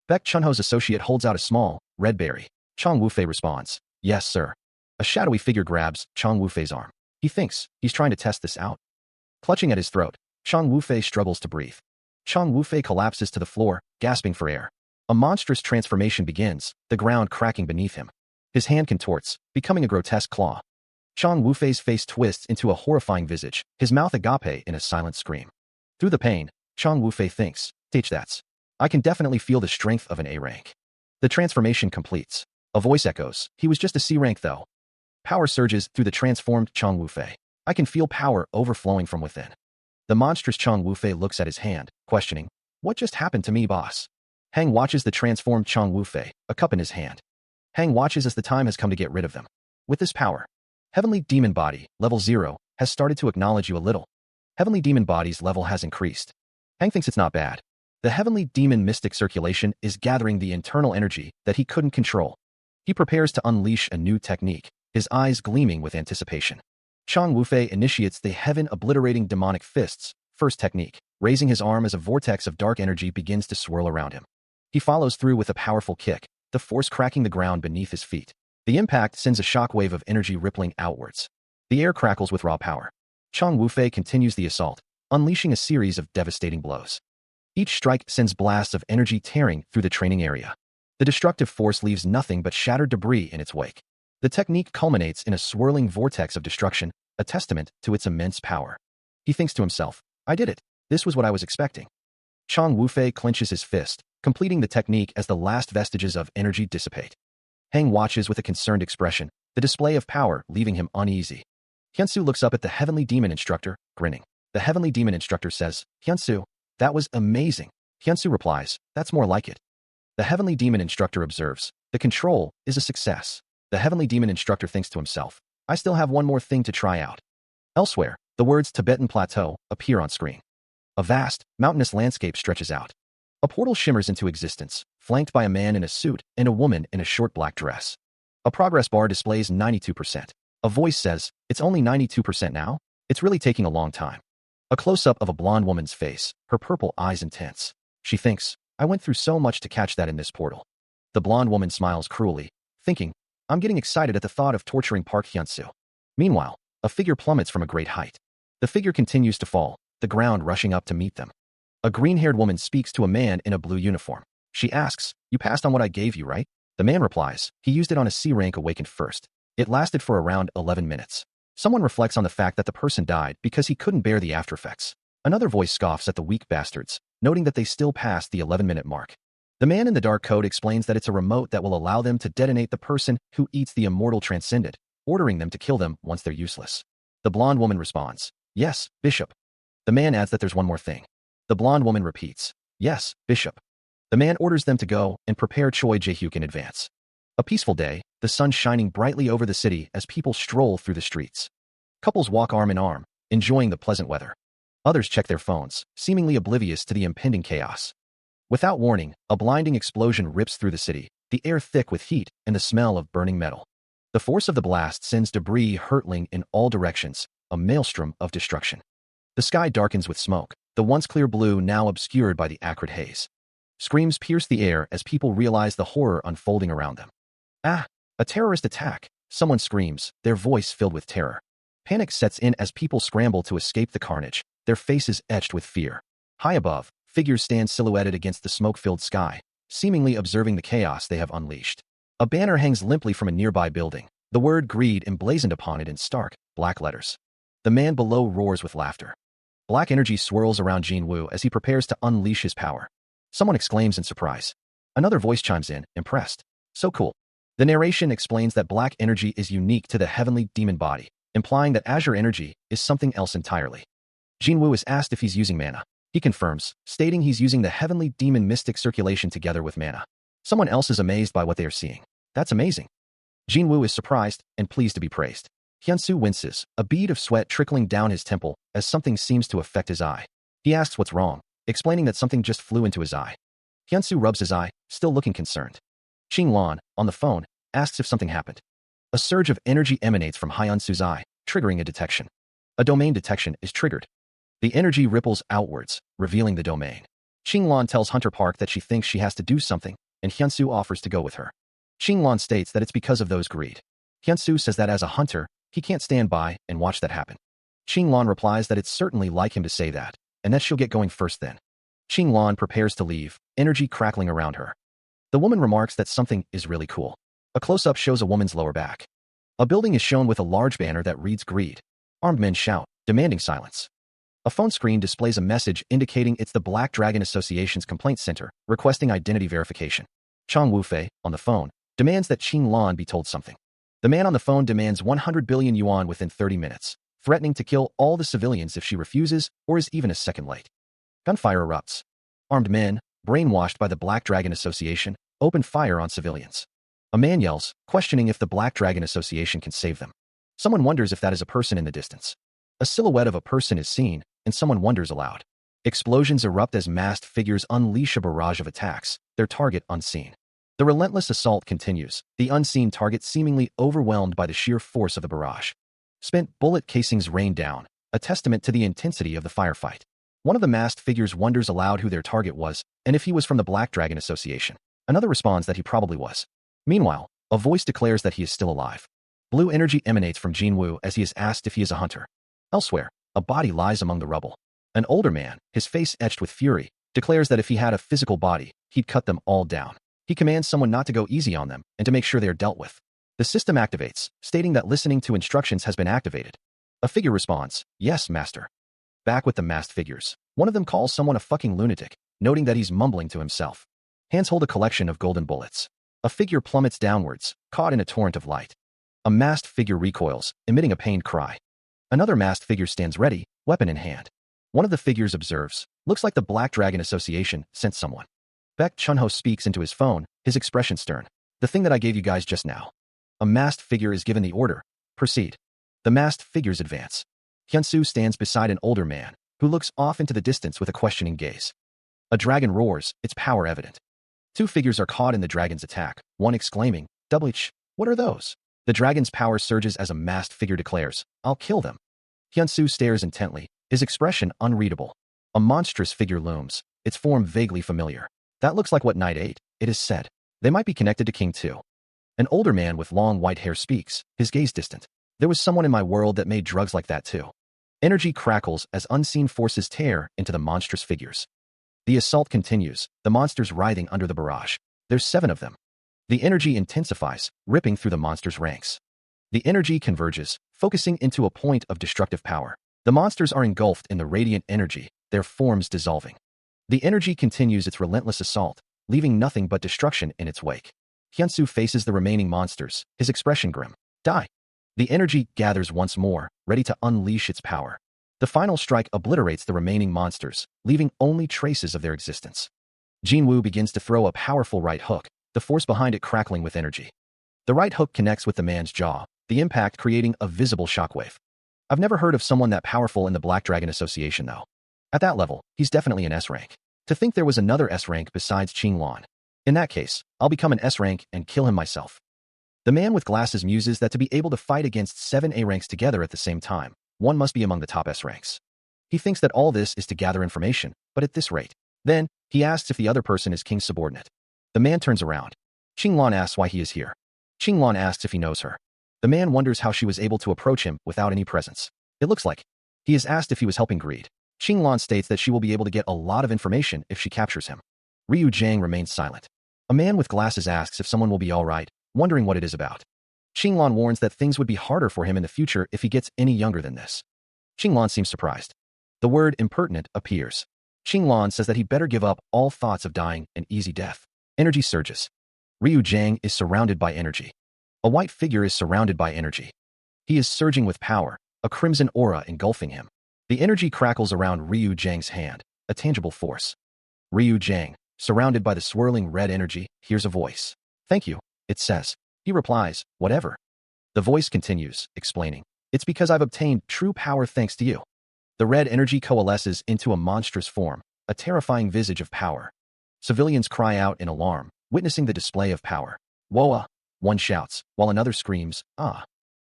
Baek Chunho's associate holds out a small, red berry. Chong Wufei responds, "Yes, sir." A shadowy figure grabs Chong Wufei's arm. He thinks he's trying to test this out. Clutching at his throat, Chong Wufei struggles to breathe. Chong Wufei collapses to the floor, gasping for air. A monstrous transformation begins, the ground cracking beneath him. His hand contorts, becoming a grotesque claw. Chong Wufei's face twists into a horrifying visage, his mouth agape in a silent scream. Through the pain, Chong Wufei thinks, that's. I can definitely feel the strength of an A rank. The transformation completes. A voice echoes, he was just a C rank though. Power surges through the transformed Chong Wufei. I can feel power overflowing from within. The monstrous Chong Wufei looks at his hand, questioning, what just happened to me, boss? Hang watches the transformed Chong Wufei, a cup in his hand. Hang watches as the time has come to get rid of them. With this power, Heavenly Demon Body, level 0, has started to acknowledge you a little. Heavenly Demon Body's level has increased. Hang thinks it's not bad. The Heavenly Demon Mystic Circulation is gathering the internal energy that he couldn't control. He prepares to unleash a new technique, his eyes gleaming with anticipation. Chong Wufei initiates the heaven-obliterating demonic fists, first technique, raising his arm as a vortex of dark energy begins to swirl around him. He follows through with a powerful kick, the force cracking the ground beneath his feet. The impact sends a shockwave of energy rippling outwards. The air crackles with raw power. Chang Wufei continues the assault, unleashing a series of devastating blows. Each strike sends blasts of energy tearing through the training area. The destructive force leaves nothing but shattered debris in its wake. The technique culminates in a swirling vortex of destruction, a testament to its immense power. He thinks to himself, I did it. This was what I was expecting. Chang Wufei clenches his fist, completing the technique as the last vestiges of energy dissipate. Heng watches with a concerned expression, the display of power leaving him uneasy. Hyunsu looks up at the heavenly demon instructor, grinning. The heavenly demon instructor says, Hyunsu, that was amazing. Hyunsu replies, that's more like it. The heavenly demon instructor observes, the control is a success. The heavenly demon instructor thinks to himself, I still have one more thing to try out. Elsewhere, the words Tibetan Plateau appear on screen. A vast, mountainous landscape stretches out. A portal shimmers into existence, flanked by a man in a suit and a woman in a short black dress. A progress bar displays 92%. A voice says, it's only 92% now? It's really taking a long time. A close-up of a blonde woman's face, her purple eyes intense. She thinks, I went through so much to catch that in this portal. The blonde woman smiles cruelly, thinking, I'm getting excited at the thought of torturing Park Hyunsu. Meanwhile, a figure plummets from a great height. The figure continues to fall, the ground rushing up to meet them. A green-haired woman speaks to a man in a blue uniform. She asks, you passed on what I gave you, right? The man replies, he used it on a C-rank awakened first. It lasted for around 11 minutes. Someone reflects on the fact that the person died because he couldn't bear the after-effects. Another voice scoffs at the weak bastards, noting that they still passed the 11-minute mark. The man in the dark coat explains that it's a remote that will allow them to detonate the person who eats the immortal transcendent, ordering them to kill them once they're useless. The blonde woman responds, yes, Bishop. The man adds that there's one more thing. The blonde woman repeats, yes, Bishop. The man orders them to go and prepare Choi Jae-hyuk in advance. A peaceful day, the sun shining brightly over the city as people stroll through the streets. Couples walk arm in arm, enjoying the pleasant weather. Others check their phones, seemingly oblivious to the impending chaos. Without warning, a blinding explosion rips through the city, the air thick with heat and the smell of burning metal. The force of the blast sends debris hurtling in all directions, a maelstrom of destruction. The sky darkens with smoke, the once clear blue now obscured by the acrid haze. Screams pierce the air as people realize the horror unfolding around them. Ah! A terrorist attack! Someone screams, their voice filled with terror. Panic sets in as people scramble to escape the carnage, their faces etched with fear. High above, figures stand silhouetted against the smoke-filled sky, seemingly observing the chaos they have unleashed. A banner hangs limply from a nearby building, the word greed emblazoned upon it in stark, black letters. The man below roars with laughter. Black energy swirls around Jin-woo as he prepares to unleash his power. Someone exclaims in surprise. Another voice chimes in, impressed. So cool. The narration explains that black energy is unique to the heavenly demon body, implying that azure energy is something else entirely. Jin-woo is asked if he's using mana. He confirms, stating he's using the heavenly demon mystic circulation together with mana. Someone else is amazed by what they are seeing. That's amazing. Jin-woo is surprised and pleased to be praised. Hyunsu winces, a bead of sweat trickling down his temple as something seems to affect his eye. He asks what's wrong, explaining that something just flew into his eye. Hyunsu rubs his eye, still looking concerned. Qing-lan, on the phone, asks if something happened. A surge of energy emanates from Hyunsu's eye, triggering a detection. A domain detection is triggered. The energy ripples outwards, revealing the domain. Qing-lan tells Hunter Park that she thinks she has to do something, and Hyunsu offers to go with her. Qing-lan states that it's because of those greed. Hyunsu says that as a hunter, he can't stand by and watch that happen. Qing-lan replies that it's certainly like him to say that, and that she'll get going first then. Qing-lan prepares to leave, energy crackling around her. The woman remarks that something is really cool. A close-up shows a woman's lower back. A building is shown with a large banner that reads greed. Armed men shout, demanding silence. A phone screen displays a message indicating it's the Black Dragon Association's complaint center, requesting identity verification. Chang Wufei, on the phone, demands that Qing-lan be told something. The man on the phone demands 100 billion yuan within 30 minutes, threatening to kill all the civilians if she refuses or is even a second late. Gunfire erupts. Armed men, brainwashed by the Black Dragon Association, open fire on civilians. A man yells, questioning if the Black Dragon Association can save them. Someone wonders if that is a person in the distance. A silhouette of a person is seen, and someone wonders aloud. Explosions erupt as masked figures unleash a barrage of attacks, their target unseen. The relentless assault continues, the unseen target seemingly overwhelmed by the sheer force of the barrage. Spent bullet casings rain down, a testament to the intensity of the firefight. One of the masked figures wonders aloud who their target was, and if he was from the Black Dragon Association. Another responds that he probably was. Meanwhile, a voice declares that he is still alive. Blue energy emanates from Jinwoo as he is asked if he is a hunter. Elsewhere, a body lies among the rubble. An older man, his face etched with fury, declares that if he had a physical body, he'd cut them all down. He commands someone not to go easy on them and to make sure they are dealt with. The system activates, stating that listening to instructions has been activated. A figure responds, "Yes, master." Back with the masked figures. One of them calls someone a fucking lunatic, noting that he's mumbling to himself. Hands hold a collection of golden bullets. A figure plummets downwards, caught in a torrent of light. A masked figure recoils, emitting a pained cry. Another masked figure stands ready, weapon in hand. One of the figures observes, "Looks like the Black Dragon Association sent someone." Baek Chunho speaks into his phone, his expression stern. "The thing that I gave you guys just now." A masked figure is given the order, "Proceed." The masked figures advance. Hyunsu stands beside an older man, who looks off into the distance with a questioning gaze. A dragon roars, its power evident. Two figures are caught in the dragon's attack, one exclaiming, "Double-H, what are those?" The dragon's power surges as a masked figure declares, "I'll kill them." Hyunsu stares intently, his expression unreadable. A monstrous figure looms, its form vaguely familiar. "That looks like what Knight ate," it is said. "They might be connected to King too." An older man with long white hair speaks, his gaze distant. "There was someone in my world that made drugs like that too." Energy crackles as unseen forces tear into the monstrous figures. The assault continues, the monsters writhing under the barrage. There's 7 of them. The energy intensifies, ripping through the monsters' ranks. The energy converges, focusing into a point of destructive power. The monsters are engulfed in the radiant energy, their forms dissolving. The energy continues its relentless assault, leaving nothing but destruction in its wake. Hyunsu faces the remaining monsters, his expression grim. "Die." The energy gathers once more, ready to unleash its power. The final strike obliterates the remaining monsters, leaving only traces of their existence. Jinwoo begins to throw a powerful right hook, the force behind it crackling with energy. The right hook connects with the man's jaw, the impact creating a visible shockwave. I've never heard of someone that powerful in the Black Dragon Association though. At that level, he's definitely an S rank. To think there was another S rank besides Qinglan. In that case, I'll become an S rank and kill him myself. The man with glasses muses that to be able to fight against 7 A ranks together at the same time, one must be among the top S ranks. He thinks that all this is to gather information, but at this rate. Then, he asks if the other person is King's subordinate. The man turns around. Qinglan asks why he is here. Qinglan asks if he knows her. The man wonders how she was able to approach him without any presence. It looks like he is asked if he was helping greed. Qinglan states that she will be able to get a lot of information if she captures him. Ryu Jiang remains silent. A man with glasses asks if someone will be alright, wondering what it is about. Qinglan warns that things would be harder for him in the future if he gets any younger than this. Qinglan seems surprised. The word impertinent appears. Qinglan says that he better give up all thoughts of dying an easy death. Energy surges. Ryu Jiang is surrounded by energy. A white figure is surrounded by energy. He is surging with power, a crimson aura engulfing him. The energy crackles around Ryu Jiang's hand, a tangible force. Ryu Jiang, surrounded by the swirling red energy, hears a voice. "Thank you," it says. He replies, "Whatever." The voice continues, explaining, "It's because I've obtained true power thanks to you." The red energy coalesces into a monstrous form, a terrifying visage of power. Civilians cry out in alarm, witnessing the display of power. "Woa!" One shouts, while another screams, "Ah!"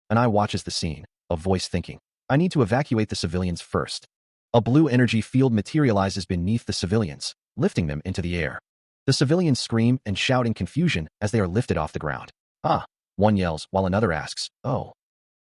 An eye watches the scene, a voice thinking, "I need to evacuate the civilians first." A blue energy field materializes beneath the civilians, lifting them into the air. The civilians scream and shout in confusion as they are lifted off the ground. "Ah!" One yells, while another asks, "Oh!"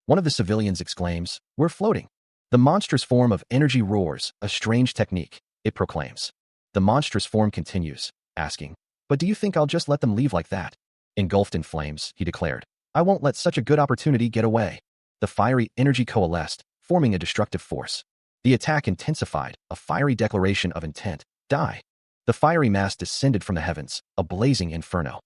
One of the civilians exclaims, "We're floating." The monstrous form of energy roars, a strange technique, it proclaims. The monstrous form continues, asking, "But do you think I'll just let them leave like that?" Engulfed in flames, he declared, "I won't let such a good opportunity get away." The fiery energy coalesced, forming a destructive force. The attack intensified, a fiery declaration of intent. "Die." The fiery mass descended from the heavens, a blazing inferno.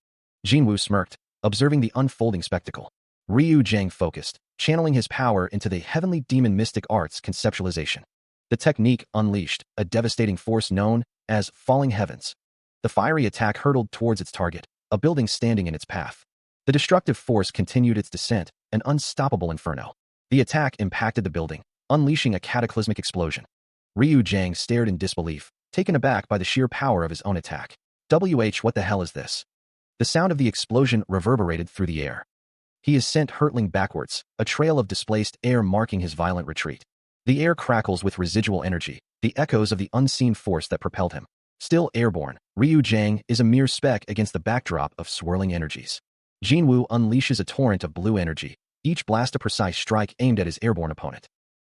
Jinwoo smirked, observing the unfolding spectacle. Ryu Jiang focused, channeling his power into the heavenly demon mystic arts conceptualization. The technique unleashed a devastating force known as falling heavens. The fiery attack hurtled towards its target, a building standing in its path. The destructive force continued its descent, an unstoppable inferno. The attack impacted the building, unleashing a cataclysmic explosion. Ryu Jiang stared in disbelief, taken aback by the sheer power of his own attack. What the hell is this? The sound of the explosion reverberated through the air. He is sent hurtling backwards, a trail of displaced air marking his violent retreat. The air crackles with residual energy, the echoes of the unseen force that propelled him. Still airborne, Ryu Jang is a mere speck against the backdrop of swirling energies. Jinwoo unleashes a torrent of blue energy, each blast a precise strike aimed at his airborne opponent.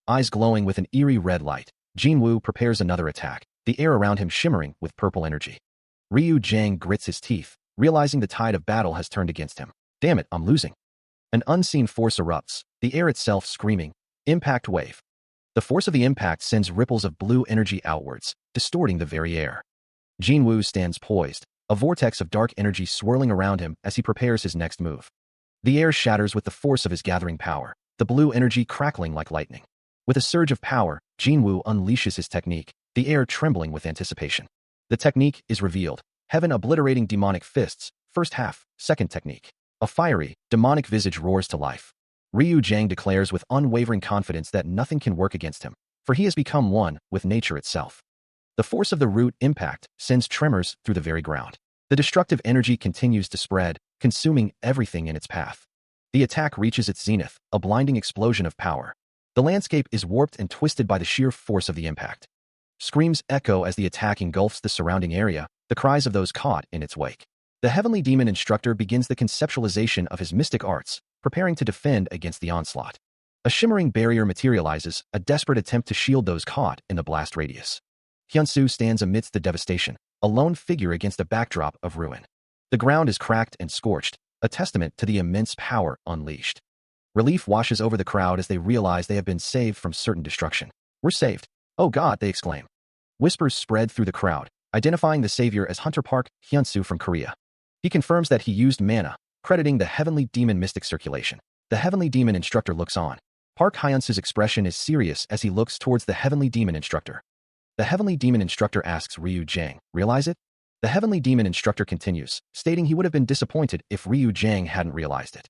Eyes glowing with an eerie red light, Jinwoo prepares another attack, the air around him shimmering with purple energy. Ryu Jang grits his teeth, realizing the tide of battle has turned against him. Damn it, I'm losing. An unseen force erupts, the air itself screaming, impact wave. The force of the impact sends ripples of blue energy outwards, distorting the very air. Jinwoo stands poised, a vortex of dark energy swirling around him as he prepares his next move. The air shatters with the force of his gathering power, the blue energy crackling like lightning. With a surge of power, Jinwoo unleashes his technique, the air trembling with anticipation. The technique is revealed, heaven obliterating demonic fists, first half, second technique. A fiery, demonic visage roars to life. Ryu Jang declares with unwavering confidence that nothing can work against him, for he has become one with nature itself. The force of the root impact sends tremors through the very ground. The destructive energy continues to spread, consuming everything in its path. The attack reaches its zenith, a blinding explosion of power. The landscape is warped and twisted by the sheer force of the impact. Screams echo as the attack engulfs the surrounding area, the cries of those caught in its wake. The Heavenly Demon Instructor begins the conceptualization of his mystic arts, preparing to defend against the onslaught. A shimmering barrier materializes, a desperate attempt to shield those caught in the blast radius. Hyunsu stands amidst the devastation, a lone figure against a backdrop of ruin. The ground is cracked and scorched, a testament to the immense power unleashed. Relief washes over the crowd as they realize they have been saved from certain destruction. We're saved. Oh God, they exclaim. Whispers spread through the crowd, identifying the savior as Hunter Park Hyunsu from Korea. He confirms that he used mana, crediting the Heavenly Demon Mystic Circulation. The Heavenly Demon Instructor looks on. Park Hyunsu's expression is serious as he looks towards the Heavenly Demon Instructor. The Heavenly Demon Instructor asks Ryu Jang, realize it? The Heavenly Demon Instructor continues, stating he would have been disappointed if Ryu Jang hadn't realized it.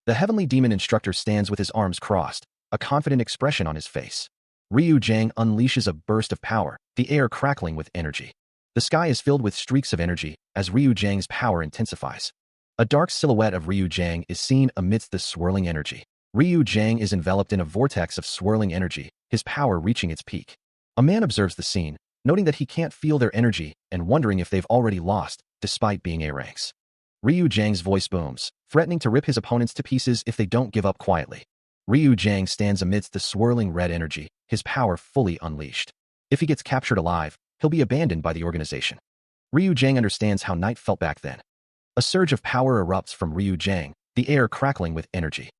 The Heavenly Demon Instructor stands with his arms crossed, a confident expression on his face. Ryu Jang unleashes a burst of power, the air crackling with energy. The sky is filled with streaks of energy as Ryu Jang's power intensifies. A dark silhouette of Ryu Jang is seen amidst the swirling energy. Ryu Jang is enveloped in a vortex of swirling energy, his power reaching its peak. A man observes the scene, noting that he can't feel their energy and wondering if they've already lost, despite being A-ranks. Ryu Jang's voice booms, threatening to rip his opponents to pieces if they don't give up quietly. Ryu Jang stands amidst the swirling red energy, his power fully unleashed. If he gets captured alive, he'll be abandoned by the organization. Ryu Jang understands how Night felt back then. A surge of power erupts from Ryu Jang, the air crackling with energy.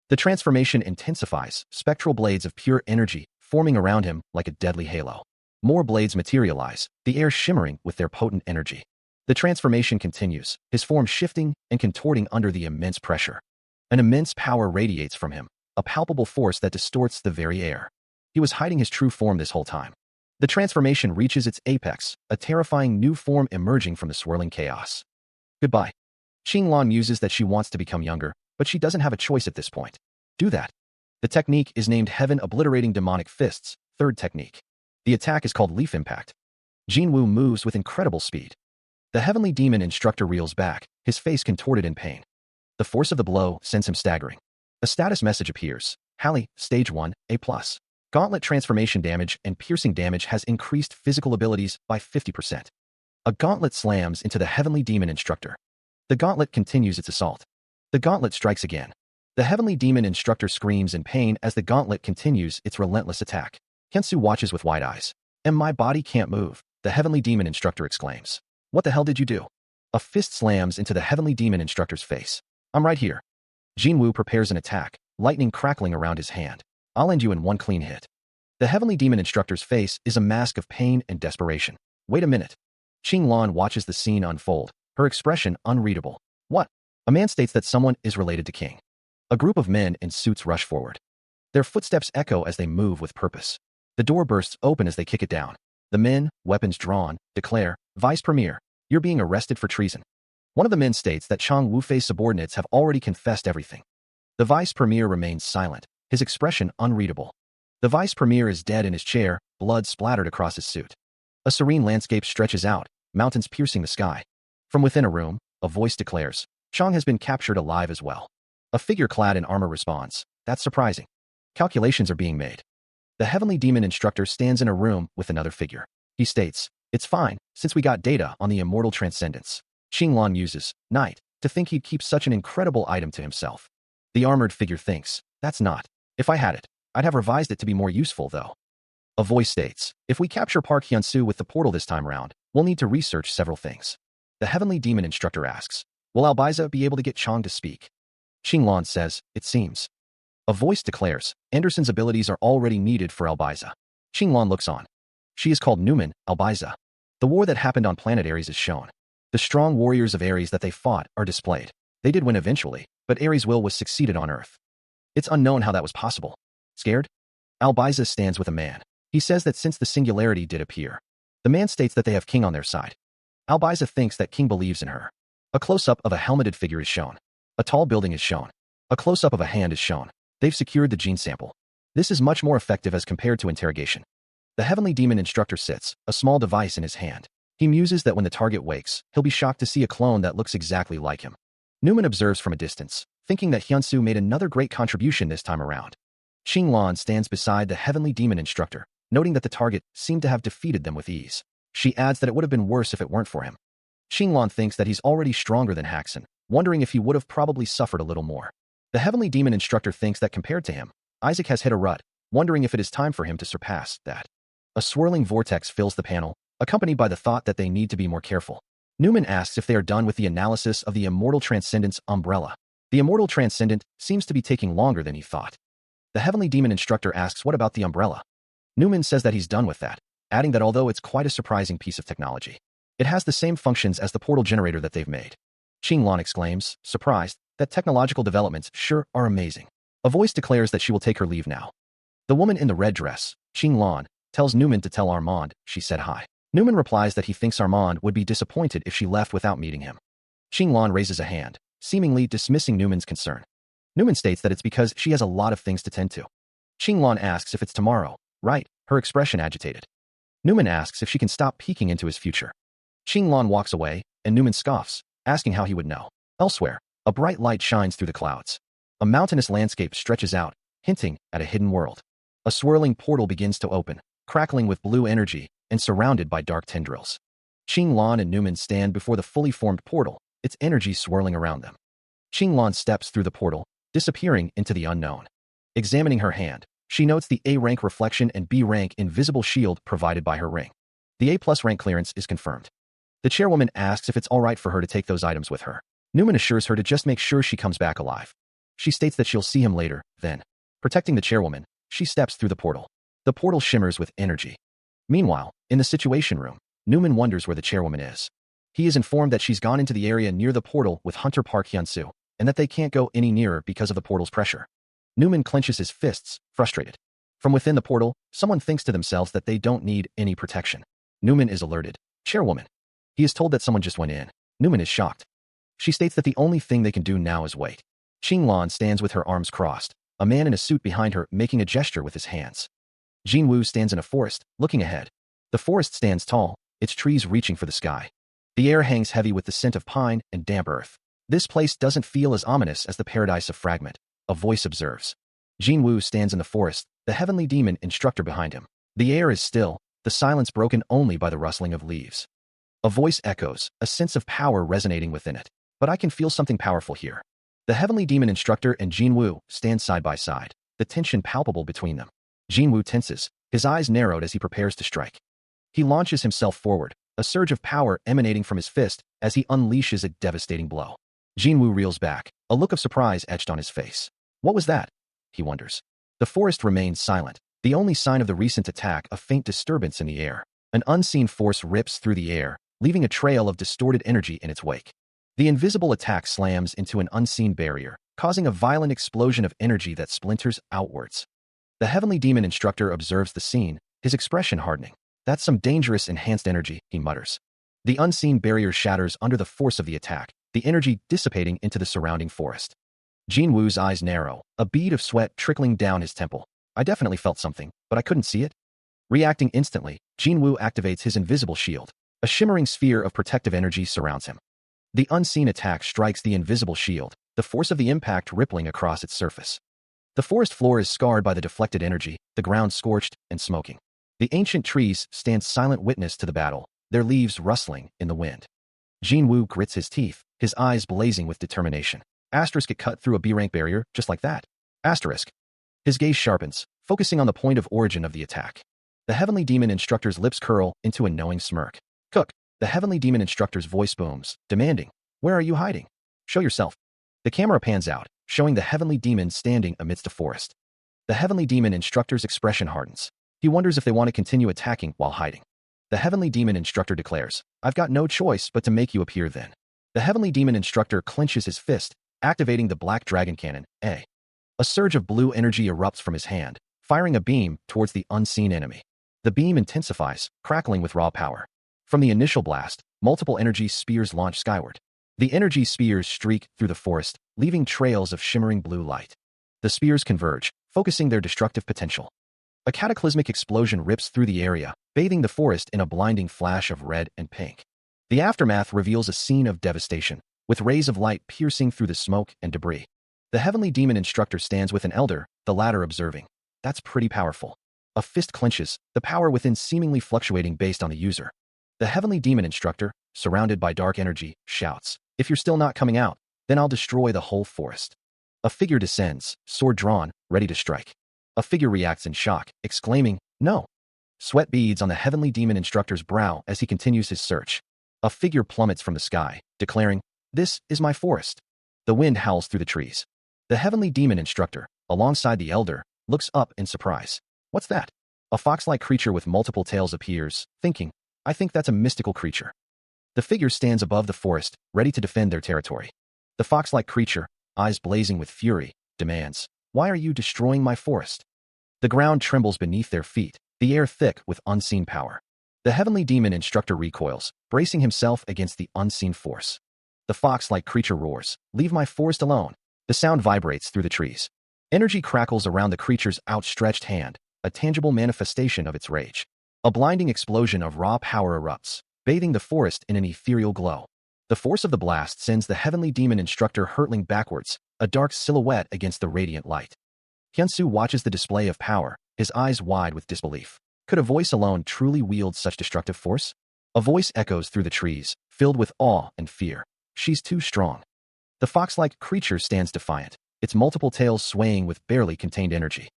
The transformation intensifies, spectral blades of pure energy forming around him like a deadly halo. More blades materialize, the air shimmering with their potent energy. The transformation continues, his form shifting and contorting under the immense pressure. An immense power radiates from him, a palpable force that distorts the very air. He was hiding his true form this whole time. The transformation reaches its apex, a terrifying new form emerging from the swirling chaos. Goodbye. Qinglan muses that she wants to become younger, but she doesn't have a choice at this point. Do that. The technique is named Heaven Obliterating Demonic Fists, third technique. The attack is called Leaf Impact. Jinwoo moves with incredible speed. The Heavenly Demon Instructor reels back, his face contorted in pain. The force of the blow sends him staggering. A status message appears. Halley, Stage 1, A+. Gauntlet transformation damage and piercing damage has increased physical abilities by 50%. A gauntlet slams into the Heavenly Demon Instructor. The gauntlet continues its assault. The gauntlet strikes again. The Heavenly Demon Instructor screams in pain as the gauntlet continues its relentless attack. Hyunsu watches with wide eyes. And my body can't move, the Heavenly Demon Instructor exclaims. What the hell did you do? A fist slams into the Heavenly Demon Instructor's face. I'm right here. Jinwoo prepares an attack, lightning crackling around his hand. I'll end you in one clean hit. The Heavenly Demon Instructor's face is a mask of pain and desperation. Wait a minute. Qinglan watches the scene unfold, her expression unreadable. What? A man states that someone is related to King. A group of men in suits rush forward. Their footsteps echo as they move with purpose. The door bursts open as they kick it down. The men, weapons drawn, declare, Vice Premier, you're being arrested for treason. One of the men states that Chang Wufei's subordinates have already confessed everything. The Vice Premier remains silent, his expression unreadable. The Vice Premier is dead in his chair, blood splattered across his suit. A serene landscape stretches out, mountains piercing the sky. From within a room, a voice declares, Chang has been captured alive as well. A figure clad in armor responds, that's surprising. Calculations are being made. The Heavenly Demon Instructor stands in a room with another figure. He states, It's fine, since we got data on the immortal transcendence. Xinglan muses, Knight, to think he'd keep such an incredible item to himself. The armored figure thinks, that's not. If I had it, I'd have revised it to be more useful, though. A voice states, if we capture Park Hyun-soo with the portal this time around, we'll need to research several things. The Heavenly Demon instructor asks, will Albaiza be able to get Chong to speak? Xinglan says, it seems. A voice declares, Anderson's abilities are already needed for Albaiza. Xinglan looks on. She is called Newman, Albaiza. The war that happened on planet Ares is shown. The strong warriors of Ares that they fought are displayed. They did win eventually, but Ares' will was succeeded on Earth. It's unknown how that was possible. Scared? Albaiza stands with a man. He says that since the singularity did appear, the man states that they have King on their side. Albaiza thinks that King believes in her. A close-up of a helmeted figure is shown. A tall building is shown. A close-up of a hand is shown. They've secured the gene sample. This is much more effective as compared to interrogation. The Heavenly Demon instructor sits, a small device in his hand. He muses that when the target wakes, he'll be shocked to see a clone that looks exactly like him. Newman observes from a distance, thinking that Hyun-soo made another great contribution this time around. Xinglan stands beside the Heavenly Demon instructor, noting that the target seemed to have defeated them with ease. She adds that it would have been worse if it weren't for him. Xinglan thinks that he's already stronger than Haxon, wondering if he would have probably suffered a little more. The Heavenly Demon instructor thinks that compared to him, Isaac has hit a rut, wondering if it is time for him to surpass that. A swirling vortex fills the panel, accompanied by the thought that they need to be more careful. Newman asks if they are done with the analysis of the Immortal Transcendence umbrella. The Immortal Transcendent seems to be taking longer than he thought. The Heavenly Demon instructor asks what about the umbrella. Newman says that he's done with that, adding that although it's quite a surprising piece of technology, it has the same functions as the portal generator that they've made. Xinglan exclaims, surprised, that technological developments sure are amazing. A voice declares that she will take her leave now. The woman in the red dress, Xinglan, tells Newman to tell Armand she said hi. Newman replies that he thinks Armand would be disappointed if she left without meeting him. Xinglan raises a hand, seemingly dismissing Newman's concern. Newman states that it's because she has a lot of things to tend to. Xinglan asks if it's tomorrow, right, her expression agitated. Newman asks if she can stop peeking into his future. Xinglan walks away, and Newman scoffs, asking how he would know. Elsewhere, a bright light shines through the clouds. A mountainous landscape stretches out, hinting at a hidden world. A swirling portal begins to open, crackling with blue energy, and surrounded by dark tendrils. Xinglan and Newman stand before the fully formed portal, its energy swirling around them. Xinglan steps through the portal, disappearing into the unknown. Examining her hand, she notes the A-rank reflection and B-rank invisible shield provided by her ring. The A+ rank clearance is confirmed. The chairwoman asks if it's all right for her to take those items with her. Newman assures her to just make sure she comes back alive. She states that she'll see him later, then, protecting the chairwoman, she steps through the portal. The portal shimmers with energy. Meanwhile, in the situation room, Newman wonders where the chairwoman is. He is informed that she's gone into the area near the portal with Hunter Park Hyun-soo, and that they can't go any nearer because of the portal's pressure. Newman clenches his fists, frustrated. From within the portal, someone thinks to themselves that they don't need any protection. Newman is alerted. Chairwoman. He is told that someone just went in. Newman is shocked. She states that the only thing they can do now is wait. Xinglan stands with her arms crossed, a man in a suit behind her making a gesture with his hands. Jinwoo stands in a forest, looking ahead. The forest stands tall, its trees reaching for the sky. The air hangs heavy with the scent of pine and damp earth. This place doesn't feel as ominous as the paradise of Fragment, a voice observes. Jinwoo stands in the forest, the Heavenly Demon instructor behind him. The air is still, the silence broken only by the rustling of leaves. A voice echoes, a sense of power resonating within it. But I can feel something powerful here. The Heavenly Demon instructor and Jinwoo stand side by side, the tension palpable between them. Jinwoo tenses, his eyes narrowed as he prepares to strike. He launches himself forward, a surge of power emanating from his fist as he unleashes a devastating blow. Jinwoo reels back, a look of surprise etched on his face. What was that? He wonders. The forest remains silent, the only sign of the recent attack a faint disturbance in the air. An unseen force rips through the air, leaving a trail of distorted energy in its wake. The invisible attack slams into an unseen barrier, causing a violent explosion of energy that splinters outwards. The Heavenly Demon instructor observes the scene, his expression hardening. That's some dangerous enhanced energy, he mutters. The unseen barrier shatters under the force of the attack, the energy dissipating into the surrounding forest. Jinwoo's eyes narrow, a bead of sweat trickling down his temple. I definitely felt something, but I couldn't see it. Reacting instantly, Jinwoo activates his invisible shield. A shimmering sphere of protective energy surrounds him. The unseen attack strikes the invisible shield, the force of the impact rippling across its surface. The forest floor is scarred by the deflected energy, the ground scorched and smoking. The ancient trees stand silent witness to the battle, their leaves rustling in the wind. Jinwoo grits his teeth, his eyes blazing with determination. Asterisk, it cut through a B-rank barrier, just like that. Asterisk. His gaze sharpens, focusing on the point of origin of the attack. The Heavenly Demon Instructor's lips curl into a knowing smirk. Cook. The Heavenly Demon Instructor's voice booms, demanding, "Where are you hiding? Show yourself." The camera pans out, showing the Heavenly Demon standing amidst a forest. The Heavenly Demon Instructor's expression hardens. He wonders if they want to continue attacking while hiding. The Heavenly Demon Instructor declares, "I've got no choice but to make you appear then." The Heavenly Demon Instructor clenches his fist, activating the Black Dragon Cannon, A. A surge of blue energy erupts from his hand, firing a beam towards the unseen enemy. The beam intensifies, crackling with raw power. From the initial blast, multiple energy spears launch skyward. The energy spears streak through the forest, leaving trails of shimmering blue light. The spears converge, focusing their destructive potential. A cataclysmic explosion rips through the area, bathing the forest in a blinding flash of red and pink. The aftermath reveals a scene of devastation, with rays of light piercing through the smoke and debris. The Heavenly Demon Instructor stands with an elder, the latter observing, "That's pretty powerful." A fist clenches, the power within seemingly fluctuating based on the user. The Heavenly Demon Instructor, surrounded by dark energy, shouts, "If you're still not coming out, then I'll destroy the whole forest." A figure descends, sword drawn, ready to strike. A figure reacts in shock, exclaiming, "No!" Sweat beads on the Heavenly Demon Instructor's brow as he continues his search. A figure plummets from the sky, declaring, "This is my forest." The wind howls through the trees. The Heavenly Demon Instructor, alongside the elder, looks up in surprise. "What's that?" A fox-like creature with multiple tails appears, thinking, "I think that's a mystical creature." The figure stands above the forest, ready to defend their territory. The fox-like creature, eyes blazing with fury, demands, "Why are you destroying my forest?" The ground trembles beneath their feet, the air thick with unseen power. The Heavenly Demon Instructor recoils, bracing himself against the unseen force. The fox-like creature roars, "Leave my forest alone." The sound vibrates through the trees. Energy crackles around the creature's outstretched hand, a tangible manifestation of its rage. A blinding explosion of raw power erupts, bathing the forest in an ethereal glow. The force of the blast sends the Heavenly Demon Instructor hurtling backwards, a dark silhouette against the radiant light. Hyunsu watches the display of power, his eyes wide with disbelief. Could a voice alone truly wield such destructive force? A voice echoes through the trees, filled with awe and fear. "She's too strong." The fox-like creature stands defiant, its multiple tails swaying with barely contained energy.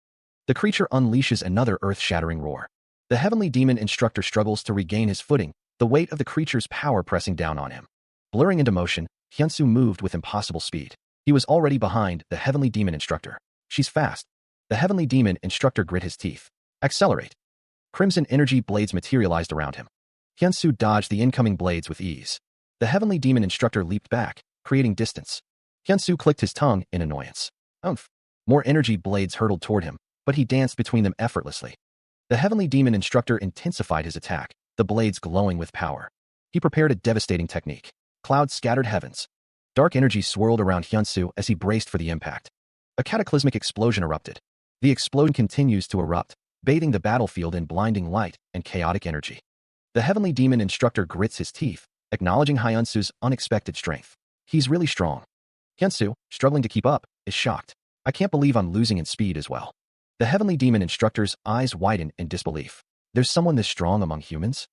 The creature unleashes another earth-shattering roar. The Heavenly Demon Instructor struggles to regain his footing, the weight of the creature's power pressing down on him. Blurring into motion, Hyunsu moved with impossible speed. He was already behind the Heavenly Demon Instructor. "She's fast." The Heavenly Demon Instructor grit his teeth. "Accelerate." Crimson energy blades materialized around him. Hyunsu dodged the incoming blades with ease. The Heavenly Demon Instructor leaped back, creating distance. Hyunsu clicked his tongue in annoyance. "Umph." More energy blades hurtled toward him, but he danced between them effortlessly. The Heavenly Demon Instructor intensified his attack, the blades glowing with power. He prepared a devastating technique. Clouds scattered heavens. Dark energy swirled around Hyunsu as he braced for the impact. A cataclysmic explosion erupted. The explosion continues to erupt, bathing the battlefield in blinding light and chaotic energy. The Heavenly Demon Instructor grits his teeth, acknowledging Hyunsu's unexpected strength. "He's really strong." Hyunsu, struggling to keep up, is shocked. "I can't believe I'm losing in speed as well." The Heavenly Demon Instructor's eyes widen in disbelief. "There's someone this strong among humans?"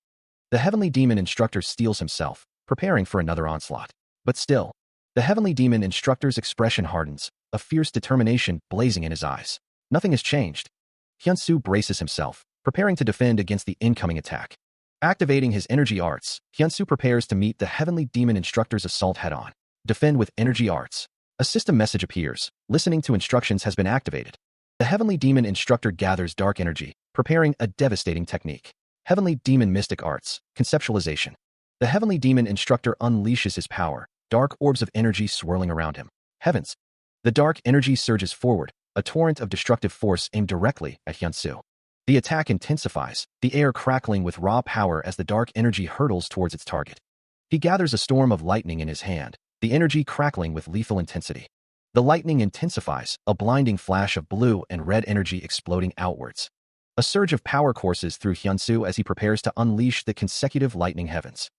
The Heavenly Demon Instructor steels himself, preparing for another onslaught. But still, the Heavenly Demon Instructor's expression hardens, a fierce determination blazing in his eyes. Nothing has changed. Hyunsu braces himself, preparing to defend against the incoming attack. Activating his energy arts, Hyunsu prepares to meet the Heavenly Demon Instructor's assault head-on. Defend with energy arts. A system message appears. Listening to instructions has been activated. The Heavenly Demon Instructor gathers dark energy, preparing a devastating technique. Heavenly Demon Mystic Arts. Conceptualization. The Heavenly Demon Instructor unleashes his power, dark orbs of energy swirling around him. Heavens! The dark energy surges forward, a torrent of destructive force aimed directly at Hyunsu. The attack intensifies, the air crackling with raw power as the dark energy hurtles towards its target. He gathers a storm of lightning in his hand, the energy crackling with lethal intensity. The lightning intensifies, a blinding flash of blue and red energy exploding outwards. A surge of power courses through Hyunsu as he prepares to unleash the consecutive lightning heavens.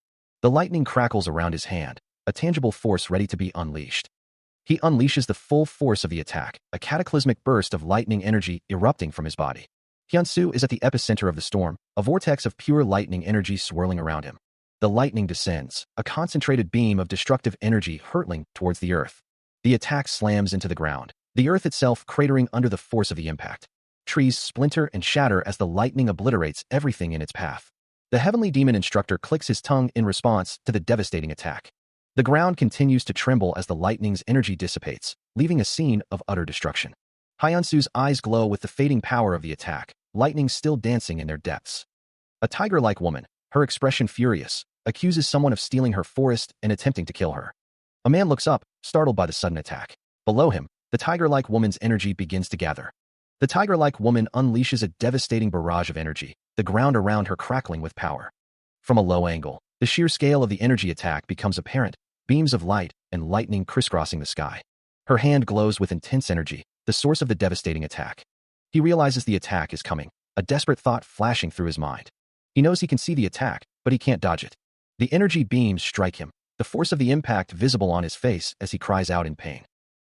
The lightning crackles around his hand, a tangible force ready to be unleashed. He unleashes the full force of the attack, a cataclysmic burst of lightning energy erupting from his body. Hyunsu is at the epicenter of the storm, a vortex of pure lightning energy swirling around him. The lightning descends, a concentrated beam of destructive energy hurtling towards the earth. The attack slams into the ground, the earth itself cratering under the force of the impact. Trees splinter and shatter as the lightning obliterates everything in its path. The heavenly demon instructor clicks his tongue in response to the devastating attack. The ground continues to tremble as the lightning's energy dissipates, leaving a scene of utter destruction. Hyunsu's eyes glow with the fading power of the attack, lightning still dancing in their depths. A tiger-like woman, her expression furious, accuses someone of stealing her forest and attempting to kill her. A man looks up, startled by the sudden attack. Below him, the tiger-like woman's energy begins to gather. The tiger-like woman unleashes a devastating barrage of energy, the ground around her crackling with power. From a low angle, the sheer scale of the energy attack becomes apparent, beams of light and lightning crisscrossing the sky. Her hand glows with intense energy, the source of the devastating attack. He realizes the attack is coming, a desperate thought flashing through his mind. He knows he can see the attack, but he can't dodge it. The energy beams strike him, the force of the impact visible on his face as he cries out in pain.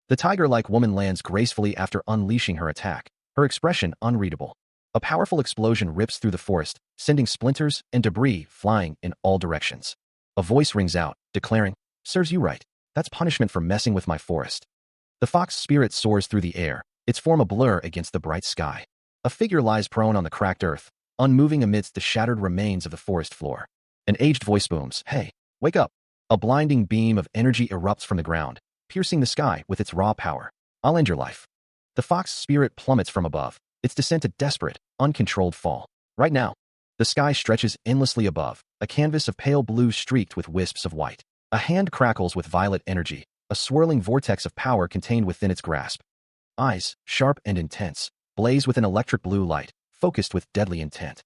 The tiger-like woman lands gracefully after unleashing her attack, her expression unreadable. A powerful explosion rips through the forest, sending splinters and debris flying in all directions. A voice rings out, declaring, "Serves you right. That's punishment for messing with my forest." The fox spirit soars through the air, its form a blur against the bright sky. A figure lies prone on the cracked earth, unmoving amidst the shattered remains of the forest floor. An aged voice booms, "Hey, wake up." A blinding beam of energy erupts from the ground, piercing the sky with its raw power. "I'll end your life." The fox spirit plummets from above, its descent a desperate, uncontrolled fall. Right now, the sky stretches endlessly above, a canvas of pale blue streaked with wisps of white. A hand crackles with violet energy, a swirling vortex of power contained within its grasp. Eyes, sharp and intense, blaze with an electric blue light, focused with deadly intent.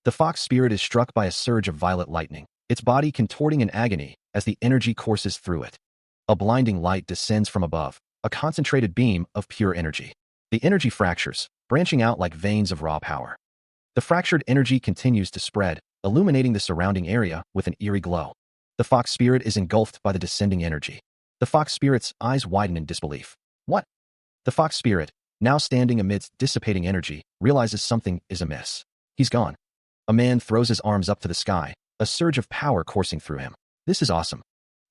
The fox spirit is struck by a surge of violet lightning, its body contorting in agony as the energy courses through it. A blinding light descends from above, a concentrated beam of pure energy. The energy fractures, branching out like veins of raw power. The fractured energy continues to spread, illuminating the surrounding area with an eerie glow. The fox spirit is engulfed by the descending energy. The fox spirit's eyes widen in disbelief. What? The fox spirit, now standing amidst dissipating energy, realizes something is amiss. He's gone. A man throws his arms up to the sky, a surge of power coursing through him. This is awesome.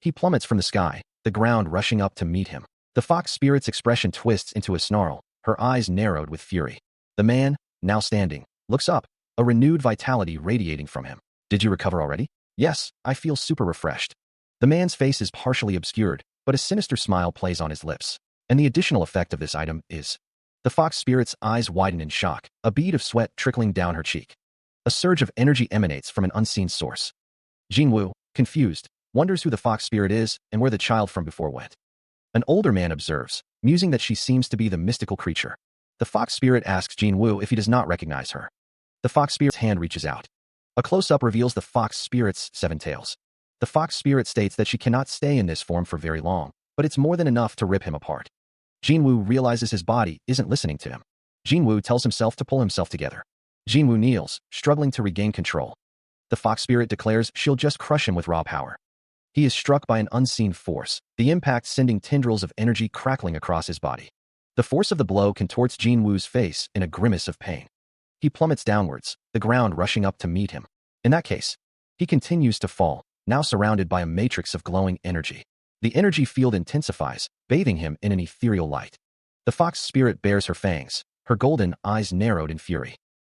He plummets from the sky, the ground rushing up to meet him. The fox spirit's expression twists into a snarl, her eyes narrowed with fury. The man, now standing, looks up, a renewed vitality radiating from him. Did you recover already? Yes, I feel super refreshed. The man's face is partially obscured, but a sinister smile plays on his lips. And the additional effect of this item is... The fox spirit's eyes widen in shock, a bead of sweat trickling down her cheek. A surge of energy emanates from an unseen source. Jinwoo, confused, wonders who the fox spirit is and where the child from before went. An older man observes, musing that she seems to be the mystical creature. The fox spirit asks Jinwoo if he does not recognize her. The fox spirit's hand reaches out. A close-up reveals the fox spirit's 7 tails. The fox spirit states that she cannot stay in this form for very long, but it's more than enough to rip him apart. Jinwoo realizes his body isn't listening to him. Jinwoo tells himself to pull himself together. Jinwoo kneels, struggling to regain control. The fox spirit declares she'll just crush him with raw power. He is struck by an unseen force, the impact sending tendrils of energy crackling across his body. The force of the blow contorts Jinwoo's face in a grimace of pain. He plummets downwards, the ground rushing up to meet him. In that case, he continues to fall, now surrounded by a matrix of glowing energy. The energy field intensifies, bathing him in an ethereal light. The fox spirit bares her fangs, her golden eyes narrowed in fury.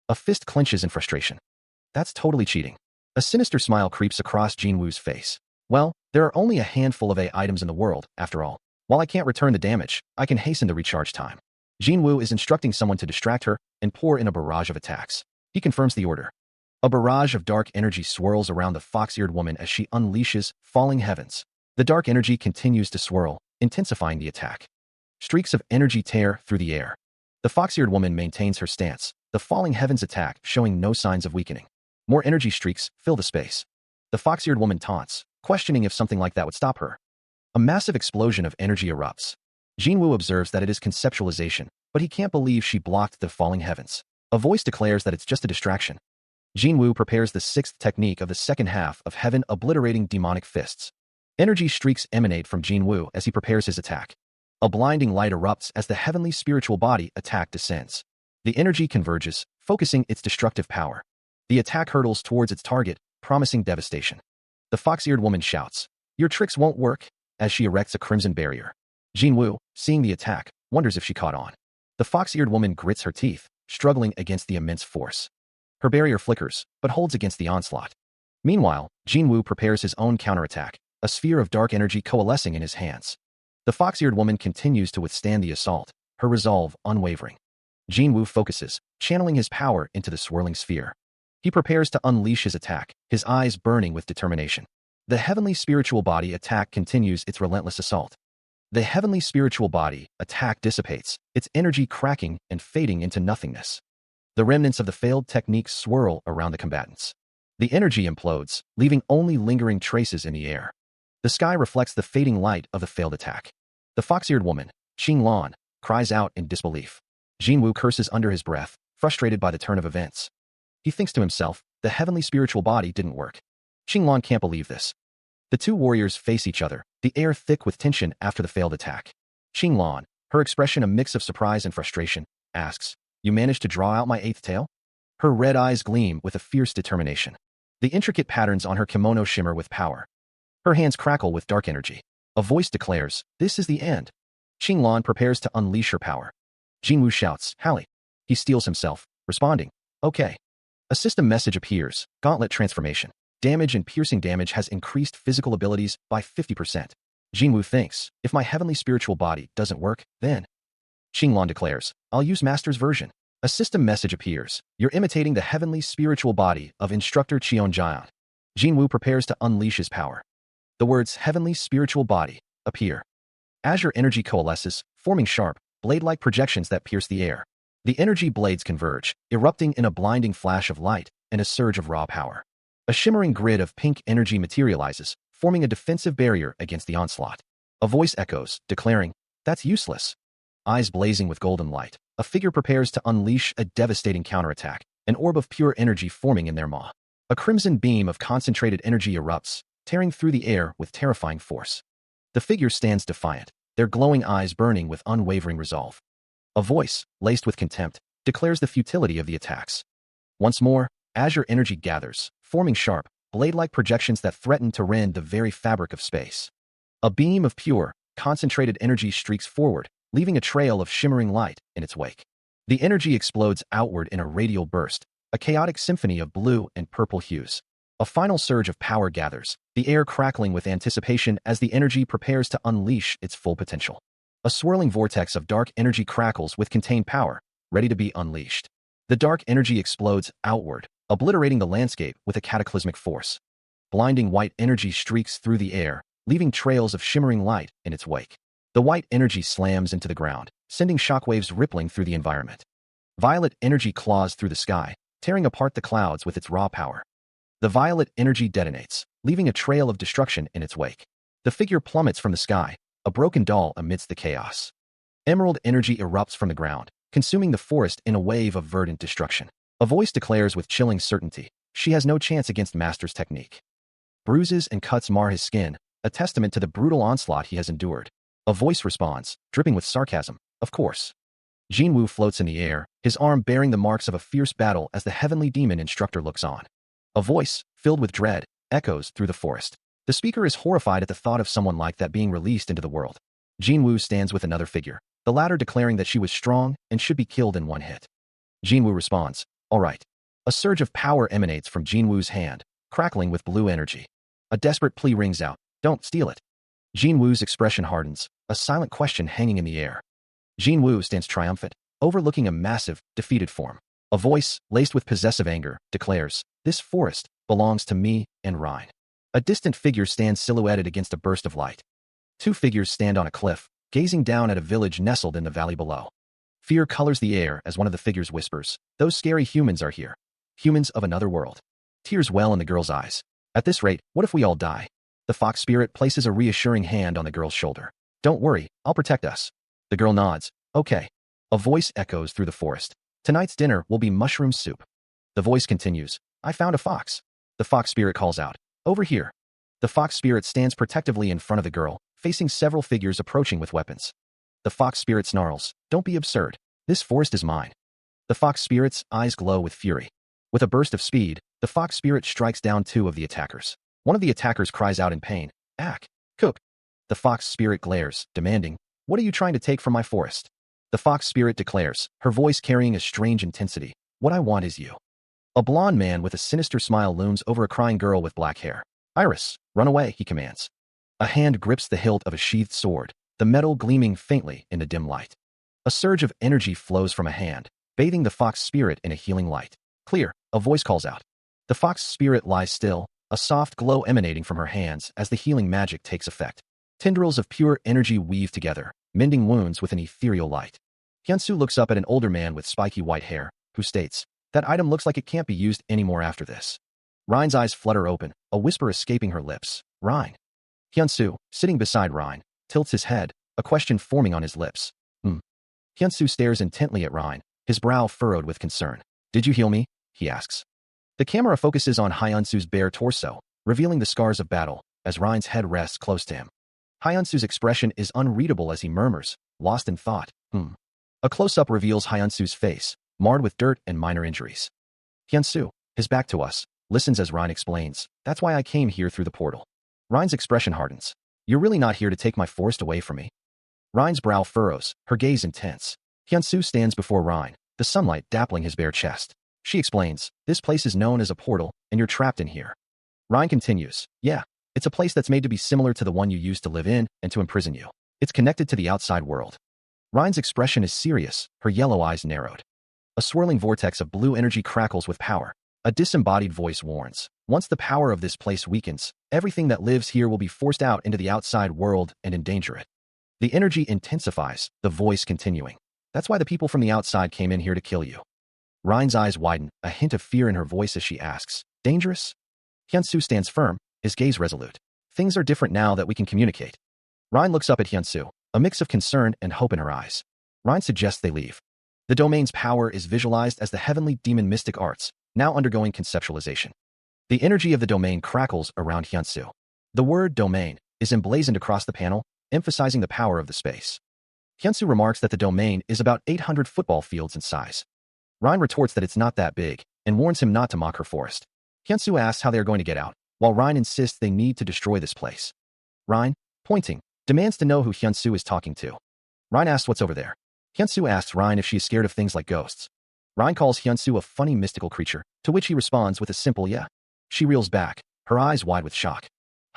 A fist clenches in frustration. That's totally cheating. A sinister smile creeps across Jinwoo's face. Well, there are only a handful of A items in the world, after all. While I can't return the damage, I can hasten the recharge time. Jinwoo is instructing someone to distract her and pour in a barrage of attacks. He confirms the order. A barrage of dark energy swirls around the fox-eared woman as she unleashes falling heavens. The dark energy continues to swirl, intensifying the attack. Streaks of energy tear through the air. The fox-eared woman maintains her stance, the falling heavens attack showing no signs of weakening. More energy streaks fill the space. The fox-eared woman taunts, questioning if something like that would stop her. A massive explosion of energy erupts. Jinwoo observes that it is conceptualization, but he can't believe she blocked the falling heavens. A voice declares that it's just a distraction. Jinwoo prepares the 6th technique of the second half of Heaven Obliterating Demonic Fists. Energy streaks emanate from Jinwoo as he prepares his attack. A blinding light erupts as the heavenly spiritual body attack descends. The energy converges, focusing its destructive power. The attack hurtles towards its target, promising devastation. The fox-eared woman shouts, "Your tricks won't work," as she erects a crimson barrier. Jinwoo, seeing the attack, wonders if she caught on. The fox-eared woman grits her teeth, struggling against the immense force. Her barrier flickers, but holds against the onslaught. Meanwhile, Jinwoo prepares his own counterattack, a sphere of dark energy coalescing in his hands. The fox-eared woman continues to withstand the assault, her resolve unwavering. Jinwoo focuses, channeling his power into the swirling sphere. He prepares to unleash his attack, his eyes burning with determination. The heavenly spiritual body attack continues its relentless assault. The heavenly spiritual body attack dissipates, its energy cracking and fading into nothingness. The remnants of the failed technique swirl around the combatants. The energy implodes, leaving only lingering traces in the air. The sky reflects the fading light of the failed attack. The fox-eared woman, Qinglan, cries out in disbelief. Jinwoo curses under his breath, frustrated by the turn of events. He thinks to himself, the heavenly spiritual body didn't work. Qinglan can't believe this. The two warriors face each other, the air thick with tension after the failed attack. Qinglan, her expression a mix of surprise and frustration, asks, "You managed to draw out my eighth tail?" Her red eyes gleam with a fierce determination. The intricate patterns on her kimono shimmer with power. Her hands crackle with dark energy. A voice declares, "This is the end." Qinglan prepares to unleash her power. Jinwoo shouts, "Hallie." He steels himself, responding, "Okay." A system message appears, Gauntlet Transformation. Damage and piercing damage has increased physical abilities by 50%. Jinwoo thinks, if my heavenly spiritual body doesn't work, then... Qinglan declares, "I'll use Master's version." A system message appears, "You're imitating the heavenly spiritual body of Instructor Cheonjian." Jinwoo prepares to unleash his power. The words heavenly spiritual body appear. Azure energy coalesces, forming sharp, blade-like projections that pierce the air. The energy blades converge, erupting in a blinding flash of light and a surge of raw power. A shimmering grid of pink energy materializes, forming a defensive barrier against the onslaught. A voice echoes, declaring, "That's useless." Eyes blazing with golden light, a figure prepares to unleash a devastating counterattack, an orb of pure energy forming in their maw. A crimson beam of concentrated energy erupts, tearing through the air with terrifying force. The figure stands defiant, their glowing eyes burning with unwavering resolve. A voice, laced with contempt, declares the futility of the attacks. Once more, azure energy gathers, forming sharp, blade-like projections that threaten to rend the very fabric of space. A beam of pure, concentrated energy streaks forward, leaving a trail of shimmering light in its wake. The energy explodes outward in a radial burst, a chaotic symphony of blue and purple hues. A final surge of power gathers, the air crackling with anticipation as the energy prepares to unleash its full potential. A swirling vortex of dark energy crackles with contained power, ready to be unleashed. The dark energy explodes outward, obliterating the landscape with a cataclysmic force. Blinding white energy streaks through the air, leaving trails of shimmering light in its wake. The white energy slams into the ground, sending shockwaves rippling through the environment. Violet energy claws through the sky, tearing apart the clouds with its raw power. The violet energy detonates, leaving a trail of destruction in its wake. The figure plummets from the sky, a broken doll amidst the chaos. Emerald energy erupts from the ground, consuming the forest in a wave of verdant destruction. A voice declares with chilling certainty, she has no chance against Master's technique. Bruises and cuts mar his skin, a testament to the brutal onslaught he has endured. A voice responds, dripping with sarcasm, of course. Jinwoo floats in the air, his arm bearing the marks of a fierce battle as the heavenly demon instructor looks on. A voice, filled with dread, echoes through the forest. The speaker is horrified at the thought of someone like that being released into the world. Jinwoo stands with another figure, the latter declaring that she was strong and should be killed in one hit. Jinwoo responds, "All right." A surge of power emanates from Jinwoo's hand, crackling with blue energy. A desperate plea rings out, "Don't steal it." Jinwoo's expression hardens, a silent question hanging in the air. Jinwoo stands triumphant, overlooking a massive, defeated form. A voice, laced with possessive anger, declares, "This forest belongs to me and Rhine." A distant figure stands silhouetted against a burst of light. Two figures stand on a cliff, gazing down at a village nestled in the valley below. Fear colors the air as one of the figures whispers, "Those scary humans are here. Humans of another world." Tears well in the girl's eyes. "At this rate, what if we all die?" The fox spirit places a reassuring hand on the girl's shoulder. "Don't worry, I'll protect us." The girl nods. "Okay." A voice echoes through the forest. "Tonight's dinner will be mushroom soup." The voice continues. "I found a fox." The fox spirit calls out, "Over here." The fox spirit stands protectively in front of the girl, facing several figures approaching with weapons. The fox spirit snarls, "Don't be absurd. This forest is mine." The fox spirit's eyes glow with fury. With a burst of speed, the fox spirit strikes down two of the attackers. One of the attackers cries out in pain, "Ack! Cook!" The fox spirit glares, demanding, "What are you trying to take from my forest?" The fox spirit declares, her voice carrying a strange intensity, "What I want is you." A blond man with a sinister smile looms over a crying girl with black hair. "Iris, run away," he commands. A hand grips the hilt of a sheathed sword, the metal gleaming faintly in the dim light. A surge of energy flows from a hand, bathing the fox spirit in a healing light. "Clear," a voice calls out. The fox spirit lies still, a soft glow emanating from her hands as the healing magic takes effect. Tendrils of pure energy weave together, mending wounds with an ethereal light. Hyunsu looks up at an older man with spiky white hair, who states, "That item looks like it can't be used anymore after this." Rhine's eyes flutter open, a whisper escaping her lips. "Rhine." Hyunsu, sitting beside Rhine, tilts his head, a question forming on his lips. Hyunsu stares intently at Rhine, his brow furrowed with concern. "Did you heal me?" he asks. The camera focuses on Hyunsu's bare torso, revealing the scars of battle, as Rhine's head rests close to him. Hyunsu's expression is unreadable as he murmurs, lost in thought, A close-up reveals Hyunsu's face, marred with dirt and minor injuries. Hyunsu, his back to us, listens as Rhine explains, "That's why I came here through the portal." Rhine's expression hardens. "You're really not here to take my forest away from me?" Rhine's brow furrows, her gaze intense. Hyunsu stands before Rhine, the sunlight dappling his bare chest. She explains, "This place is known as a portal, and you're trapped in here." Rhine continues, "Yeah, it's a place that's made to be similar to the one you used to live in and to imprison you. It's connected to the outside world." Rhine's expression is serious, her yellow eyes narrowed. A swirling vortex of blue energy crackles with power. A disembodied voice warns, "Once the power of this place weakens, everything that lives here will be forced out into the outside world and endanger it." The energy intensifies, the voice continuing, "That's why the people from the outside came in here to kill you." Rhine's eyes widen, a hint of fear in her voice as she asks, "Dangerous?" Hyunsu stands firm, his gaze resolute. "Things are different now that we can communicate." Rhine looks up at Hyunsu, a mix of concern and hope in her eyes. Rhine suggests they leave. The domain's power is visualized as the heavenly demon mystic arts, now undergoing conceptualization. The energy of the domain crackles around Hyunsu. The word domain is emblazoned across the panel, emphasizing the power of the space. Hyunsu remarks that the domain is about 800 football fields in size. Rhine retorts that it's not that big, and warns him not to mock her forest. Hyunsu asks how they are going to get out, while Rhine insists they need to destroy this place. Rhine, pointing, demands to know who Hyunsu is talking to. Rhine asks what's over there. Hyunsu asks Rhine if she is scared of things like ghosts. Rhine calls Hyunsu a funny mystical creature, to which he responds with a simple yeah. She reels back, her eyes wide with shock.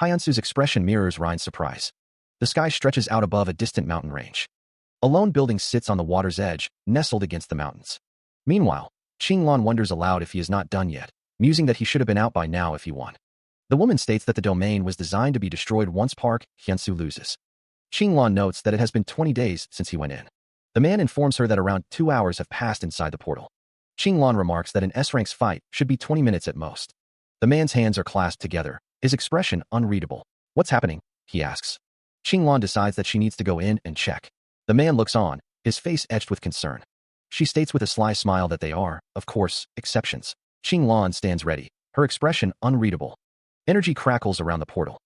Hyunsu's expression mirrors Rhine's surprise. The sky stretches out above a distant mountain range. A lone building sits on the water's edge, nestled against the mountains. Meanwhile, Qinglong wonders aloud if he is not done yet, musing that he should have been out by now if he won. The woman states that the domain was designed to be destroyed once Park Hyunsu loses. Qinglong notes that it has been 20 days since he went in. The man informs her that around 2 hours have passed inside the portal. Qinglong remarks that an S-rank's fight should be 20 minutes at most. The man's hands are clasped together, his expression unreadable. "What's happening?" he asks. Qinglong decides that she needs to go in and check. The man looks on, his face etched with concern. She states with a sly smile that they are, of course, exceptions. Qinglong stands ready, her expression unreadable. Energy crackles around the portal.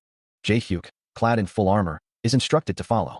Jae-hyuk, clad in full armor, is instructed to follow.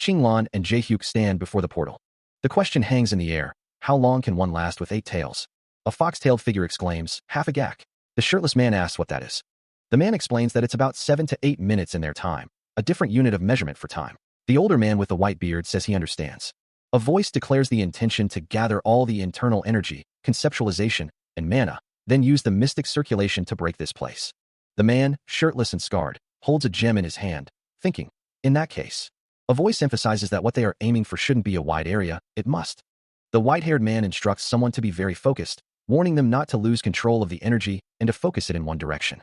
Qinglong and Jae-hyuk stand before the portal. The question hangs in the air, how long can one last with 8 tails? A fox-tailed figure exclaims, "Half a gak." The shirtless man asks what that is. The man explains that it's about 7 to 8 minutes in their time, a different unit of measurement for time. The older man with the white beard says he understands. A voice declares the intention to gather all the internal energy, conceptualization, and mana, then use the mystic circulation to break this place. The man, shirtless and scarred, holds a gem in his hand, thinking, in that case. A voice emphasizes that what they are aiming for shouldn't be a wide area, it must. The white-haired man instructs someone to be very focused, warning them not to lose control of the energy and to focus it in one direction.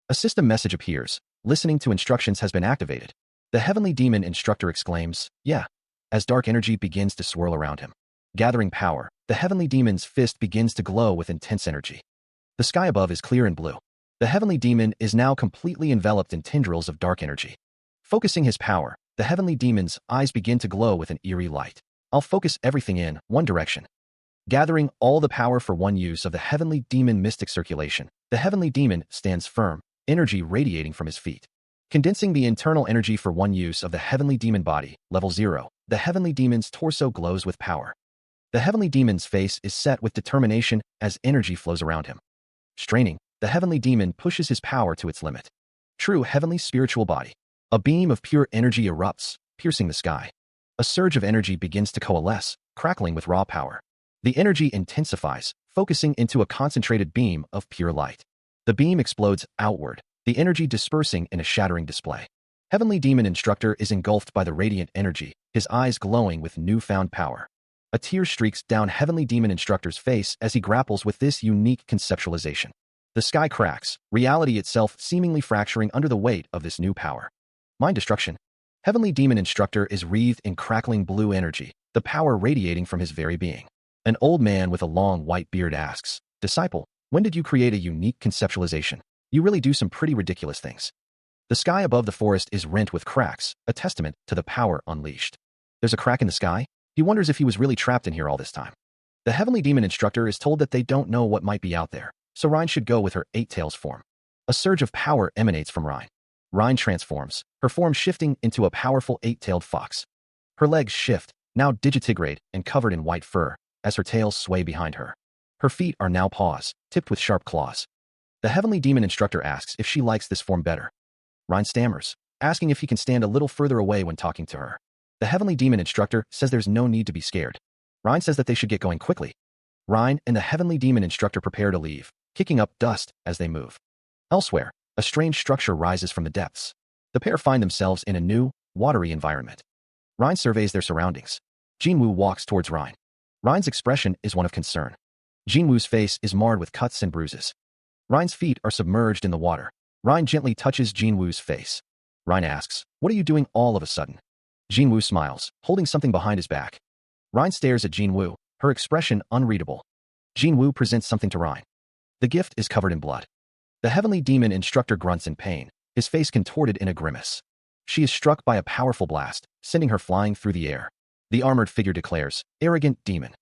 A system message appears, listening to instructions has been activated. The heavenly demon instructor exclaims, "Yeah," as dark energy begins to swirl around him. Gathering power, the heavenly demon's fist begins to glow with intense energy. The sky above is clear and blue. The heavenly demon is now completely enveloped in tendrils of dark energy. Focusing his power, the heavenly demon's eyes begin to glow with an eerie light. "I'll focus everything in one direction." Gathering all the power for one use of the heavenly demon mystic circulation, the heavenly demon stands firm, energy radiating from his feet. Condensing the internal energy for one use of the heavenly demon body, level 0, the heavenly demon's torso glows with power. The heavenly demon's face is set with determination as energy flows around him. Straining, the heavenly demon pushes his power to its limit. True heavenly spiritual body. A beam of pure energy erupts, piercing the sky. A surge of energy begins to coalesce, crackling with raw power. The energy intensifies, focusing into a concentrated beam of pure light. The beam explodes outward, the energy dispersing in a shattering display. Heavenly Demon Instructor is engulfed by the radiant energy, his eyes glowing with newfound power. A tear streaks down Heavenly Demon Instructor's face as he grapples with this unique conceptualization. The sky cracks, reality itself seemingly fracturing under the weight of this new power. Mind destruction. Heavenly Demon Instructor is wreathed in crackling blue energy, the power radiating from his very being. An old man with a long white beard asks, "Disciple, when did you create a unique conceptualization? You really do some pretty ridiculous things." The sky above the forest is rent with cracks, a testament to the power unleashed. There's a crack in the sky? He wonders if he was really trapped in here all this time. The Heavenly Demon Instructor is told that they don't know what might be out there, so Rhine should go with her eight tails form. A surge of power emanates from Rhine. Rhine transforms, her form shifting into a powerful eight-tailed fox. Her legs shift, now digitigrade and covered in white fur, as her tails sway behind her. Her feet are now paws, tipped with sharp claws. The Heavenly Demon Instructor asks if she likes this form better. Rhine stammers, asking if he can stand a little further away when talking to her. The Heavenly Demon Instructor says there's no need to be scared. Rhine says that they should get going quickly. Rhine and the Heavenly Demon Instructor prepare to leave, kicking up dust as they move. Elsewhere, a strange structure rises from the depths. The pair find themselves in a new, watery environment. Rhine surveys their surroundings. Jinwoo walks towards Rhine. Rhine's expression is one of concern. Jinwoo's face is marred with cuts and bruises. Rhine's feet are submerged in the water. Rhine gently touches Jinwoo's face. Rhine asks, "What are you doing all of a sudden?" Jinwoo smiles, holding something behind his back. Rhine stares at Jinwoo, her expression unreadable. Jinwoo presents something to Rhine. The gift is covered in blood. The Heavenly Demon Instructor grunts in pain, his face contorted in a grimace. She is struck by a powerful blast, sending her flying through the air. The armored figure declares, "Arrogant demon."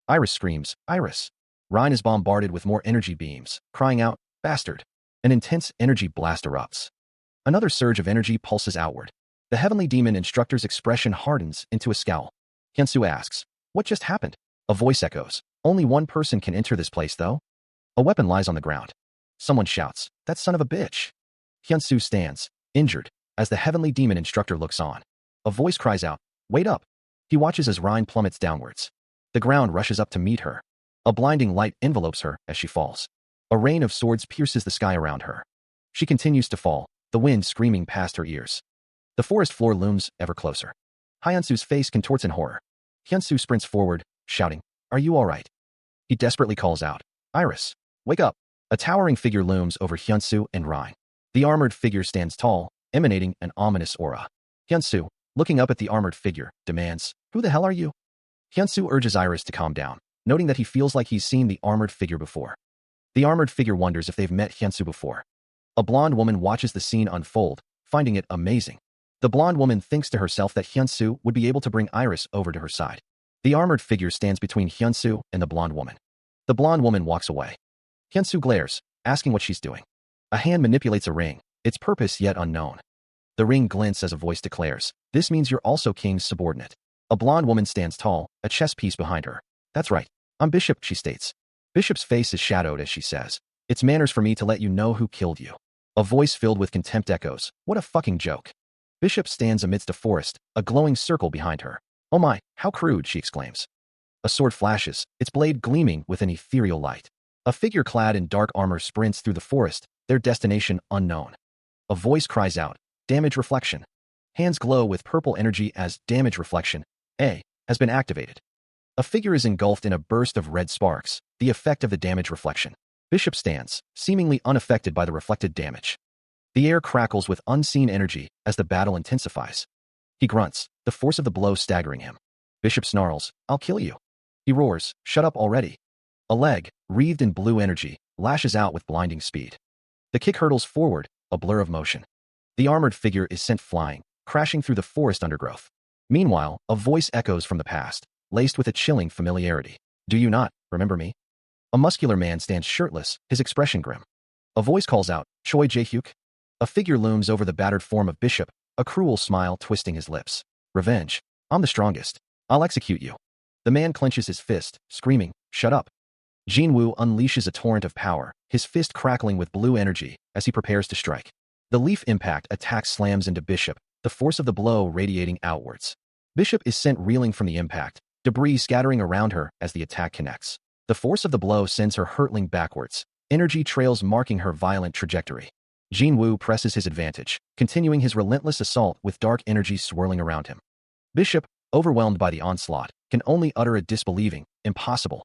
Iris screams, "Iris." Rhine is bombarded with more energy beams, crying out, "Bastard." An intense energy blast erupts. Another surge of energy pulses outward. The Heavenly Demon Instructor's expression hardens into a scowl. Hyunsu asks, "What just happened?" A voice echoes, "Only one person can enter this place, though." A weapon lies on the ground. Someone shouts, "That son of a bitch." Hyunsu stands, injured, as the Heavenly Demon Instructor looks on. A voice cries out, "Wait up." He watches as Rhine plummets downwards. The ground rushes up to meet her. A blinding light envelopes her as she falls. A rain of swords pierces the sky around her. She continues to fall, the wind screaming past her ears. The forest floor looms ever closer. Hyunsu's face contorts in horror. Hyunsu sprints forward, shouting, "Are you all right?" He desperately calls out, "Iris, wake up." A towering figure looms over Hyunsu and Rhine. The armored figure stands tall, emanating an ominous aura. Hyunsu, looking up at the armored figure, demands, "Who the hell are you?" Hyunsu urges Iris to calm down, noting that he feels like he's seen the armored figure before. The armored figure wonders if they've met Hyunsu before. A blonde woman watches the scene unfold, finding it amazing. The blonde woman thinks to herself that Hyunsu would be able to bring Iris over to her side. The armored figure stands between Hyunsu and the blonde woman. The blonde woman walks away. Hyunsu glares, asking what she's doing. A hand manipulates a ring, its purpose yet unknown. The ring glints as a voice declares, "This means you're also King's subordinate." A blonde woman stands tall, a chess piece behind her. "That's right. I'm Bishop," she states. Bishop's face is shadowed as she says, "It's manners for me to let you know who killed you." A voice filled with contempt echoes, "What a fucking joke." Bishop stands amidst a forest, a glowing circle behind her. "Oh my, how crude," she exclaims. A sword flashes, its blade gleaming with an ethereal light. A figure clad in dark armor sprints through the forest, their destination unknown. A voice cries out, "Damage reflection." Hands glow with purple energy as damage reflection, A, has been activated. A figure is engulfed in a burst of red sparks, the effect of the damage reflection. Bishop stands, seemingly unaffected by the reflected damage. The air crackles with unseen energy as the battle intensifies. He grunts, the force of the blow staggering him. Bishop snarls, "I'll kill you." He roars, "Shut up already." A leg, wreathed in blue energy, lashes out with blinding speed. The kick hurtles forward, a blur of motion. The armored figure is sent flying, crashing through the forest undergrowth. Meanwhile, a voice echoes from the past, laced with a chilling familiarity. "Do you not remember me?" A muscular man stands shirtless, his expression grim. A voice calls out, "Choi Jae-hyuk?" A figure looms over the battered form of Bishop, a cruel smile twisting his lips. "Revenge. I'm the strongest. I'll execute you." The man clenches his fist, screaming, "Shut up." Jinwoo unleashes a torrent of power, his fist crackling with blue energy as he prepares to strike. The leaf impact attack slams into Bishop, the force of the blow radiating outwards. Bishop is sent reeling from the impact, debris scattering around her as the attack connects. The force of the blow sends her hurtling backwards, energy trails marking her violent trajectory. Jinwoo presses his advantage, continuing his relentless assault with dark energy swirling around him. Bishop, overwhelmed by the onslaught, can only utter a disbelieving, impossible,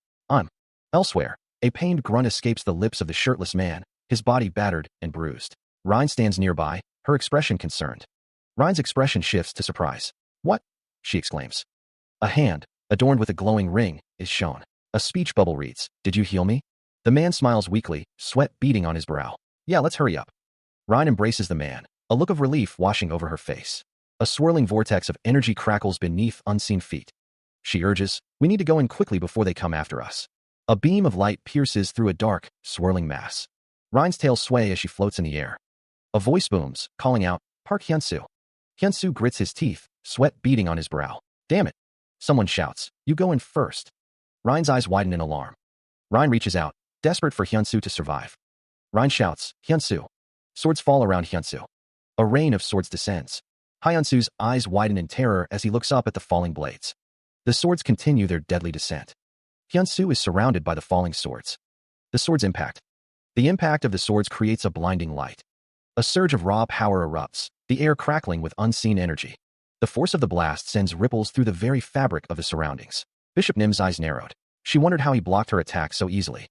Elsewhere, a pained grunt escapes the lips of the shirtless man, his body battered and bruised. Rhine stands nearby, her expression concerned. Rhine's expression shifts to surprise. "What?" she exclaims. A hand, adorned with a glowing ring, is shown. A speech bubble reads, "Did you heal me?" The man smiles weakly, sweat beading on his brow. "Yeah, let's hurry up." Rhine embraces the man, a look of relief washing over her face. A swirling vortex of energy crackles beneath unseen feet. She urges, "We need to go in quickly before they come after us." A beam of light pierces through a dark, swirling mass. Rhine's tail sway as she floats in the air. A voice booms, calling out, "Park Hyunsu." Hyunsu grits his teeth, sweat beading on his brow. "Damn it." Someone shouts, "You go in first." Rhine's eyes widen in alarm. Rhine reaches out, desperate for Hyunsu to survive. Rhine shouts, "Hyunsu." Swords fall around Hyunsu. A rain of swords descends. Hyunsu's eyes widen in terror as he looks up at the falling blades. The swords continue their deadly descent. Hyunsu is surrounded by the falling swords. The swords impact. The impact of the swords creates a blinding light. A surge of raw power erupts, the air crackling with unseen energy. The force of the blast sends ripples through the very fabric of the surroundings. Bishop Nim's eyes narrowed. She wondered how he blocked her attack so easily.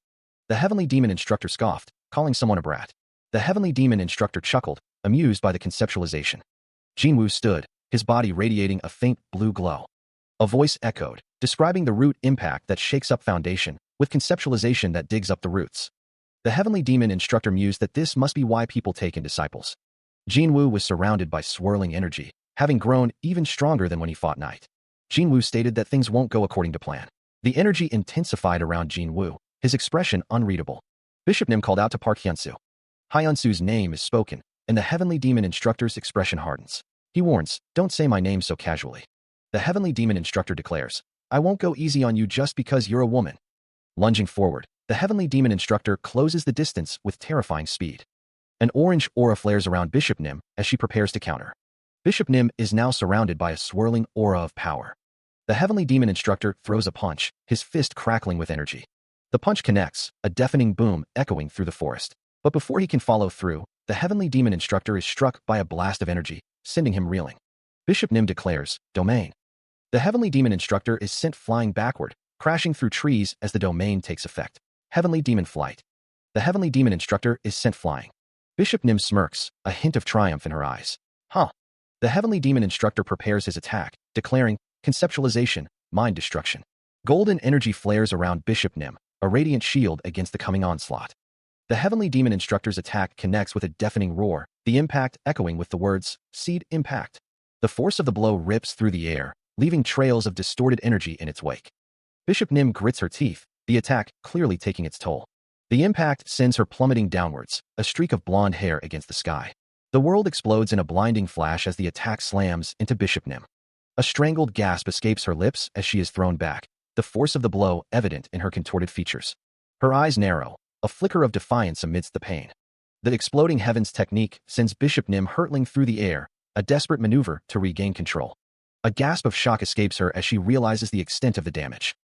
The Heavenly Demon Instructor scoffed, calling someone a brat. The Heavenly Demon Instructor chuckled, amused by the conceptualization. Jinwoo stood, his body radiating a faint blue glow. A voice echoed, describing the root impact that shakes up foundation, with conceptualization that digs up the roots. The Heavenly Demon Instructor mused that this must be why people take in disciples. Jinwoo was surrounded by swirling energy, having grown even stronger than when he fought Night. Jinwoo stated that things won't go according to plan. The energy intensified around Jinwoo, his expression unreadable. Bishop Nim called out to Park Hyunsu. Hyunsu's name is spoken, and the Heavenly Demon Instructor's expression hardens. He warns, "Don't say my name so casually." The Heavenly Demon Instructor declares, "I won't go easy on you just because you're a woman." Lunging forward, the Heavenly Demon Instructor closes the distance with terrifying speed. An orange aura flares around Bishop Nim as she prepares to counter. Bishop Nim is now surrounded by a swirling aura of power. The Heavenly Demon Instructor throws a punch, his fist crackling with energy. The punch connects, a deafening boom echoing through the forest. But before he can follow through, the Heavenly Demon Instructor is struck by a blast of energy, sending him reeling. Bishop Nim declares, "Domain." The Heavenly Demon Instructor is sent flying backward, crashing through trees as the domain takes effect. Heavenly Demon Flight. The Heavenly Demon Instructor is sent flying. Bishop Nim smirks, a hint of triumph in her eyes. "Huh." The Heavenly Demon Instructor prepares his attack, declaring, "Conceptualization, mind destruction." Golden energy flares around Bishop Nim, a radiant shield against the coming onslaught. The Heavenly Demon Instructor's attack connects with a deafening roar, the impact echoing with the words, "Seed Impact." The force of the blow rips through the air, leaving trails of distorted energy in its wake. Bishop Nim grits her teeth, the attack clearly taking its toll. The impact sends her plummeting downwards, a streak of blonde hair against the sky. The world explodes in a blinding flash as the attack slams into Bishop Nim. A strangled gasp escapes her lips as she is thrown back, the force of the blow evident in her contorted features. Her eyes narrow, a flicker of defiance amidst the pain. The exploding heavens technique sends Bishop Nim hurtling through the air, a desperate maneuver to regain control. A gasp of shock escapes her as she realizes the extent of the damage.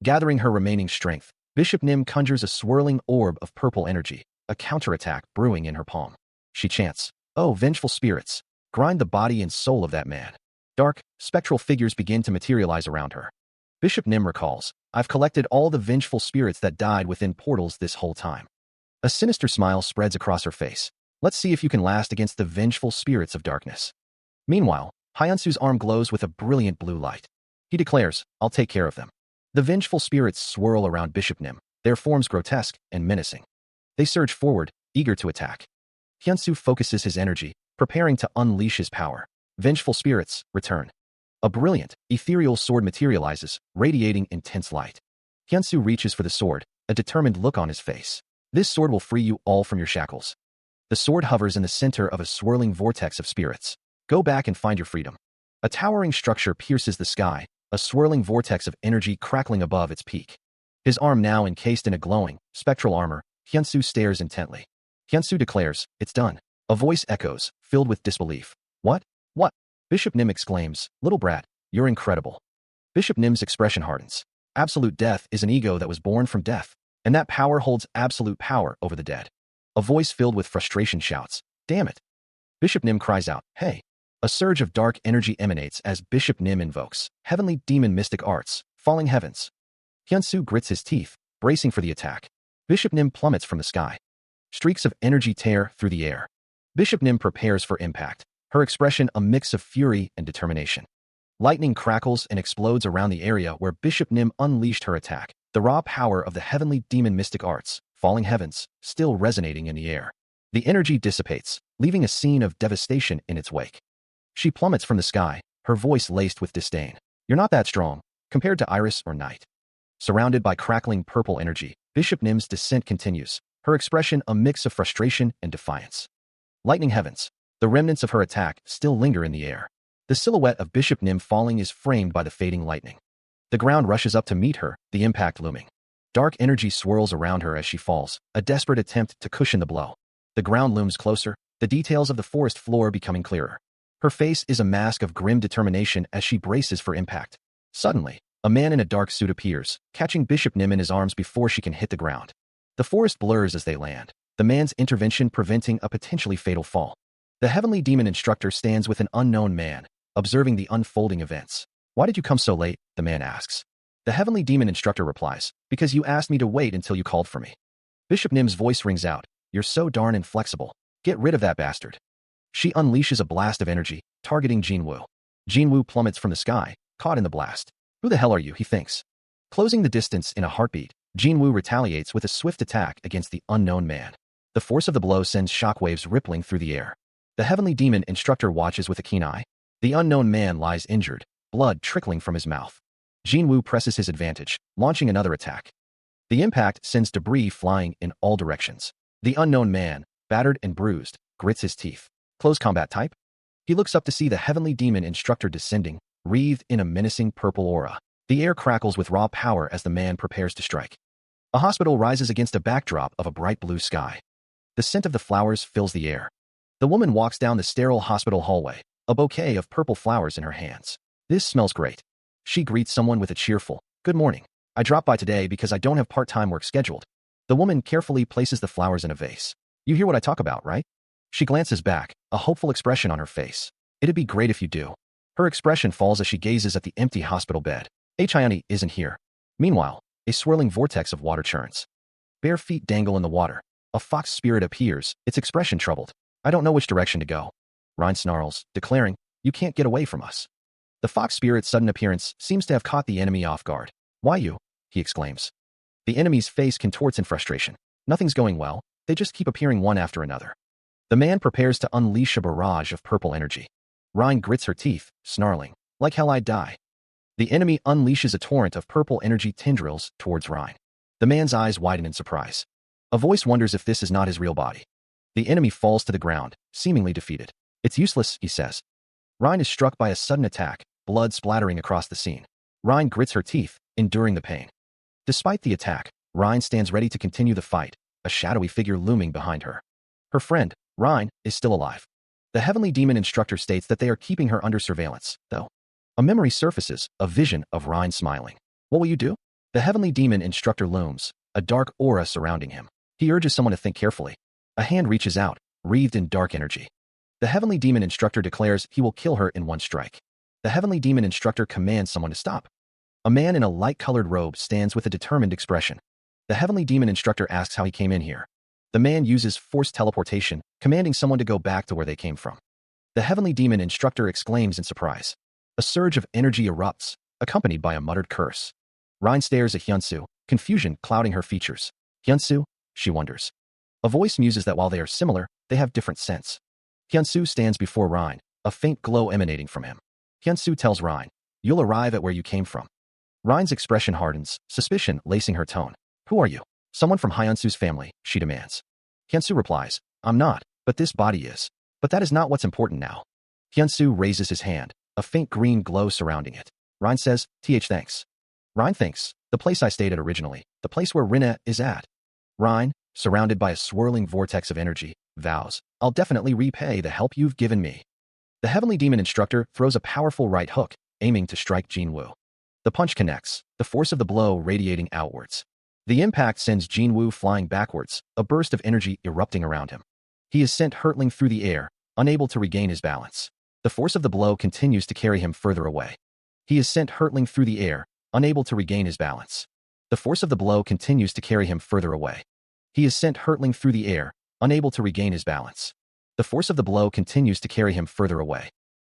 Gathering her remaining strength, Bishop Nim conjures a swirling orb of purple energy, a counterattack brewing in her palm. She chants, "Oh, vengeful spirits, grind the body and soul of that man." Dark, spectral figures begin to materialize around her. Bishop Nim recalls, "I've collected all the vengeful spirits that died within portals this whole time." A sinister smile spreads across her face. "Let's see if you can last against the vengeful spirits of darkness." Meanwhile, Hyunsu's arm glows with a brilliant blue light. He declares, "I'll take care of them." The vengeful spirits swirl around Bishop Nim, their forms grotesque and menacing. They surge forward, eager to attack. Hyunsu focuses his energy, preparing to unleash his power. Vengeful spirits, return. A brilliant, ethereal sword materializes, radiating intense light. Hyunsu reaches for the sword, a determined look on his face. "This sword will free you all from your shackles." The sword hovers in the center of a swirling vortex of spirits. "Go back and find your freedom." A towering structure pierces the sky, a swirling vortex of energy crackling above its peak. His arm now encased in a glowing, spectral armor, Hyunsu stares intently. Hyunsu declares, "It's done." A voice echoes, filled with disbelief. What? What? Bishop Nim exclaims, little brat, you're incredible. Bishop Nim's expression hardens. Absolute death is an ego that was born from death, and that power holds absolute power over the dead. A voice filled with frustration shouts, damn it. Bishop Nim cries out, hey. A surge of dark energy emanates as Bishop Nim invokes heavenly demon mystic arts, falling heavens. Hyunsu grits his teeth, bracing for the attack. Bishop Nim plummets from the sky. Streaks of energy tear through the air. Bishop Nim prepares for impact, her expression a mix of fury and determination. Lightning crackles and explodes around the area where Bishop Nim unleashed her attack, the raw power of the heavenly demon mystic arts, falling heavens, still resonating in the air. The energy dissipates, leaving a scene of devastation in its wake. She plummets from the sky, her voice laced with disdain. You're not that strong, compared to Iris or Night. Surrounded by crackling purple energy, Bishop Nim's descent continues, her expression a mix of frustration and defiance. Lightning heavens, the remnants of her attack still linger in the air. The silhouette of Bishop Nim falling is framed by the fading lightning. The ground rushes up to meet her, the impact looming. Dark energy swirls around her as she falls, a desperate attempt to cushion the blow. The ground looms closer, the details of the forest floor becoming clearer. Her face is a mask of grim determination as she braces for impact. Suddenly, a man in a dark suit appears, catching Bishop Nim in his arms before she can hit the ground. The forest blurs as they land, the man's intervention preventing a potentially fatal fall. The heavenly demon instructor stands with an unknown man, observing the unfolding events. Why did you come so late? The man asks. The heavenly demon instructor replies, because you asked me to wait until you called for me. Bishop Nim's voice rings out, you're so darn inflexible. Get rid of that bastard. She unleashes a blast of energy, targeting Jinwoo. Jinwoo plummets from the sky, caught in the blast. Who the hell are you, he thinks. Closing the distance in a heartbeat, Jinwoo retaliates with a swift attack against the unknown man. The force of the blow sends shockwaves rippling through the air. The heavenly demon instructor watches with a keen eye. The unknown man lies injured, blood trickling from his mouth. Jinwoo presses his advantage, launching another attack. The impact sends debris flying in all directions. The unknown man, battered and bruised, grits his teeth. Close combat type? He looks up to see the heavenly demon instructor descending, wreathed in a menacing purple aura. The air crackles with raw power as the man prepares to strike. A hospital rises against a backdrop of a bright blue sky. The scent of the flowers fills the air. The woman walks down the sterile hospital hallway, a bouquet of purple flowers in her hands. This smells great. She greets someone with a cheerful, good morning. I dropped by today because I don't have part-time work scheduled. The woman carefully places the flowers in a vase. You hear what I talk about, right? She glances back, a hopeful expression on her face. It'd be great if you do. Her expression falls as she gazes at the empty hospital bed. Hyunsu isn't here. Meanwhile, a swirling vortex of water churns. Bare feet dangle in the water. A fox spirit appears, its expression troubled. I don't know which direction to go. Ryan snarls, declaring, you can't get away from us. The fox spirit's sudden appearance seems to have caught the enemy off guard. Why you? He exclaims. The enemy's face contorts in frustration. Nothing's going well, they just keep appearing one after another. The man prepares to unleash a barrage of purple energy. Ryan grits her teeth, snarling, like hell I'd die. The enemy unleashes a torrent of purple energy tendrils towards Ryan. The man's eyes widen in surprise. A voice wonders if this is not his real body. The enemy falls to the ground, seemingly defeated. It's useless, he says. Ryan is struck by a sudden attack, blood splattering across the scene. Ryan grits her teeth, enduring the pain. Despite the attack, Ryan stands ready to continue the fight, a shadowy figure looming behind her. Her friend, Ryan, is still alive. The heavenly demon instructor states that they are keeping her under surveillance, though. A memory surfaces, a vision of Ryan smiling. What will you do? The heavenly demon instructor looms, a dark aura surrounding him. He urges someone to think carefully. A hand reaches out, wreathed in dark energy. The heavenly demon instructor declares he will kill her in one strike. The heavenly demon instructor commands someone to stop. A man in a light-colored robe stands with a determined expression. The heavenly demon instructor asks how he came in here. The man uses forced teleportation, commanding someone to go back to where they came from. The heavenly demon instructor exclaims in surprise. A surge of energy erupts, accompanied by a muttered curse. Ryan stares at Hyunsu, confusion clouding her features. Hyunsu? She wonders. A voice muses that while they are similar, they have different scents. Hyunsu stands before Ryan, a faint glow emanating from him. Hyunsu tells Ryan, you'll arrive at where you came from. Ryan's expression hardens, suspicion lacing her tone. Who are you? Someone from Hyunsu's family, she demands. Hyunsu replies, I'm not, but this body is. But that is not what's important now. Hyunsu raises his hand, a faint green glow surrounding it. Ryan says, thanks. Ryan thinks, the place I stayed at originally, the place where Rinna is at. Ryan, surrounded by a swirling vortex of energy, vows, "I'll definitely repay the help you've given me." The Heavenly Demon Instructor throws a powerful right hook, aiming to strike Jinwoo. The punch connects, the force of the blow radiating outwards. The impact sends Jinwoo flying backwards, a burst of energy erupting around him. He is sent hurtling through the air, unable to regain his balance. The force of the blow continues to carry him further away. He is sent hurtling through the air, unable to regain his balance. The force of the blow continues to carry him further away. He is sent hurtling through the air, unable to regain his balance. The force of the blow continues to carry him further away.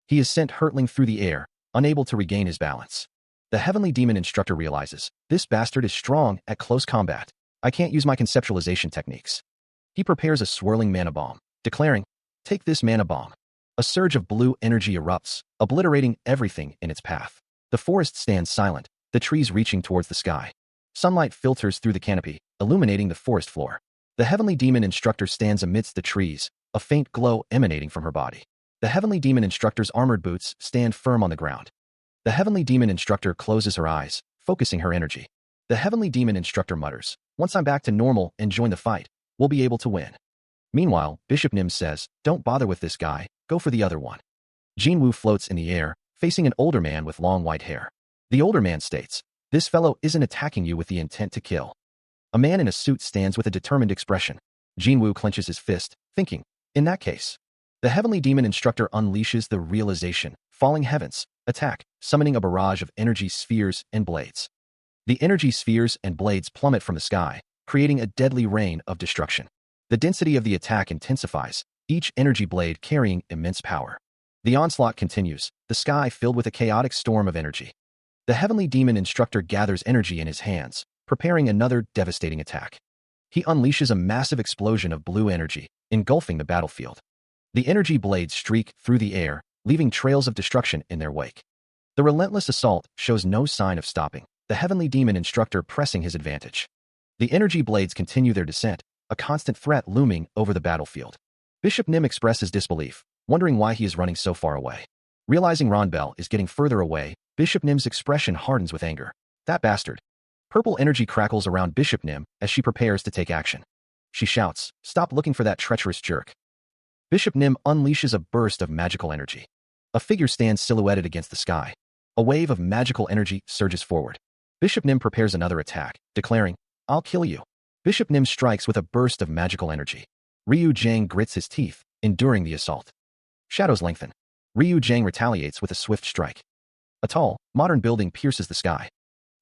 He is sent hurtling through the air, unable to regain his balance. The Heavenly Demon Instructor realizes, this bastard is strong at close combat. I can't use my conceptualization techniques. He prepares a swirling mana bomb, declaring, "Take this mana bomb." A surge of blue energy erupts, obliterating everything in its path. The forest stands silent, the trees reaching towards the sky. Sunlight filters through the canopy, illuminating the forest floor. The Heavenly Demon Instructor stands amidst the trees, a faint glow emanating from her body. The Heavenly Demon Instructor's armored boots stand firm on the ground. The Heavenly Demon Instructor closes her eyes, focusing her energy. The Heavenly Demon Instructor mutters, "Once I'm back to normal and join the fight, we'll be able to win." Meanwhile, Bishop Nim says, "Don't bother with this guy, go for the other one." Jinwoo floats in the air, facing an older man with long white hair. The older man states, "This fellow isn't attacking you with the intent to kill." A man in a suit stands with a determined expression. Jinwoo clenches his fist, thinking, in that case. The Heavenly Demon Instructor unleashes the realization, falling heavens, attack, summoning a barrage of energy spheres and blades. The energy spheres and blades plummet from the sky, creating a deadly rain of destruction. The density of the attack intensifies, each energy blade carrying immense power. The onslaught continues, the sky filled with a chaotic storm of energy. The Heavenly Demon Instructor gathers energy in his hands, preparing another devastating attack. He unleashes a massive explosion of blue energy, engulfing the battlefield. The energy blades streak through the air, leaving trails of destruction in their wake. The relentless assault shows no sign of stopping, the Heavenly Demon Instructor pressing his advantage. The energy blades continue their descent, a constant threat looming over the battlefield. Bishop Nim expresses disbelief, wondering why he is running so far away. Realizing Ronbel is getting further away, Bishop Nim's expression hardens with anger. That bastard. Purple energy crackles around Bishop Nim as she prepares to take action. She shouts, "Stop looking for that treacherous jerk." Bishop Nim unleashes a burst of magical energy. A figure stands silhouetted against the sky. A wave of magical energy surges forward. Bishop Nim prepares another attack, declaring, "I'll kill you." Bishop Nim strikes with a burst of magical energy. Ryu Jang grits his teeth, enduring the assault. Shadows lengthen. Ryu Jang retaliates with a swift strike. A tall, modern building pierces the sky.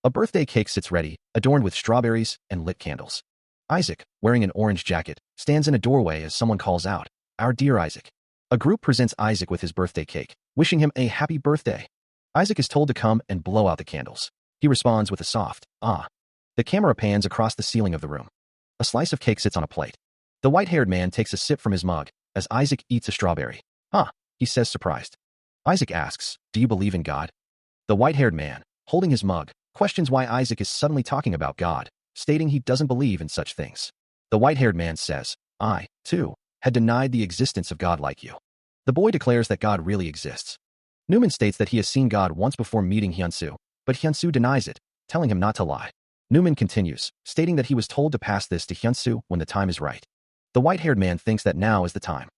A birthday cake sits ready, adorned with strawberries and lit candles. Isaac, wearing an orange jacket, stands in a doorway as someone calls out, "Our dear Isaac." A group presents Isaac with his birthday cake, wishing him a happy birthday. Isaac is told to come and blow out the candles. He responds with a soft, "Ah." The camera pans across the ceiling of the room. A slice of cake sits on a plate. The white-haired man takes a sip from his mug, as Isaac eats a strawberry. "Huh," he says surprised. Isaac asks, "Do you believe in God?" The white-haired man, holding his mug, questions why Isaac is suddenly talking about God, stating he doesn't believe in such things. The white-haired man says, "I, too, had denied the existence of God like you." The boy declares that God really exists. Newman states that he has seen God once before meeting Hyunsu, but Hyunsu denies it, telling him not to lie. Newman continues, stating that he was told to pass this to Hyunsu when the time is right. The white-haired man thinks that now is the time.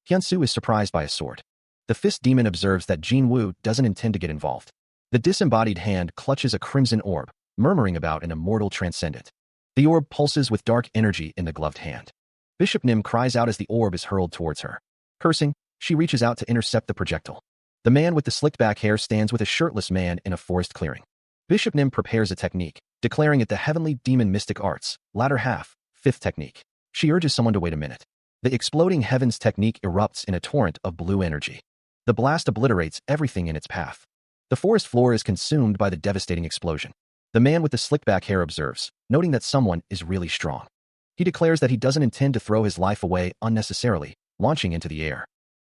Hyunsu is surprised by a sword. The fist demon observes that Jinwoo doesn't intend to get involved. The disembodied hand clutches a crimson orb, murmuring about an immortal transcendent. The orb pulses with dark energy in the gloved hand. Bishop Nim cries out as the orb is hurled towards her. Cursing, she reaches out to intercept the projectile. The man with the slicked-back hair stands with a shirtless man in a forest clearing. Bishop Nim prepares a technique, declaring it the Heavenly Demon Mystic Arts, latter half, 5th technique. She urges someone to wait a minute. The exploding heavens technique erupts in a torrent of blue energy. The blast obliterates everything in its path. The forest floor is consumed by the devastating explosion. The man with the slick-back hair observes, noting that someone is really strong. He declares that he doesn't intend to throw his life away unnecessarily, launching into the air.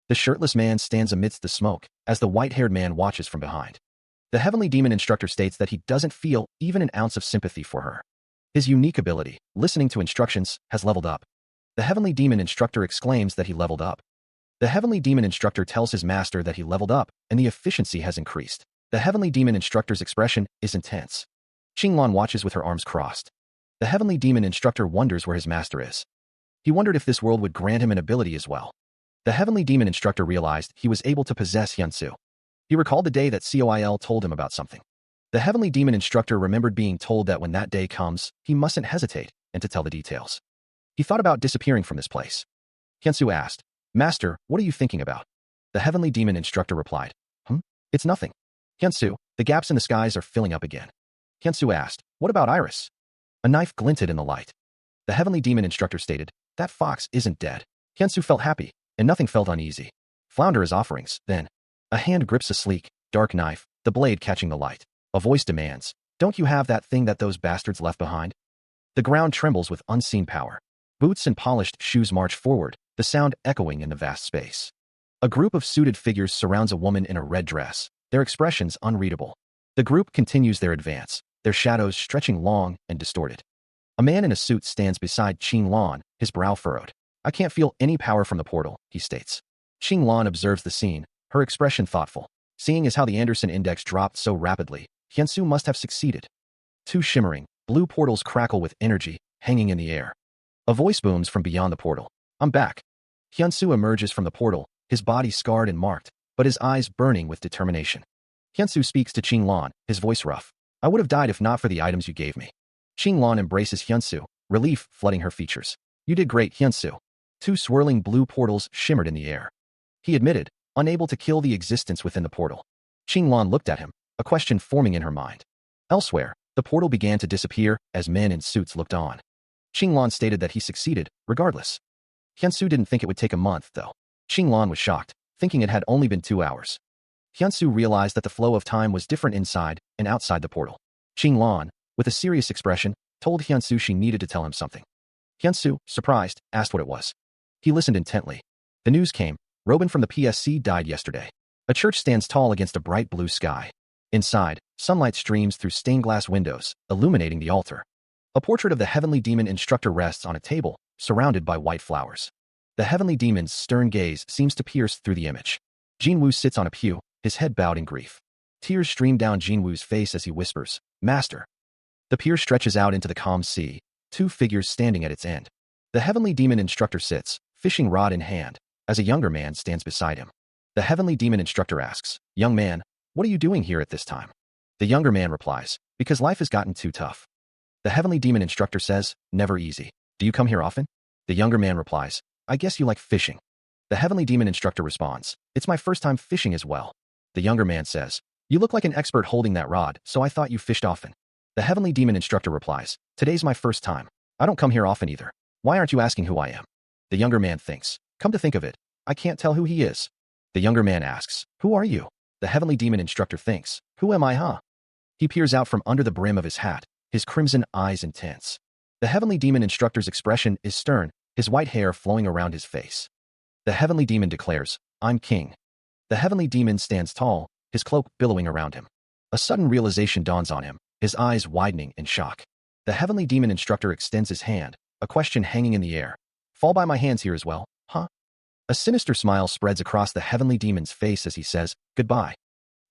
The shirtless man stands amidst the smoke, as the white-haired man watches from behind. The Heavenly Demon Instructor states that he doesn't feel even an ounce of sympathy for her. His unique ability, listening to instructions, has leveled up. The Heavenly Demon Instructor exclaims that he leveled up. The Heavenly Demon Instructor tells his master that he leveled up, and the efficiency has increased. The Heavenly Demon Instructor's expression is intense. Qinglan watches with her arms crossed. The Heavenly Demon Instructor wonders where his master is. He wondered if this world would grant him an ability as well. The heavenly demon instructor realized he was able to possess Hyunsu. He recalled the day that Coil told him about something. The heavenly demon instructor remembered being told that when that day comes, he mustn't hesitate and to tell the details. He thought about disappearing from this place. Hyunsu asked, "Master, what are you thinking about?" The heavenly demon instructor replied, It's nothing. Hyunsu, the gaps in the skies are filling up again. Hyunsu asked, "What about Iris?" A knife glinted in the light. The heavenly demon instructor stated, "That fox isn't dead." Hyunsu felt happy, and nothing felt uneasy. Flounder his offerings, then. A hand grips a sleek, dark knife, the blade catching the light. A voice demands, "Don't you have that thing that those bastards left behind?" The ground trembles with unseen power. Boots and polished shoes march forward, the sound echoing in the vast space. A group of suited figures surrounds a woman in a red dress, their expressions unreadable. The group continues their advance, their shadows stretching long and distorted. A man in a suit stands beside Qing Lan, his brow furrowed. "I can't feel any power from the portal," he states. Qing Lan observes the scene, her expression thoughtful. Seeing as how the Anderson index dropped so rapidly, Hyunsu must have succeeded. Two shimmering, blue portals crackle with energy, hanging in the air. A voice booms from beyond the portal. "I'm back." Hyunsu emerges from the portal, his body scarred and marked, but his eyes burning with determination. Hyunsu speaks to Qing Lan, his voice rough. "I would have died if not for the items you gave me." Qing Lan embraces Hyunsu, relief flooding her features. "You did great, Hyunsu." Two swirling blue portals shimmered in the air. He admitted, unable to kill the existence within the portal. Qing Lan looked at him, a question forming in her mind. Elsewhere, the portal began to disappear as men in suits looked on. Qing Lan stated that he succeeded, regardless. Hyunsu didn't think it would take a month, though. Qing Lan was shocked, thinking it had only been 2 hours. Hyunsu realized that the flow of time was different inside and outside the portal. Qing Lan, with a serious expression, told Hyunsu she needed to tell him something. Hyunsu, surprised, asked what it was. He listened intently. The news came. Reborn from the PSC died yesterday. A church stands tall against a bright blue sky. Inside, sunlight streams through stained glass windows, illuminating the altar. A portrait of the heavenly demon instructor rests on a table, surrounded by white flowers. The heavenly demon's stern gaze seems to pierce through the image. Jinwoo sits on a pew, his head bowed in grief. Tears stream down Jinwoo's face as he whispers, "Master." The pier stretches out into the calm sea, two figures standing at its end. The heavenly demon instructor sits, fishing rod in hand, as a younger man stands beside him. The heavenly demon instructor asks, "Young man, what are you doing here at this time?" The younger man replies, "Because life has gotten too tough." The heavenly demon instructor says, "Never easy. Do you come here often?" The younger man replies, "I guess you like fishing." The heavenly demon instructor responds, "It's my first time fishing as well." The younger man says, "You look like an expert holding that rod, so I thought you fished often." The heavenly demon instructor replies, "Today's my first time. I don't come here often either. Why aren't you asking who I am?" The younger man thinks, "Come to think of it, I can't tell who he is." The younger man asks, "Who are you?" The heavenly demon instructor thinks, "Who am I, huh?" He peers out from under the brim of his hat, his crimson eyes intense. The heavenly demon instructor's expression is stern, his white hair flowing around his face. The heavenly demon declares, "I'm king." The heavenly demon stands tall, his cloak billowing around him. A sudden realization dawns on him, his eyes widening in shock. The heavenly demon instructor extends his hand, a question hanging in the air. "Fall by my hands here as well, huh?" A sinister smile spreads across the heavenly demon's face as he says, "Goodbye."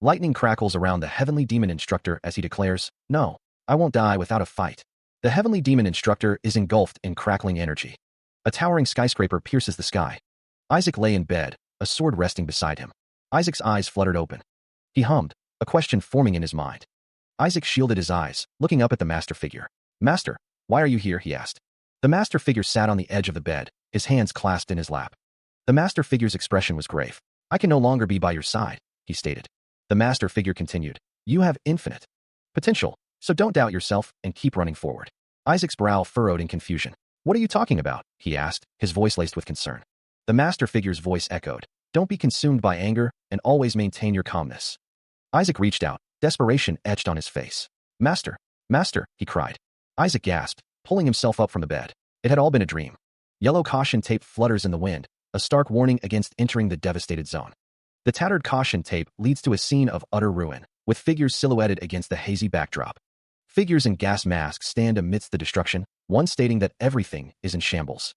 Lightning crackles around the heavenly demon instructor as he declares, "No, I won't die without a fight." The heavenly demon instructor is engulfed in crackling energy. A towering skyscraper pierces the sky. Isaac lay in bed, a sword resting beside him. Isaac's eyes fluttered open. He hummed, a question forming in his mind. Isaac shielded his eyes, looking up at the master figure. "Master, why are you here?" he asked. The master figure sat on the edge of the bed, his hands clasped in his lap. The master figure's expression was grave. "I can no longer be by your side," he stated. The master figure continued, "You have infinite potential, so don't doubt yourself and keep running forward." Isaac's brow furrowed in confusion. "What are you talking about?" he asked, his voice laced with concern. The master figure's voice echoed, "Don't be consumed by anger and always maintain your calmness." Isaac reached out, desperation etched on his face. "Master, master," he cried. Isaac gasped, pulling himself up from the bed. It had all been a dream. Yellow caution tape flutters in the wind, a stark warning against entering the devastated zone. The tattered caution tape leads to a scene of utter ruin, with figures silhouetted against the hazy backdrop. Figures in gas masks stand amidst the destruction, one stating that everything is in shambles.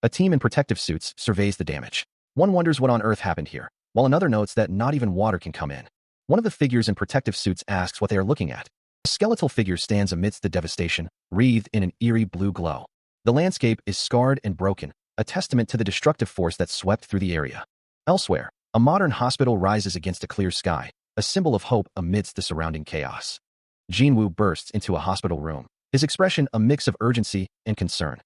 A team in protective suits surveys the damage. One wonders what on earth happened here, while another notes that not even water can come in. One of the figures in protective suits asks what they are looking at. A skeletal figure stands amidst the devastation, wreathed in an eerie blue glow. The landscape is scarred and broken, a testament to the destructive force that swept through the area. Elsewhere, a modern hospital rises against a clear sky, a symbol of hope amidst the surrounding chaos. Jinwoo bursts into a hospital room, his expression a mix of urgency and concern.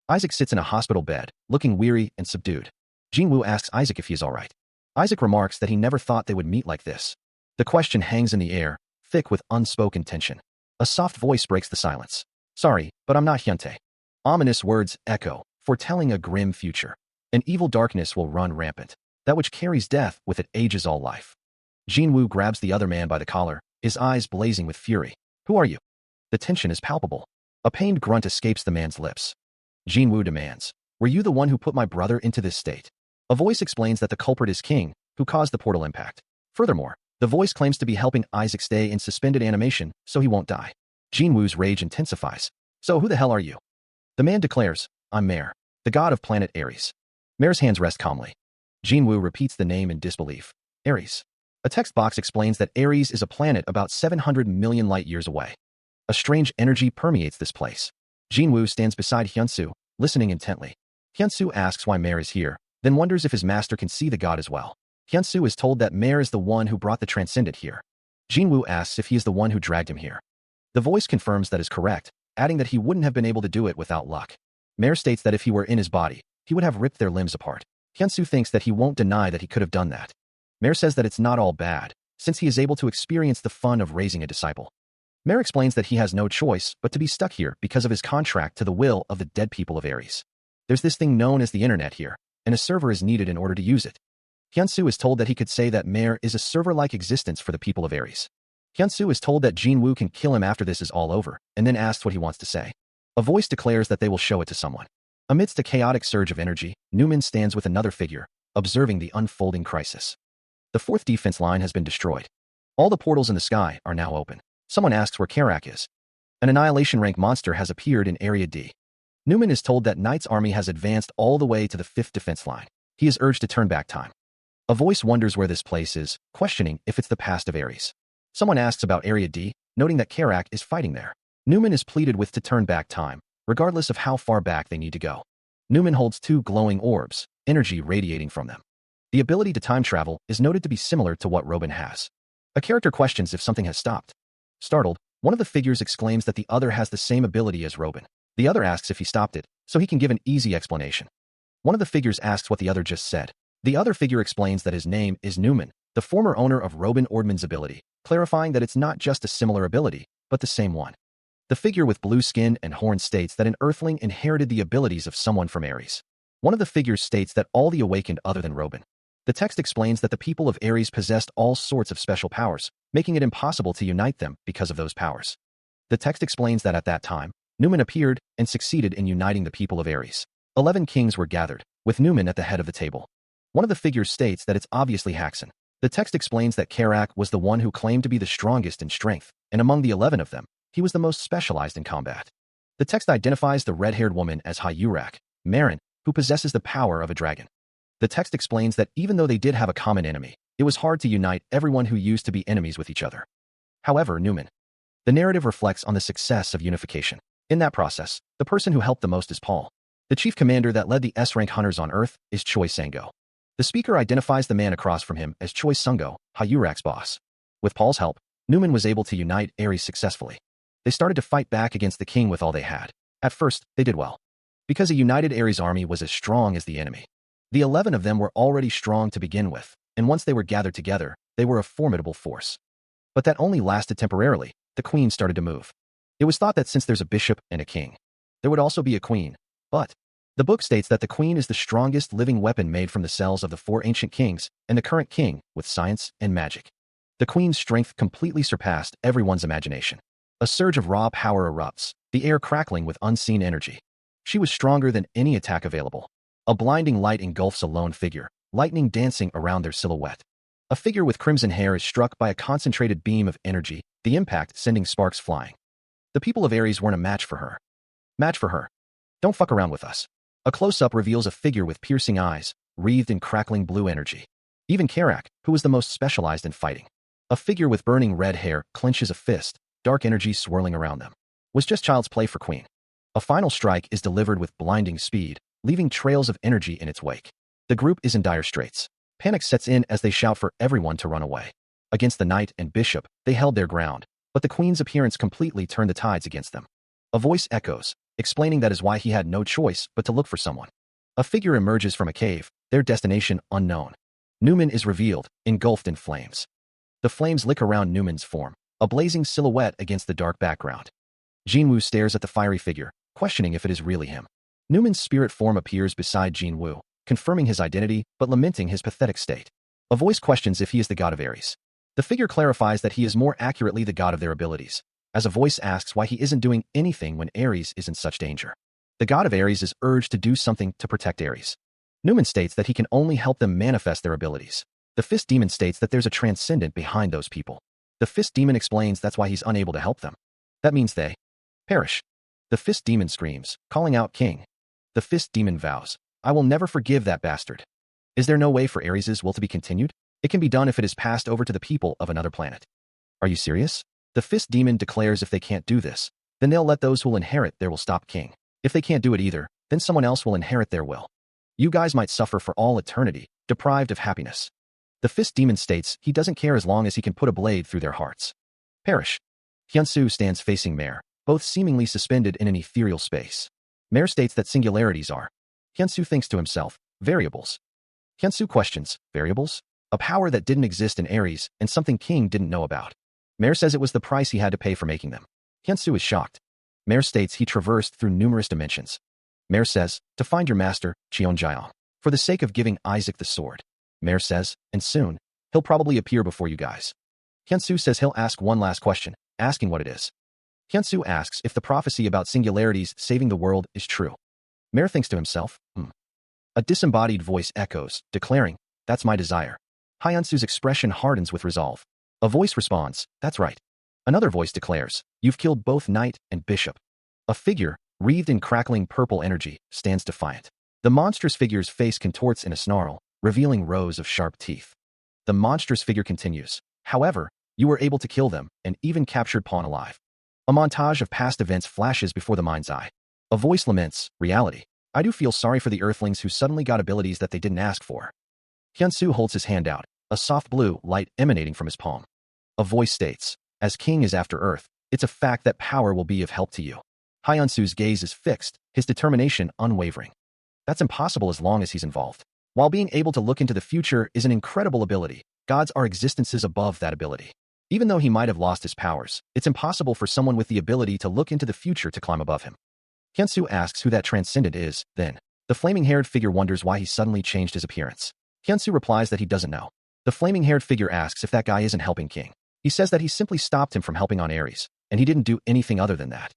Isaac sits in a hospital bed, looking weary and subdued. Jinwoo asks Isaac if he is all right. Isaac remarks that he never thought they would meet like this. The question hangs in the air, thick with unspoken tension. A soft voice breaks the silence. Sorry, but I'm not Hyuntae. Ominous words echo, foretelling a grim future. An evil darkness will run rampant. That which carries death with it ages all life. Jinwoo grabs the other man by the collar, his eyes blazing with fury. Who are you? The tension is palpable. A pained grunt escapes the man's lips. Jinwoo demands, were you the one who put my brother into this state? A voice explains that the culprit is King, who caused the portal impact. Furthermore, the voice claims to be helping Isaac stay in suspended animation so he won't die. Jinwoo's rage intensifies. So who the hell are you? The man declares, I'm Mare, the god of planet Ares. Mare's hands rest calmly. Jinwoo repeats the name in disbelief. Ares. A text box explains that Ares is a planet about 700 million light-years away. A strange energy permeates this place. Jinwoo stands beside Hyunsu, listening intently. Hyunsu asks why Mare is here, then wonders if his master can see the god as well. Hyunsu is told that Mare is the one who brought the transcendent here. Jinwoo asks if he is the one who dragged him here. The voice confirms that is correct, adding that he wouldn't have been able to do it without luck. Mare states that if he were in his body, he would have ripped their limbs apart. Hyunsu thinks that he won't deny that he could have done that. Mare says that it's not all bad, since he is able to experience the fun of raising a disciple. Mare explains that he has no choice but to be stuck here because of his contract to the will of the dead people of Ares. There's this thing known as the internet here, and a server is needed in order to use it. Hyunsu is told that he could say that Mare is a server-like existence for the people of Ares. Hyunsu is told that Jinwoo can kill him after this is all over, and then asks what he wants to say. A voice declares that they will show it to someone. Amidst a chaotic surge of energy, Newman stands with another figure, observing the unfolding crisis. The fourth defense line has been destroyed. All the portals in the sky are now open. Someone asks where Karak is. An annihilation rank monster has appeared in Area D. Newman is told that Knight's army has advanced all the way to the fifth defense line. He is urged to turn back time. A voice wonders where this place is, questioning if it's the past of Ares. Someone asks about Area D, noting that Karak is fighting there. Newman is pleaded with to turn back time, regardless of how far back they need to go. Newman holds two glowing orbs, energy radiating from them. The ability to time travel is noted to be similar to what Robin has. A character questions if something has stopped. Startled, one of the figures exclaims that the other has the same ability as Robin. The other asks if he stopped it, so he can give an easy explanation. One of the figures asks what the other just said. The other figure explains that his name is Newman, the former owner of Robin Ordman's ability, clarifying that it's not just a similar ability, but the same one. The figure with blue skin and horns states that an Earthling inherited the abilities of someone from Ares. One of the figures states that all the awakened other than Robin. The text explains that the people of Ares possessed all sorts of special powers, making it impossible to unite them because of those powers. The text explains that at that time, Newman appeared and succeeded in uniting the people of Ares. 11 kings were gathered, with Newman at the head of the table. One of the figures states that it's obviously Haxon. The text explains that Karak was the one who claimed to be the strongest in strength, and among the 11 of them, he was the most specialized in combat. The text identifies the red-haired woman as Hayurak, Marin, who possesses the power of a dragon. The text explains that even though they did have a common enemy, it was hard to unite everyone who used to be enemies with each other. However, Newman. The narrative reflects on the success of unification. In that process, the person who helped the most is Paul. The chief commander that led the S-rank hunters on Earth is Choi Sango. The speaker identifies the man across from him as Choi Sungo, Hayurak's boss. With Paul's help, Newman was able to unite Ares successfully. They started to fight back against the king with all they had. At first, they did well. Because a united Ares army was as strong as the enemy. The 11 of them were already strong to begin with, and once they were gathered together, they were a formidable force. But that only lasted temporarily. The queen started to move. It was thought that since there's a bishop and a king, there would also be a queen. But the book states that the queen is the strongest living weapon made from the cells of the 4 ancient kings and the current king with science and magic. The queen's strength completely surpassed everyone's imagination. A surge of raw power erupts, the air crackling with unseen energy. She was stronger than any attack available. A blinding light engulfs a lone figure, lightning dancing around their silhouette. A figure with crimson hair is struck by a concentrated beam of energy, the impact sending sparks flying. The people of Ares weren't a match for her. Match for her. Don't fuck around with us. A close-up reveals a figure with piercing eyes, wreathed in crackling blue energy. Even Karak, who was the most specialized in fighting. A figure with burning red hair clenches a fist, dark energy swirling around them. Was just child's play for Queen. A final strike is delivered with blinding speed, leaving trails of energy in its wake. The group is in dire straits. Panic sets in as they shout for everyone to run away. Against the knight and bishop, they held their ground, but the queen's appearance completely turned the tides against them. A voice echoes, explaining that is why he had no choice but to look for someone. A figure emerges from a cave, their destination unknown. Newman is revealed, engulfed in flames. The flames lick around Newman's form, a blazing silhouette against the dark background. Jinwoo stares at the fiery figure, questioning if it is really him. Newman's spirit form appears beside Jinwoo, confirming his identity but lamenting his pathetic state. A voice questions if he is the god of Ares. The figure clarifies that he is more accurately the god of their abilities, as a voice asks why he isn't doing anything when Ares is in such danger. The god of Ares is urged to do something to protect Ares. Newman states that he can only help them manifest their abilities. The Fist Demon states that there's a transcendent behind those people. The Fist Demon explains that's why he's unable to help them. That means they perish. The Fist Demon screams, calling out King. The Fist Demon vows, I will never forgive that bastard. Is there no way for Ares' will to be continued? It can be done if it is passed over to the people of another planet. Are you serious? The Fist Demon declares if they can't do this, then they'll let those who will inherit their will stop King. If they can't do it either, then someone else will inherit their will. You guys might suffer for all eternity, deprived of happiness. The Fist Demon states he doesn't care as long as he can put a blade through their hearts. Perish. Hyunsu stands facing Mare, both seemingly suspended in an ethereal space. Mare states that singularities are. Hyunsu thinks to himself, variables. Hyunsu questions, variables? A power that didn't exist in Ares and something King didn't know about. Mare says it was the price he had to pay for making them. Hyunsu is shocked. Mare states he traversed through numerous dimensions. Mare says, to find your master, Cheonjiang, for the sake of giving Isaac the sword. Mare says, and soon, he'll probably appear before you guys. Hyunsu says he'll ask one last question, asking what it is. Hyunsu asks if the prophecy about singularities saving the world is true. Mare thinks to himself, A disembodied voice echoes, declaring, that's my desire. Hyunsu's expression hardens with resolve. A voice responds, that's right. Another voice declares, you've killed both knight and bishop. A figure, wreathed in crackling purple energy, stands defiant. The monstrous figure's face contorts in a snarl, revealing rows of sharp teeth. The monstrous figure continues, however, you were able to kill them and even captured Pawn alive. A montage of past events flashes before the mind's eye. A voice laments, reality. I do feel sorry for the Earthlings who suddenly got abilities that they didn't ask for. Hyunsu holds his hand out, a soft blue light emanating from his palm. A voice states, as King is after Earth, it's a fact that power will be of help to you. Hyunsu's gaze is fixed, his determination unwavering. That's impossible as long as he's involved. While being able to look into the future is an incredible ability, gods are existences above that ability. Even though he might have lost his powers, it's impossible for someone with the ability to look into the future to climb above him. Hyunsu asks who that transcendent is, then. The flaming-haired figure wonders why he suddenly changed his appearance. Hyunsu replies that he doesn't know. The flaming-haired figure asks if that guy isn't helping King. He says that he simply stopped him from helping on Ares, and he didn't do anything other than that.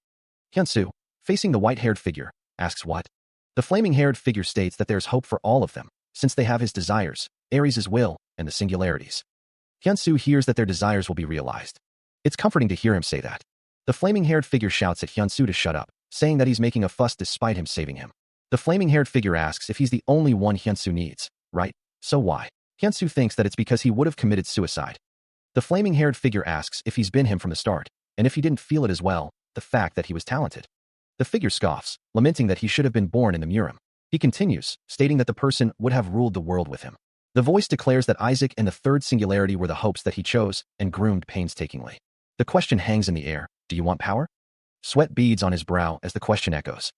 Hyunsu, facing the white-haired figure, asks what? The flaming-haired figure states that there's hope for all of them, since they have his desires, Ares' will, and the singularities. Hyunsu hears that their desires will be realized. It's comforting to hear him say that. The flaming-haired figure shouts at Hyunsu to shut up, saying that he's making a fuss despite him saving him. The flaming-haired figure asks if he's the only one Hyunsu needs, right? So why? Hyunsu thinks that it's because he would have committed suicide. The flaming-haired figure asks if he's been him from the start, and if he didn't feel it as well, the fact that he was talented. The figure scoffs, lamenting that he should have been born in the Murim. He continues, stating that the person would have ruled the world with him. The voice declares that Isaac and the third singularity were the hopes that he chose and groomed painstakingly. The question hangs in the air, do you want power? Sweat beads on his brow as the question echoes.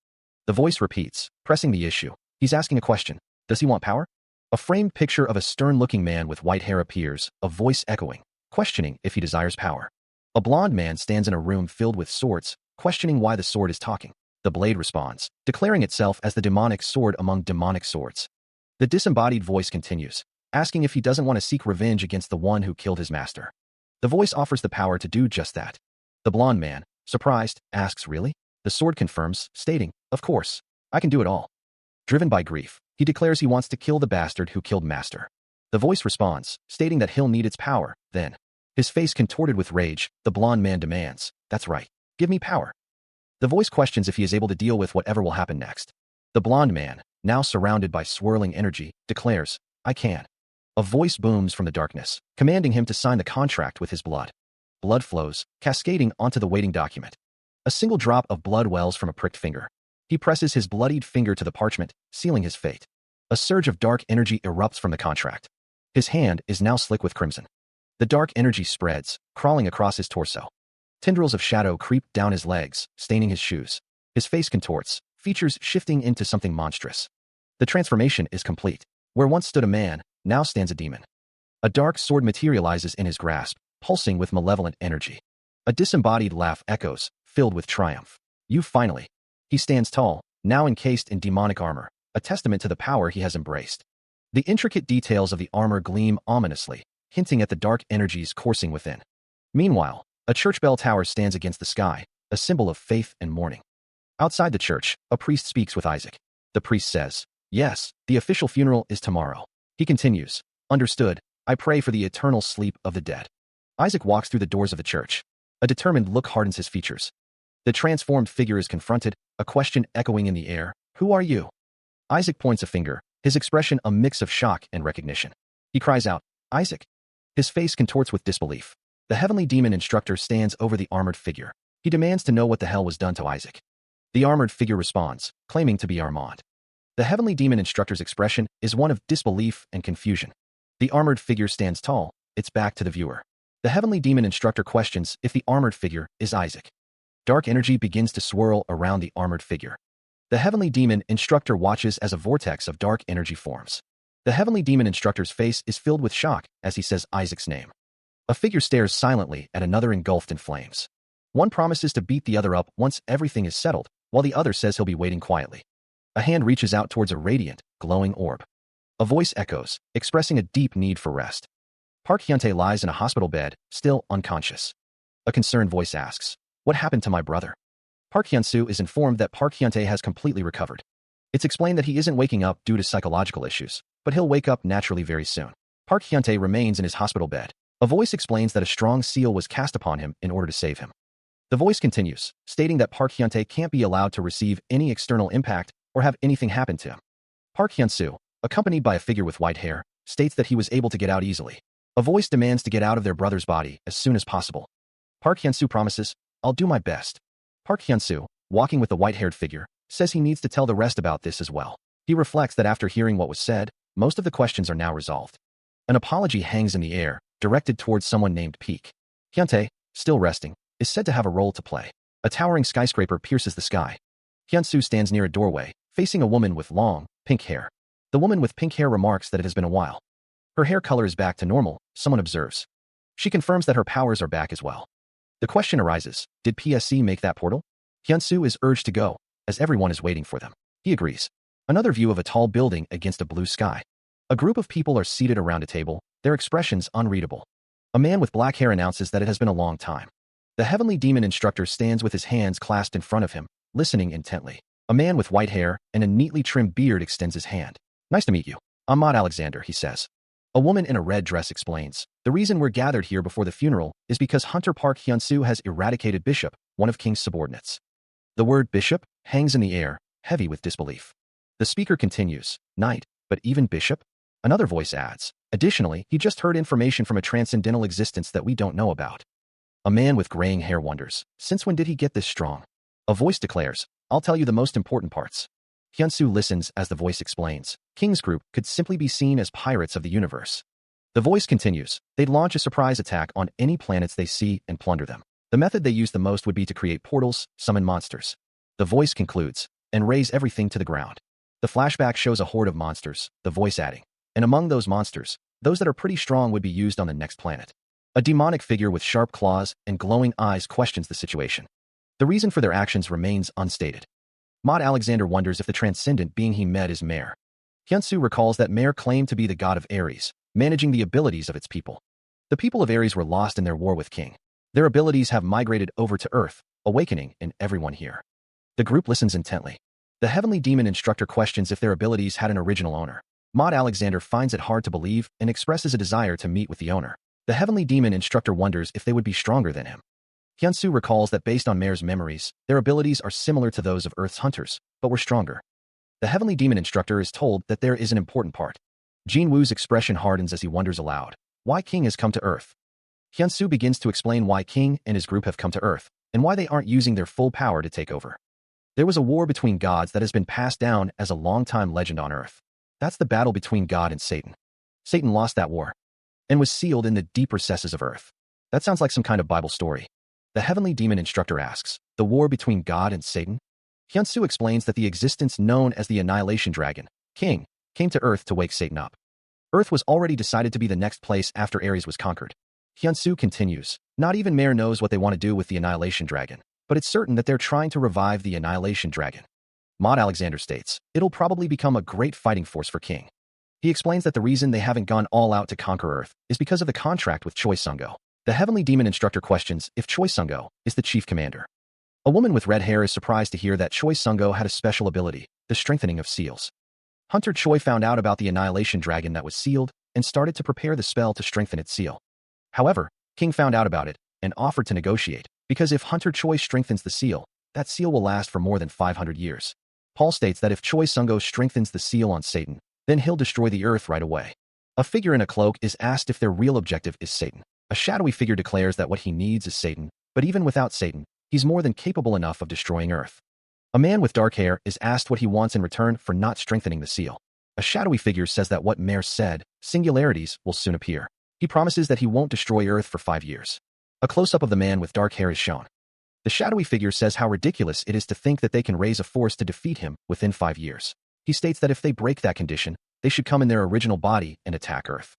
The voice repeats, pressing the issue. He's asking a question. Does he want power? A framed picture of a stern-looking man with white hair appears, a voice echoing, questioning if he desires power. A blond man stands in a room filled with swords, questioning why the sword is talking. The blade responds, declaring itself as the demonic sword among demonic swords. The disembodied voice continues, asking if he doesn't want to seek revenge against the one who killed his master. The voice offers the power to do just that. The blond man, surprised, asks really? The sword confirms, stating, of course, I can do it all. Driven by grief, he declares he wants to kill the bastard who killed master. The voice responds, stating that he'll need its power, then. His face contorted with rage, the blond man demands, that's right, give me power. The voice questions if he is able to deal with whatever will happen next. The blond man, now surrounded by swirling energy, declares, I can. A voice booms from the darkness, commanding him to sign the contract with his blood. Blood flows, cascading onto the waiting document. A single drop of blood wells from a pricked finger. He presses his bloodied finger to the parchment, sealing his fate. A surge of dark energy erupts from the contract. His hand is now slick with crimson. The dark energy spreads, crawling across his torso. Tendrils of shadow creep down his legs, staining his shoes. His face contorts, features shifting into something monstrous. The transformation is complete. Where once stood a man, now stands a demon. A dark sword materializes in his grasp, pulsing with malevolent energy. A disembodied laugh echoes, filled with triumph. You finally. He stands tall, now encased in demonic armor, a testament to the power he has embraced. The intricate details of the armor gleam ominously, hinting at the dark energies coursing within. Meanwhile, a church bell tower stands against the sky, a symbol of faith and mourning. Outside the church, a priest speaks with Isaac. The priest says, "Yes, the official funeral is tomorrow." He continues, "Understood, I pray for the eternal sleep of the dead." Isaac walks through the doors of the church. A determined look hardens his features. The transformed figure is confronted, a question echoing in the air, "Who are you?" Isaac points a finger, his expression a mix of shock and recognition. He cries out, "Isaac!" His face contorts with disbelief. The heavenly demon instructor stands over the armored figure. He demands to know what the hell was done to Isaac. The armored figure responds, claiming to be Armand. The heavenly demon instructor's expression is one of disbelief and confusion. The armored figure stands tall, its back to the viewer. The heavenly demon instructor questions if the armored figure is Isaac. Dark energy begins to swirl around the armored figure. The heavenly demon instructor watches as a vortex of dark energy forms. The heavenly demon instructor's face is filled with shock as he says Isaac's name. A figure stares silently at another engulfed in flames. One promises to beat the other up once everything is settled, while the other says he'll be waiting quietly. A hand reaches out towards a radiant, glowing orb. A voice echoes, expressing a deep need for rest. Park Hyuntae lies in a hospital bed, still unconscious. A concerned voice asks, "What happened to my brother?" Park Hyun-soo is informed that Park Hyuntae has completely recovered. It's explained that he isn't waking up due to psychological issues, but he'll wake up naturally very soon. Park Hyuntae remains in his hospital bed. A voice explains that a strong seal was cast upon him in order to save him. The voice continues, stating that Park Hyuntae can't be allowed to receive any external impact or have anything happen to him. Park Hyun-soo, accompanied by a figure with white hair, states that he was able to get out easily. A voice demands to get out of their brother's body as soon as possible. Park Hyun-soo promises, "I'll do my best." Park Hyun-soo, walking with the white-haired figure, says he needs to tell the rest about this as well. He reflects that after hearing what was said, most of the questions are now resolved. An apology hangs in the air, directed towards someone named Peak. Hyuntae, still resting, is said to have a role to play. A towering skyscraper pierces the sky. Hyun-soo stands near a doorway, facing a woman with long, pink hair. The woman with pink hair remarks that it has been a while. Her hair color is back to normal, someone observes. She confirms that her powers are back as well. The question arises, did PSC make that portal? Hyun-soo is urged to go, as everyone is waiting for them. He agrees. Another view of a tall building against a blue sky. A group of people are seated around a table, their expressions unreadable. A man with black hair announces that it has been a long time. The heavenly demon instructor stands with his hands clasped in front of him, listening intently. A man with white hair and a neatly trimmed beard extends his hand. "Nice to meet you. I'm Maud Alexander," he says. A woman in a red dress explains, "The reason we're gathered here before the funeral is because Hunter Park Hyun-soo has eradicated Bishop, one of King's subordinates." The word Bishop hangs in the air, heavy with disbelief. The speaker continues, "Knight, but even Bishop?" Another voice adds, "Additionally, he just heard information from a transcendental existence that we don't know about." A man with graying hair wonders, "Since when did he get this strong?" A voice declares, "I'll tell you the most important parts." Hyun-soo listens as the voice explains, King's group could simply be seen as pirates of the universe. The voice continues, "They'd launch a surprise attack on any planets they see and plunder them. The method they use the most would be to create portals, summon monsters." The voice concludes, "And raise everything to the ground." The flashback shows a horde of monsters, the voice adding, "And among those monsters, those that are pretty strong would be used on the next planet." A demonic figure with sharp claws and glowing eyes questions the situation. The reason for their actions remains unstated. Maud Alexander wonders if the transcendent being he met is Mare. Hyun-soo recalls that Mare claimed to be the god of Ares, managing the abilities of its people. The people of Ares were lost in their war with King. Their abilities have migrated over to Earth, awakening in everyone here. The group listens intently. The heavenly demon instructor questions if their abilities had an original owner. Maud Alexander finds it hard to believe and expresses a desire to meet with the owner. The heavenly demon instructor wonders if they would be stronger than him. Hyun-soo recalls that based on Mare's memories, their abilities are similar to those of Earth's hunters, but were stronger. The heavenly demon instructor is told that there is an important part. Jin-woo's expression hardens as he wonders aloud, why King has come to Earth. Hyun-soo begins to explain why King and his group have come to Earth, and why they aren't using their full power to take over. There was a war between gods that has been passed down as a long-time legend on Earth. That's the battle between God and Satan. Satan lost that war and was sealed in the deep recesses of Earth. That sounds like some kind of Bible story. The heavenly demon instructor asks, the war between God and Satan? Hyunsu explains that the existence known as the Annihilation Dragon, King, came to Earth to wake Satan up. Earth was already decided to be the next place after Ares was conquered. Hyunsu continues, not even Mare knows what they want to do with the Annihilation Dragon, but it's certain that they're trying to revive the Annihilation Dragon. Maud Alexander states, it'll probably become a great fighting force for King. He explains that the reason they haven't gone all out to conquer Earth is because of the contract with Choi Sung-go. The heavenly demon instructor questions if Choi Sung-go is the chief commander. A woman with red hair is surprised to hear that Choi Sung-go had a special ability, the strengthening of seals. Hunter Choi found out about the Annihilation Dragon that was sealed and started to prepare the spell to strengthen its seal. However, King found out about it and offered to negotiate, because if Hunter Choi strengthens the seal, that seal will last for more than 500 years. Paul states that if Choi Sung-go strengthens the seal on Satan, then he'll destroy the Earth right away. A figure in a cloak is asked if their real objective is Satan. A shadowy figure declares that what he needs is Satan, but even without Satan, he's more than capable enough of destroying Earth. A man with dark hair is asked what he wants in return for not strengthening the seal. A shadowy figure says that what Mare said, singularities, will soon appear. He promises that he won't destroy Earth for 5 years. A close-up of the man with dark hair is shown. The shadowy figure says how ridiculous it is to think that they can raise a force to defeat him within 5 years. He states that if they break that condition, they should come in their original body and attack Earth.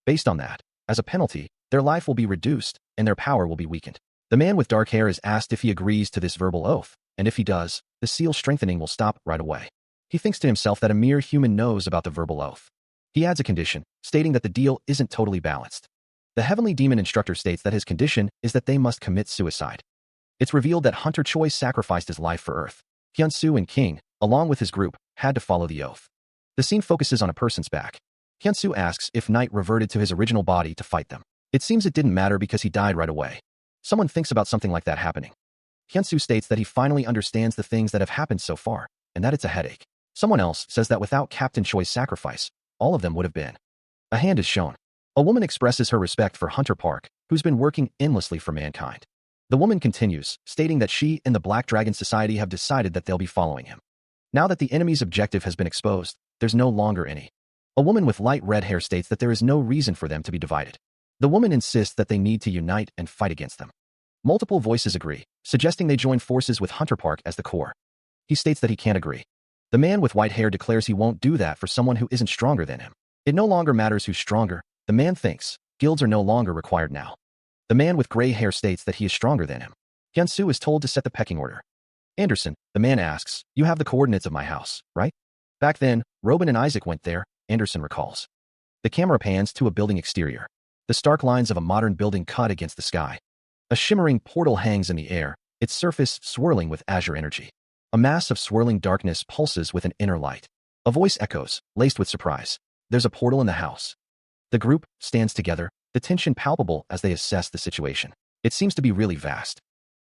Based on that, as a penalty, their life will be reduced and their power will be weakened. The man with dark hair is asked if he agrees to this verbal oath, and if he does, the seal strengthening will stop right away. He thinks to himself that a mere human knows about the verbal oath. He adds a condition, stating that the deal isn't totally balanced. The heavenly demon instructor states that his condition is that they must commit suicide. It's revealed that Hunter Choi sacrificed his life for Earth. Hyunsu and King, along with his group, had to follow the oath. The scene focuses on a person's back. Hyunsu asks if Knight reverted to his original body to fight them. It seems it didn't matter because he died right away. Someone thinks about something like that happening. Hyunsu states that he finally understands the things that have happened so far, and that it's a headache. Someone else says that without Captain Choi's sacrifice, all of them would have been. A hand is shown. A woman expresses her respect for Hunter Park, who's been working endlessly for mankind. The woman continues, stating that she and the Black Dragon Society have decided that they'll be following him. Now that the enemy's objective has been exposed, there's no longer any. A woman with light red hair states that there is no reason for them to be divided. The woman insists that they need to unite and fight against them. Multiple voices agree, suggesting they join forces with Hunter Park as the core. He states that he can't agree. The man with white hair declares he won't do that for someone who isn't stronger than him. It no longer matters who's stronger, the man thinks. Guilds are no longer required now. The man with gray hair states that he is stronger than him. Hyunsu is told to set the pecking order. Anderson, the man asks, you have the coordinates of my house, right? Back then, Robin and Isaac went there, Anderson recalls. The camera pans to a building exterior. The stark lines of a modern building cut against the sky. A shimmering portal hangs in the air, its surface swirling with azure energy. A mass of swirling darkness pulses with an inner light. A voice echoes, laced with surprise. There's a portal in the house. The group stands together, the tension palpable as they assess the situation. It seems to be really vast.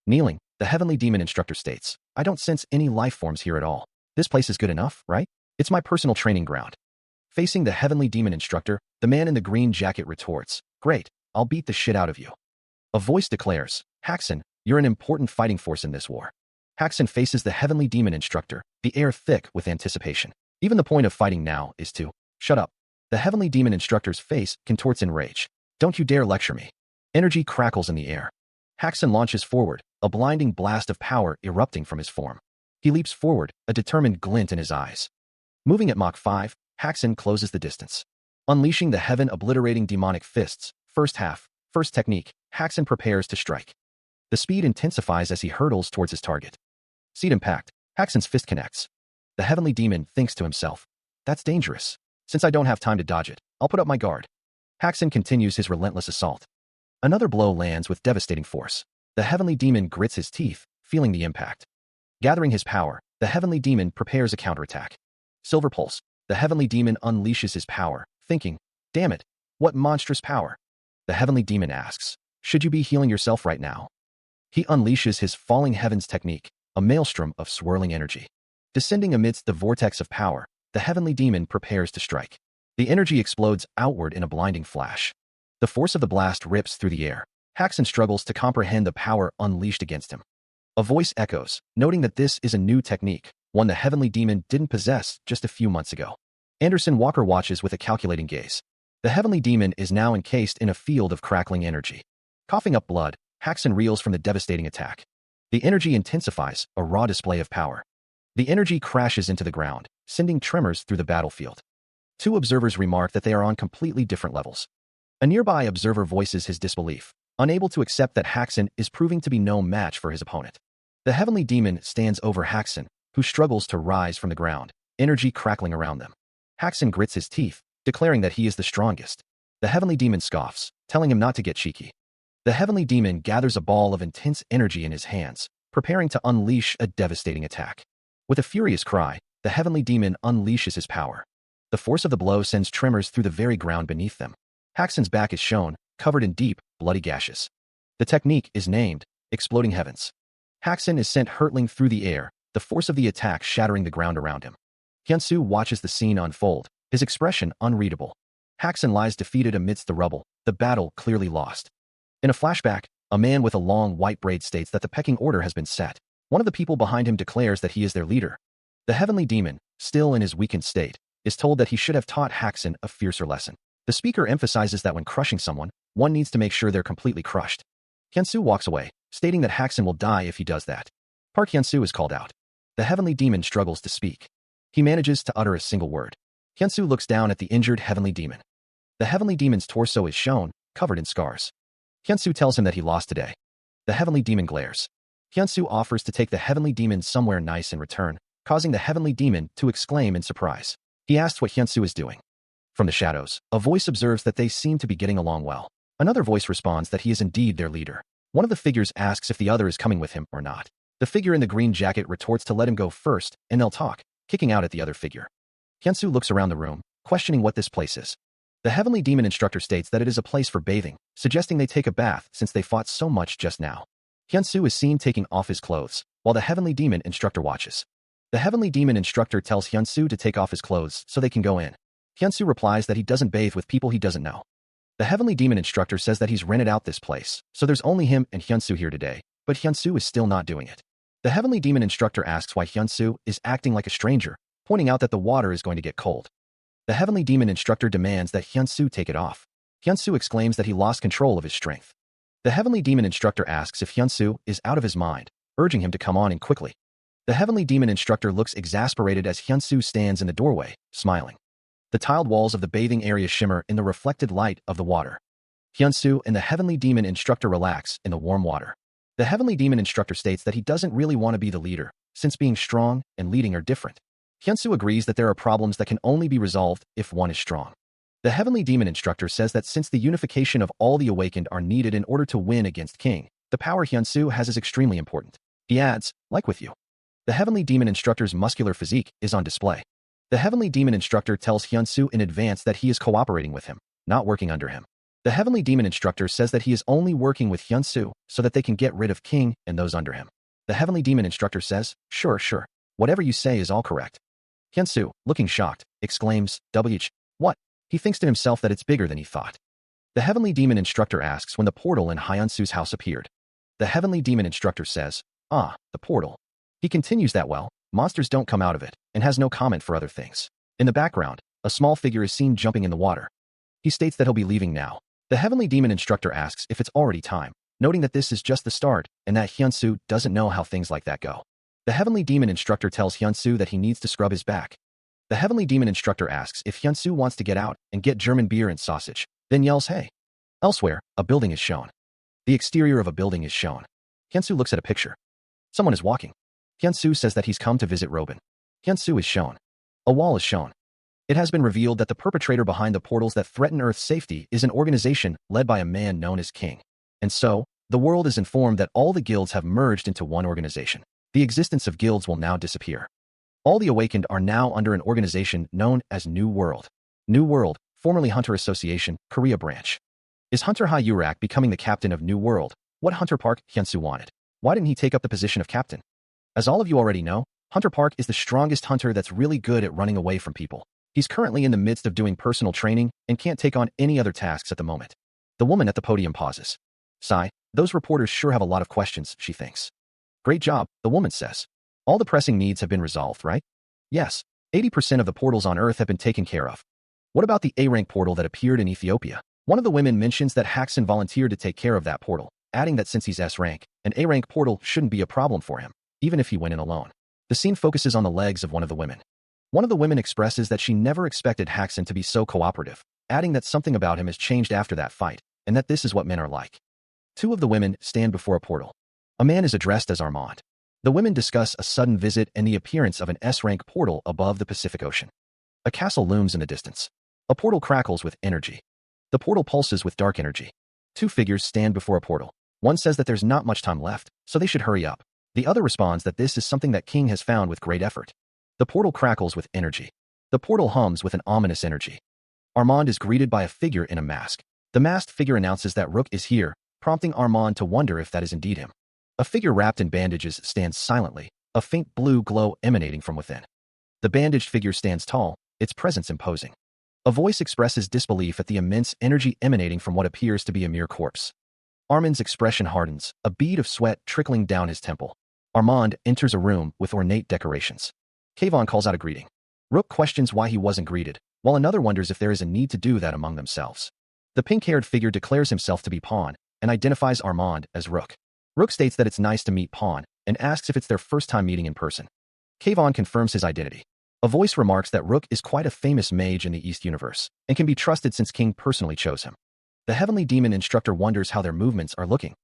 Kneeling, the heavenly demon instructor states, I don't sense any life forms here at all. This place is good enough, right? It's my personal training ground. Facing the heavenly demon instructor, the man in the green jacket retorts, great, I'll beat the shit out of you. A voice declares, Haxon, you're an important fighting force in this war. Haxon faces the heavenly demon instructor, the air thick with anticipation. Even the point of fighting now is to shut up. The heavenly demon instructor's face contorts in rage. Don't you dare lecture me. Energy crackles in the air. Haxon launches forward, a blinding blast of power erupting from his form. He leaps forward, a determined glint in his eyes. Moving at Mach 5, Haxon closes the distance. Unleashing the heaven-obliterating demonic fists, first technique, Haxon prepares to strike. The speed intensifies as he hurtles towards his target. Seed impact, Haxon's fist connects. The heavenly demon thinks to himself, that's dangerous. Since I don't have time to dodge it, I'll put up my guard. Haxon continues his relentless assault. Another blow lands with devastating force. The heavenly demon grits his teeth, feeling the impact. Gathering his power, the heavenly demon prepares a counterattack. Silver Pulse, the heavenly demon unleashes his power, thinking, damn it, what monstrous power. The heavenly demon asks, should you be healing yourself right now? He unleashes his falling heavens technique, a maelstrom of swirling energy. Descending amidst the vortex of power, the heavenly demon prepares to strike. The energy explodes outward in a blinding flash. The force of the blast rips through the air. Haxon struggles to comprehend the power unleashed against him. A voice echoes, noting that this is a new technique, one the heavenly demon didn't possess just a few months ago. Anderson Walker watches with a calculating gaze. The heavenly demon is now encased in a field of crackling energy. Coughing up blood, Haxon reels from the devastating attack. The energy intensifies, a raw display of power. The energy crashes into the ground, sending tremors through the battlefield. Two observers remark that they are on completely different levels. A nearby observer voices his disbelief, unable to accept that Haxon is proving to be no match for his opponent. The heavenly demon stands over Haxon, who struggles to rise from the ground, energy crackling around them. Haxon grits his teeth, declaring that he is the strongest. The heavenly demon scoffs, telling him not to get cheeky. The heavenly demon gathers a ball of intense energy in his hands, preparing to unleash a devastating attack. With a furious cry, the heavenly demon unleashes his power. The force of the blow sends tremors through the very ground beneath them. Haxon's back is shown, covered in deep, bloody gashes. The technique is named Exploding Heavens. Haxon is sent hurtling through the air, the force of the attack shattering the ground around him. Hyunsu watches the scene unfold, his expression unreadable. Haxon lies defeated amidst the rubble, the battle clearly lost. In a flashback, a man with a long white braid states that the pecking order has been set. One of the people behind him declares that he is their leader. The heavenly demon, still in his weakened state, is told that he should have taught Haxon a fiercer lesson. The speaker emphasizes that when crushing someone, one needs to make sure they're completely crushed. Hyunsu walks away, stating that Haxon will die if he does that. Park Hyunsu is called out. The heavenly demon struggles to speak. He manages to utter a single word. Hyunsu looks down at the injured heavenly demon. The heavenly demon's torso is shown, covered in scars. Hyunsu tells him that he lost today. The heavenly demon glares. Hyunsu offers to take the heavenly demon somewhere nice in return, causing the heavenly demon to exclaim in surprise. He asks what Hyunsu is doing. From the shadows, a voice observes that they seem to be getting along well. Another voice responds that he is indeed their leader. One of the figures asks if the other is coming with him or not. The figure in the green jacket retorts to let him go first, and they'll talk, kicking out at the other figure. Hyunsu looks around the room, questioning what this place is. The heavenly demon instructor states that it is a place for bathing, suggesting they take a bath since they fought so much just now. Hyunsu is seen taking off his clothes, while the heavenly demon instructor watches. The heavenly demon instructor tells Hyunsu to take off his clothes so they can go in. Hyunsu replies that he doesn't bathe with people he doesn't know. The heavenly demon instructor says that he's rented out this place, so there's only him and Hyunsu here today, but Hyunsu is still not doing it. The heavenly demon instructor asks why Hyunsu is acting like a stranger, pointing out that the water is going to get cold. The heavenly demon instructor demands that Hyunsu take it off. Hyunsu exclaims that he lost control of his strength. The heavenly demon instructor asks if Hyunsu is out of his mind, urging him to come on in quickly. The heavenly demon instructor looks exasperated as Hyunsu stands in the doorway, smiling. The tiled walls of the bathing area shimmer in the reflected light of the water. Hyunsu and the heavenly demon instructor relax in the warm water. The heavenly demon instructor states that he doesn't really want to be the leader, since being strong and leading are different. Hyunsu agrees that there are problems that can only be resolved if one is strong. The heavenly demon instructor says that since the unification of all the awakened are needed in order to win against King, the power Hyunsu has is extremely important. He adds, like with you. The heavenly demon instructor's muscular physique is on display. The heavenly demon instructor tells Hyunsu in advance that he is cooperating with him, not working under him. The heavenly demon instructor says that he is only working with Hyunsu so that they can get rid of King and those under him. The heavenly demon instructor says, sure. Whatever you say is all correct. Hyunsu, looking shocked, exclaims, what? He thinks to himself that it's bigger than he thought. The heavenly demon instructor asks when the portal in Hyunsu's house appeared. The heavenly demon instructor says, the portal. He continues that monsters don't come out of it, and has no comment for other things. In the background, a small figure is seen jumping in the water. He states that he'll be leaving now. The heavenly demon instructor asks if it's already time, noting that this is just the start, and that Hyunsu doesn't know how things like that go. The heavenly demon instructor tells Hyunsu that he needs to scrub his back. The heavenly demon instructor asks if Hyunsu wants to get out and get German beer and sausage, then yells, hey. Elsewhere, a building is shown. The exterior of a building is shown. Hyunsu looks at a picture. Someone is walking. Hyunsu says that he's come to visit Robin. Hyunsu is shown. A wall is shown. It has been revealed that the perpetrator behind the portals that threaten Earth's safety is an organization led by a man known as King. And so, the world is informed that all the guilds have merged into one organization. The existence of guilds will now disappear. All the awakened are now under an organization known as New World. New World, formerly Hunter Association, Korea branch. Is Hunter Ha Yurak becoming the captain of New World? What Hunter Park Hyunsu wanted? Why didn't he take up the position of captain? As all of you already know, Hunter Park is the strongest hunter that's really good at running away from people. He's currently in the midst of doing personal training and can't take on any other tasks at the moment. The woman at the podium pauses. Sigh, those reporters sure have a lot of questions, she thinks. Great job, the woman says. All the pressing needs have been resolved, right? Yes, 80% of the portals on Earth have been taken care of. What about the A-rank portal that appeared in Ethiopia? One of the women mentions that Haxon volunteered to take care of that portal, adding that since he's S-rank, an A-rank portal shouldn't be a problem for him, even if he went in alone. The scene focuses on the legs of one of the women. One of the women expresses that she never expected Haxon to be so cooperative, adding that something about him has changed after that fight, and that this is what men are like. Two of the women stand before a portal. A man is addressed as Armand. The women discuss a sudden visit and the appearance of an S-rank portal above the Pacific Ocean. A castle looms in the distance. A portal crackles with energy. The portal pulses with dark energy. Two figures stand before a portal. One says that there's not much time left, so they should hurry up. The other responds that this is something that King has found with great effort. The portal crackles with energy. The portal hums with an ominous energy. Armand is greeted by a figure in a mask. The masked figure announces that Rook is here, prompting Armand to wonder if that is indeed him. A figure wrapped in bandages stands silently, a faint blue glow emanating from within. The bandaged figure stands tall, its presence imposing. A voice expresses disbelief at the immense energy emanating from what appears to be a mere corpse. Armand's expression hardens, a bead of sweat trickling down his temple. Armand enters a room with ornate decorations. Kayvon calls out a greeting. Rook questions why he wasn't greeted, while another wonders if there is a need to do that among themselves. The pink-haired figure declares himself to be Pawn and identifies Armand as Rook. Rook states that it's nice to meet Pawn and asks if it's their first time meeting in person. Kayvon confirms his identity. A voice remarks that Rook is quite a famous mage in the East universe and can be trusted since King personally chose him. The heavenly demon instructor wonders how their movements are looking.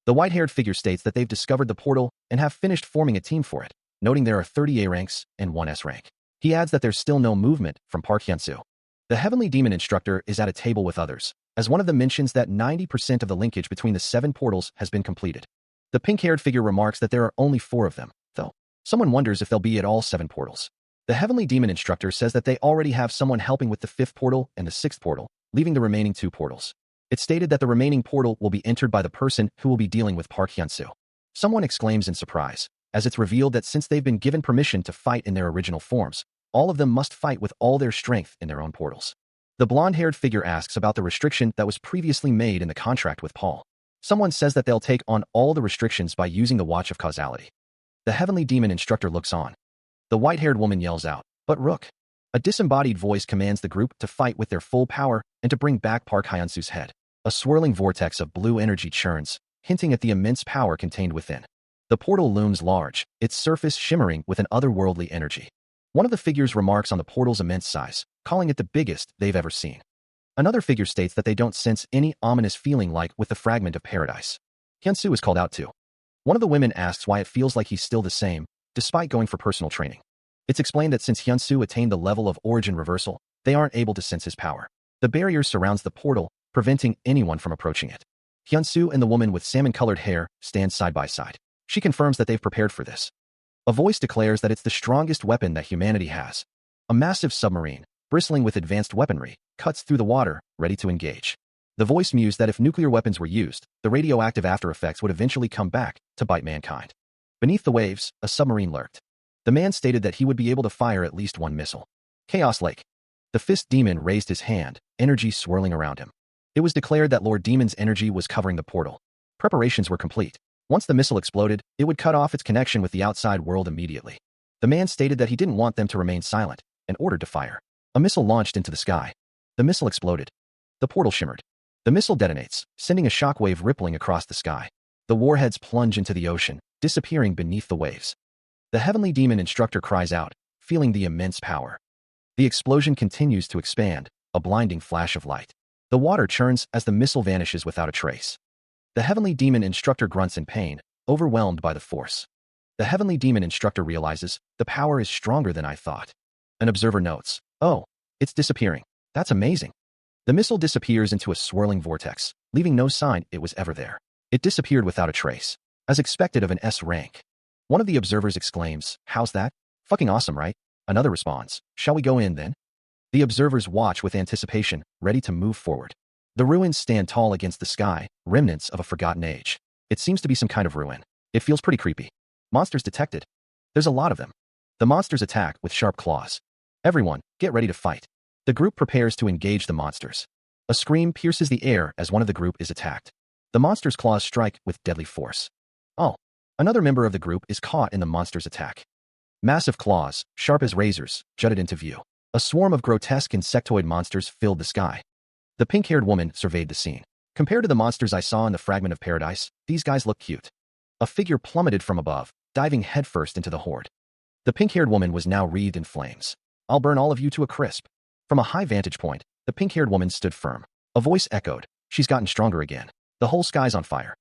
The white-haired figure states that they've discovered the portal and have finished forming a team for it, noting there are 30 A ranks and 1 S rank. He adds that there's still no movement from Park Hyunsu. The heavenly demon instructor is at a table with others, as one of them mentions that 90% of the linkage between the 7 portals has been completed. The pink-haired figure remarks that there are only 4 of them, though. Someone wonders if they'll be at all 7 portals. The heavenly demon instructor says that they already have someone helping with the 5th portal and the 6th portal, leaving the remaining 2 portals. It's stated that the remaining portal will be entered by the person who will be dealing with Park Hyunsu. Someone exclaims in surprise, as it's revealed that since they've been given permission to fight in their original forms, all of them must fight with all their strength in their own portals. The blonde-haired figure asks about the restriction that was previously made in the contract with Paul. Someone says that they'll take on all the restrictions by using the Watch of Causality. The heavenly demon instructor looks on. The white-haired woman yells out, "But Rook!" A disembodied voice commands the group to fight with their full power and to bring back Park Hyunsu's head. A swirling vortex of blue energy churns, hinting at the immense power contained within. The portal looms large, its surface shimmering with an otherworldly energy. One of the figures remarks on the portal's immense size, calling it the biggest they've ever seen. Another figure states that they don't sense any ominous feeling like with the fragment of paradise. Hyunsu is called out too. One of the women asks why it feels like he's still the same, despite going for personal training. It's explained that since Hyunsu attained the level of origin reversal, they aren't able to sense his power. The barrier surrounds the portal, preventing anyone from approaching it. Hyunsu and the woman with salmon-colored hair stand side by side. She confirms that they've prepared for this. A voice declares that it's the strongest weapon that humanity has. A massive submarine, bristling with advanced weaponry, cuts through the water, ready to engage. The voice mused that if nuclear weapons were used, the radioactive after effects would eventually come back to bite mankind. Beneath the waves, a submarine lurked. The man stated that he would be able to fire at least 1 missile. Chaos Lake. The fist demon raised his hand, energy swirling around him. It was declared that Lord Demon's energy was covering the portal. Preparations were complete. Once the missile exploded, it would cut off its connection with the outside world immediately. The man stated that he didn't want them to remain silent, and ordered to fire. A missile launched into the sky. The missile exploded. The portal shimmered. The missile detonates, sending a shockwave rippling across the sky. The warheads plunge into the ocean, disappearing beneath the waves. The heavenly demon instructor cries out, feeling the immense power. The explosion continues to expand, a blinding flash of light. The water churns as the missile vanishes without a trace. The heavenly demon instructor grunts in pain, overwhelmed by the force. The heavenly demon instructor realizes, the power is stronger than I thought. An observer notes, "Oh, it's disappearing. That's amazing." The missile disappears into a swirling vortex, leaving no sign it was ever there. It disappeared without a trace, as expected of an S rank. One of the observers exclaims, "How's that? Fucking awesome, right?" Another responds, "Shall we go in then?" The observers watch with anticipation, ready to move forward. The ruins stand tall against the sky, remnants of a forgotten age. It seems to be some kind of ruin. It feels pretty creepy. Monsters detected. There's a lot of them. The monsters attack with sharp claws. Everyone, get ready to fight. The group prepares to engage the monsters. A scream pierces the air as one of the group is attacked. The monster's claws strike with deadly force. Oh. Another member of the group is caught in the monster's attack. Massive claws, sharp as razors, jutted into view. A swarm of grotesque insectoid monsters filled the sky. The pink-haired woman surveyed the scene. Compared to the monsters I saw in the fragment of paradise, these guys look cute. A figure plummeted from above, diving headfirst into the horde. The pink-haired woman was now wreathed in flames. I'll burn all of you to a crisp. From a high vantage point, the pink-haired woman stood firm. A voice echoed. She's gotten stronger again. The whole sky's on fire.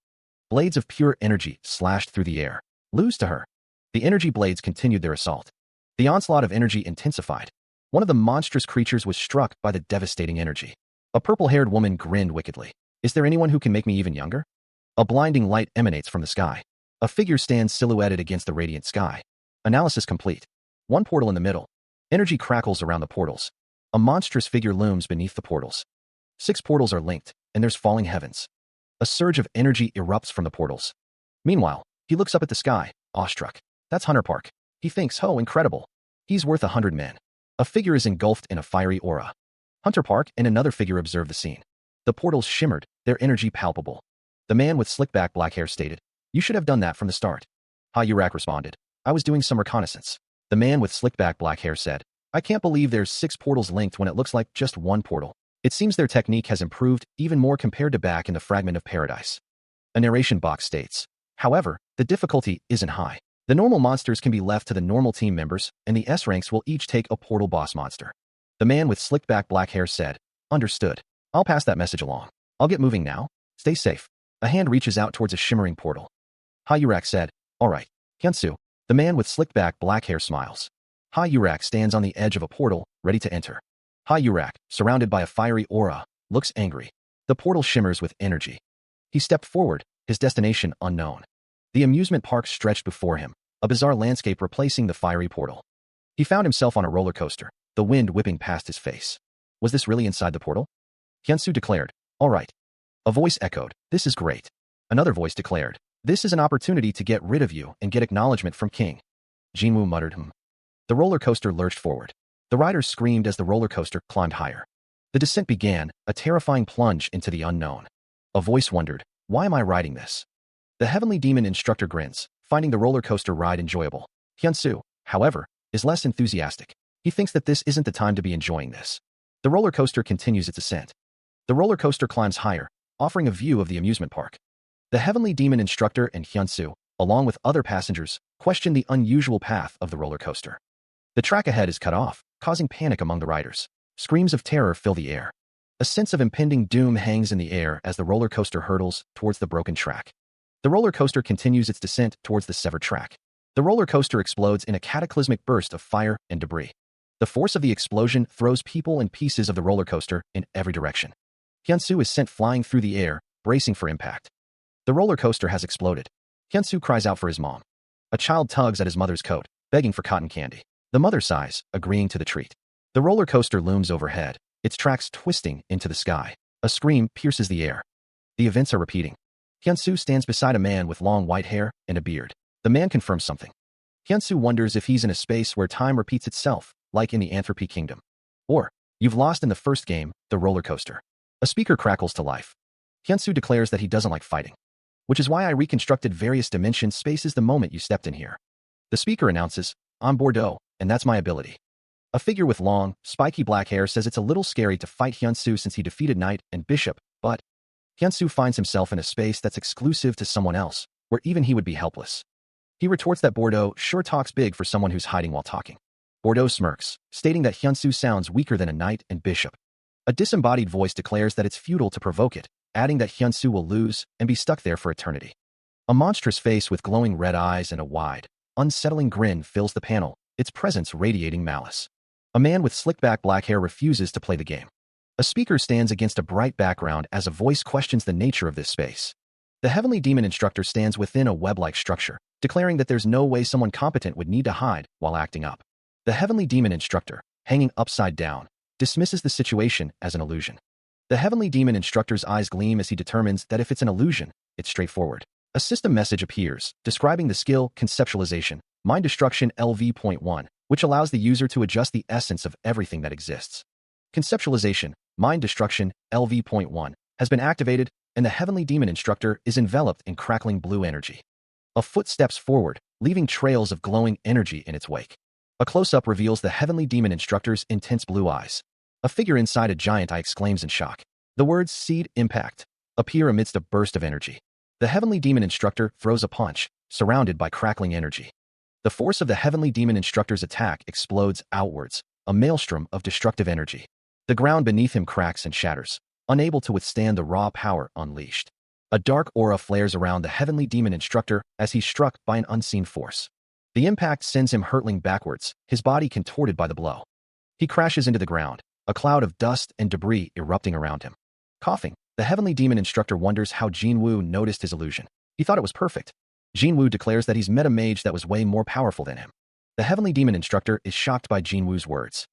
Blades of pure energy slashed through the air. Lose to her. The energy blades continued their assault. The onslaught of energy intensified. One of the monstrous creatures was struck by the devastating energy. A purple-haired woman grinned wickedly. Is there anyone who can make me even younger? A blinding light emanates from the sky. A figure stands silhouetted against the radiant sky. Analysis complete. One portal in the middle. Energy crackles around the portals. A monstrous figure looms beneath the portals. 6 portals are linked, and there's falling heavens. A surge of energy erupts from the portals. Meanwhile, he looks up at the sky, awestruck. That's Hunter Park. He thinks, oh, incredible. He's worth 100 men. A figure is engulfed in a fiery aura. Hunter Park and another figure observe the scene. The portals shimmered, their energy palpable. The man with slick-back black hair stated, you should have done that from the start. Hayurak responded, I was doing some reconnaissance. The man with slick-back black hair said, I can't believe there's 6 portals linked when it looks like just one portal. It seems their technique has improved even more compared to back in the fragment of paradise. A narration box states, however, the difficulty isn't high. The normal monsters can be left to the normal team members, and the S ranks will each take a portal boss monster. The man with slick-back black hair said, understood. I'll pass that message along. I'll get moving now. Stay safe. A hand reaches out towards a shimmering portal. Hayurak said, all right. Hyunsu. The man with slick-back black hair smiles. Hayurak stands on the edge of a portal, ready to enter. Hayurak, surrounded by a fiery aura, looks angry. The portal shimmers with energy. He stepped forward, his destination unknown. The amusement park stretched before him, a bizarre landscape replacing the fiery portal. He found himself on a roller coaster, the wind whipping past his face. Was this really inside the portal? Hyunsu declared, all right. A voice echoed, this is great. Another voice declared, this is an opportunity to get rid of you and get acknowledgement from King. Jinwoo muttered, The roller coaster lurched forward. The riders screamed as the roller coaster climbed higher. The descent began, a terrifying plunge into the unknown. A voice wondered, why am I riding this? The heavenly demon instructor grins, finding the roller coaster ride enjoyable. Hyunsu, however, is less enthusiastic. He thinks that this isn't the time to be enjoying this. The roller coaster continues its ascent. The roller coaster climbs higher, offering a view of the amusement park. The heavenly demon instructor and Hyunsu, along with other passengers, question the unusual path of the roller coaster. The track ahead is cut off, causing panic among the riders. Screams of terror fill the air. A sense of impending doom hangs in the air as the roller coaster hurtles towards the broken track. The roller coaster continues its descent towards the severed track. The roller coaster explodes in a cataclysmic burst of fire and debris. The force of the explosion throws people and pieces of the roller coaster in every direction. Hyunsu is sent flying through the air, bracing for impact. The roller coaster has exploded. Hyunsu cries out for his mom. A child tugs at his mother's coat, begging for cotton candy. The mother sighs, agreeing to the treat. The roller coaster looms overhead, its tracks twisting into the sky. A scream pierces the air. The events are repeating. Hyunsu stands beside a man with long white hair and a beard. The man confirms something. Hyunsu wonders if he's in a space where time repeats itself, like in the Anthropy Kingdom. Or, you've lost in the first game, the roller coaster. A speaker crackles to life. Hyunsu declares that he doesn't like fighting. Which is why I reconstructed various dimension spaces the moment you stepped in here. The speaker announces, I'm Bordeaux, and that's my ability. A figure with long, spiky black hair says it's a little scary to fight Hyunsu since he defeated Knight and Bishop, but Hyunsu finds himself in a space that's exclusive to someone else, where even he would be helpless. He retorts that Bordeaux sure talks big for someone who's hiding while talking. Bordeaux smirks, stating that Hyunsu sounds weaker than a Knight and Bishop. A disembodied voice declares that it's futile to provoke it, adding that Hyunsu will lose and be stuck there for eternity. A monstrous face with glowing red eyes and a wide, unsettling grin fills the panel, its presence radiating malice. A man with slick-back black hair refuses to play the game. A speaker stands against a bright background as a voice questions the nature of this space. The heavenly demon instructor stands within a web-like structure, declaring that there's no way someone competent would need to hide while acting up. The heavenly demon instructor, hanging upside down, dismisses the situation as an illusion. The heavenly demon instructor's eyes gleam as he determines that if it's an illusion, it's straightforward. A system message appears, describing the skill Conceptualization, Mind Destruction LV.1, which allows the user to adjust the essence of everything that exists. Conceptualization, Mind Destruction LV.1, has been activated, and the heavenly demon instructor is enveloped in crackling blue energy. A foot steps forward, leaving trails of glowing energy in its wake. A close-up reveals the heavenly demon instructor's intense blue eyes. A figure inside a giant eye exclaims in shock. The words "Seed Impact" appear amidst a burst of energy. The heavenly demon instructor throws a punch, surrounded by crackling energy. The force of the heavenly demon instructor's attack explodes outwards, a maelstrom of destructive energy. The ground beneath him cracks and shatters, unable to withstand the raw power unleashed. A dark aura flares around the heavenly demon instructor as he's struck by an unseen force. The impact sends him hurtling backwards, his body contorted by the blow. He crashes into the ground, a cloud of dust and debris erupting around him. Coughing, the heavenly demon instructor wonders how Jinwoo noticed his illusion. He thought it was perfect. Jinwoo declares that he's met a mage that was way more powerful than him. The heavenly demon instructor is shocked by Jinwoo's words.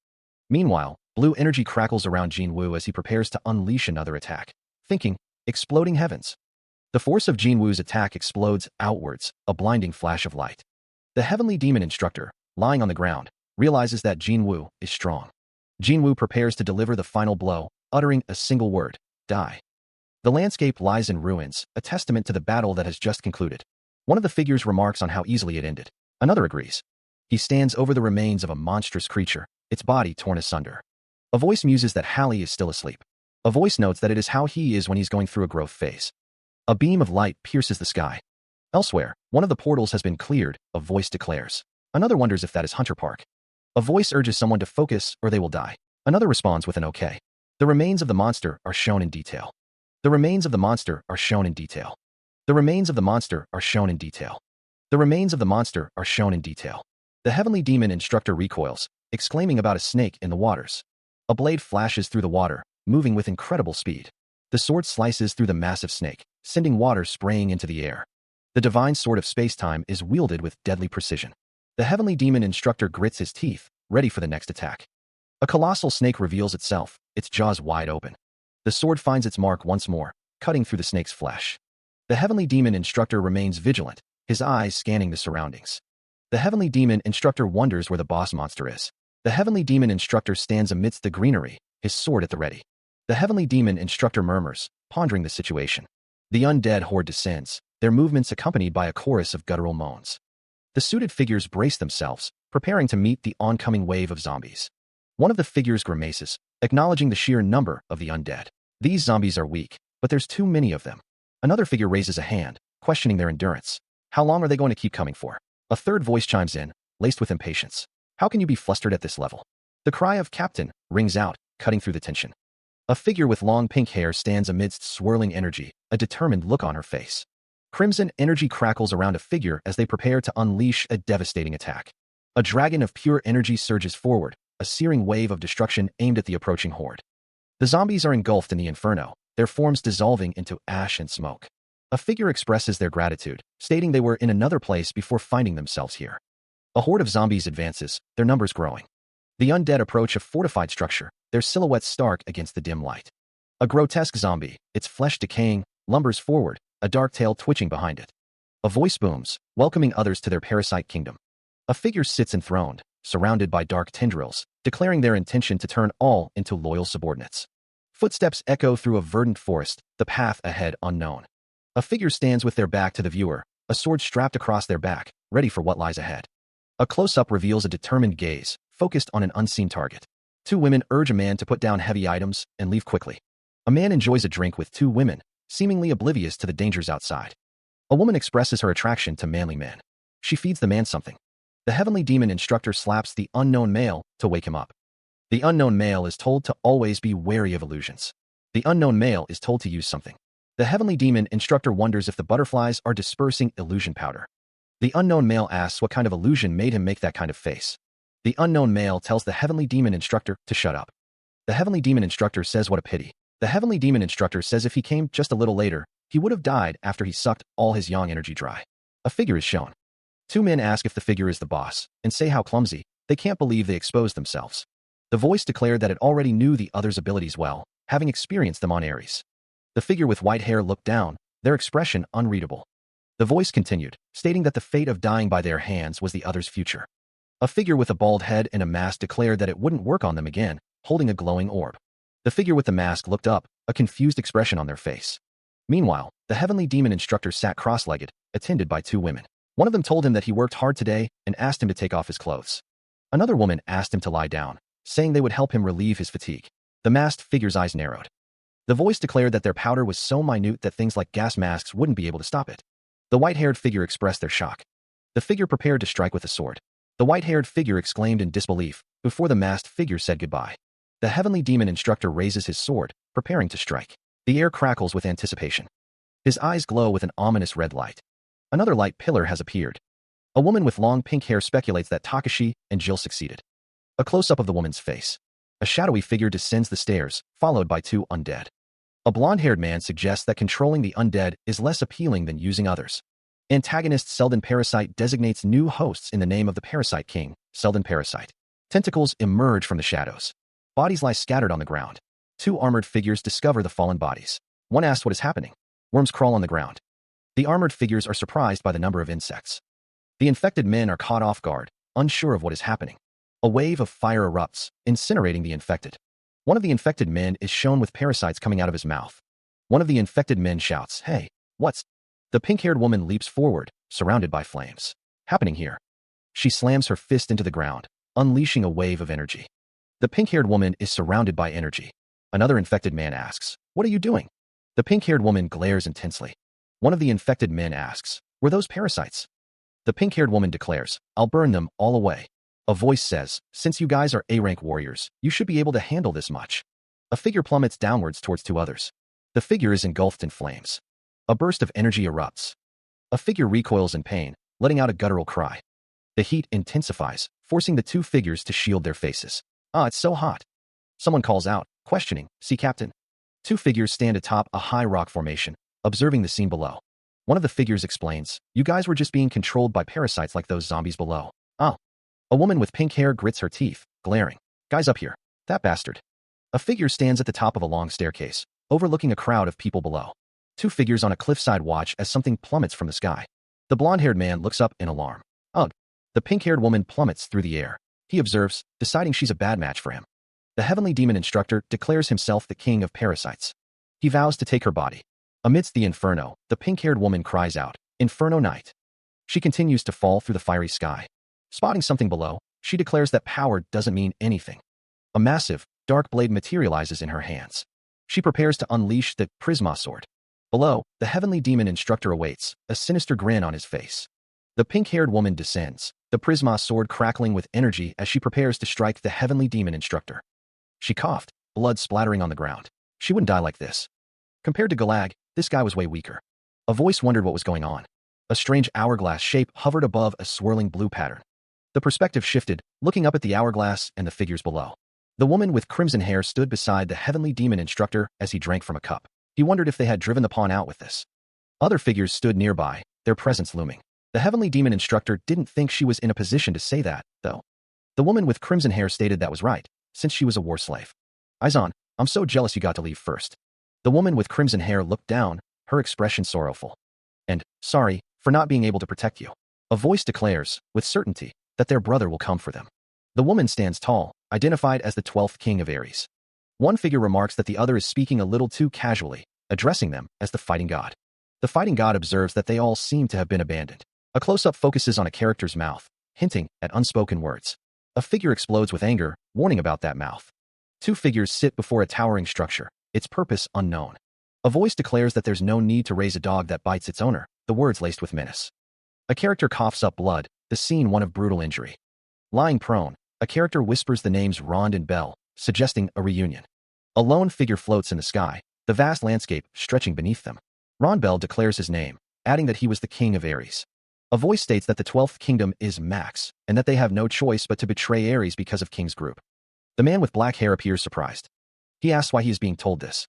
Meanwhile, blue energy crackles around Jinwoo as he prepares to unleash another attack. Thinking, exploding heavens. The force of Jinwoo's attack explodes outwards, a blinding flash of light. The heavenly demon instructor, lying on the ground, realizes that Jinwoo is strong. Jinwoo prepares to deliver the final blow, uttering a single word, "Die." The landscape lies in ruins, a testament to the battle that has just concluded. One of the figures remarks on how easily it ended. Another agrees. He stands over the remains of a monstrous creature, its body torn asunder. A voice muses that Hallie is still asleep. A voice notes that it is how he is when he's going through a growth phase. A beam of light pierces the sky. Elsewhere, one of the portals has been cleared, a voice declares. Another wonders if that is Hunter Park. A voice urges someone to focus or they will die. Another responds with an okay. The remains of the monster are shown in detail. The remains of the monster are shown in detail. The remains of the monster are shown in detail. The remains of the monster are shown in detail. The heavenly demon instructor recoils, exclaiming about a snake in the waters. A blade flashes through the water, moving with incredible speed. The sword slices through the massive snake, sending water spraying into the air. The divine sword of space-time is wielded with deadly precision. The heavenly demon instructor grits his teeth, ready for the next attack. A colossal snake reveals itself, its jaws wide open. The sword finds its mark once more, cutting through the snake's flesh. The heavenly demon instructor remains vigilant, his eyes scanning the surroundings. The heavenly demon instructor wonders where the boss monster is. The heavenly demon instructor stands amidst the greenery, his sword at the ready. The heavenly demon instructor murmurs, pondering the situation. The undead horde descends, their movements accompanied by a chorus of guttural moans. The suited figures brace themselves, preparing to meet the oncoming wave of zombies. One of the figures grimaces, acknowledging the sheer number of the undead. These zombies are weak, but there's too many of them. Another figure raises a hand, questioning their endurance. How long are they going to keep coming for? A third voice chimes in, laced with impatience. How can you be flustered at this level? The cry of "Captain" rings out, cutting through the tension. A figure with long pink hair stands amidst swirling energy, a determined look on her face. Crimson energy crackles around a figure as they prepare to unleash a devastating attack. A dragon of pure energy surges forward, a searing wave of destruction aimed at the approaching horde. The zombies are engulfed in the inferno, their forms dissolving into ash and smoke. A figure expresses their gratitude, stating they were in another place before finding themselves here. A horde of zombies advances, their numbers growing. The undead approach a fortified structure, their silhouettes stark against the dim light. A grotesque zombie, its flesh decaying, lumbers forward, a dark tail twitching behind it. A voice booms, welcoming others to their parasite kingdom. A figure sits enthroned, surrounded by dark tendrils, declaring their intention to turn all into loyal subordinates. Footsteps echo through a verdant forest, the path ahead unknown. A figure stands with their back to the viewer, a sword strapped across their back, ready for what lies ahead. A close-up reveals a determined gaze, focused on an unseen target. Two women urge a man to put down heavy items and leave quickly. A man enjoys a drink with two women, seemingly oblivious to the dangers outside. A woman expresses her attraction to manly men. She feeds the man something. The heavenly demon instructor slaps the unknown male to wake him up. The unknown male is told to always be wary of illusions. The unknown male is told to use something. The heavenly demon instructor wonders if the butterflies are dispersing illusion powder. The unknown male asks what kind of illusion made him make that kind of face. The unknown male tells the heavenly demon instructor to shut up. The heavenly demon instructor says what a pity. The heavenly demon instructor says if he came just a little later, he would have died after he sucked all his yang energy dry. A figure is shown. Two men ask if the figure is the boss, and say how clumsy, they can't believe they exposed themselves. The voice declared that it already knew the other's abilities well, having experienced them on Ares. The figure with white hair looked down, their expression unreadable. The voice continued, stating that the fate of dying by their hands was the other's future. A figure with a bald head and a mask declared that it wouldn't work on them again, holding a glowing orb. The figure with the mask looked up, a confused expression on their face. Meanwhile, the heavenly demon instructor sat cross-legged, attended by two women. One of them told him that he worked hard today and asked him to take off his clothes. Another woman asked him to lie down, saying they would help him relieve his fatigue. The masked figure's eyes narrowed. The voice declared that their powder was so minute that things like gas masks wouldn't be able to stop it. The white-haired figure expressed their shock. The figure prepared to strike with a sword. The white-haired figure exclaimed in disbelief before the masked figure said goodbye. The heavenly demon instructor raises his sword, preparing to strike. The air crackles with anticipation. His eyes glow with an ominous red light. Another light pillar has appeared. A woman with long pink hair speculates that Takashi and Jill succeeded. A close-up of the woman's face. A shadowy figure descends the stairs, followed by two undead. A blonde-haired man suggests that controlling the undead is less appealing than using others. Antagonist Selden Parasite designates new hosts in the name of the Parasite King, Selden Parasite. Tentacles emerge from the shadows. Bodies lie scattered on the ground. Two armored figures discover the fallen bodies. One asks what is happening. Worms crawl on the ground. The armored figures are surprised by the number of insects. The infected men are caught off guard, unsure of what is happening. A wave of fire erupts, incinerating the infected. One of the infected men is shown with parasites coming out of his mouth. One of the infected men shouts, "Hey, what's..." The pink-haired woman leaps forward, surrounded by flames. Happening here. She slams her fist into the ground, unleashing a wave of energy. The pink-haired woman is surrounded by energy. Another infected man asks, "What are you doing?" The pink-haired woman glares intensely. One of the infected men asks, "Were those parasites?" The pink-haired woman declares, "I'll burn them all away." A voice says, "Since you guys are A-rank warriors, you should be able to handle this much." A figure plummets downwards towards two others. The figure is engulfed in flames. A burst of energy erupts. A figure recoils in pain, letting out a guttural cry. The heat intensifies, forcing the two figures to shield their faces. "Ah, it's so hot." Someone calls out, questioning, "See, Captain?" Two figures stand atop a high rock formation, observing the scene below. One of the figures explains, "You guys were just being controlled by parasites like those zombies below." "Oh." A woman with pink hair grits her teeth, glaring. "Guys up here. That bastard." A figure stands at the top of a long staircase, overlooking a crowd of people below. Two figures on a cliffside watch as something plummets from the sky. The blonde-haired man looks up in alarm. "Ugh." The pink-haired woman plummets through the air. He observes, deciding she's a bad match for him. The heavenly demon instructor declares himself the king of parasites. He vows to take her body. Amidst the inferno, the pink-haired woman cries out, "Inferno night." She continues to fall through the fiery sky. Spotting something below, she declares that power doesn't mean anything. A massive, dark blade materializes in her hands. She prepares to unleash the Prisma sword. Below, the heavenly demon instructor awaits, a sinister grin on his face. The pink-haired woman descends, the Prisma sword crackling with energy as she prepares to strike the heavenly demon instructor. She coughed, blood splattering on the ground. She wouldn't die like this. Compared to Galag, this guy was way weaker. A voice wondered what was going on. A strange hourglass shape hovered above a swirling blue pattern. The perspective shifted, looking up at the hourglass and the figures below. The woman with crimson hair stood beside the heavenly demon instructor as he drank from a cup. He wondered if they had driven the pawn out with this. Other figures stood nearby, their presence looming. The heavenly demon instructor didn't think she was in a position to say that, though. The woman with crimson hair stated that was right, since she was a war slave. "Izan, I'm so jealous you got to leave first." The woman with crimson hair looked down, her expression sorrowful. "And, sorry, for not being able to protect you." A voice declares, with certainty, that their brother will come for them. The woman stands tall, identified as the 12th king of Ares. One figure remarks that the other is speaking a little too casually, addressing them as the fighting god. The fighting god observes that they all seem to have been abandoned. A close-up focuses on a character's mouth, hinting at unspoken words. A figure explodes with anger, warning about that mouth. Two figures sit before a towering structure, its purpose unknown. A voice declares that there's no need to raise a dog that bites its owner, the words laced with menace. A character coughs up blood, the scene one of brutal injury. Lying prone, a character whispers the names Rond and Bell, suggesting a reunion. A lone figure floats in the sky, the vast landscape stretching beneath them. Ron Bell declares his name, adding that he was the king of Ares. A voice states that the 12th kingdom is Max, and that they have no choice but to betray Ares because of King's group. The man with black hair appears surprised. He asks why he is being told this.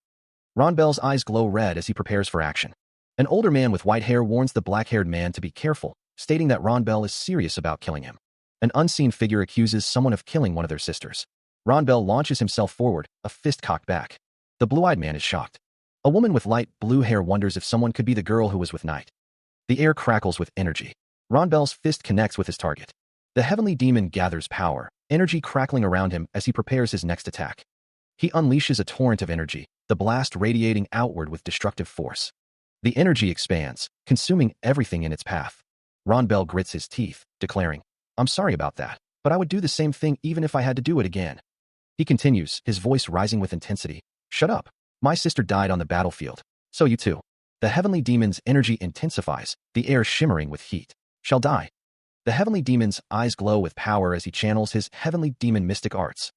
Ron Bell's eyes glow red as he prepares for action. An older man with white hair warns the black-haired man to be careful, stating that Ron Bell is serious about killing him. An unseen figure accuses someone of killing one of their sisters. Ron Bell launches himself forward, a fist cocked back. The blue-eyed man is shocked. A woman with light blue hair wonders if someone could be the girl who was with Knight. The air crackles with energy. Ron Bell's fist connects with his target. The heavenly demon gathers power, energy crackling around him as he prepares his next attack. He unleashes a torrent of energy, the blast radiating outward with destructive force. The energy expands, consuming everything in its path. Ronbel grits his teeth, declaring, I'm sorry about that, but I would do the same thing even if I had to do it again. He continues, his voice rising with intensity. Shut up. My sister died on the battlefield. So you too. The heavenly demon's energy intensifies, the air shimmering with heat. Shall die. The heavenly demon's eyes glow with power as he channels his heavenly demon mystic arts.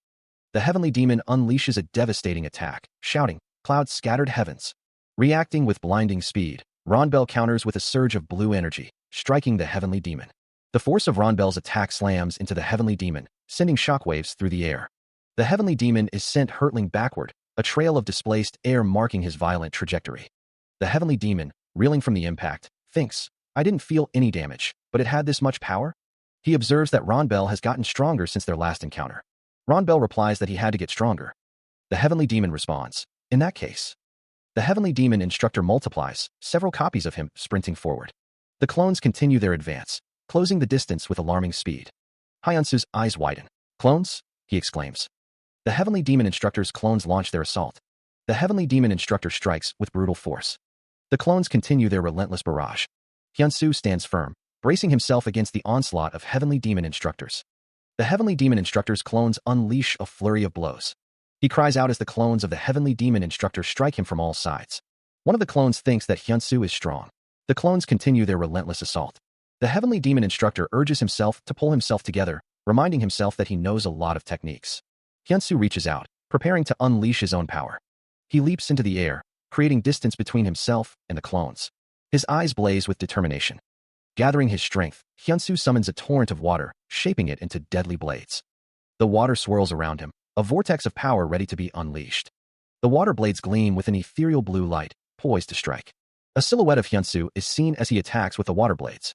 The heavenly demon unleashes a devastating attack, shouting, clouds scattered heavens. Reacting with blinding speed, Ronbel counters with a surge of blue energy, striking the heavenly demon. The force of Ronbel's attack slams into the heavenly demon, sending shockwaves through the air. The heavenly demon is sent hurtling backward, a trail of displaced air marking his violent trajectory. The heavenly demon, reeling from the impact, thinks, I didn't feel any damage, but it had this much power? He observes that Ronbel has gotten stronger since their last encounter. Ronbel replies that he had to get stronger. The heavenly demon responds, in that case. The heavenly demon instructor multiplies, several copies of him sprinting forward. The clones continue their advance, closing the distance with alarming speed. Hyunsu's eyes widen. Clones? He exclaims. The heavenly demon instructor's clones launch their assault. The heavenly demon instructor strikes with brutal force. The clones continue their relentless barrage. Hyunsu stands firm, bracing himself against the onslaught of heavenly demon instructors. The heavenly demon instructor's clones unleash a flurry of blows. He cries out as the clones of the heavenly demon instructor strike him from all sides. One of the clones thinks that Hyunsu is strong. The clones continue their relentless assault. The heavenly demon instructor urges himself to pull himself together, reminding himself that he knows a lot of techniques. Hyunsu reaches out, preparing to unleash his own power. He leaps into the air, creating distance between himself and the clones. His eyes blaze with determination. Gathering his strength, Hyunsu summons a torrent of water, shaping it into deadly blades. The water swirls around him, a vortex of power ready to be unleashed. The water blades gleam with an ethereal blue light, poised to strike. A silhouette of Hyunsu is seen as he attacks with the water blades.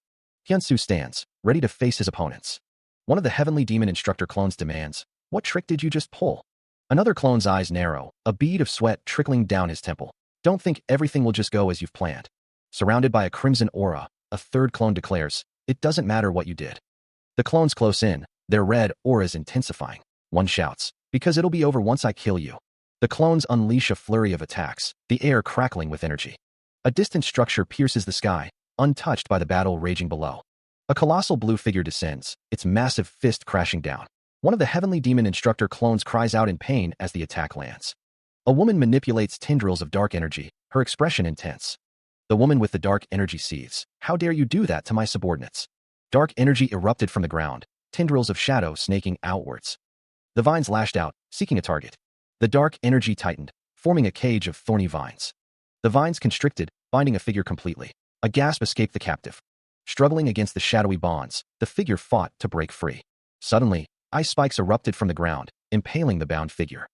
Hyunsu stands, ready to face his opponents. One of the heavenly demon instructor clones demands, what trick did you just pull? Another clone's eyes narrow, a bead of sweat trickling down his temple. Don't think everything will just go as you've planned. Surrounded by a crimson aura, a third clone declares, it doesn't matter what you did. The clones close in, their red auras intensifying. One shouts, because it'll be over once I kill you. The clones unleash a flurry of attacks, the air crackling with energy. A distant structure pierces the sky, untouched by the battle raging below. A colossal blue figure descends, its massive fist crashing down. One of the heavenly demon instructor clones cries out in pain as the attack lands. A woman manipulates tendrils of dark energy, her expression intense. The woman with the dark energy seethes. How dare you do that to my subordinates? Dark energy erupted from the ground, tendrils of shadow snaking outwards. The vines lashed out, seeking a target. The dark energy tightened, forming a cage of thorny vines. The vines constricted, binding a figure completely. A gasp escaped the captive. Struggling against the shadowy bonds, the figure fought to break free. Suddenly, ice spikes erupted from the ground, impaling the bound figure.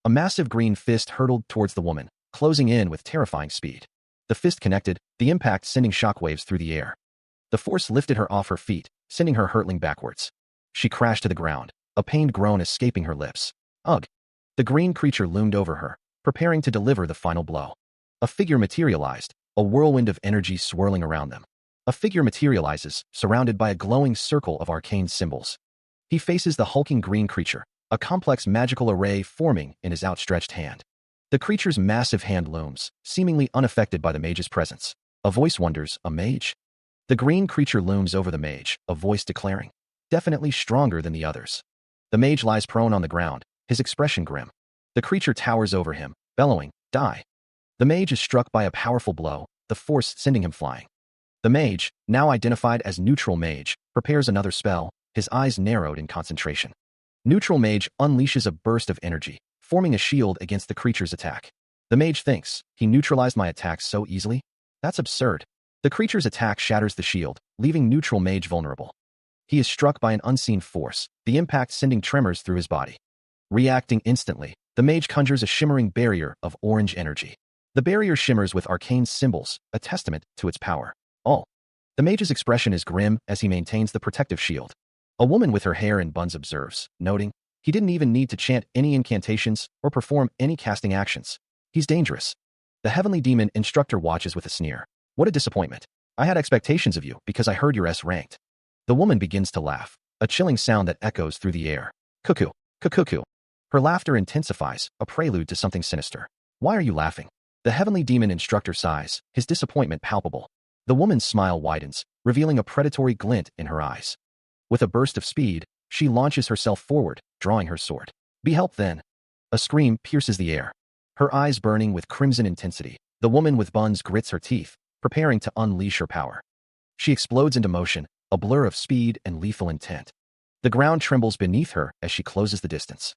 A massive green fist hurtled towards the woman, closing in with terrifying speed. The fist connected, the impact sending shockwaves through the air. The force lifted her off her feet, sending her hurtling backwards. She crashed to the ground, a pained groan escaping her lips. Ugh! The green creature loomed over her, preparing to deliver the final blow. A figure materialized, a whirlwind of energy swirling around them. A figure materializes, surrounded by a glowing circle of arcane symbols. He faces the hulking green creature, a complex magical array forming in his outstretched hand. The creature's massive hand looms, seemingly unaffected by the mage's presence. A voice wonders, a mage? The green creature looms over the mage, a voice declaring, definitely stronger than the others. The mage lies prone on the ground, his expression grim. The creature towers over him, bellowing, die. The mage is struck by a powerful blow, the force sending him flying. The mage, now identified as Neutral Mage, prepares another spell, his eyes narrowed in concentration. Neutral Mage unleashes a burst of energy, forming a shield against the creature's attack. The mage thinks, he neutralized my attack so easily? That's absurd. The creature's attack shatters the shield, leaving Neutral Mage vulnerable. He is struck by an unseen force, the impact sending tremors through his body. Reacting instantly, the mage conjures a shimmering barrier of orange energy. The barrier shimmers with arcane symbols, a testament to its power. The mage's expression is grim as he maintains the protective shield. A woman with her hair in buns observes, noting, he didn't even need to chant any incantations or perform any casting actions. He's dangerous. The heavenly demon instructor watches with a sneer. What a disappointment. I had expectations of you because I heard your S ranked. The woman begins to laugh, a chilling sound that echoes through the air. Cuckoo, cuckoo. Her laughter intensifies, a prelude to something sinister. Why are you laughing? The heavenly demon instructor sighs, his disappointment palpable. The woman's smile widens, revealing a predatory glint in her eyes. With a burst of speed, she launches herself forward, drawing her sword. Be helped then. A scream pierces the air. Her eyes burning with crimson intensity, the woman with buns grits her teeth, preparing to unleash her power. She explodes into motion, a blur of speed and lethal intent. The ground trembles beneath her as she closes the distance.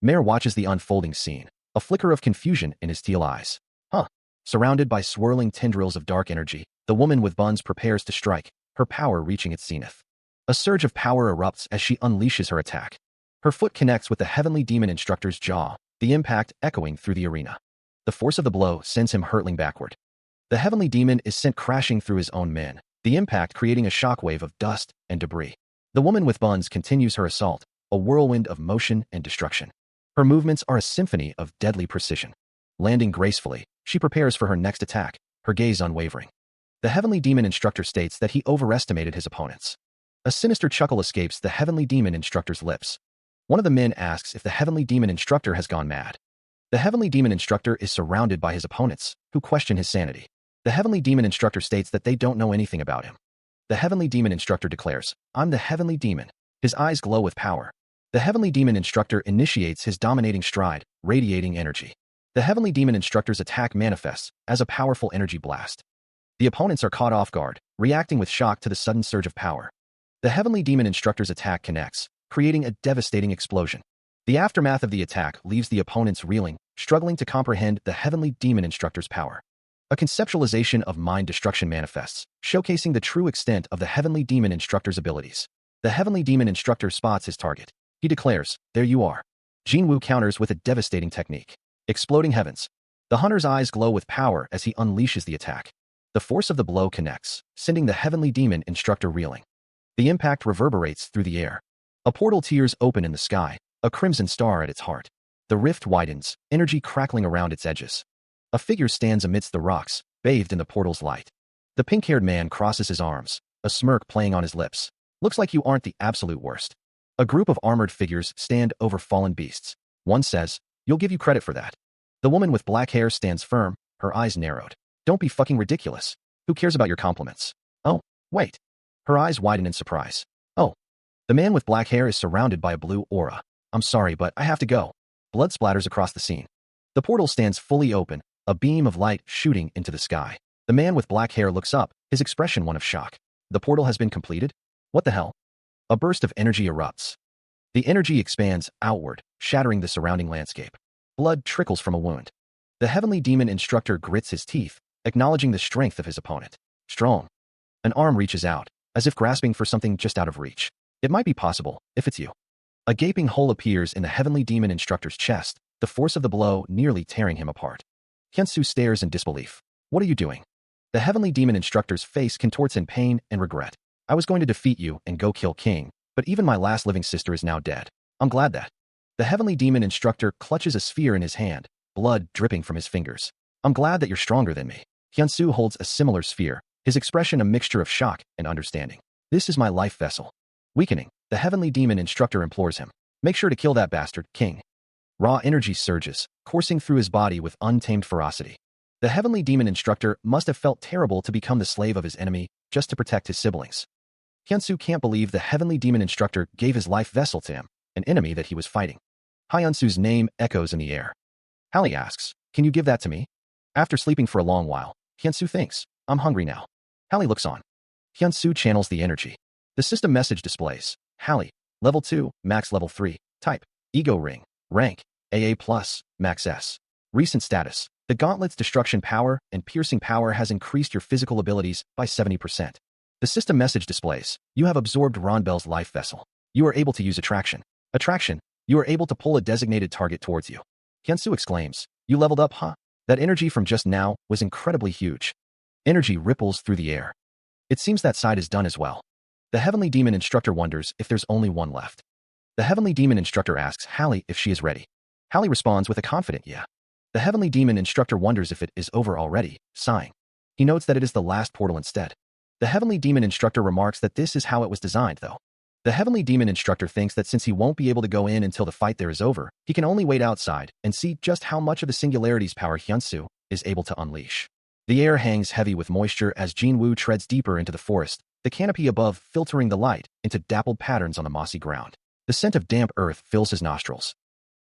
Mare watches the unfolding scene, a flicker of confusion in his teal eyes. Surrounded by swirling tendrils of dark energy, the woman with buns prepares to strike, her power reaching its zenith. A surge of power erupts as she unleashes her attack. Her foot connects with the heavenly demon instructor's jaw, the impact echoing through the arena. The force of the blow sends him hurtling backward. The heavenly demon is sent crashing through his own men, the impact creating a shockwave of dust and debris. The woman with buns continues her assault, a whirlwind of motion and destruction. Her movements are a symphony of deadly precision. Landing gracefully, she prepares for her next attack, her gaze unwavering. The heavenly demon instructor states that he overestimated his opponents. A sinister chuckle escapes the heavenly demon instructor's lips. One of the men asks if the heavenly demon instructor has gone mad. The heavenly demon instructor is surrounded by his opponents, who question his sanity. The heavenly demon instructor states that they don't know anything about him. The heavenly demon instructor declares, "I'm the heavenly demon." His eyes glow with power. The heavenly demon instructor initiates his dominating stride, radiating energy. The heavenly demon instructor's attack manifests as a powerful energy blast. The opponents are caught off guard, reacting with shock to the sudden surge of power. The heavenly demon instructor's attack connects, creating a devastating explosion. The aftermath of the attack leaves the opponents reeling, struggling to comprehend the heavenly demon instructor's power. A conceptualization of mind destruction manifests, showcasing the true extent of the heavenly demon instructor's abilities. The heavenly demon instructor spots his target. He declares, "There you are." Jinwoo counters with a devastating technique. Exploding heavens. The hunter's eyes glow with power as he unleashes the attack. The force of the blow connects, sending the heavenly demon instructor reeling. The impact reverberates through the air. A portal tears open in the sky, a crimson star at its heart. The rift widens, energy crackling around its edges. A figure stands amidst the rocks, bathed in the portal's light. The pink-haired man crosses his arms, a smirk playing on his lips. "Looks like you aren't the absolute worst." A group of armored figures stand over fallen beasts. One says, "You'll give you credit for that." The woman with black hair stands firm, her eyes narrowed. "Don't be fucking ridiculous. Who cares about your compliments?" "Oh, wait." Her eyes widen in surprise. "Oh." The man with black hair is surrounded by a blue aura. "I'm sorry, but I have to go." Blood splatters across the scene. The portal stands fully open, a beam of light shooting into the sky. The man with black hair looks up, his expression one of shock. The portal has been completed? What the hell? A burst of energy erupts. The energy expands outward, shattering the surrounding landscape. Blood trickles from a wound. The heavenly demon instructor grits his teeth, acknowledging the strength of his opponent. Strong. An arm reaches out, as if grasping for something just out of reach. "It might be possible, if it's you." A gaping hole appears in the heavenly demon instructor's chest, the force of the blow nearly tearing him apart. Hyunsu stares in disbelief. "What are you doing?" The heavenly demon instructor's face contorts in pain and regret. "I was going to defeat you and go kill King, but even my last living sister is now dead. I'm glad that." The heavenly demon instructor clutches a sphere in his hand, blood dripping from his fingers. "I'm glad that you're stronger than me." Hyunsu holds a similar sphere, his expression a mixture of shock and understanding. "This is my life vessel." Weakening, the heavenly demon instructor implores him. "Make sure to kill that bastard, King." Raw energy surges, coursing through his body with untamed ferocity. The heavenly demon instructor must have felt terrible to become the slave of his enemy just to protect his siblings. Hyunsu can't believe the heavenly demon instructor gave his life vessel to him, an enemy that he was fighting. Hyunsu's name echoes in the air. Hallie asks, "Can you give that to me?" After sleeping for a long while, Hyunsu thinks, "I'm hungry now." Hallie looks on. Hyunsu channels the energy. The system message displays, Hallie, level 2, max level 3, type, ego ring, rank, AA+, max S. Recent status, the gauntlet's destruction power and piercing power has increased your physical abilities by 70%. The system message displays, you have absorbed Ronbel's life vessel. You are able to use attraction. Attraction, you are able to pull a designated target towards you. Hyunsu exclaims, "You leveled up, huh?" That energy from just now was incredibly huge. Energy ripples through the air. It seems that side is done as well. The heavenly demon instructor wonders if there's only one left. The heavenly demon instructor asks Hallie if she is ready. Hallie responds with a confident yeah. The heavenly demon instructor wonders if it is over already, sighing. He notes that it is the last portal instead. The heavenly demon instructor remarks that this is how it was designed, though. The heavenly demon instructor thinks that since he won't be able to go in until the fight there is over, he can only wait outside and see just how much of the singularity's power Hyunsu is able to unleash. The air hangs heavy with moisture as Jinwoo treads deeper into the forest, the canopy above filtering the light into dappled patterns on the mossy ground. The scent of damp earth fills his nostrils.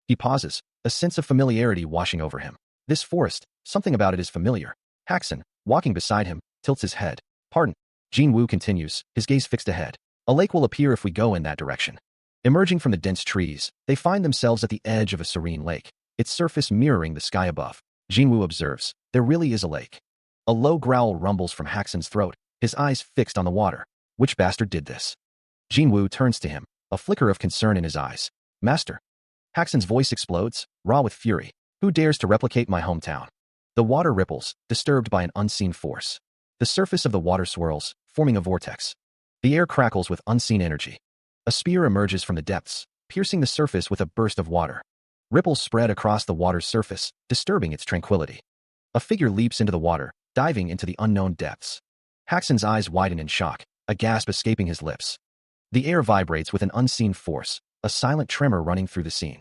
He pauses, a sense of familiarity washing over him. This forest, something about it is familiar. Haxan, walking beside him, tilts his head. Pardon. Jinwoo continues, his gaze fixed ahead. A lake will appear if we go in that direction. Emerging from the dense trees, they find themselves at the edge of a serene lake, its surface mirroring the sky above. Jinwoo observes, there really is a lake. A low growl rumbles from Haxan's throat, his eyes fixed on the water. Which bastard did this? Jinwoo turns to him, a flicker of concern in his eyes. Master. Haxan's voice explodes, raw with fury. Who dares to replicate my hometown? The water ripples, disturbed by an unseen force. The surface of the water swirls, forming a vortex. The air crackles with unseen energy. A spear emerges from the depths, piercing the surface with a burst of water. Ripples spread across the water's surface, disturbing its tranquility. A figure leaps into the water, diving into the unknown depths. Haxan's eyes widen in shock, a gasp escaping his lips. The air vibrates with an unseen force, a silent tremor running through the scene.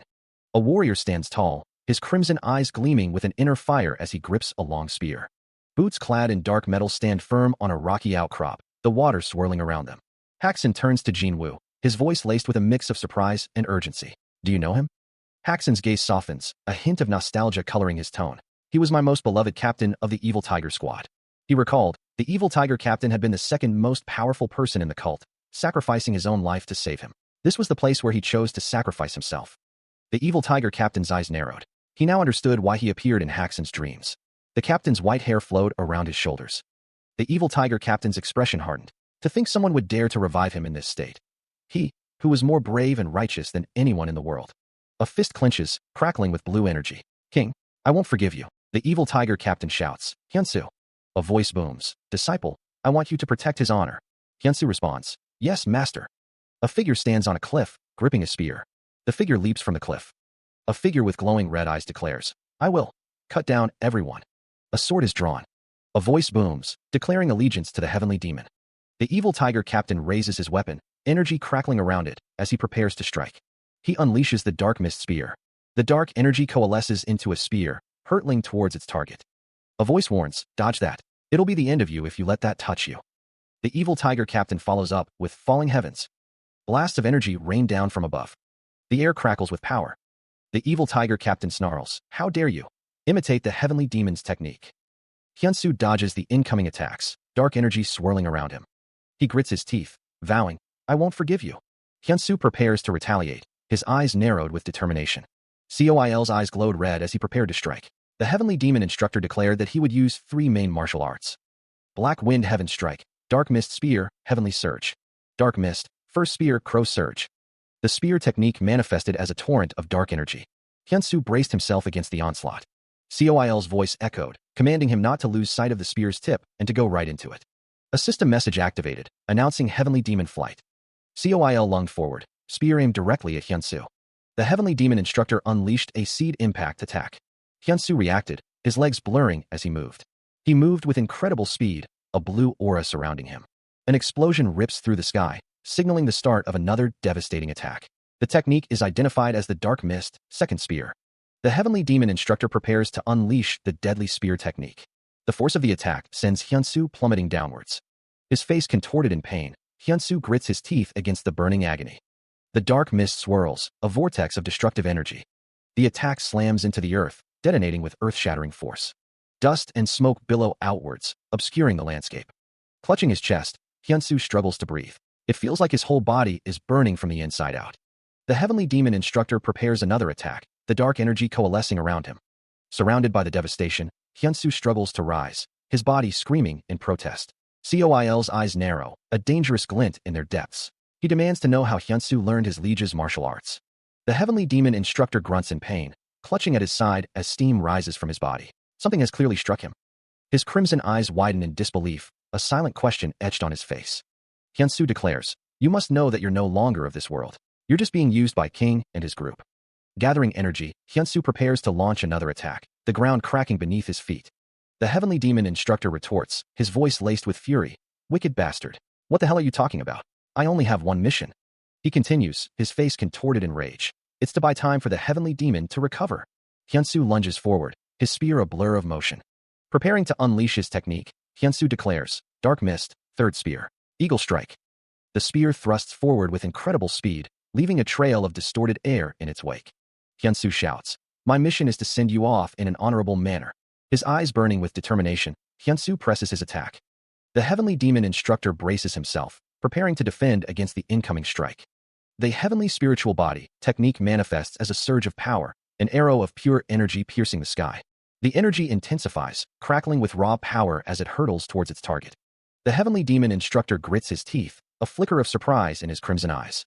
A warrior stands tall, his crimson eyes gleaming with an inner fire as he grips a long spear. Boots clad in dark metal stand firm on a rocky outcrop, the water swirling around them. Haxan turns to Jinwoo, his voice laced with a mix of surprise and urgency. Do you know him? Haxan's gaze softens, a hint of nostalgia coloring his tone. He was my most beloved captain of the Evil Tiger Squad. He recalled, the Evil Tiger captain had been the second most powerful person in the cult, sacrificing his own life to save him. This was the place where he chose to sacrifice himself. The Evil Tiger captain's eyes narrowed. He now understood why he appeared in Haxan's dreams. The captain's white hair flowed around his shoulders. The Evil Tiger captain's expression hardened. To think someone would dare to revive him in this state. He, who was more brave and righteous than anyone in the world. A fist clenches, crackling with blue energy. King, I won't forgive you. The Evil Tiger captain shouts. Hyunsu. A voice booms. Disciple, I want you to protect his honor. Hyunsu responds. Yes, master. A figure stands on a cliff, gripping a spear. The figure leaps from the cliff. A figure with glowing red eyes declares. I will. Cut down everyone. A sword is drawn. A voice booms, declaring allegiance to the heavenly demon. The Evil Tiger captain raises his weapon, energy crackling around it, as he prepares to strike. He unleashes the dark mist spear. The dark energy coalesces into a spear, hurtling towards its target. A voice warns, dodge that. It'll be the end of you if you let that touch you. The Evil Tiger captain follows up with falling heavens. Blasts of energy rain down from above. The air crackles with power. The Evil Tiger captain snarls, how dare you? Imitate the heavenly demon's technique. Hyunsu dodges the incoming attacks, dark energy swirling around him. He grits his teeth, vowing, I won't forgive you. Hyunsu prepares to retaliate, his eyes narrowed with determination. Coil's eyes glowed red as he prepared to strike. The heavenly demon instructor declared that he would use 3 main martial arts. Black Wind Heaven Strike, Dark Mist Spear, Heavenly Surge. Dark Mist, First Spear, Crow Surge. The spear technique manifested as a torrent of dark energy. Hyunsu braced himself against the onslaught. Coil's voice echoed, commanding him not to lose sight of the spear's tip and to go right into it. A system message activated, announcing Heavenly Demon Flight. Coil lunged forward, spear aimed directly at Hyunsu. The Heavenly Demon instructor unleashed a seed impact attack. Hyunsu reacted, his legs blurring as he moved. He moved with incredible speed, a blue aura surrounding him. An explosion rips through the sky, signaling the start of another devastating attack. The technique is identified as the Dark Mist, Second Spear. The Heavenly Demon instructor prepares to unleash the deadly spear technique. The force of the attack sends Hyunsu plummeting downwards. His face contorted in pain, Hyunsu grits his teeth against the burning agony. The dark mist swirls, a vortex of destructive energy. The attack slams into the earth, detonating with earth-shattering force. Dust and smoke billow outwards, obscuring the landscape. Clutching his chest, Hyunsu struggles to breathe. It feels like his whole body is burning from the inside out. The Heavenly Demon instructor prepares another attack, the dark energy coalescing around him. Surrounded by the devastation, Hyunsu struggles to rise, his body screaming in protest. Coil's eyes narrow, a dangerous glint in their depths. He demands to know how Hyunsu learned his liege's martial arts. The Heavenly Demon instructor grunts in pain, clutching at his side as steam rises from his body. Something has clearly struck him. His crimson eyes widen in disbelief, a silent question etched on his face. Hyunsu declares, you must know that you're no longer of this world. You're just being used by King and his group. Gathering energy, Hyunsu prepares to launch another attack, the ground cracking beneath his feet. The Heavenly Demon instructor retorts, his voice laced with fury. Wicked bastard. What the hell are you talking about? I only have one mission. He continues, his face contorted in rage. It's to buy time for the Heavenly Demon to recover. Hyunsu lunges forward, his spear a blur of motion. Preparing to unleash his technique, Hyunsu declares, Dark Mist, Third Spear. Eagle Strike. The spear thrusts forward with incredible speed, leaving a trail of distorted air in its wake. Hyunsu shouts, My mission is to send you off in an honorable manner. His eyes burning with determination, Hyunsu presses his attack. The Heavenly Demon instructor braces himself, preparing to defend against the incoming strike. The Heavenly Spiritual Body technique manifests as a surge of power, an arrow of pure energy piercing the sky. The energy intensifies, crackling with raw power as it hurtles towards its target. The Heavenly Demon instructor grits his teeth, a flicker of surprise in his crimson eyes.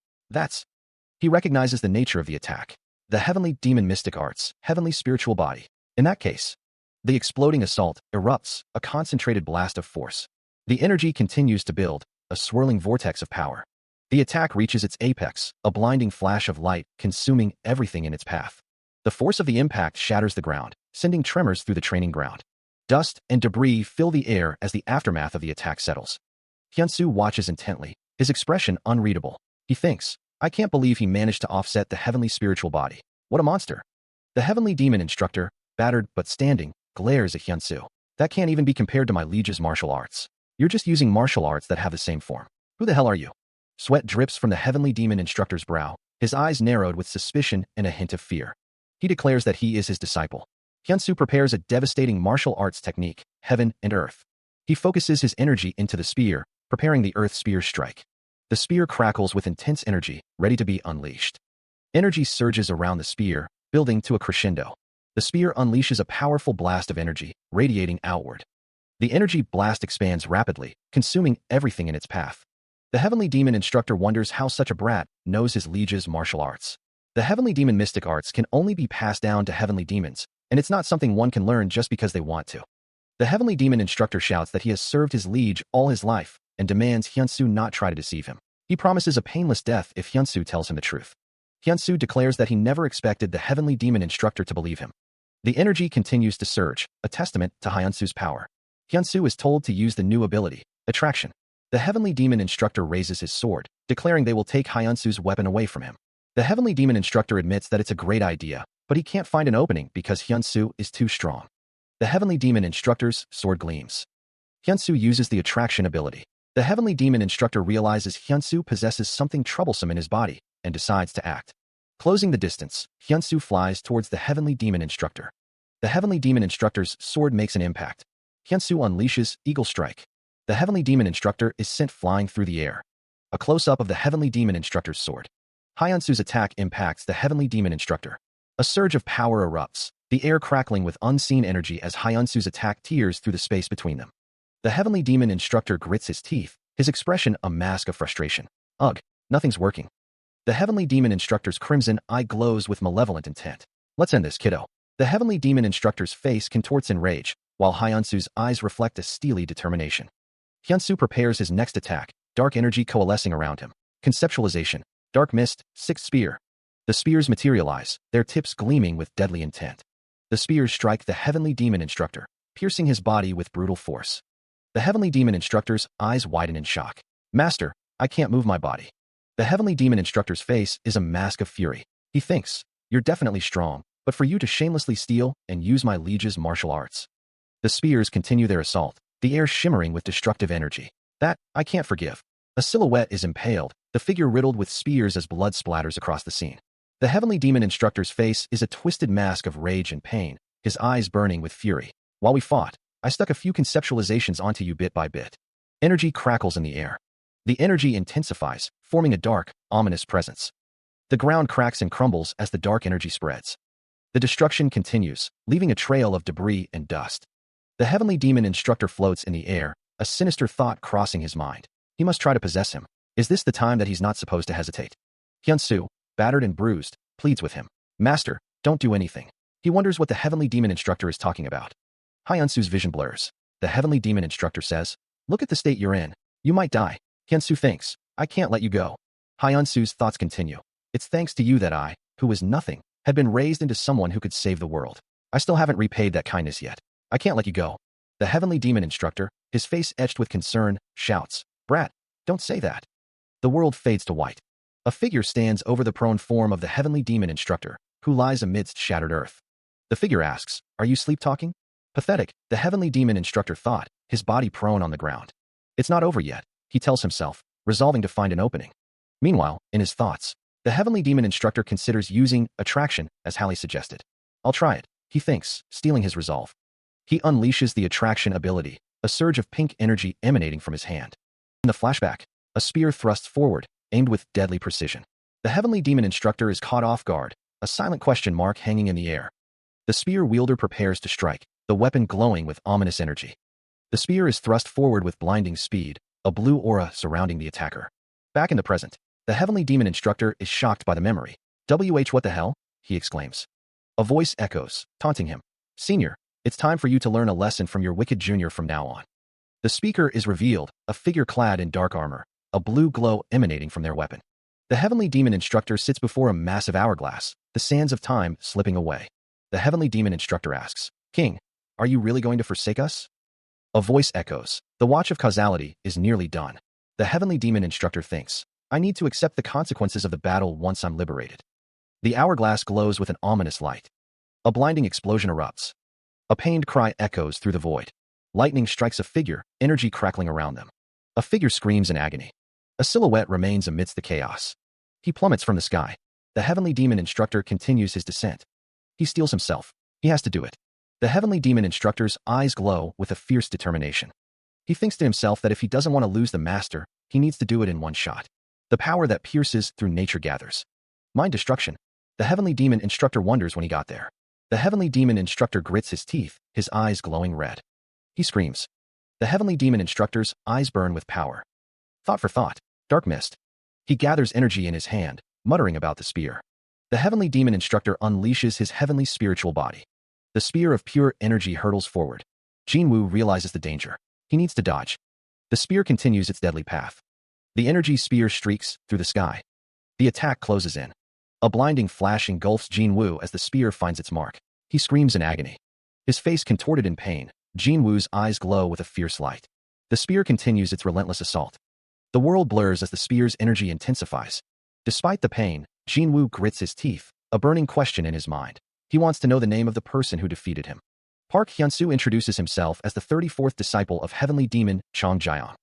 He recognizes the nature of the attack. The Heavenly Demon Mystic Arts, Heavenly Spiritual Body. In that case, the exploding assault erupts, a concentrated blast of force. The energy continues to build, a swirling vortex of power. The attack reaches its apex, a blinding flash of light consuming everything in its path. The force of the impact shatters the ground, sending tremors through the training ground. Dust and debris fill the air as the aftermath of the attack settles. Hyunsu watches intently, his expression unreadable. He thinks, I can't believe he managed to offset the Heavenly Spiritual Body. What a monster. The Heavenly Demon instructor, battered but standing, glares at Hyunsu. That can't even be compared to my liege's martial arts. You're just using martial arts that have the same form. Who the hell are you? Sweat drips from the Heavenly Demon instructor's brow, his eyes narrowed with suspicion and a hint of fear. He declares that he is his disciple. Hyunsu prepares a devastating martial arts technique, Heaven and Earth. He focuses his energy into the spear, preparing the Earth Spear strike. The spear crackles with intense energy, ready to be unleashed. Energy surges around the spear, building to a crescendo. The spear unleashes a powerful blast of energy, radiating outward. The energy blast expands rapidly, consuming everything in its path. The Heavenly Demon instructor wonders how such a brat knows his liege's martial arts. The Heavenly Demon mystic arts can only be passed down to Heavenly Demons, and it's not something one can learn just because they want to. The Heavenly Demon instructor shouts that he has served his liege all his life and demands Hyunsu not try to deceive him. He promises a painless death if Hyunsu tells him the truth. Hyunsu declares that he never expected the Heavenly Demon instructor to believe him. The energy continues to surge, a testament to Hyunsu's power. Hyunsu is told to use the new ability, Attraction. The Heavenly Demon instructor raises his sword, declaring they will take Hyunsu's weapon away from him. The Heavenly Demon instructor admits that it's a great idea, but he can't find an opening because Hyunsu is too strong. The Heavenly Demon instructor's sword gleams. Hyunsu uses the Attraction ability. The Heavenly Demon instructor realizes Hyunsu possesses something troublesome in his body and decides to act. Closing the distance, Hyunsu flies towards the Heavenly Demon instructor. The Heavenly Demon instructor's sword makes an impact. Hyunsu unleashes Eagle Strike. The Heavenly Demon instructor is sent flying through the air. A close-up of the Heavenly Demon instructor's sword. Hyunsu's attack impacts the Heavenly Demon instructor. A surge of power erupts, the air crackling with unseen energy as Hyunsu's attack tears through the space between them. The Heavenly Demon instructor grits his teeth, his expression a mask of frustration. Ugh, nothing's working. The Heavenly Demon instructor's crimson eye glows with malevolent intent. Let's end this, kiddo. The Heavenly Demon instructor's face contorts in rage, while Hyunsu's eyes reflect a steely determination. Hyunsu prepares his next attack, dark energy coalescing around him. Conceptualization. Dark Mist, Sixth Spear. The spears materialize, their tips gleaming with deadly intent. The spears strike the Heavenly Demon instructor, piercing his body with brutal force. The Heavenly Demon instructor's eyes widen in shock. Master, I can't move my body. The Heavenly Demon instructor's face is a mask of fury. He thinks, you're definitely strong, but for you to shamelessly steal and use my liege's martial arts. The spears continue their assault, the air shimmering with destructive energy. That, I can't forgive. A silhouette is impaled, the figure riddled with spears as blood splatters across the scene. The Heavenly Demon instructor's face is a twisted mask of rage and pain, his eyes burning with fury. While we fought, I stuck a few conceptualizations onto you bit by bit. Energy crackles in the air. The energy intensifies, forming a dark, ominous presence. The ground cracks and crumbles as the dark energy spreads. The destruction continues, leaving a trail of debris and dust. The Heavenly Demon instructor floats in the air, a sinister thought crossing his mind. He must try to possess him. Is this the time that he's not supposed to hesitate? Hyunsu, battered and bruised, pleads with him. Master, don't do anything. He wonders what the Heavenly Demon instructor is talking about. Hyunsu's vision blurs. The Heavenly Demon instructor says, look at the state you're in. You might die. Hyunsu thinks, I can't let you go. Hyunsu's thoughts continue. It's thanks to you that I, who was nothing, had been raised into someone who could save the world. I still haven't repaid that kindness yet. I can't let you go. The Heavenly Demon instructor, his face etched with concern, shouts, Brat, don't say that. The world fades to white. A figure stands over the prone form of the Heavenly Demon instructor, who lies amidst shattered earth. The figure asks, are you sleep-talking? Pathetic, the heavenly demon instructor thought, his body prone on the ground. It's not over yet, he tells himself, resolving to find an opening. Meanwhile, in his thoughts, the heavenly demon instructor considers using attraction, as Hallie suggested. I'll try it, he thinks, stealing his resolve. He unleashes the attraction ability, a surge of pink energy emanating from his hand. In the flashback, a spear thrusts forward, aimed with deadly precision. The heavenly demon instructor is caught off guard, a silent question mark hanging in the air. The spear wielder prepares to strike, the weapon glowing with ominous energy. The spear is thrust forward with blinding speed, a blue aura surrounding the attacker. Back in the present, the heavenly demon instructor is shocked by the memory. What the hell? He exclaims. A voice echoes, taunting him. Senior, it's time for you to learn a lesson from your wicked junior from now on. The speaker is revealed, a figure clad in dark armor, a blue glow emanating from their weapon. The heavenly demon instructor sits before a massive hourglass, the sands of time slipping away. The heavenly demon instructor asks, King, are you really going to forsake us? A voice echoes, the watch of causality is nearly done. The heavenly demon instructor thinks, I need to accept the consequences of the battle once I'm liberated. The hourglass glows with an ominous light. A blinding explosion erupts. A pained cry echoes through the void. Lightning strikes a figure, energy crackling around them. A figure screams in agony. A silhouette remains amidst the chaos. He plummets from the sky. The heavenly demon instructor continues his descent. He steels himself. He has to do it. The heavenly demon instructor's eyes glow with a fierce determination. He thinks to himself that if he doesn't want to lose the master, he needs to do it in one shot. The power that pierces through nature gathers. Mind destruction. The heavenly demon instructor wonders when he got there. The heavenly demon instructor grits his teeth, his eyes glowing red. He screams. The heavenly demon instructor's eyes burn with power. Thought for thought. Dark mist. He gathers energy in his hand, muttering about the spear. The heavenly demon instructor unleashes his heavenly spiritual body. The spear of pure energy hurtles forward. Jinwoo realizes the danger. He needs to dodge. The spear continues its deadly path. The energy spear streaks through the sky. The attack closes in. A blinding flash engulfs Jinwoo as the spear finds its mark. He screams in agony. His face contorted in pain, Jinwoo's eyes glow with a fierce light. The spear continues its relentless assault. The world blurs as the spear's energy intensifies. Despite the pain, Jinwoo grits his teeth, a burning question in his mind. He wants to know the name of the person who defeated him. Park Hyunsoo introduces himself as the 34th disciple of heavenly demon Chong Jiang.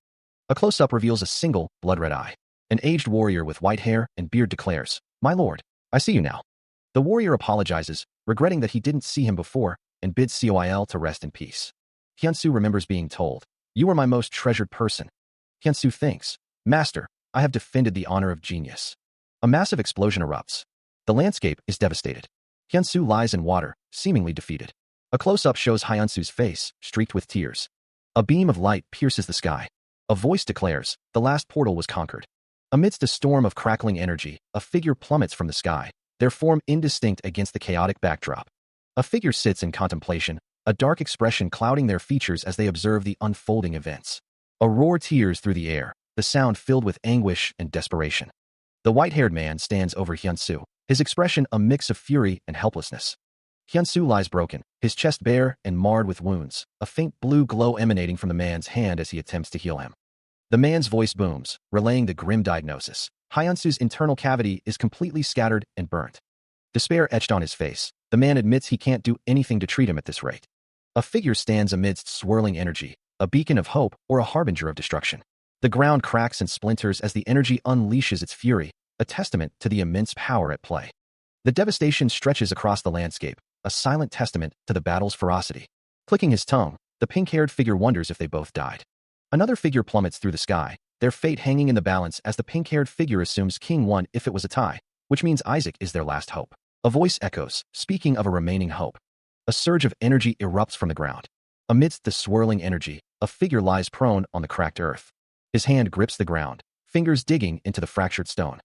A close-up reveals a single, blood-red eye. An aged warrior with white hair and beard declares, My lord, I see you now. The warrior apologizes, regretting that he didn't see him before, and bids Coil to rest in peace. Hyunsoo remembers being told, You are my most treasured person. Hyunsoo thinks, Master, I have defended the honor of genius. A massive explosion erupts. The landscape is devastated. Hyunsoo lies in water, seemingly defeated. A close-up shows Hyunsoo's face, streaked with tears. A beam of light pierces the sky. A voice declares, the last portal was conquered. Amidst a storm of crackling energy, a figure plummets from the sky, their form indistinct against the chaotic backdrop. A figure sits in contemplation, a dark expression clouding their features as they observe the unfolding events. A roar tears through the air, the sound filled with anguish and desperation. The white-haired man stands over Hyunsoo, his expression a mix of fury and helplessness. Hyunsoo lies broken, his chest bare and marred with wounds, a faint blue glow emanating from the man's hand as he attempts to heal him. The man's voice booms, relaying the grim diagnosis. Hyunsoo's internal cavity is completely scattered and burnt. Despair etched on his face, the man admits he can't do anything to treat him at this rate. A figure stands amidst swirling energy, a beacon of hope or a harbinger of destruction. The ground cracks and splinters as the energy unleashes its fury, a testament to the immense power at play. The devastation stretches across the landscape, a silent testament to the battle's ferocity. Clicking his tongue, the pink-haired figure wonders if they both died. Another figure plummets through the sky, their fate hanging in the balance as the pink-haired figure assumes King won if it was a tie, which means Isaac is their last hope. A voice echoes, speaking of a remaining hope. A surge of energy erupts from the ground. Amidst the swirling energy, a figure lies prone on the cracked earth. His hand grips the ground, fingers digging into the fractured stone.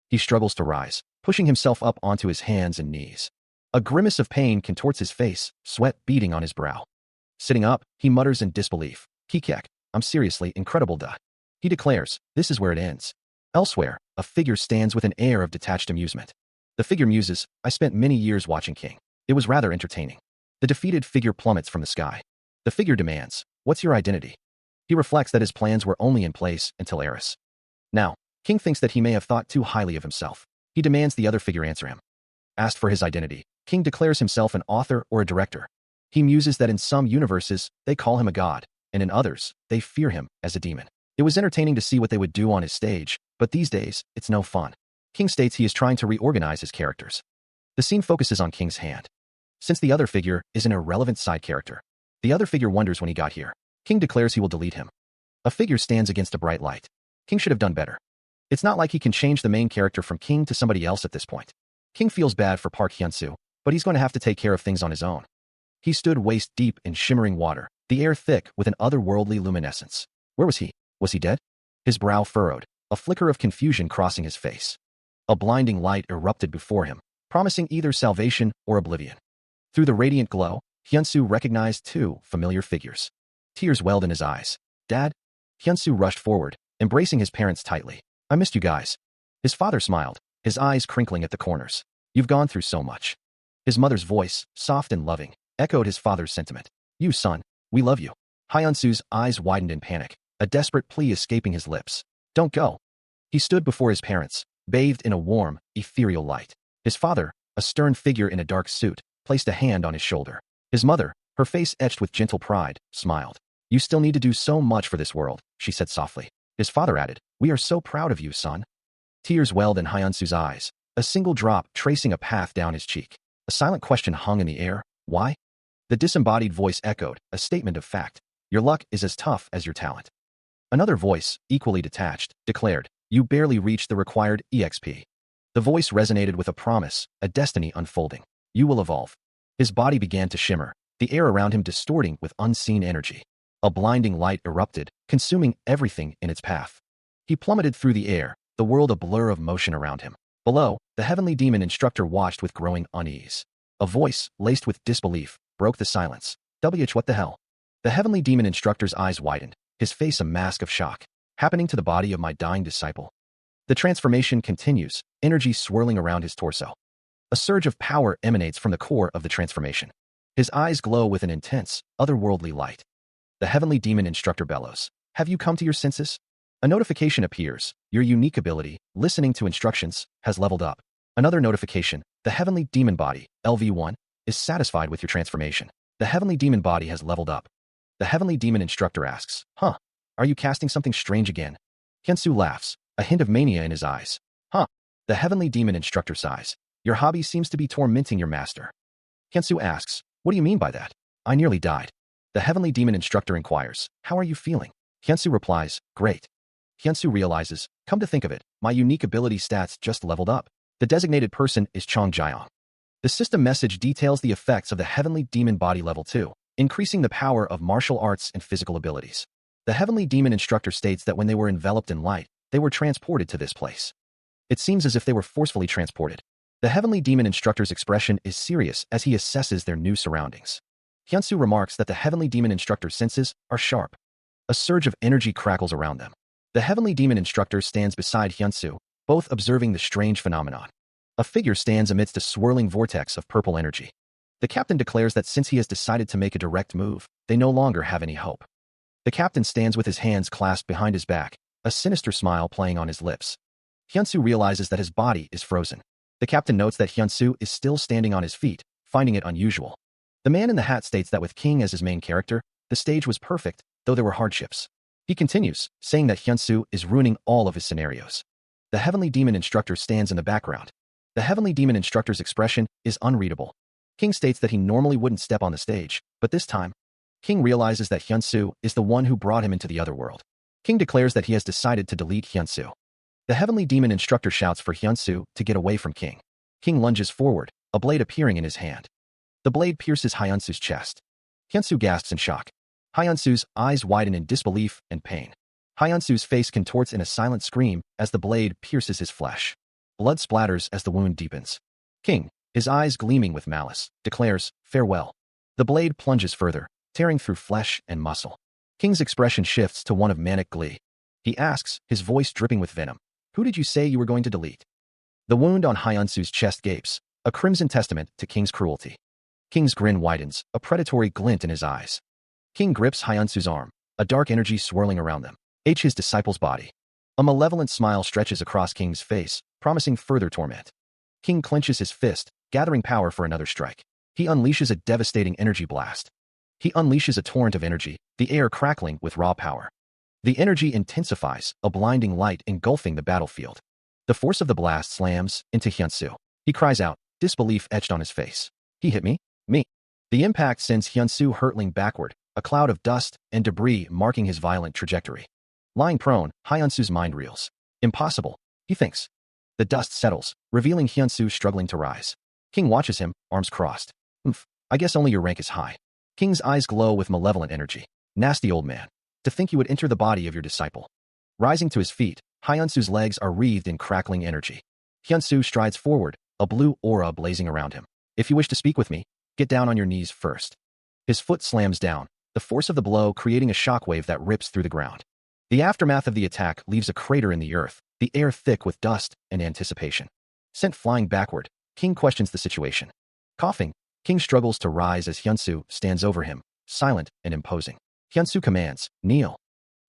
He struggles to rise, pushing himself up onto his hands and knees. A grimace of pain contorts his face, sweat beading on his brow. Sitting up, he mutters in disbelief, Kikek, I'm seriously incredible duh. He declares, this is where it ends. Elsewhere, a figure stands with an air of detached amusement. The figure muses, I spent many years watching King. It was rather entertaining. The defeated figure plummets from the sky. The figure demands, what's your identity? He reflects that his plans were only in place until Eris. Now, King thinks that he may have thought too highly of himself. He demands the other figure answer him. Asked for his identity, King declares himself an author or a director. He muses that in some universes, they call him a god, and in others, they fear him as a demon. It was entertaining to see what they would do on his stage, but these days, it's no fun. King states he is trying to reorganize his characters. The scene focuses on King's hand. Since the other figure is an irrelevant side character, the other figure wonders when he got here. King declares he will delete him. A figure stands against a bright light. King should have done better. It's not like he can change the main character from King to somebody else at this point. King feels bad for Park Hyun-soo, but he's going to have to take care of things on his own. He stood waist deep in shimmering water, the air thick with an otherworldly luminescence. Where was he? Was he dead? His brow furrowed, a flicker of confusion crossing his face. A blinding light erupted before him, promising either salvation or oblivion. Through the radiant glow, Hyun-soo recognized two familiar figures. Tears welled in his eyes. Dad? Hyun-soo rushed forward, embracing his parents tightly. I missed you guys. His father smiled, his eyes crinkling at the corners. You've gone through so much. His mother's voice, soft and loving, echoed his father's sentiment. You, son, we love you. Hyun-soo's eyes widened in panic, a desperate plea escaping his lips. Don't go. He stood before his parents, bathed in a warm, ethereal light. His father, a stern figure in a dark suit, placed a hand on his shoulder. His mother, her face etched with gentle pride, smiled. You still need to do so much for this world, she said softly. His father added, we are so proud of you, son. Tears welled in Hyun-soo's eyes, a single drop tracing a path down his cheek. A silent question hung in the air. Why? The disembodied voice echoed, a statement of fact. Your luck is as tough as your talent. Another voice, equally detached, declared, you barely reached the required EXP. The voice resonated with a promise, a destiny unfolding. You will evolve. His body began to shimmer, the air around him distorting with unseen energy. A blinding light erupted, consuming everything in its path. He plummeted through the air, the world a blur of motion around him. Below, the heavenly demon instructor watched with growing unease. A voice, laced with disbelief, broke the silence. What the hell? The heavenly demon instructor's eyes widened, his face a mask of shock. Happening to the body of my dying disciple. The transformation continues, energy swirling around his torso. A surge of power emanates from the core of the transformation. His eyes glow with an intense, otherworldly light. The heavenly demon instructor bellows. Have you come to your senses? A notification appears. Your unique ability, listening to instructions, has leveled up. Another notification. The heavenly demon body, LV1, is satisfied with your transformation. The heavenly demon body has leveled up. The heavenly demon instructor asks, are you casting something strange again? Hyun-soo laughs, a hint of mania in his eyes. The heavenly demon instructor sighs. Your hobby seems to be tormenting your master. Hyun-soo asks, what do you mean by that? I nearly died. The heavenly demon instructor inquires, how are you feeling? Hyun-soo replies, great. Hyun-soo realizes, come to think of it, my unique ability stats just leveled up. The designated person is Chong Jiang. The system message details the effects of the heavenly demon body level 2, increasing the power of martial arts and physical abilities. The heavenly demon instructor states that when they were enveloped in light, they were transported to this place. It seems as if they were forcefully transported. The heavenly demon instructor's expression is serious as he assesses their new surroundings. Hyun-soo remarks that the heavenly demon instructor's senses are sharp. A surge of energy crackles around them. The heavenly demon instructor stands beside Hyun-soo, both observing the strange phenomenon. A figure stands amidst a swirling vortex of purple energy. The captain declares that since he has decided to make a direct move, they no longer have any hope. The captain stands with his hands clasped behind his back, a sinister smile playing on his lips. Hyun-soo realizes that his body is frozen. The captain notes that Hyun-soo is still standing on his feet, finding it unusual. The man in the hat states that with King as his main character, the stage was perfect, though there were hardships. He continues, saying that Hyun-soo is ruining all of his scenarios. The heavenly demon instructor stands in the background. The heavenly demon instructor's expression is unreadable. King states that he normally wouldn't step on the stage, but this time, King realizes that Hyun-soo is the one who brought him into the other world. King declares that he has decided to delete Hyun-soo. The heavenly demon instructor shouts for Hyun-soo to get away from King. King lunges forward, a blade appearing in his hand. The blade pierces Hyun-soo's chest. Hyun-soo gasps in shock. Hyun-soo's eyes widen in disbelief and pain. Hyun-soo's face contorts in a silent scream as the blade pierces his flesh. Blood splatters as the wound deepens. King, his eyes gleaming with malice, declares, farewell. The blade plunges further, tearing through flesh and muscle. King's expression shifts to one of manic glee. He asks, his voice dripping with venom, who did you say you were going to delete? The wound on Hyun-soo's chest gapes, a crimson testament to King's cruelty. King's grin widens, a predatory glint in his eyes. King grips Hyun-soo's arm, a dark energy swirling around them. His disciple's body. A malevolent smile stretches across King's face, promising further torment. King clenches his fist, gathering power for another strike. He unleashes a devastating energy blast. He unleashes a torrent of energy, the air crackling with raw power. The energy intensifies, a blinding light engulfing the battlefield. The force of the blast slams into Hyunsu. He cries out, disbelief etched on his face. He hit me? Me. The impact sends Hyunsu hurtling backward, a cloud of dust and debris marking his violent trajectory. Lying prone, Hyunsu's mind reels. Impossible, he thinks. The dust settles, revealing Hyunsu struggling to rise. King watches him, arms crossed. I guess only your rank is high. King's eyes glow with malevolent energy. Nasty old man. To think you would enter the body of your disciple. Rising to his feet, Hyunsu's legs are wreathed in crackling energy. Hyunsu strides forward, a blue aura blazing around him. If you wish to speak with me, get down on your knees first. His foot slams down, the force of the blow creating a shockwave that rips through the ground. The aftermath of the attack leaves a crater in the earth, the air thick with dust and anticipation. Sent flying backward, King questions the situation. Coughing, King struggles to rise as Hyunsu stands over him, silent and imposing. Hyunsu commands, kneel.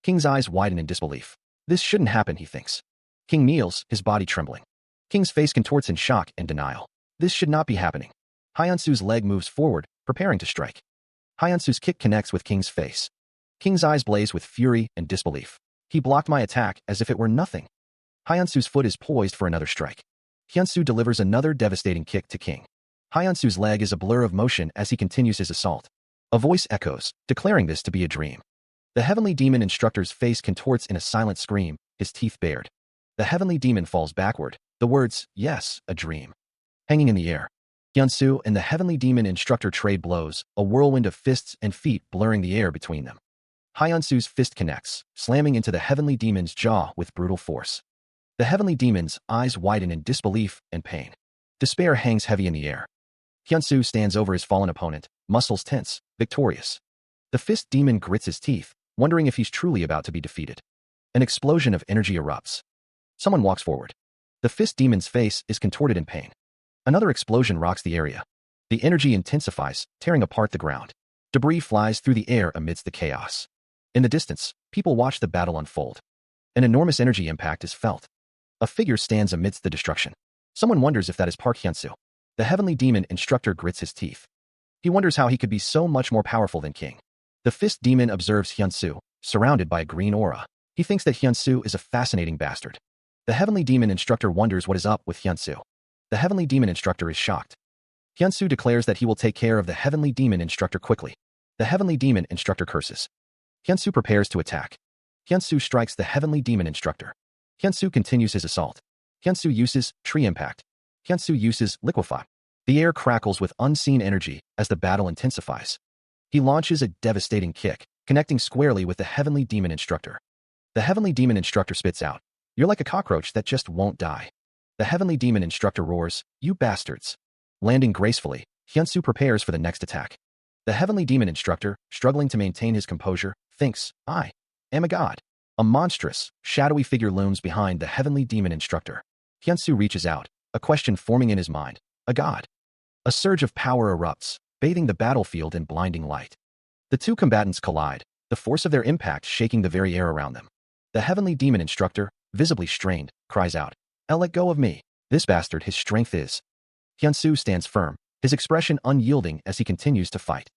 King's eyes widen in disbelief. This shouldn't happen, he thinks. King kneels, his body trembling. King's face contorts in shock and denial. This should not be happening. Hyunsu's leg moves forward, preparing to strike. Hyunsu's kick connects with King's face. King's eyes blaze with fury and disbelief. He blocked my attack as if it were nothing. Hyunsu's foot is poised for another strike. Hyunsu delivers another devastating kick to King. Hyunsu's leg is a blur of motion as he continues his assault. A voice echoes, declaring this to be a dream. The heavenly demon instructor's face contorts in a silent scream, his teeth bared. The heavenly demon falls backward, the words, yes, a dream, hanging in the air. Hyunsu and the heavenly demon instructor trade blows, a whirlwind of fists and feet blurring the air between them. Hyunsu's fist connects, slamming into the heavenly demon's jaw with brutal force. The heavenly demon's eyes widen in disbelief and pain. Despair hangs heavy in the air. Hyunsu stands over his fallen opponent, muscles tense, victorious. The fist demon grits his teeth, wondering if he's truly about to be defeated. An explosion of energy erupts. Someone walks forward. The fist demon's face is contorted in pain. Another explosion rocks the area. The energy intensifies, tearing apart the ground. Debris flies through the air amidst the chaos. In the distance, people watch the battle unfold. An enormous energy impact is felt. A figure stands amidst the destruction. Someone wonders if that is Park Hyunsu. The heavenly demon instructor grits his teeth. He wonders how he could be so much more powerful than King. The fist demon observes Hyunsu, surrounded by a green aura. He thinks that Hyunsu is a fascinating bastard. The heavenly demon instructor wonders what is up with Hyunsu. The heavenly demon instructor is shocked. Hyunsu declares that he will take care of the heavenly demon instructor quickly. The heavenly demon instructor curses. Hyunsu prepares to attack. Hyunsu strikes the heavenly demon instructor. Hyunsu continues his assault. Hyunsu uses tree impact. Hyunsu uses liquefy. The air crackles with unseen energy as the battle intensifies. He launches a devastating kick, connecting squarely with the heavenly demon instructor. The heavenly demon instructor spits out. You're like a cockroach that just won't die. The heavenly demon instructor roars, you bastards. Landing gracefully, Hyunsu prepares for the next attack. The heavenly demon instructor, struggling to maintain his composure, thinks, I am a god. A monstrous, shadowy figure looms behind the heavenly demon instructor. Hyunsu reaches out, a question forming in his mind. A god. A surge of power erupts, bathing the battlefield in blinding light. The two combatants collide, the force of their impact shaking the very air around them. The heavenly demon instructor, visibly strained, cries out, let go of me. This bastard, his strength is. Hyunsu stands firm, his expression unyielding as he continues to fight.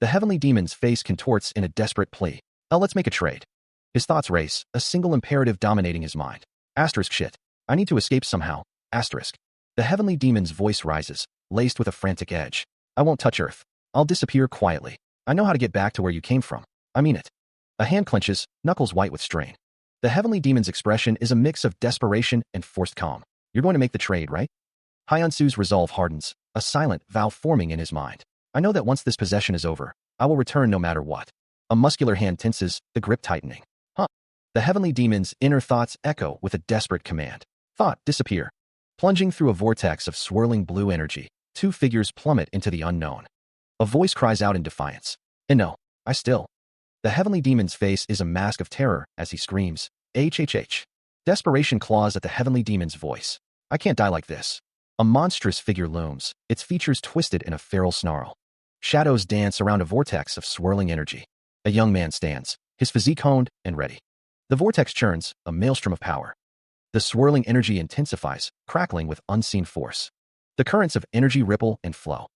The heavenly demon's face contorts in a desperate plea. Let's make a trade. His thoughts race, a single imperative dominating his mind. Asterisk shit. I need to escape somehow. Asterisk. The heavenly demon's voice rises, laced with a frantic edge. I won't touch Earth. I'll disappear quietly. I know how to get back to where you came from. I mean it. A hand clenches, knuckles white with strain. The heavenly demon's expression is a mix of desperation and forced calm. You're going to make the trade, right? Hyunsu's resolve hardens, a silent vow forming in his mind. I know that once this possession is over, I will return no matter what. A muscular hand tenses, the grip tightening. The heavenly demon's inner thoughts echo with a desperate command. Thought, disappear. Plunging through a vortex of swirling blue energy, two figures plummet into the unknown. A voice cries out in defiance. And no, I still. The heavenly demon's face is a mask of terror as he screams, HHH. Desperation claws at the heavenly demon's voice. I can't die like this. A monstrous figure looms, its features twisted in a feral snarl. Shadows dance around a vortex of swirling energy. A young man stands, his physique honed and ready. The vortex churns, a maelstrom of power. The swirling energy intensifies, crackling with unseen force. The currents of energy ripple and flow.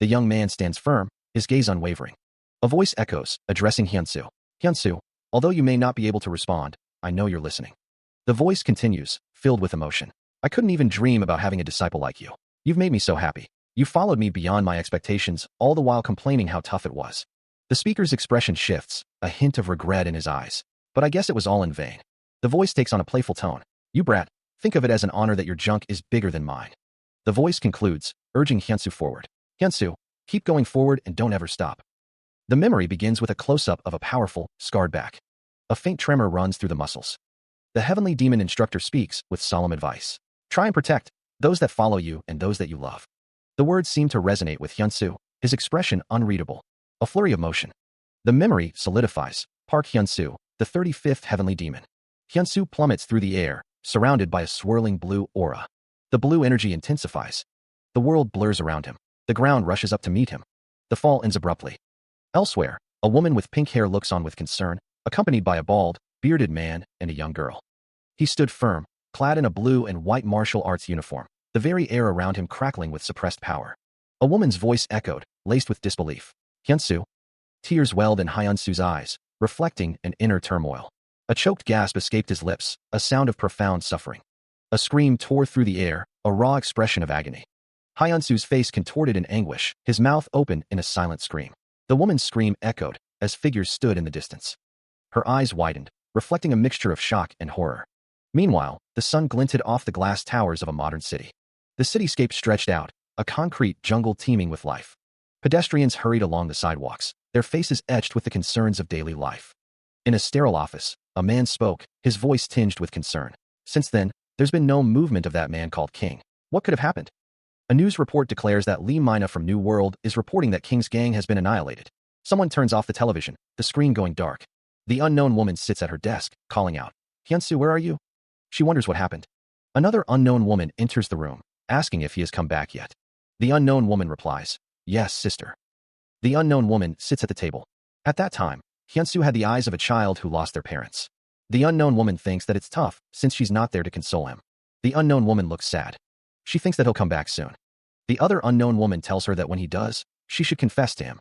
The young man stands firm, his gaze unwavering. A voice echoes, addressing Hyunsu. Hyunsu, although you may not be able to respond, I know you're listening. The voice continues, filled with emotion. I couldn't even dream about having a disciple like you. You've made me so happy. You followed me beyond my expectations, all the while complaining how tough it was. The speaker's expression shifts, a hint of regret in his eyes. But I guess it was all in vain. The voice takes on a playful tone. You brat, think of it as an honor that your junk is bigger than mine. The voice concludes, urging Hyunsu forward. Hyunsu, keep going forward and don't ever stop. The memory begins with a close-up of a powerful, scarred back. A faint tremor runs through the muscles. The heavenly demon instructor speaks with solemn advice. Try and protect those that follow you and those that you love. The words seem to resonate with Hyunsu, his expression unreadable. A flurry of motion. The memory solidifies. Park Hyunsu, the 35th heavenly demon. Hyunsu plummets through the air, surrounded by a swirling blue aura. The blue energy intensifies. The world blurs around him. The ground rushes up to meet him. The fall ends abruptly. Elsewhere, a woman with pink hair looks on with concern, accompanied by a bald, bearded man and a young girl. He stood firm, clad in a blue and white martial arts uniform, the very air around him crackling with suppressed power. A woman's voice echoed, laced with disbelief. Hyunsu. Tears welled in Hyunsu's eyes, reflecting an inner turmoil. A choked gasp escaped his lips, a sound of profound suffering. A scream tore through the air, a raw expression of agony. Hyunsu's face contorted in anguish, his mouth open in a silent scream. The woman's scream echoed, as figures stood in the distance. Her eyes widened, reflecting a mixture of shock and horror. Meanwhile, the sun glinted off the glass towers of a modern city. The cityscape stretched out, a concrete jungle teeming with life. Pedestrians hurried along the sidewalks, their faces etched with the concerns of daily life. In a sterile office, a man spoke, his voice tinged with concern. Since then, there's been no movement of that man called King. What could have happened? A news report declares that Lee Mina from New World is reporting that King's gang has been annihilated. Someone turns off the television, the screen going dark. The unknown woman sits at her desk, calling out, Hyunsu, where are you? She wonders what happened. Another unknown woman enters the room, asking if he has come back yet. The unknown woman replies, yes, sister. The unknown woman sits at the table. At that time, Hyunsu had the eyes of a child who lost their parents. The unknown woman thinks that it's tough, since she's not there to console him. The unknown woman looks sad. She thinks that he'll come back soon. The other unknown woman tells her that when he does, she should confess to him.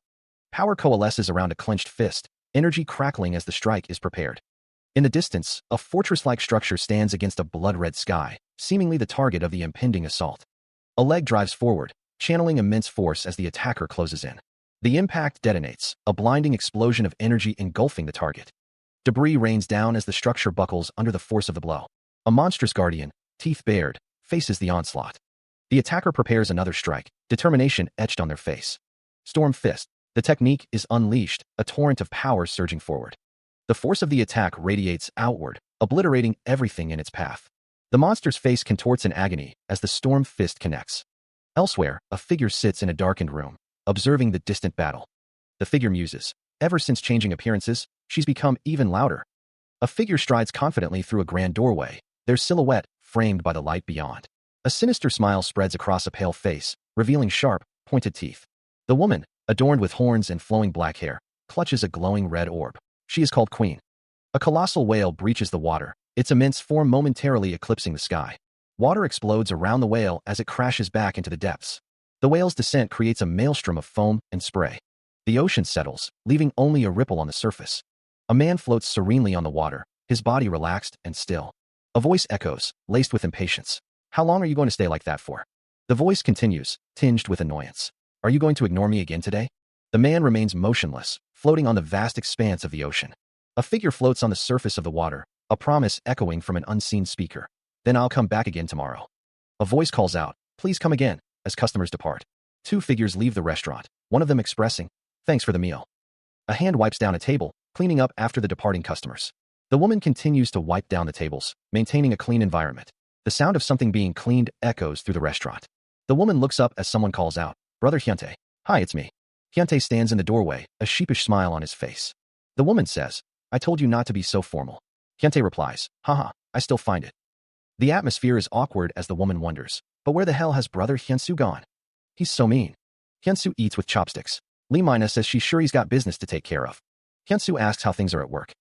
Power coalesces around a clenched fist, energy crackling as the strike is prepared. In the distance, a fortress-like structure stands against a blood-red sky, seemingly the target of the impending assault. A leg drives forward, channeling immense force as the attacker closes in. The impact detonates, a blinding explosion of energy engulfing the target. Debris rains down as the structure buckles under the force of the blow. A monstrous guardian, teeth bared, faces the onslaught. The attacker prepares another strike, determination etched on their face. Storm Fist. The technique is unleashed, a torrent of power surging forward. The force of the attack radiates outward, obliterating everything in its path. The monster's face contorts in agony as the Storm Fist connects. Elsewhere, a figure sits in a darkened room, observing the distant battle. The figure muses. Ever since changing appearances, she's become even louder. A figure strides confidently through a grand doorway, their silhouette framed by the light beyond. A sinister smile spreads across a pale face, revealing sharp, pointed teeth. The woman, adorned with horns and flowing black hair, clutches a glowing red orb. She is called Queen. A colossal whale breaches the water, its immense form momentarily eclipsing the sky. Water explodes around the whale as it crashes back into the depths. The whale's descent creates a maelstrom of foam and spray. The ocean settles, leaving only a ripple on the surface. A man floats serenely on the water, his body relaxed and still. A voice echoes, laced with impatience. How long are you going to stay like that for? The voice continues, tinged with annoyance. Are you going to ignore me again today? The man remains motionless, floating on the vast expanse of the ocean. A figure floats on the surface of the water, a promise echoing from an unseen speaker. Then I'll come back again tomorrow. A voice calls out, please come again, as customers depart. Two figures leave the restaurant, one of them expressing, thanks for the meal. A hand wipes down a table, cleaning up after the departing customers. The woman continues to wipe down the tables, maintaining a clean environment. The sound of something being cleaned echoes through the restaurant. The woman looks up as someone calls out, Brother Hyuntae. Hi, it's me. Hyuntae stands in the doorway, a sheepish smile on his face. The woman says, I told you not to be so formal. Hyuntae replies, haha, I still find it. The atmosphere is awkward as the woman wonders, but where the hell has Brother Hyunsu gone? He's so mean. Hyunsu eats with chopsticks. Lee Mina says she's sure he's got business to take care of. Hyunsu asks how things are at work.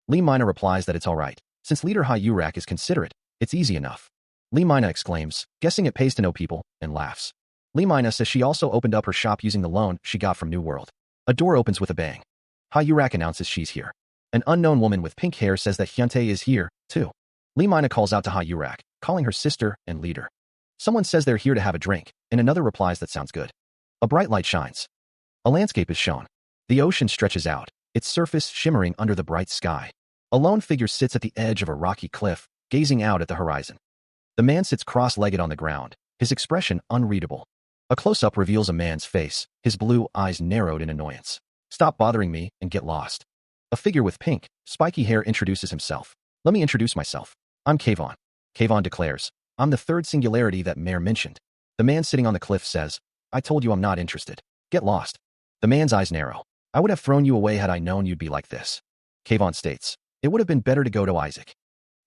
Lee Mina replies that it's all right. Since leader Ha Yurak is considerate, it's easy enough. Lee Mina exclaims, guessing it pays to know people, and laughs. Lee Mina says she also opened up her shop using the loan she got from New World. A door opens with a bang. Ha Yurak announces she's here. An unknown woman with pink hair says that Hyuntae is here, too. Lee Mina calls out to Ha Yurak, calling her sister and leader. Someone says they're here to have a drink, and another replies that sounds good. A bright light shines. A landscape is shown. The ocean stretches out, its surface shimmering under the bright sky. A lone figure sits at the edge of a rocky cliff, gazing out at the horizon. The man sits cross-legged on the ground, his expression unreadable. A close-up reveals a man's face, his blue eyes narrowed in annoyance. Stop bothering me and get lost. A figure with pink, spiky hair introduces himself. Let me introduce myself. I'm Kayvon. Kayvon declares, I'm the third singularity that Mare mentioned. The man sitting on the cliff says, I told you I'm not interested. Get lost. The man's eyes narrow. I would have thrown you away had I known you'd be like this. Kayvon states, it would have been better to go to Isaac.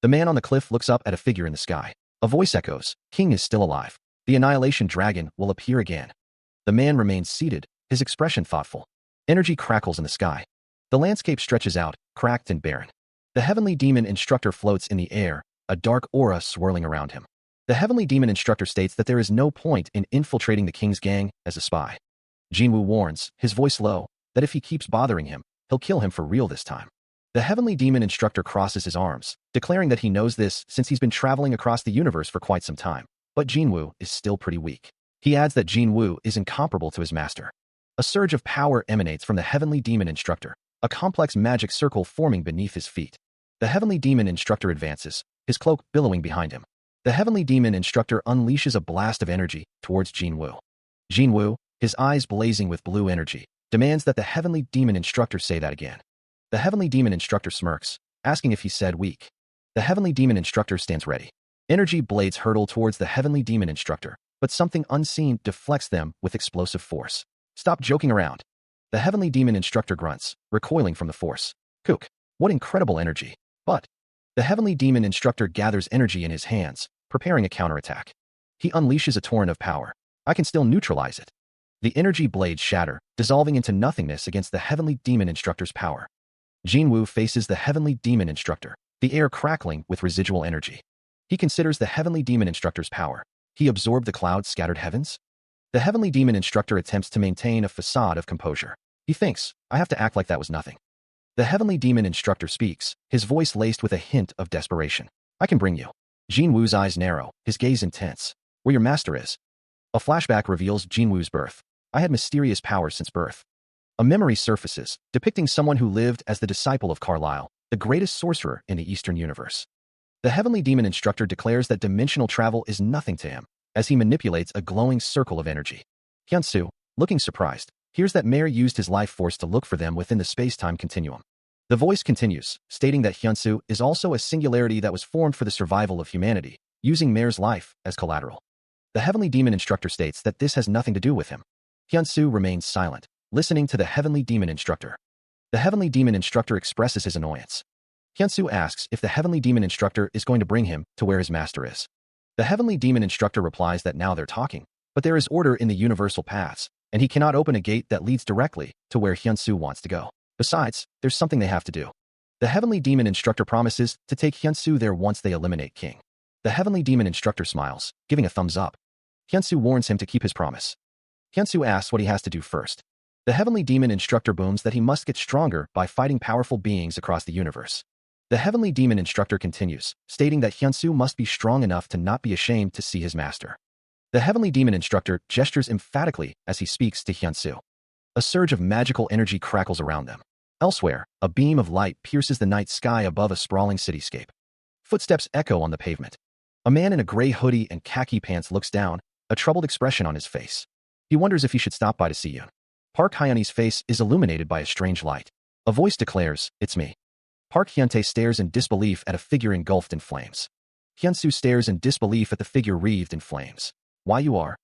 The man on the cliff looks up at a figure in the sky. A voice echoes, King is still alive. The Annihilation Dragon will appear again. The man remains seated, his expression thoughtful. Energy crackles in the sky. The landscape stretches out, cracked and barren. The Heavenly Demon Instructor floats in the air, a dark aura swirling around him. The Heavenly Demon Instructor states that there is no point in infiltrating the King's gang as a spy. Jinwoo warns, his voice low, that if he keeps bothering him, he'll kill him for real this time. The Heavenly Demon Instructor crosses his arms, declaring that he knows this since he's been traveling across the universe for quite some time. But Jinwoo is still pretty weak. He adds that Jinwoo is incomparable to his master. A surge of power emanates from the Heavenly Demon Instructor, a complex magic circle forming beneath his feet. The Heavenly Demon Instructor advances, his cloak billowing behind him. The Heavenly Demon Instructor unleashes a blast of energy towards Jinwoo. Jinwoo, his eyes blazing with blue energy, demands that the Heavenly Demon Instructor say that again. The Heavenly Demon Instructor smirks, asking if he said weak. The Heavenly Demon Instructor stands ready. Energy blades hurtle towards the Heavenly Demon Instructor, but something unseen deflects them with explosive force. Stop joking around. The Heavenly Demon Instructor grunts, recoiling from the force. Kook, what incredible energy. But the Heavenly Demon Instructor gathers energy in his hands, preparing a counterattack. He unleashes a torrent of power. I can still neutralize it. The energy blades shatter, dissolving into nothingness against the Heavenly Demon Instructor's power. Jinwoo faces the Heavenly Demon Instructor, the air crackling with residual energy. He considers the Heavenly Demon Instructor's power. He absorbed the cloud-scattered heavens? The Heavenly Demon Instructor attempts to maintain a facade of composure. He thinks, I have to act like that was nothing. The Heavenly Demon Instructor speaks, his voice laced with a hint of desperation. I can bring you. Jinwoo's eyes narrow, his gaze intense. Where your master is. A flashback reveals Jinwoo's birth. I had mysterious powers since birth. A memory surfaces, depicting someone who lived as the disciple of Carlyle, the greatest sorcerer in the Eastern universe. The Heavenly Demon Instructor declares that dimensional travel is nothing to him, as he manipulates a glowing circle of energy. Hyunsu, looking surprised, hears that Mare used his life force to look for them within the space-time continuum. The voice continues, stating that Hyunsu is also a singularity that was formed for the survival of humanity, using Mare's life as collateral. The Heavenly Demon Instructor states that this has nothing to do with him. Hyunsu remains silent, listening to the Heavenly Demon Instructor. The Heavenly Demon Instructor expresses his annoyance. Hyunsu asks if the Heavenly Demon Instructor is going to bring him to where his master is. The Heavenly Demon Instructor replies that now they're talking, but there is order in the universal paths, and he cannot open a gate that leads directly to where Hyunsu wants to go. Besides, there's something they have to do. The Heavenly Demon Instructor promises to take Hyunsu there once they eliminate King. The Heavenly Demon Instructor smiles, giving a thumbs up. Hyunsu warns him to keep his promise. Hyunsu asks what he has to do first. The Heavenly Demon Instructor booms that he must get stronger by fighting powerful beings across the universe. The Heavenly Demon Instructor continues, stating that Hyunsu must be strong enough to not be ashamed to see his master. The Heavenly Demon Instructor gestures emphatically as he speaks to Hyunsu. A surge of magical energy crackles around them. Elsewhere, a beam of light pierces the night sky above a sprawling cityscape. Footsteps echo on the pavement. A man in a gray hoodie and khaki pants looks down, a troubled expression on his face. He wonders if he should stop by to see Yoon. Park Hyun's face is illuminated by a strange light. A voice declares, it's me. Park Hyuntae stares in disbelief at a figure engulfed in flames. Hyunsu stares in disbelief at the figure wreathed in flames. Why you are?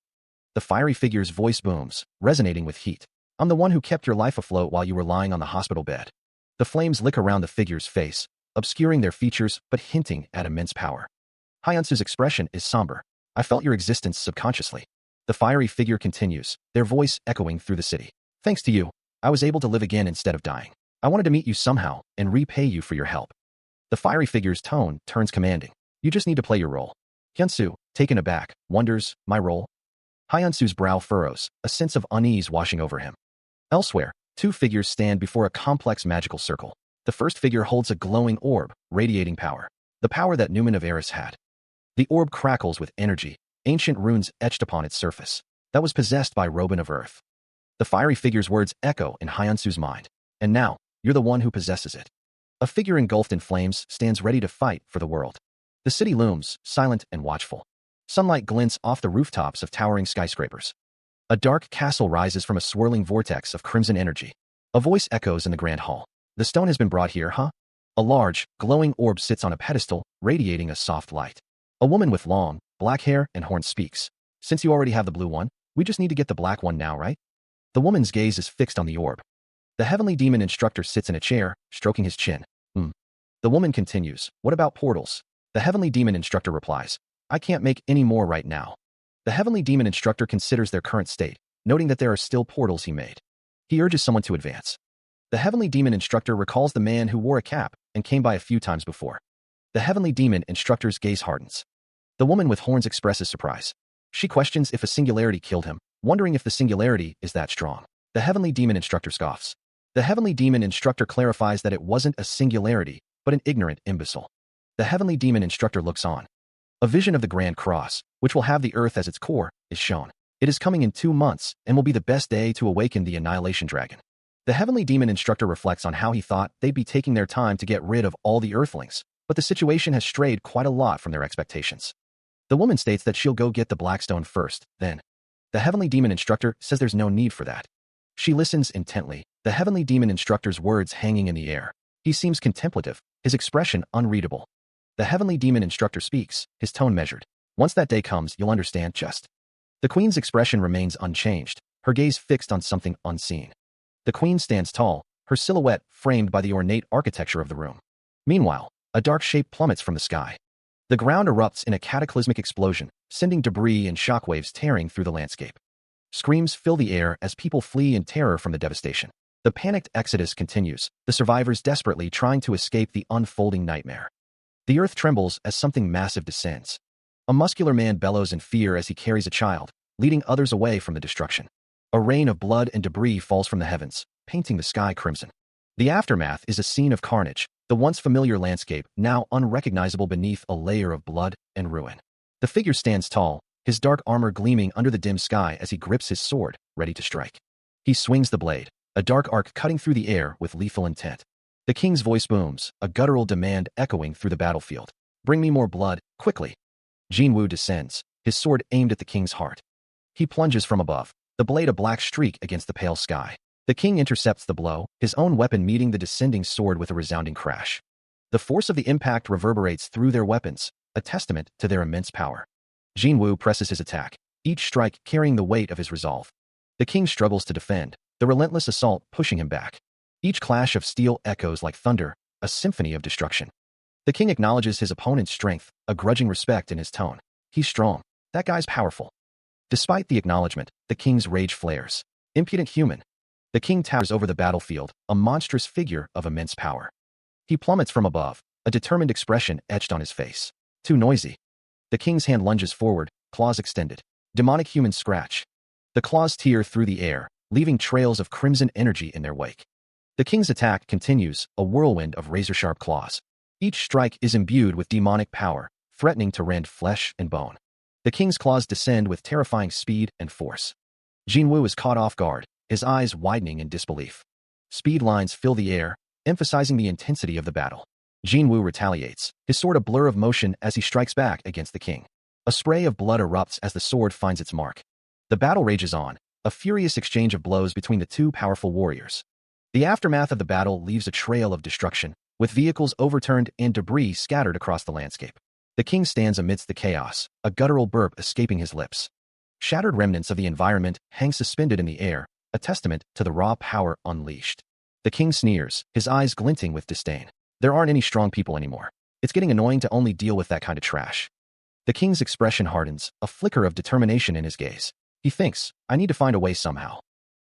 The fiery figure's voice booms, resonating with heat. I'm the one who kept your life afloat while you were lying on the hospital bed. The flames lick around the figure's face, obscuring their features but hinting at immense power. Hyunsu's expression is somber. I felt your existence subconsciously. The fiery figure continues, their voice echoing through the city. Thanks to you, I was able to live again instead of dying. I wanted to meet you somehow and repay you for your help. The fiery figure's tone turns commanding. You just need to play your role. Hyunsu, taken aback, wonders, my role? Hyunsu's brow furrows, a sense of unease washing over him. Elsewhere, two figures stand before a complex magical circle. The first figure holds a glowing orb, radiating power. The power that Newman of Eris had. The orb crackles with energy, ancient runes etched upon its surface. That was possessed by Robin of Earth. The fiery figure's words echo in Hyunsu's mind. And now, you're the one who possesses it. A figure engulfed in flames stands ready to fight for the world. The city looms, silent and watchful. Sunlight glints off the rooftops of towering skyscrapers. A dark castle rises from a swirling vortex of crimson energy. A voice echoes in the grand hall. The stone has been brought here, huh? A large, glowing orb sits on a pedestal, radiating a soft light. A woman with long, black hair and horns speaks. Since you already have the blue one, we just need to get the black one now, right? The woman's gaze is fixed on the orb. The heavenly demon instructor sits in a chair, stroking his chin. The woman continues, what about portals? The heavenly demon instructor replies, I can't make any more right now. The heavenly demon instructor considers their current state, noting that there are still portals he made. He urges someone to advance. The heavenly demon instructor recalls the man who wore a cap and came by a few times before. The heavenly demon instructor's gaze hardens. The woman with horns expresses surprise. She questions if a singularity killed him, wondering if the singularity is that strong. The heavenly demon instructor scoffs. The heavenly demon instructor clarifies that it wasn't a singularity, but an ignorant imbecile. The heavenly demon instructor looks on. A vision of the Grand Cross, which will have the earth as its core, is shown. It is coming in 2 months and will be the best day to awaken the Annihilation Dragon. The heavenly demon instructor reflects on how he thought they'd be taking their time to get rid of all the earthlings, but the situation has strayed quite a lot from their expectations. The woman states that she'll go get the Blackstone first, then. The heavenly demon instructor says there's no need for that. She listens intently, the heavenly demon instructor's words hanging in the air. He seems contemplative, his expression unreadable. The heavenly demon instructor speaks, his tone measured. Once that day comes, you'll understand just. The queen's expression remains unchanged, her gaze fixed on something unseen. The queen stands tall, her silhouette framed by the ornate architecture of the room. Meanwhile, a dark shape plummets from the sky. The ground erupts in a cataclysmic explosion, sending debris and shockwaves tearing through the landscape. Screams fill the air as people flee in terror from the devastation. The panicked exodus continues, the survivors desperately trying to escape the unfolding nightmare. The earth trembles as something massive descends. A muscular man bellows in fear as he carries a child, leading others away from the destruction. A rain of blood and debris falls from the heavens, painting the sky crimson. The aftermath is a scene of carnage, the once familiar landscape now unrecognizable beneath a layer of blood and ruin. The figure stands tall, his dark armor gleaming under the dim sky as he grips his sword, ready to strike. He swings the blade, a dark arc cutting through the air with lethal intent. The king's voice booms, a guttural demand echoing through the battlefield. Bring me more blood, quickly. Jinwoo descends, his sword aimed at the king's heart. He plunges from above, the blade a black streak against the pale sky. The king intercepts the blow, his own weapon meeting the descending sword with a resounding crash. The force of the impact reverberates through their weapons, a testament to their immense power. Jinwoo presses his attack, each strike carrying the weight of his resolve. The king struggles to defend, the relentless assault pushing him back. Each clash of steel echoes like thunder, a symphony of destruction. The king acknowledges his opponent's strength, a grudging respect in his tone. He's strong. That guy's powerful. Despite the acknowledgement, the king's rage flares. Impudent human. The king towers over the battlefield, a monstrous figure of immense power. He plummets from above, a determined expression etched on his face. Too noisy. The king's hand lunges forward, claws extended. Demonic humans scratch. The claws tear through the air, leaving trails of crimson energy in their wake. The king's attack continues, a whirlwind of razor-sharp claws. Each strike is imbued with demonic power, threatening to rend flesh and bone. The king's claws descend with terrifying speed and force. Jinwoo is caught off guard, his eyes widening in disbelief. Speed lines fill the air, emphasizing the intensity of the battle. Jinwoo retaliates, his sword a blur of motion as he strikes back against the king. A spray of blood erupts as the sword finds its mark. The battle rages on, a furious exchange of blows between the two powerful warriors. The aftermath of the battle leaves a trail of destruction, with vehicles overturned and debris scattered across the landscape. The king stands amidst the chaos, a guttural burp escaping his lips. Shattered remnants of the environment hang suspended in the air, a testament to the raw power unleashed. The king sneers, his eyes glinting with disdain. There aren't any strong people anymore. It's getting annoying to only deal with that kind of trash. The king's expression hardens, a flicker of determination in his gaze. He thinks, I need to find a way somehow.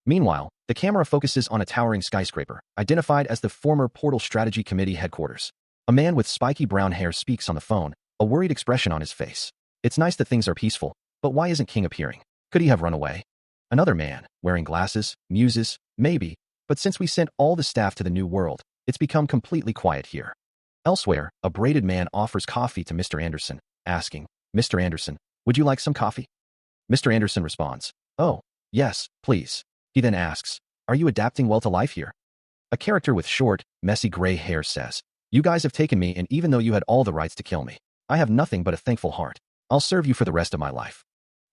Meanwhile, the camera focuses on a towering skyscraper, identified as the former Portal Strategy Committee headquarters. A man with spiky brown hair speaks on the phone, a worried expression on his face. It's nice that things are peaceful, but why isn't King appearing? Could he have run away? Another man, wearing glasses, muses, maybe, but since we sent all the staff to the new world, it's become completely quiet here. Elsewhere, a braided man offers coffee to Mr. Anderson, asking, Mr. Anderson, would you like some coffee? Mr. Anderson responds, oh, yes, please. He then asks, are you adapting well to life here? A character with short, messy gray hair says, you guys have taken me, and even though you had all the rights to kill me, I have nothing but a thankful heart. I'll serve you for the rest of my life.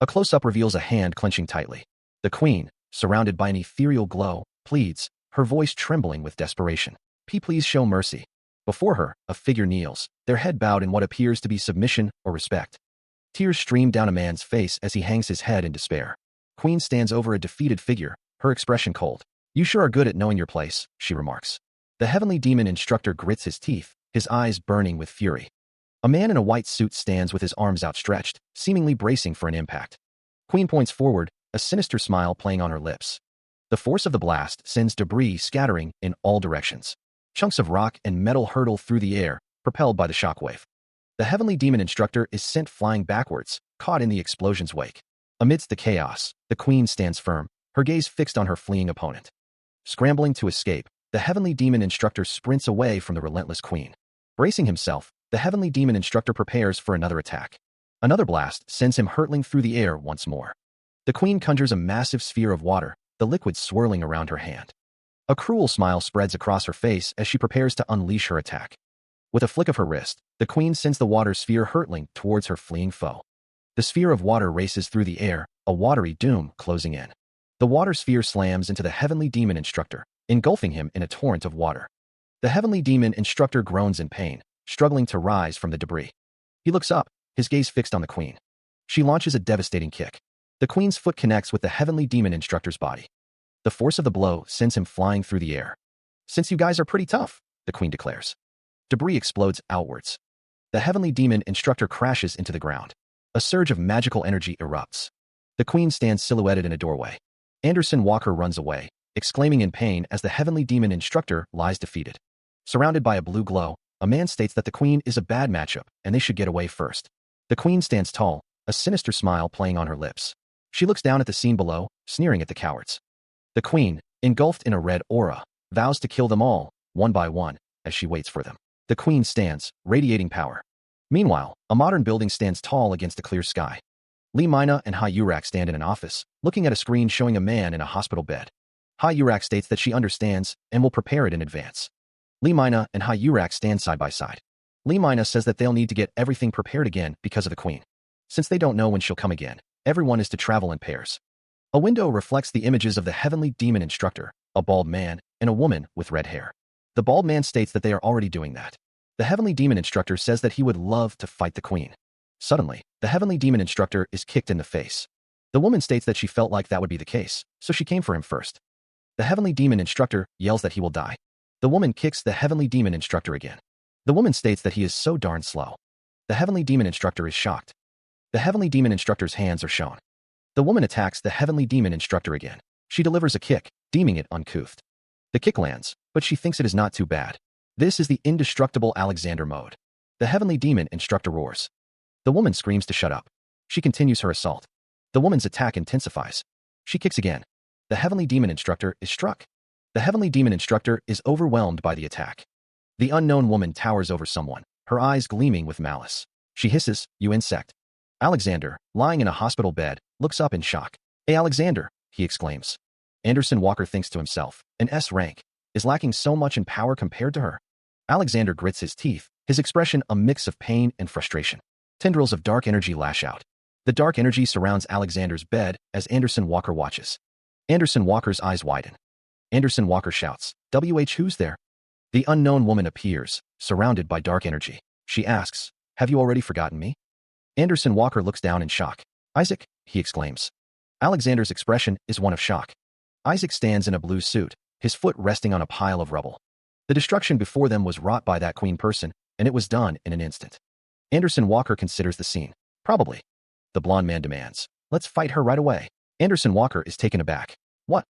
A close-up reveals a hand clenching tightly. The queen, surrounded by an ethereal glow, pleads, her voice trembling with desperation. Please show mercy. Before her, a figure kneels, their head bowed in what appears to be submission or respect. Tears stream down a man's face as he hangs his head in despair. Queen stands over a defeated figure, her expression cold. You sure are good at knowing your place, she remarks. The heavenly demon instructor grits his teeth, his eyes burning with fury. A man in a white suit stands with his arms outstretched, seemingly bracing for an impact. Queen points forward, a sinister smile playing on her lips. The force of the blast sends debris scattering in all directions. Chunks of rock and metal hurtle through the air, propelled by the shockwave. The heavenly demon instructor is sent flying backwards, caught in the explosion's wake. Amidst the chaos, the queen stands firm, her gaze fixed on her fleeing opponent. Scrambling to escape, the heavenly demon instructor sprints away from the relentless queen. Bracing himself, the heavenly demon instructor prepares for another attack. Another blast sends him hurtling through the air once more. The queen conjures a massive sphere of water, the liquid swirling around her hand. A cruel smile spreads across her face as she prepares to unleash her attack. With a flick of her wrist, the queen sends the water sphere hurtling towards her fleeing foe. The sphere of water races through the air, a watery doom closing in. The water sphere slams into the heavenly demon instructor, engulfing him in a torrent of water. The heavenly demon instructor groans in pain, struggling to rise from the debris. He looks up, his gaze fixed on the queen. She launches a devastating kick. The queen's foot connects with the heavenly demon instructor's body. The force of the blow sends him flying through the air. Since you guys are pretty tough, the queen declares. Debris explodes outwards. The heavenly demon instructor crashes into the ground. A surge of magical energy erupts. The queen stands silhouetted in a doorway. Anderson Walker runs away, exclaiming in pain as the heavenly demon instructor lies defeated. Surrounded by a blue glow, a man states that the queen is a bad matchup and they should get away first. The queen stands tall, a sinister smile playing on her lips. She looks down at the scene below, sneering at the cowards. The queen, engulfed in a red aura, vows to kill them all, one by one, as she waits for them. The queen stands, radiating power. Meanwhile, a modern building stands tall against a clear sky. Lee Mina and Ha Yurak stand in an office, looking at a screen showing a man in a hospital bed. Ha Yurak states that she understands and will prepare it in advance. Lee Mina and Ha Yurak stand side by side. Lee Mina says that they'll need to get everything prepared again because of the queen. Since they don't know when she'll come again, everyone is to travel in pairs. A window reflects the images of the heavenly demon instructor, a bald man, and a woman with red hair. The bald man states that they are already doing that. The heavenly demon instructor says that he would love to fight the queen. Suddenly, the heavenly demon instructor is kicked in the face. The woman states that she felt like that would be the case, so she came for him first. The heavenly demon instructor yells that he will die. The woman kicks the heavenly demon instructor again. The woman states that he is so darn slow. The heavenly demon instructor is shocked. The heavenly demon instructor's hands are shown. The woman attacks the heavenly demon instructor again. She delivers a kick, deeming it uncouth. The kick lands, but she thinks it is not too bad. This is the indestructible Alexander mode. The heavenly demon instructor roars. The woman screams to shut up. She continues her assault. The woman's attack intensifies. She kicks again. The heavenly demon instructor is struck. The heavenly demon instructor is overwhelmed by the attack. The unknown woman towers over someone, her eyes gleaming with malice. She hisses, "You insect." Alexander, lying in a hospital bed, looks up in shock. "Hey Alexander," he exclaims. Anderson Walker thinks to himself, an S rank, is lacking so much in power compared to her. Alexander grits his teeth, his expression a mix of pain and frustration. Tendrils of dark energy lash out. The dark energy surrounds Alexander's bed as Anderson Walker watches. Anderson Walker's eyes widen. Anderson Walker shouts, who's there?" The unknown woman appears, surrounded by dark energy. She asks, "Have you already forgotten me?" Anderson Walker looks down in shock. "Isaac," he exclaims. Alexander's expression is one of shock. Isaac stands in a blue suit, his foot resting on a pile of rubble. The destruction before them was wrought by that queen person, and it was done in an instant. Anderson Walker considers the scene. "Probably." The blonde man demands, "Let's fight her right away." Anderson Walker is taken aback. "What?"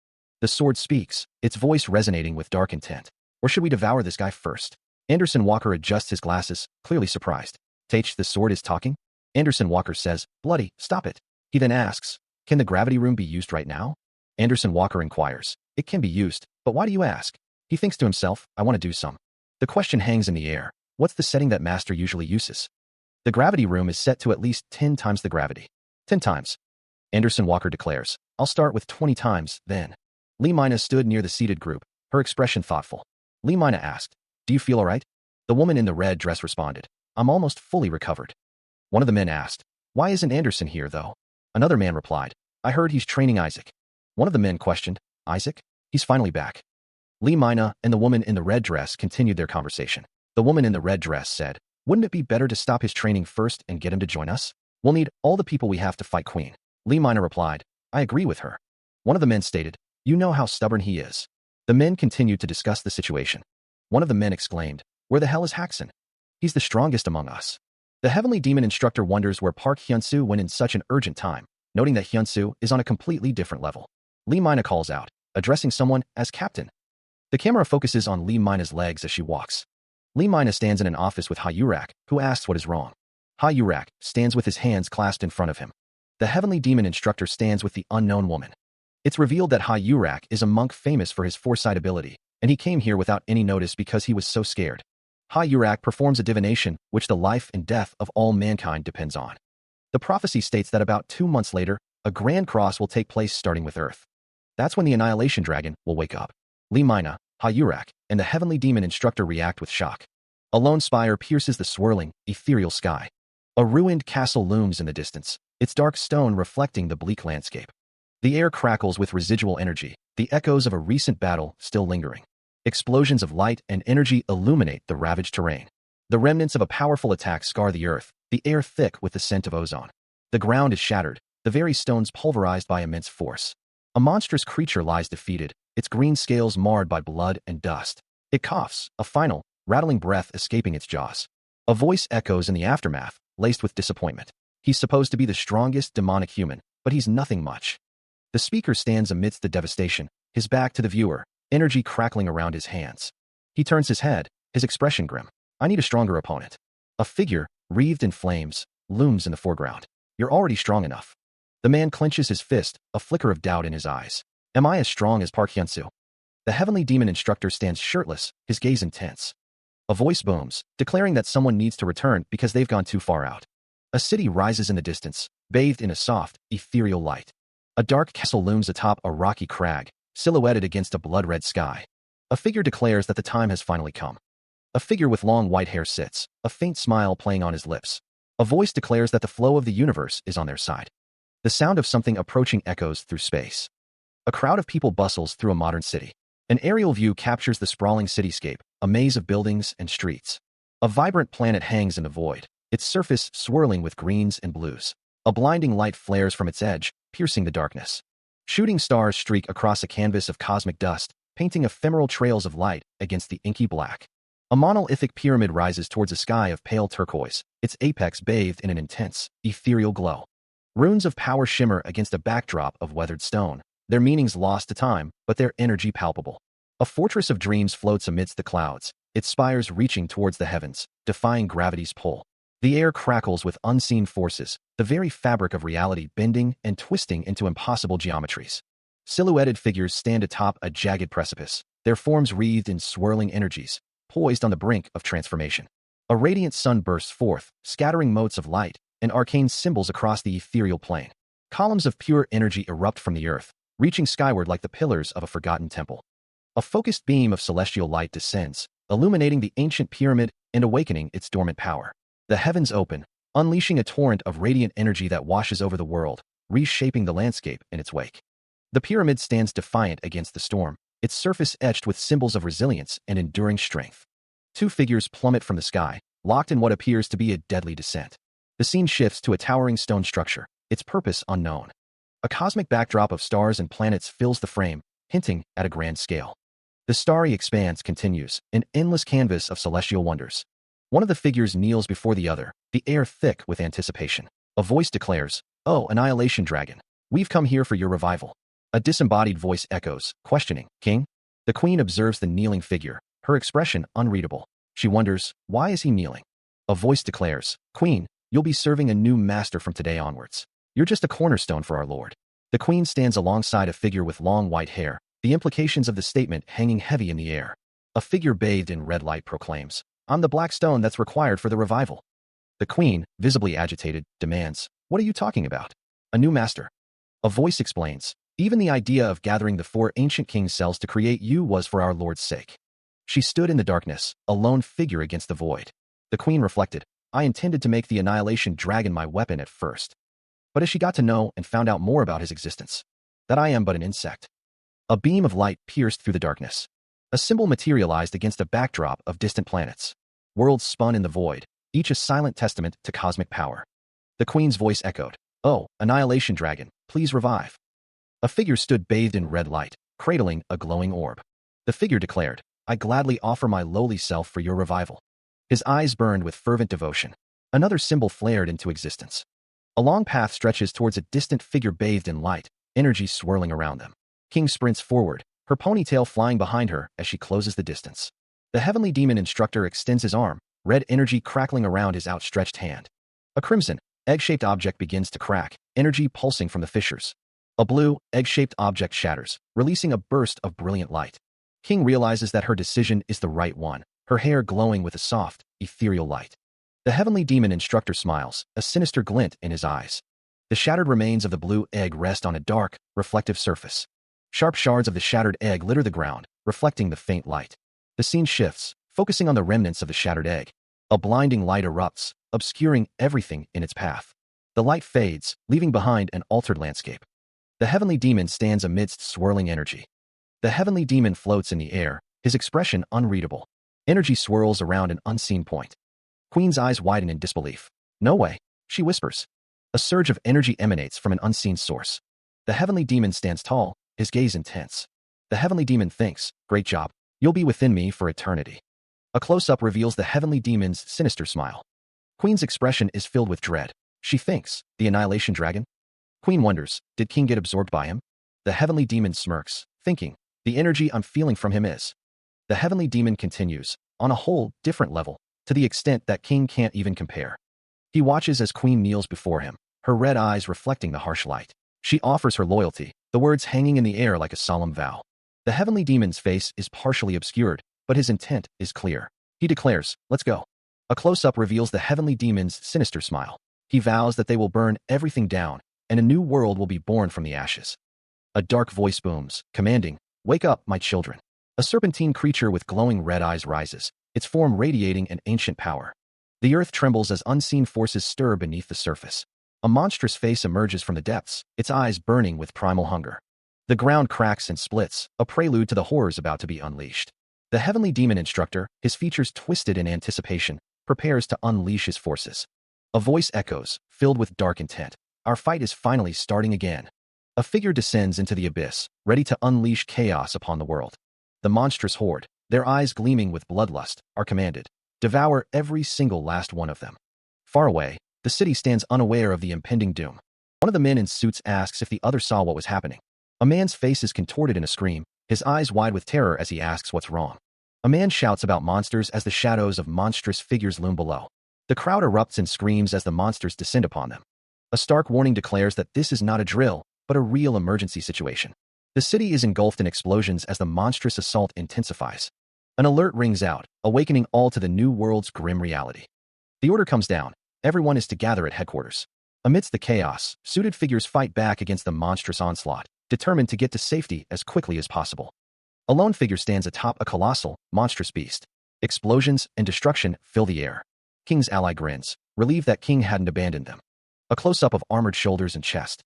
The sword speaks, its voice resonating with dark intent. "Or should we devour this guy first?" Anderson Walker adjusts his glasses, clearly surprised. "Tach, the sword is talking?" Anderson Walker says, "Bloody, stop it." He then asks, Can the gravity room be used right now? Anderson Walker inquires. It can be used, but why do you ask? He thinks to himself, I want to do some. The question hangs in the air. What's the setting that Master usually uses? The gravity room is set to at least 10 times the gravity. 10 times. Anderson Walker declares. I'll start with 20 times, then. Lee Mina stood near the seated group, her expression thoughtful. Lee Mina asked, do you feel all right? The woman in the red dress responded, I'm almost fully recovered. One of the men asked, why isn't Anderson here, though? Another man replied, I heard he's training Isaac. One of the men questioned, Isaac? He's finally back. Lee Mina and the woman in the red dress continued their conversation. The woman in the red dress said, wouldn't it be better to stop his training first and get him to join us? We'll need all the people we have to fight Queen. Lee Mina replied, I agree with her. One of the men stated, you know how stubborn he is. The men continued to discuss the situation. One of the men exclaimed, where the hell is Haxon? He's the strongest among us. The heavenly demon instructor wonders where Park Hyunsoo went in such an urgent time, noting that Hyunsoo is on a completely different level. Lee Mina calls out, addressing someone as captain. The camera focuses on Lee Mina's legs as she walks. Lee Mina stands in an office with Ha-Yurak, who asks what is wrong. Ha-Yurak stands with his hands clasped in front of him. The heavenly demon instructor stands with the unknown woman. It's revealed that Ha-Yurak is a monk famous for his foresight ability, and he came here without any notice because he was so scared. Ha-Yurak performs a divination which the life and death of all mankind depends on. The prophecy states that about 2 months later, a grand cross will take place starting with Earth. That's when the Annihilation Dragon will wake up. Lee Mina, Ha-Yurak, and the heavenly demon instructor react with shock. A lone spire pierces the swirling, ethereal sky. A ruined castle looms in the distance, its dark stone reflecting the bleak landscape. The air crackles with residual energy, the echoes of a recent battle still lingering. Explosions of light and energy illuminate the ravaged terrain. The remnants of a powerful attack scar the earth, the air thick with the scent of ozone. The ground is shattered, the very stones pulverized by immense force. A monstrous creature lies defeated, its green scales marred by blood and dust. It coughs, a final, rattling breath escaping its jaws. A voice echoes in the aftermath, laced with disappointment. He's supposed to be the strongest demonic human, but he's nothing much. The speaker stands amidst the devastation, his back to the viewer, energy crackling around his hands. He turns his head, his expression grim. I need a stronger opponent. A figure, wreathed in flames, looms in the foreground. You're already strong enough. The man clenches his fist, a flicker of doubt in his eyes. Am I as strong as Park Hyunsoo? The heavenly demon instructor stands shirtless, his gaze intense. A voice booms, declaring that someone needs to return because they've gone too far out. A city rises in the distance, bathed in a soft, ethereal light. A dark castle looms atop a rocky crag, silhouetted against a blood-red sky. A figure declares that the time has finally come. A figure with long white hair sits, a faint smile playing on his lips. A voice declares that the flow of the universe is on their side. The sound of something approaching echoes through space. A crowd of people bustles through a modern city. An aerial view captures the sprawling cityscape, a maze of buildings and streets. A vibrant planet hangs in the void, its surface swirling with greens and blues. A blinding light flares from its edge, piercing the darkness. Shooting stars streak across a canvas of cosmic dust, painting ephemeral trails of light against the inky black. A monolithic pyramid rises towards a sky of pale turquoise, its apex bathed in an intense, ethereal glow. Runes of power shimmer against a backdrop of weathered stone, their meanings lost to time, but their energy palpable. A fortress of dreams floats amidst the clouds, its spires reaching towards the heavens, defying gravity's pull. The air crackles with unseen forces, the very fabric of reality bending and twisting into impossible geometries. Silhouetted figures stand atop a jagged precipice, their forms wreathed in swirling energies, poised on the brink of transformation. A radiant sun bursts forth, scattering motes of light and arcane symbols across the ethereal plane. Columns of pure energy erupt from the earth, reaching skyward like the pillars of a forgotten temple. A focused beam of celestial light descends, illuminating the ancient pyramid and awakening its dormant power. The heavens open, unleashing a torrent of radiant energy that washes over the world, reshaping the landscape in its wake. The pyramid stands defiant against the storm, its surface etched with symbols of resilience and enduring strength. Two figures plummet from the sky, locked in what appears to be a deadly descent. The scene shifts to a towering stone structure, its purpose unknown. A cosmic backdrop of stars and planets fills the frame, hinting at a grand scale. The starry expanse continues, an endless canvas of celestial wonders. One of the figures kneels before the other, the air thick with anticipation. A voice declares, "Oh, Annihilation Dragon, we've come here for your revival." A disembodied voice echoes, questioning, "King?" The queen observes the kneeling figure, her expression unreadable. She wonders, why is he kneeling? A voice declares, "Queen, you'll be serving a new master from today onwards. You're just a cornerstone for our Lord." The queen stands alongside a figure with long white hair, the implications of the statement hanging heavy in the air. A figure bathed in red light proclaims, "I'm the black stone that's required for the revival." The queen, visibly agitated, demands, "What are you talking about?" "A new master." A voice explains, "Even the idea of gathering the 4 ancient kings' cells to create you was for our Lord's sake." She stood in the darkness, a lone figure against the void. The queen reflected, "I intended to make the annihilation dragon my weapon at first. But as she got to know and found out more about his existence, that I am but an insect." A beam of light pierced through the darkness. A symbol materialized against a backdrop of distant planets. Worlds spun in the void, each a silent testament to cosmic power. The queen's voice echoed, "Oh, annihilation dragon, please revive." A figure stood bathed in red light, cradling a glowing orb. The figure declared, "I gladly offer my lowly self for your revival." His eyes burned with fervent devotion. Another symbol flared into existence. A long path stretches towards a distant figure bathed in light, energy swirling around them. King sprints forward, her ponytail flying behind her as she closes the distance. The heavenly demon instructor extends his arm, red energy crackling around his outstretched hand. A crimson, egg-shaped object begins to crack, energy pulsing from the fissures. A blue, egg-shaped object shatters, releasing a burst of brilliant light. King realizes that her decision is the right one, her hair glowing with a soft, ethereal light. The heavenly demon instructor smiles, a sinister glint in his eyes. The shattered remains of the blue egg rest on a dark, reflective surface. Sharp shards of the shattered egg litter the ground, reflecting the faint light. The scene shifts, focusing on the remnants of the shattered egg. A blinding light erupts, obscuring everything in its path. The light fades, leaving behind an altered landscape. The heavenly demon stands amidst swirling energy. The heavenly demon floats in the air, his expression unreadable. Energy swirls around an unseen point. Queen's eyes widen in disbelief. "No way," she whispers. A surge of energy emanates from an unseen source. The heavenly demon stands tall, his gaze intense. The heavenly demon thinks, "Great job. You'll be within me for eternity." A close-up reveals the heavenly demon's sinister smile. Queen's expression is filled with dread. She thinks, "The annihilation dragon?" Queen wonders, did King get absorbed by him? The heavenly demon smirks, thinking, "The energy I'm feeling from him is." The heavenly demon continues, on a whole different level, to the extent that King can't even compare. He watches as Queen kneels before him, her red eyes reflecting the harsh light. She offers her loyalty, the words hanging in the air like a solemn vow. The heavenly demon's face is partially obscured, but his intent is clear. He declares, "Let's go." A close-up reveals the heavenly demon's sinister smile. He vows that they will burn everything down, and a new world will be born from the ashes. A dark voice booms, commanding, "Wake up, my children." A serpentine creature with glowing red eyes rises, its form radiating an ancient power. The earth trembles as unseen forces stir beneath the surface. A monstrous face emerges from the depths, its eyes burning with primal hunger. The ground cracks and splits, a prelude to the horrors about to be unleashed. The heavenly demon instructor, his features twisted in anticipation, prepares to unleash his forces. A voice echoes, filled with dark intent. "Our fight is finally starting again." A figure descends into the abyss, ready to unleash chaos upon the world. The monstrous horde, their eyes gleaming with bloodlust, are commanded, "Devour every single last one of them." Far away, the city stands unaware of the impending doom. One of the men in suits asks if the other saw what was happening. A man's face is contorted in a scream, his eyes wide with terror as he asks what's wrong. A man shouts about monsters as the shadows of monstrous figures loom below. The crowd erupts in screams as the monsters descend upon them. A stark warning declares that this is not a drill, but a real emergency situation. The city is engulfed in explosions as the monstrous assault intensifies. An alert rings out, awakening all to the new world's grim reality. The order comes down. Everyone is to gather at headquarters. Amidst the chaos, suited figures fight back against the monstrous onslaught, determined to get to safety as quickly as possible. A lone figure stands atop a colossal, monstrous beast. Explosions and destruction fill the air. King's ally grins, relieved that King hadn't abandoned them. A close-up of armored shoulders and chest.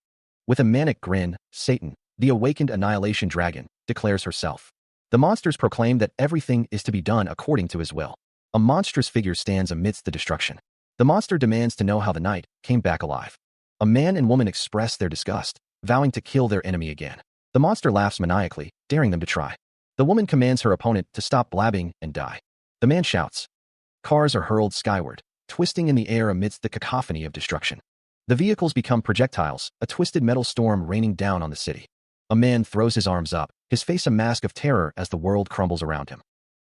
With a manic grin, Satan, the awakened annihilation dragon, declares herself. The monsters proclaim that everything is to be done according to his will. A monstrous figure stands amidst the destruction. The monster demands to know how the knight came back alive. A man and woman express their disgust, vowing to kill their enemy again. The monster laughs maniacally, daring them to try. The woman commands her opponent to stop blabbing and die. The man shouts. Cars are hurled skyward, twisting in the air amidst the cacophony of destruction. The vehicles become projectiles, a twisted metal storm raining down on the city. A man throws his arms up, his face a mask of terror as the world crumbles around him.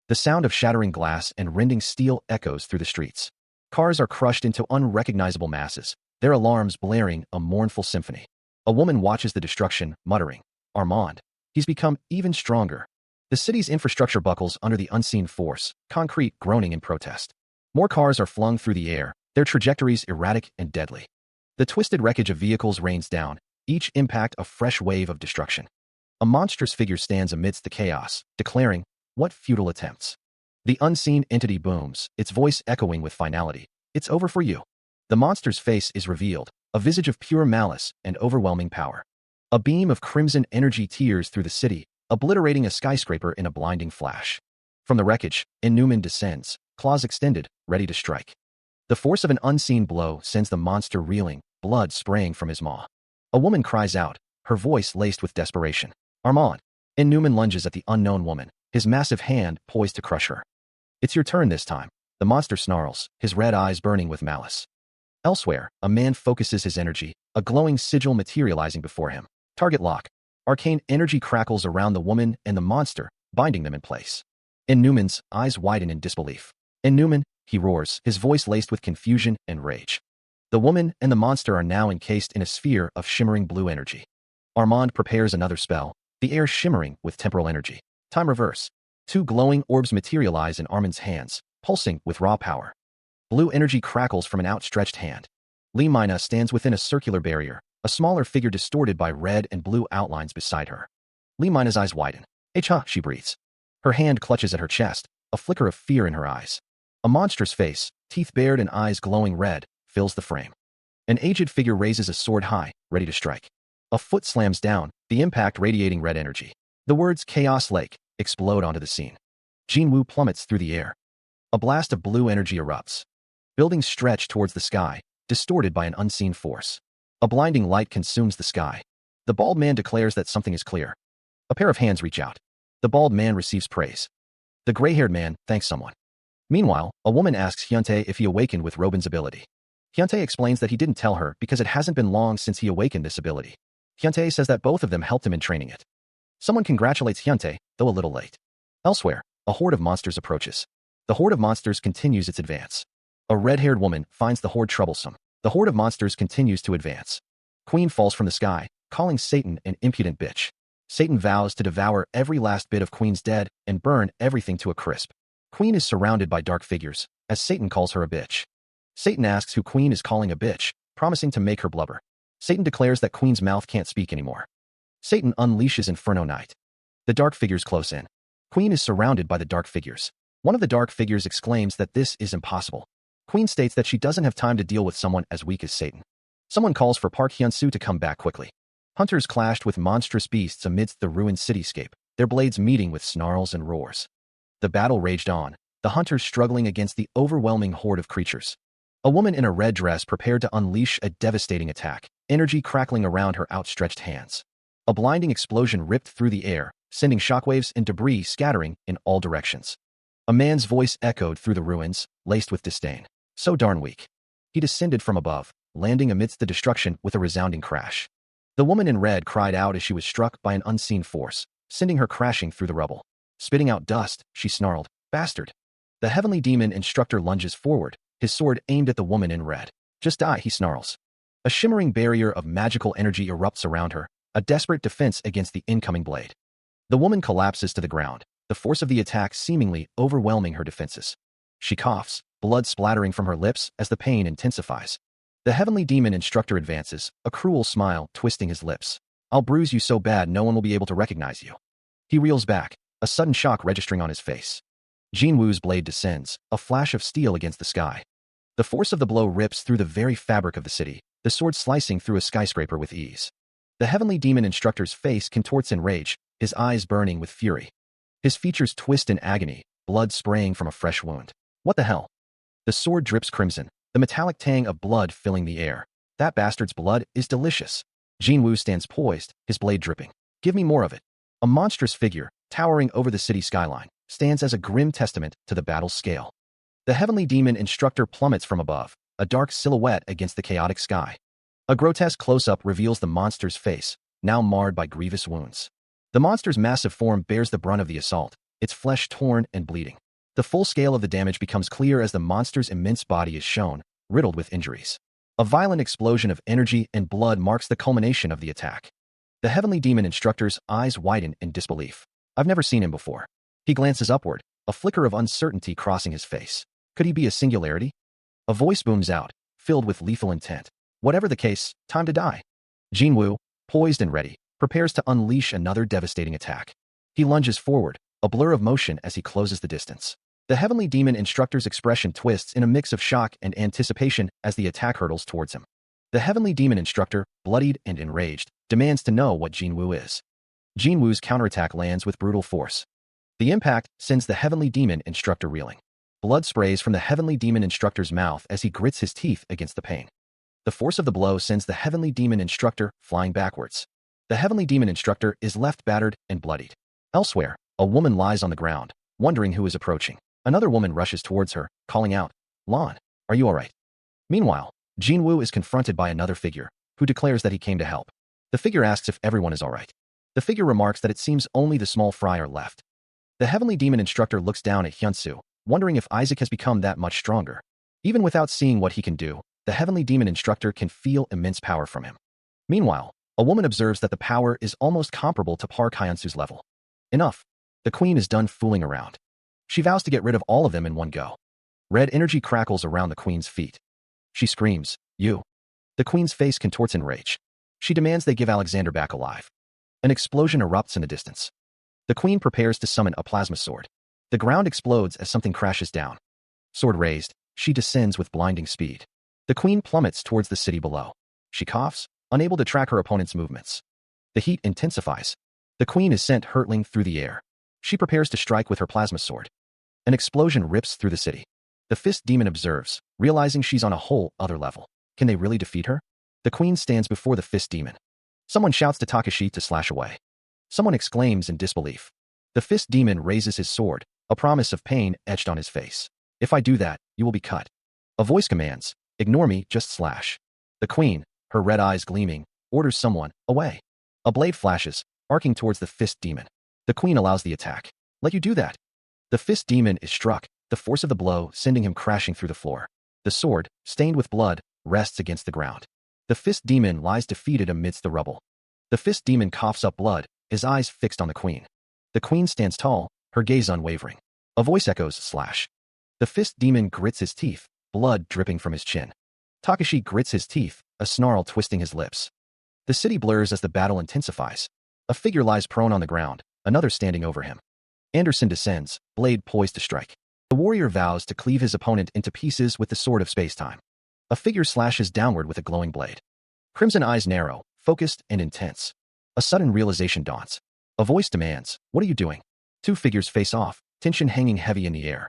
The sound of shattering glass and rending steel echoes through the streets. Cars are crushed into unrecognizable masses, their alarms blaring a mournful symphony. A woman watches the destruction, muttering, Armand. He's become even stronger. The city's infrastructure buckles under the unseen force, concrete groaning in protest. More cars are flung through the air, their trajectories erratic and deadly. The twisted wreckage of vehicles rains down, each impact a fresh wave of destruction. A monstrous figure stands amidst the chaos, declaring, what futile attempts. The unseen entity booms, its voice echoing with finality. It's over for you. The monster's face is revealed, a visage of pure malice and overwhelming power. A beam of crimson energy tears through the city, obliterating a skyscraper in a blinding flash. From the wreckage, Inhuman descends, claws extended, ready to strike. The force of an unseen blow sends the monster reeling, blood spraying from his maw. A woman cries out, her voice laced with desperation. Armand. Inhuman lunges at the unknown woman, his massive hand poised to crush her. It's your turn this time. The monster snarls, his red eyes burning with malice. Elsewhere, a man focuses his energy, a glowing sigil materializing before him. Target lock. Arcane energy crackles around the woman and the monster, binding them in place. Inhuman's eyes widen in disbelief. Inhuman, he roars, his voice laced with confusion and rage. The woman and the monster are now encased in a sphere of shimmering blue energy. Armand prepares another spell, the air shimmering with temporal energy. Time reverse. Two glowing orbs materialize in Armand's hands, pulsing with raw power. Blue energy crackles from an outstretched hand. Lee Mina stands within a circular barrier, a smaller figure distorted by red and blue outlines beside her. Lee Mina's eyes widen. H-huh, she breathes. Her hand clutches at her chest, a flicker of fear in her eyes. A monstrous face, teeth bared and eyes glowing red, fills the frame. An aged figure raises a sword high, ready to strike. A foot slams down, the impact radiating red energy. The words Chaos Lake explode onto the scene. Jinwoo plummets through the air. A blast of blue energy erupts. Buildings stretch towards the sky, distorted by an unseen force. A blinding light consumes the sky. The bald man declares that something is clear. A pair of hands reach out. The bald man receives praise. The gray-haired man thanks someone. Meanwhile, a woman asks Hyuntae if he awakened with Robin's ability. Hyuntae explains that he didn't tell her because it hasn't been long since he awakened this ability. Hyuntae says that both of them helped him in training it. Someone congratulates Hyuntae, though a little late. Elsewhere, a horde of monsters approaches. The horde of monsters continues its advance. A red-haired woman finds the horde troublesome. The horde of monsters continues to advance. Queen falls from the sky, calling Satan an impudent bitch. Satan vows to devour every last bit of Queen's dead and burn everything to a crisp. Queen is surrounded by dark figures, as Satan calls her a bitch. Satan asks who Queen is calling a bitch, promising to make her blubber. Satan declares that Queen's mouth can't speak anymore. Satan unleashes Inferno Night. The dark figures close in. Queen is surrounded by the dark figures. One of the dark figures exclaims that this is impossible. Queen states that she doesn't have time to deal with someone as weak as Satan. Someone calls for Park Hyun-soo to come back quickly. Hunters clashed with monstrous beasts amidst the ruined cityscape, their blades meeting with snarls and roars. The battle raged on, the hunters struggling against the overwhelming horde of creatures. A woman in a red dress prepared to unleash a devastating attack, energy crackling around her outstretched hands. A blinding explosion ripped through the air, sending shockwaves and debris scattering in all directions. A man's voice echoed through the ruins, laced with disdain. So darn weak. He descended from above, landing amidst the destruction with a resounding crash. The woman in red cried out as she was struck by an unseen force, sending her crashing through the rubble. Spitting out dust, she snarled, "Bastard!" The heavenly demon instructor lunges forward, his sword aimed at the woman in red. "Just die," he snarls. A shimmering barrier of magical energy erupts around her, a desperate defense against the incoming blade. The woman collapses to the ground, the force of the attack seemingly overwhelming her defenses. She coughs, blood splattering from her lips as the pain intensifies. The heavenly demon instructor advances, a cruel smile twisting his lips. "I'll bruise you so bad no one will be able to recognize you." He reels back, a sudden shock registering on his face. Jinwoo's blade descends, a flash of steel against the sky. The force of the blow rips through the very fabric of the city, the sword slicing through a skyscraper with ease. The heavenly demon instructor's face contorts in rage, his eyes burning with fury. His features twist in agony, blood spraying from a fresh wound. What the hell? The sword drips crimson, the metallic tang of blood filling the air. That bastard's blood is delicious. Jinwoo stands poised, his blade dripping. "Give me more of it." A monstrous figure, towering over the city skyline, stands as a grim testament to the battle's scale. The heavenly demon instructor plummets from above, a dark silhouette against the chaotic sky. A grotesque close-up reveals the monster's face, now marred by grievous wounds. The monster's massive form bears the brunt of the assault, its flesh torn and bleeding. The full scale of the damage becomes clear as the monster's immense body is shown, riddled with injuries. A violent explosion of energy and blood marks the culmination of the attack. The heavenly demon instructor's eyes widen in disbelief. I've never seen him before. He glances upward, a flicker of uncertainty crossing his face. Could he be a singularity? A voice booms out, filled with lethal intent. Whatever the case, time to die. Jinwoo, poised and ready, prepares to unleash another devastating attack. He lunges forward, a blur of motion as he closes the distance. The heavenly demon instructor's expression twists in a mix of shock and anticipation as the attack hurtles towards him. The heavenly demon instructor, bloodied and enraged, demands to know what Jinwoo is. Jinwoo's counterattack lands with brutal force. The impact sends the heavenly demon instructor reeling. Blood sprays from the heavenly demon instructor's mouth as he grits his teeth against the pain. The force of the blow sends the heavenly demon instructor flying backwards. The heavenly demon instructor is left battered and bloodied. Elsewhere, a woman lies on the ground, wondering who is approaching. Another woman rushes towards her, calling out, "Lan, are you alright?" Meanwhile, Jinwoo is confronted by another figure, who declares that he came to help. The figure asks if everyone is alright. The figure remarks that it seems only the small fry are left. The heavenly demon instructor looks down at Hyunsu, wondering if Isaac has become that much stronger. Even without seeing what he can do, the heavenly demon instructor can feel immense power from him. Meanwhile, a woman observes that the power is almost comparable to Park Hyunsu's level. Enough. The queen is done fooling around. She vows to get rid of all of them in one go. Red energy crackles around the queen's feet. She screams, "You!" The queen's face contorts in rage. She demands they give Alexander back alive. An explosion erupts in the distance. The queen prepares to summon a plasma sword. The ground explodes as something crashes down. Sword raised, she descends with blinding speed. The queen plummets towards the city below. She coughs, unable to track her opponent's movements. The heat intensifies. The queen is sent hurtling through the air. She prepares to strike with her plasma sword. An explosion rips through the city. The fist demon observes, realizing she's on a whole other level. Can they really defeat her? The queen stands before the fist demon. Someone shouts to Takashi to slash away. Someone exclaims in disbelief. The fist demon raises his sword, a promise of pain etched on his face. "If I do that, you will be cut." A voice commands, "Ignore me, just slash." The queen, her red eyes gleaming, orders someone, away. A blade flashes, arcing towards the fist demon. The queen allows the attack. "Let you do that." The fist demon is struck, the force of the blow sending him crashing through the floor. The sword, stained with blood, rests against the ground. The fist demon lies defeated amidst the rubble. The fist demon coughs up blood, his eyes fixed on the queen. The queen stands tall, her gaze unwavering. A voice echoes, slash. The fist demon grits his teeth, blood dripping from his chin. Takashi grits his teeth, a snarl twisting his lips. The city blurs as the battle intensifies. A figure lies prone on the ground, another standing over him. Anderson descends, blade poised to strike. The warrior vows to cleave his opponent into pieces with the sword of space-time. A figure slashes downward with a glowing blade. Crimson eyes narrow, focused and intense. A sudden realization dawns. A voice demands, "What are you doing?" Two figures face off, tension hanging heavy in the air.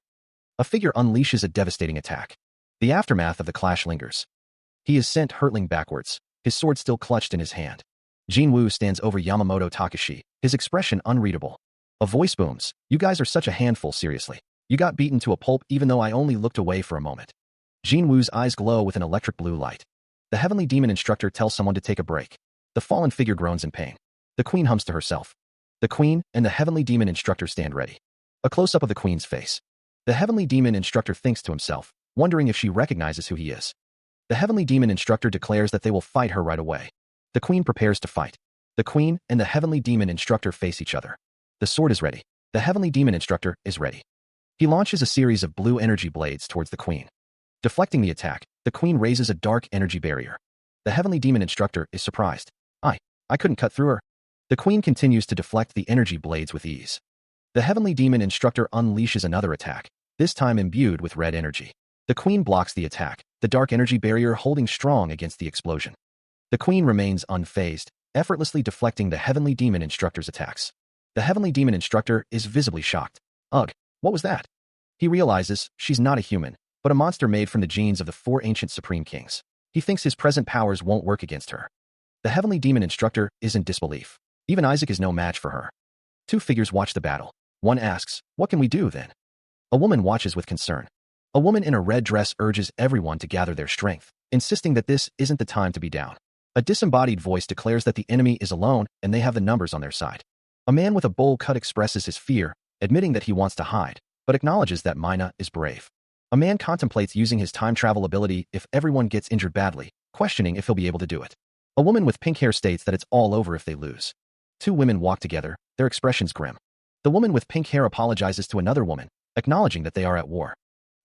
A figure unleashes a devastating attack. The aftermath of the clash lingers. He is sent hurtling backwards, his sword still clutched in his hand. Jinwoo stands over Yamamoto Takashi, his expression unreadable. A voice booms, "You guys are such a handful, seriously. You got beaten to a pulp even though I only looked away for a moment." Jinwoo's eyes glow with an electric blue light. The heavenly demon instructor tells someone to take a break. The fallen figure groans in pain. The queen hums to herself. The queen and the heavenly demon instructor stand ready. A close-up of the queen's face. The heavenly demon instructor thinks to himself, wondering if she recognizes who he is. The heavenly demon instructor declares that they will fight her right away. The queen prepares to fight. The queen and the heavenly demon instructor face each other. The sword is ready. The heavenly demon instructor is ready. He launches a series of blue energy blades towards the queen. Deflecting the attack, the queen raises a dark energy barrier. The heavenly demon instructor is surprised. I couldn't cut through her." The queen continues to deflect the energy blades with ease. The heavenly demon instructor unleashes another attack, this time imbued with red energy. The queen blocks the attack, the dark energy barrier holding strong against the explosion. The queen remains unfazed, effortlessly deflecting the heavenly demon instructor's attacks. The heavenly demon instructor is visibly shocked. Ugh, what was that? He realizes she's not a human, but a monster made from the genes of the four ancient supreme kings. He thinks his present powers won't work against her. The heavenly demon instructor is in disbelief. Even Isaac is no match for her. Two figures watch the battle. One asks, "What can we do, then?" A woman watches with concern. A woman in a red dress urges everyone to gather their strength, insisting that this isn't the time to be down. A disembodied voice declares that the enemy is alone and they have the numbers on their side. A man with a bowl cut expresses his fear, admitting that he wants to hide, but acknowledges that Mina is brave. A man contemplates using his time travel ability if everyone gets injured badly, questioning if he'll be able to do it. A woman with pink hair states that it's all over if they lose. Two women walk together, their expressions grim. The woman with pink hair apologizes to another woman, acknowledging that they are at war.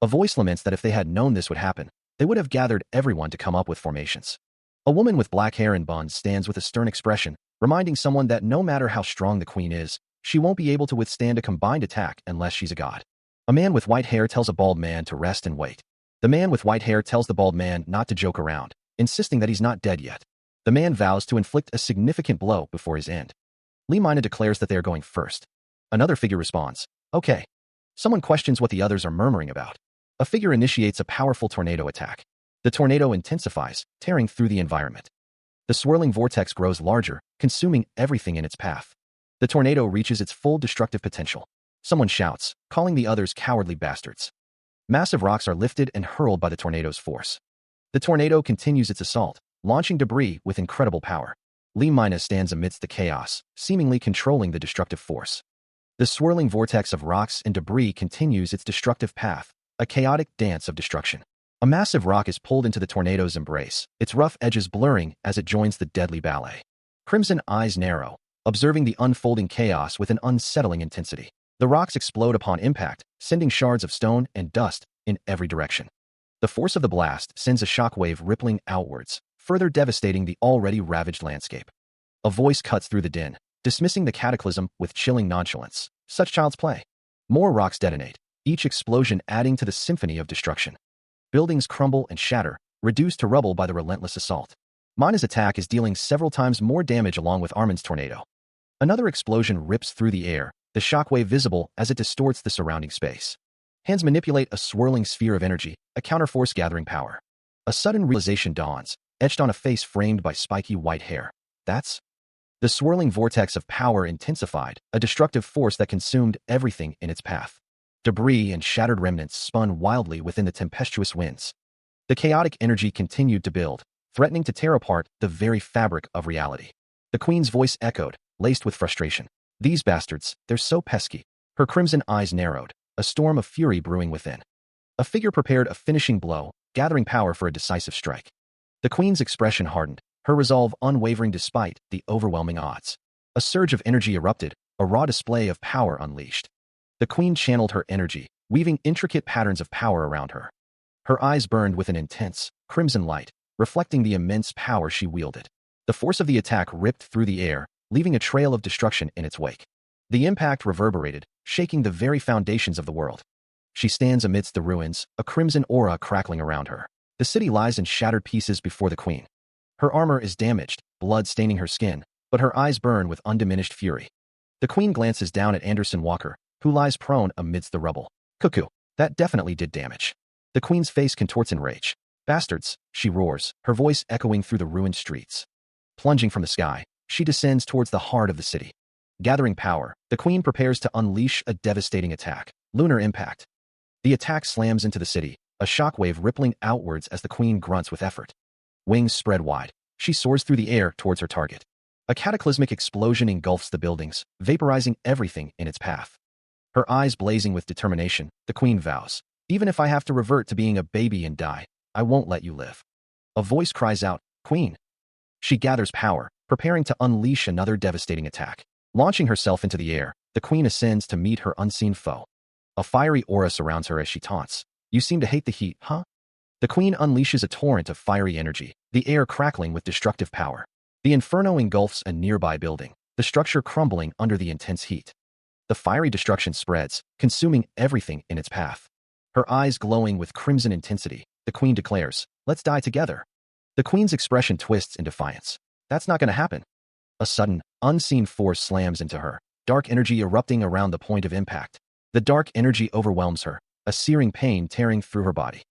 A voice laments that if they had known this would happen, they would have gathered everyone to come up with formations. A woman with black hair and buns stands with a stern expression, reminding someone that no matter how strong the queen is, she won't be able to withstand a combined attack unless she's a god. A man with white hair tells a bald man to rest and wait. The man with white hair tells the bald man not to joke around, insisting that he's not dead yet. The man vows to inflict a significant blow before his end. Lee Mina declares that they are going first. Another figure responds, okay. Someone questions what the others are murmuring about. A figure initiates a powerful tornado attack. The tornado intensifies, tearing through the environment. The swirling vortex grows larger, consuming everything in its path. The tornado reaches its full destructive potential. Someone shouts, calling the others cowardly bastards. Massive rocks are lifted and hurled by the tornado's force. The tornado continues its assault, launching debris with incredible power. Lee Mina stands amidst the chaos, seemingly controlling the destructive force. The swirling vortex of rocks and debris continues its destructive path, a chaotic dance of destruction. A massive rock is pulled into the tornado's embrace, its rough edges blurring as it joins the deadly ballet. Crimson eyes narrow, observing the unfolding chaos with an unsettling intensity. The rocks explode upon impact, sending shards of stone and dust in every direction. The force of the blast sends a shockwave rippling outwards, further devastating the already ravaged landscape. A voice cuts through the din, dismissing the cataclysm with chilling nonchalance. Such child's play. More rocks detonate, each explosion adding to the symphony of destruction. Buildings crumble and shatter, reduced to rubble by the relentless assault. Mina's attack is dealing several times more damage along with Armin's tornado. Another explosion rips through the air, the shockwave visible as it distorts the surrounding space. Hands manipulate a swirling sphere of energy, a counterforce gathering power. A sudden realization dawns, etched on a face framed by spiky white hair. That's the swirling vortex of power intensified, a destructive force that consumed everything in its path. Debris and shattered remnants spun wildly within the tempestuous winds. The chaotic energy continued to build, threatening to tear apart the very fabric of reality. The queen's voice echoed, laced with frustration. These bastards, they're so pesky. Her crimson eyes narrowed, a storm of fury brewing within. A figure prepared a finishing blow, gathering power for a decisive strike. The queen's expression hardened, her resolve unwavering despite the overwhelming odds. A surge of energy erupted, a raw display of power unleashed. The queen channeled her energy, weaving intricate patterns of power around her. Her eyes burned with an intense, crimson light, reflecting the immense power she wielded. The force of the attack ripped through the air, leaving a trail of destruction in its wake. The impact reverberated, shaking the very foundations of the world. She stands amidst the ruins, a crimson aura crackling around her. The city lies in shattered pieces before the queen. Her armor is damaged, blood staining her skin, but her eyes burn with undiminished fury. The queen glances down at Anderson Walker, who lies prone amidst the rubble. Cuckoo, that definitely did damage. The queen's face contorts in rage. Bastards, she roars, her voice echoing through the ruined streets. Plunging from the sky, she descends towards the heart of the city. Gathering power, the queen prepares to unleash a devastating attack. Lunar impact. The attack slams into the city, a shockwave rippling outwards as the queen grunts with effort. Wings spread wide, she soars through the air towards her target. A cataclysmic explosion engulfs the buildings, vaporizing everything in its path. Her eyes blazing with determination, the queen vows, even if I have to revert to being a baby and die, I won't let you live. A voice cries out, Queen. She gathers power, preparing to unleash another devastating attack. Launching herself into the air, the queen ascends to meet her unseen foe. A fiery aura surrounds her as she taunts. You seem to hate the heat, huh? The queen unleashes a torrent of fiery energy, the air crackling with destructive power. The inferno engulfs a nearby building, the structure crumbling under the intense heat. The fiery destruction spreads, consuming everything in its path. Her eyes glowing with crimson intensity, the queen declares, let's die together. The queen's expression twists in defiance. That's not going to happen. A sudden, unseen force slams into her, dark energy erupting around the point of impact. The dark energy overwhelms her, a searing pain tearing through her body.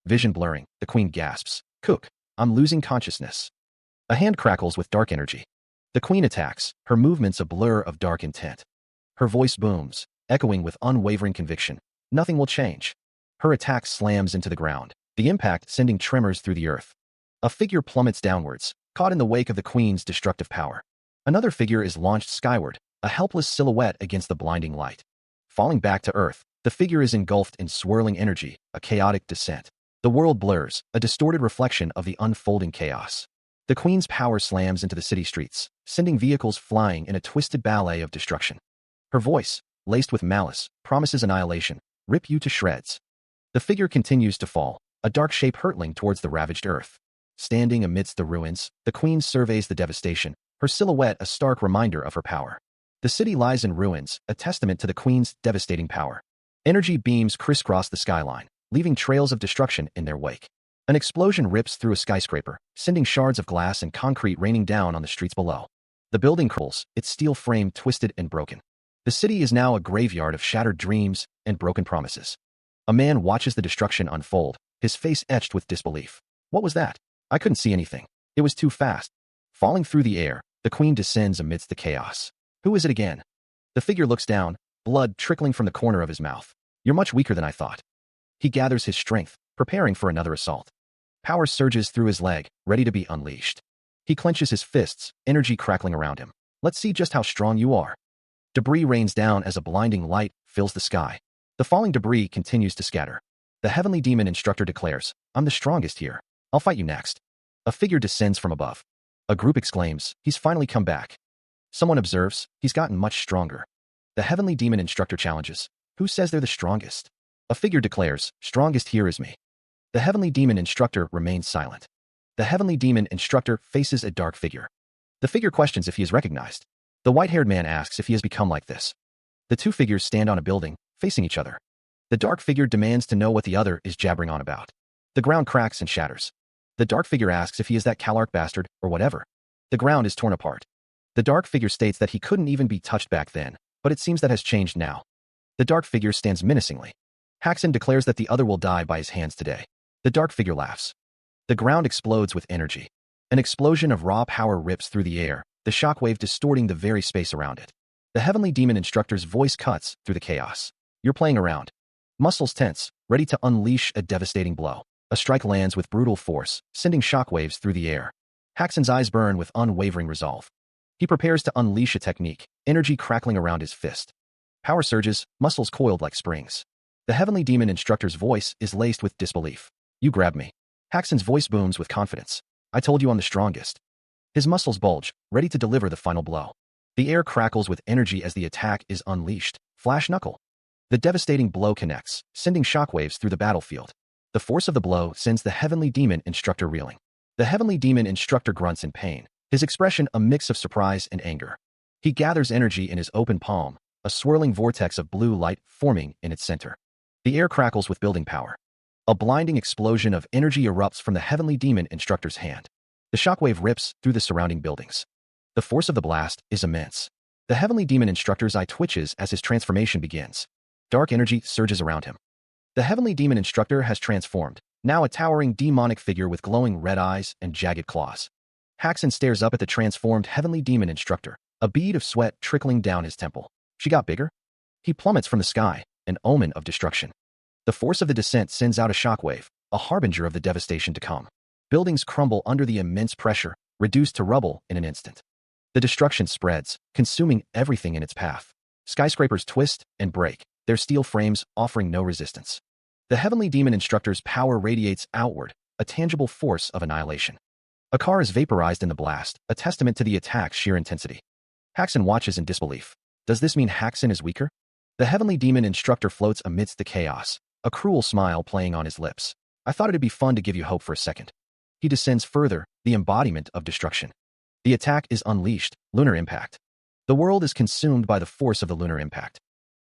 Vision blurring, the queen gasps, Cook, I'm losing consciousness. A hand crackles with dark energy. The queen attacks, her movements a blur of dark intent. Her voice booms, echoing with unwavering conviction. Nothing will change. Her attack slams into the ground, the impact sending tremors through the earth. A figure plummets downwards, caught in the wake of the queen's destructive power. Another figure is launched skyward, a helpless silhouette against the blinding light. Falling back to earth, the figure is engulfed in swirling energy, a chaotic descent. The world blurs, a distorted reflection of the unfolding chaos. The queen's power slams into the city streets, sending vehicles flying in a twisted ballet of destruction. Her voice, laced with malice, promises annihilation, rip you to shreds. The figure continues to fall, a dark shape hurtling towards the ravaged earth. Standing amidst the ruins, the queen surveys the devastation, her silhouette a stark reminder of her power. The city lies in ruins, a testament to the queen's devastating power. Energy beams crisscross the skyline, leaving trails of destruction in their wake. An explosion rips through a skyscraper, sending shards of glass and concrete raining down on the streets below. The building crumbles, its steel frame twisted and broken. The city is now a graveyard of shattered dreams and broken promises. A man watches the destruction unfold, his face etched with disbelief. What was that? I couldn't see anything. It was too fast. Falling through the air, the queen descends amidst the chaos. Who is it again? The figure looks down, blood trickling from the corner of his mouth. You're much weaker than I thought. He gathers his strength, preparing for another assault. Power surges through his leg, ready to be unleashed. He clenches his fists, energy crackling around him. Let's see just how strong you are. Debris rains down as a blinding light fills the sky. The falling debris continues to scatter. The heavenly demon instructor declares, I'm the strongest here. I'll fight you next. A figure descends from above. A group exclaims, he's finally come back. Someone observes, he's gotten much stronger. The heavenly demon instructor challenges, who says they're the strongest? A figure declares, strongest here is me. The heavenly demon instructor remains silent. The heavenly demon instructor faces a dark figure. The figure questions if he is recognized. The white-haired man asks if he has become like this. The two figures stand on a building, facing each other. The dark figure demands to know what the other is jabbering on about. The ground cracks and shatters. The dark figure asks if he is that Calark bastard, or whatever. The ground is torn apart. The dark figure states that he couldn't even be touched back then, but it seems that has changed now. The dark figure stands menacingly. Haxan declares that the other will die by his hands today. The dark figure laughs. The ground explodes with energy. An explosion of raw power rips through the air, the shockwave distorting the very space around it. The heavenly demon instructor's voice cuts through the chaos. You're playing around. Muscles tense, ready to unleash a devastating blow. A strike lands with brutal force, sending shockwaves through the air. Haxan's eyes burn with unwavering resolve. He prepares to unleash a technique, energy crackling around his fist. Power surges, muscles coiled like springs. The heavenly demon instructor's voice is laced with disbelief. You grabbed me. Haxan's voice booms with confidence. I told you I'm the strongest. His muscles bulge, ready to deliver the final blow. The air crackles with energy as the attack is unleashed. Flash knuckle. The devastating blow connects, sending shockwaves through the battlefield. The force of the blow sends the heavenly demon instructor reeling. The heavenly demon instructor grunts in pain, his expression a mix of surprise and anger. He gathers energy in his open palm, a swirling vortex of blue light forming in its center. The air crackles with building power. A blinding explosion of energy erupts from the heavenly demon instructor's hand. The shockwave rips through the surrounding buildings. The force of the blast is immense. The heavenly demon instructor's eye twitches as his transformation begins. Dark energy surges around him. The heavenly demon instructor has transformed, now a towering demonic figure with glowing red eyes and jagged claws. Haxan stares up at the transformed heavenly demon instructor, a bead of sweat trickling down his temple. She got bigger? He plummets from the sky, an omen of destruction. The force of the descent sends out a shockwave, a harbinger of the devastation to come. Buildings crumble under the immense pressure, reduced to rubble in an instant. The destruction spreads, consuming everything in its path. Skyscrapers twist and break, their steel frames offering no resistance. The heavenly demon instructor's power radiates outward, a tangible force of annihilation. A car is vaporized in the blast, a testament to the attack's sheer intensity. Haxan watches in disbelief. Does this mean Haxan is weaker? The heavenly demon instructor floats amidst the chaos, a cruel smile playing on his lips. I thought it'd be fun to give you hope for a second. He descends further, the embodiment of destruction. The attack is unleashed, lunar impact. The world is consumed by the force of the lunar impact.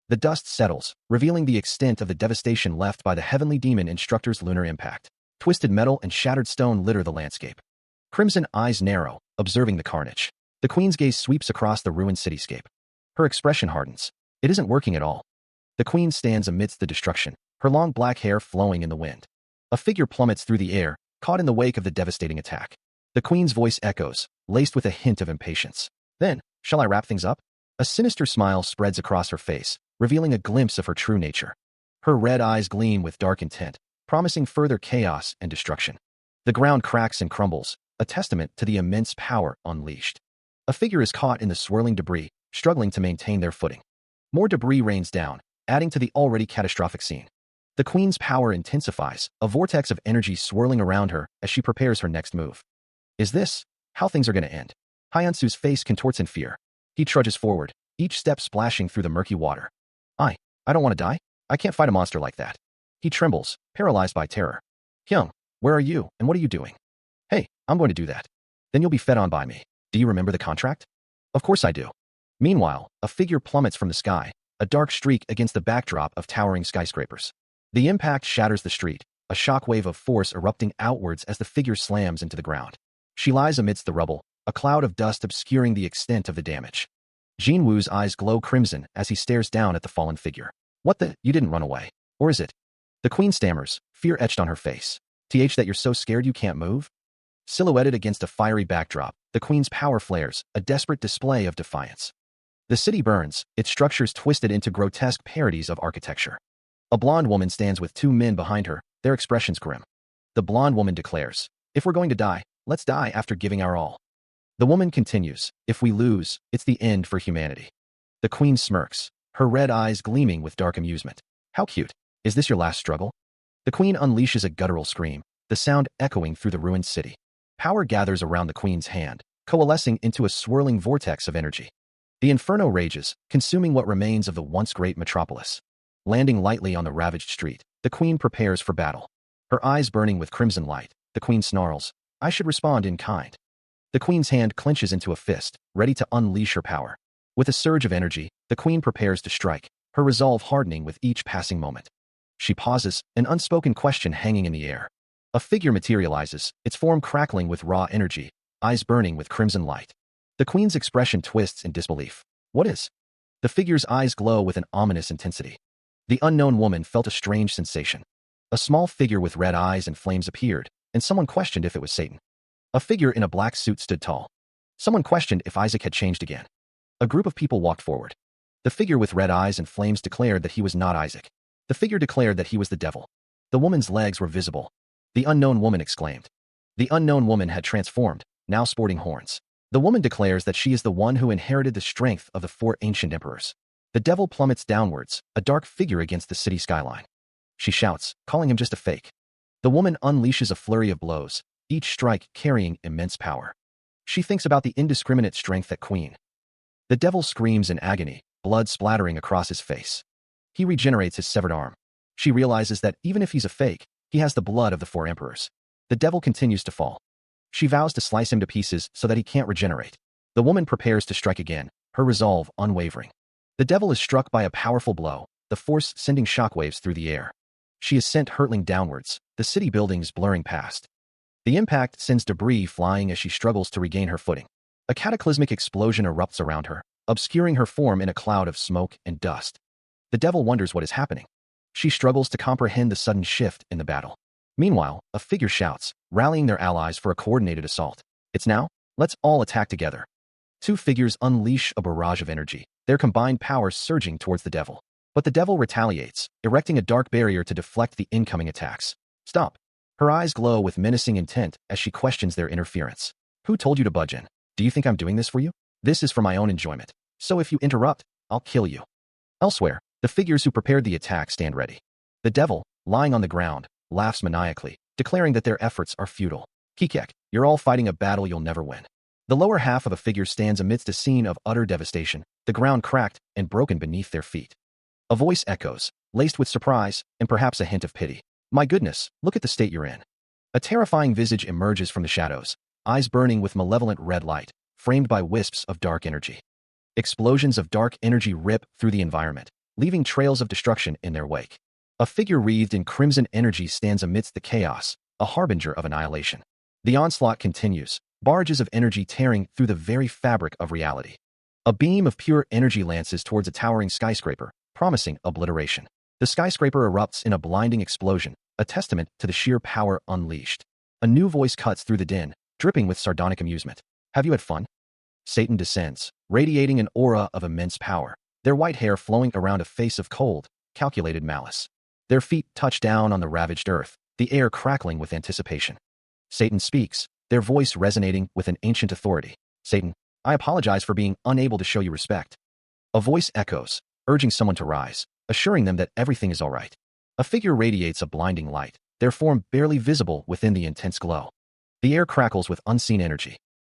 The dust settles, revealing the extent of the devastation left by the heavenly demon instructor's lunar impact. Twisted metal and shattered stone litter the landscape. Crimson eyes narrow, observing the carnage. The queen's gaze sweeps across the ruined cityscape. Her expression hardens. It isn't working at all. The queen stands amidst the destruction, her long black hair flowing in the wind. A figure plummets through the air, caught in the wake of the devastating attack. The queen's voice echoes, laced with a hint of impatience. Then, shall I wrap things up? A sinister smile spreads across her face, revealing a glimpse of her true nature. Her red eyes gleam with dark intent, promising further chaos and destruction. The ground cracks and crumbles, a testament to the immense power unleashed. A figure is caught in the swirling debris, struggling to maintain their footing. More debris rains down, adding to the already catastrophic scene. The queen's power intensifies, a vortex of energy swirling around her as she prepares her next move. Is this how things are going to end? Hyansu's face contorts in fear. He trudges forward, each step splashing through the murky water. I don't want to die. I can't fight a monster like that. He trembles, paralyzed by terror. Hyung, where are you, and what are you doing? Hey, I'm going to do that. Then you'll be fed on by me. Do you remember the contract? Of course I do. Meanwhile, a figure plummets from the sky, a dark streak against the backdrop of towering skyscrapers. The impact shatters the street, a shockwave of force erupting outwards as the figure slams into the ground. She lies amidst the rubble, a cloud of dust obscuring the extent of the damage. Jinwoo's eyes glow crimson as he stares down at the fallen figure. What the? You didn't run away. Or is it? The queen stammers, fear etched on her face. That you're so scared you can't move? Silhouetted against a fiery backdrop, the queen's power flares, a desperate display of defiance. The city burns, its structures twisted into grotesque parodies of architecture. A blonde woman stands with two men behind her, their expressions grim. The blonde woman declares, if we're going to die, let's die after giving our all. The woman continues, if we lose, it's the end for humanity. The queen smirks, her red eyes gleaming with dark amusement. How cute. Is this your last struggle? The queen unleashes a guttural scream, the sound echoing through the ruined city. Power gathers around the queen's hand, coalescing into a swirling vortex of energy. The inferno rages, consuming what remains of the once great metropolis. Landing lightly on the ravaged street, the queen prepares for battle. Her eyes burning with crimson light, the queen snarls, I should respond in kind. The queen's hand clenches into a fist, ready to unleash her power. With a surge of energy, the queen prepares to strike, her resolve hardening with each passing moment. She pauses, an unspoken question hanging in the air. A figure materializes, its form crackling with raw energy, eyes burning with crimson light. The queen's expression twists in disbelief. What is? The figure's eyes glow with an ominous intensity. The unknown woman felt a strange sensation. A small figure with red eyes and flames appeared, and someone questioned if it was Satan. A figure in a black suit stood tall. Someone questioned if Isaac had changed again. A group of people walked forward. The figure with red eyes and flames declared that he was not Isaac. The figure declared that he was the devil. The woman's legs were visible. The unknown woman exclaimed. The unknown woman had transformed, now sporting horns. The woman declares that she is the one who inherited the strength of the four ancient emperors. The devil plummets downwards, a dark figure against the city skyline. She shouts, calling him just a fake. The woman unleashes a flurry of blows, each strike carrying immense power. She thinks about the indiscriminate strength at Queen. The devil screams in agony, blood splattering across his face. He regenerates his severed arm. She realizes that even if he's a fake, he has the blood of the four emperors. The devil continues to fall. She vows to slice him to pieces so that he can't regenerate. The woman prepares to strike again, her resolve unwavering. The devil is struck by a powerful blow, the force sending shockwaves through the air. She is sent hurtling downwards, the city buildings blurring past. The impact sends debris flying as she struggles to regain her footing. A cataclysmic explosion erupts around her, obscuring her form in a cloud of smoke and dust. The devil wonders what is happening. She struggles to comprehend the sudden shift in the battle. Meanwhile, a figure shouts, rallying their allies for a coordinated assault. It's now, let's all attack together. Two figures unleash a barrage of energy, their combined powers surging towards the devil. But the devil retaliates, erecting a dark barrier to deflect the incoming attacks. Stop. Her eyes glow with menacing intent as she questions their interference. Who told you to budge in? Do you think I'm doing this for you? This is for my own enjoyment. So if you interrupt, I'll kill you. Elsewhere, the figures who prepared the attack stand ready. The devil, lying on the ground, laughs maniacally, declaring that their efforts are futile. Kikek, you're all fighting a battle you'll never win. The lower half of a figure stands amidst a scene of utter devastation, the ground cracked and broken beneath their feet. A voice echoes, laced with surprise and perhaps a hint of pity. My goodness, look at the state you're in. A terrifying visage emerges from the shadows, eyes burning with malevolent red light, framed by wisps of dark energy. Explosions of dark energy rip through the environment, leaving trails of destruction in their wake. A figure wreathed in crimson energy stands amidst the chaos, a harbinger of annihilation. The onslaught continues, barges of energy tearing through the very fabric of reality. A beam of pure energy lances towards a towering skyscraper, promising obliteration. The skyscraper erupts in a blinding explosion, a testament to the sheer power unleashed. A new voice cuts through the din, dripping with sardonic amusement. Have you had fun? Satan descends, radiating an aura of immense power, their white hair flowing around a face of cold, calculated malice. Their feet touch down on the ravaged earth, the air crackling with anticipation. Satan speaks, their voice resonating with an ancient authority. Satan, I apologize for being unable to show you respect. A voice echoes, urging someone to rise, assuring them that everything is all right. A figure radiates a blinding light, their form barely visible within the intense glow. The air crackles with unseen energy.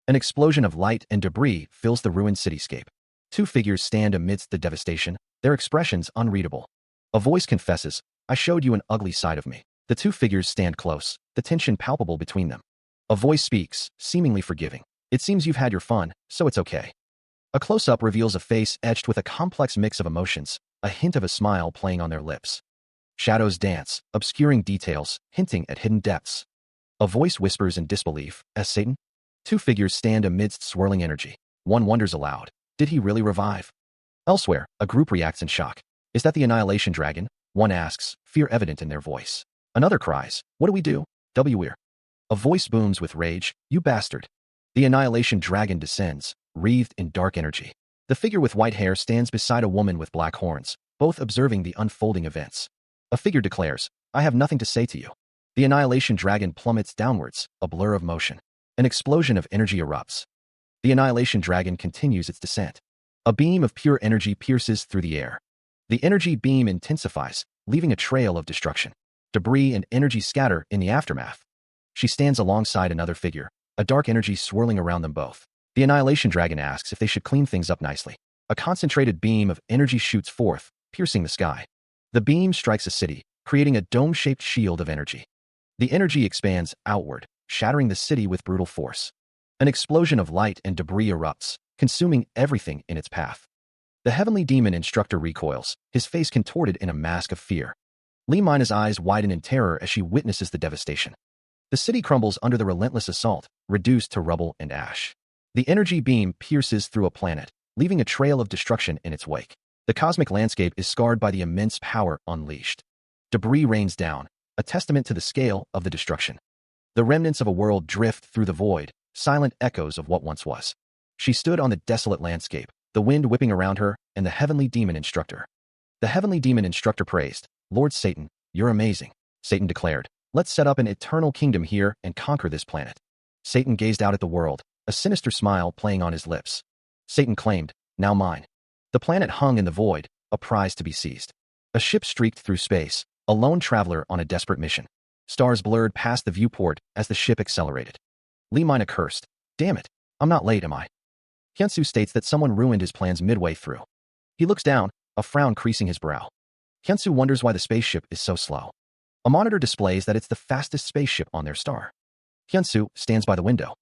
An explosion of light and debris fills the ruined cityscape. Two figures stand amidst the devastation, their expressions unreadable. A voice confesses, "I showed you an ugly side of me." The two figures stand close, the tension palpable between them. A voice speaks, seemingly forgiving. "It seems you've had your fun, so it's okay." A close-up reveals a face etched with a complex mix of emotions, a hint of a smile playing on their lips. Shadows dance, obscuring details, hinting at hidden depths. A voice whispers in disbelief, "As Satan?" Two figures stand amidst swirling energy. One wonders aloud, "Did he really revive?" Elsewhere, a group reacts in shock. "Is that the Annihilation Dragon?" One asks, fear evident in their voice. Another cries, "What do we do? We're." A voice booms with rage, "You bastard." The Annihilation Dragon descends, wreathed in dark energy. The figure with white hair stands beside a woman with black horns, both observing the unfolding events. A figure declares, "I have nothing to say to you." The Annihilation Dragon plummets downwards, a blur of motion. An explosion of energy erupts. The Annihilation Dragon continues its descent. A beam of pure energy pierces through the air. The energy beam intensifies, leaving a trail of destruction. Debris and energy scatter in the aftermath. She stands alongside another figure, a dark energy swirling around them both. The Annihilation Dragon asks if they should clean things up nicely. A concentrated beam of energy shoots forth, piercing the sky. The beam strikes a city, creating a dome-shaped shield of energy. The energy expands outward, shattering the city with brutal force. An explosion of light and debris erupts, consuming everything in its path. The heavenly demon instructor recoils, his face contorted in a mask of fear. Lee Mina's eyes widen in terror as she witnesses the devastation. The city crumbles under the relentless assault, reduced to rubble and ash. The energy beam pierces through a planet, leaving a trail of destruction in its wake. The cosmic landscape is scarred by the immense power unleashed. Debris rains down, a testament to the scale of the destruction. The remnants of a world drift through the void, silent echoes of what once was. She stood on the desolate landscape, the wind whipping around her, and the heavenly demon instructor. The heavenly demon instructor praised, "Lord Satan, you're amazing." Satan declared, "Let's set up an eternal kingdom here and conquer this planet." Satan gazed out at the world, a sinister smile playing on his lips. Satan claimed, "Now mine." The planet hung in the void, a prize to be seized. A ship streaked through space, a lone traveler on a desperate mission. Stars blurred past the viewport as the ship accelerated. Lee Mina cursed, "Damn it, I'm not late, am I?" Hyunsu states that someone ruined his plans midway through. He looks down, a frown creasing his brow. Hyunsu wonders why the spaceship is so slow. A monitor displays that it's the fastest spaceship on their star. Hyunsu stands by the window.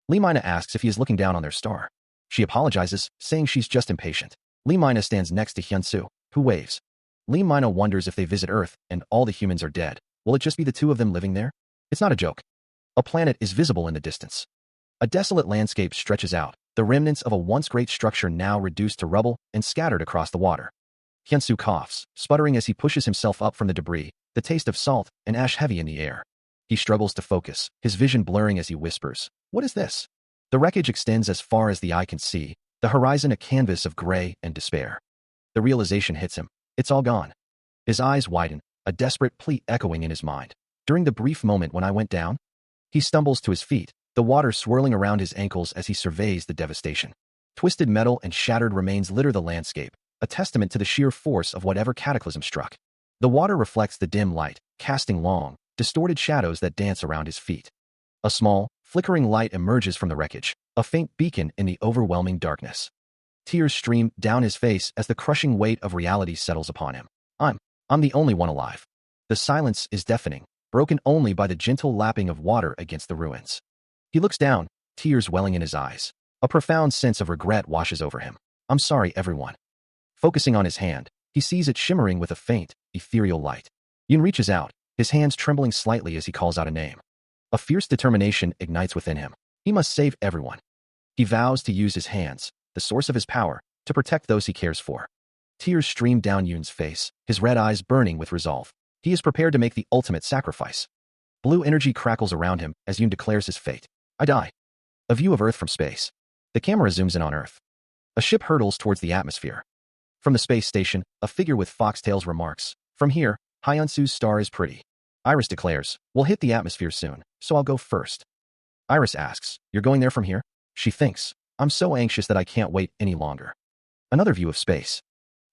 Lee Mina asks if he is looking down on their star. She apologizes, saying she's just impatient. Lee Mina stands next to Hyunsu, who waves. Lee Mina wonders if they visit Earth and all the humans are dead. Will it just be the two of them living there? It's not a joke. A planet is visible in the distance. A desolate landscape stretches out, the remnants of a once great structure now reduced to rubble and scattered across the water. Hyunsu coughs, sputtering as he pushes himself up from the debris, the taste of salt and ash heavy in the air. He struggles to focus, his vision blurring as he whispers, "What is this?" The wreckage extends as far as the eye can see, the horizon a canvas of gray and despair. The realization hits him. It's all gone. His eyes widen, a desperate plea echoing in his mind. "During the brief moment when I went down?" He stumbles to his feet, the water swirling around his ankles as he surveys the devastation. Twisted metal and shattered remains litter the landscape, a testament to the sheer force of whatever cataclysm struck. The water reflects the dim light, casting long, distorted shadows that dance around his feet. A small, flickering light emerges from the wreckage, a faint beacon in the overwhelming darkness. Tears stream down his face as the crushing weight of reality settles upon him. I'm the only one alive." The silence is deafening, broken only by the gentle lapping of water against the ruins. He looks down, tears welling in his eyes. A profound sense of regret washes over him. "I'm sorry, everyone." Focusing on his hand, he sees it shimmering with a faint, ethereal light. Yun reaches out, his hands trembling slightly as he calls out a name. A fierce determination ignites within him. He must save everyone. He vows to use his hands, the source of his power, to protect those he cares for. Tears stream down Yun's face, his red eyes burning with resolve. He is prepared to make the ultimate sacrifice. Blue energy crackles around him as Yun declares his fate. "I die." A view of Earth from space. The camera zooms in on Earth. A ship hurtles towards the atmosphere. From the space station, a figure with foxtails remarks, "From here, Hyunsu's star is pretty." Iris declares, "We'll hit the atmosphere soon, so I'll go first." Iris asks, "You're going there from here?" She thinks, "I'm so anxious that I can't wait any longer." Another view of space.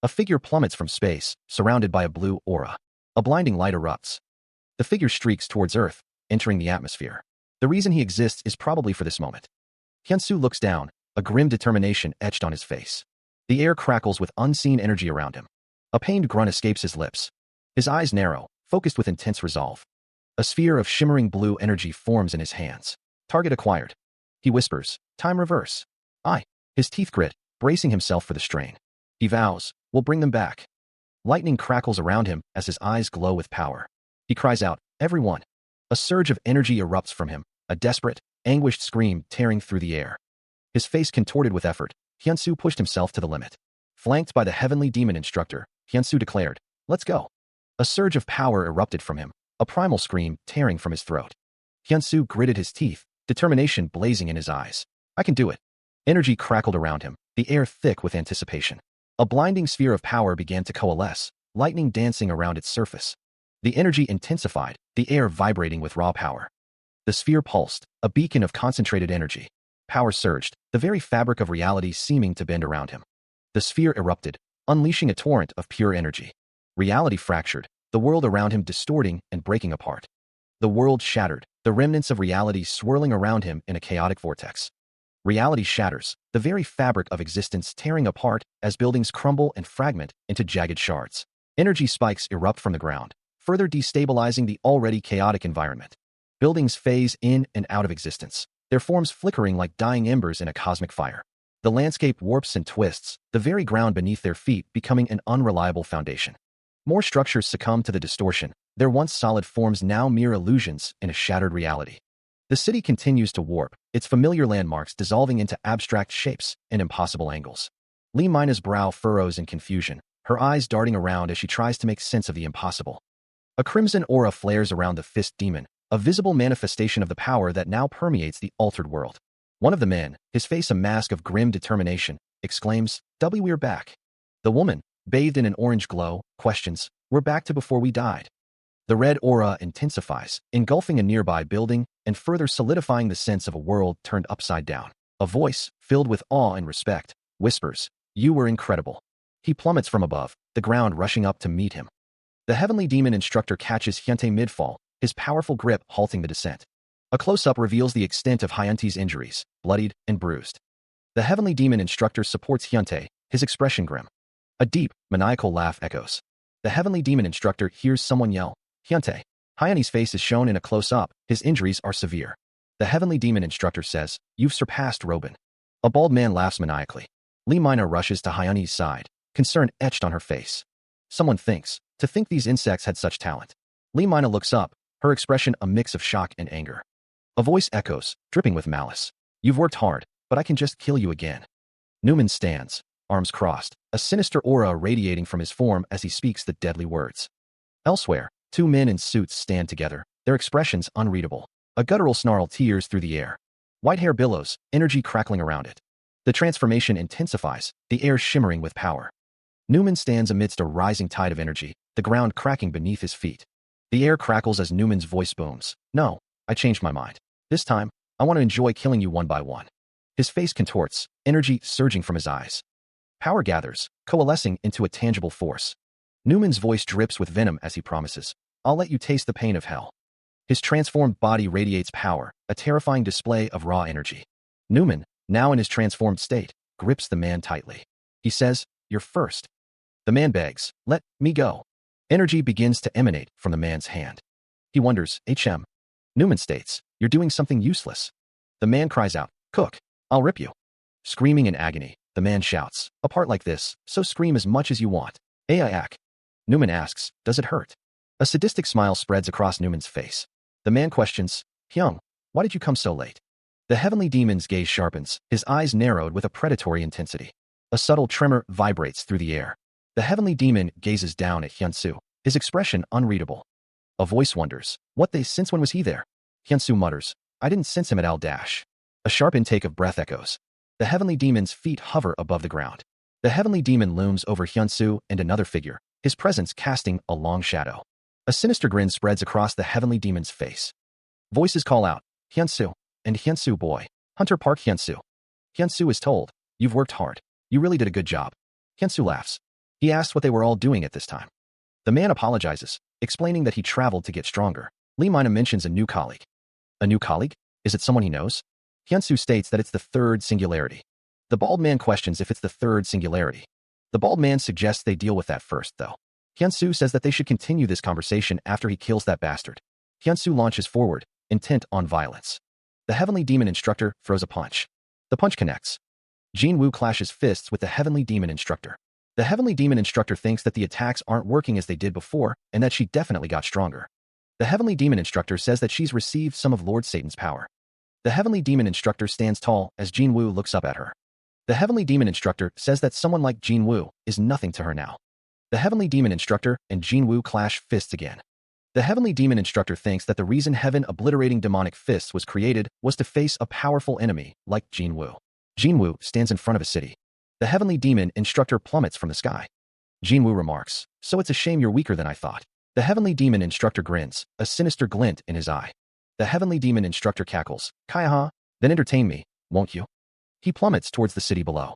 A figure plummets from space, surrounded by a blue aura. A blinding light erupts. The figure streaks towards Earth, entering the atmosphere. The reason he exists is probably for this moment. Hyunsu looks down, a grim determination etched on his face. The air crackles with unseen energy around him. A pained grunt escapes his lips. His eyes narrow, focused with intense resolve. A sphere of shimmering blue energy forms in his hands. Target acquired. He whispers, time reverse. His teeth grit, bracing himself for the strain. He vows, we'll bring them back. Lightning crackles around him as his eyes glow with power. He cries out, everyone. A surge of energy erupts from him, a desperate, anguished scream tearing through the air. His face contorted with effort, Hyunsu pushed himself to the limit. Flanked by the heavenly demon instructor, Hyunsu declared, let's go. A surge of power erupted from him, a primal scream tearing from his throat. Hyunsu gritted his teeth, determination blazing in his eyes. I can do it. Energy crackled around him, the air thick with anticipation. A blinding sphere of power began to coalesce, lightning dancing around its surface. The energy intensified, the air vibrating with raw power. The sphere pulsed, a beacon of concentrated energy. Power surged, the very fabric of reality seeming to bend around him. The sphere erupted, unleashing a torrent of pure energy. Reality fractured, the world around him distorting and breaking apart. The world shattered, the remnants of reality swirling around him in a chaotic vortex. Reality shatters, the very fabric of existence tearing apart as buildings crumble and fragment into jagged shards. Energy spikes erupt from the ground, further destabilizing the already chaotic environment. Buildings phase in and out of existence, their forms flickering like dying embers in a cosmic fire. The landscape warps and twists, the very ground beneath their feet becoming an unreliable foundation. More structures succumb to the distortion, their once solid forms now mere illusions in a shattered reality. The city continues to warp, its familiar landmarks dissolving into abstract shapes and impossible angles. Lee Mina's brow furrows in confusion, her eyes darting around as she tries to make sense of the impossible. A crimson aura flares around the fist demon, a visible manifestation of the power that now permeates the altered world. One of the men, his face a mask of grim determination, exclaims, we're back. The woman, bathed in an orange glow, questions, we're back to before we died. The red aura intensifies, engulfing a nearby building and further solidifying the sense of a world turned upside down. A voice, filled with awe and respect, whispers, you were incredible. He plummets from above, the ground rushing up to meet him. The heavenly demon instructor catches Hyuntae mid-fall, his powerful grip halting the descent. A close-up reveals the extent of Hyuntae's injuries, bloodied and bruised. The heavenly demon instructor supports Hyuntae, his expression grim. A deep, maniacal laugh echoes. The heavenly demon instructor hears someone yell, Hyuntae. Hyuntae's face is shown in a close-up, his injuries are severe. The heavenly demon instructor says, you've surpassed Robin. A bald man laughs maniacally. Lee Mina rushes to Hyuntae's side, concern etched on her face. Someone thinks, to think these insects had such talent. Lee Mina looks up, her expression a mix of shock and anger. A voice echoes, dripping with malice. You've worked hard, but I can just kill you again. Newman stands, arms crossed, a sinister aura radiating from his form as he speaks the deadly words. Elsewhere, two men in suits stand together, their expressions unreadable. A guttural snarl tears through the air. White hair billows, energy crackling around it. The transformation intensifies, the air shimmering with power. Newman stands amidst a rising tide of energy, the ground cracking beneath his feet. The air crackles as Newman's voice booms. No, I changed my mind. This time, I want to enjoy killing you one by one. His face contorts, energy surging from his eyes. Power gathers, coalescing into a tangible force. Newman's voice drips with venom as he promises, I'll let you taste the pain of hell. His transformed body radiates power, a terrifying display of raw energy. Newman, now in his transformed state, grips the man tightly. He says, you're first. The man begs, let me go. Energy begins to emanate from the man's hand. He wonders, HM. Newman states, you're doing something useless. The man cries out, cook, I'll rip you. Screaming in agony, the man shouts, a part like this, so scream as much as you want. Aiak. Newman asks, does it hurt? A sadistic smile spreads across Newman's face. The man questions, Hyung, why did you come so late? The heavenly demon's gaze sharpens, his eyes narrowed with a predatory intensity. A subtle tremor vibrates through the air. The heavenly demon gazes down at Hyunsu, his expression unreadable. A voice wonders, since when was he there? Hyunsu mutters, I didn't sense him at Al Dash. A sharp intake of breath echoes. The heavenly demon's feet hover above the ground. The heavenly demon looms over Hyunsu and another figure, his presence casting a long shadow. A sinister grin spreads across the heavenly demon's face. Voices call out, Hyunsu, and Hyunsu boy, Hunter Park Hyunsu. Hyunsu is told, you've worked hard. You really did a good job. Hyunsu laughs. He asks what they were all doing at this time. The man apologizes, explaining that he traveled to get stronger. Lee Mina mentions a new colleague. A new colleague? Is it someone he knows? Hyunsu states that it's the third singularity. The bald man questions if it's the third singularity. The bald man suggests they deal with that first, though. Hyunsu says that they should continue this conversation after he kills that bastard. Hyunsu launches forward, intent on violence. The heavenly demon instructor throws a punch. The punch connects. Jinwoo clashes fists with the heavenly demon instructor. The heavenly demon instructor thinks that the attacks aren't working as they did before and that she definitely got stronger. The heavenly demon instructor says that she's received some of Lord Satan's power. The heavenly demon instructor stands tall as Jinwoo looks up at her. The heavenly demon instructor says that someone like Jinwoo is nothing to her now. The heavenly demon instructor and Jinwoo clash fists again. The heavenly demon instructor thinks that the reason heaven obliterating demonic fists was created was to face a powerful enemy like Jinwoo. Jinwoo stands in front of a city. The heavenly demon instructor plummets from the sky. Jinwoo remarks, "So it's a shame you're weaker than I thought." The heavenly demon instructor grins, a sinister glint in his eye. The heavenly demon instructor cackles, "Kaiha, then entertain me, won't you?" He plummets towards the city below.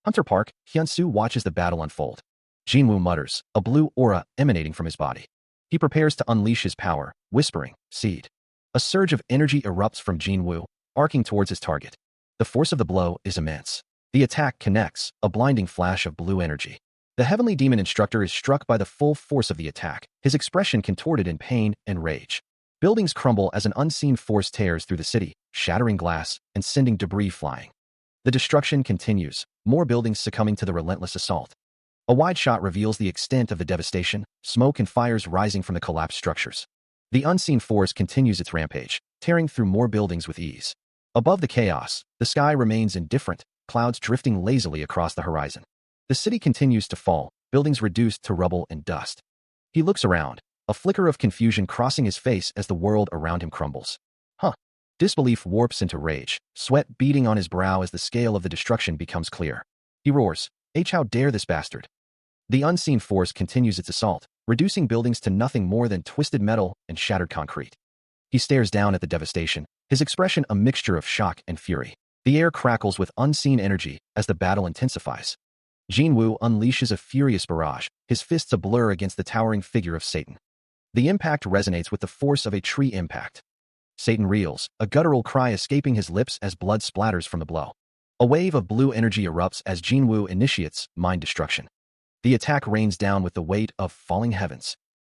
Hunter Park, Hyunsu watches the battle unfold. Jinwoo mutters, a blue aura emanating from his body. He prepares to unleash his power, whispering, "Seed." A surge of energy erupts from Jinwoo, arcing towards his target. The force of the blow is immense. The attack connects, a blinding flash of blue energy. The heavenly demon instructor is struck by the full force of the attack, his expression contorted in pain and rage. Buildings crumble as an unseen force tears through the city, shattering glass and sending debris flying. The destruction continues, more buildings succumbing to the relentless assault. A wide shot reveals the extent of the devastation, smoke and fires rising from the collapsed structures. The unseen force continues its rampage, tearing through more buildings with ease. Above the chaos, the sky remains indifferent, clouds drifting lazily across the horizon. The city continues to fall, buildings reduced to rubble and dust. He looks around, a flicker of confusion crossing his face as the world around him crumbles. Disbelief warps into rage, sweat beading on his brow as the scale of the destruction becomes clear. He roars, "How dare this bastard!" The unseen force continues its assault, reducing buildings to nothing more than twisted metal and shattered concrete. He stares down at the devastation, his expression a mixture of shock and fury. The air crackles with unseen energy as the battle intensifies. Jinwoo unleashes a furious barrage, his fists a blur against the towering figure of Satan. The impact resonates with the force of a tree impact. Satan reels, a guttural cry escaping his lips as blood splatters from the blow. A wave of blue energy erupts as Jinwoo initiates mind destruction. The attack rains down with the weight of falling heavens.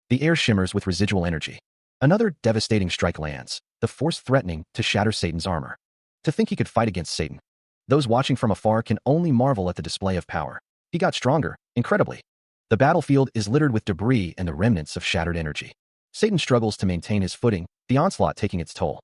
The air shimmers with residual energy. Another devastating strike lands, the force threatening to shatter Satan's armor. To think he could fight against Satan. Those watching from afar can only marvel at the display of power. He got stronger, incredibly. The battlefield is littered with debris and the remnants of shattered energy. Satan struggles to maintain his footing, the onslaught taking its toll.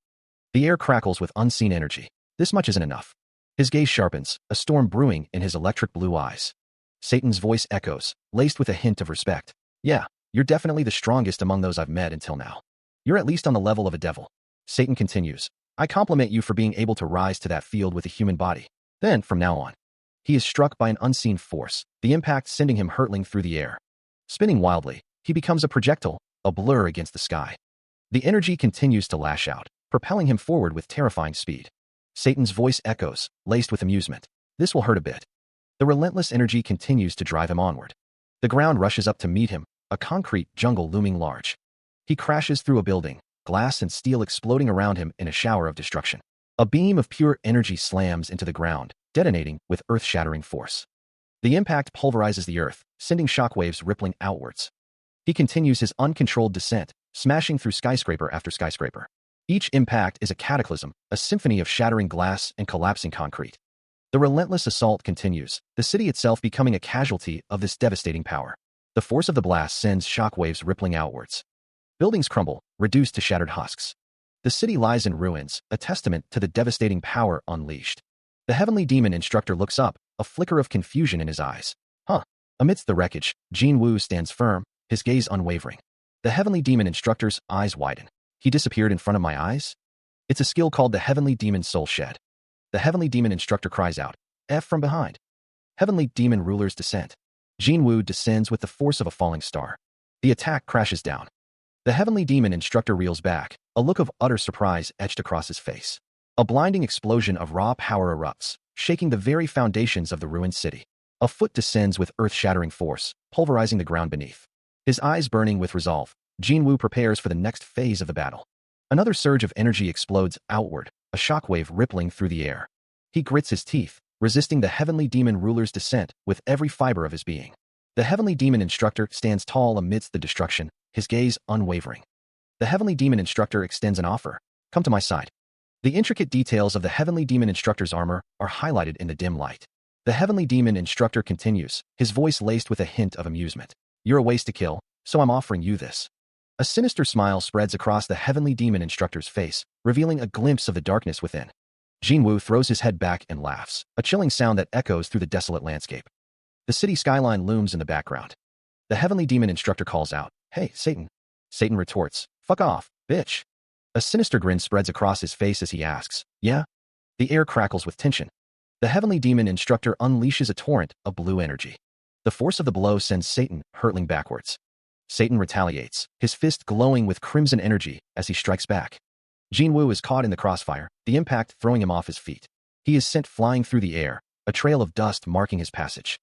The air crackles with unseen energy. This much isn't enough. His gaze sharpens, a storm brewing in his electric blue eyes. Satan's voice echoes, laced with a hint of respect. "Yeah, you're definitely the strongest among those I've met until now. You're at least on the level of a devil." Satan continues, "I compliment you for being able to rise to that field with a human body. Then, from now on." He is struck by an unseen force, the impact sending him hurtling through the air. Spinning wildly, he becomes a projectile, a blur against the sky. The energy continues to lash out, propelling him forward with terrifying speed. Satan's voice echoes, laced with amusement. "This will hurt a bit." The relentless energy continues to drive him onward. The ground rushes up to meet him, a concrete jungle looming large. He crashes through a building, glass and steel exploding around him in a shower of destruction. A beam of pure energy slams into the ground, detonating with earth-shattering force. The impact pulverizes the earth, sending shockwaves rippling outwards. He continues his uncontrolled descent, smashing through skyscraper after skyscraper. Each impact is a cataclysm, a symphony of shattering glass and collapsing concrete. The relentless assault continues, the city itself becoming a casualty of this devastating power. The force of the blast sends shockwaves rippling outwards. Buildings crumble, reduced to shattered husks. The city lies in ruins, a testament to the devastating power unleashed. The heavenly demon instructor looks up, a flicker of confusion in his eyes. Amidst the wreckage, Jinwoo stands firm, his gaze unwavering. The heavenly demon instructor's eyes widen. He disappeared in front of my eyes? It's a skill called the heavenly demon soul shed. The heavenly demon instructor cries out, "F from behind." Heavenly demon ruler's descent. Jinwoo descends with the force of a falling star. The attack crashes down. The heavenly demon instructor reels back, a look of utter surprise etched across his face. A blinding explosion of raw power erupts, shaking the very foundations of the ruined city. A foot descends with earth-shattering force, pulverizing the ground beneath. His eyes burning with resolve, Jinwoo prepares for the next phase of the battle. Another surge of energy explodes outward, a shockwave rippling through the air. He grits his teeth, resisting the heavenly demon ruler's descent with every fiber of his being. The heavenly demon instructor stands tall amidst the destruction, his gaze unwavering. The heavenly demon instructor extends an offer. Come to my side. The intricate details of the heavenly demon instructor's armor are highlighted in the dim light. The heavenly demon instructor continues, his voice laced with a hint of amusement. You're a waste to kill, so I'm offering you this. A sinister smile spreads across the heavenly demon instructor's face, revealing a glimpse of the darkness within. Jinwoo throws his head back and laughs, a chilling sound that echoes through the desolate landscape. The city skyline looms in the background. The heavenly demon instructor calls out, "Hey, Satan." Satan retorts, "Fuck off, bitch." A sinister grin spreads across his face as he asks, "Yeah?" The air crackles with tension. The heavenly demon instructor unleashes a torrent of blue energy. The force of the blow sends Satan hurtling backwards. Satan retaliates, his fist glowing with crimson energy as he strikes back. Jinwoo is caught in the crossfire, the impact throwing him off his feet. He is sent flying through the air, a trail of dust marking his passage.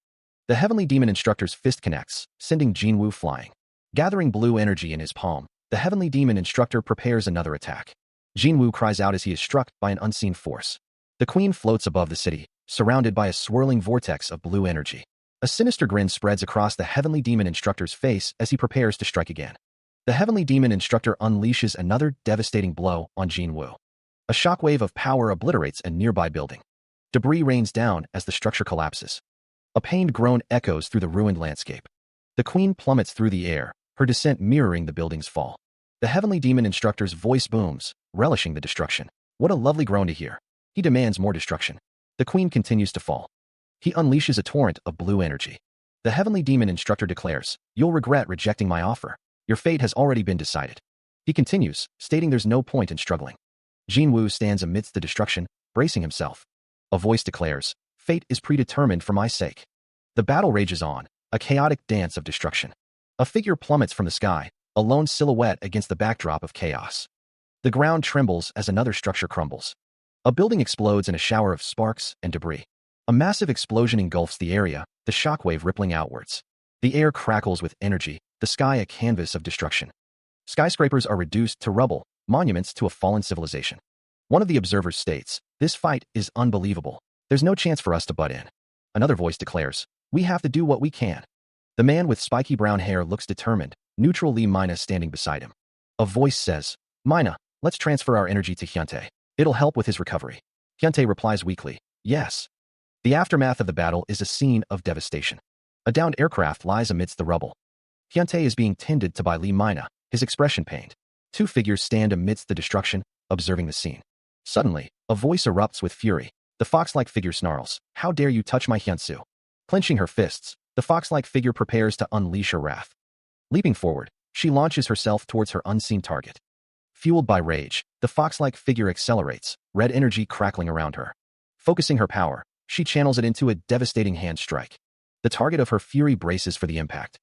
The heavenly demon instructor's fist connects, sending Jinwoo flying. Gathering blue energy in his palm, the heavenly demon instructor prepares another attack. Jinwoo cries out as he is struck by an unseen force. The queen floats above the city, surrounded by a swirling vortex of blue energy. A sinister grin spreads across the heavenly demon instructor's face as he prepares to strike again. The heavenly demon instructor unleashes another devastating blow on Jinwoo. A shockwave of power obliterates a nearby building. Debris rains down as the structure collapses. A pained groan echoes through the ruined landscape. The queen plummets through the air, her descent mirroring the building's fall. The heavenly demon instructor's voice booms, relishing the destruction. What a lovely groan to hear. He demands more destruction. The queen continues to fall. He unleashes a torrent of blue energy. The heavenly demon instructor declares, "You'll regret rejecting my offer. Your fate has already been decided." He continues, stating there's no point in struggling. Jinwoo stands amidst the destruction, bracing himself. A voice declares, "Fate is predetermined for my sake." The battle rages on, a chaotic dance of destruction. A figure plummets from the sky, a lone silhouette against the backdrop of chaos. The ground trembles as another structure crumbles. A building explodes in a shower of sparks and debris. A massive explosion engulfs the area, the shockwave rippling outwards. The air crackles with energy, the sky a canvas of destruction. Skyscrapers are reduced to rubble, monuments to a fallen civilization. One of the observers states, "This fight is unbelievable. There's no chance for us to butt in." Another voice declares, "We have to do what we can." The man with spiky brown hair looks determined, neutral Lee Mina standing beside him. A voice says, "Mina, let's transfer our energy to Hyuntae. It'll help with his recovery." Hyuntae replies weakly, "Yes." The aftermath of the battle is a scene of devastation. A downed aircraft lies amidst the rubble. Hyuntae is being tended to by Lee Mina, his expression pained. Two figures stand amidst the destruction, observing the scene. Suddenly, a voice erupts with fury. The fox-like figure snarls, "How dare you touch my Hyunsu?" Clenching her fists, the fox-like figure prepares to unleash her wrath. Leaping forward, she launches herself towards her unseen target. Fueled by rage, the fox-like figure accelerates, red energy crackling around her. Focusing her power, she channels it into a devastating hand strike. The target of her fury braces for the impact.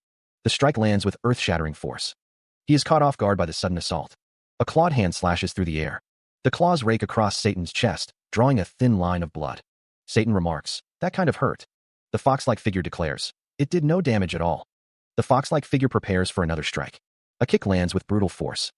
The strike lands with earth-shattering force. He is caught off guard by the sudden assault. A clawed hand slashes through the air. The claws rake across Satan's chest, drawing a thin line of blood. Satan remarks, "That kind of hurt." The fox-like figure declares, "It did no damage at all." The fox-like figure prepares for another strike. A kick lands with brutal force.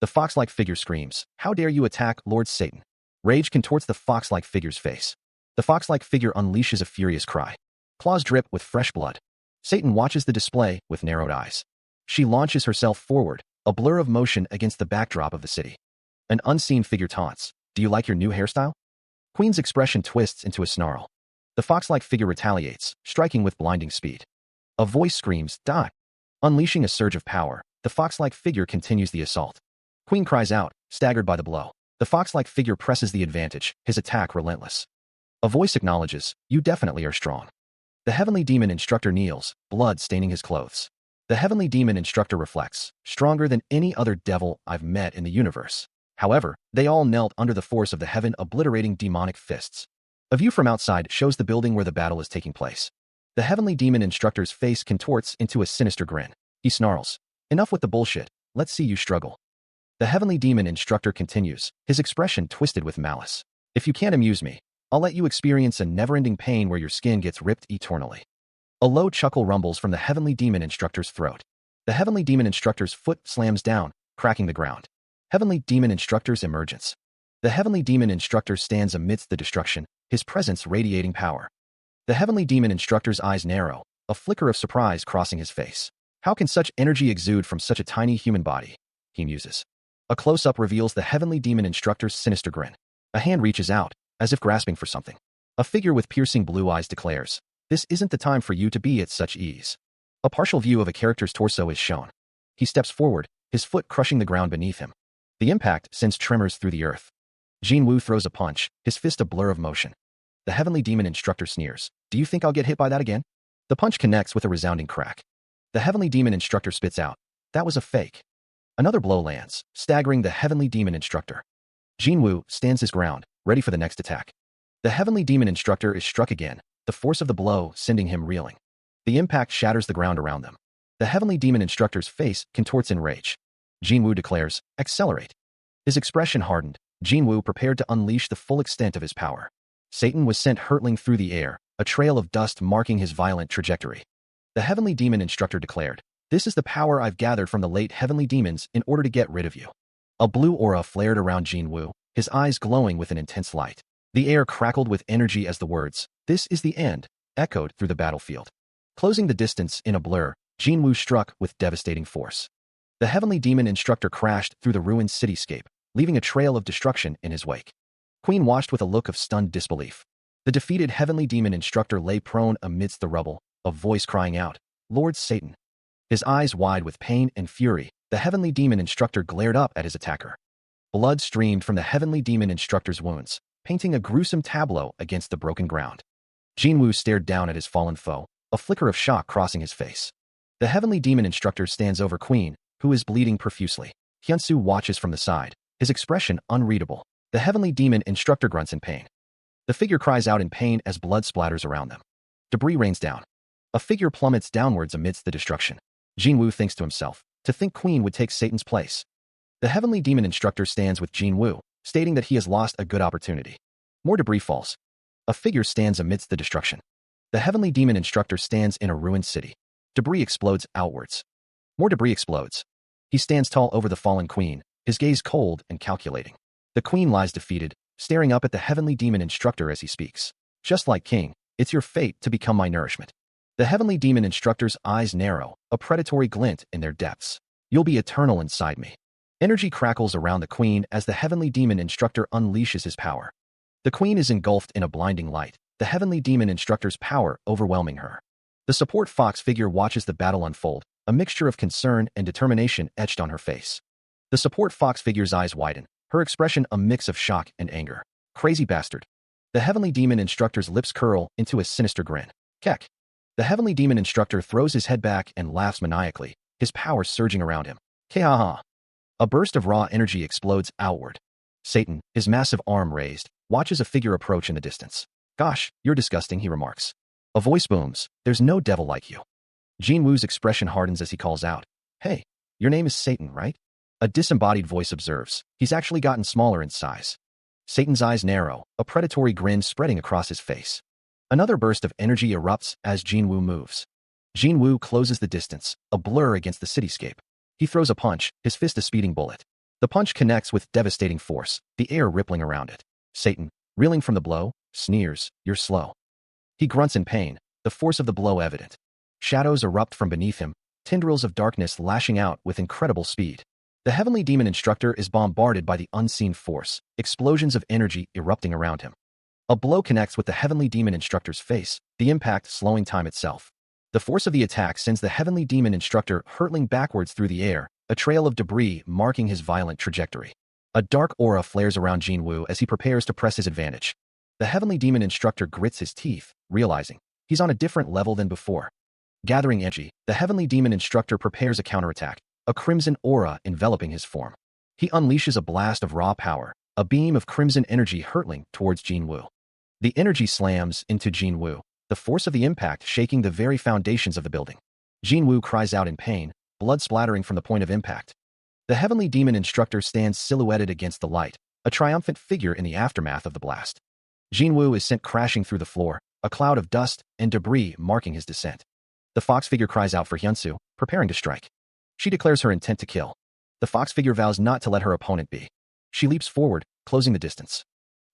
The fox-like figure screams, "How dare you attack Lord Satan?" Rage contorts the fox-like figure's face. The fox-like figure unleashes a furious cry. Claws drip with fresh blood. Satan watches the display with narrowed eyes. She launches herself forward, a blur of motion against the backdrop of the city. An unseen figure taunts, "Do you like your new hairstyle?" Queen's expression twists into a snarl. The fox-like figure retaliates, striking with blinding speed. A voice screams, "Die!" Unleashing a surge of power, the fox-like figure continues the assault. Queen cries out, staggered by the blow. The fox-like figure presses the advantage, his attack relentless. A voice acknowledges, "You definitely are strong." The heavenly demon instructor kneels, blood staining his clothes. The heavenly demon instructor reflects, "Stronger than any other devil I've met in the universe." However, they all knelt under the force of the heaven-obliterating demonic fists. A view from outside shows the building where the battle is taking place. The heavenly demon instructor's face contorts into a sinister grin. He snarls, "Enough with the bullshit, let's see you struggle." The heavenly demon instructor continues, his expression twisted with malice. "If you can't amuse me, I'll let you experience a never-ending pain where your skin gets ripped eternally." A low chuckle rumbles from the heavenly demon instructor's throat. The Heavenly Demon Instructor's foot slams down, cracking the ground. Heavenly Demon Instructor's emergence. The Heavenly Demon Instructor stands amidst the destruction, his presence radiating power. The Heavenly Demon Instructor's eyes narrow, a flicker of surprise crossing his face. How can such energy exude from such a tiny human body? He muses. A close-up reveals the Heavenly Demon Instructor's sinister grin. A hand reaches out, as if grasping for something. A figure with piercing blue eyes declares, "This isn't the time for you to be at such ease." A partial view of a character's torso is shown. He steps forward, his foot crushing the ground beneath him. The impact sends tremors through the earth. Jinwoo throws a punch, his fist a blur of motion. The Heavenly Demon Instructor sneers, "Do you think I'll get hit by that again?" The punch connects with a resounding crack. The Heavenly Demon Instructor spits out, "That was a fake." Another blow lands, staggering the Heavenly Demon Instructor. Jinwoo stands his ground, ready for the next attack. The Heavenly Demon Instructor is struck again, the force of the blow sending him reeling. The impact shatters the ground around them. The Heavenly Demon Instructor's face contorts in rage. Jinwoo declares, "Accelerate." His expression hardened, Jinwoo prepared to unleash the full extent of his power. Satan was sent hurtling through the air, a trail of dust marking his violent trajectory. The Heavenly Demon Instructor declared, "This is the power I've gathered from the late heavenly demons in order to get rid of you." A blue aura flared around Jinwoo, his eyes glowing with an intense light. The air crackled with energy as the words, "This is the end," echoed through the battlefield. Closing the distance in a blur, Jinwoo struck with devastating force. The Heavenly Demon Instructor crashed through the ruined cityscape, leaving a trail of destruction in his wake. Queen watched with a look of stunned disbelief. The defeated Heavenly Demon Instructor lay prone amidst the rubble, a voice crying out, "Lord Satan." His eyes wide with pain and fury, the Heavenly Demon Instructor glared up at his attacker. Blood streamed from the Heavenly Demon Instructor's wounds, painting a gruesome tableau against the broken ground. Jinwoo stared down at his fallen foe, a flicker of shock crossing his face. The Heavenly Demon Instructor stands over Queen, who is bleeding profusely. Hyunsu watches from the side, his expression unreadable. The Heavenly Demon Instructor grunts in pain. The figure cries out in pain as blood splatters around them. Debris rains down. A figure plummets downwards amidst the destruction. Jinwoo thinks to himself, to think Queen would take Satan's place. The Heavenly Demon Instructor stands with Jinwoo, stating that he has lost a good opportunity. More debris falls. A figure stands amidst the destruction. The Heavenly Demon Instructor stands in a ruined city. Debris explodes outwards. More debris explodes. He stands tall over the fallen Queen, his gaze cold and calculating. The Queen lies defeated, staring up at the Heavenly Demon Instructor as he speaks. "Just like King, it's your fate to become my nourishment." The Heavenly Demon Instructor's eyes narrow, a predatory glint in their depths. "You'll be eternal inside me." Energy crackles around the Queen as the Heavenly Demon Instructor unleashes his power. The Queen is engulfed in a blinding light, the Heavenly Demon Instructor's power overwhelming her. The support fox figure watches the battle unfold, a mixture of concern and determination etched on her face. The support fox figure's eyes widen, her expression a mix of shock and anger. "Crazy bastard." The Heavenly Demon Instructor's lips curl into a sinister grin. "Kek." The Heavenly Demon Instructor throws his head back and laughs maniacally, his power surging around him. "Kehaha." A burst of raw energy explodes outward. Satan, his massive arm raised, watches a figure approach in the distance. "Gosh, you're disgusting," he remarks. A voice booms, "There's no devil like you." Jinwoo's expression hardens as he calls out, "Hey, your name is Satan, right?" A disembodied voice observes, "He's actually gotten smaller in size." Satan's eyes narrow, a predatory grin spreading across his face. Another burst of energy erupts as Jinwoo moves. Jinwoo closes the distance, a blur against the cityscape. He throws a punch, his fist a speeding bullet. The punch connects with devastating force, the air rippling around it. Satan, reeling from the blow, sneers, "You're slow." He grunts in pain, the force of the blow evident. Shadows erupt from beneath him, tendrils of darkness lashing out with incredible speed. The Heavenly Demon Instructor is bombarded by the unseen force, explosions of energy erupting around him. A blow connects with the Heavenly Demon Instructor's face, the impact slowing time itself. The force of the attack sends the Heavenly Demon Instructor hurtling backwards through the air, a trail of debris marking his violent trajectory. A dark aura flares around Jinwoo as he prepares to press his advantage. The Heavenly Demon Instructor grits his teeth, realizing he's on a different level than before. Gathering energy, the Heavenly Demon Instructor prepares a counterattack, a crimson aura enveloping his form. He unleashes a blast of raw power, a beam of crimson energy hurtling towards Jinwoo. The energy slams into Jinwoo, the force of the impact shaking the very foundations of the building. Jinwoo cries out in pain, blood splattering from the point of impact. The Heavenly Demon Instructor stands silhouetted against the light, a triumphant figure in the aftermath of the blast. Jinwoo is sent crashing through the floor, a cloud of dust and debris marking his descent. The fox figure cries out for Hyunsu, preparing to strike. She declares her intent to kill. The fox figure vows not to let her opponent be. She leaps forward, closing the distance.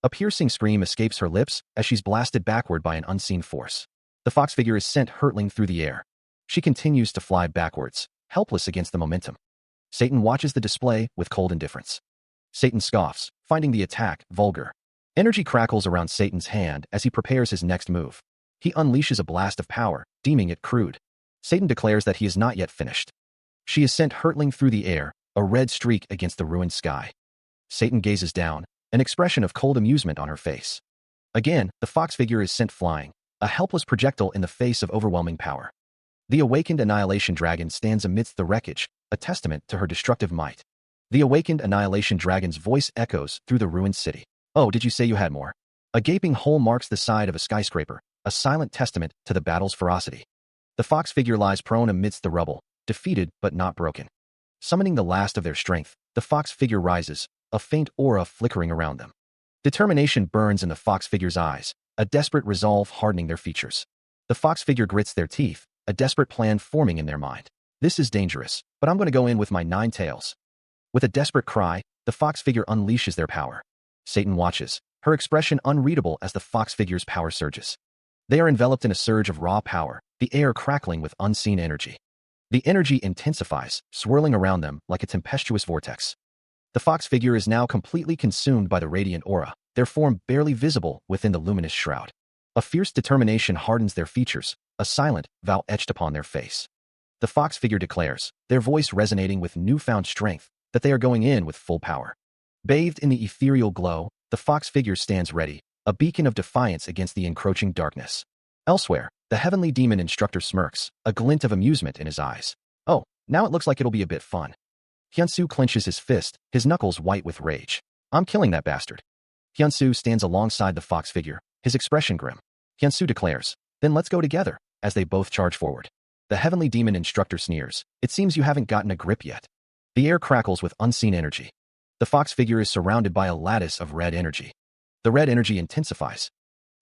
A piercing scream escapes her lips as she's blasted backward by an unseen force. The fox figure is sent hurtling through the air. She continues to fly backwards, helpless against the momentum. Satan watches the display with cold indifference. Satan scoffs, finding the attack vulgar. Energy crackles around Satan's hand as he prepares his next move. He unleashes a blast of power, deeming it crude. Satan declares that he is not yet finished. She is sent hurtling through the air, a red streak against the ruined sky. Satan gazes down, an expression of cold amusement on her face. Again, the fox figure is sent flying, a helpless projectile in the face of overwhelming power. The awakened Annihilation Dragon stands amidst the wreckage, a testament to her destructive might. The awakened Annihilation Dragon's voice echoes through the ruined city. Oh, did you say you had more? A gaping hole marks the side of a skyscraper, a silent testament to the battle's ferocity. The fox figure lies prone amidst the rubble, defeated but not broken. Summoning the last of their strength, the fox figure rises, a faint aura flickering around them. Determination burns in the fox figure's eyes, a desperate resolve hardening their features. The fox figure grits their teeth, a desperate plan forming in their mind. This is dangerous, but I'm going to go in with my 9 tails. With a desperate cry, the fox figure unleashes their power. Satan watches, her expression unreadable as the fox figure's power surges. They are enveloped in a surge of raw power, the air crackling with unseen energy. The energy intensifies, swirling around them like a tempestuous vortex. The fox figure is now completely consumed by the radiant aura, their form barely visible within the luminous shroud. A fierce determination hardens their features, a silent vow etched upon their face. The fox figure declares, their voice resonating with newfound strength, that they are going in with full power. Bathed in the ethereal glow, the fox figure stands ready, a beacon of defiance against the encroaching darkness. Elsewhere, the heavenly demon instructor smirks, a glint of amusement in his eyes. Oh, now it looks like it'll be a bit fun. Hyunsu clenches his fist, his knuckles white with rage. I'm killing that bastard. Hyunsu stands alongside the fox figure, his expression grim. Hyunsu declares, then let's go together, as they both charge forward. The heavenly demon instructor sneers, it seems you haven't gotten a grip yet. The air crackles with unseen energy. The fox figure is surrounded by a lattice of red energy. The red energy intensifies.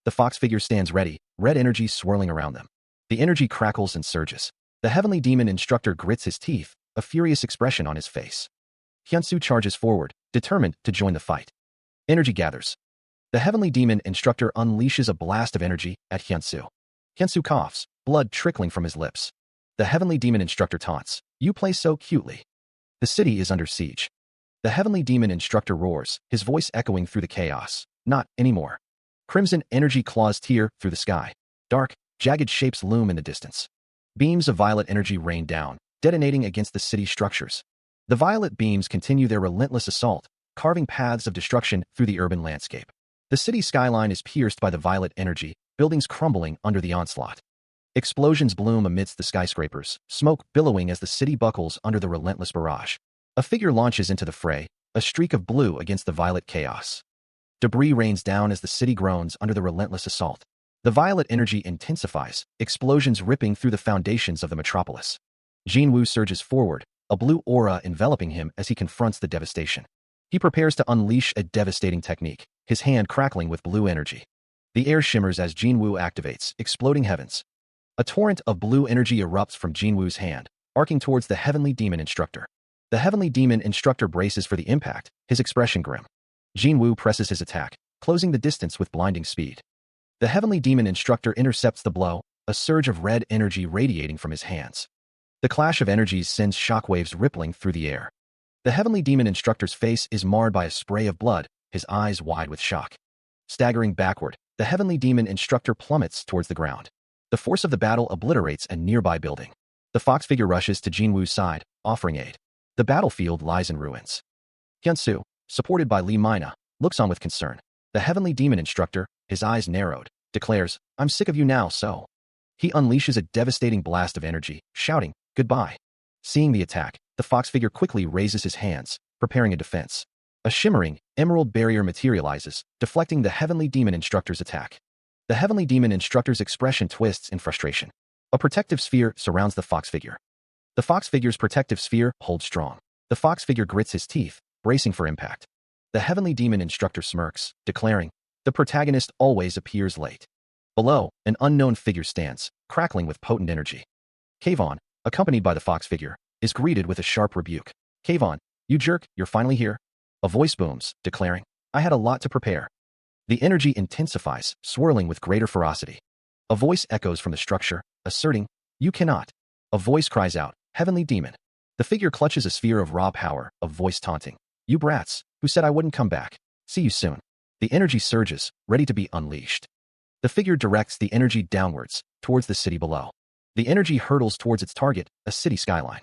The fox figure stands ready, red energy swirling around them. The energy crackles and surges. The heavenly demon instructor grits his teeth, a furious expression on his face. Hyunsu charges forward, determined to join the fight. Energy gathers. The heavenly demon instructor unleashes a blast of energy at Hyunsu. Hyunsu coughs, blood trickling from his lips. The heavenly demon instructor taunts, you play so cutely. The city is under siege. The heavenly demon instructor roars, his voice echoing through the chaos. Not anymore. Crimson energy claws tear through the sky. Dark, jagged shapes loom in the distance. Beams of violet energy rain down, detonating against the city structures. The violet beams continue their relentless assault, carving paths of destruction through the urban landscape. The city skyline is pierced by the violet energy, buildings crumbling under the onslaught. Explosions bloom amidst the skyscrapers, smoke billowing as the city buckles under the relentless barrage. A figure launches into the fray, a streak of blue against the violet chaos. Debris rains down as the city groans under the relentless assault. The violet energy intensifies, explosions ripping through the foundations of the metropolis. Jinwoo surges forward, a blue aura enveloping him as he confronts the devastation. He prepares to unleash a devastating technique, his hand crackling with blue energy. The air shimmers as Jinwoo activates, exploding heavens. A torrent of blue energy erupts from Jinwoo's hand, arcing towards the heavenly demon instructor. The heavenly demon instructor braces for the impact, his expression grim. Jinwoo presses his attack, closing the distance with blinding speed. The heavenly demon instructor intercepts the blow, a surge of red energy radiating from his hands. The clash of energies sends shockwaves rippling through the air. The heavenly demon instructor's face is marred by a spray of blood, his eyes wide with shock. Staggering backward, the heavenly demon instructor plummets towards the ground. The force of the battle obliterates a nearby building. The fox figure rushes to Jinwoo's side, offering aid. The battlefield lies in ruins. Hyunsu, supported by Lee Mina, looks on with concern. The heavenly demon instructor, his eyes narrowed, declares, I'm sick of you now, so. He unleashes a devastating blast of energy, shouting, goodbye. Seeing the attack, the fox figure quickly raises his hands, preparing a defense. A shimmering, emerald barrier materializes, deflecting the heavenly demon instructor's attack. The heavenly demon instructor's expression twists in frustration. A protective sphere surrounds the fox figure. The fox figure's protective sphere holds strong. The fox figure grits his teeth, bracing for impact. The heavenly demon instructor smirks, declaring, the protagonist always appears late. Below, an unknown figure stands, crackling with potent energy. Kayvon, accompanied by the fox figure, is greeted with a sharp rebuke. Kayvon, you jerk, you're finally here. A voice booms, declaring, I had a lot to prepare. The energy intensifies, swirling with greater ferocity. A voice echoes from the structure, asserting, you cannot. A voice cries out, heavenly demon. The figure clutches a sphere of raw power, a voice taunting, you brats, who said I wouldn't come back. See you soon. The energy surges, ready to be unleashed. The figure directs the energy downwards, towards the city below. The energy hurtles towards its target, a city skyline.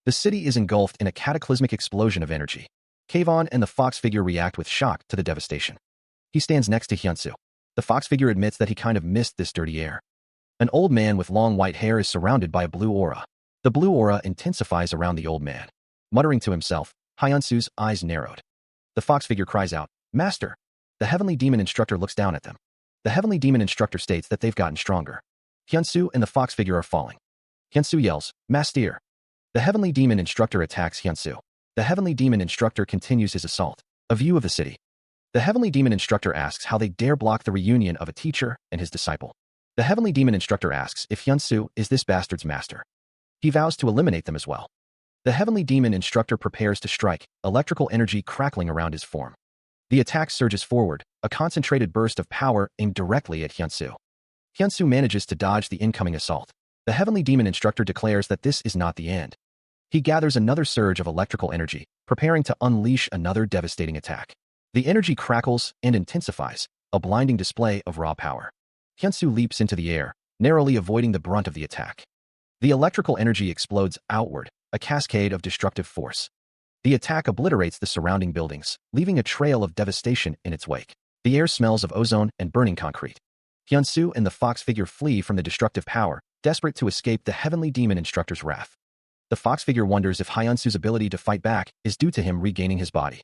The city is engulfed in a cataclysmic explosion of energy. Kayvon and the fox figure react with shock to the devastation. He stands next to Hyunsu. The fox figure admits that he kind of missed this dirty air. An old man with long white hair is surrounded by a blue aura. The blue aura intensifies around the old man. Muttering to himself, Hyunsu's eyes narrowed. The fox figure cries out, Master! The heavenly demon instructor looks down at them. The heavenly demon instructor states that they've gotten stronger. Hyunsu and the fox figure are falling. Hyunsu yells, Master! The heavenly demon instructor attacks Hyunsu. The heavenly demon instructor continues his assault. A view of the city. The heavenly demon instructor asks how they dare block the reunion of a teacher and his disciple. The heavenly demon instructor asks if Hyunsu is this bastard's master. He vows to eliminate them as well. The heavenly demon instructor prepares to strike, electrical energy crackling around his form. The attack surges forward, a concentrated burst of power aimed directly at Hyunsu. Hyunsu manages to dodge the incoming assault. The heavenly demon instructor declares that this is not the end. He gathers another surge of electrical energy, preparing to unleash another devastating attack. The energy crackles and intensifies, a blinding display of raw power. Hyunsu leaps into the air, narrowly avoiding the brunt of the attack. The electrical energy explodes outward, a cascade of destructive force. The attack obliterates the surrounding buildings, leaving a trail of devastation in its wake. The air smells of ozone and burning concrete. Hyunsu and the fox figure flee from the destructive power, desperate to escape the heavenly demon instructor's wrath. The fox figure wonders if Hyunsu's ability to fight back is due to him regaining his body.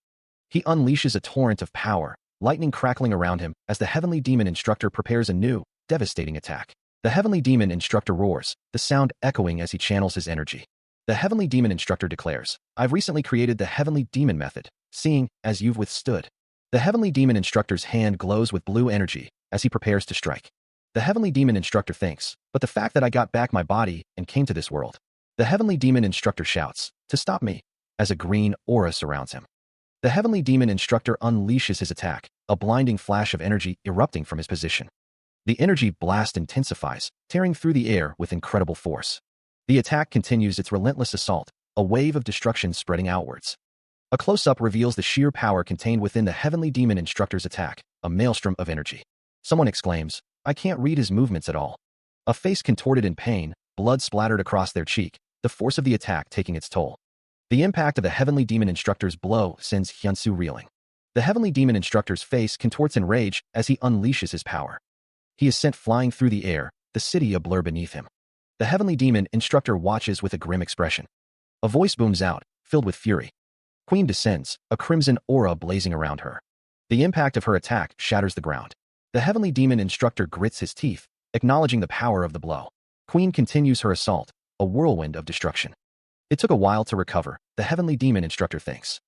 He unleashes a torrent of power, lightning crackling around him as the heavenly demon instructor prepares a new, devastating attack. The heavenly demon instructor roars, the sound echoing as he channels his energy. The heavenly demon instructor declares, I've recently created the heavenly demon method, seeing as you've withstood. The heavenly demon instructor's hand glows with blue energy as he prepares to strike. The heavenly demon instructor thinks, but the fact that I got back my body and came to this world. The heavenly demon instructor shouts, to stop me, as a green aura surrounds him. The heavenly demon instructor unleashes his attack, a blinding flash of energy erupting from his position. The energy blast intensifies, tearing through the air with incredible force. The attack continues its relentless assault, a wave of destruction spreading outwards. A close-up reveals the sheer power contained within the heavenly demon instructor's attack, a maelstrom of energy. Someone exclaims, I can't read his movements at all. A face contorted in pain, blood splattered across their cheek, the force of the attack taking its toll. The impact of the heavenly demon instructor's blow sends Hyunsu reeling. The heavenly demon instructor's face contorts in rage as he unleashes his power. He is sent flying through the air, the city a blur beneath him. The heavenly demon instructor watches with a grim expression. A voice booms out, filled with fury. Queen descends, a crimson aura blazing around her. The impact of her attack shatters the ground. The heavenly demon instructor grits his teeth, acknowledging the power of the blow. Queen continues her assault, a whirlwind of destruction. It took a while to recover, the heavenly demon instructor thinks.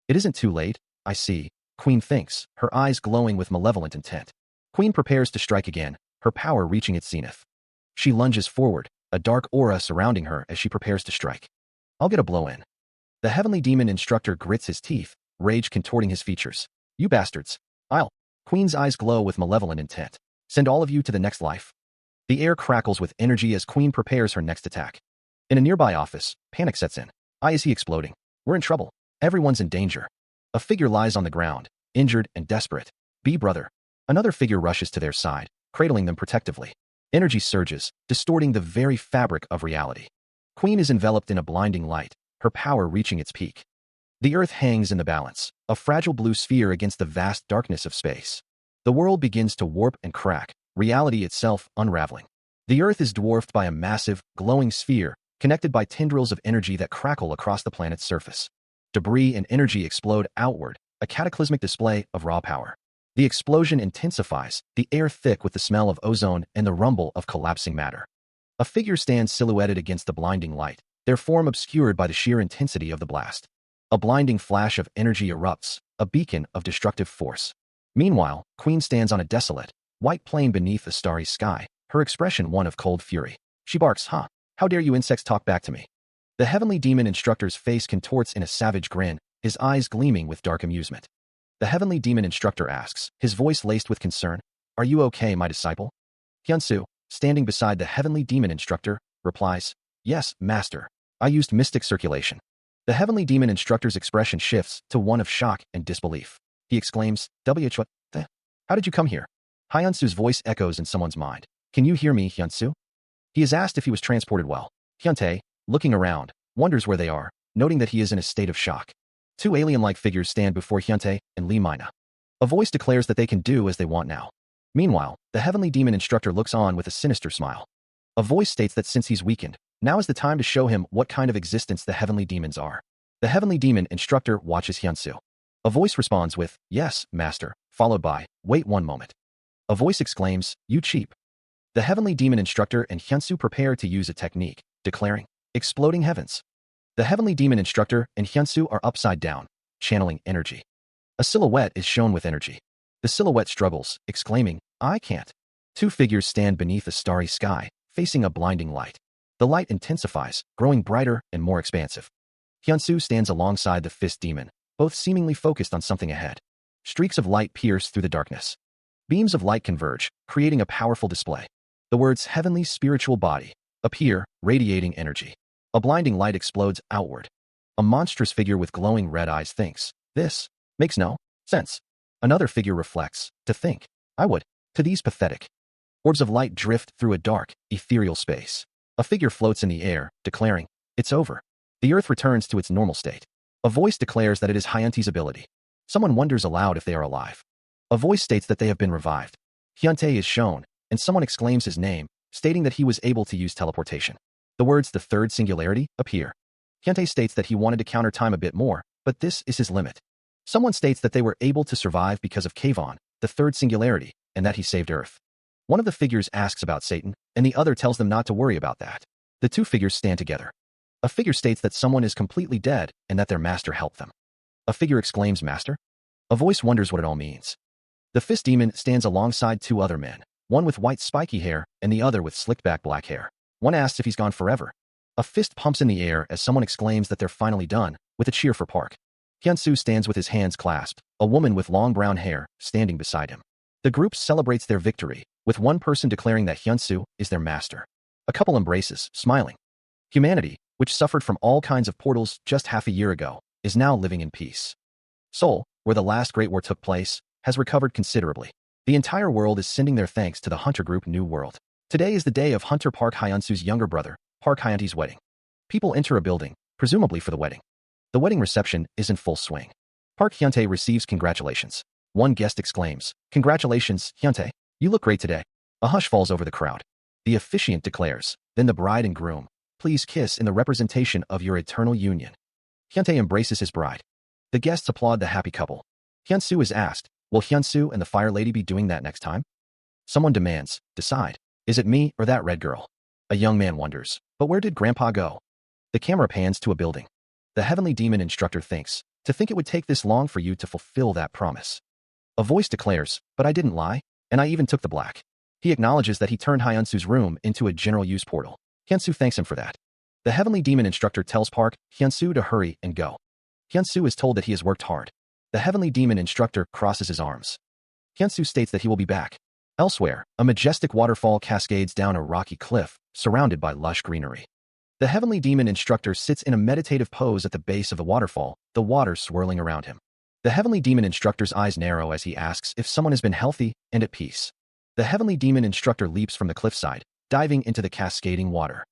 It isn't too late, I see, Queen thinks, her eyes glowing with malevolent intent. Queen prepares to strike again, her power reaching its zenith. She lunges forward, a dark aura surrounding her as she prepares to strike. I'll get a blow in. The heavenly demon instructor grits his teeth, rage contorting his features. You bastards. I'll. Queen's eyes glow with malevolent intent. Send all of you to the next life. The air crackles with energy as Queen prepares her next attack. In a nearby office, panic sets in. Is he exploding? We're in trouble. Everyone's in danger. A figure lies on the ground, injured and desperate. Brother. Another figure rushes to their side, cradling them protectively. Energy surges, distorting the very fabric of reality. Queen is enveloped in a blinding light, her power reaching its peak. The earth hangs in the balance, a fragile blue sphere against the vast darkness of space. The world begins to warp and crack, reality itself unraveling. The earth is dwarfed by a massive, glowing sphere, connected by tendrils of energy that crackle across the planet's surface. Debris and energy explode outward, a cataclysmic display of raw power. The explosion intensifies, the air thick with the smell of ozone and the rumble of collapsing matter. A figure stands silhouetted against the blinding light, their form obscured by the sheer intensity of the blast. A blinding flash of energy erupts, a beacon of destructive force. Meanwhile, Queen stands on a desolate, white plain beneath a starry sky, her expression one of cold fury. She barks, How dare you insects talk back to me? The heavenly demon instructor's face contorts in a savage grin, his eyes gleaming with dark amusement. The heavenly demon instructor asks, his voice laced with concern, "Are you okay, my disciple?" Hyunsu, standing beside the heavenly demon instructor, replies, "Yes, master. I used mystic circulation." The heavenly demon instructor's expression shifts to one of shock and disbelief. He exclaims, "What the? How did you come here?" Hyunsu's voice echoes in someone's mind. "Can you hear me, Hyunsu?" He is asked if he was transported well. Hyuntae, looking around, wonders where they are, noting that he is in a state of shock. Two alien-like figures stand before Hyuntae and Lee Mina. A voice declares that they can do as they want now. Meanwhile, the heavenly demon instructor looks on with a sinister smile. A voice states that since he's weakened, now is the time to show him what kind of existence the heavenly demons are. The heavenly demon instructor watches Hyunsu. A voice responds with, "Yes, master," followed by, "Wait one moment." A voice exclaims, "You cheap." The heavenly demon instructor and Hyunsu prepare to use a technique, declaring, "Exploding heavens." The heavenly demon instructor and Hyunsu are upside down, channeling energy. A silhouette is shown with energy. The silhouette struggles, exclaiming, "I can't." Two figures stand beneath a starry sky, facing a blinding light. The light intensifies, growing brighter and more expansive. Hyunsu stands alongside the fist demon, both seemingly focused on something ahead. Streaks of light pierce through the darkness. Beams of light converge, creating a powerful display. The words "heavenly spiritual body" appear, radiating energy. A blinding light explodes outward. A monstrous figure with glowing red eyes thinks, "This makes no sense." Another figure reflects, "To think I would." To these pathetic orbs of light drift through a dark, ethereal space. A figure floats in the air, declaring, "It's over." The earth returns to its normal state. A voice declares that it is Hyuntae's ability. Someone wonders aloud if they are alive. A voice states that they have been revived. Hyuntae is shown, and someone exclaims his name, stating that he was able to use teleportation. The words "the third singularity" appear. Hyuntae states that he wanted to counter time a bit more, but this is his limit. Someone states that they were able to survive because of Kavon, the third singularity, and that he saved Earth. One of the figures asks about Satan, and the other tells them not to worry about that. The two figures stand together. A figure states that someone is completely dead and that their master helped them. A figure exclaims, "Master?" A voice wonders what it all means. The fist demon stands alongside two other men, one with white spiky hair and the other with slicked back black hair. One asks if he's gone forever. A fist pumps in the air as someone exclaims that they're finally done, with a cheer for Park. Hyunsu stands with his hands clasped, a woman with long brown hair standing beside him. The group celebrates their victory, with one person declaring that Hyunsu is their master. A couple embraces, smiling. Humanity, which suffered from all kinds of portals just half a year ago, is now living in peace. Seoul, where the last Great War took place, has recovered considerably. The entire world is sending their thanks to the Hunter Group New World. Today is the day of Hunter Park Hyunsu's younger brother, Park Hyuntae's wedding. People enter a building, presumably for the wedding. The wedding reception is in full swing. Park Hyuntae receives congratulations. One guest exclaims, "Congratulations, Hyuntae. You look great today." A hush falls over the crowd. The officiant declares, "Then the bride and groom, please kiss in the representation of your eternal union." Hyuntae embraces his bride. The guests applaud the happy couple. Hyunsu is asked, "Will Hyunsu and the Fire Lady be doing that next time?" Someone demands, "Decide. Is it me or that red girl?" A young man wonders, "But where did Grandpa go?" The camera pans to a building. The heavenly demon instructor thinks, "To think it would take this long for you to fulfill that promise." A voice declares, "But I didn't lie, and I even took the black." He acknowledges that he turned Hyunsu's room into a general use portal. Hyunsu thanks him for that. The heavenly demon instructor tells Park Hyunsu to hurry and go. Hyunsu is told that he has worked hard. The heavenly demon instructor crosses his arms. Hyunsu states that he will be back. Elsewhere, a majestic waterfall cascades down a rocky cliff, surrounded by lush greenery. The heavenly demon instructor sits in a meditative pose at the base of the waterfall, the water swirling around him. The heavenly demon instructor's eyes narrow as he asks if someone has been healthy and at peace. The heavenly demon instructor leaps from the cliffside, diving into the cascading water.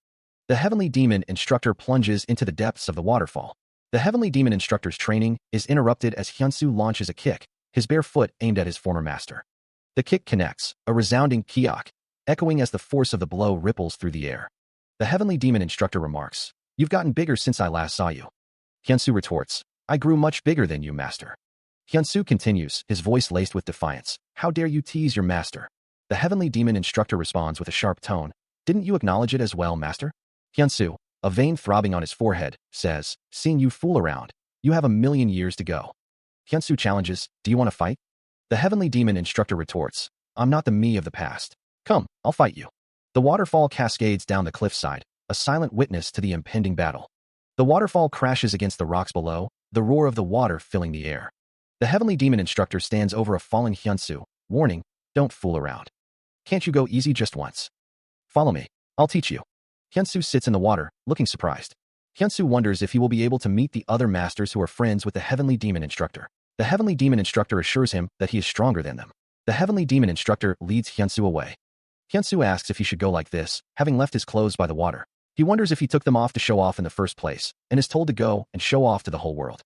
The heavenly demon instructor plunges into the depths of the waterfall. The heavenly demon instructor's training is interrupted as Hyunsu launches a kick, his bare foot aimed at his former master. The kick connects, a resounding kiak, echoing as the force of the blow ripples through the air. The heavenly demon instructor remarks, "You've gotten bigger since I last saw you." Hyunsu retorts, "I grew much bigger than you, master." Hyunsu continues, his voice laced with defiance, "How dare you tease your master?" The heavenly demon instructor responds with a sharp tone, "Didn't you acknowledge it as well, master?" Hyunsu, a vein throbbing on his forehead, says, "Seeing you fool around, you have 1,000,000 years to go." Hyunsu challenges, "Do you want to fight?" The heavenly demon instructor retorts, "I'm not the me of the past. Come, I'll fight you." The waterfall cascades down the cliffside, a silent witness to the impending battle. The waterfall crashes against the rocks below, the roar of the water filling the air. The heavenly demon instructor stands over a fallen Hyunsu, warning, don't fool around. Can't you go easy just once? Follow me. I'll teach you. Hyunsu sits in the water, looking surprised. Hyunsu wonders if he will be able to meet the other masters who are friends with the heavenly demon instructor. The heavenly demon instructor assures him that he is stronger than them. The heavenly demon instructor leads Hyunsu away. Hyunsu asks if he should go like this, having left his clothes by the water. He wonders if he took them off to show off in the first place, and is told to go and show off to the whole world.